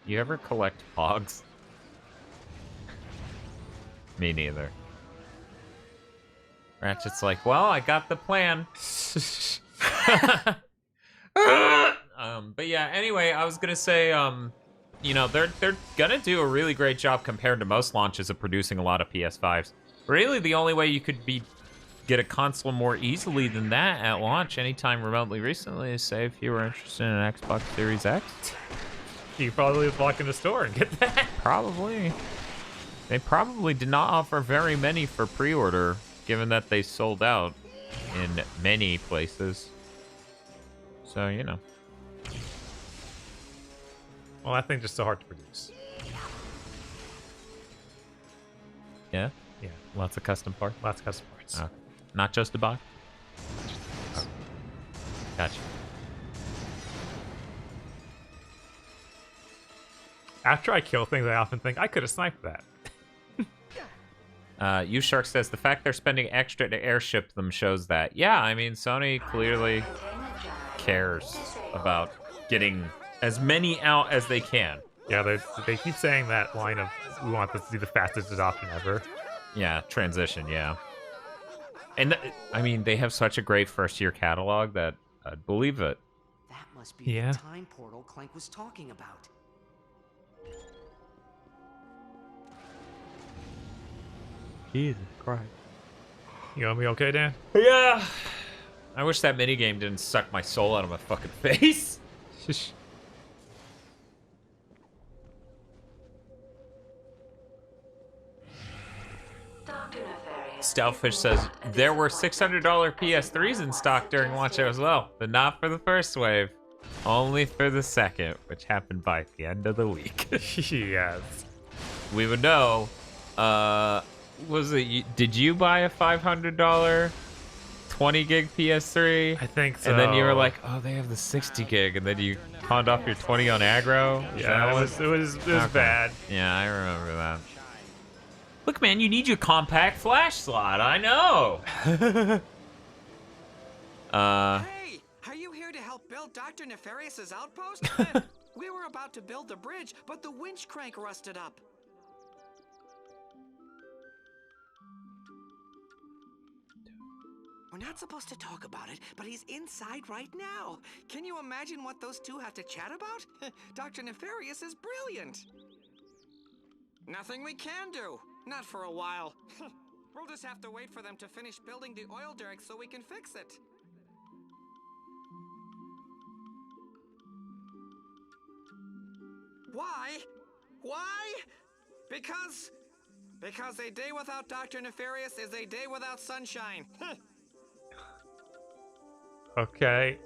You ever collect hogs? Me neither. Ratchet's like, well, I got the plan. But yeah, anyway, I was gonna say, you know, they're gonna do a really great job compared to most launches of producing a lot of PS5s. Really, the only way you could get a console more easily than that at launch anytime remotely recently is, say, if you were interested in an Xbox Series X. You probably would walk in the store and get that. Probably. They probably did not offer very many for pre-order, given that they sold out in many places. So, you know. Well, that thing's just so hard to produce. Yeah? Yeah. Lots of custom parts? Lots of custom parts. Not just a box? Oh. Gotcha. After I kill things, I often think, I could have sniped that. U-Shark says, the fact they're spending extra to airship them shows that. Yeah, I mean, Sony clearly cares about getting as many out as they can. Yeah, they keep saying that line of, we want this to be the fastest adoption ever. Yeah, transition, yeah. And, I mean, they have such a great first-year catalog that I'd believe it. That must be the time portal Clank was talking about. Jesus Christ. You gonna be okay, Dan? Yeah. I wish that minigame didn't suck my soul out of my fucking face. Stoutfish says, there were $600 PS3s in stock during launch as well, but not for the first wave. Only for the second, which happened by the end of the week. Yes. We would know. Did you buy a $500 20 gig PS3? I think so. And then you were like, oh, they have the 60 gig, and then you pawned off your 20 on aggro? Yeah, it was okay. Bad. Yeah, I remember that. Look, man, you need your compact flash slot. I know. Hey, are you here to help build Dr. Nefarious's outpost? We were about to build the bridge, but the winch crank rusted up. We're not supposed to talk about it, but he's inside right now. Can you imagine what those two have to chat about? Dr. Nefarious is brilliant. Nothing we can do. Not for a while. We'll just have to wait for them to finish building the oil derrick so we can fix it. Why? Why? Because a day without Dr. Nefarious is a day without sunshine. Okay.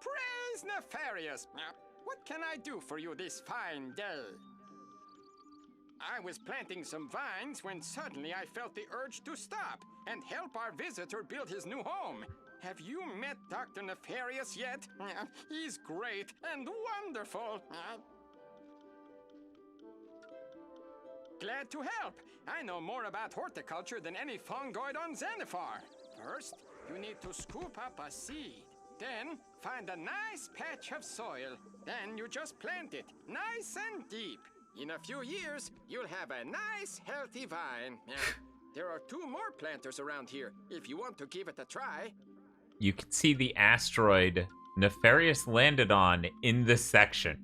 Praise Nefarious! What can I do for you this fine day? I was planting some vines when suddenly I felt the urge to stop and help our visitor build his new home. Have you met Dr. Nefarious yet? He's great and wonderful. Glad to help. I know more about horticulture than any fungoid on Xanathar. First, you need to scoop up a seed. Then, find a nice patch of soil. Then you just plant it, nice and deep. In a few years, you'll have a nice, healthy vine. There are 2 more planters around here, if you want to give it a try. You can see the asteroid Nefarious landed on in this section.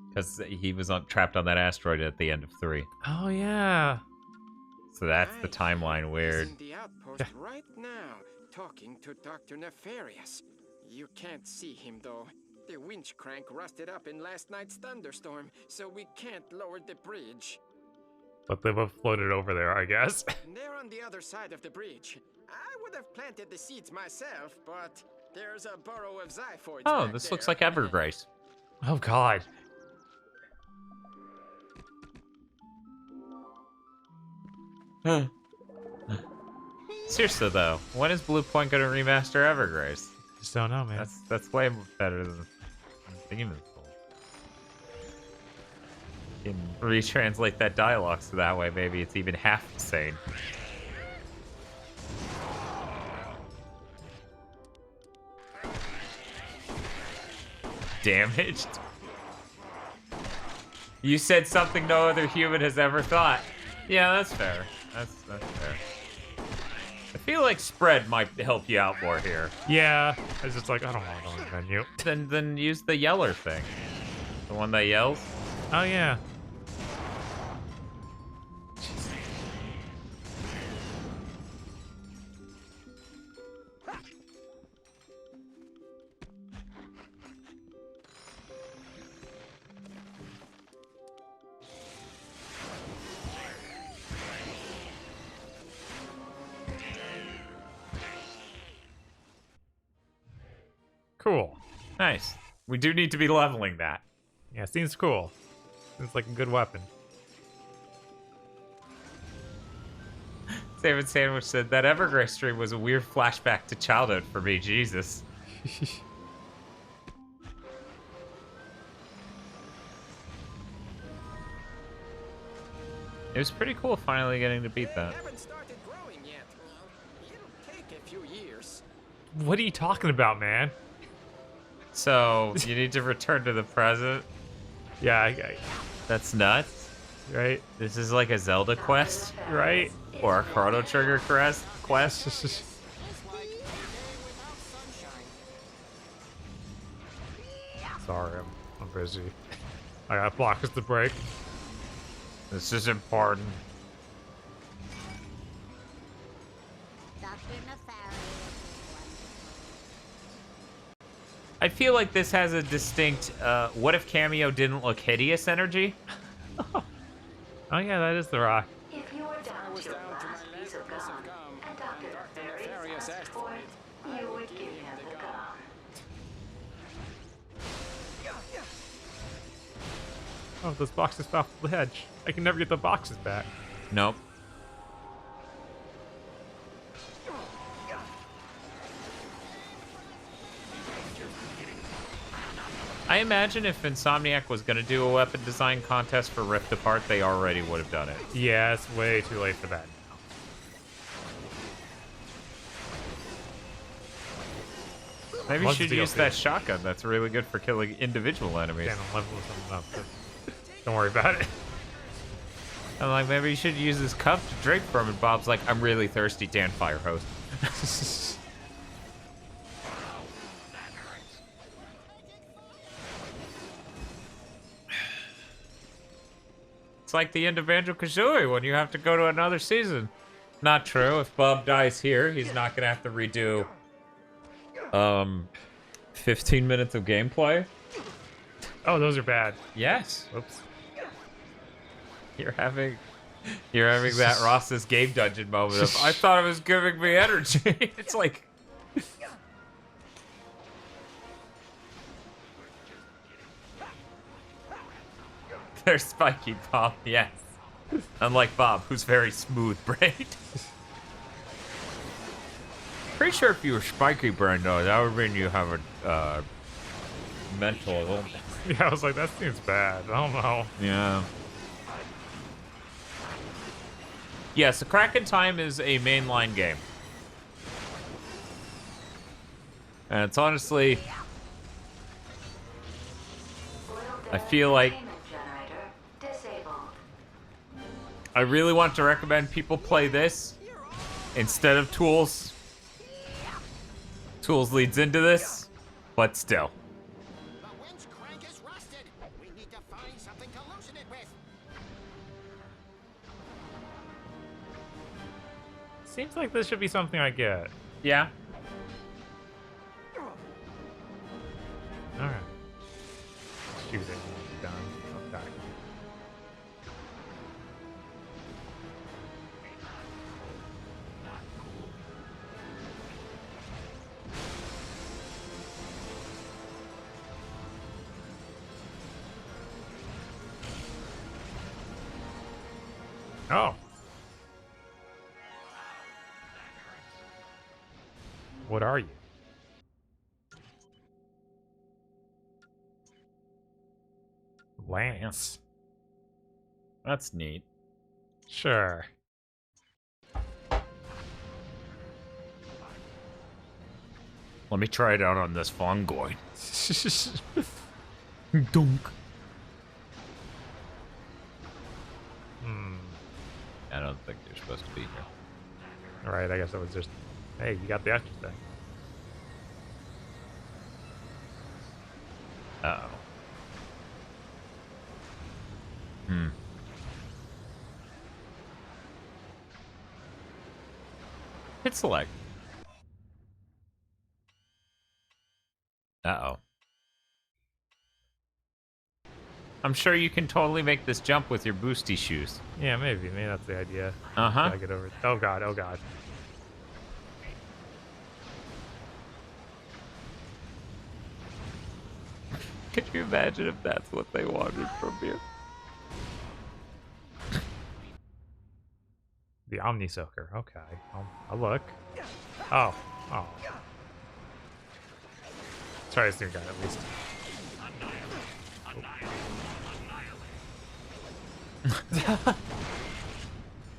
Because he was trapped on that asteroid at the end of 3. Oh, yeah. So that's the timeline weird. He's in the outpost right now, talking to Dr. Nefarious. You can't see him, though. The winch crank rusted up in last night's thunderstorm, so we can't lower the bridge. But they both floated over there, I guess. They're on the other side of the bridge. I would have planted the seeds myself, but there's a burrow of xiphoids Oh, back this there. looks like Evergrace. Oh, God. Seriously though, when is Blue Point gonna remaster Evergrace? Just don't know, man. That's way better than Demon's Soul. You can retranslate that dialogue so that way maybe it's even half insane. Damaged? You said something no other human has ever thought. Yeah, that's fair. That's fair. I feel like spread might help you out more here. Yeah, I was just like, I don't want to go in the menu. Then use the yeller thing. The one that yells. Oh, yeah. Cool. Nice. We do need to be leveling that. Yeah, seems cool. Seems like a good weapon. David Sandwich said that Evergrace stream was a weird flashback to childhood for me. Jesus. It was pretty cool finally getting to beat that. Haven't started growing yet. It'll take a few years. What are you talking about, man? So, you need to return to the present? Yeah, that's nuts. Right? This is like a Zelda quest? Right? Or a Chrono Trigger quest? Sorry, I'm busy. I got blockers to break. This is important. I feel like this has a distinct, what if Cameo didn't look hideous energy? Oh yeah, that is the rock. If you are down to your last piece of gum, and Dr. Nefarious asked for it, you would give him the gum. Oh, those boxes fell off the hedge. I can never get the boxes back. Nope. I imagine if Insomniac was going to do a weapon design contest for Rift Apart, they already would have done it. Yeah, it's way too late for that. Maybe you should use that shotgun. That's really good for killing individual enemies. Damn, I'm leveling something up. But don't worry about it. I'm like, maybe you should use this cup to drink from. And Bob's like, I'm really thirsty, Dan Firehost. It's like the end of Banjo-Kazooie when you have to go to another season. Not true. If Bob dies here, he's not going to have to redo 15 minutes of gameplay. Oh, those are bad. Yes. Oops. You're having that Ross's game dungeon moment of, I thought it was giving me energy. It's like... There's Spiky Bob, yes. Unlike Bob, who's very smooth-brained. Pretty sure if you were Spiky Brain, though, that would mean you have a mental illness. Yeah, I was like, that seems bad. I don't know. Yeah. Yes, A Crack in Time is a mainline game. And it's honestly... I feel like... I really want to recommend people play this instead of Tools. Tools leads into this, but still. Seems like this should be something I get. Yeah. Alright. Shoot it. Done. Okay. Oh. What are you? Lance. That's neat. Sure. Let me try it out on this fungoid. Dunk. I don't think you're supposed to be here. Alright, I guess that was just... Hey, you got the extra thing. Uh-oh. Hit select. Uh-oh. I'm sure you can totally make this jump with your boosty shoes. Yeah, maybe. Maybe that's the idea. Uh-huh. Gotta get over it. Oh god, oh god. Could you imagine if that's what they wanted from you? The Omni Soaker. Okay. I'll look. Oh. Oh. Try this new guy at least.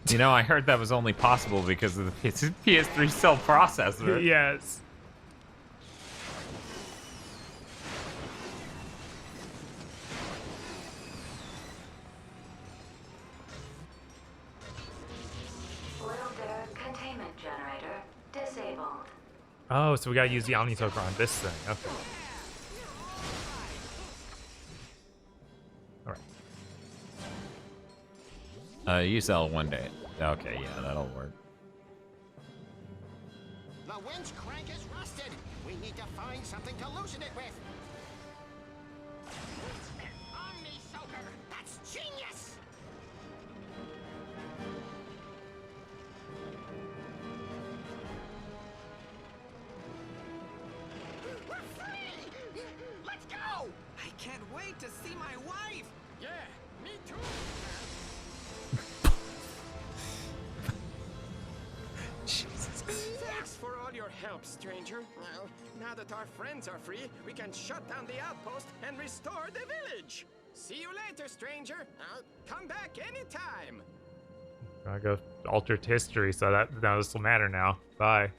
You know, I heard that was only possible because of the PS3 cell processor. Yes. Containment generator disabled. Oh, so we gotta use the Omni Soaker on this thing. Okay. Alright. Use L1 day. Okay, yeah, that'll work. The winch crank is rusted. We need to find something to loosen it with. Omni Soaker. That's genius. We're free. Let's go. I can't wait to see my wife. Yeah, me too. Thanks for all your help, stranger. Well, now that our friends are free, we can shut down the outpost and restore the village. See you later, stranger. Come back anytime. Gotta go altered history, so that now this will matter now. Bye.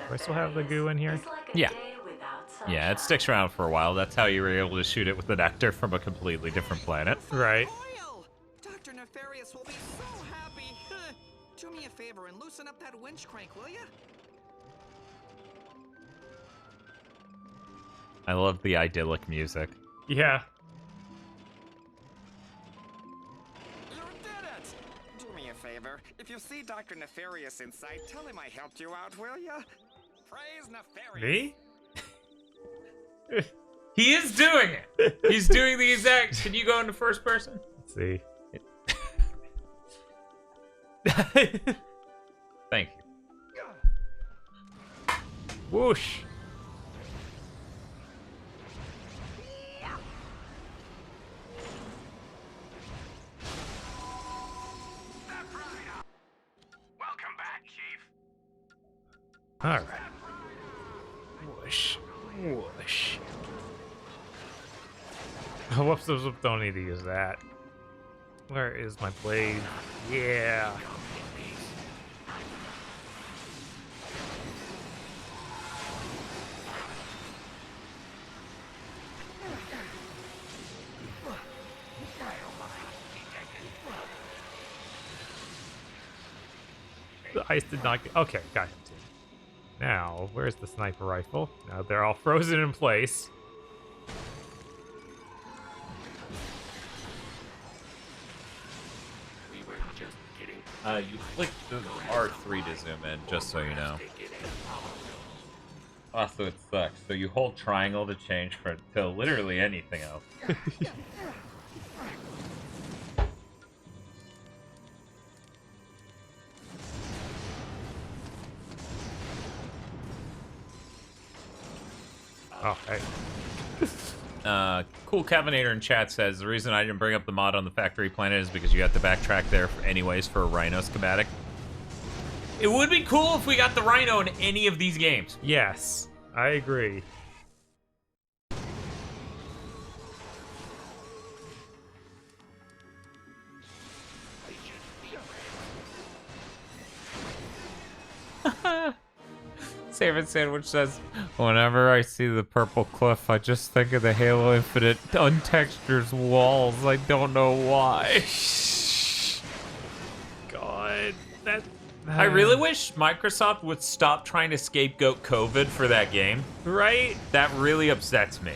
Do I still have the goo in here? Yeah. Yeah, it sticks around for a while. That's how you were able to shoot it with the nectar from a completely different planet. Right. Dr. Nefarious will be so happy. Do me a favor and loosen up that winch crank, will ya? I love the idyllic music. Yeah. You did it! Do me a favor. If you see Dr. Nefarious in sight, tell him I helped you out, will ya? Praise Nefarious. Me? He is doing it! He's doing the exact... Can you go into first person? Let's see. Thank you. Whoosh. Welcome back, Chief. Alright. Whoosh. Whoosh. Oh, whoops, don't need to use that. Where is my blade? Yeah. The ice did not get... Okay, got it. Now, where's the sniper rifle? Now they're all frozen in place. We were just kidding. You click the R3 to zoom in, just so you know. Also, it sucks. So you hold triangle to change to literally anything else. Oh, hey. Cool Kevinator in chat says the reason I didn't bring up the mod on the factory planet is because you have to backtrack there anyways for a Rhino schematic. It would be cool if we got the Rhino in any of these games. Yes, I agree. Saving Sandwich says, whenever I see the purple cliff, I just think of the Halo Infinite untextured walls. I don't know why. God, that... I really wish Microsoft would stop trying to scapegoat COVID for that game. Right? That really upsets me.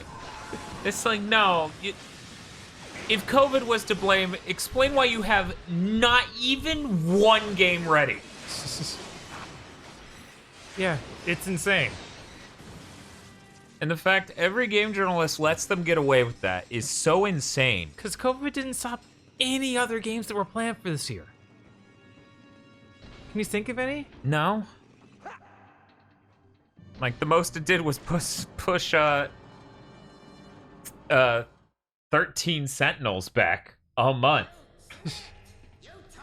It's like, no, if COVID was to blame, explain why you have not even one game ready. Yeah, it's insane. And the fact every game journalist lets them get away with that is so insane. Because COVID didn't stop any other games that were planned for this year. Can you think of any? No. Like, the most it did was push 13 Sentinels back a month.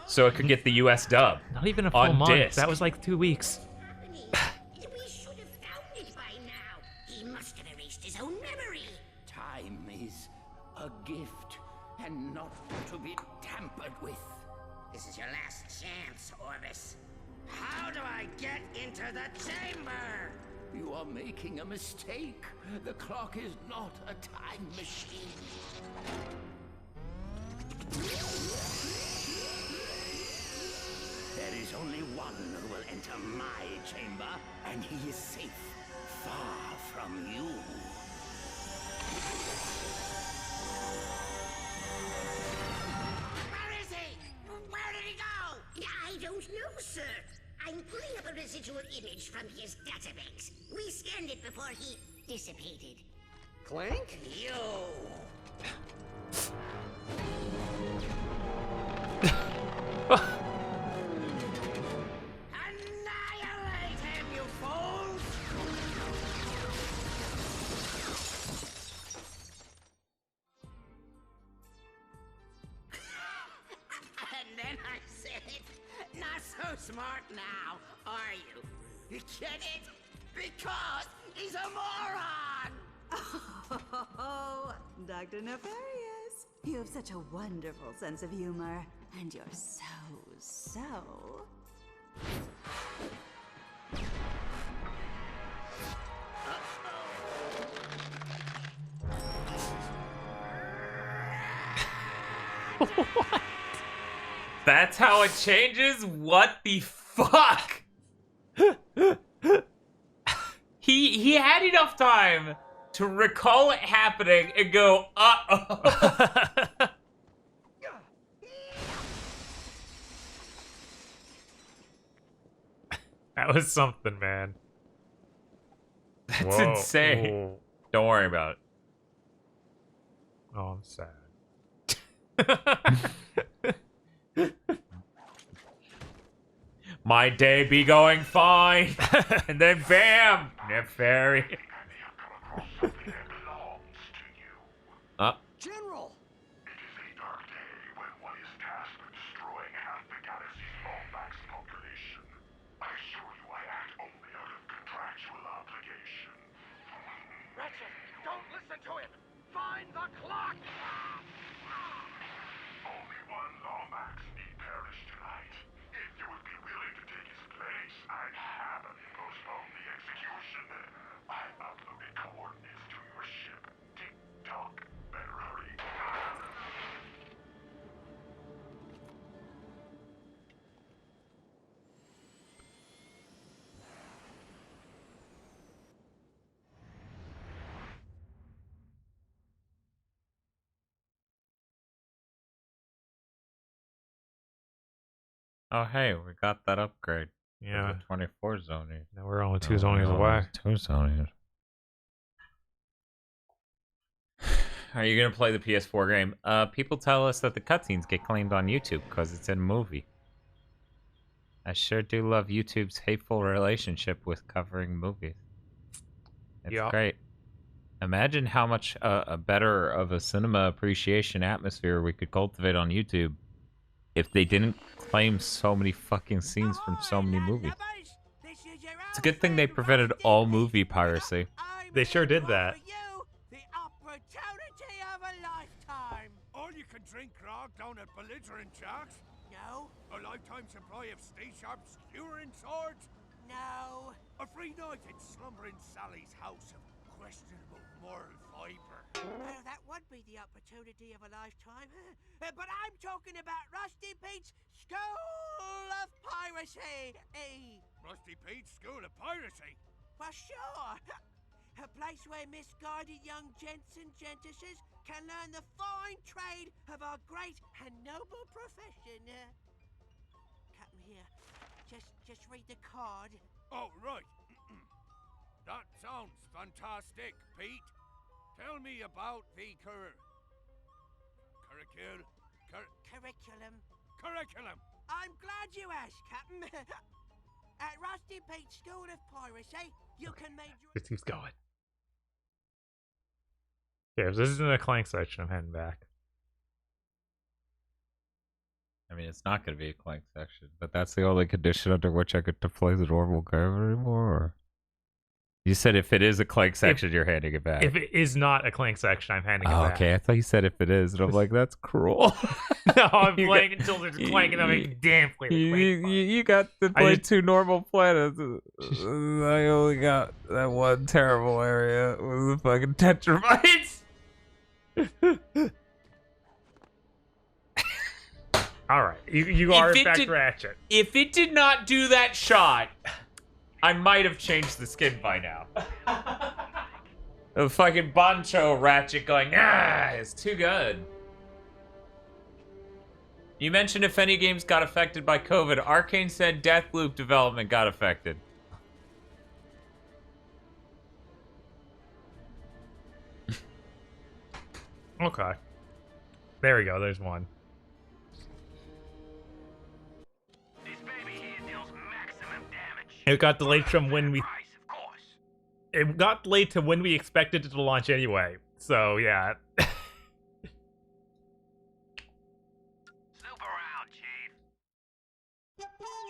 So it could get the US dub. Not even a full month. That was like 2 weeks. We should have found it by now. He must have erased his own memory. Time is a gift and not to be tampered with. This is your last chance, Orvis. How do I get into the chamber? You are making a mistake. The clock is not a time machine. There is only one who will enter my chamber, and he is safe, far from you. Where is he? Where did he go? I don't know, sir. I'm pulling up a residual image from his database. We scanned it before he dissipated. Clank? Yo! Annihilate him, you fools! And then I said, not so smart now, are you? You get it? Because he's a moron! Oh, Dr. Nefarious. You have such a wonderful sense of humor. And you're so... What? That's how it changes? What the fuck? He had enough time to recall it happening and go, uh-oh. That was something, man. That's Whoa. insane. Whoa. Don't worry about it. Oh, I'm sad. My day be going fine. And then bam! Nefarious. General! It is a dark day when one is tasked with destroying half the galaxy's Lombax population. I assure you I act only out of contractual obligation. Ratchet, don't listen to him! Find the clock! Only one Lombax need perish tonight. If you would be willing to take his place, I'd happily postpone the execution. I've uploaded coordinates to your ship. Tick-tock. Better hurry. Oh, hey, we got that upgrade. Yeah. The 24 zonies. Now we're only 2 zonies away. 2 zonies. Are you gonna play the PS4 game? People tell us that the cutscenes get claimed on YouTube because it's in a movie. I sure do love YouTube's hateful relationship with covering movies. It's great. Imagine how much a better of a cinema appreciation atmosphere we could cultivate on YouTube if they didn't claim so many fucking scenes from so many movies. It's a good thing they prevented all movie piracy. They sure did that. The opportunity of a lifetime. All you can drink grog down at belligerent jocks? No. A lifetime supply of stay-sharp skewering swords? No. A free night in slumbering Sally's house of questionable moral fiber? Well, that would be the opportunity of a lifetime. But I'm talking about Rusty Pete's School of Piracy. Rusty Pete's School of Piracy? Well, sure. A place where misguided young gents and gentesses can learn the fine trade of our great and noble profession. Captain here, just read the card. Oh, right. That sounds fantastic, Pete. Tell me about the curriculum. I'm glad you asked, Captain. At Rusty Pete's School of Piracy, you can make your... It keeps going. Yeah, if this isn't a Clank section, I'm heading back. I mean, it's not going to be a Clank section, but that's the only condition under which I get to play the normal game anymore. Or... You said if it is a Clank section, you're handing it back. If it is not a Clank section, I'm handing it back. Okay, I thought you said if it is, and I'm like, that's cruel. No, I'm playing until there's Clank, and I'm like, damn, play the Clank. You got to play 2 normal planets. I only got that one terrible area with the fucking tetramites. All right, you are back Ratchet. If it did not do that shot, I might have changed the skin by now. The fucking Bancho Ratchet going, it's too good. You mentioned if any games got affected by COVID. Arcane said Deathloop development got affected. Okay. There we go, there's one. It got delayed from when we... It got delayed to when we expected it to launch anyway. So, yeah.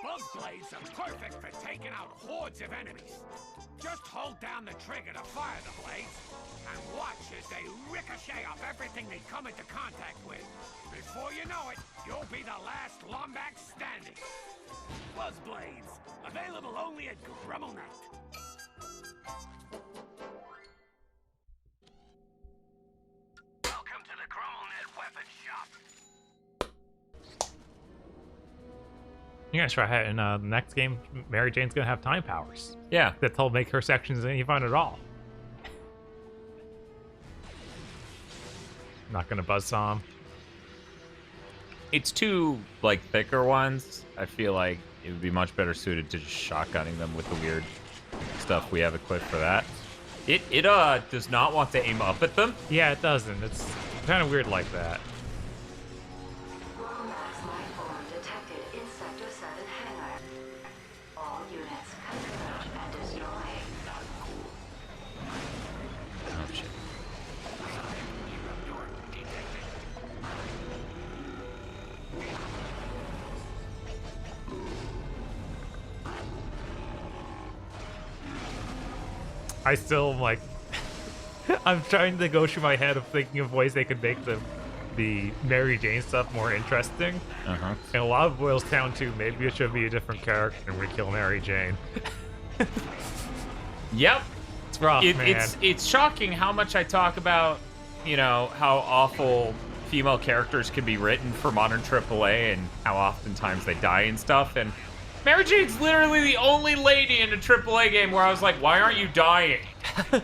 Buzz blades are perfect for taking out hordes of enemies. Just hold down the trigger to fire the blades, and watch as they ricochet off everything they come into contact with. Before you know it, you'll be the last Lombax standing. Buzz blades, available only at GrummelNet. Welcome to the GrummelNet weapon shop. You guys try it in the next game. Mary Jane's gonna have time powers. Yeah, that'll make her sections any fun at all. Not gonna buzzsaw him. It's 2 like thicker ones. I feel like it would be much better suited to just shotgunning them with the weird stuff we have equipped for that. It does not want to aim up at them. Yeah, it doesn't. It's kind of weird like that. I still am like, I'm trying to go through my head of thinking of ways they could make the Mary Jane stuff more interesting. Uh-huh. And a lot of boils down to maybe it should be a different character and we kill Mary Jane. Yep. It's rough, man. It's shocking how much I talk about, you know, how awful female characters can be written for modern AAA and how oftentimes they die and stuff. And Mary Jane's literally the only lady in a AAA game where I was like, why aren't you dying? It's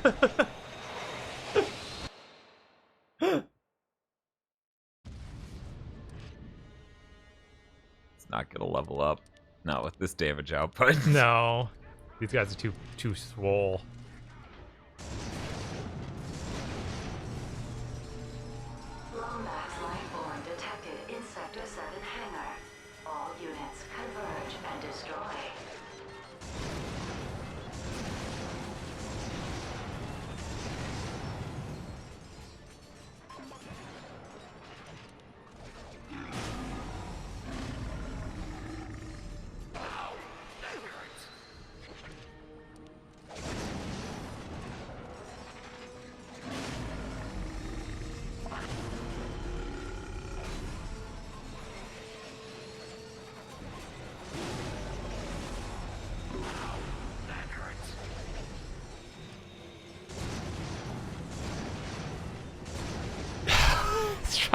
not gonna level up. Not with this damage output. No. These guys are too swole. Lombax lifeform detected in Sector 7 hangar. All units converge and destroy.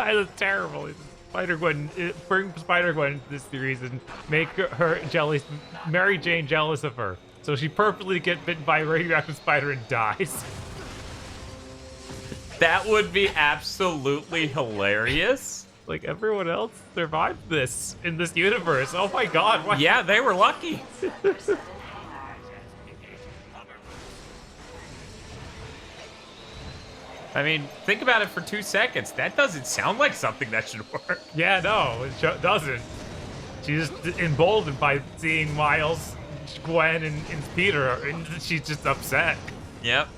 That's terrible. Spider-Gwen, bring Spider-Gwen into this series and make her jealous, Mary Jane jealous of her. So she purposely gets bitten by a radioactive spider and dies. That would be absolutely hilarious. Like, everyone else survived this in this universe. Oh my god. What? Yeah, they were lucky. I mean, think about it for 2 seconds. That doesn't sound like something that should work. Yeah, no, it doesn't. She's just emboldened by seeing Miles, Gwen, and Peter, and she's just upset. Yep.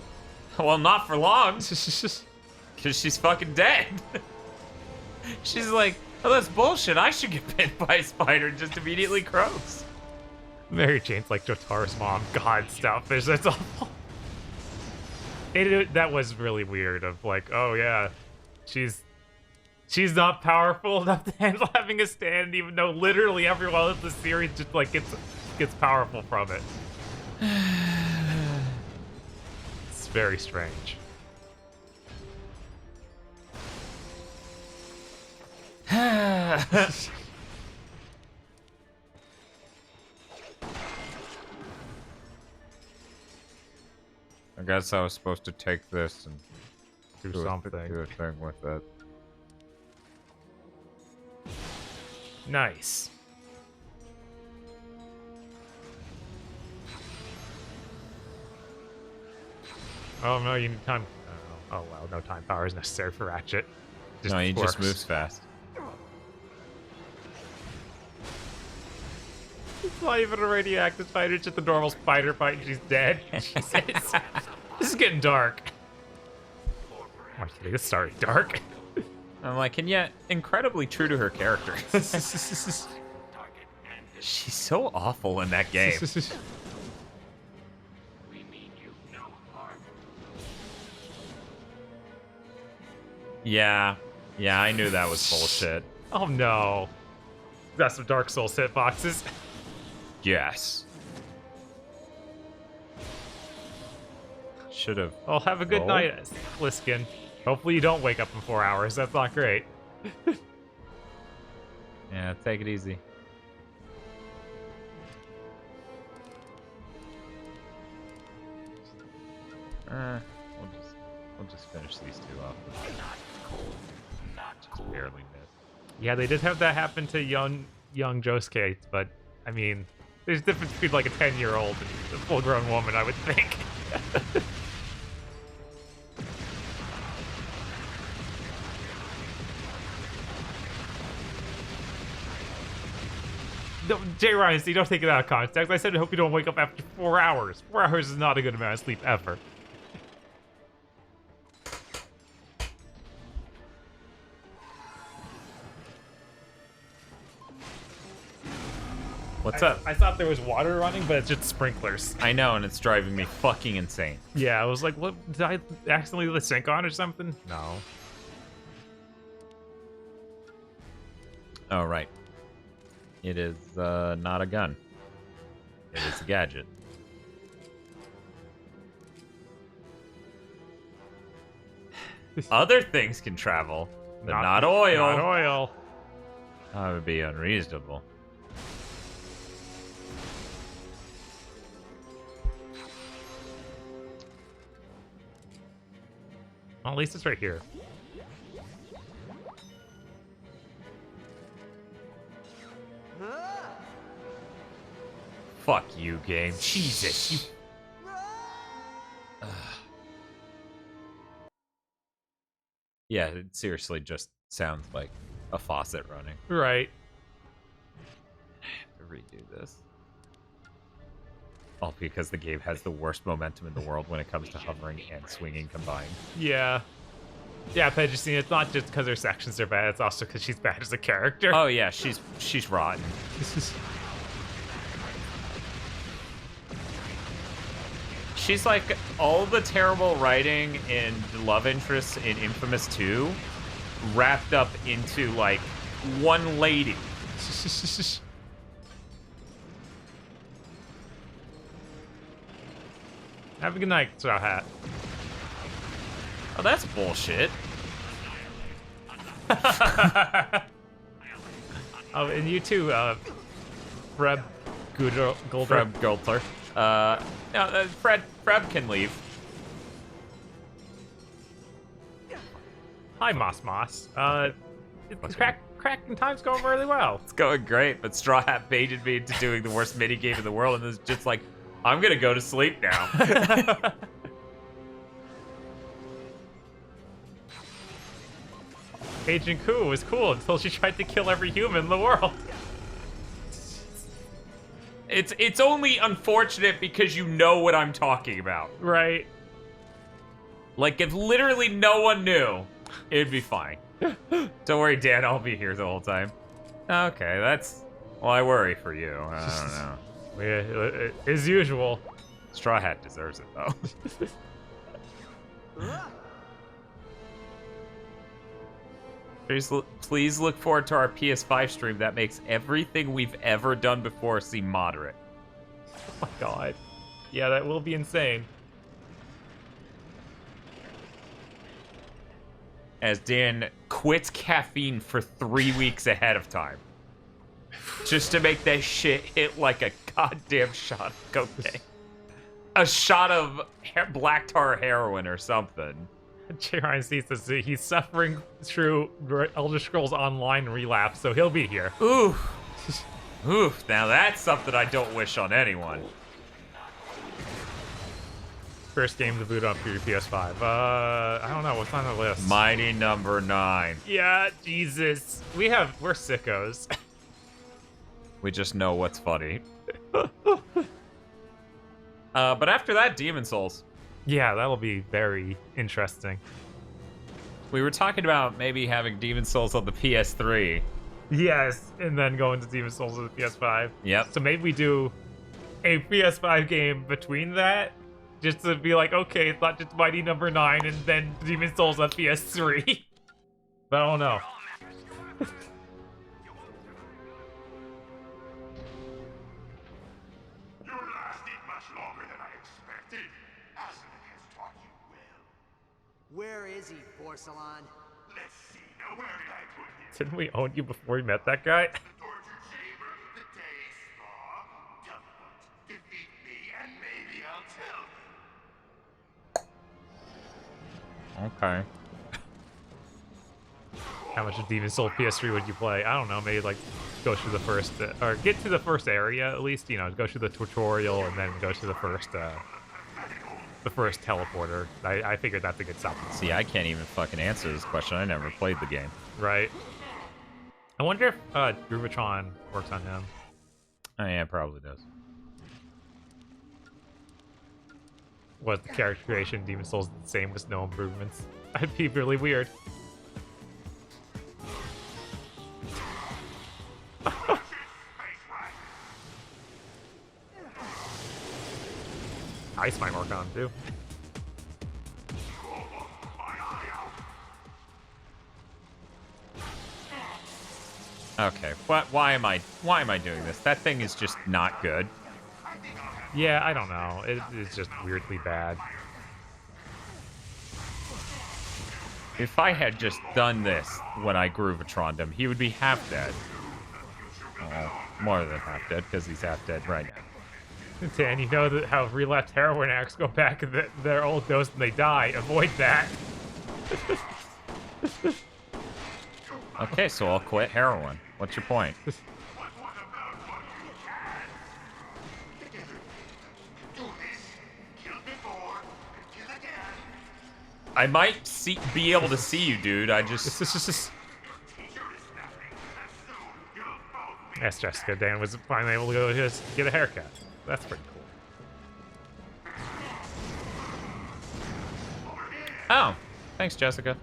Well, not for long. Because she's fucking dead. She's like, oh, that's bullshit. I should get bit by a spider and just immediately croaks. Mary Jane's like Jotaro's mom. God, Stoutfish, that's awful. That was really weird of like, oh yeah, she's not powerful enough to handle having a stand, even though literally everyone in the series just like gets powerful from it. It's very strange. I guess I was supposed to take this and do something. Do a thing with it. Nice. Oh no, you need time. Oh well, no time power is necessary for Ratchet. No, he just moves fast. It's not even a radioactive spider, it's just a normal spider bite and she's dead. Jesus. This is getting dark. I'm kidding, it's starting dark. I'm like, and yet incredibly true to her character. She's so awful in that game. Yeah, I knew that was bullshit. Oh no. That's some Dark Souls hitboxes. Yes. Should have. Well, have a good night, Liskin. Hopefully you don't wake up in 4 hours. That's not great. Yeah, take it easy. We'll just finish these two off. Not cool. Barely missed. Yeah, they did have that happen to young Josuke, but I mean, there's a difference between like a 10-year-old and a full-grown woman, I would think. No, Jay Ryan, you don't take it out of context. I said I hope you don't wake up after 4 hours. 4 hours is not a good amount of sleep ever. What's up? I thought there was water running, but it's just sprinklers. I know, and it's driving me fucking insane. Yeah, I was like, what? Did I accidentally leave the sink on or something? No. Oh, right. It is not a gun. It is a gadget. Other things can travel, but not oil. Not oil. That would be unreasonable. Well, at least it's right here. Fuck you, game. Jesus, you... Yeah, it seriously just sounds like a faucet running. Right. I have to redo this. All because the game has the worst momentum in the world when it comes to hovering and swinging combined. Yeah. Yeah, Pedicine, it's not just because her sections are bad, it's also because she's bad as a character. Oh yeah, she's rotten. She's like all the terrible writing in love interests in Infamous 2 wrapped up into like one lady. Have a good night, Straw Hat. Oh, that's bullshit. Oh, and you too, Freb Golder. Freb Golder. No, Freb can leave. Hi, Moss. Cracking time's going really well. It's going great, but Straw Hat baited me into doing the worst minigame in the world, and it's just like, I'm gonna go to sleep now. Agent Koo was cool until she tried to kill every human in the world. It's only unfortunate because you know what I'm talking about. Right. Like, if literally no one knew, it'd be fine. Don't worry, Dan, I'll be here the whole time. Okay, that's... Well, I worry for you. I don't know. Yeah, as usual. Straw Hat deserves it, though. Please look forward to our PS5 stream that makes everything we've ever done before seem moderate. Oh my god. Yeah, that will be insane. As Dan quits caffeine for 3 weeks ahead of time. Just to make that shit hit like a goddamn shot of cocaine. A shot of black tar heroin or something. J. Ryan sees this. He's suffering through Elder Scrolls Online relapse, so he'll be here. Oof. Oof. Now that's something I don't wish on anyone. First game to boot up for your PS5. I don't know. What's on the list? Mighty number 9. Yeah, Jesus. We're sickos. We just know what's funny. But after that, Demon Souls. Yeah, that'll be very interesting. We were talking about maybe having Demon Souls on the PS3. Yes, and then going to Demon Souls on the PS5. Yep. So maybe we do a PS5 game between that, just to be like, okay, it's not just Mighty number 9 and then Demon Souls on PS3. But I don't know. Where is he, Porcelain? Let's see. Now, where did I put him? Didn't we own you before we met that guy? Defeat me, and maybe I'll tell you. Okay. How much of Demon Souls PS3 would you play? I don't know, maybe like go through the first, or get to the first area at least, you know, go through the tutorial and then go to the first teleporter. I figured that's a good stop. See, I can't even fucking answer this question. I never played the game. Right. I wonder if Groovatron works on him. Oh, yeah, it probably does. Was the character creation in Demon Souls the same with no improvements? That'd be really weird. Ice might work on him too. Okay, why am I doing this? That thing is just not good. Yeah, I don't know. It's just weirdly bad. If I had just done this when I Groovatroned him, he would be half dead. Oh, more than half dead, because he's half dead right now. Dan, you know that how relapsed heroin addicts go back to their old dose and they die. Avoid that. Okay, so I'll quit heroin. What's your point? I might be able to see you, dude. I just... Yes, Jessica. Dan was finally able to go just get a haircut. That's pretty cool. Oh, thanks, Jessica.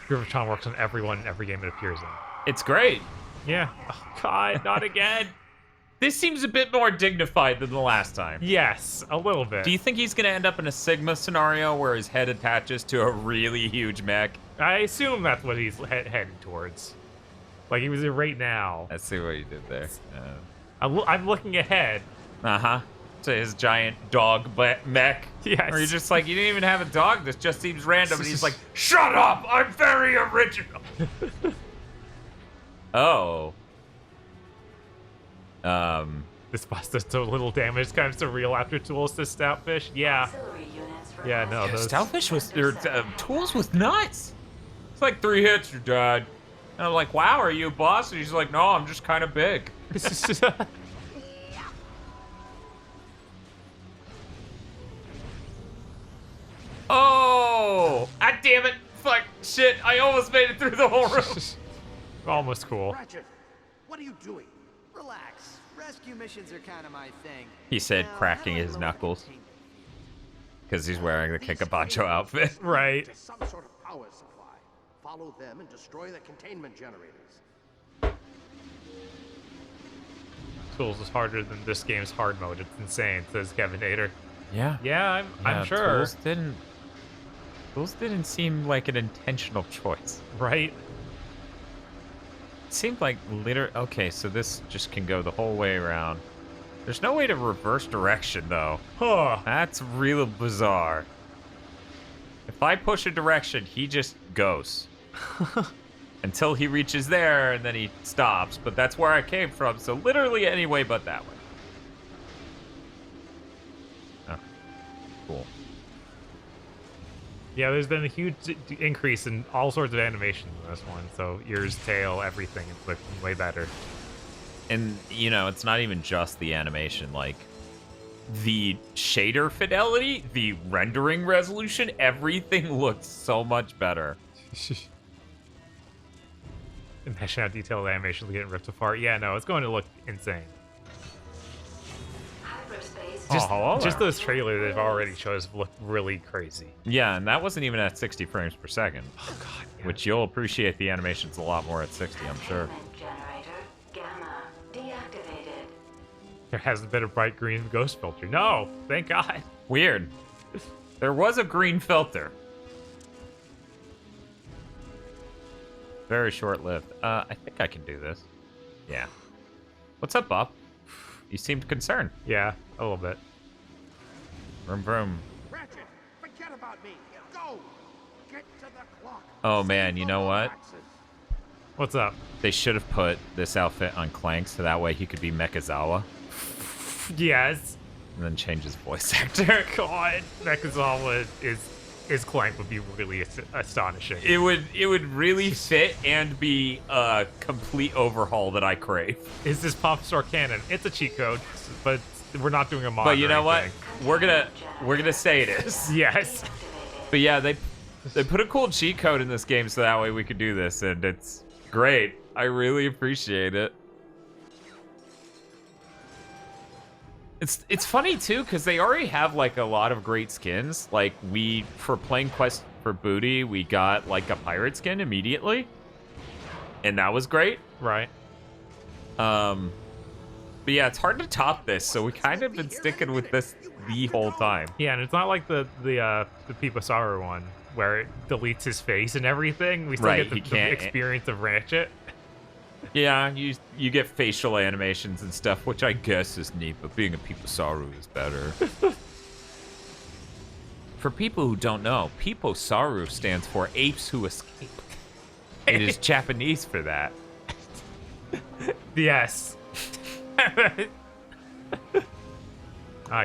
Groovatron works on everyone in every game it appears in. It's great. Yeah. Oh, God, not again. This seems a bit more dignified than the last time. Yes, a little bit. Do you think he's going to end up in a Sigma scenario where his head attaches to a really huge mech? I assume that's what he's heading towards. Like he was in right now. Let's see what you did there. I'm looking ahead. Uh-huh. to his giant dog mech. Yes. Or he's just like, you didn't even have a dog. This just seems random. And he's like, shut up! I'm very original. Oh. This boss does so little damage. It's kind of surreal after tools to Stoutfish. Yeah. Yeah, no. Yeah, Those... Stoutfish was tools was nuts. It's like 3 hits, you're dead. And I'm like, wow, are you a boss? And he's like, no, I'm just kind of big. Oh! Ah, damn it! Fuck! Shit! I almost made it through the whole room. Almost cool. Ratchet, what are you doing? Relax. Rescue missions are kind of my thing. He said, cracking his knuckles. Because he's wearing the Kikabacho outfit. Right. To some sort of power supply. Follow them and destroy the containment generators. Tools is harder than this game's hard mode. It's insane, says Kevin Nader. Yeah. Yeah, I'm sure. Tools didn't seem like an intentional choice. Right? It seemed like okay, so this just can go the whole way around. There's no way to reverse direction, though. Huh. That's real bizarre. If I push a direction, he just goes. Until he reaches there, and then he stops. But that's where I came from, so literally any way but that way. Oh, cool. Yeah, there's been a huge increase in all sorts of animations in this one. So ears, tail, everything is looking way better. And, you know, it's not even just the animation. Like, the shader fidelity, the rendering resolution, everything looks so much better. Imagine how detailed the animation is getting ripped apart. Yeah, no, it's going to look insane. Just those trailers they've already chose look really crazy. Yeah, and that wasn't even at 60 frames per second. Oh, God. Yeah. Which you'll appreciate the animations a lot more at 60, I'm sure. There hasn't been a bright green ghost filter. No, thank God. Weird. There was a green filter. Very short-lived. I think I can do this. Yeah. What's up, Bob? You seemed concerned. Yeah, a little bit. Vroom, vroom. Ratchet, forget about me. Go. Get to the clock. Oh, man, you know what? What's up? They should have put this outfit on Clank so that way he could be Mechazawa. Yes. And then change his voice actor. God, Mechazawa is Clank would be really astonishing. It would really fit and be a complete overhaul that I crave. Is this Pop Star canon? It's a cheat code, but we're not doing a mod. But you know what? We're gonna say it is. Yes. But yeah, they put a cool cheat code in this game so that way we could do this, and it's great. I really appreciate it. It's funny too because they already have like a lot of great skins. Like for playing Quest for Booty, we got like a pirate skin immediately, and that was great. Right. But yeah, it's hard to top this, so we kind of been sticking with this the whole time. Yeah, and it's not like the Pipasaru one where it deletes his face and everything. We still get the experience of Ratchet. Yeah, you get facial animations and stuff, which I guess is neat, but being a Piposaru is better. For people who don't know, Piposaru stands for apes who escape. It is Japanese for that. Yes. I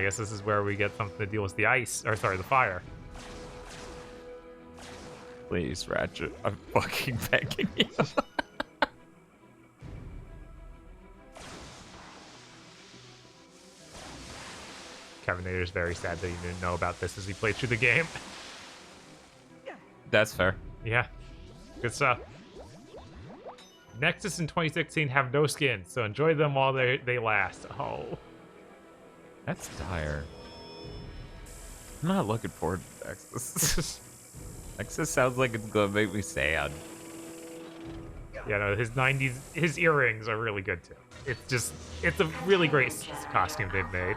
guess this is where we get something to deal with the ice, or sorry, the fire. Please, Ratchet, I'm fucking begging you. Kevin Nader's very sad that he didn't know about this as he played through the game. That's fair. Yeah, good stuff. Nexus in 2016 have no skins, so enjoy them while they last. Oh. That's dire. I'm not looking forward to Nexus. Nexus sounds like it's gonna make me sad. Yeah, no, his earrings are really good too. It's a really great costume they've made.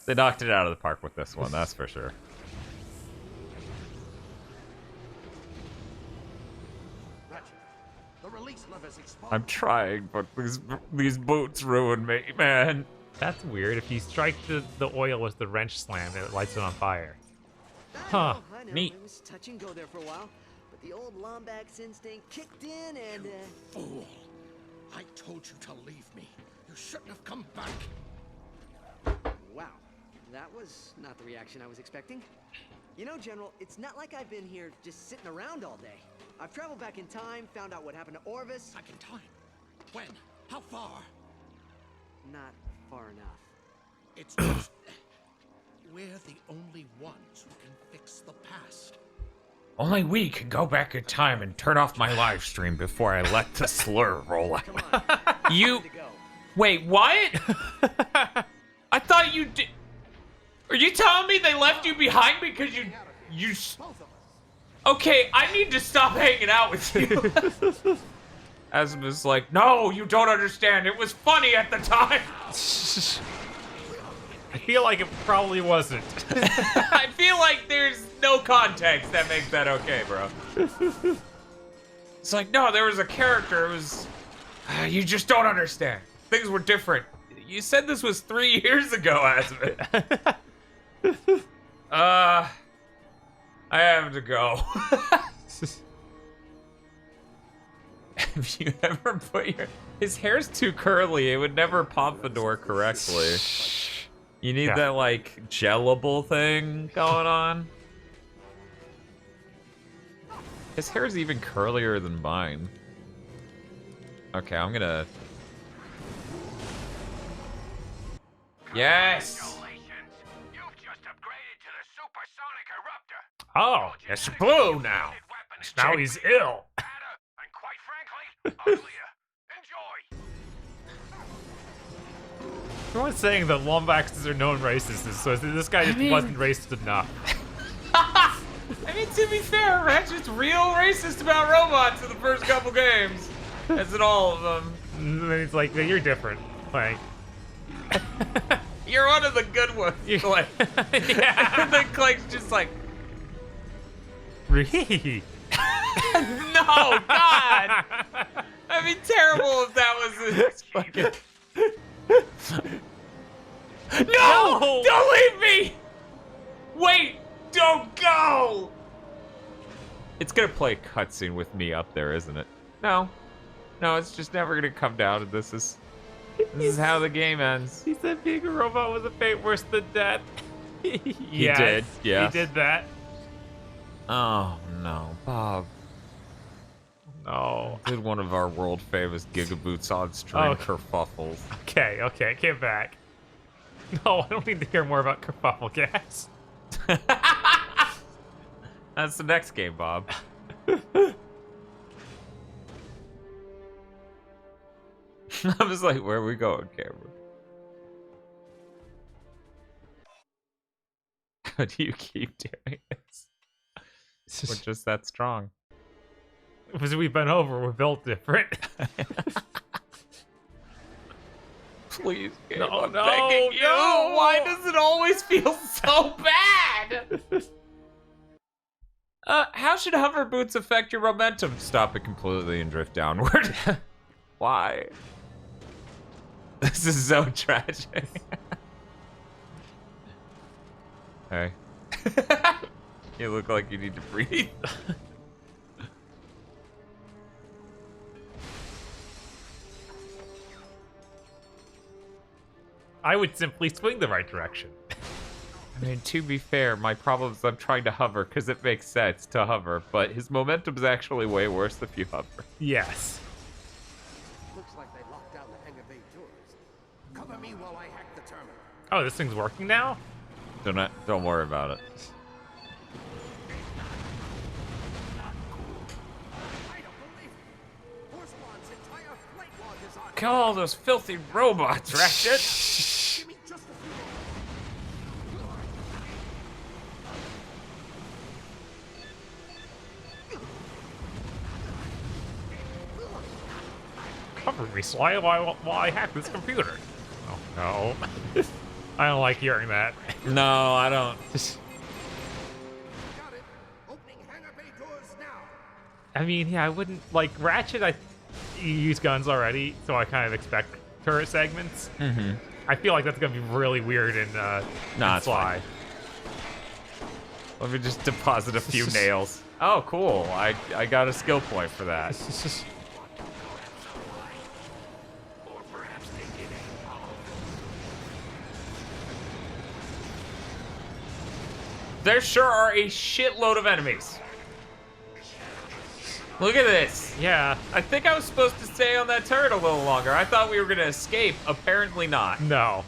They knocked it out of the park with this one, that's for sure. The release levers exposed. I'm trying, but these boots ruin me, man. That's weird. If you strike the oil with the wrench slam, it lights it on fire. Huh. I know. Neat. It was touch and go there for a while, but the old Lombax instinct kicked in and, Fool! I told you to leave me. You shouldn't have come back. Wow. That was not the reaction I was expecting. You know, General, it's not like I've been here just sitting around all day. I've traveled back in time, found out what happened to Orvis. Back in time? When? How far? Not far enough. It's just... We're the only ones who can fix the past. Only we can go back in time and turn off my live stream before I let the slur roll out. You... Wait, what? I thought you did... Are you telling me they left you behind because you... Okay, I need to stop hanging out with you. Asma's like, no, you don't understand. It was funny at the time. I feel like it probably wasn't. I feel like there's no context that makes that okay, bro. It's like, no, there was a character. It was... you just don't understand. Things were different. You said this was 3 years ago, Asma. I have to go. Have you ever put your... His hair's too curly. It would never pompadour correctly. You need that, like, gellable thing going on. His hair's even curlier than mine. Okay, I'm gonna... Yes! Oh, it's blue now. Now he's ill. Everyone's saying that Lombaxes are known racists, so this guy just wasn't racist enough. I mean, to be fair, Ratchet's real racist about robots in the first couple games. As in all of them. And then it's like, you're different. Like... You're one of the good ones. Like, yeah. And then Clank's just like... Really? No, God! That'd be terrible if that was his fucking... No! Don't leave me! Wait! Don't go! It's gonna play a cutscene with me up there, isn't it? No. No, it's just never gonna come down to this. This is how the game ends. He said being a robot was a fate worse than death. He did, yeah. He did that. Oh, no. Bob. No. Did one of our world famous gigaboots on stream kerfuffles. Okay, get back. No, I don't need to hear more about kerfuffle gas. That's the next game, Bob. I was like, where are we going, camera? How do you keep doing this? We're just that strong. Because we've been over, we're built different. Please, game, no, I'm begging you. No. Why does it always feel so bad? How should hover boots affect your momentum? Stop it completely and drift downward. Why? This is so tragic. Hey. You look like you need to breathe. I would simply swing the right direction. I mean, to be fair, my problem is I'm trying to hover because it makes sense to hover, but his momentum is actually way worse if you hover. Yes. Looks like they locked down the hangar bay doors. Cover me while I hack the terminal. Oh, this thing's working now? Don't worry about it. Kill all those filthy robots, Ratchet! Cover me while I hack this computer. Oh, no. I don't like hearing that. No, I don't. I mean, yeah, I wouldn't... Like, Ratchet, you use guns already, so I kind of expect turret segments. Mm-hmm. I feel like that's gonna be really weird in Nah, it's Sly. Let me just deposit a few nails. Oh, cool. I got a skill point for that. There sure are a shitload of enemies. Look at this. Yeah. I think I was supposed to stay on that turret a little longer. I thought we were going to escape. Apparently not. No.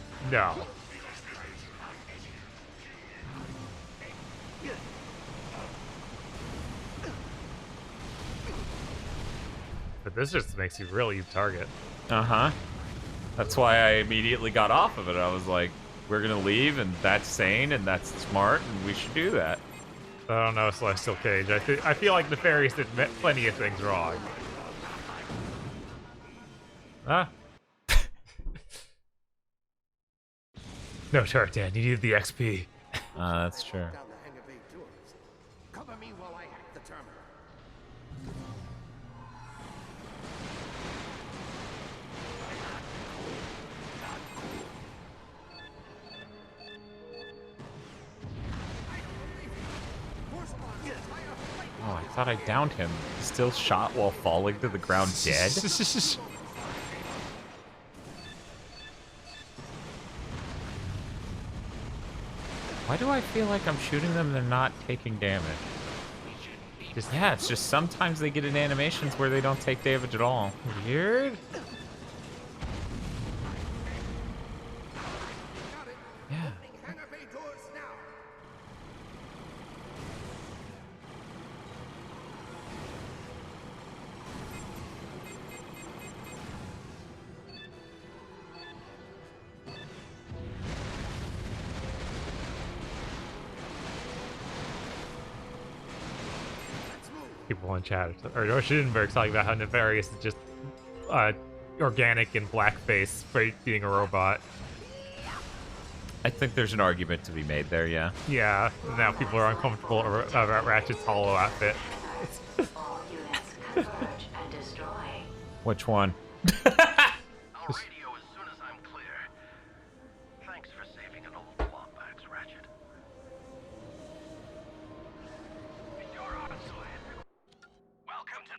But this just makes you really target. Uh-huh. That's why I immediately got off of it. I was like, we're going to leave, and that's sane, and that's smart, and we should do that. I don't know, Celestial Cage. I feel like Nefarious did plenty of things wrong. Ah. No, turret, Dan. You needed the XP. That's true. Down the hangar bay doors. Cover me while I hack the terminal. Oh, I thought I downed him. Still shot while falling to the ground dead? Why do I feel like I'm shooting them and they're not taking damage? Yeah, it's just sometimes they get in animations where they don't take damage at all. Weird? Yeah. Hangar bay doors now. People in chat, or Schindberg's talking about how Nefarious is just organic and blackface being a robot. I think there's an argument to be made there, yeah. Yeah, now people are uncomfortable about Ratchet's hollow outfit. All units converge and destroy. Which one? I'll radio as soon as I'm clear. Thanks for saving an old Wombax, Ratchet. You're on, Sawyer. Welcome to...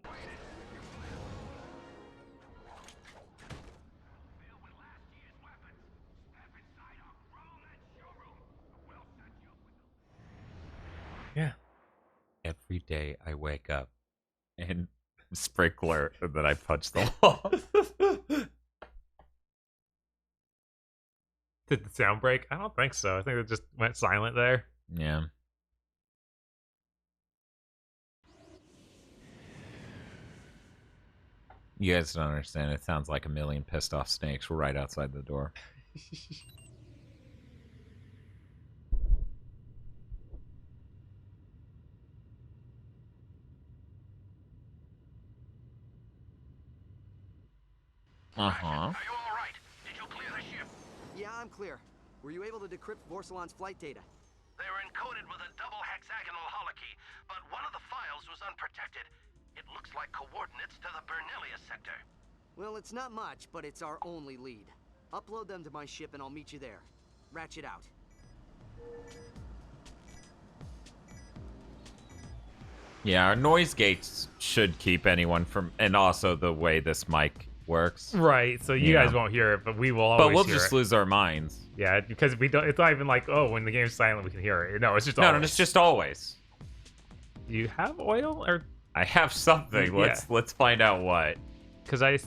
Yeah. Every day I wake up and sprinkler, and then I punch the wall. Did the sound break? I don't think so. I think it just went silent there. Yeah. You guys don't understand. It sounds like a million pissed off snakes. We're right outside the door. Uh-huh. Are you all right? Did you clear the ship? Yeah, I'm clear. Were you able to decrypt Vorsalon's flight data? They were encoded with a double hexagonal holokey, but one of the files was unprotected. It looks like coordinates to the Bernelius sector. Well, it's not much, but it's our only lead. Upload them to my ship and I'll meet you there. Ratchet out. Yeah, our noise gates should keep anyone from, and also the way this mic works. Right, so you guys won't hear it, but we will always hear it. But we'll just lose our minds. Yeah, because we don't. It's not even like, oh, when the game's silent, we can hear it. No, it's just No, it's just always. Do you have oil or? I have something. Let's find out what. Because let's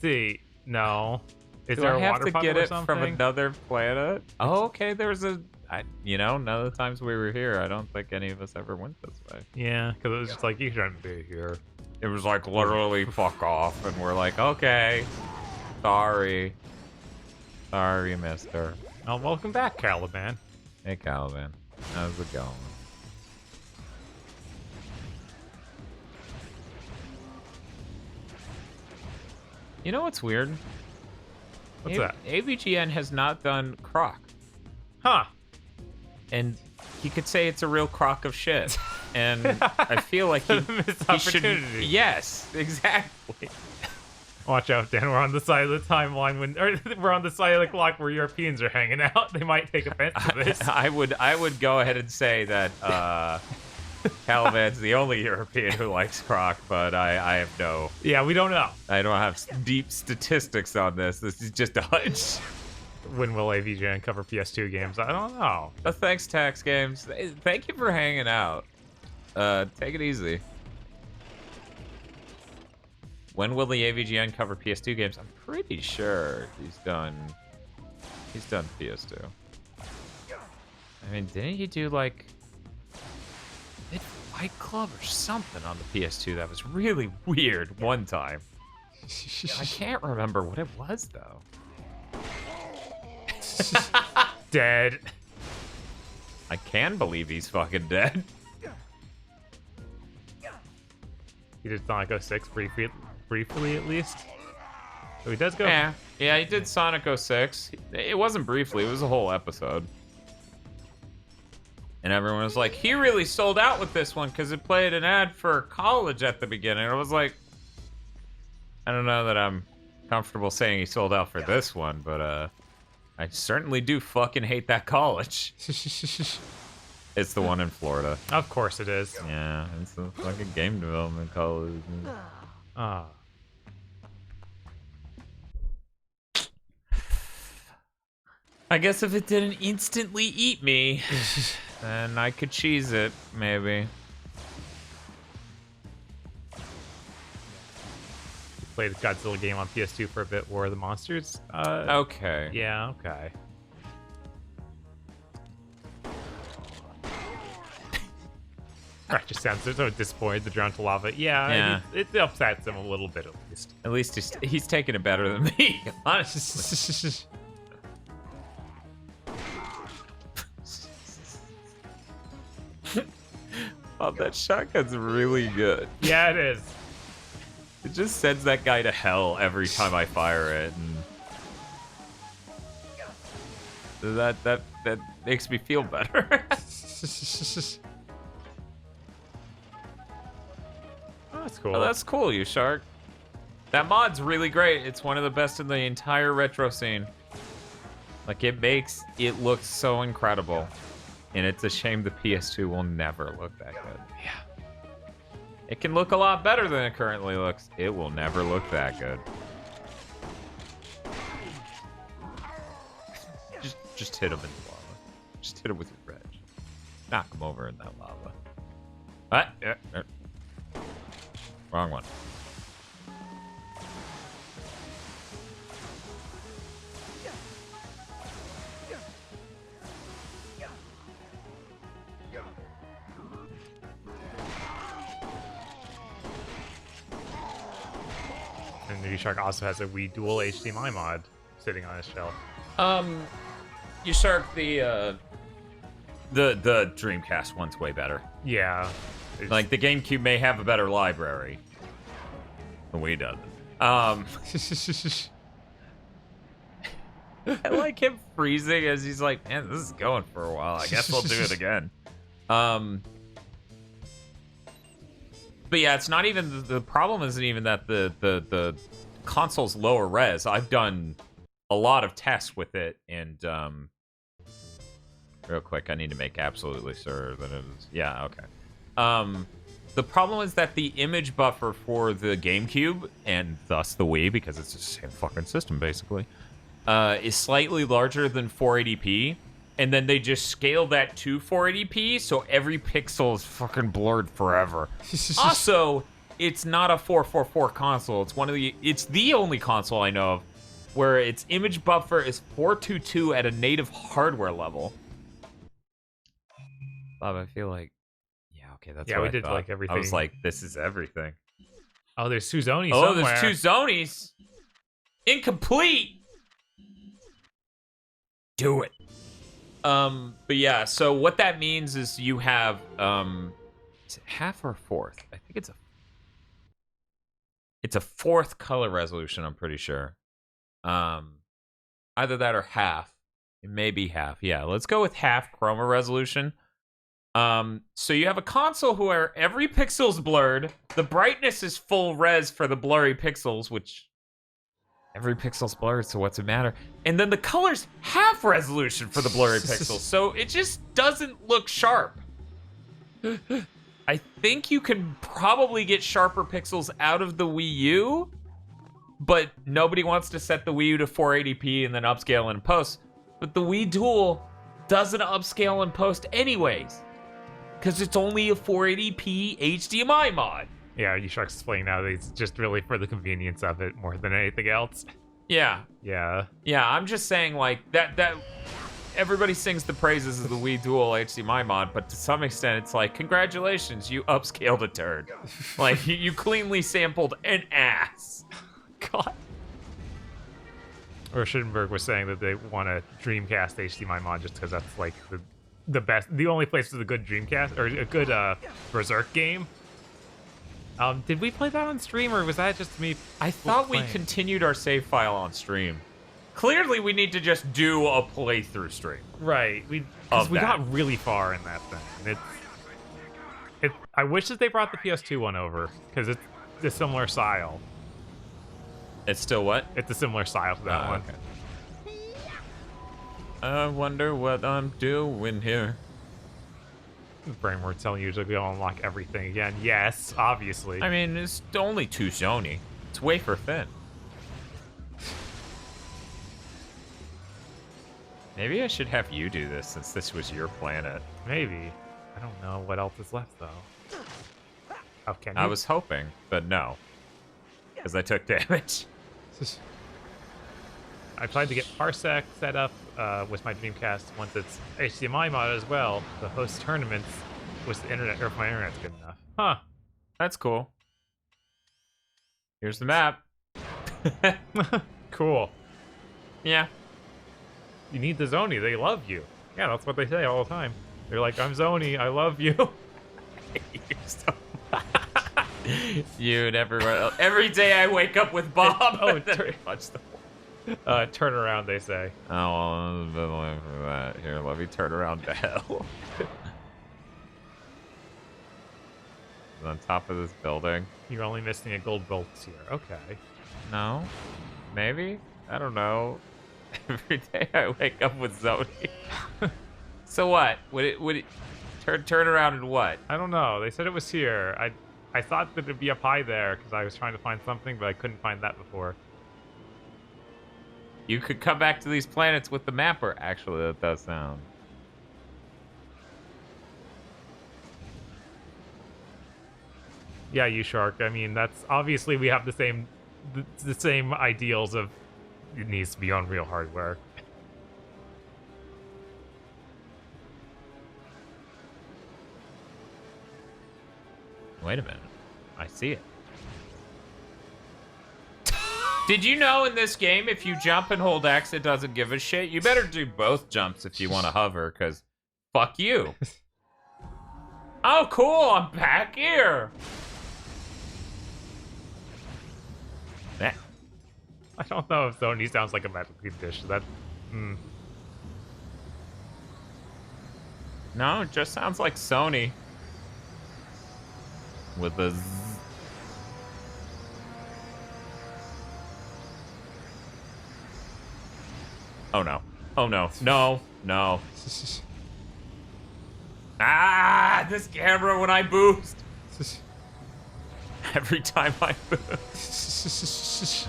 see. No. Is Do there I a have water to puddle get or it something? from another planet? Oh, okay. There's a. None of the times we were here, I don't think any of us ever went this way. Yeah, because it was just like, you shouldn't be here. It was like literally fuck off, and we're like, okay, sorry, mister. Oh, welcome back, Caliban. Hey, Caliban, how's it going? You know what's weird? What's that? AVGN has not done Croc. Huh. And he could say it's a real crock of shit, and I feel like he should. Yes, exactly. Watch out, Dan. We're on the side of the timeline we're on the side of the clock where Europeans are hanging out. They might take offense to this. I would go ahead and say that Caliban's the only European who likes croc, but I have no. Yeah, we don't know. I don't have deep statistics on this. This is just a hunch. When will AVGN cover PS2 games? I don't know. Thanks, Tax Games. Thank you for hanging out. Take it easy. When will the AVGN cover PS2 games? I'm pretty sure he's done PS2. I mean, didn't he do like Fight Club or something on the PS2 that was really weird one time? I can't remember what it was though. Dead. I can believe he's fucking dead. He did Sonic 06 briefly at least. So he does go. Yeah, he did Sonic 06. It wasn't briefly, it was a whole episode. And everyone was like, he really sold out with this one because it played an ad for college at the beginning. I was like, I don't know that I'm comfortable saying he sold out for this one, but I certainly do fucking hate that college. It's the one in Florida. Of course it is. Yeah, it's a fucking game development college. Ah. I guess if it didn't instantly eat me, then I could cheese it, maybe. Played the Godzilla game on PS2 for a bit. War of the Monsters. Okay. Yeah. Okay. Ratchet sounds so disappointed. The drown to lava. Yeah. It upsets him a little bit at least. At least he's taking it better than me, honestly. Oh, that shotgun's really good. Yeah, it is. It just sends that guy to hell every time I fire it, and that makes me feel better. Oh, that's cool. Oh, that's cool, you shark. That mod's really great. It's one of the best in the entire retro scene. Like, it makes it look so incredible. And it's a shame the PS2 will never look that good. Yeah. It can look a lot better than it currently looks. It will never look that good. Just hit him in the lava. Just hit him with your wrench. Knock him over in that lava. What? Wrong one. And the Shark also has a Wii Dual HDMI mod sitting on his shelf. You Shark, the Dreamcast one's way better. Yeah. Like, the GameCube may have a better library. The Wii doesn't. I like him freezing as he's like, man, this is going for a while. I guess we'll do it again. But yeah, it's not even the problem isn't even that the console's lower res. I've done a lot of tests with it, and real quick, I need to make absolutely sure that it is. Yeah, okay. The problem is that the image buffer for the GameCube, and thus the Wii, because it's the same fucking system basically, is slightly larger than 480p. And then they just scale that to 480p, so every pixel is fucking blurred forever. Also, it's not a 444 console. It's the only console I know of where its image buffer is 422 at a native hardware level. Bob, I feel like, yeah, okay, that's what we I did thought. like everything. I was like, this is everything. Oh, there's two Zonies Oh, somewhere. there's two Zonies. Incomplete. Do it. But yeah, so what that means is you have, is it half or fourth? I think it's a fourth color resolution, I'm pretty sure. Either that or half. It may be half. Yeah, let's go with half chroma resolution. So you have a console where every pixel's blurred, the brightness is full res for the blurry pixels, which every pixel's blurred, so what's it matter? And then the color's half resolution for the blurry pixels, so it just doesn't look sharp. I think you can probably get sharper pixels out of the Wii U, but nobody wants to set the Wii U to 480p and then upscale in post. But the Wii Dual doesn't upscale in post anyways, because it's only a 480p HDMI mod. Yeah, you should explain now that it's just really for the convenience of it more than anything else. Yeah. Yeah. Yeah, I'm just saying, like, that everybody sings the praises of the Wii Dual HDMI mod, but to some extent, it's like, congratulations, you upscaled a turd. Like, you cleanly sampled an ass. God. Or Schittenberg was saying that they want a Dreamcast HDMI mod just because that's, like, the best, the only place with a good Dreamcast, or a good Berserk game. Did we play that on stream, or was that just me? I thought we continued our save file on stream. Clearly, we need to just do a playthrough stream. Right. Because we got really far in that thing. I wish that they brought the PS2 one over, because it's a similar style. It's still what? It's a similar style to that one. Okay. I wonder what I'm doing here. Brainword telling you to go unlock everything again. Yes, obviously. I mean, it's only 2 Sony. It's wafer thin. Maybe I should have you do this since this was your planet. Maybe. I don't know what else is left, though. Oh, can you? I was hoping, but no. Because I took damage. I tried to get Parsec set up with my Dreamcast once it's HDMI mod as well to host tournaments with the internet, or if my internet's good enough. Huh. That's cool. Here's the map. Cool. Yeah. You need the Zoni. They love you. Yeah, that's what they say all the time. They're like, I'm Zoni. I love you. You and everyone else. Every day I wake up with Bob. Turn around, they say. Oh, well, I've been waiting for that. Here, let me turn around to hell. On top of this building. You're only missing a gold bolt here. Okay. No? Maybe? I don't know. Every day I wake up with Zoni. So what? Would it turn around and what? I don't know. They said it was here. I thought that it'd be up high there because I was trying to find something, but I couldn't find that before. You could come back to these planets with the mapper. Actually, that does sound. Yeah, you shark. I mean, that's obviously we have the same ideals of it needs to be on real hardware. Wait a minute. I see it. Did you know in this game, if you jump and hold X, it doesn't give a shit? You better do both jumps if you want to hover, because fuck you. Oh, cool. I'm back here. Yeah. I don't know if Zoni sounds like a medical condition. That, No, it just sounds like Sony. With a Z. Oh no. Oh no. No. No. Ah, this camera when I boost. Every time I boost.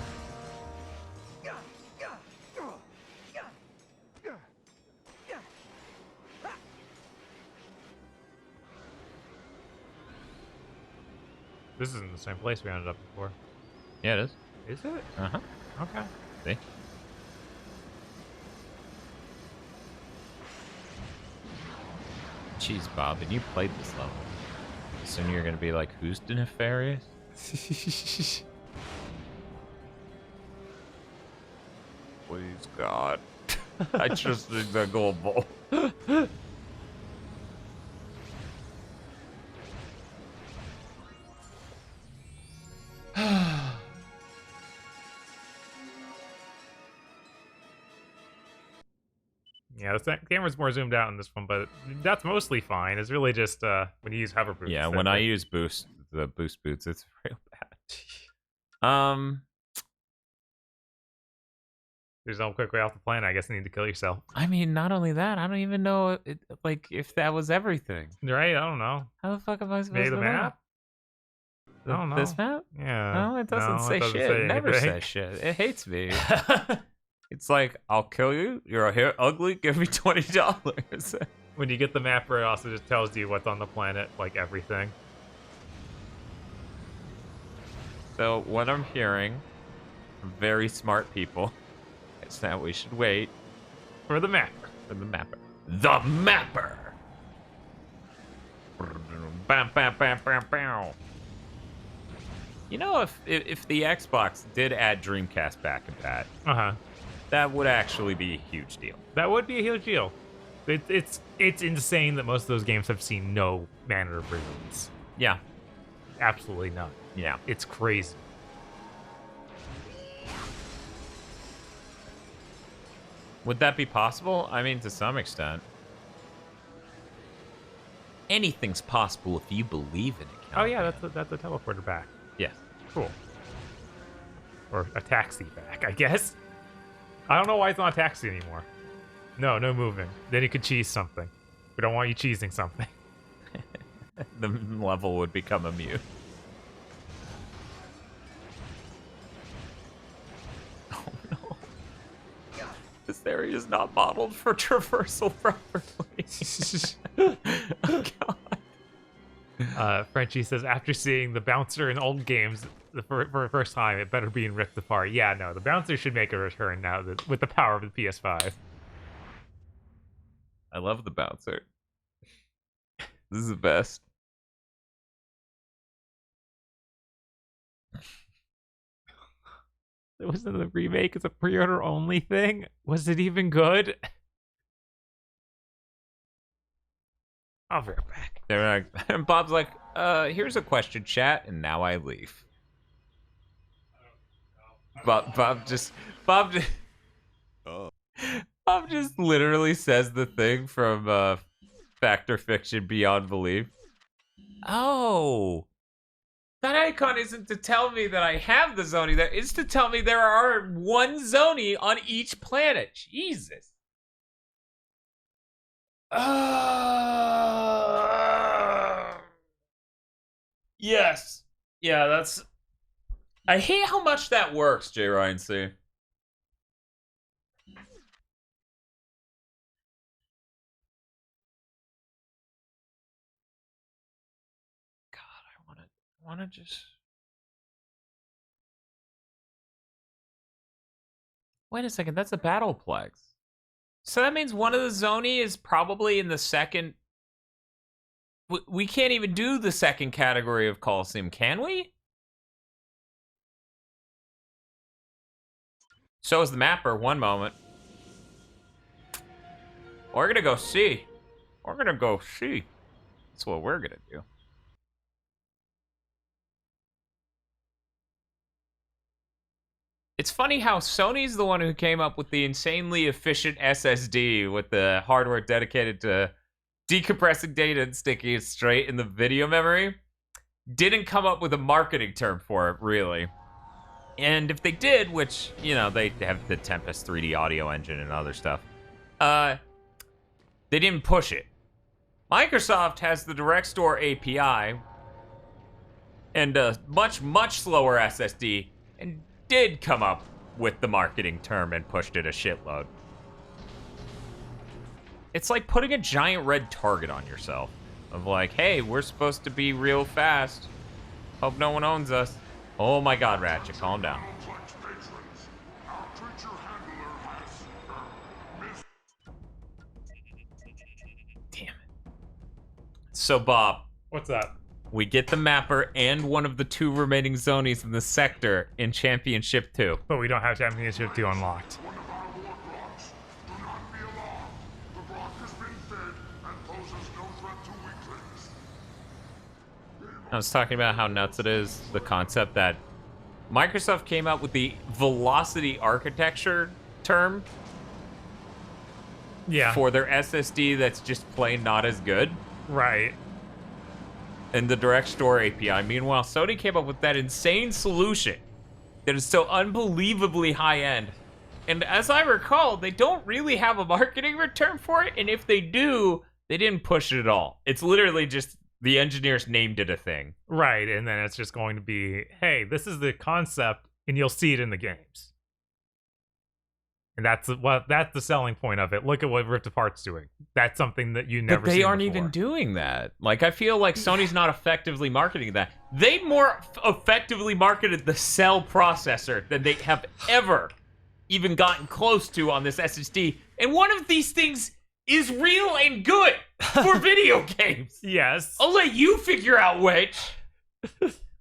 This isn't the same place we ended up before. Yeah, it is. Is it? Uh-huh. Okay. See? Jeez, Bob, and you played this level. Soon you're gonna be like, who's the nefarious? Please, God. I just need the gold ball. Yeah, the camera's more zoomed out in this one, but that's mostly fine. It's really just when you use hover boots. Yeah, when I use the boost boots, it's real bad. There's no quick way off the planet. I guess you need to kill yourself. I mean, not only that, I don't even know if that was everything. Right? I don't know. How the fuck am I supposed Maybe to the know? map? I don't know. This map? Yeah. No, it doesn't say shit. It never says shit. It hates me. It's like, I'll kill you. You're ugly. Give me $20. When you get the map, it also just tells you what's on the planet, like everything. So what I'm hearing from very smart people is that we should wait for the mapper. For the mapper. The mapper. Bam, bam, bam, bam, bam. You know, if the Xbox did add Dreamcast back in that, that would actually be a huge deal. That would be a huge deal. It's insane that most of those games have seen no manner of release. Yeah. Absolutely none. Yeah. It's crazy. Would that be possible? I mean, to some extent. Anything's possible if you believe in it. Oh yeah, that's a teleporter back. Yes. Cool. Or a taxi back, I guess. I don't know why it's not a taxi anymore. No moving. Then you could cheese something. We don't want you cheesing something. The level would become immune. Oh no. This area is not modeled for traversal properly. Oh God. Frenchie says, after seeing the bouncer in old games for the first time, it better be ripped apart. Yeah, no, the bouncer should make a return now with the power of the PS5. I love the bouncer. This is the best. It wasn't a remake, it's a pre-order only thing? Was it even good? I'll be right back. And Bob's like, here's a question, chat, and now I leave. Bob just literally says the thing from Fact or Fiction Beyond Belief. Oh, that icon isn't to tell me that I have the Zoni. That is to tell me there are one Zoni on each planet. Jesus. Yes. Yeah, that's... I hate how much that works, J. Ryan C. God, I wanna just... Wait a second, that's a Battleplex. So that means one of the Zoni is probably in the second... We can't even do the second category of Coliseum, can we? So is the mapper, one moment. We're gonna go see. We're gonna go see. That's what we're gonna do. It's funny how Sony's the one who came up with the insanely efficient SSD with the hardware dedicated to decompressing data and sticking it straight in the video memory. Didn't come up with a marketing term for it, really. And if they did, which, you know, they have the Tempest 3D audio engine and other stuff, they didn't push it. Microsoft has the Direct Store API and a much, much slower SSD and did come up with the marketing term and pushed it a shitload. It's like putting a giant red target on yourself. Of like, hey, we're supposed to be real fast. Hope no one owns us. Oh my God, Ratchet, calm down. Damn it. So, Bob. What's up? We get the mapper and one of the two remaining Zonies in the sector in Championship 2. But we don't have Championship 2 unlocked. I was talking about how nuts it is, the concept that Microsoft came out with the velocity architecture term for their SSD that's just plain not as good. Right. And the direct store API. Meanwhile, Sony came up with that insane solution that is so unbelievably high end. And as I recall, they don't really have a marketing return for it. And if they do, they didn't push it at all. It's literally just the engineers named it a thing. Right. And then it's just going to be, hey, this is the concept, and you'll see it in the games. And that's the selling point of it. Look at what Rift Apart's doing. That's something that you never. But they seen aren't before. even doing that. Like, I feel like Sony's not effectively marketing that. They more effectively marketed the cell processor than they have ever even gotten close to on this SSD. And one of these things is real and good for video games. Yes. I'll let you figure out which.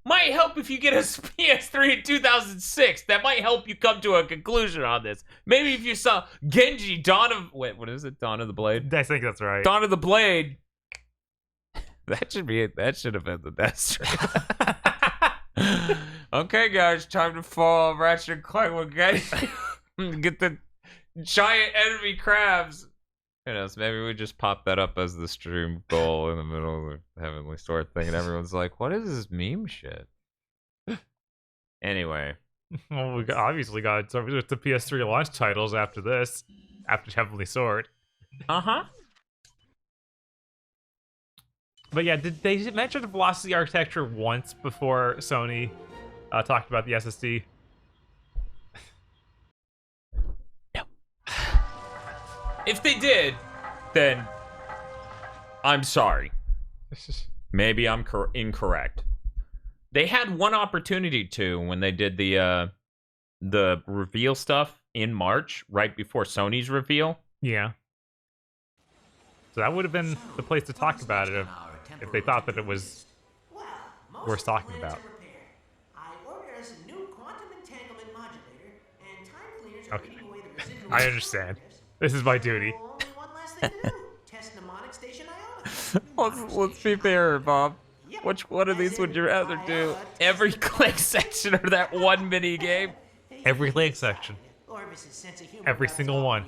Might help if you get a PS3 in 2006. That might help you come to a conclusion on this. Maybe if you saw Genji, Dawn of... Wait, what is it? Dawn of the Blade? I think that's right. Dawn of the Blade. That should be it. That should have been the death stream. Okay, guys. Time to fall Ratchet and Clank with Genji. Get the giant enemy crabs. Who knows? Maybe we just pop that up as the stream goal in the middle of the Heavenly Sword thing, and everyone's like, "What is this meme shit?" Anyway, well, we obviously got the PS3 launch titles after this, after Heavenly Sword. Uh-huh. But yeah, did they mention the velocity architecture once before Sony talked about the SSD? if they did, then I'm sorry. Maybe I'm incorrect. They had one opportunity to when they did the reveal stuff in March, right before Sony's reveal. Yeah. So that would have been the place to talk about it if they thought that it was worth talking about. Okay. I understand. This is my duty. Let's be fair, Bob. Which one of these would you rather do? Every Clank section or that one mini game? Every Clank section. Every single one.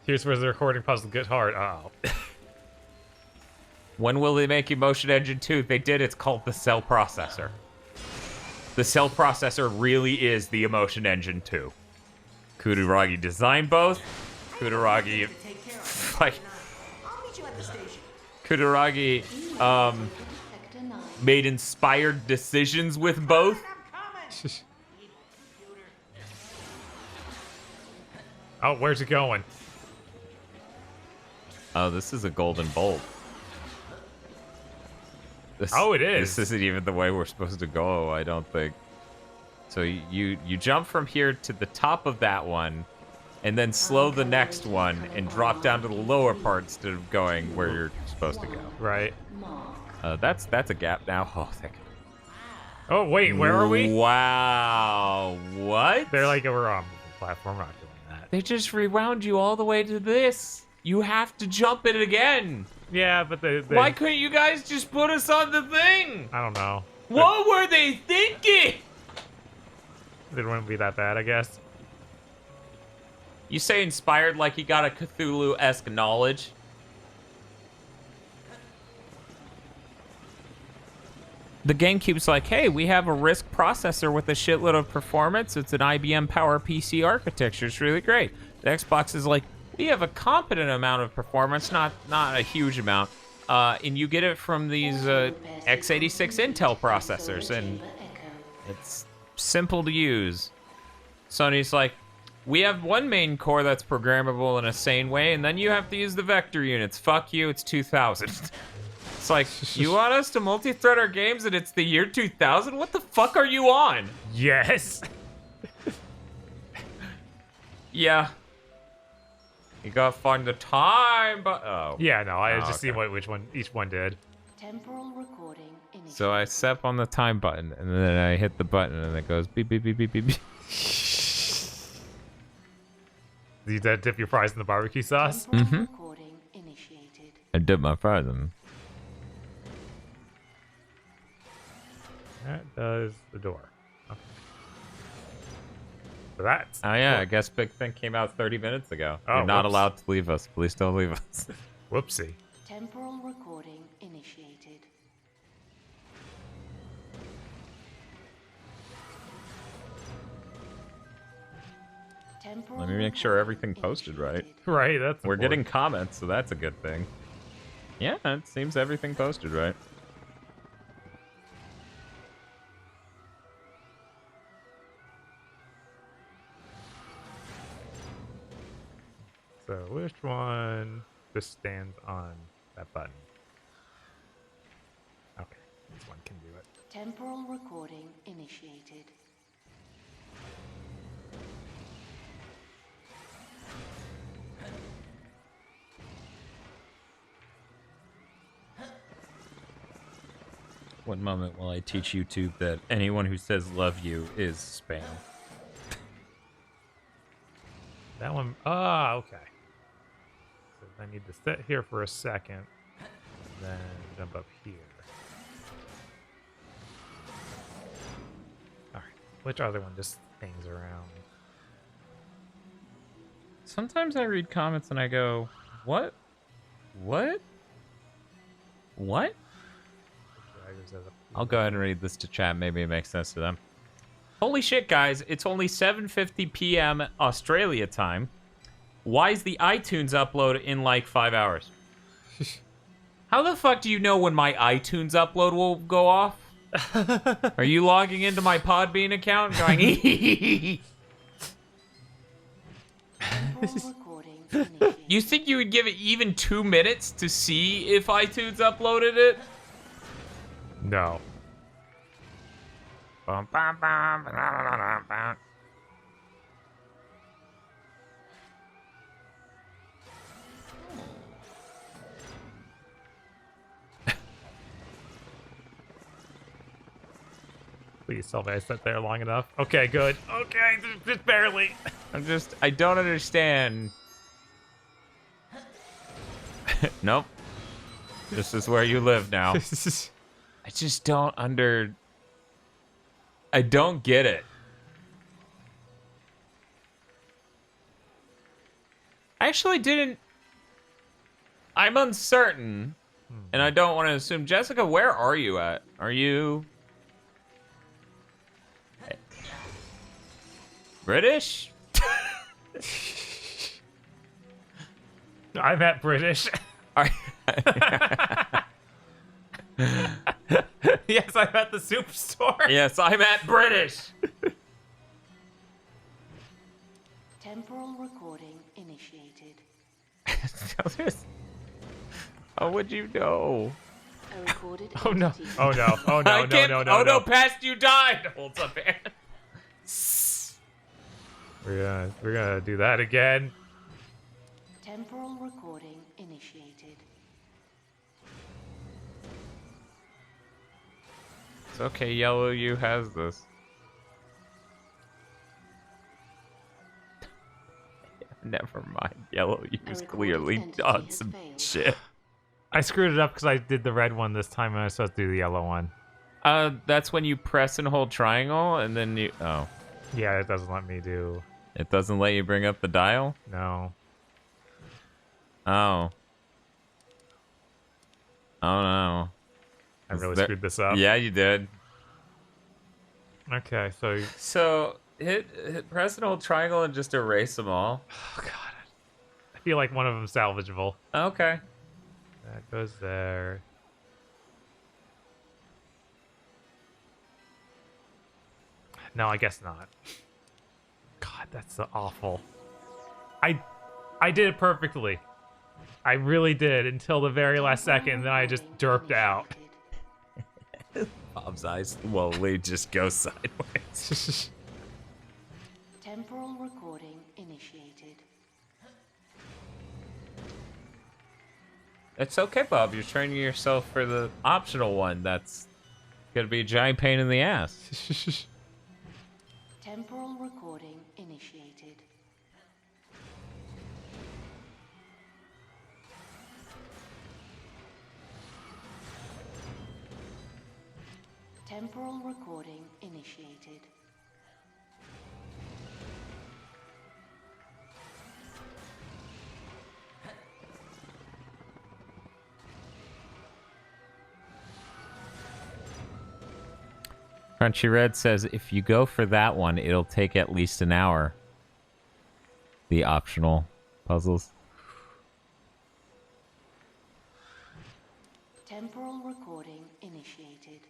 Here's where the recording puzzle gets hard. Oh. When will they make Emotion Engine 2? They did. It's called the Cell Processor. The Cell Processor really is the Emotion Engine 2. Kutaragi designed both. Kutaragi, like, Kutaragi, made inspired decisions with both. Oh, where's it going? Oh, this is a golden bolt. Oh, it is. This isn't even the way we're supposed to go, I don't think. So you jump from here to the top of that one, and then slow the next one and drop down to the lower part instead of going where you're supposed to go. Right. That's a gap now. Oh, thank you. Oh, wait, where are we? Wow. What? They're like, we're on the platform. We're not doing that. They just rewound you all the way to this. You have to jump it again. Yeah, but they... Why couldn't you guys just put us on the thing? I don't know. What were they thinking? It wouldn't be that bad, I guess. You say inspired like you got a Cthulhu-esque knowledge. The GameCube's like, hey, we have a RISC processor with a shitload of performance. It's an IBM Power PC architecture. It's really great. The Xbox is like, we have a competent amount of performance, not a huge amount. And you get it from these x86 Intel processors, and it's simple to use. Sony's like, we have one main core that's programmable in a sane way, and then you have to use the vector units. Fuck you, it's 2000. It's like, you want us to multi-thread our games and it's the year 2000? What the fuck are you on? Yes. Yeah. You gotta find the time, but yeah, no, I just see which one each one did. Temporal recording initiated. So I step on the time button, and then I hit the button, and it goes beep beep beep beep beep. beep. You dip your fries in the barbecue sauce? Mm-hmm. Recording initiated. I dip my fries in. That does the door. Okay. So that's Oh yeah, cool. I guess Big Thing came out 30 minutes ago. Oh, You're not whoops. allowed to leave us. Please don't leave us. Whoopsie. Temporal recording initiated. Temporal Let me make sure everything posted right. Right, that's We're important. getting comments, so that's a good thing. Yeah, it seems everything posted right. So which one just stands on that button? Okay, this one can do it. Temporal recording initiated. One moment while I teach YouTube that anyone who says love you is spam. That one, ah, okay. So I need to sit here for a second, then jump up here. All right, which other one just hangs around? Sometimes I read comments and I go, what? What? What? I'll go ahead and read this to chat. Maybe it makes sense to them. Holy shit, guys. It's only 7:50 p.m. Australia time. Why is the iTunes upload in like 5 hours? How the fuck do you know when my iTunes upload will go off? Are you logging into my Podbean account and going, You think you would give it even 2 minutes to see if iTunes uploaded it? No. Bum, bum, bum, bum, bum, bum. Please tell me I sat there long enough. Okay, good. Okay, just barely. I don't understand. Nope. This is where you live now. I just don't I don't get it. I actually didn't. I'm uncertain, and I don't want to assume. Jessica, where are you at? Are you British? I'm at British. Yes, I'm at the superstore. Yes, I'm at British. Temporal recording initiated. How would you know? A recorded Oh no! entity. Oh no! Oh no! I No! can't- No! No! Oh no! No! Past you died. Holds up hand. We're gonna do that again. Temporal recording initiated. It's okay, Yellow You has this. Never mind. Yellow You's clearly on some shit. I screwed it up because I did the red one this time and I was supposed to do the yellow one. That's when you press and hold triangle and then you... Oh. Yeah, it doesn't let me do... It doesn't let you bring up the dial? No. Oh. Oh no. I really screwed this up. Yeah, you did. Okay, so... So, hit press and hold triangle and just erase them all. Oh god. I feel like one of them's salvageable. Okay. That goes there. No, I guess not. God, that's so awful. I did it perfectly. I really did until the very last second, then I just derped out. Bob's eyes slowly just go sideways. Temporal recording initiated. It's okay, Bob. You're training yourself for the optional one. That's gonna be a giant pain in the ass. Temporal recording initiated. Temporal recording initiated. Crunchy Red says if you go for that one, it'll take at least an hour. The optional puzzles. Temporal recording initiated.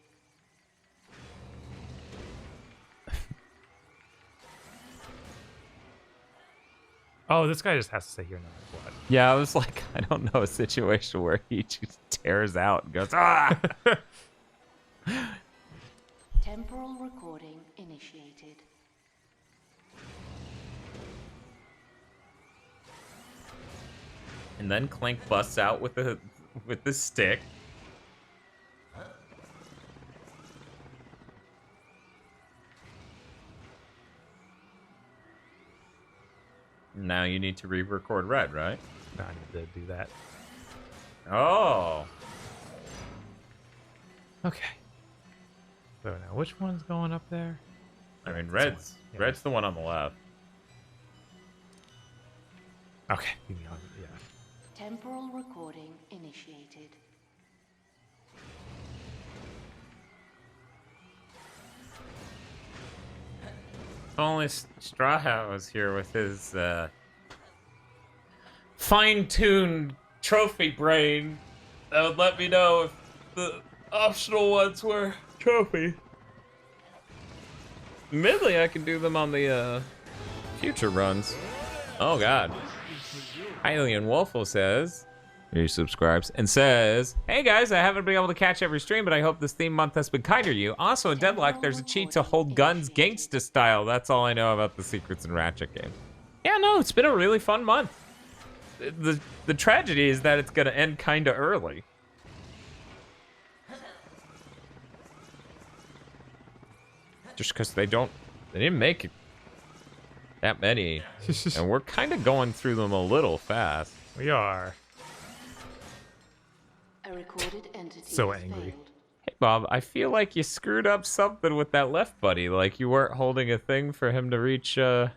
Oh, this guy just has to stay here no matter what. Yeah, I was like, I don't know a situation where he just tears out and goes, ah! Temporal recording initiated. And then Clank busts out with the stick. Now you need to re-record Red, right? No, I need to do that. Oh. Okay. So now, which one's going up there? I mean, Red's the one on the left. Okay. Yeah. Temporal recording initiated. If only Straw Hat was here with his fine-tuned trophy brain, that would let me know if the optional ones were trophy. Admittedly, I can do them on the future runs. Oh god. Hylian Wolfo says, he subscribes and says, hey guys, I haven't been able to catch every stream, but I hope this theme month has been kinder to you. Also, in Deadlock, there's a cheat to hold guns gangsta style. That's all I know about the secrets in Ratchet games. Yeah, no, it's been a really fun month. The tragedy is that it's gonna end kinda early. Just because they didn't make it that many. And we're kind of going through them a little fast. We are. A recorded entity So has angry. failed. Hey, Bob, I feel like you screwed up something with that left buddy. Like you weren't holding a thing for him to reach that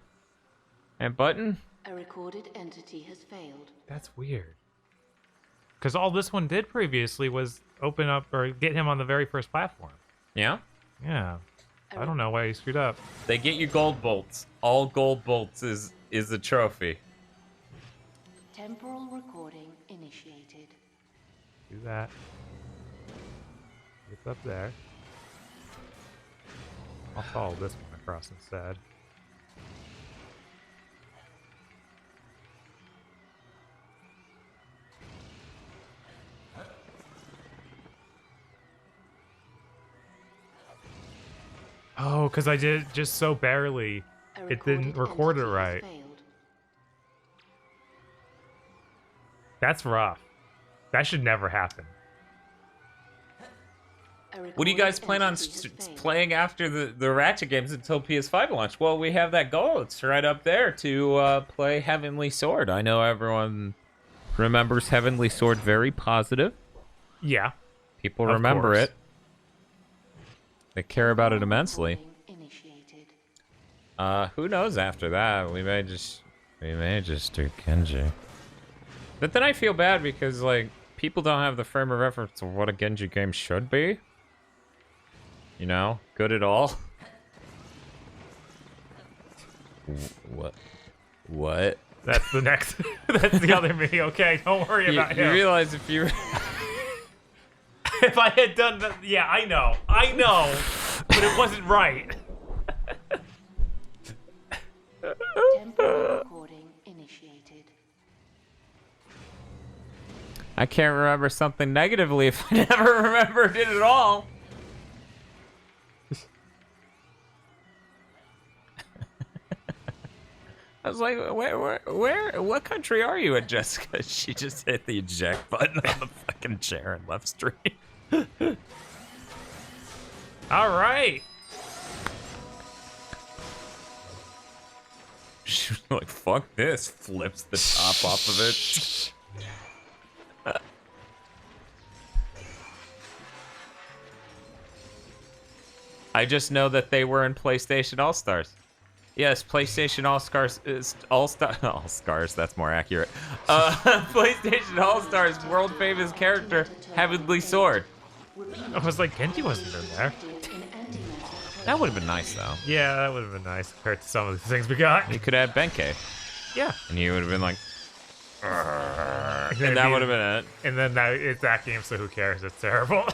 button. A recorded entity has failed. That's weird. Because all this one did previously was open up or get him on the very first platform. Yeah? Yeah. I don't know why he screwed up. They get you gold bolts. All gold bolts is a trophy. Temporal recording initiated. Do that. It's up there. I'll follow this one across instead. Oh, because I did it just so barely. It didn't record it right. That's rough. That should never happen. What do you guys plan on playing after the Ratchet games until PS5 launch? Well, we have that goal. It's right up there to play Heavenly Sword. I know everyone remembers Heavenly Sword very positive. Yeah. People remember it. They care about it immensely. Who knows after that? We may just do Genji. But then I feel bad because like people don't have the frame of reference of what a Genji game should be. You know, good at all. What? That's the next. That's the other me. Okay, don't worry about him. You realize if you if I had done that, yeah, I know, but it wasn't right. Temporal recording initiated. I can't remember something negatively if I never remembered it at all. I was like, where, what country are you in, Jessica? She just hit the eject button on the fucking chair and left stream. All right. She was like, fuck this. Flips the top off of it. I just know that they were in PlayStation All-Stars. Yes, PlayStation All-Stars is All-Stars, that's more accurate. PlayStation All-Stars world famous character, Heavenly Sword. I was like, Genji wasn't in there. That would have been nice, though. Yeah, that would have been nice compared to some of the things we got. You could have Benkei. Yeah. And you would have been like... And that would have been it. And then it's that game, so who cares? It's terrible.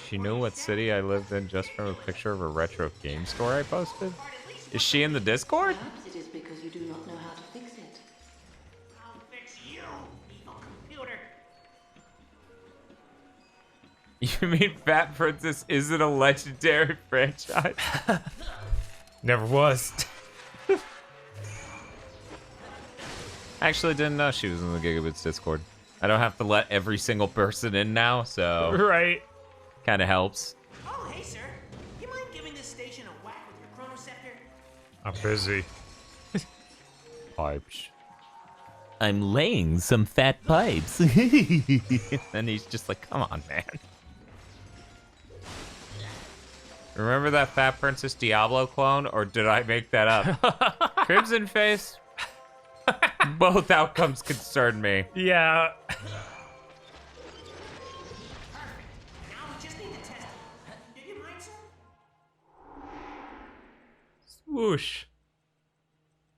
She knew what city I lived in just from a picture of a retro game store I posted? Is she in the Discord? Perhaps it is because you do not know how to fix it. I'll fix you, evil computer. You mean Fat Princess isn't a legendary franchise? Never was. Actually didn't know she was in the Gigabits Discord. I don't have to let every single person in now, so... Right. Kind of helps. Oh, hey, sir. You mind giving this station a whack with your chronoceptor? I'm busy. Pipes. I'm laying some fat pipes. And he's just like, come on, man. Remember that Fat Princess Diablo clone, or did I make that up? Crimson Face? Both outcomes concern me. Yeah. Swoosh.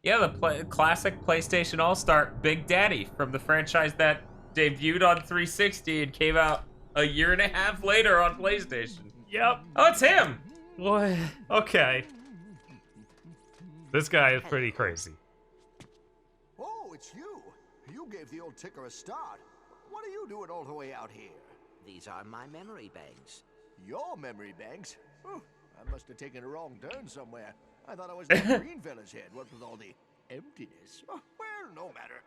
Yeah, the classic PlayStation All-Star Big Daddy from the franchise that debuted on 360 and came out a year and a half later on PlayStation. Yep. Oh, it's him! What? Okay. This guy is pretty crazy. Oh, it's you. You gave the old ticker a start. What are you doing all the way out here? These are my memory banks. Your memory banks? Oh, I must have taken a wrong turn somewhere. I thought I was in the green fella's head, what with all the emptiness. Oh, well, no matter.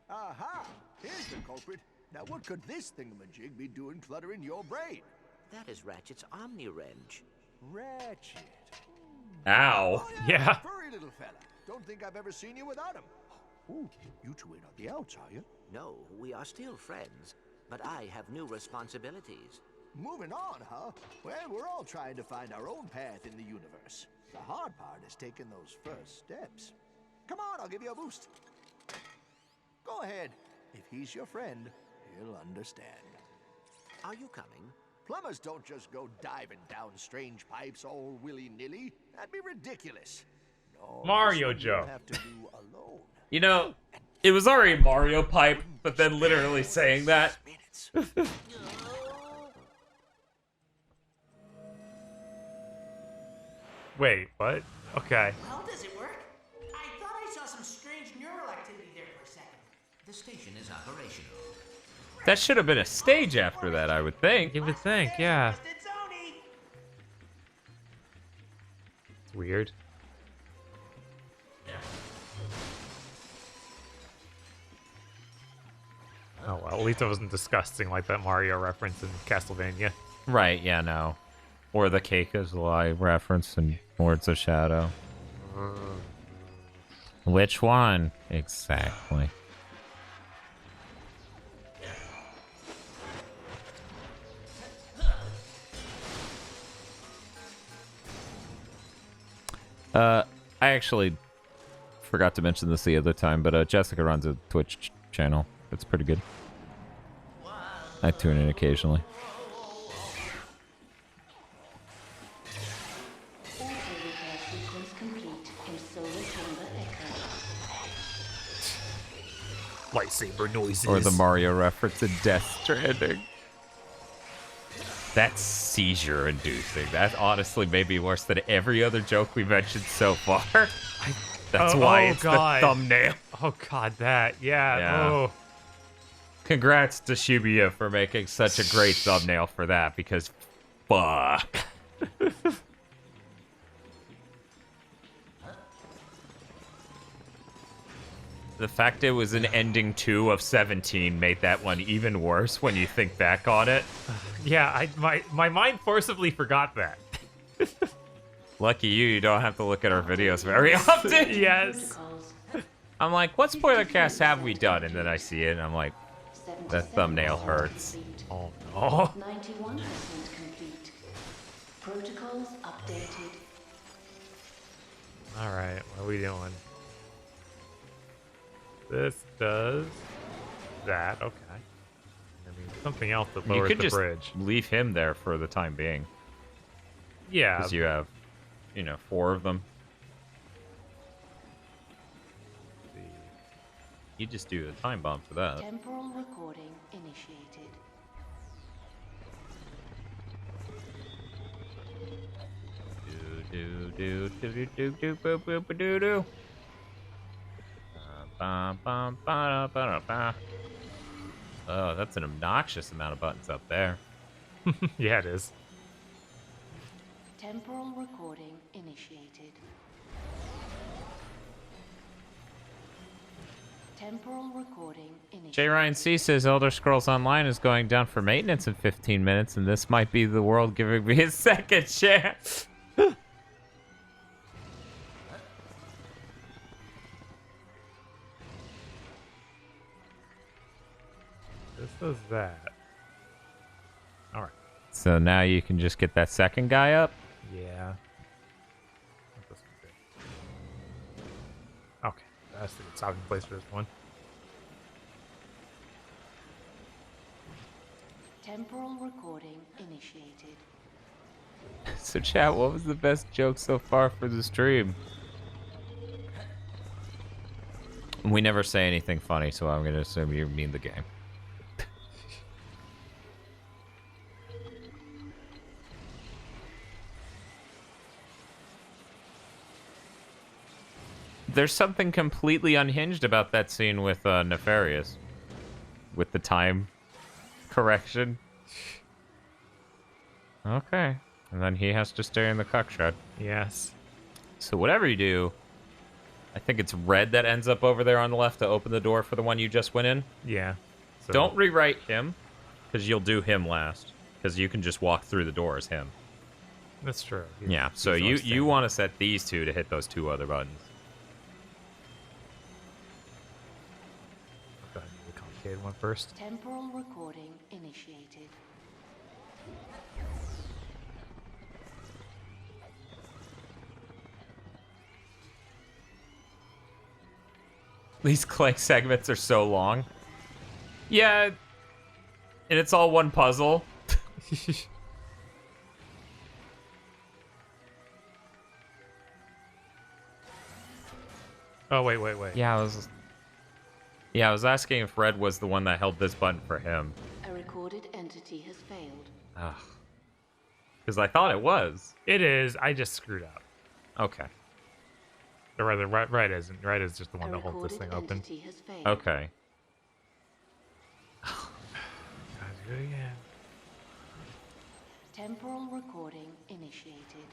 Aha! Here's the culprit. Now what could this thingamajig be doing cluttering your brain? That is Ratchet's Omni Wrench. Ratchet. Ow. Oh, Yeah. Furry little fella. Don't think I've ever seen you without him. Ooh, you two ain't on the outs, are you? No, we are still friends, but I have new responsibilities. Moving on, huh? Well, we're all trying to find our own path in the universe. The hard part is taking those first steps. Come on, I'll give you a boost. Go ahead. If he's your friend, he'll understand. Are you coming? Plumbers don't just go diving down strange pipes all willy-nilly. That'd be ridiculous. No, Mario this one you'll Joe. have to do alone. You know, it was already a Mario pipe, but then literally saying that. Wait, what? Okay. Well, does it work? I thought I saw some strange neural activity there for a second. The station is operational. That should have been a stage after that, I would think. You would think, yeah. It's weird. Oh well, at least it wasn't disgusting like that Mario reference in Castlevania. Right, yeah, no. Or the Cake is a Lie reference in Lords of Shadow. Which one? Exactly. I actually forgot to mention this the other time, but Jessica runs a Twitch channel. It's pretty good. I tune in occasionally. Lightsaber noises. Or the Mario reference in Death Stranding. That's seizure-inducing. That honestly may be worse than every other joke we mentioned so far. That's why it's God. the thumbnail. Oh god, that. Yeah. Yeah. Oh. Congrats to Shibuya for making such a great thumbnail for that, because fuck. The fact it was an ending 2 of 17 made that one even worse when you think back on it. Yeah, my mind forcibly forgot that. Lucky you don't have to look at our videos very often. Yes. I'm like, what spoiler cast have we done? And then I see it and I'm like, that thumbnail hurts. Oh no. 91% complete. Protocols updated. Alright, what are we doing? This does that, okay. something else that You lowers could the just bridge. leave him there for the time being. Yeah. Because you have, 4 of them. You just do a time bomb for that. Temporal recording initiated. Do. Oh, that's an obnoxious amount of buttons up there. Yeah, it is. Temporal recording initiated. Temporal recording initiated. J. Ryan C says Elder Scrolls Online is going down for maintenance in 15 minutes, and this might be the world giving me a second chance. This is that. All right. So now you can just get that second guy up? Yeah. Okay, that's the stopping place for this one. Temporal recording initiated. So chat, what was the best joke so far for the stream? We never say anything funny, so I'm going to assume you mean the game. There's something completely unhinged about that scene with Nefarious. With the time correction. Okay. And then he has to stay in the cuck shed. Yes. So whatever you do, I think it's Red that ends up over there on the left to open the door for the one you just went in. Yeah. So. Don't rewrite him, because you'll do him last. Because you can just walk through the door as him. That's true. Yeah, so you want to set these two to hit those 2 other buttons. Go ahead and do the complicated one first. Temporal recording initiated. These Clank segments are so long. Yeah, and it's all one puzzle. Oh, wait. Yeah, I was asking if Red was the one that held this button for him. A recorded entity has failed. Ugh. Because I thought it was. It is. I just screwed up. Okay. Or rather, Red isn't. Red is just the one that holds this thing open. Okay. Gotta do it again. Temporal recording initiated.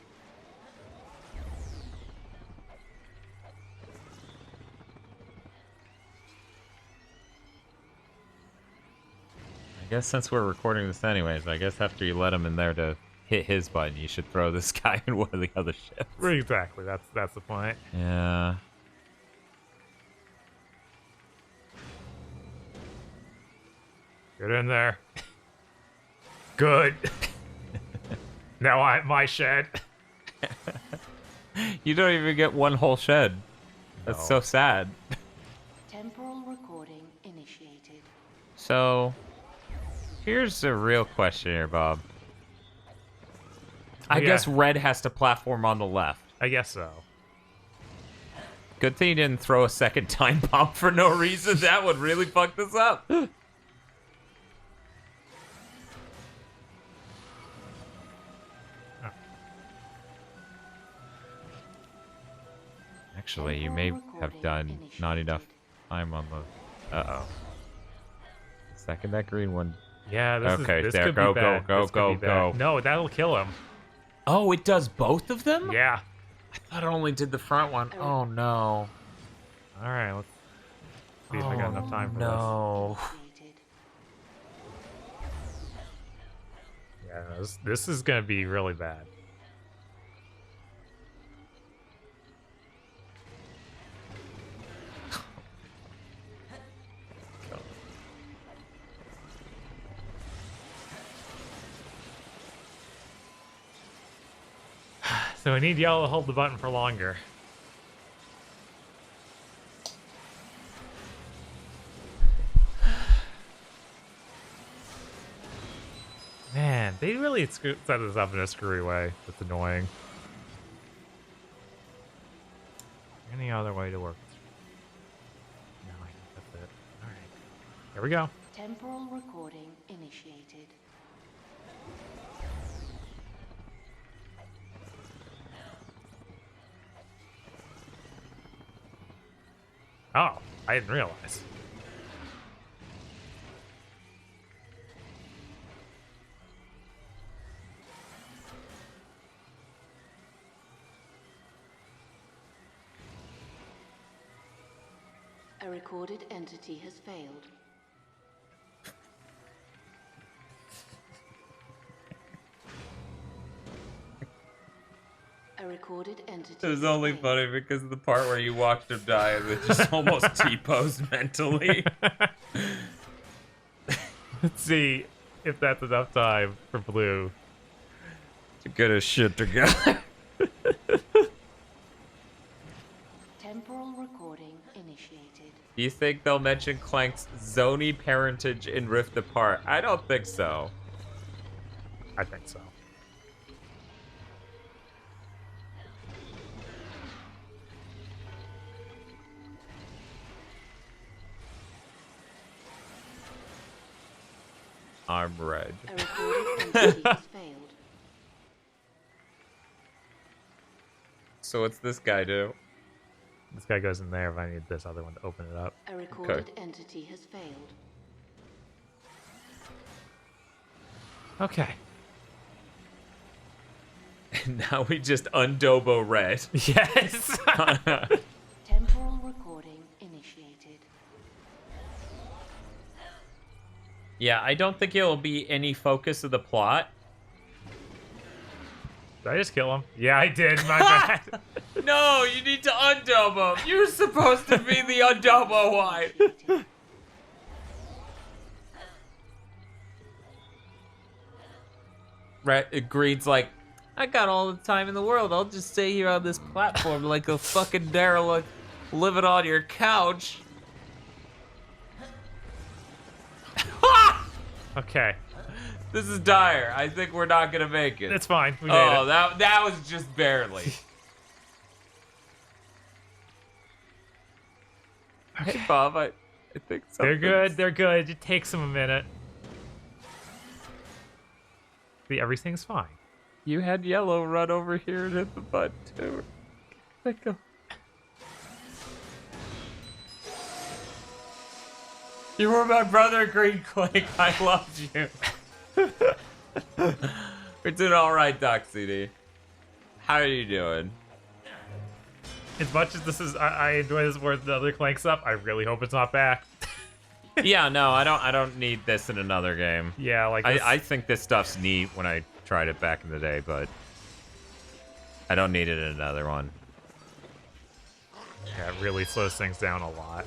I guess since we're recording this anyways, I guess after you let him in there to hit his button, you should throw this guy in one of the other ships. Exactly. That's the point. Yeah. Get in there. Good. Now I'm my shed. You don't even get one whole shed. That's No. so sad. Temporal recording initiated. So, here's a real question here, Bob. I guess Red has to platform on the left. I guess so. Good thing you didn't throw a second time bomb for no reason. That would really fuck this up. Actually, you may have done not enough time on the... Uh-oh. Second that green one. Yeah, this okay, this there, could go, be bad. go, This could go, be bad. go. No, that'll kill him. Oh, it does both of them? Yeah. I thought it only did the front one. Oh, no. All right, let's see if I got enough time for no. this. Yeah, this is gonna be really bad. So we need y'all to hold the button for longer. They really set this up in a screwy way. It's annoying. Any other way to work? No, I think that's it. All right. Here we go. Temporal recording initiated. Oh, I didn't realize. A recorded entity has failed. A recorded entity. It was only funny because of the part where you watched him die and then just almost T-posed mentally. Let's see if that's enough time for Blue to get his shit together. Temporal recording initiated. Do you think they'll mention Clank's Zony parentage in Rift Apart? I don't think so. I think so. I'm red. A recorded entity has failed. So what's this guy do? This guy goes in there if I need this other one to open it up. A recorded entity has failed. Okay. And now we just undobo red. Yes. Temporal recording initiated. Yeah, I don't think it'll be any focus of the plot. Did I just kill him? Yeah, I did. My bad. No, you need to undobo him. You're supposed to be the undobo one. Greed's like, I got all the time in the world. I'll just stay here on this platform like a fucking derelict living on your couch. Okay. This is dire. I think we're not gonna make it. It's fine. We made it. that was just barely. Hey, Bob, I think they're good. They're good. It takes them a minute. See, everything's fine. You had yellow run over here and hit the button too. Let go. You were my brother, Green Clank. I loved you. We're doing all right, Doc CD. How are you doing? As much as this is, I enjoy this more than the other Clank stuff. I really hope it's not back. Yeah, no, I don't need this in another game. Yeah, like this. I think this stuff's neat when I tried it back in the day, but I don't need it in another one. Yeah, it really slows things down a lot.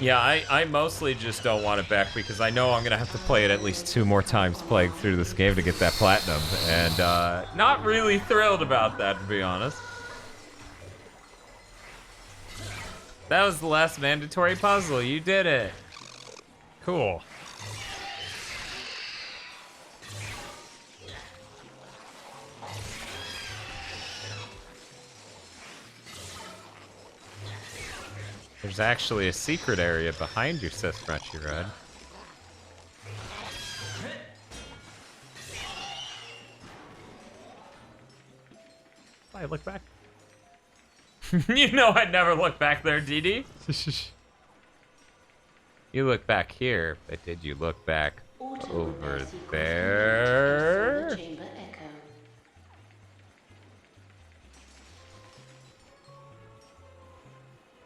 Yeah, I mostly just don't want it back because I know I'm going to have to play it at least 2 more times playing through this game to get that platinum. And not really thrilled about that, to be honest. That was the last mandatory puzzle. You did it. Cool. There's actually a secret area behind you, says Ratchet Red. I look back. You know I'd never look back there, DD. You look back here, but did you look back over there?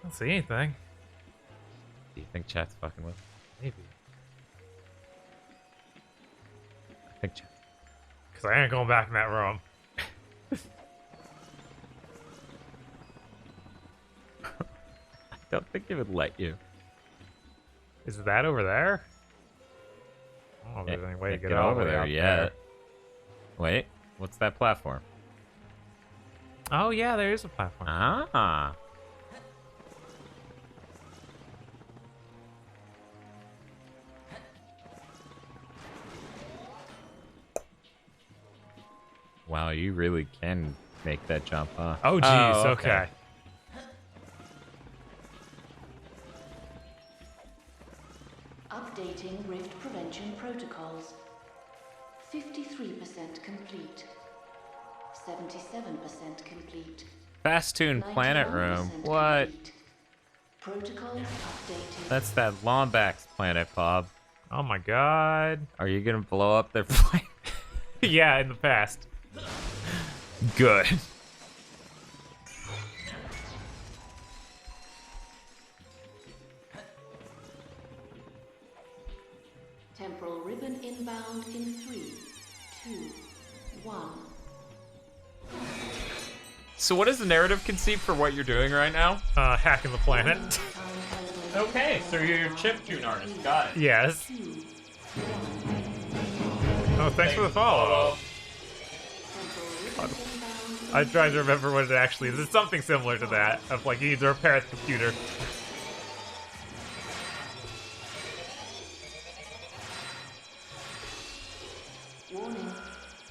I don't see anything. Do you think chat's fucking with? Maybe. I think chat. Because I ain't going back in that room. I don't think it would let you. Is that over there? I don't know if there's any way to get over there out yet. there. Wait, what's that platform? Oh yeah, there is a platform. Ah. Wow, you really can make that jump, huh? Oh, geez. Okay. Updating rift prevention protocols. 53% complete. 77% complete. Fast-tuned planet room. What? Complete. Protocols updated. That's that Lombax planet, Bob. Oh my god. Are you gonna blow up their plane? Yeah, in the past. Good. Temporal ribbon inbound in 3, 2, 1. So what is the narrative conceit for what you're doing right now? Hacking the planet. Okay, so you're a chiptune artist. Got it. Yes. Oh, thanks for the follow. I tried to remember what it actually is. It's something similar to that, of like you need to repair the computer. Warning,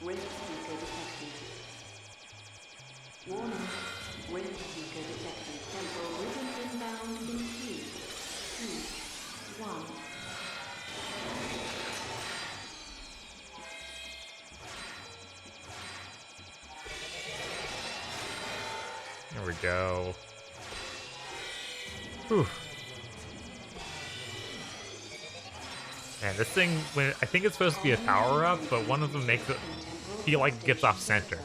rift seeker detected. Warning, rift seeker detected. Temporal ribbon inbound in 3, 2, 1. There we go. Whew. Man, this thing, when I think it's supposed to be a power-up, but one of them makes it feel like it gets off center.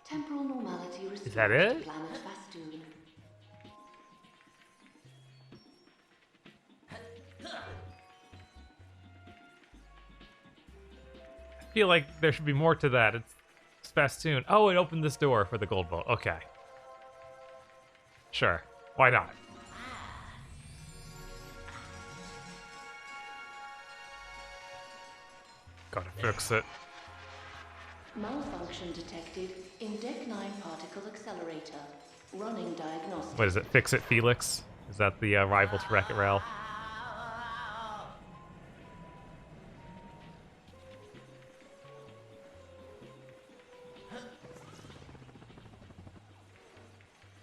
Temporal normality Is that it? planet Fastoon. I feel like there should be more to that. It's Fastoon. Oh, it opened this door for the gold vault. Okay. Sure. Why not? Gotta fix it. Malfunction detected in Deck 9 particle accelerator. Running diagnostic. What is it? Fix It Felix? Is that the rival to Wreck-It Ralph?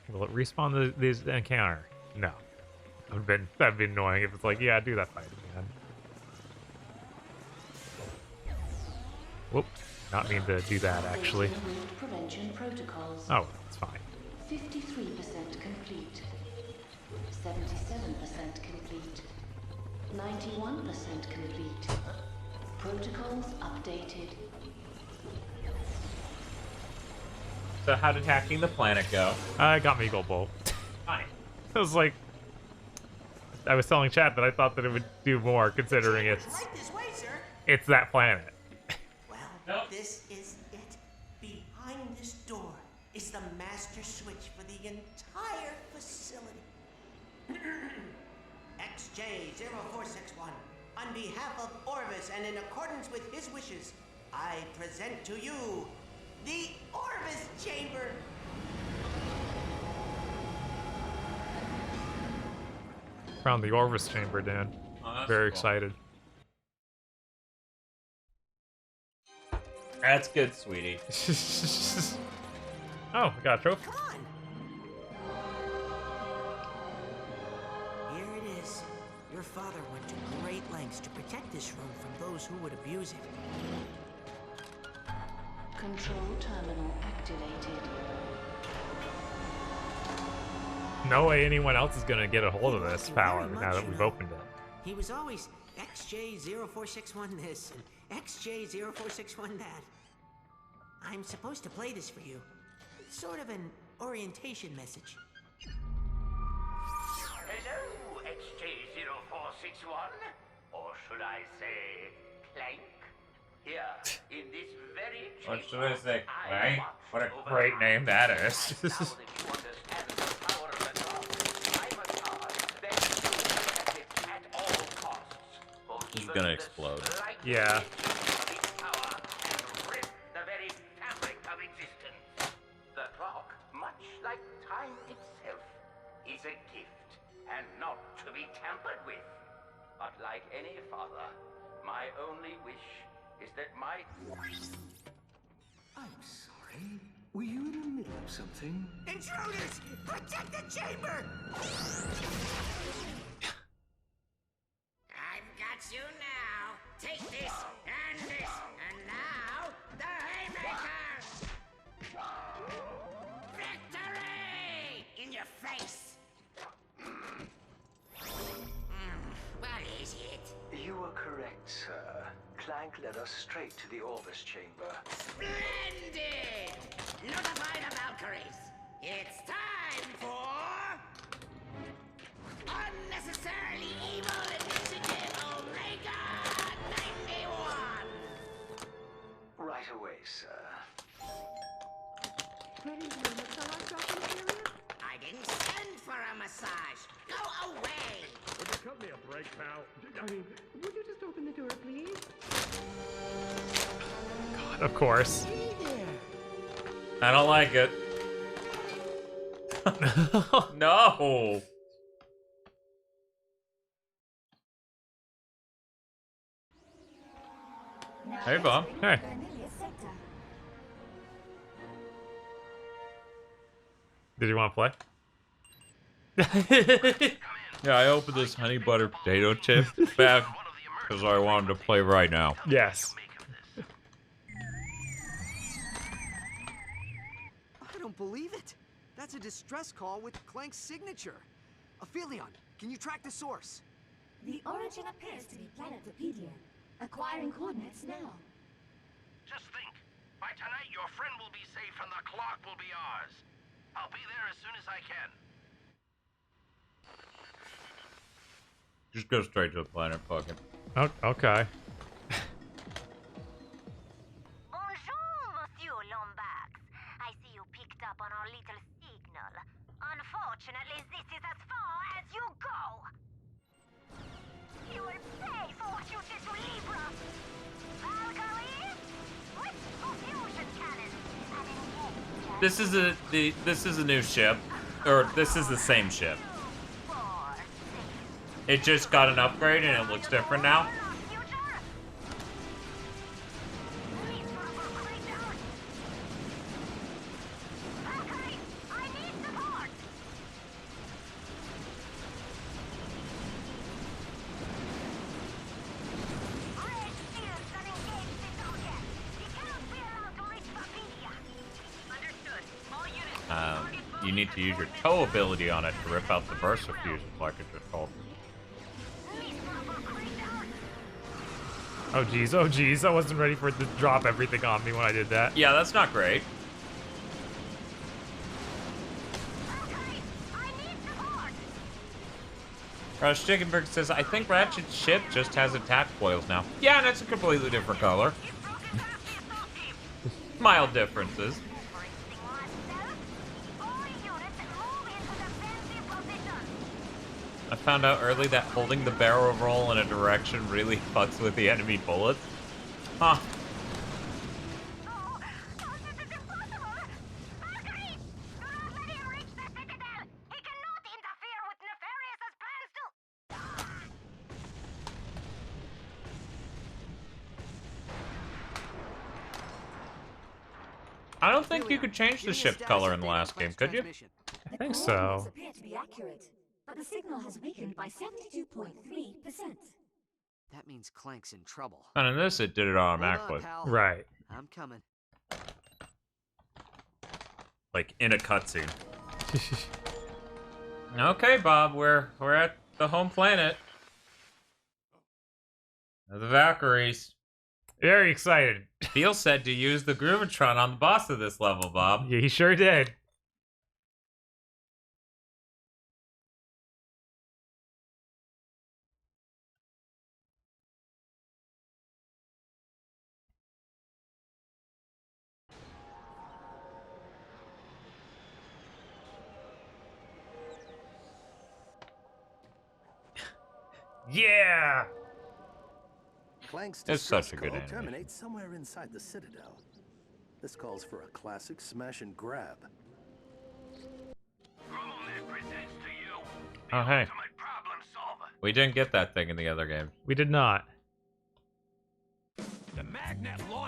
Will it respawn this encounter? No. That'd been annoying if it's like, yeah, do that fight again. Whoop. Not mean to do that, actually. Rift prevention protocols. Oh, it's fine. 53% complete. 77% complete. 91% complete. Protocols updated. So how did hacking the planet go? Got me gold bolt. Fine. I was like, I was telling chat that I thought that it would do more, considering it's that planet. This is it. Behind this door is the master switch for the entire facility. XJ0461, on behalf of Orvis and in accordance with his wishes, I present to you the Orvis Chamber. Found the Orvis chamber, Dan. Oh, Very cool. excited. That's good, sweetie. Oh, we got a trophy. Here it is. Your father went to great lengths to protect this room from those who would abuse it. Control terminal activated. No way anyone else is gonna get a hold of this power now that we've opened it. He was always XJ0461 this and XJ0461 that. I'm supposed to play this for you. Sort of an orientation message. Hello, XJ0461. Or should I say, Clank? Here, in this very chamber, What should I say, Clank? What a great name that is. This is gonna explode. Yeah. The very fabric of existence. The clock, much like time itself, is a gift and not to be tampered with. But like any father, my only wish is that my... I'm sorry. Were you in the middle of something? Intruders! Protect the chamber! I've got you now. Take this, and now the haymaker! Victory! In your face! What is it? You were correct, sir. Clank led us straight to the Orvis chamber. Splendid! Notify the Valkyries. It's time for... Unnecessarily Evil Initiative Omega 91! Right away, sir. I didn't send for a massage. Go away! Would you cut me a break, pal? I mean, Would you just open the door, please? God, of course. I don't like it. No. Hey, Bob. Hey. Did you want to play? Yeah, I opened this honey butter potato chip bag because I wanted to play right now. Yes. I don't believe it. That's a distress call with Clank's signature. Aphelion, can you track the source? The origin appears to be Planetopedia. Acquiring coordinates now. Just think. By tonight, your friend will be safe and the clock will be ours. I'll be there as soon as I can. Just go straight to the planet, fuck it. Oh, okay. Bonjour, Monsieur Lombax. I see you picked up on our little signal. Unfortunately, this is as far as you go. You will pay for what you did to Libra. Valkyries, with fusion cannons and engage. This is a new ship, or this is the same ship. It just got an upgrade and it looks different now. You need to use your tow ability on it to rip out the burst fuses, like it just told. Oh geez, oh geez, I wasn't ready for it to drop everything on me when I did that. Yeah, that's not great. Stickenberg says, I think Ratchet's ship just has attack foils now. Yeah, and it's a completely different color. Mild differences. I found out early that holding the barrel roll in a direction really fucks with the enemy bullets. Huh. I don't think you could change the ship color in the last game, could you? I think so. Appear to be accurate, but the signal has weakened by 72.3%. That means Clank's in trouble. And in this, it did it automatically. Pal. Right. I'm coming. Like, in a cutscene. Okay, Bob, we're at the home planet. The Valkyries. Very excited. Thiel said to use the Groovatron on the boss of this level, Bob. Yeah, he sure did. Yeah! Clank's It's such distress a good call animation. terminates somewhere inside the Citadel. This calls for a classic smash and grab. Oh, hey. We didn't get that thing in the other game. We did not. The Mac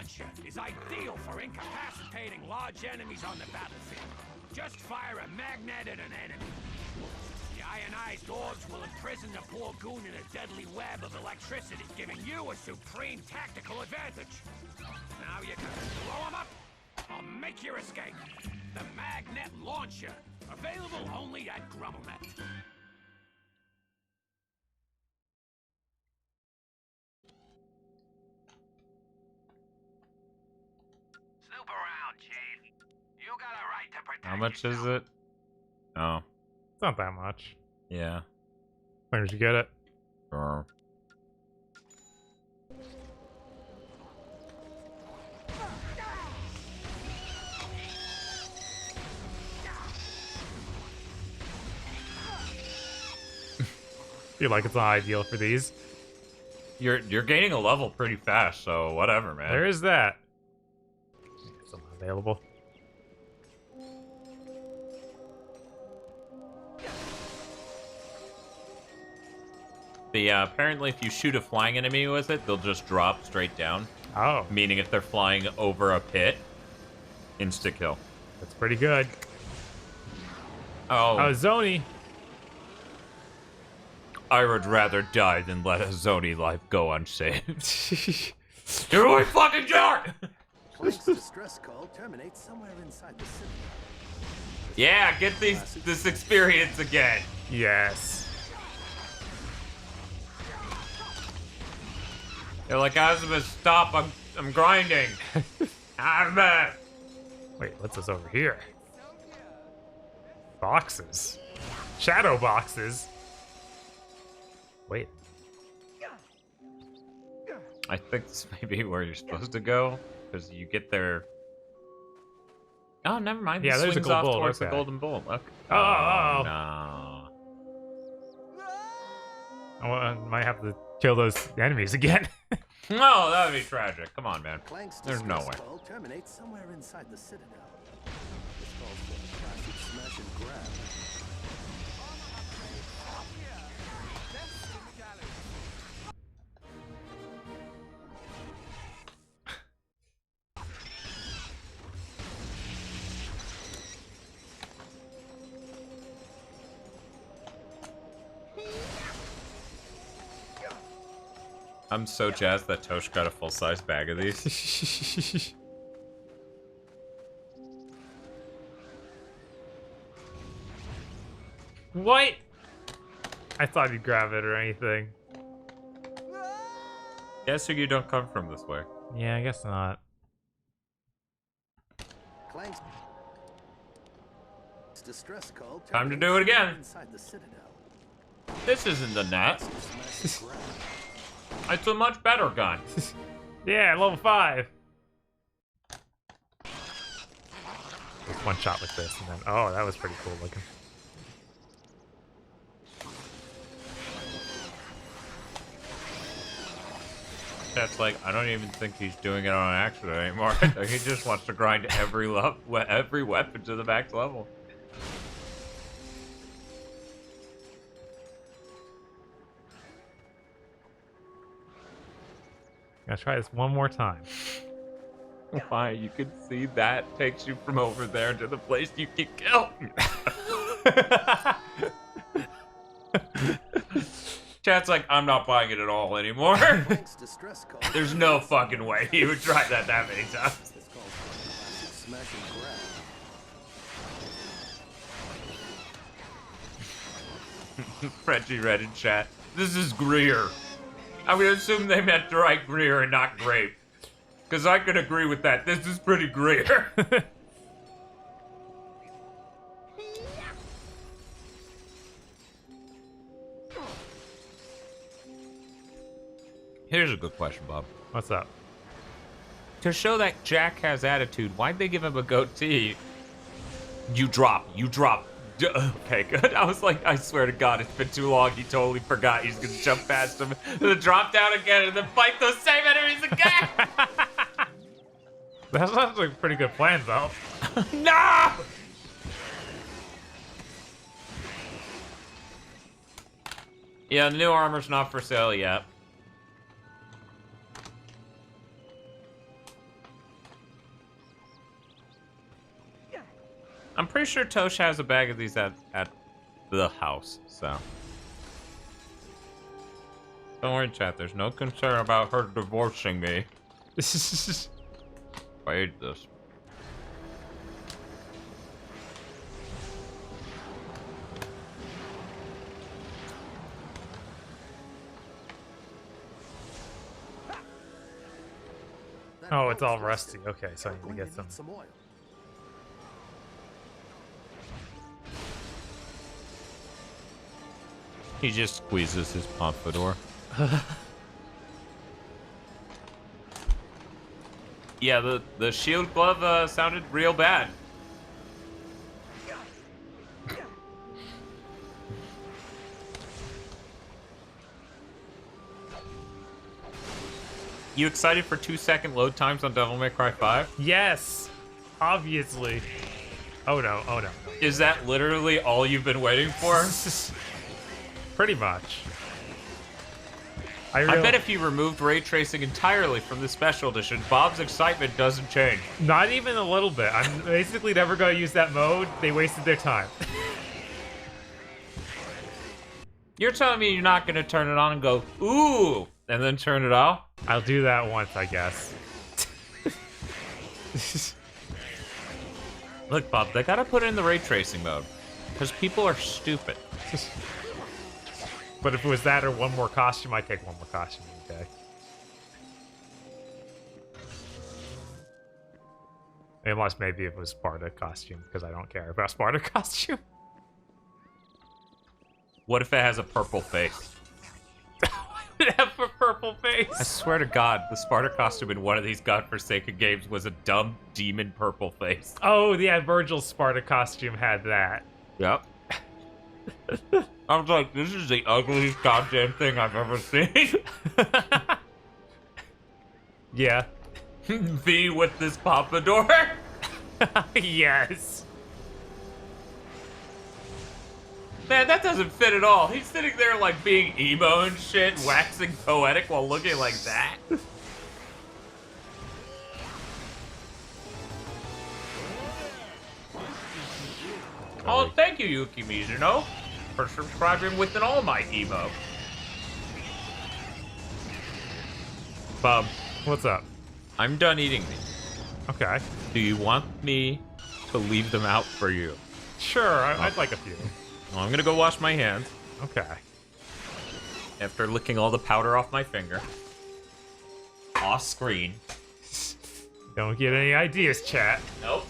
launcher is ideal for incapacitating large enemies on the battlefield. Just fire a magnet at an enemy. The ionized orbs will imprison the poor goon in a deadly web of electricity, giving you a supreme tactical advantage. Now you can blow them up or make your escape. The magnet launcher, available only at GrumbleNet. Snoop around, Chief. You got a right to protect How much is it? Oh. It's not that much. Yeah. Where did you get it? Sure. Feel like it's not ideal for these. You're gaining a level pretty fast, so whatever, man. There is that. Some available. Apparently if you shoot a flying enemy with it, they'll just drop straight down. Oh. Meaning if they're flying over a pit, insta-kill. That's pretty good. Oh. Zoni. I would rather die than let a Zoni life go unsaved. You're a fucking jerk! Clank's distress call terminates somewhere inside the city. Yeah, get this experience again. Yes. They're like, Azimuth, stop, I'm grinding. Azimuth! Wait, what's this over here? Boxes. Shadow boxes. Wait. I think this may be where you're supposed to go, because you get there. Oh, never mind. Yeah, This there's a swings gold off bull. towards the Okay. golden bull. Look. Oh, no. I might have to kill those enemies again. No, that would be tragic. Come on, man. Clank's There's no way. distress call terminates somewhere inside the Citadel. This calls for a classic smash and grab. I'm so jazzed that Tosh got a full-size bag of these. What? I thought he'd grab it or anything. Guess you don't come from this way. Yeah, I guess not. Clank's distress call Time to do it again. inside the Citadel. This isn't the net. It's a much better gun. Yeah, level 5. Just one shot with this, and then oh, that was pretty cool looking. That's like, I don't even think he's doing it on accident anymore. He just wants to grind every weapon to the max level. Gotta try this one more time. Why? You can see that takes you from over there to the place you can kill. Chat's like, I'm not buying it at all anymore. There's no fucking way he would try that many times. Smash and grab. Frenchie read in chat. This is Greer. I would assume they meant to write Greer and not grape. Because I could agree with that. This is pretty Greer. Here's a good question, Bob. What's up? To show that Jack has attitude, why'd they give him a goatee? You drop. Okay, good. I was like, I swear to God, it's been too long. He totally forgot he's gonna jump past him, then drop down again, and then fight those same enemies again. That sounds like a pretty good plan, though. No! Yeah, the new armor's not for sale yet. pretty sure Tosh has a bag of these at the house, so. Don't worry, chat. There's no concern about her divorcing me. I hate this. Oh, it's all rusty. Okay, so I need to get some. oil. He just squeezes his pompadour. Yeah, the shield glove sounded real bad. You excited for 2-second load times on Devil May Cry 5? Yes, obviously. Oh no, oh no. Is that literally all you've been waiting for? Pretty much. I bet if you removed ray tracing entirely from the special edition, Bob's excitement doesn't change. Not even a little bit. I'm basically never going to use that mode. They wasted their time. You're telling me you're not going to turn it on and go, ooh, and then turn it off? I'll do that once, I guess. Look, Bob, they got to put it in the ray tracing mode. Because people are stupid. But if it was that or one more costume, I'd take one more costume, okay? Unless maybe it was Sparta costume, because I don't care about Sparta costume. What if it has a purple face? It have a purple face. I swear to God, the Sparta costume in one of these godforsaken games was a dumb demon purple face. Oh, yeah, Virgil's Sparta costume had that. Yep. I was like, this is the ugliest goddamn thing I've ever seen. Yeah. V with this pompadour? Yes. Man, that doesn't fit at all. He's sitting there like being emo and shit, waxing poetic while looking like that. Oh, thank you, Yuki Mizuno, for subscribing with an All Might emo. Bob, what's up? I'm done eating these. Okay. Do you want me to leave them out for you? Sure, I'd like a few. Well, I'm gonna go wash my hands. Okay. After licking all the powder off my finger. Off screen. Don't get any ideas, chat. Nope.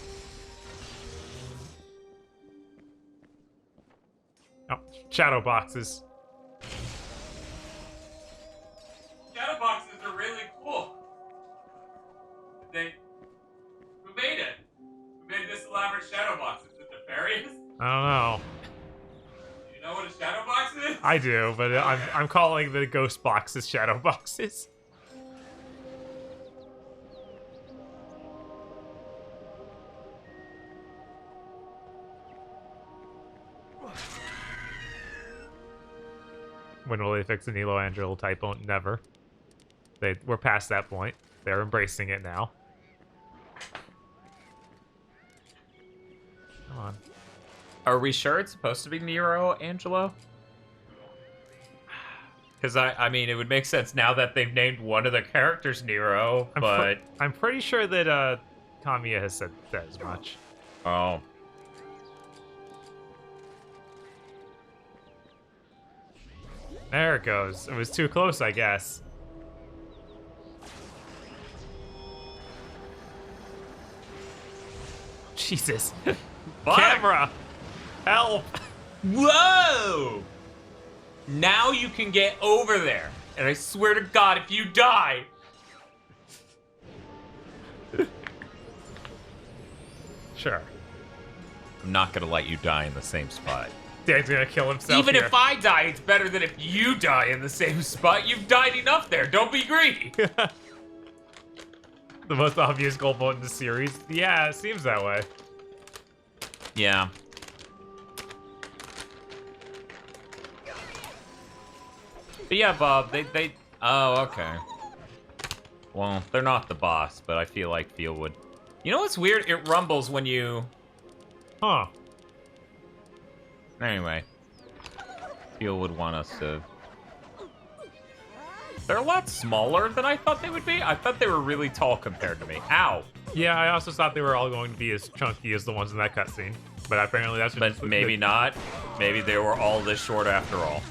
Oh, shadow boxes. Shadow boxes are really cool. Who made it? Who made this elaborate shadow box? Is it nefarious? I don't know. Do you know what a shadow box is? I do, but I'm calling the ghost boxes shadow boxes. When will they fix the Nilo Angelo typo? Never. We're past that point. They're embracing it now. Come on. Are we sure it's supposed to be Nero Angelo? Because I mean, it would make sense now that they've named one of the characters Nero, but I'm pretty sure that Kamiya has said that as much. Oh. There it goes. It was too close, I guess. Jesus. Camera! Help! Whoa! Now you can get over there. And I swear to God, if you die... Sure. I'm not gonna let you die in the same spot. Dan's gonna kill himself Even here. if I die, it's better than if you die in the same spot. You've died enough there. Don't be greedy. The most obvious goal vote in the series. Yeah, it seems that way. Yeah. But yeah, Bob, they... Oh, okay. Well, they're not the boss, but I feel like Feel would... You know what's weird? It rumbles when you... Huh. Anyway. Feel would want us to... They're a lot smaller than I thought they would be. I thought they were really tall compared to me. Ow. Yeah, I also thought they were all going to be as chunky as the ones in that cutscene. But apparently that's just... But maybe not. Maybe they were all this short after all.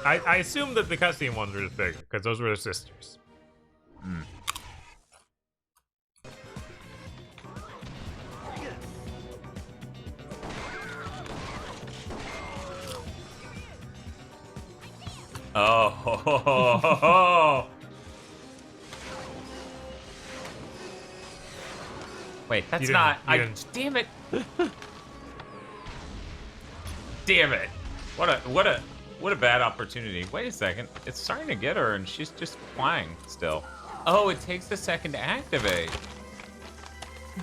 I assume that the cutscene ones were just bigger, because those were their sisters. Hmm. Oh, ho, ho, ho, ho, ho. Wait, that's not. Damn it! Damn it! What a bad opportunity. Wait a second. It's starting to get her, and she's just flying still. Oh, it takes a second to activate.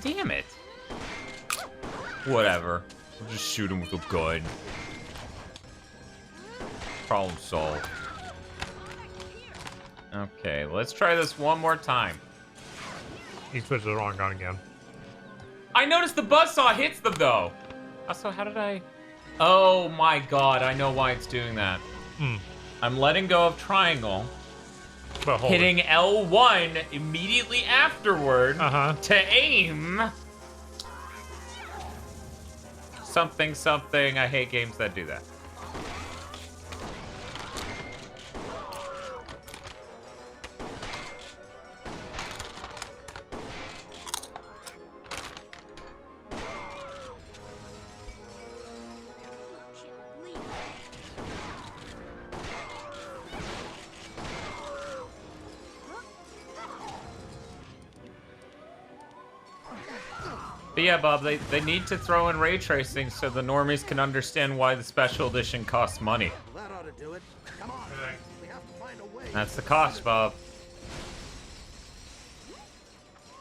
Damn it! Whatever. We'll just shoot him with a gun. Problem solved. Okay, let's try this one more time. He switched the wrong gun again. I noticed the buzzsaw hits them, though. Also, how did I... Oh, my God. I know why it's doing that. I'm letting go of triangle. Hitting L1 immediately afterward to aim. Something, something. I hate games that do that. But yeah, Bob, they need to throw in ray tracing so the normies can understand why the special edition costs money. That ought to do it. Come on. We have to find a way. That's the cost, Bob.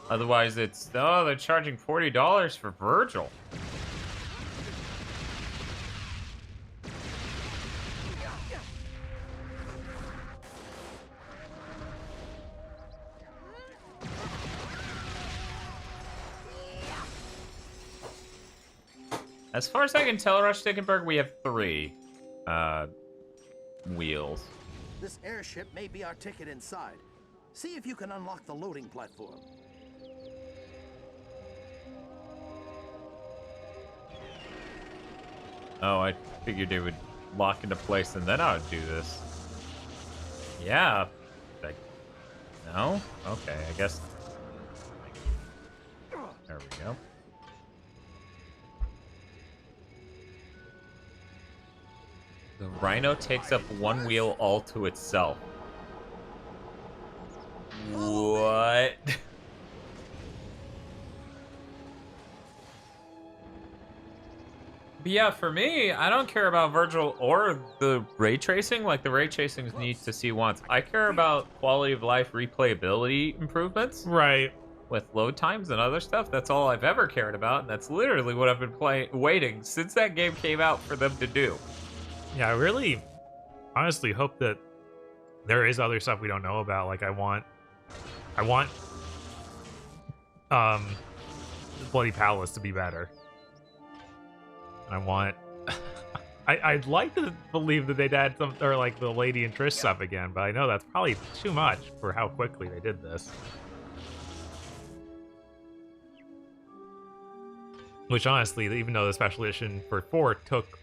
Otherwise, it's... Oh, they're charging $40 for Virgil. As far as I can tell, Rush Dickenberg, we have 3 wheels. This airship may be our ticket inside. See if you can unlock the loading platform. Oh, I figured it would lock into place and then I would do this. Yeah. Like, no? Okay, I guess. There we go. The Rhino takes up 1 wheel all to itself. What? But yeah, for me, I don't care about Virgil or the ray tracing. Like, the ray tracing is neat to see once. I care about quality of life replayability improvements. Right. With load times and other stuff. That's all I've ever cared about. And that's literally what I've been waiting since that game came out for them to do. Yeah, I really, honestly hope that there is other stuff we don't know about. Like, I want, the Bloody Palace to be better. I want, I'd like to believe that they'd add some, or like the Lady and Trish stuff again, but I know that's probably too much for how quickly they did this. Which honestly, even though the special edition for 4 took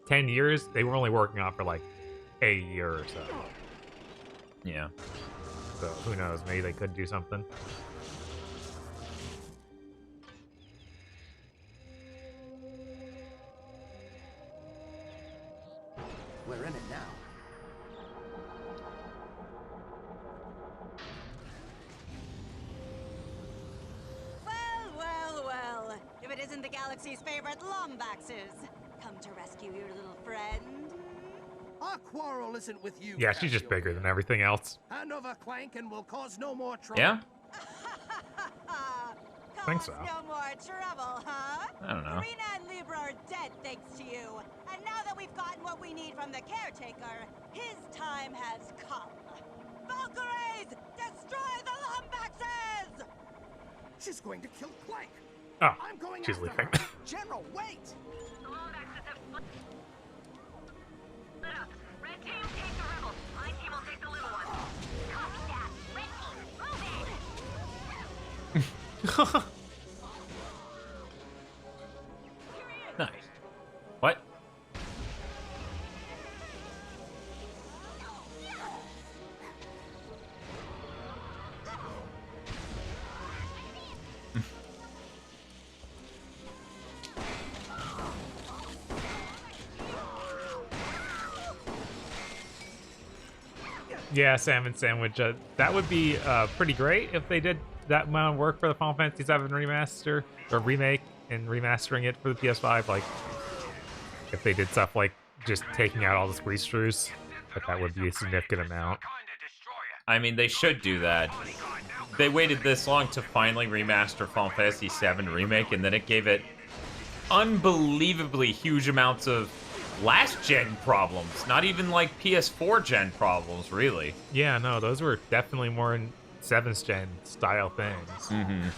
10 years, they were only working on it for like a year or so. Yeah. So who knows? Maybe they could do something. We're in it now. Well. If it isn't the galaxy's favorite Lombaxes. Come to rescue your little friend? Our quarrel isn't with you. Yeah, she's just bigger than everything else. Hand over Clank and we'll cause no more trouble. Yeah? Think so. No more trouble, huh? I don't know. Rena and Libra are dead thanks to you. And now that we've gotten what we need from the caretaker, his time has come. Valkyries, destroy the Lombaxes! She's going to kill Clank. Oh, she's leaving. General, wait! Nice. What? Yeah, salmon sandwich. That would be pretty great if they did that amount of work for the Final Fantasy VII remaster or remake and remastering it for the PS5. Like, if they did stuff like just taking out all the squeeze throughs, but that would be a significant amount. I mean, they should do that. They waited this long to finally remaster Final Fantasy VII Remake, and then it gave it unbelievably huge amounts of last-gen problems. Not even, like, PS4-gen problems, really. Yeah, no, those were definitely more in 7th gen style things. Mm-hmm.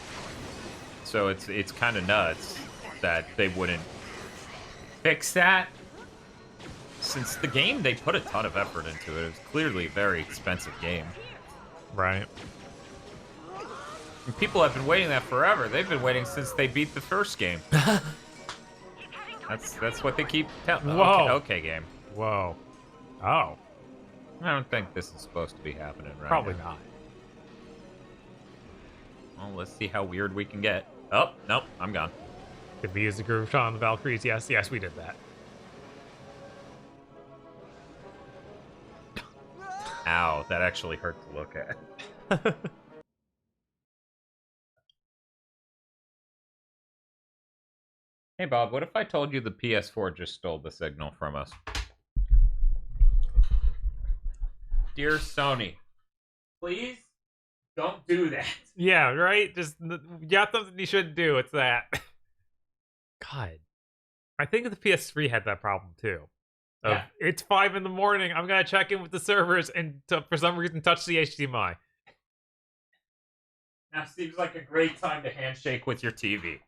So it's kind of nuts that they wouldn't fix that. Since the game, they put a ton of effort into it. It was clearly a very expensive game. Right. And people have been waiting that forever. They've been waiting since they beat the first game. That's what they keep telling. Whoa. Okay, game. Whoa. Oh. I don't think this is supposed to be happening right Probably now. not. Well, let's see how weird we can get. Oh, nope, I'm gone. Did we use the groove shot on the Valkyries? Yes, yes, we did that. Ow, that actually hurt to look at. Hey, Bob, what if I told you the PS4 just stole the signal from us? Dear Sony, please don't do that. Yeah, right? Just, you got something you shouldn't do, it's that. God. I think the PS3 had that problem, too. Yeah. It's 5 in the morning, I'm gonna check in with the servers and for some reason touch the HDMI. Now seems like a great time to handshake with your TV.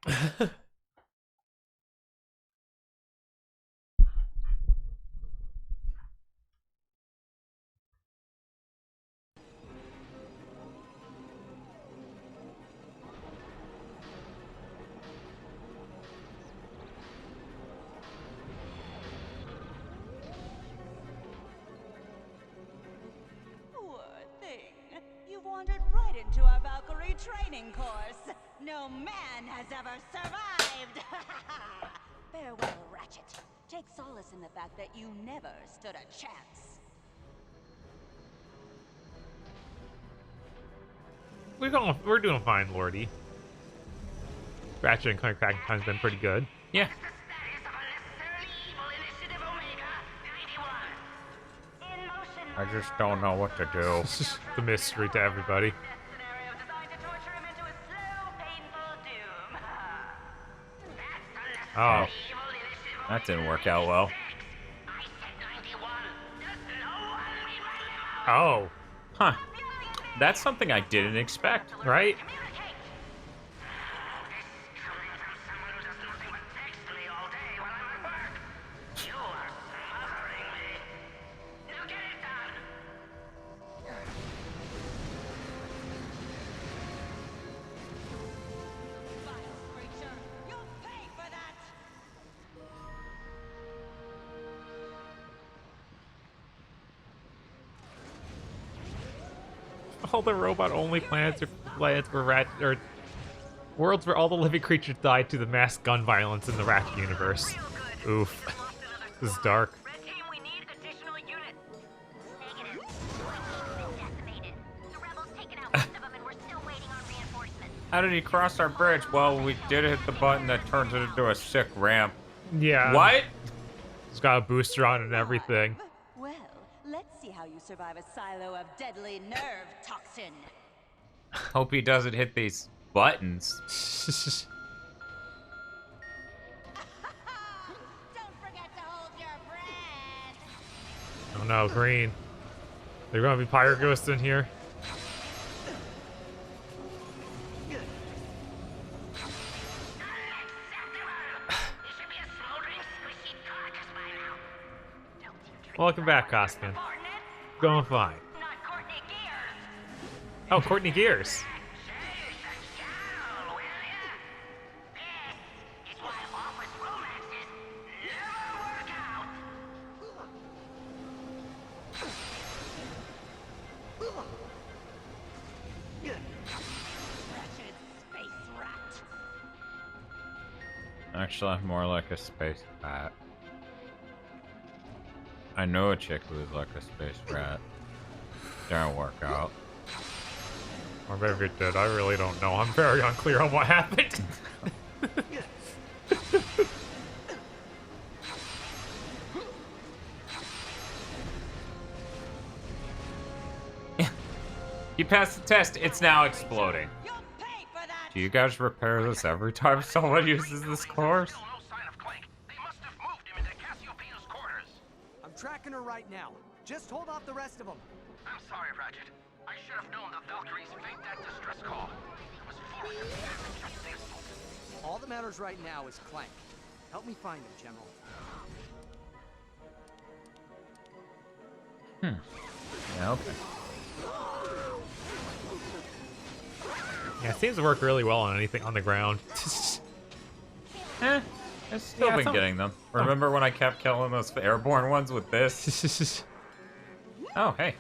Poor thing. You wandered right into our Valkyrie training course. No man has ever survived. Farewell, Ratchet. Take solace in the fact that you never stood a chance. We're doing fine, Lordy. Ratchet and Clank Time's been pretty good. Yeah. I just don't know what to do. It's a mystery to everybody. Oh. That didn't work out well. Oh. Huh. That's something I didn't expect. Right? All the robot-only planets or worlds where all the living creatures died to the mass gun violence in the Ratchet universe. Oof. This is dark. How did he cross our bridge? Well, we did hit the button that turns it into a sick ramp. Yeah. What? It's got a booster on it and everything. Well, let's see how you survive a silo of deadly nerve toxin. Hope he doesn't hit these buttons. Don't forget to hold your breath. Oh no, green. They're gonna be pirate ghosts in here. Welcome back, Coskin. Going fine. Oh, Courtney Gears. Actually, I'm more like a space rat. I know a chick who is like a space rat. Didn't work out. Or maybe it did. I really don't know. I'm very unclear on what happened. You passed the test. It's now exploding. Do you guys repair this every time someone uses this course? I'm tracking her right now. Just hold off the rest of them. I'm sorry, Ratchet. I should have known the Valkyries faked that distress call. I was foolish to trust this. All that matters right now is Clank. Help me find him, General. Yeah, okay. Yeah, it seems to work really well on anything on the ground. I've still been getting them. Remember when I kept killing those airborne ones with this? Oh, hey.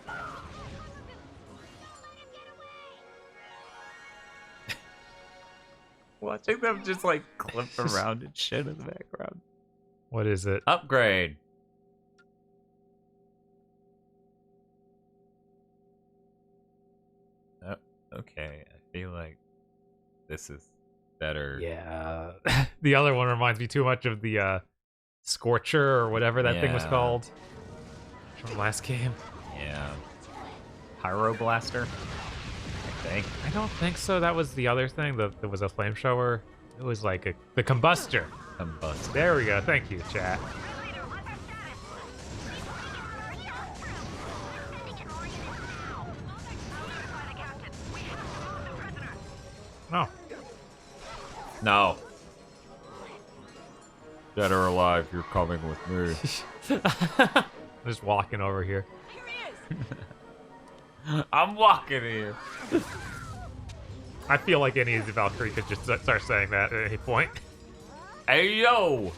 Watching them just like clip around and shit in the background. What is it? Upgrade. Oh, okay, I feel like this is better. Yeah. The other one reminds me too much of the Scorcher or whatever that thing was called from last game. Yeah. Pyroblaster, I think. I don't think so. That was the other thing. There was a flamethrower. It was like the combustor. Combustor. There we go. Thank you, chat. No. No. Dead or alive, you're coming with me. Just walking over here. I'm walking here. I feel like any of the Valkyrie could just start saying that at any point. Hey, yo!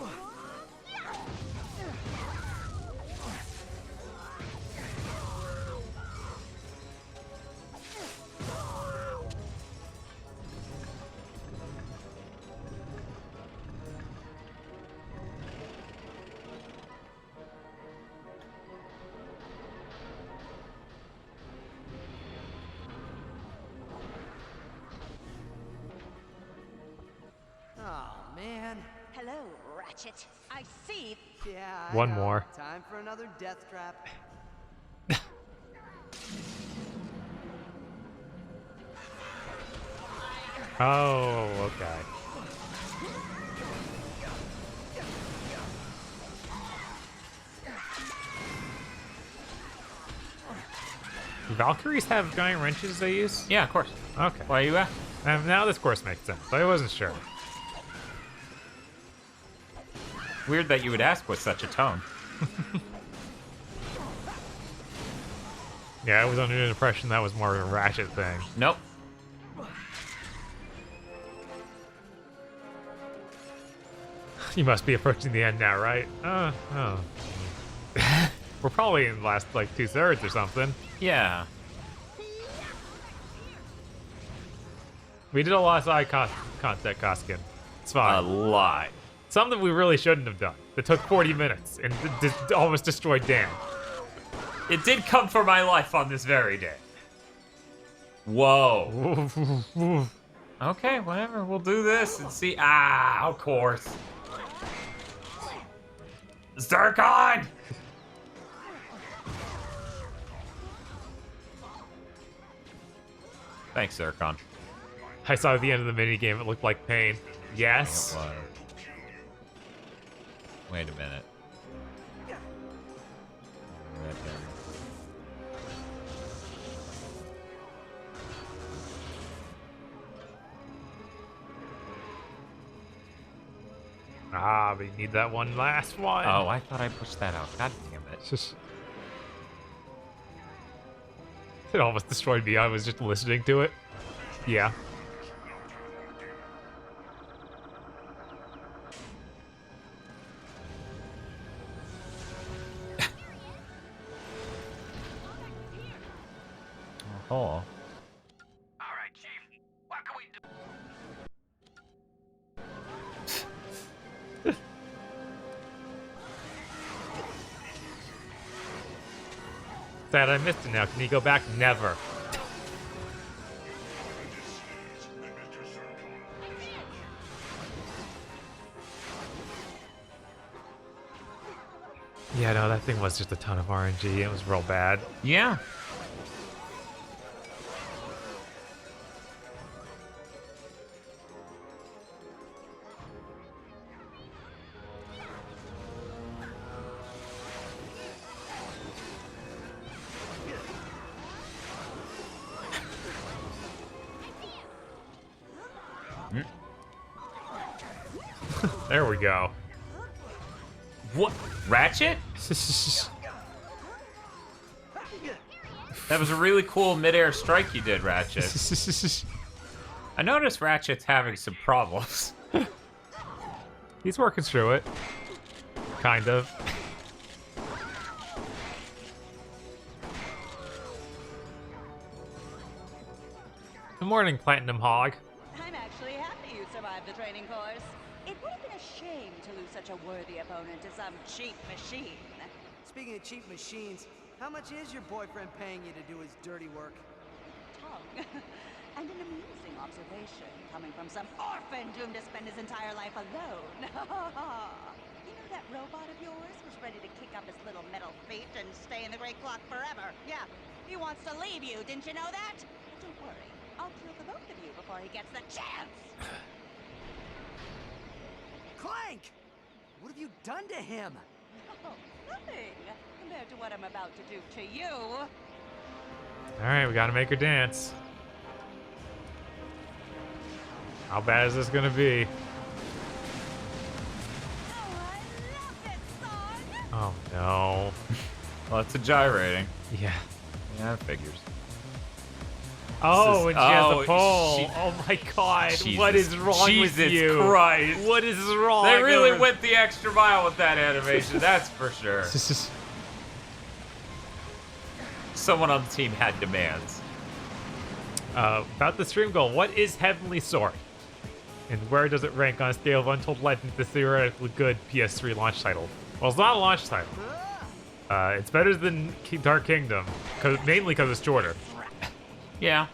Oh, man. Hello, Ratchet. I see. Yeah, One more. Time for another death trap. Oh, okay. Do Valkyries have giant wrenches they use? Yeah, of course. Okay. Why are you at? Now this course makes sense. I wasn't sure. Weird that you would ask with such a tone. Yeah, I was under the impression that was more of a Ratchet thing. Nope. You must be approaching the end now, right? Oh. We're probably in the last, like, 2/3 or something. Yeah. We did a lot of side content, Koskin. It's fine. A lot. Something we really shouldn't have done. That took 40 minutes and almost destroyed Dan. It did come for my life on this very day. Whoa. Okay, whatever. We'll do this and see. Ah, of course. Zircon! Thanks, Zircon. I saw at the end of the minigame, it looked like pain. Yes. It was. Wait a minute. Ah, but you need that one last one. Oh, I thought I pushed that out. God damn it. it. It almost destroyed me. I was just listening to it. Yeah. Oh. All right, Chief. What can we do? Sad I missed it now. Can you go back? Never. Yeah, no, that thing was just a ton of RNG. It was real bad. Yeah. There we go. What? Ratchet? That was a really cool mid-air strike you did, Ratchet. I noticed Ratchet's having some problems. He's working through it. Kind of. Good morning, Platinum Hog. I'm actually happy you survived the training course. It would have been a shame to lose such a worthy opponent to some cheap machine. Speaking of cheap machines, how much is your boyfriend paying you to do his dirty work? Tongue. And an amusing observation coming from some orphan doomed to spend his entire life alone. You know that robot of yours was ready to kick up his little metal feet and stay in the Great Clock forever? Yeah, he wants to leave you, didn't you know that? But don't worry, I'll kill the both of you before he gets the chance. Clank! What have you done to him? Oh, nothing compared to what I'm about to do to you. Alright, we gotta make her dance. How bad is this gonna be? Oh no. Lots of gyrating. Yeah. Yeah, that figures. Oh, and she has a pole. She, oh my god. Jesus, what is wrong with you? Jesus Christ. What is wrong? They really went the extra mile with that animation, that's for sure. Someone on the team had demands. About the stream goal, what is Heavenly Sword? And where does it rank on a scale of Untold Legend to theoretically good PS3 launch title? Well, it's not a launch title. It's better than Dark Kingdom, mainly because it's shorter. Yeah.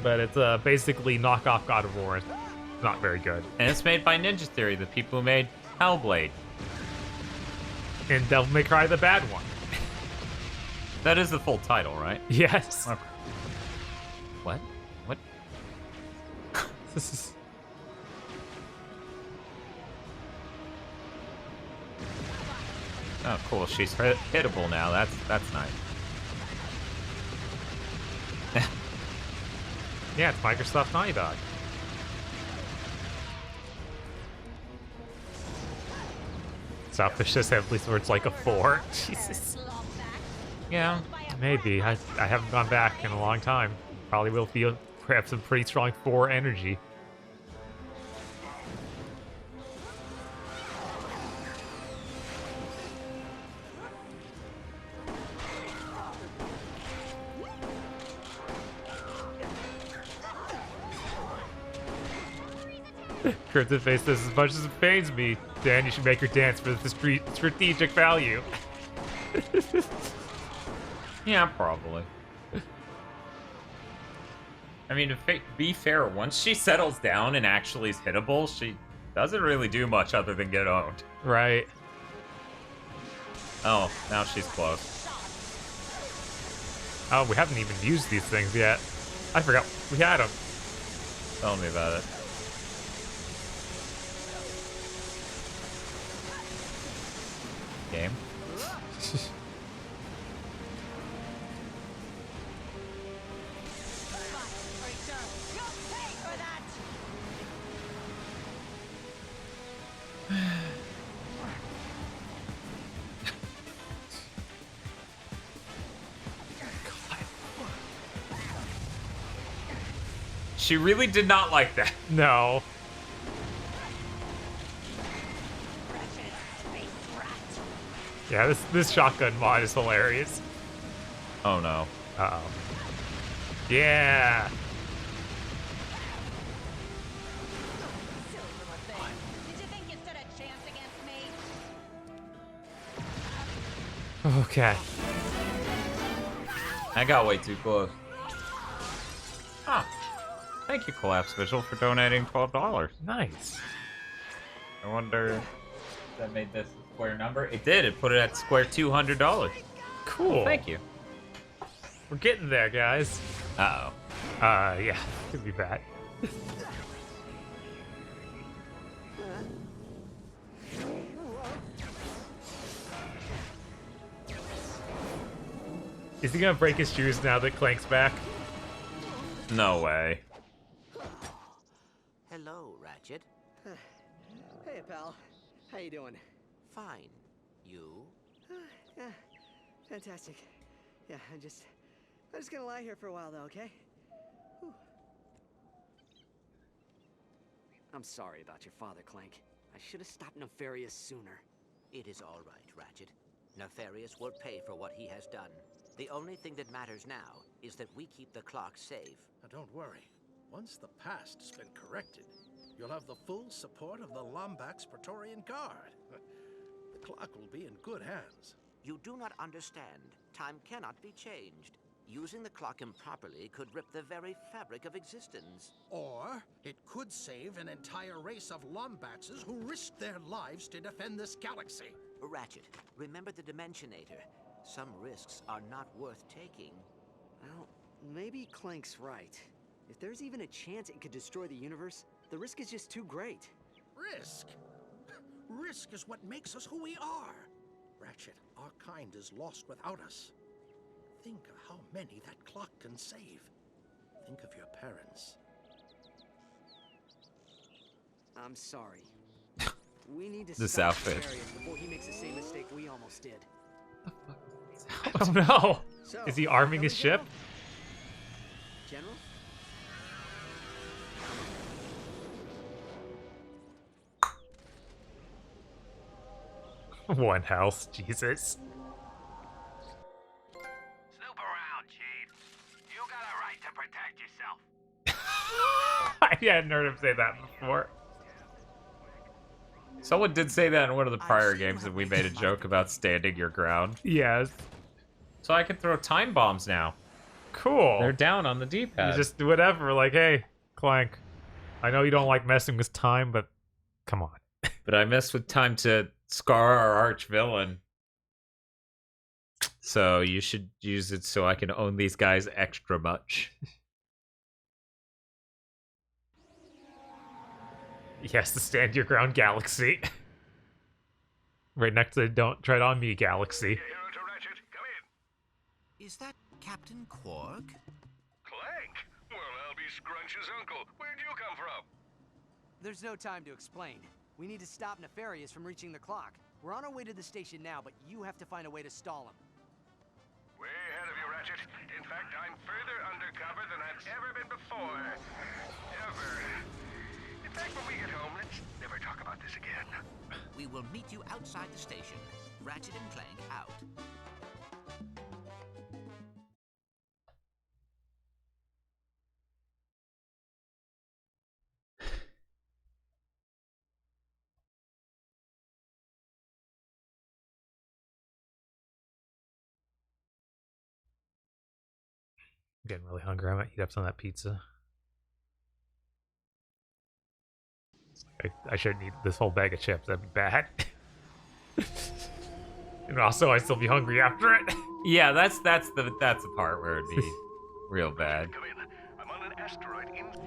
But it's basically knockoff God of War. It's not very good. And it's made by Ninja Theory, the people who made Hellblade. And Devil May Cry, the bad one. That is the full title, right? Yes. Okay. What? What? This is... Oh, cool. She's hittable now. That's nice. Yeah, it's Microsoft Naughty Dog. Selfish says Heavenly Sword's like a 4. Jesus. Yeah. Maybe. I haven't gone back in a long time. Probably will feel perhaps some pretty strong 4 energy. Crimson Face says, as much as it pains me, Dan, you should make her dance for the strategic value. Yeah, probably. I mean, to be fair, once she settles down and actually is hittable, she doesn't really do much other than get owned. Right. Oh, now she's close. Oh, we haven't even used these things yet. I forgot we had them. Tell me about it. Game. She really did not like that. No. Yeah, this shotgun mod is hilarious. Oh no. Uh-oh. Yeah. Okay. I got way too close. Ah. Thank you, Collapse Visual, for donating $12. Nice. I wonder if that made this a square number. It did. It put it at square $200. Cool. Thank you. We're getting there, guys. Uh-oh. Yeah. Could be bad. Is he gonna break his shoes now that Clank's back? No way. Hello, Ratchet. Hey, pal. How you doing? Fine. You? Yeah, fantastic. Yeah, I'm just gonna lie here for a while, though, okay? Whew. I'm sorry about your father, Clank. I should have stopped Nefarious sooner. It is all right, Ratchet. Nefarious will pay for what he has done. The only thing that matters now is that we keep the clock safe. Now, don't worry. Once the past has been corrected, you'll have the full support of the Lombax Praetorian Guard. The clock will be in good hands. You do not understand. Time cannot be changed. Using the clock improperly could rip the very fabric of existence. Or it could save an entire race of Lombaxes who risked their lives to defend this galaxy. Ratchet, remember the Dimensionator. Some risks are not worth taking. Well, maybe Clank's right. If there's even a chance it could destroy the universe, the risk is just too great. Risk? Risk is what makes us who we are. Ratchet, our kind is lost without us. Think of how many that clock can save. Think of your parents. I'm sorry. We need to This stop outfit. Nefarious before he makes the same mistake we almost did. Oh no! So, Is he arming his shall we ship? go? General? One health, Jesus. Snoop around, Chief. You got a right to protect yourself. I hadn't heard him say that before. Someone did say that in one of the prior games that we made a joke about standing your ground. Yes. So I can throw time bombs now. Cool. They're down on the You D-pad. just do whatever, like, hey, Clank, I know you don't like messing with time, but come on. But I messed with time to scar our arch villain. So you should use it so I can own these guys extra much. Yes, the Stand Your Ground Galaxy. Right next to the Don't Tread on Me Galaxy. Is that Captain Quark? Clank? Well, I'll be Scrunch's uncle. Where'd you come from? There's no time to explain. We need to stop Nefarious from reaching the clock. We're on our way to the station now, but you have to find a way to stall him. Way ahead of you, Ratchet. In fact, I'm further undercover than I've ever been before. Ever. In fact, when we get home, let's never talk about this again. We will meet you outside the station. Ratchet and Clank out. Getting really hungry. I might eat up some of that pizza. I shouldn't eat this whole bag of chips. That'd be bad. And also, I'd still be hungry after it. Yeah, that's the part where it'd be real bad. Come in. I'm on an asteroid inside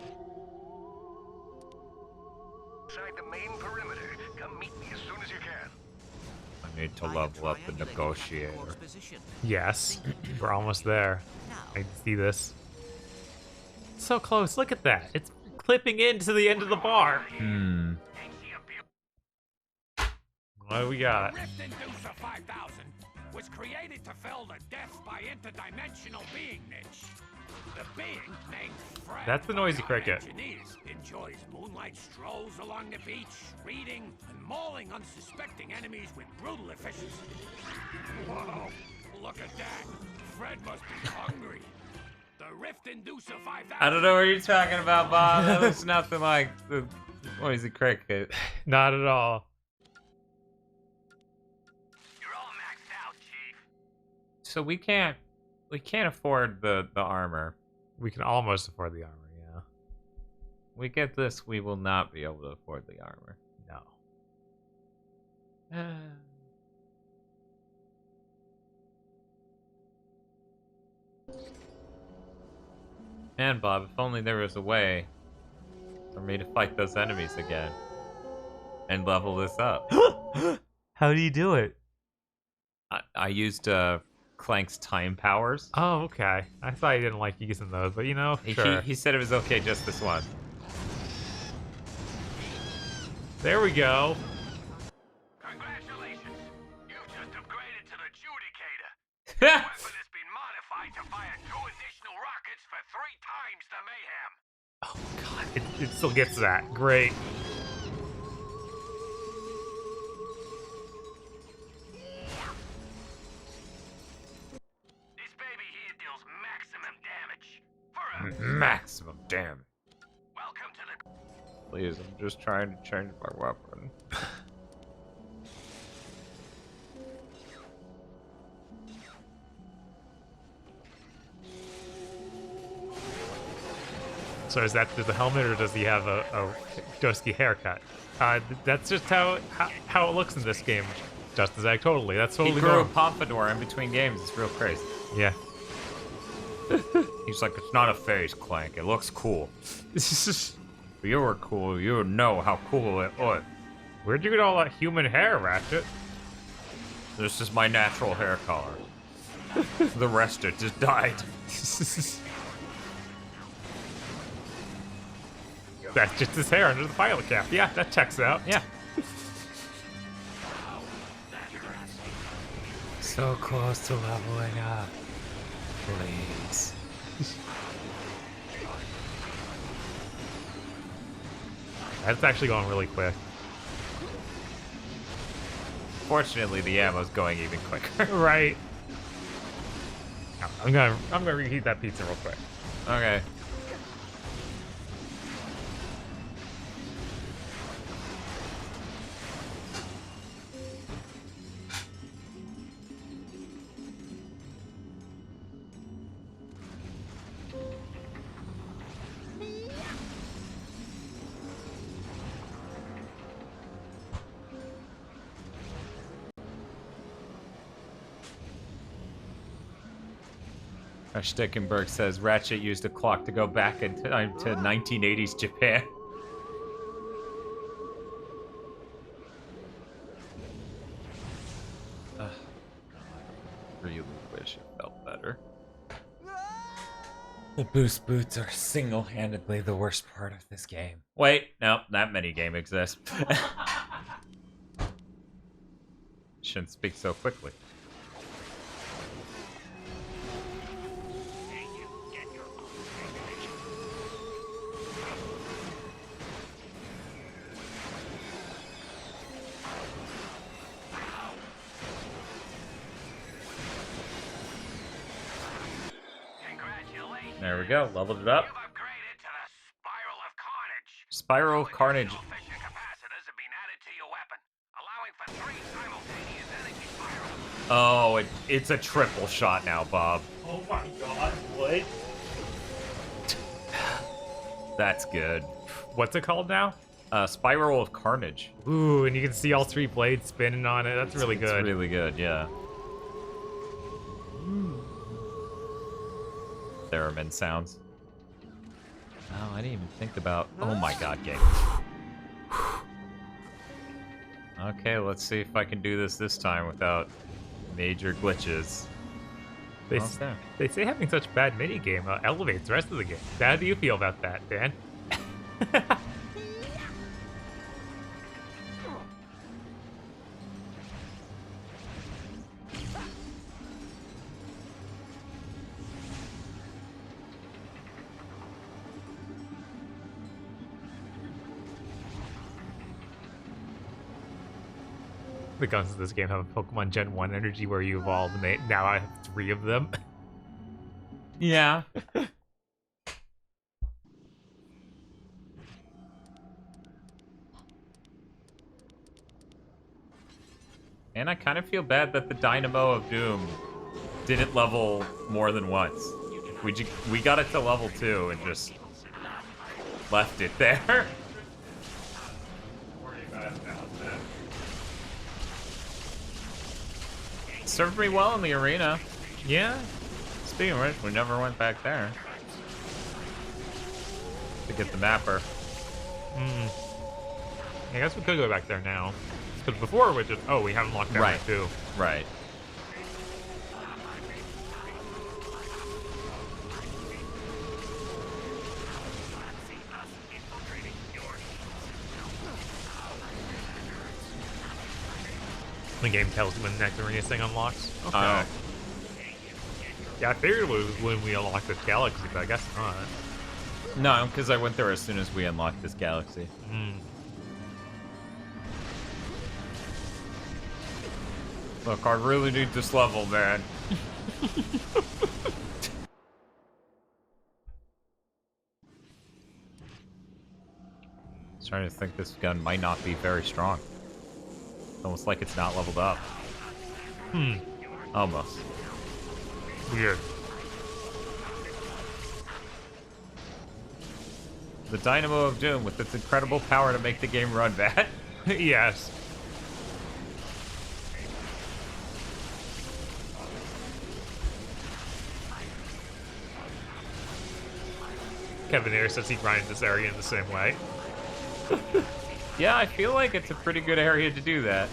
the main perimeter. Come meet me as soon as you can. I need to level up the negotiator. Yes, we're almost there. I see this. So close. Look at that. It's clipping into the end of the bar. Hmm. What do we got? Rift Inducer 5000. was created to fill the death by interdimensional being niche. The being named Fred. That's the noisy cricket. Engineers enjoys moonlight strolls along the beach, reading and mauling unsuspecting enemies with brutal efficiency. Whoa, look at that. Fred must be hungry. The Rift Inducer 5000. I don't know what you're talking about, Bob. That looks nothing like the noisy cricket. Not at all. You're all maxed out, Chief. So we can't afford the armor. We can almost afford the armor, yeah. We get this, we will not be able to afford the armor. No. Man, Bob, if only there was a way for me to fight those enemies again. And level this up. How do you do it? I used Clank's time powers. Oh, okay. I thought you didn't like using those, but you know, sure. He said it was okay just this one. There we go. Congratulations. You've just upgraded to the Judicator. The weapon has been modified to fire 2 additional rockets for 3 times the mayhem. Oh, God. It still gets that. Great. This baby here deals maximum damage. For a Maximum damage. welcome to the... Please, I'm just trying to change my weapon. So is that just the helmet, or does he have a dusky haircut? That's just how it looks in this game, Justice Egg. Totally. That's totally He grew a normal. pompadour in between games. It's real crazy. Yeah. He's like, it's not a phase, Clank. It looks cool. If you were cool, you would know how cool it was. Where'd you get all that human hair, Ratchet? This is my natural hair color. The rest it just died. That's just his hair under the pilot cap. Yeah, that checks out. Yeah. So close to leveling up. Please. That's actually going really quick. Fortunately, the ammo's going even quicker. Right. I'm gonna reheat that pizza real quick. Okay. Stickenberg says Ratchet used a clock to go back in time to 1980s Japan. Really wish it felt better. The boost boots are single-handedly the worst part of this game. Wait, no, that minigame exists. Shouldn't speak so quickly. There we go, leveled it up. Spiral of Carnage. Oh, it's a triple shot now, Bob. Oh my god, what? That's good. What's it called now? Spiral of Carnage. Ooh, and you can see all 3 blades spinning on it. That's really good. It's really good, yeah. Theremin sounds. Oh, I didn't even think about... Oh my god, game. Okay, let's see if I can do this time without major glitches. They say having such a bad minigame elevates the rest of the game. How do you feel about that, Dan? The guns in this game have a Pokemon Gen 1 energy where you evolve, and now I have 3 of them. Yeah. And I kind of feel bad that the Dynamo of Doom didn't level more than once. We got it to level 2 and just left it there. Served me well in the arena. Yeah. Speaking of which, we never went back there to get the mapper. I guess we could go back there now. Because before we just, we haven't locked down Right. too. Right. The game tells you when the next arena thing unlocks. Okay. Oh. Yeah, I figured it was when we unlocked this galaxy, but I guess not. No, because I went there as soon as we unlocked this galaxy. Look, I really need this level, man. Starting to think this gun might not be very strong. It's almost like it's not leveled up. Almost. Weird. The Dynamo of Doom with its incredible power to make the game run bad. Yes. Kevin Ayers says he grinded this area in the same way. Yeah, I feel like it's a pretty good area to do that.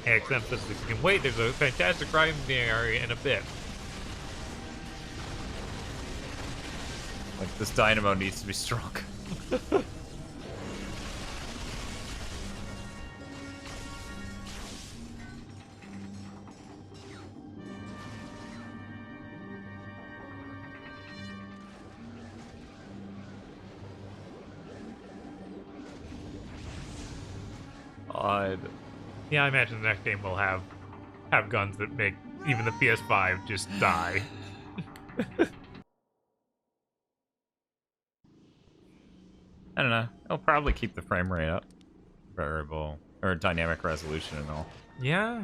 XM says you can wait, there's a fantastic grinding area in a bit. Like, this Dynamo needs to be strong. Odd. Yeah, I imagine the next game will have guns that make even the PS5 just die. I don't know. It'll probably keep the frame rate up. Variable or dynamic resolution and all. Yeah.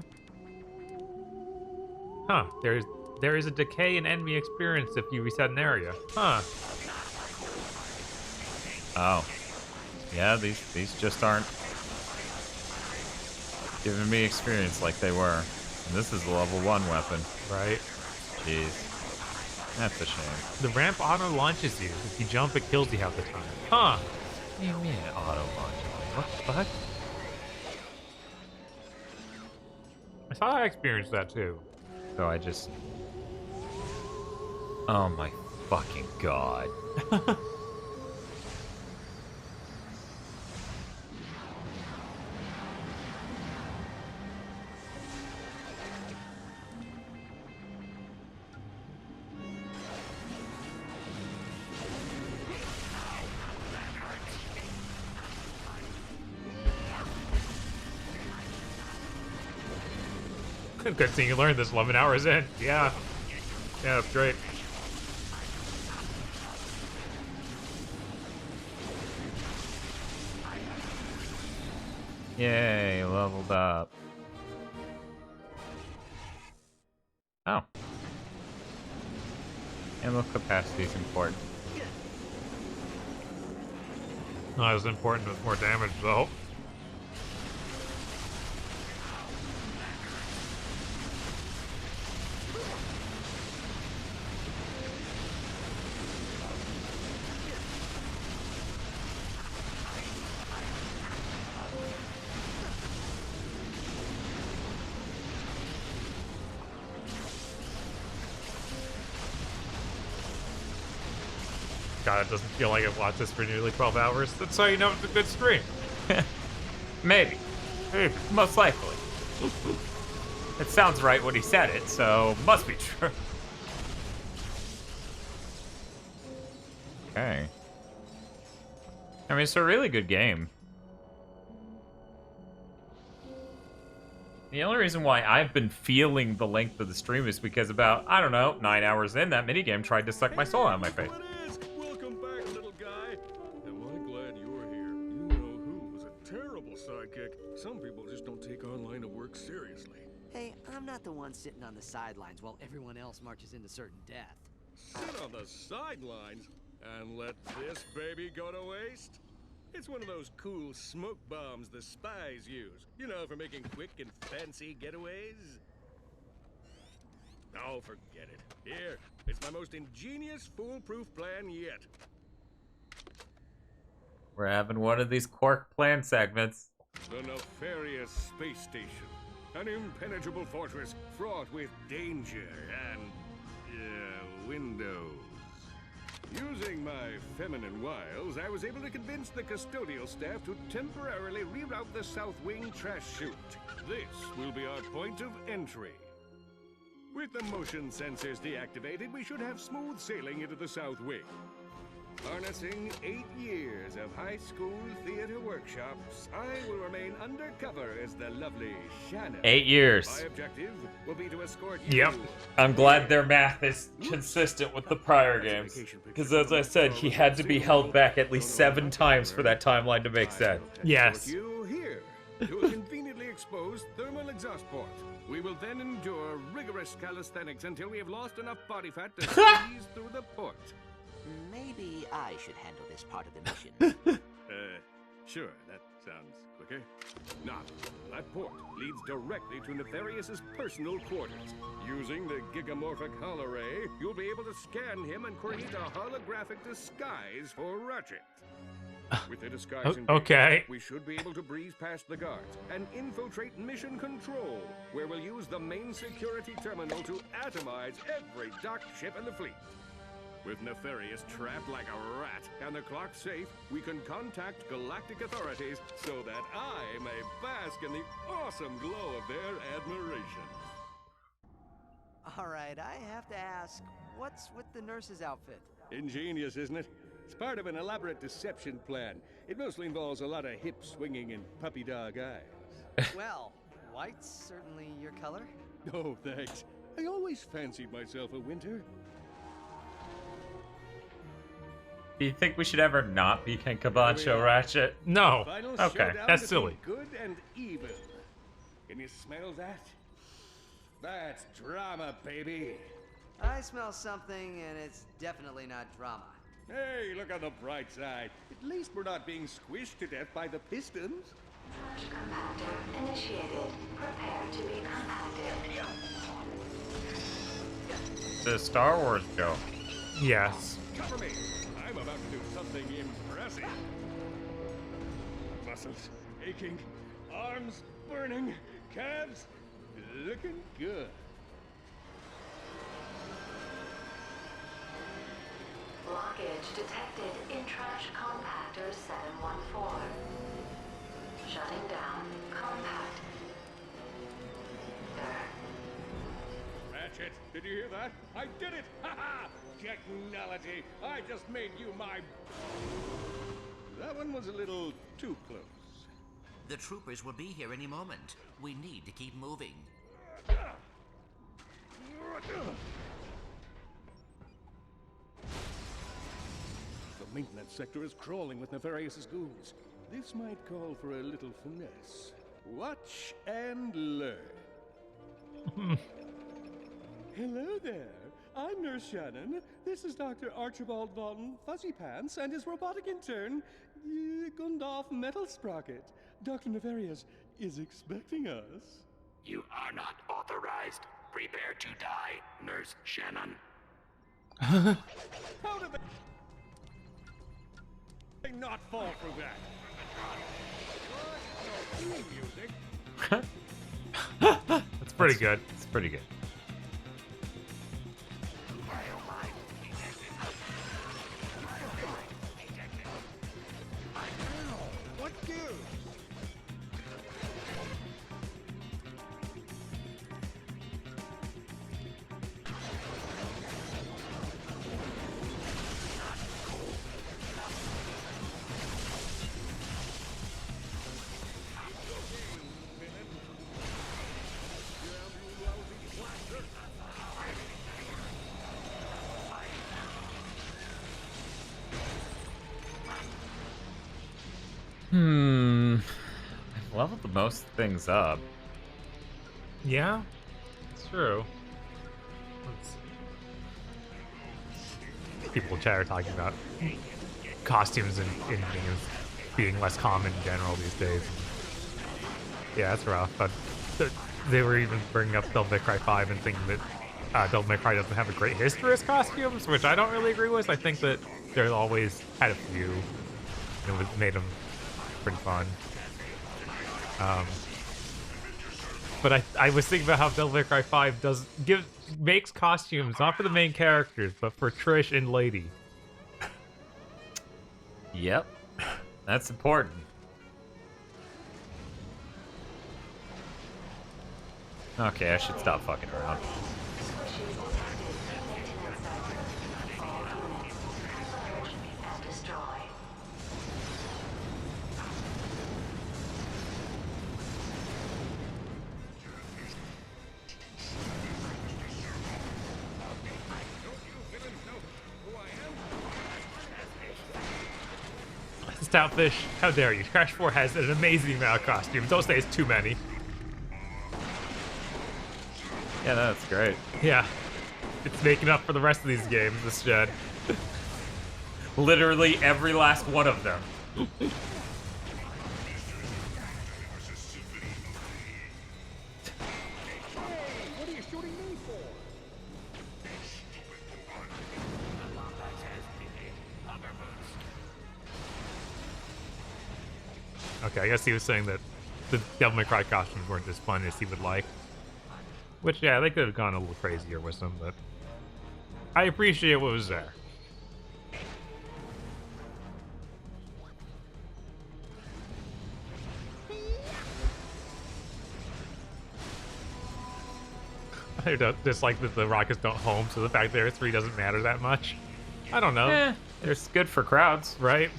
Huh. There is a decay in enemy experience if you reset an area. Huh. Oh. Yeah, these just aren't giving me experience like they were. And this is a level 1 weapon. Right. Jeez. That's a shame. The ramp auto launches you. If you jump, it kills you half the time. Huh. What do you mean auto launch? What the fuck? I thought I experienced that too. So I just... Oh my fucking god. Good thing you learned this 11 hours in. Yeah. Yeah, that's great. Yay, leveled up. Oh. Ammo capacity is important. Not as important with more damage, though. God, it doesn't feel like I've watched this for nearly 12 hours. That's how you know it's a good stream. Maybe. Maybe. Most likely. It sounds right when he said it, so must be true. Okay. I mean, it's a really good game. The only reason why I've been feeling the length of the stream is because about, I don't know, 9 hours in, that minigame tried to suck my soul out of my face. Welcome back, little guy. Am I glad you're here? You know who was a terrible sidekick. Some people just don't take online work seriously. Hey, I'm not the one sitting on the sidelines while everyone else marches into certain death. Sit on the sidelines and let this baby go to waste? It's one of those cool smoke bombs the spies use. You know, for making quick and fancy getaways. Oh, forget it. Here, it's my most ingenious, foolproof plan yet. We're having one of these Quark plan segments. The nefarious space station. An impenetrable fortress fraught with danger and, windows. Using my feminine wiles, I was able to convince the custodial staff to temporarily reroute the South Wing trash chute. This will be our point of entry. With the motion sensors deactivated, we should have smooth sailing into the South Wing. Harnessing 8 years of high school theater workshops, I will remain undercover as the lovely Shannon. 8 years. My objective will be to escort you. Yep. I'm glad their math is consistent with the prior games. Because as I said, he had to be held back at least 7 times for that timeline to make sense. Yes. You here to a conveniently exposed thermal exhaust port. We will then endure rigorous calisthenics until we have lost enough body fat to squeeze through the port. Maybe I should handle this part of the mission. Sure, that sounds quicker. Now, that port leads directly to Nefarious's personal quarters. Using the gigamorphic holoray, you'll be able to scan him and create a holographic disguise for Ratchet. With the disguise okay. we should be able to breeze past the guards and infiltrate mission control, where we'll use the main security terminal to atomize every docked ship in the fleet. With Nefarious trapped like a rat and the clock safe, we can contact galactic authorities so that I may bask in the awesome glow of their admiration. All right, I have to ask, what's with the nurse's outfit? Ingenious, isn't it? It's part of an elaborate deception plan. It mostly involves a lot of hip swinging and puppy dog eyes. Well, white's certainly your color. Oh, thanks. I always fancied myself a winter. Do you think we should ever not be Ken Kabancho Ratchet? No. Final Okay, showdown that's between silly. Good and evil. Can you smell that? That's drama, baby. I smell something, and it's definitely not drama. Hey, look on the bright side. At least we're not being squished to death by the Pistons. Trash compactor initiated. Prepare to be compacted. It's a Star Wars joke. Yes. Cover me. I'm about to do something impressive. Muscles aching, arms burning, calves looking good. Blockage detected in trash compactor 714. Shutting down compact. Ratchet, did you hear that? I did it! Ha ha! Technology! I just made you my... That one was a little too close. The troopers will be here any moment. We need to keep moving. The maintenance sector is crawling with Nefarious' ghouls. This might call for a little finesse. Watch and learn. Hello there. I'm Nurse Shannon. This is Dr. Archibald von Fuzzy Pants and his robotic intern, Gundolf Metal Sprocket. Dr. Nefarious is expecting us. You are not authorized. Prepare to die, Nurse Shannon. How did they not fall through that? Music. That's pretty good. It's pretty good. What gives? I've leveled the most things up. Yeah, it's true. People in chat are talking about costumes in games being less common in general these days. Yeah, that's rough. But they were even bringing up Devil May Cry 5 and thinking that Devil May Cry doesn't have a great history as costumes, which I don't really agree with. I think that they always had a few, and it made them pretty fun. But I was thinking about how Devil May Cry 5 makes costumes not for the main characters, but for Trish and Lady. Yep, that's important. Okay, I should stop fucking around. Stoutfish, how dare you? Crash 4 has an amazing amount of costumes. Don't say it's too many. Yeah, that's great. Yeah. It's making up for the rest of these games, this gen. Literally every last one of them. What are you shooting me for? Okay, I guess he was saying that the Devil May Cry costumes weren't as fun as he would like. Which, yeah, they could have gone a little crazier with them, but I appreciate what was there. I don't dislike that the rockets don't home, so the fact that R3 doesn't matter that much. I don't know. It's good for crowds, right?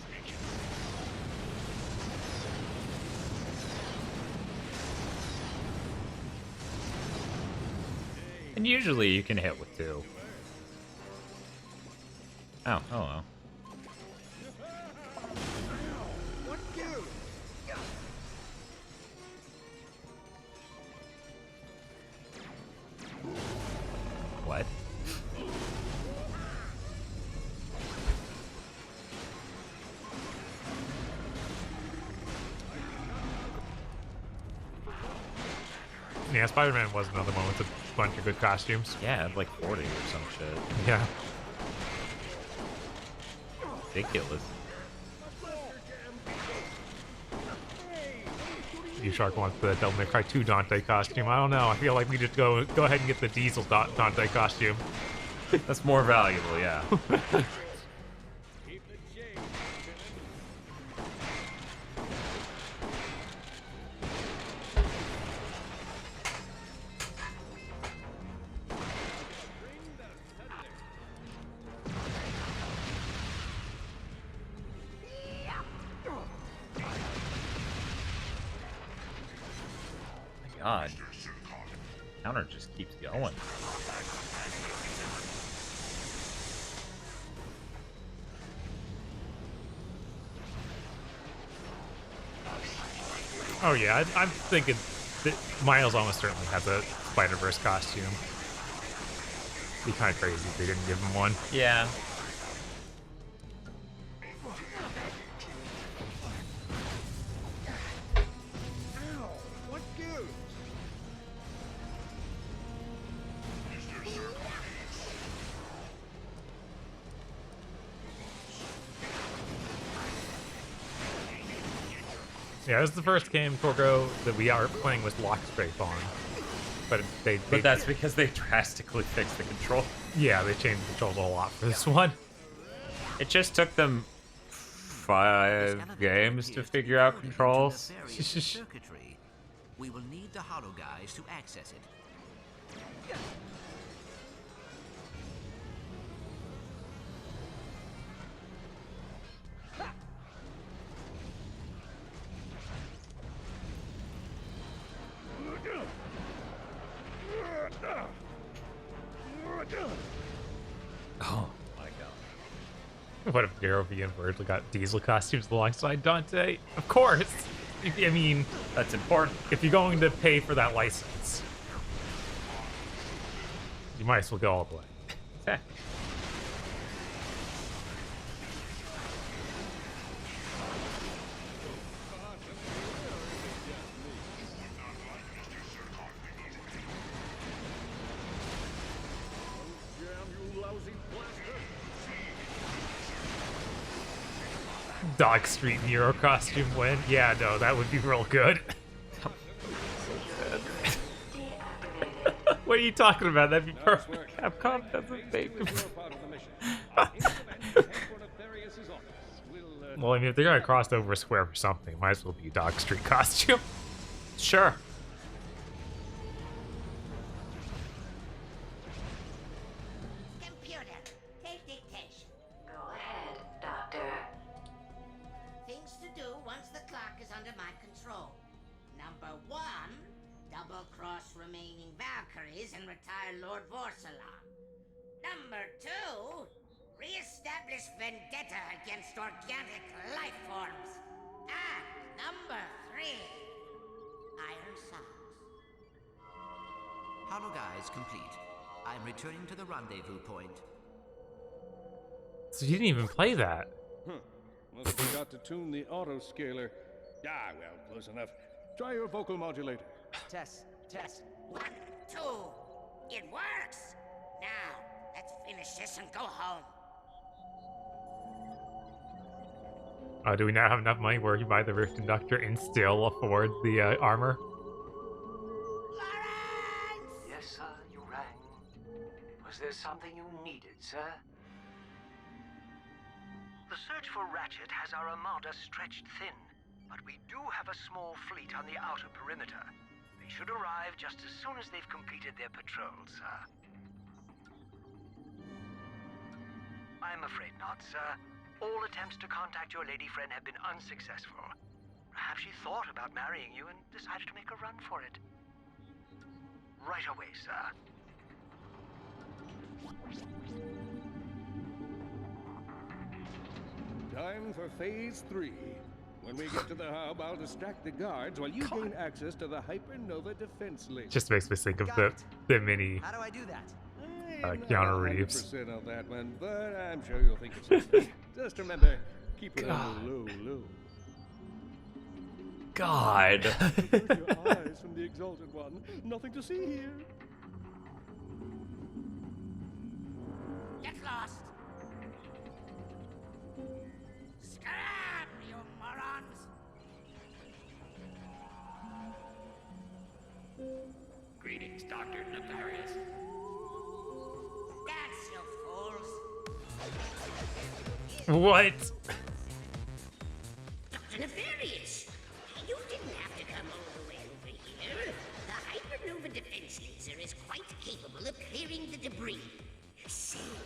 And usually you can hit with 2. Oh, hello. What? Yeah, Spider-Man was another one with a bunch of good costumes. Yeah, like 40 or some shit. Yeah. Ridiculous. U-Shark wants the Devil May Cry 2 Dante costume. I don't know. I feel like we just go ahead and get the Diesel Dante costume. That's more valuable, yeah. God. Counter just keeps going. Oh yeah, I'm thinking that Miles almost certainly has a Spider-Verse costume. Be kind of crazy if they didn't give him one. Yeah. Yeah, this is the first game, Torgo, that we are playing with lock strafe on. But But that's because they drastically fixed the control. Yeah, they changed the controls a lot for this one. It just took them 5 games to figure out controls. Circuitry. We will need the Hollow Guys to access it. Oh my god. What if Garovi and Virgil got Diesel costumes alongside Dante? Of course! I mean... That's important. If you're going to pay for that license, you might as well go all the way. Okay. Dog Street Nero costume win? Yeah, no, that would be real good. What are you talking about? That'd be perfect. Capcom doesn't think. Well, I mean, if they're gonna cross over a square for something, it might as well be a Dog Street costume. Sure. Computer, take dictation. Go ahead, Doctor. Things to do once the clock is under my control. Number 1, double-cross remaining Valkyries and retire Lord Vorsalon. Number 2, re-establish vendetta against organic life forms. And number 3, Iron Socks. Hollow Guys complete. I'm returning to the rendezvous point. So you didn't even play that. Must have forgot to tune the auto scaler. Ah, well, close enough. Try your vocal modulator. Test. 1, 2. It works! Now, let's finish this and go home. Do we now have enough money where you buy the Rift Conductor and still afford the armor? Yes, sir, you rang. Was there something you needed, sir? The search for Ratchet has our armada stretched thin, but we do have a small fleet on the outer perimeter. They should arrive just as soon as they've completed their patrols, sir. I'm afraid not, sir. All attempts to contact your lady friend have been unsuccessful. Perhaps she thought about marrying you and decided to make a run for it. Right away, sir. Time for phase 3. When we get to the hub, I'll distract the guards while you gain access to the Hypernova defense link. Just makes me think of the mini. How do I do that? Keanu Reeves. 100% on that one, but I'm sure you'll think it's something. Just remember, keep it on the low. God. Close your eyes from the Exalted One. Nothing to see here. Get lost! Scram, you morons! Greetings, Dr. Nefarious. Dance, you fools! What? Dr. Nefarious! You didn't have to come all the way over here. The Hypernova defense laser is quite capable of clearing the debris. Say,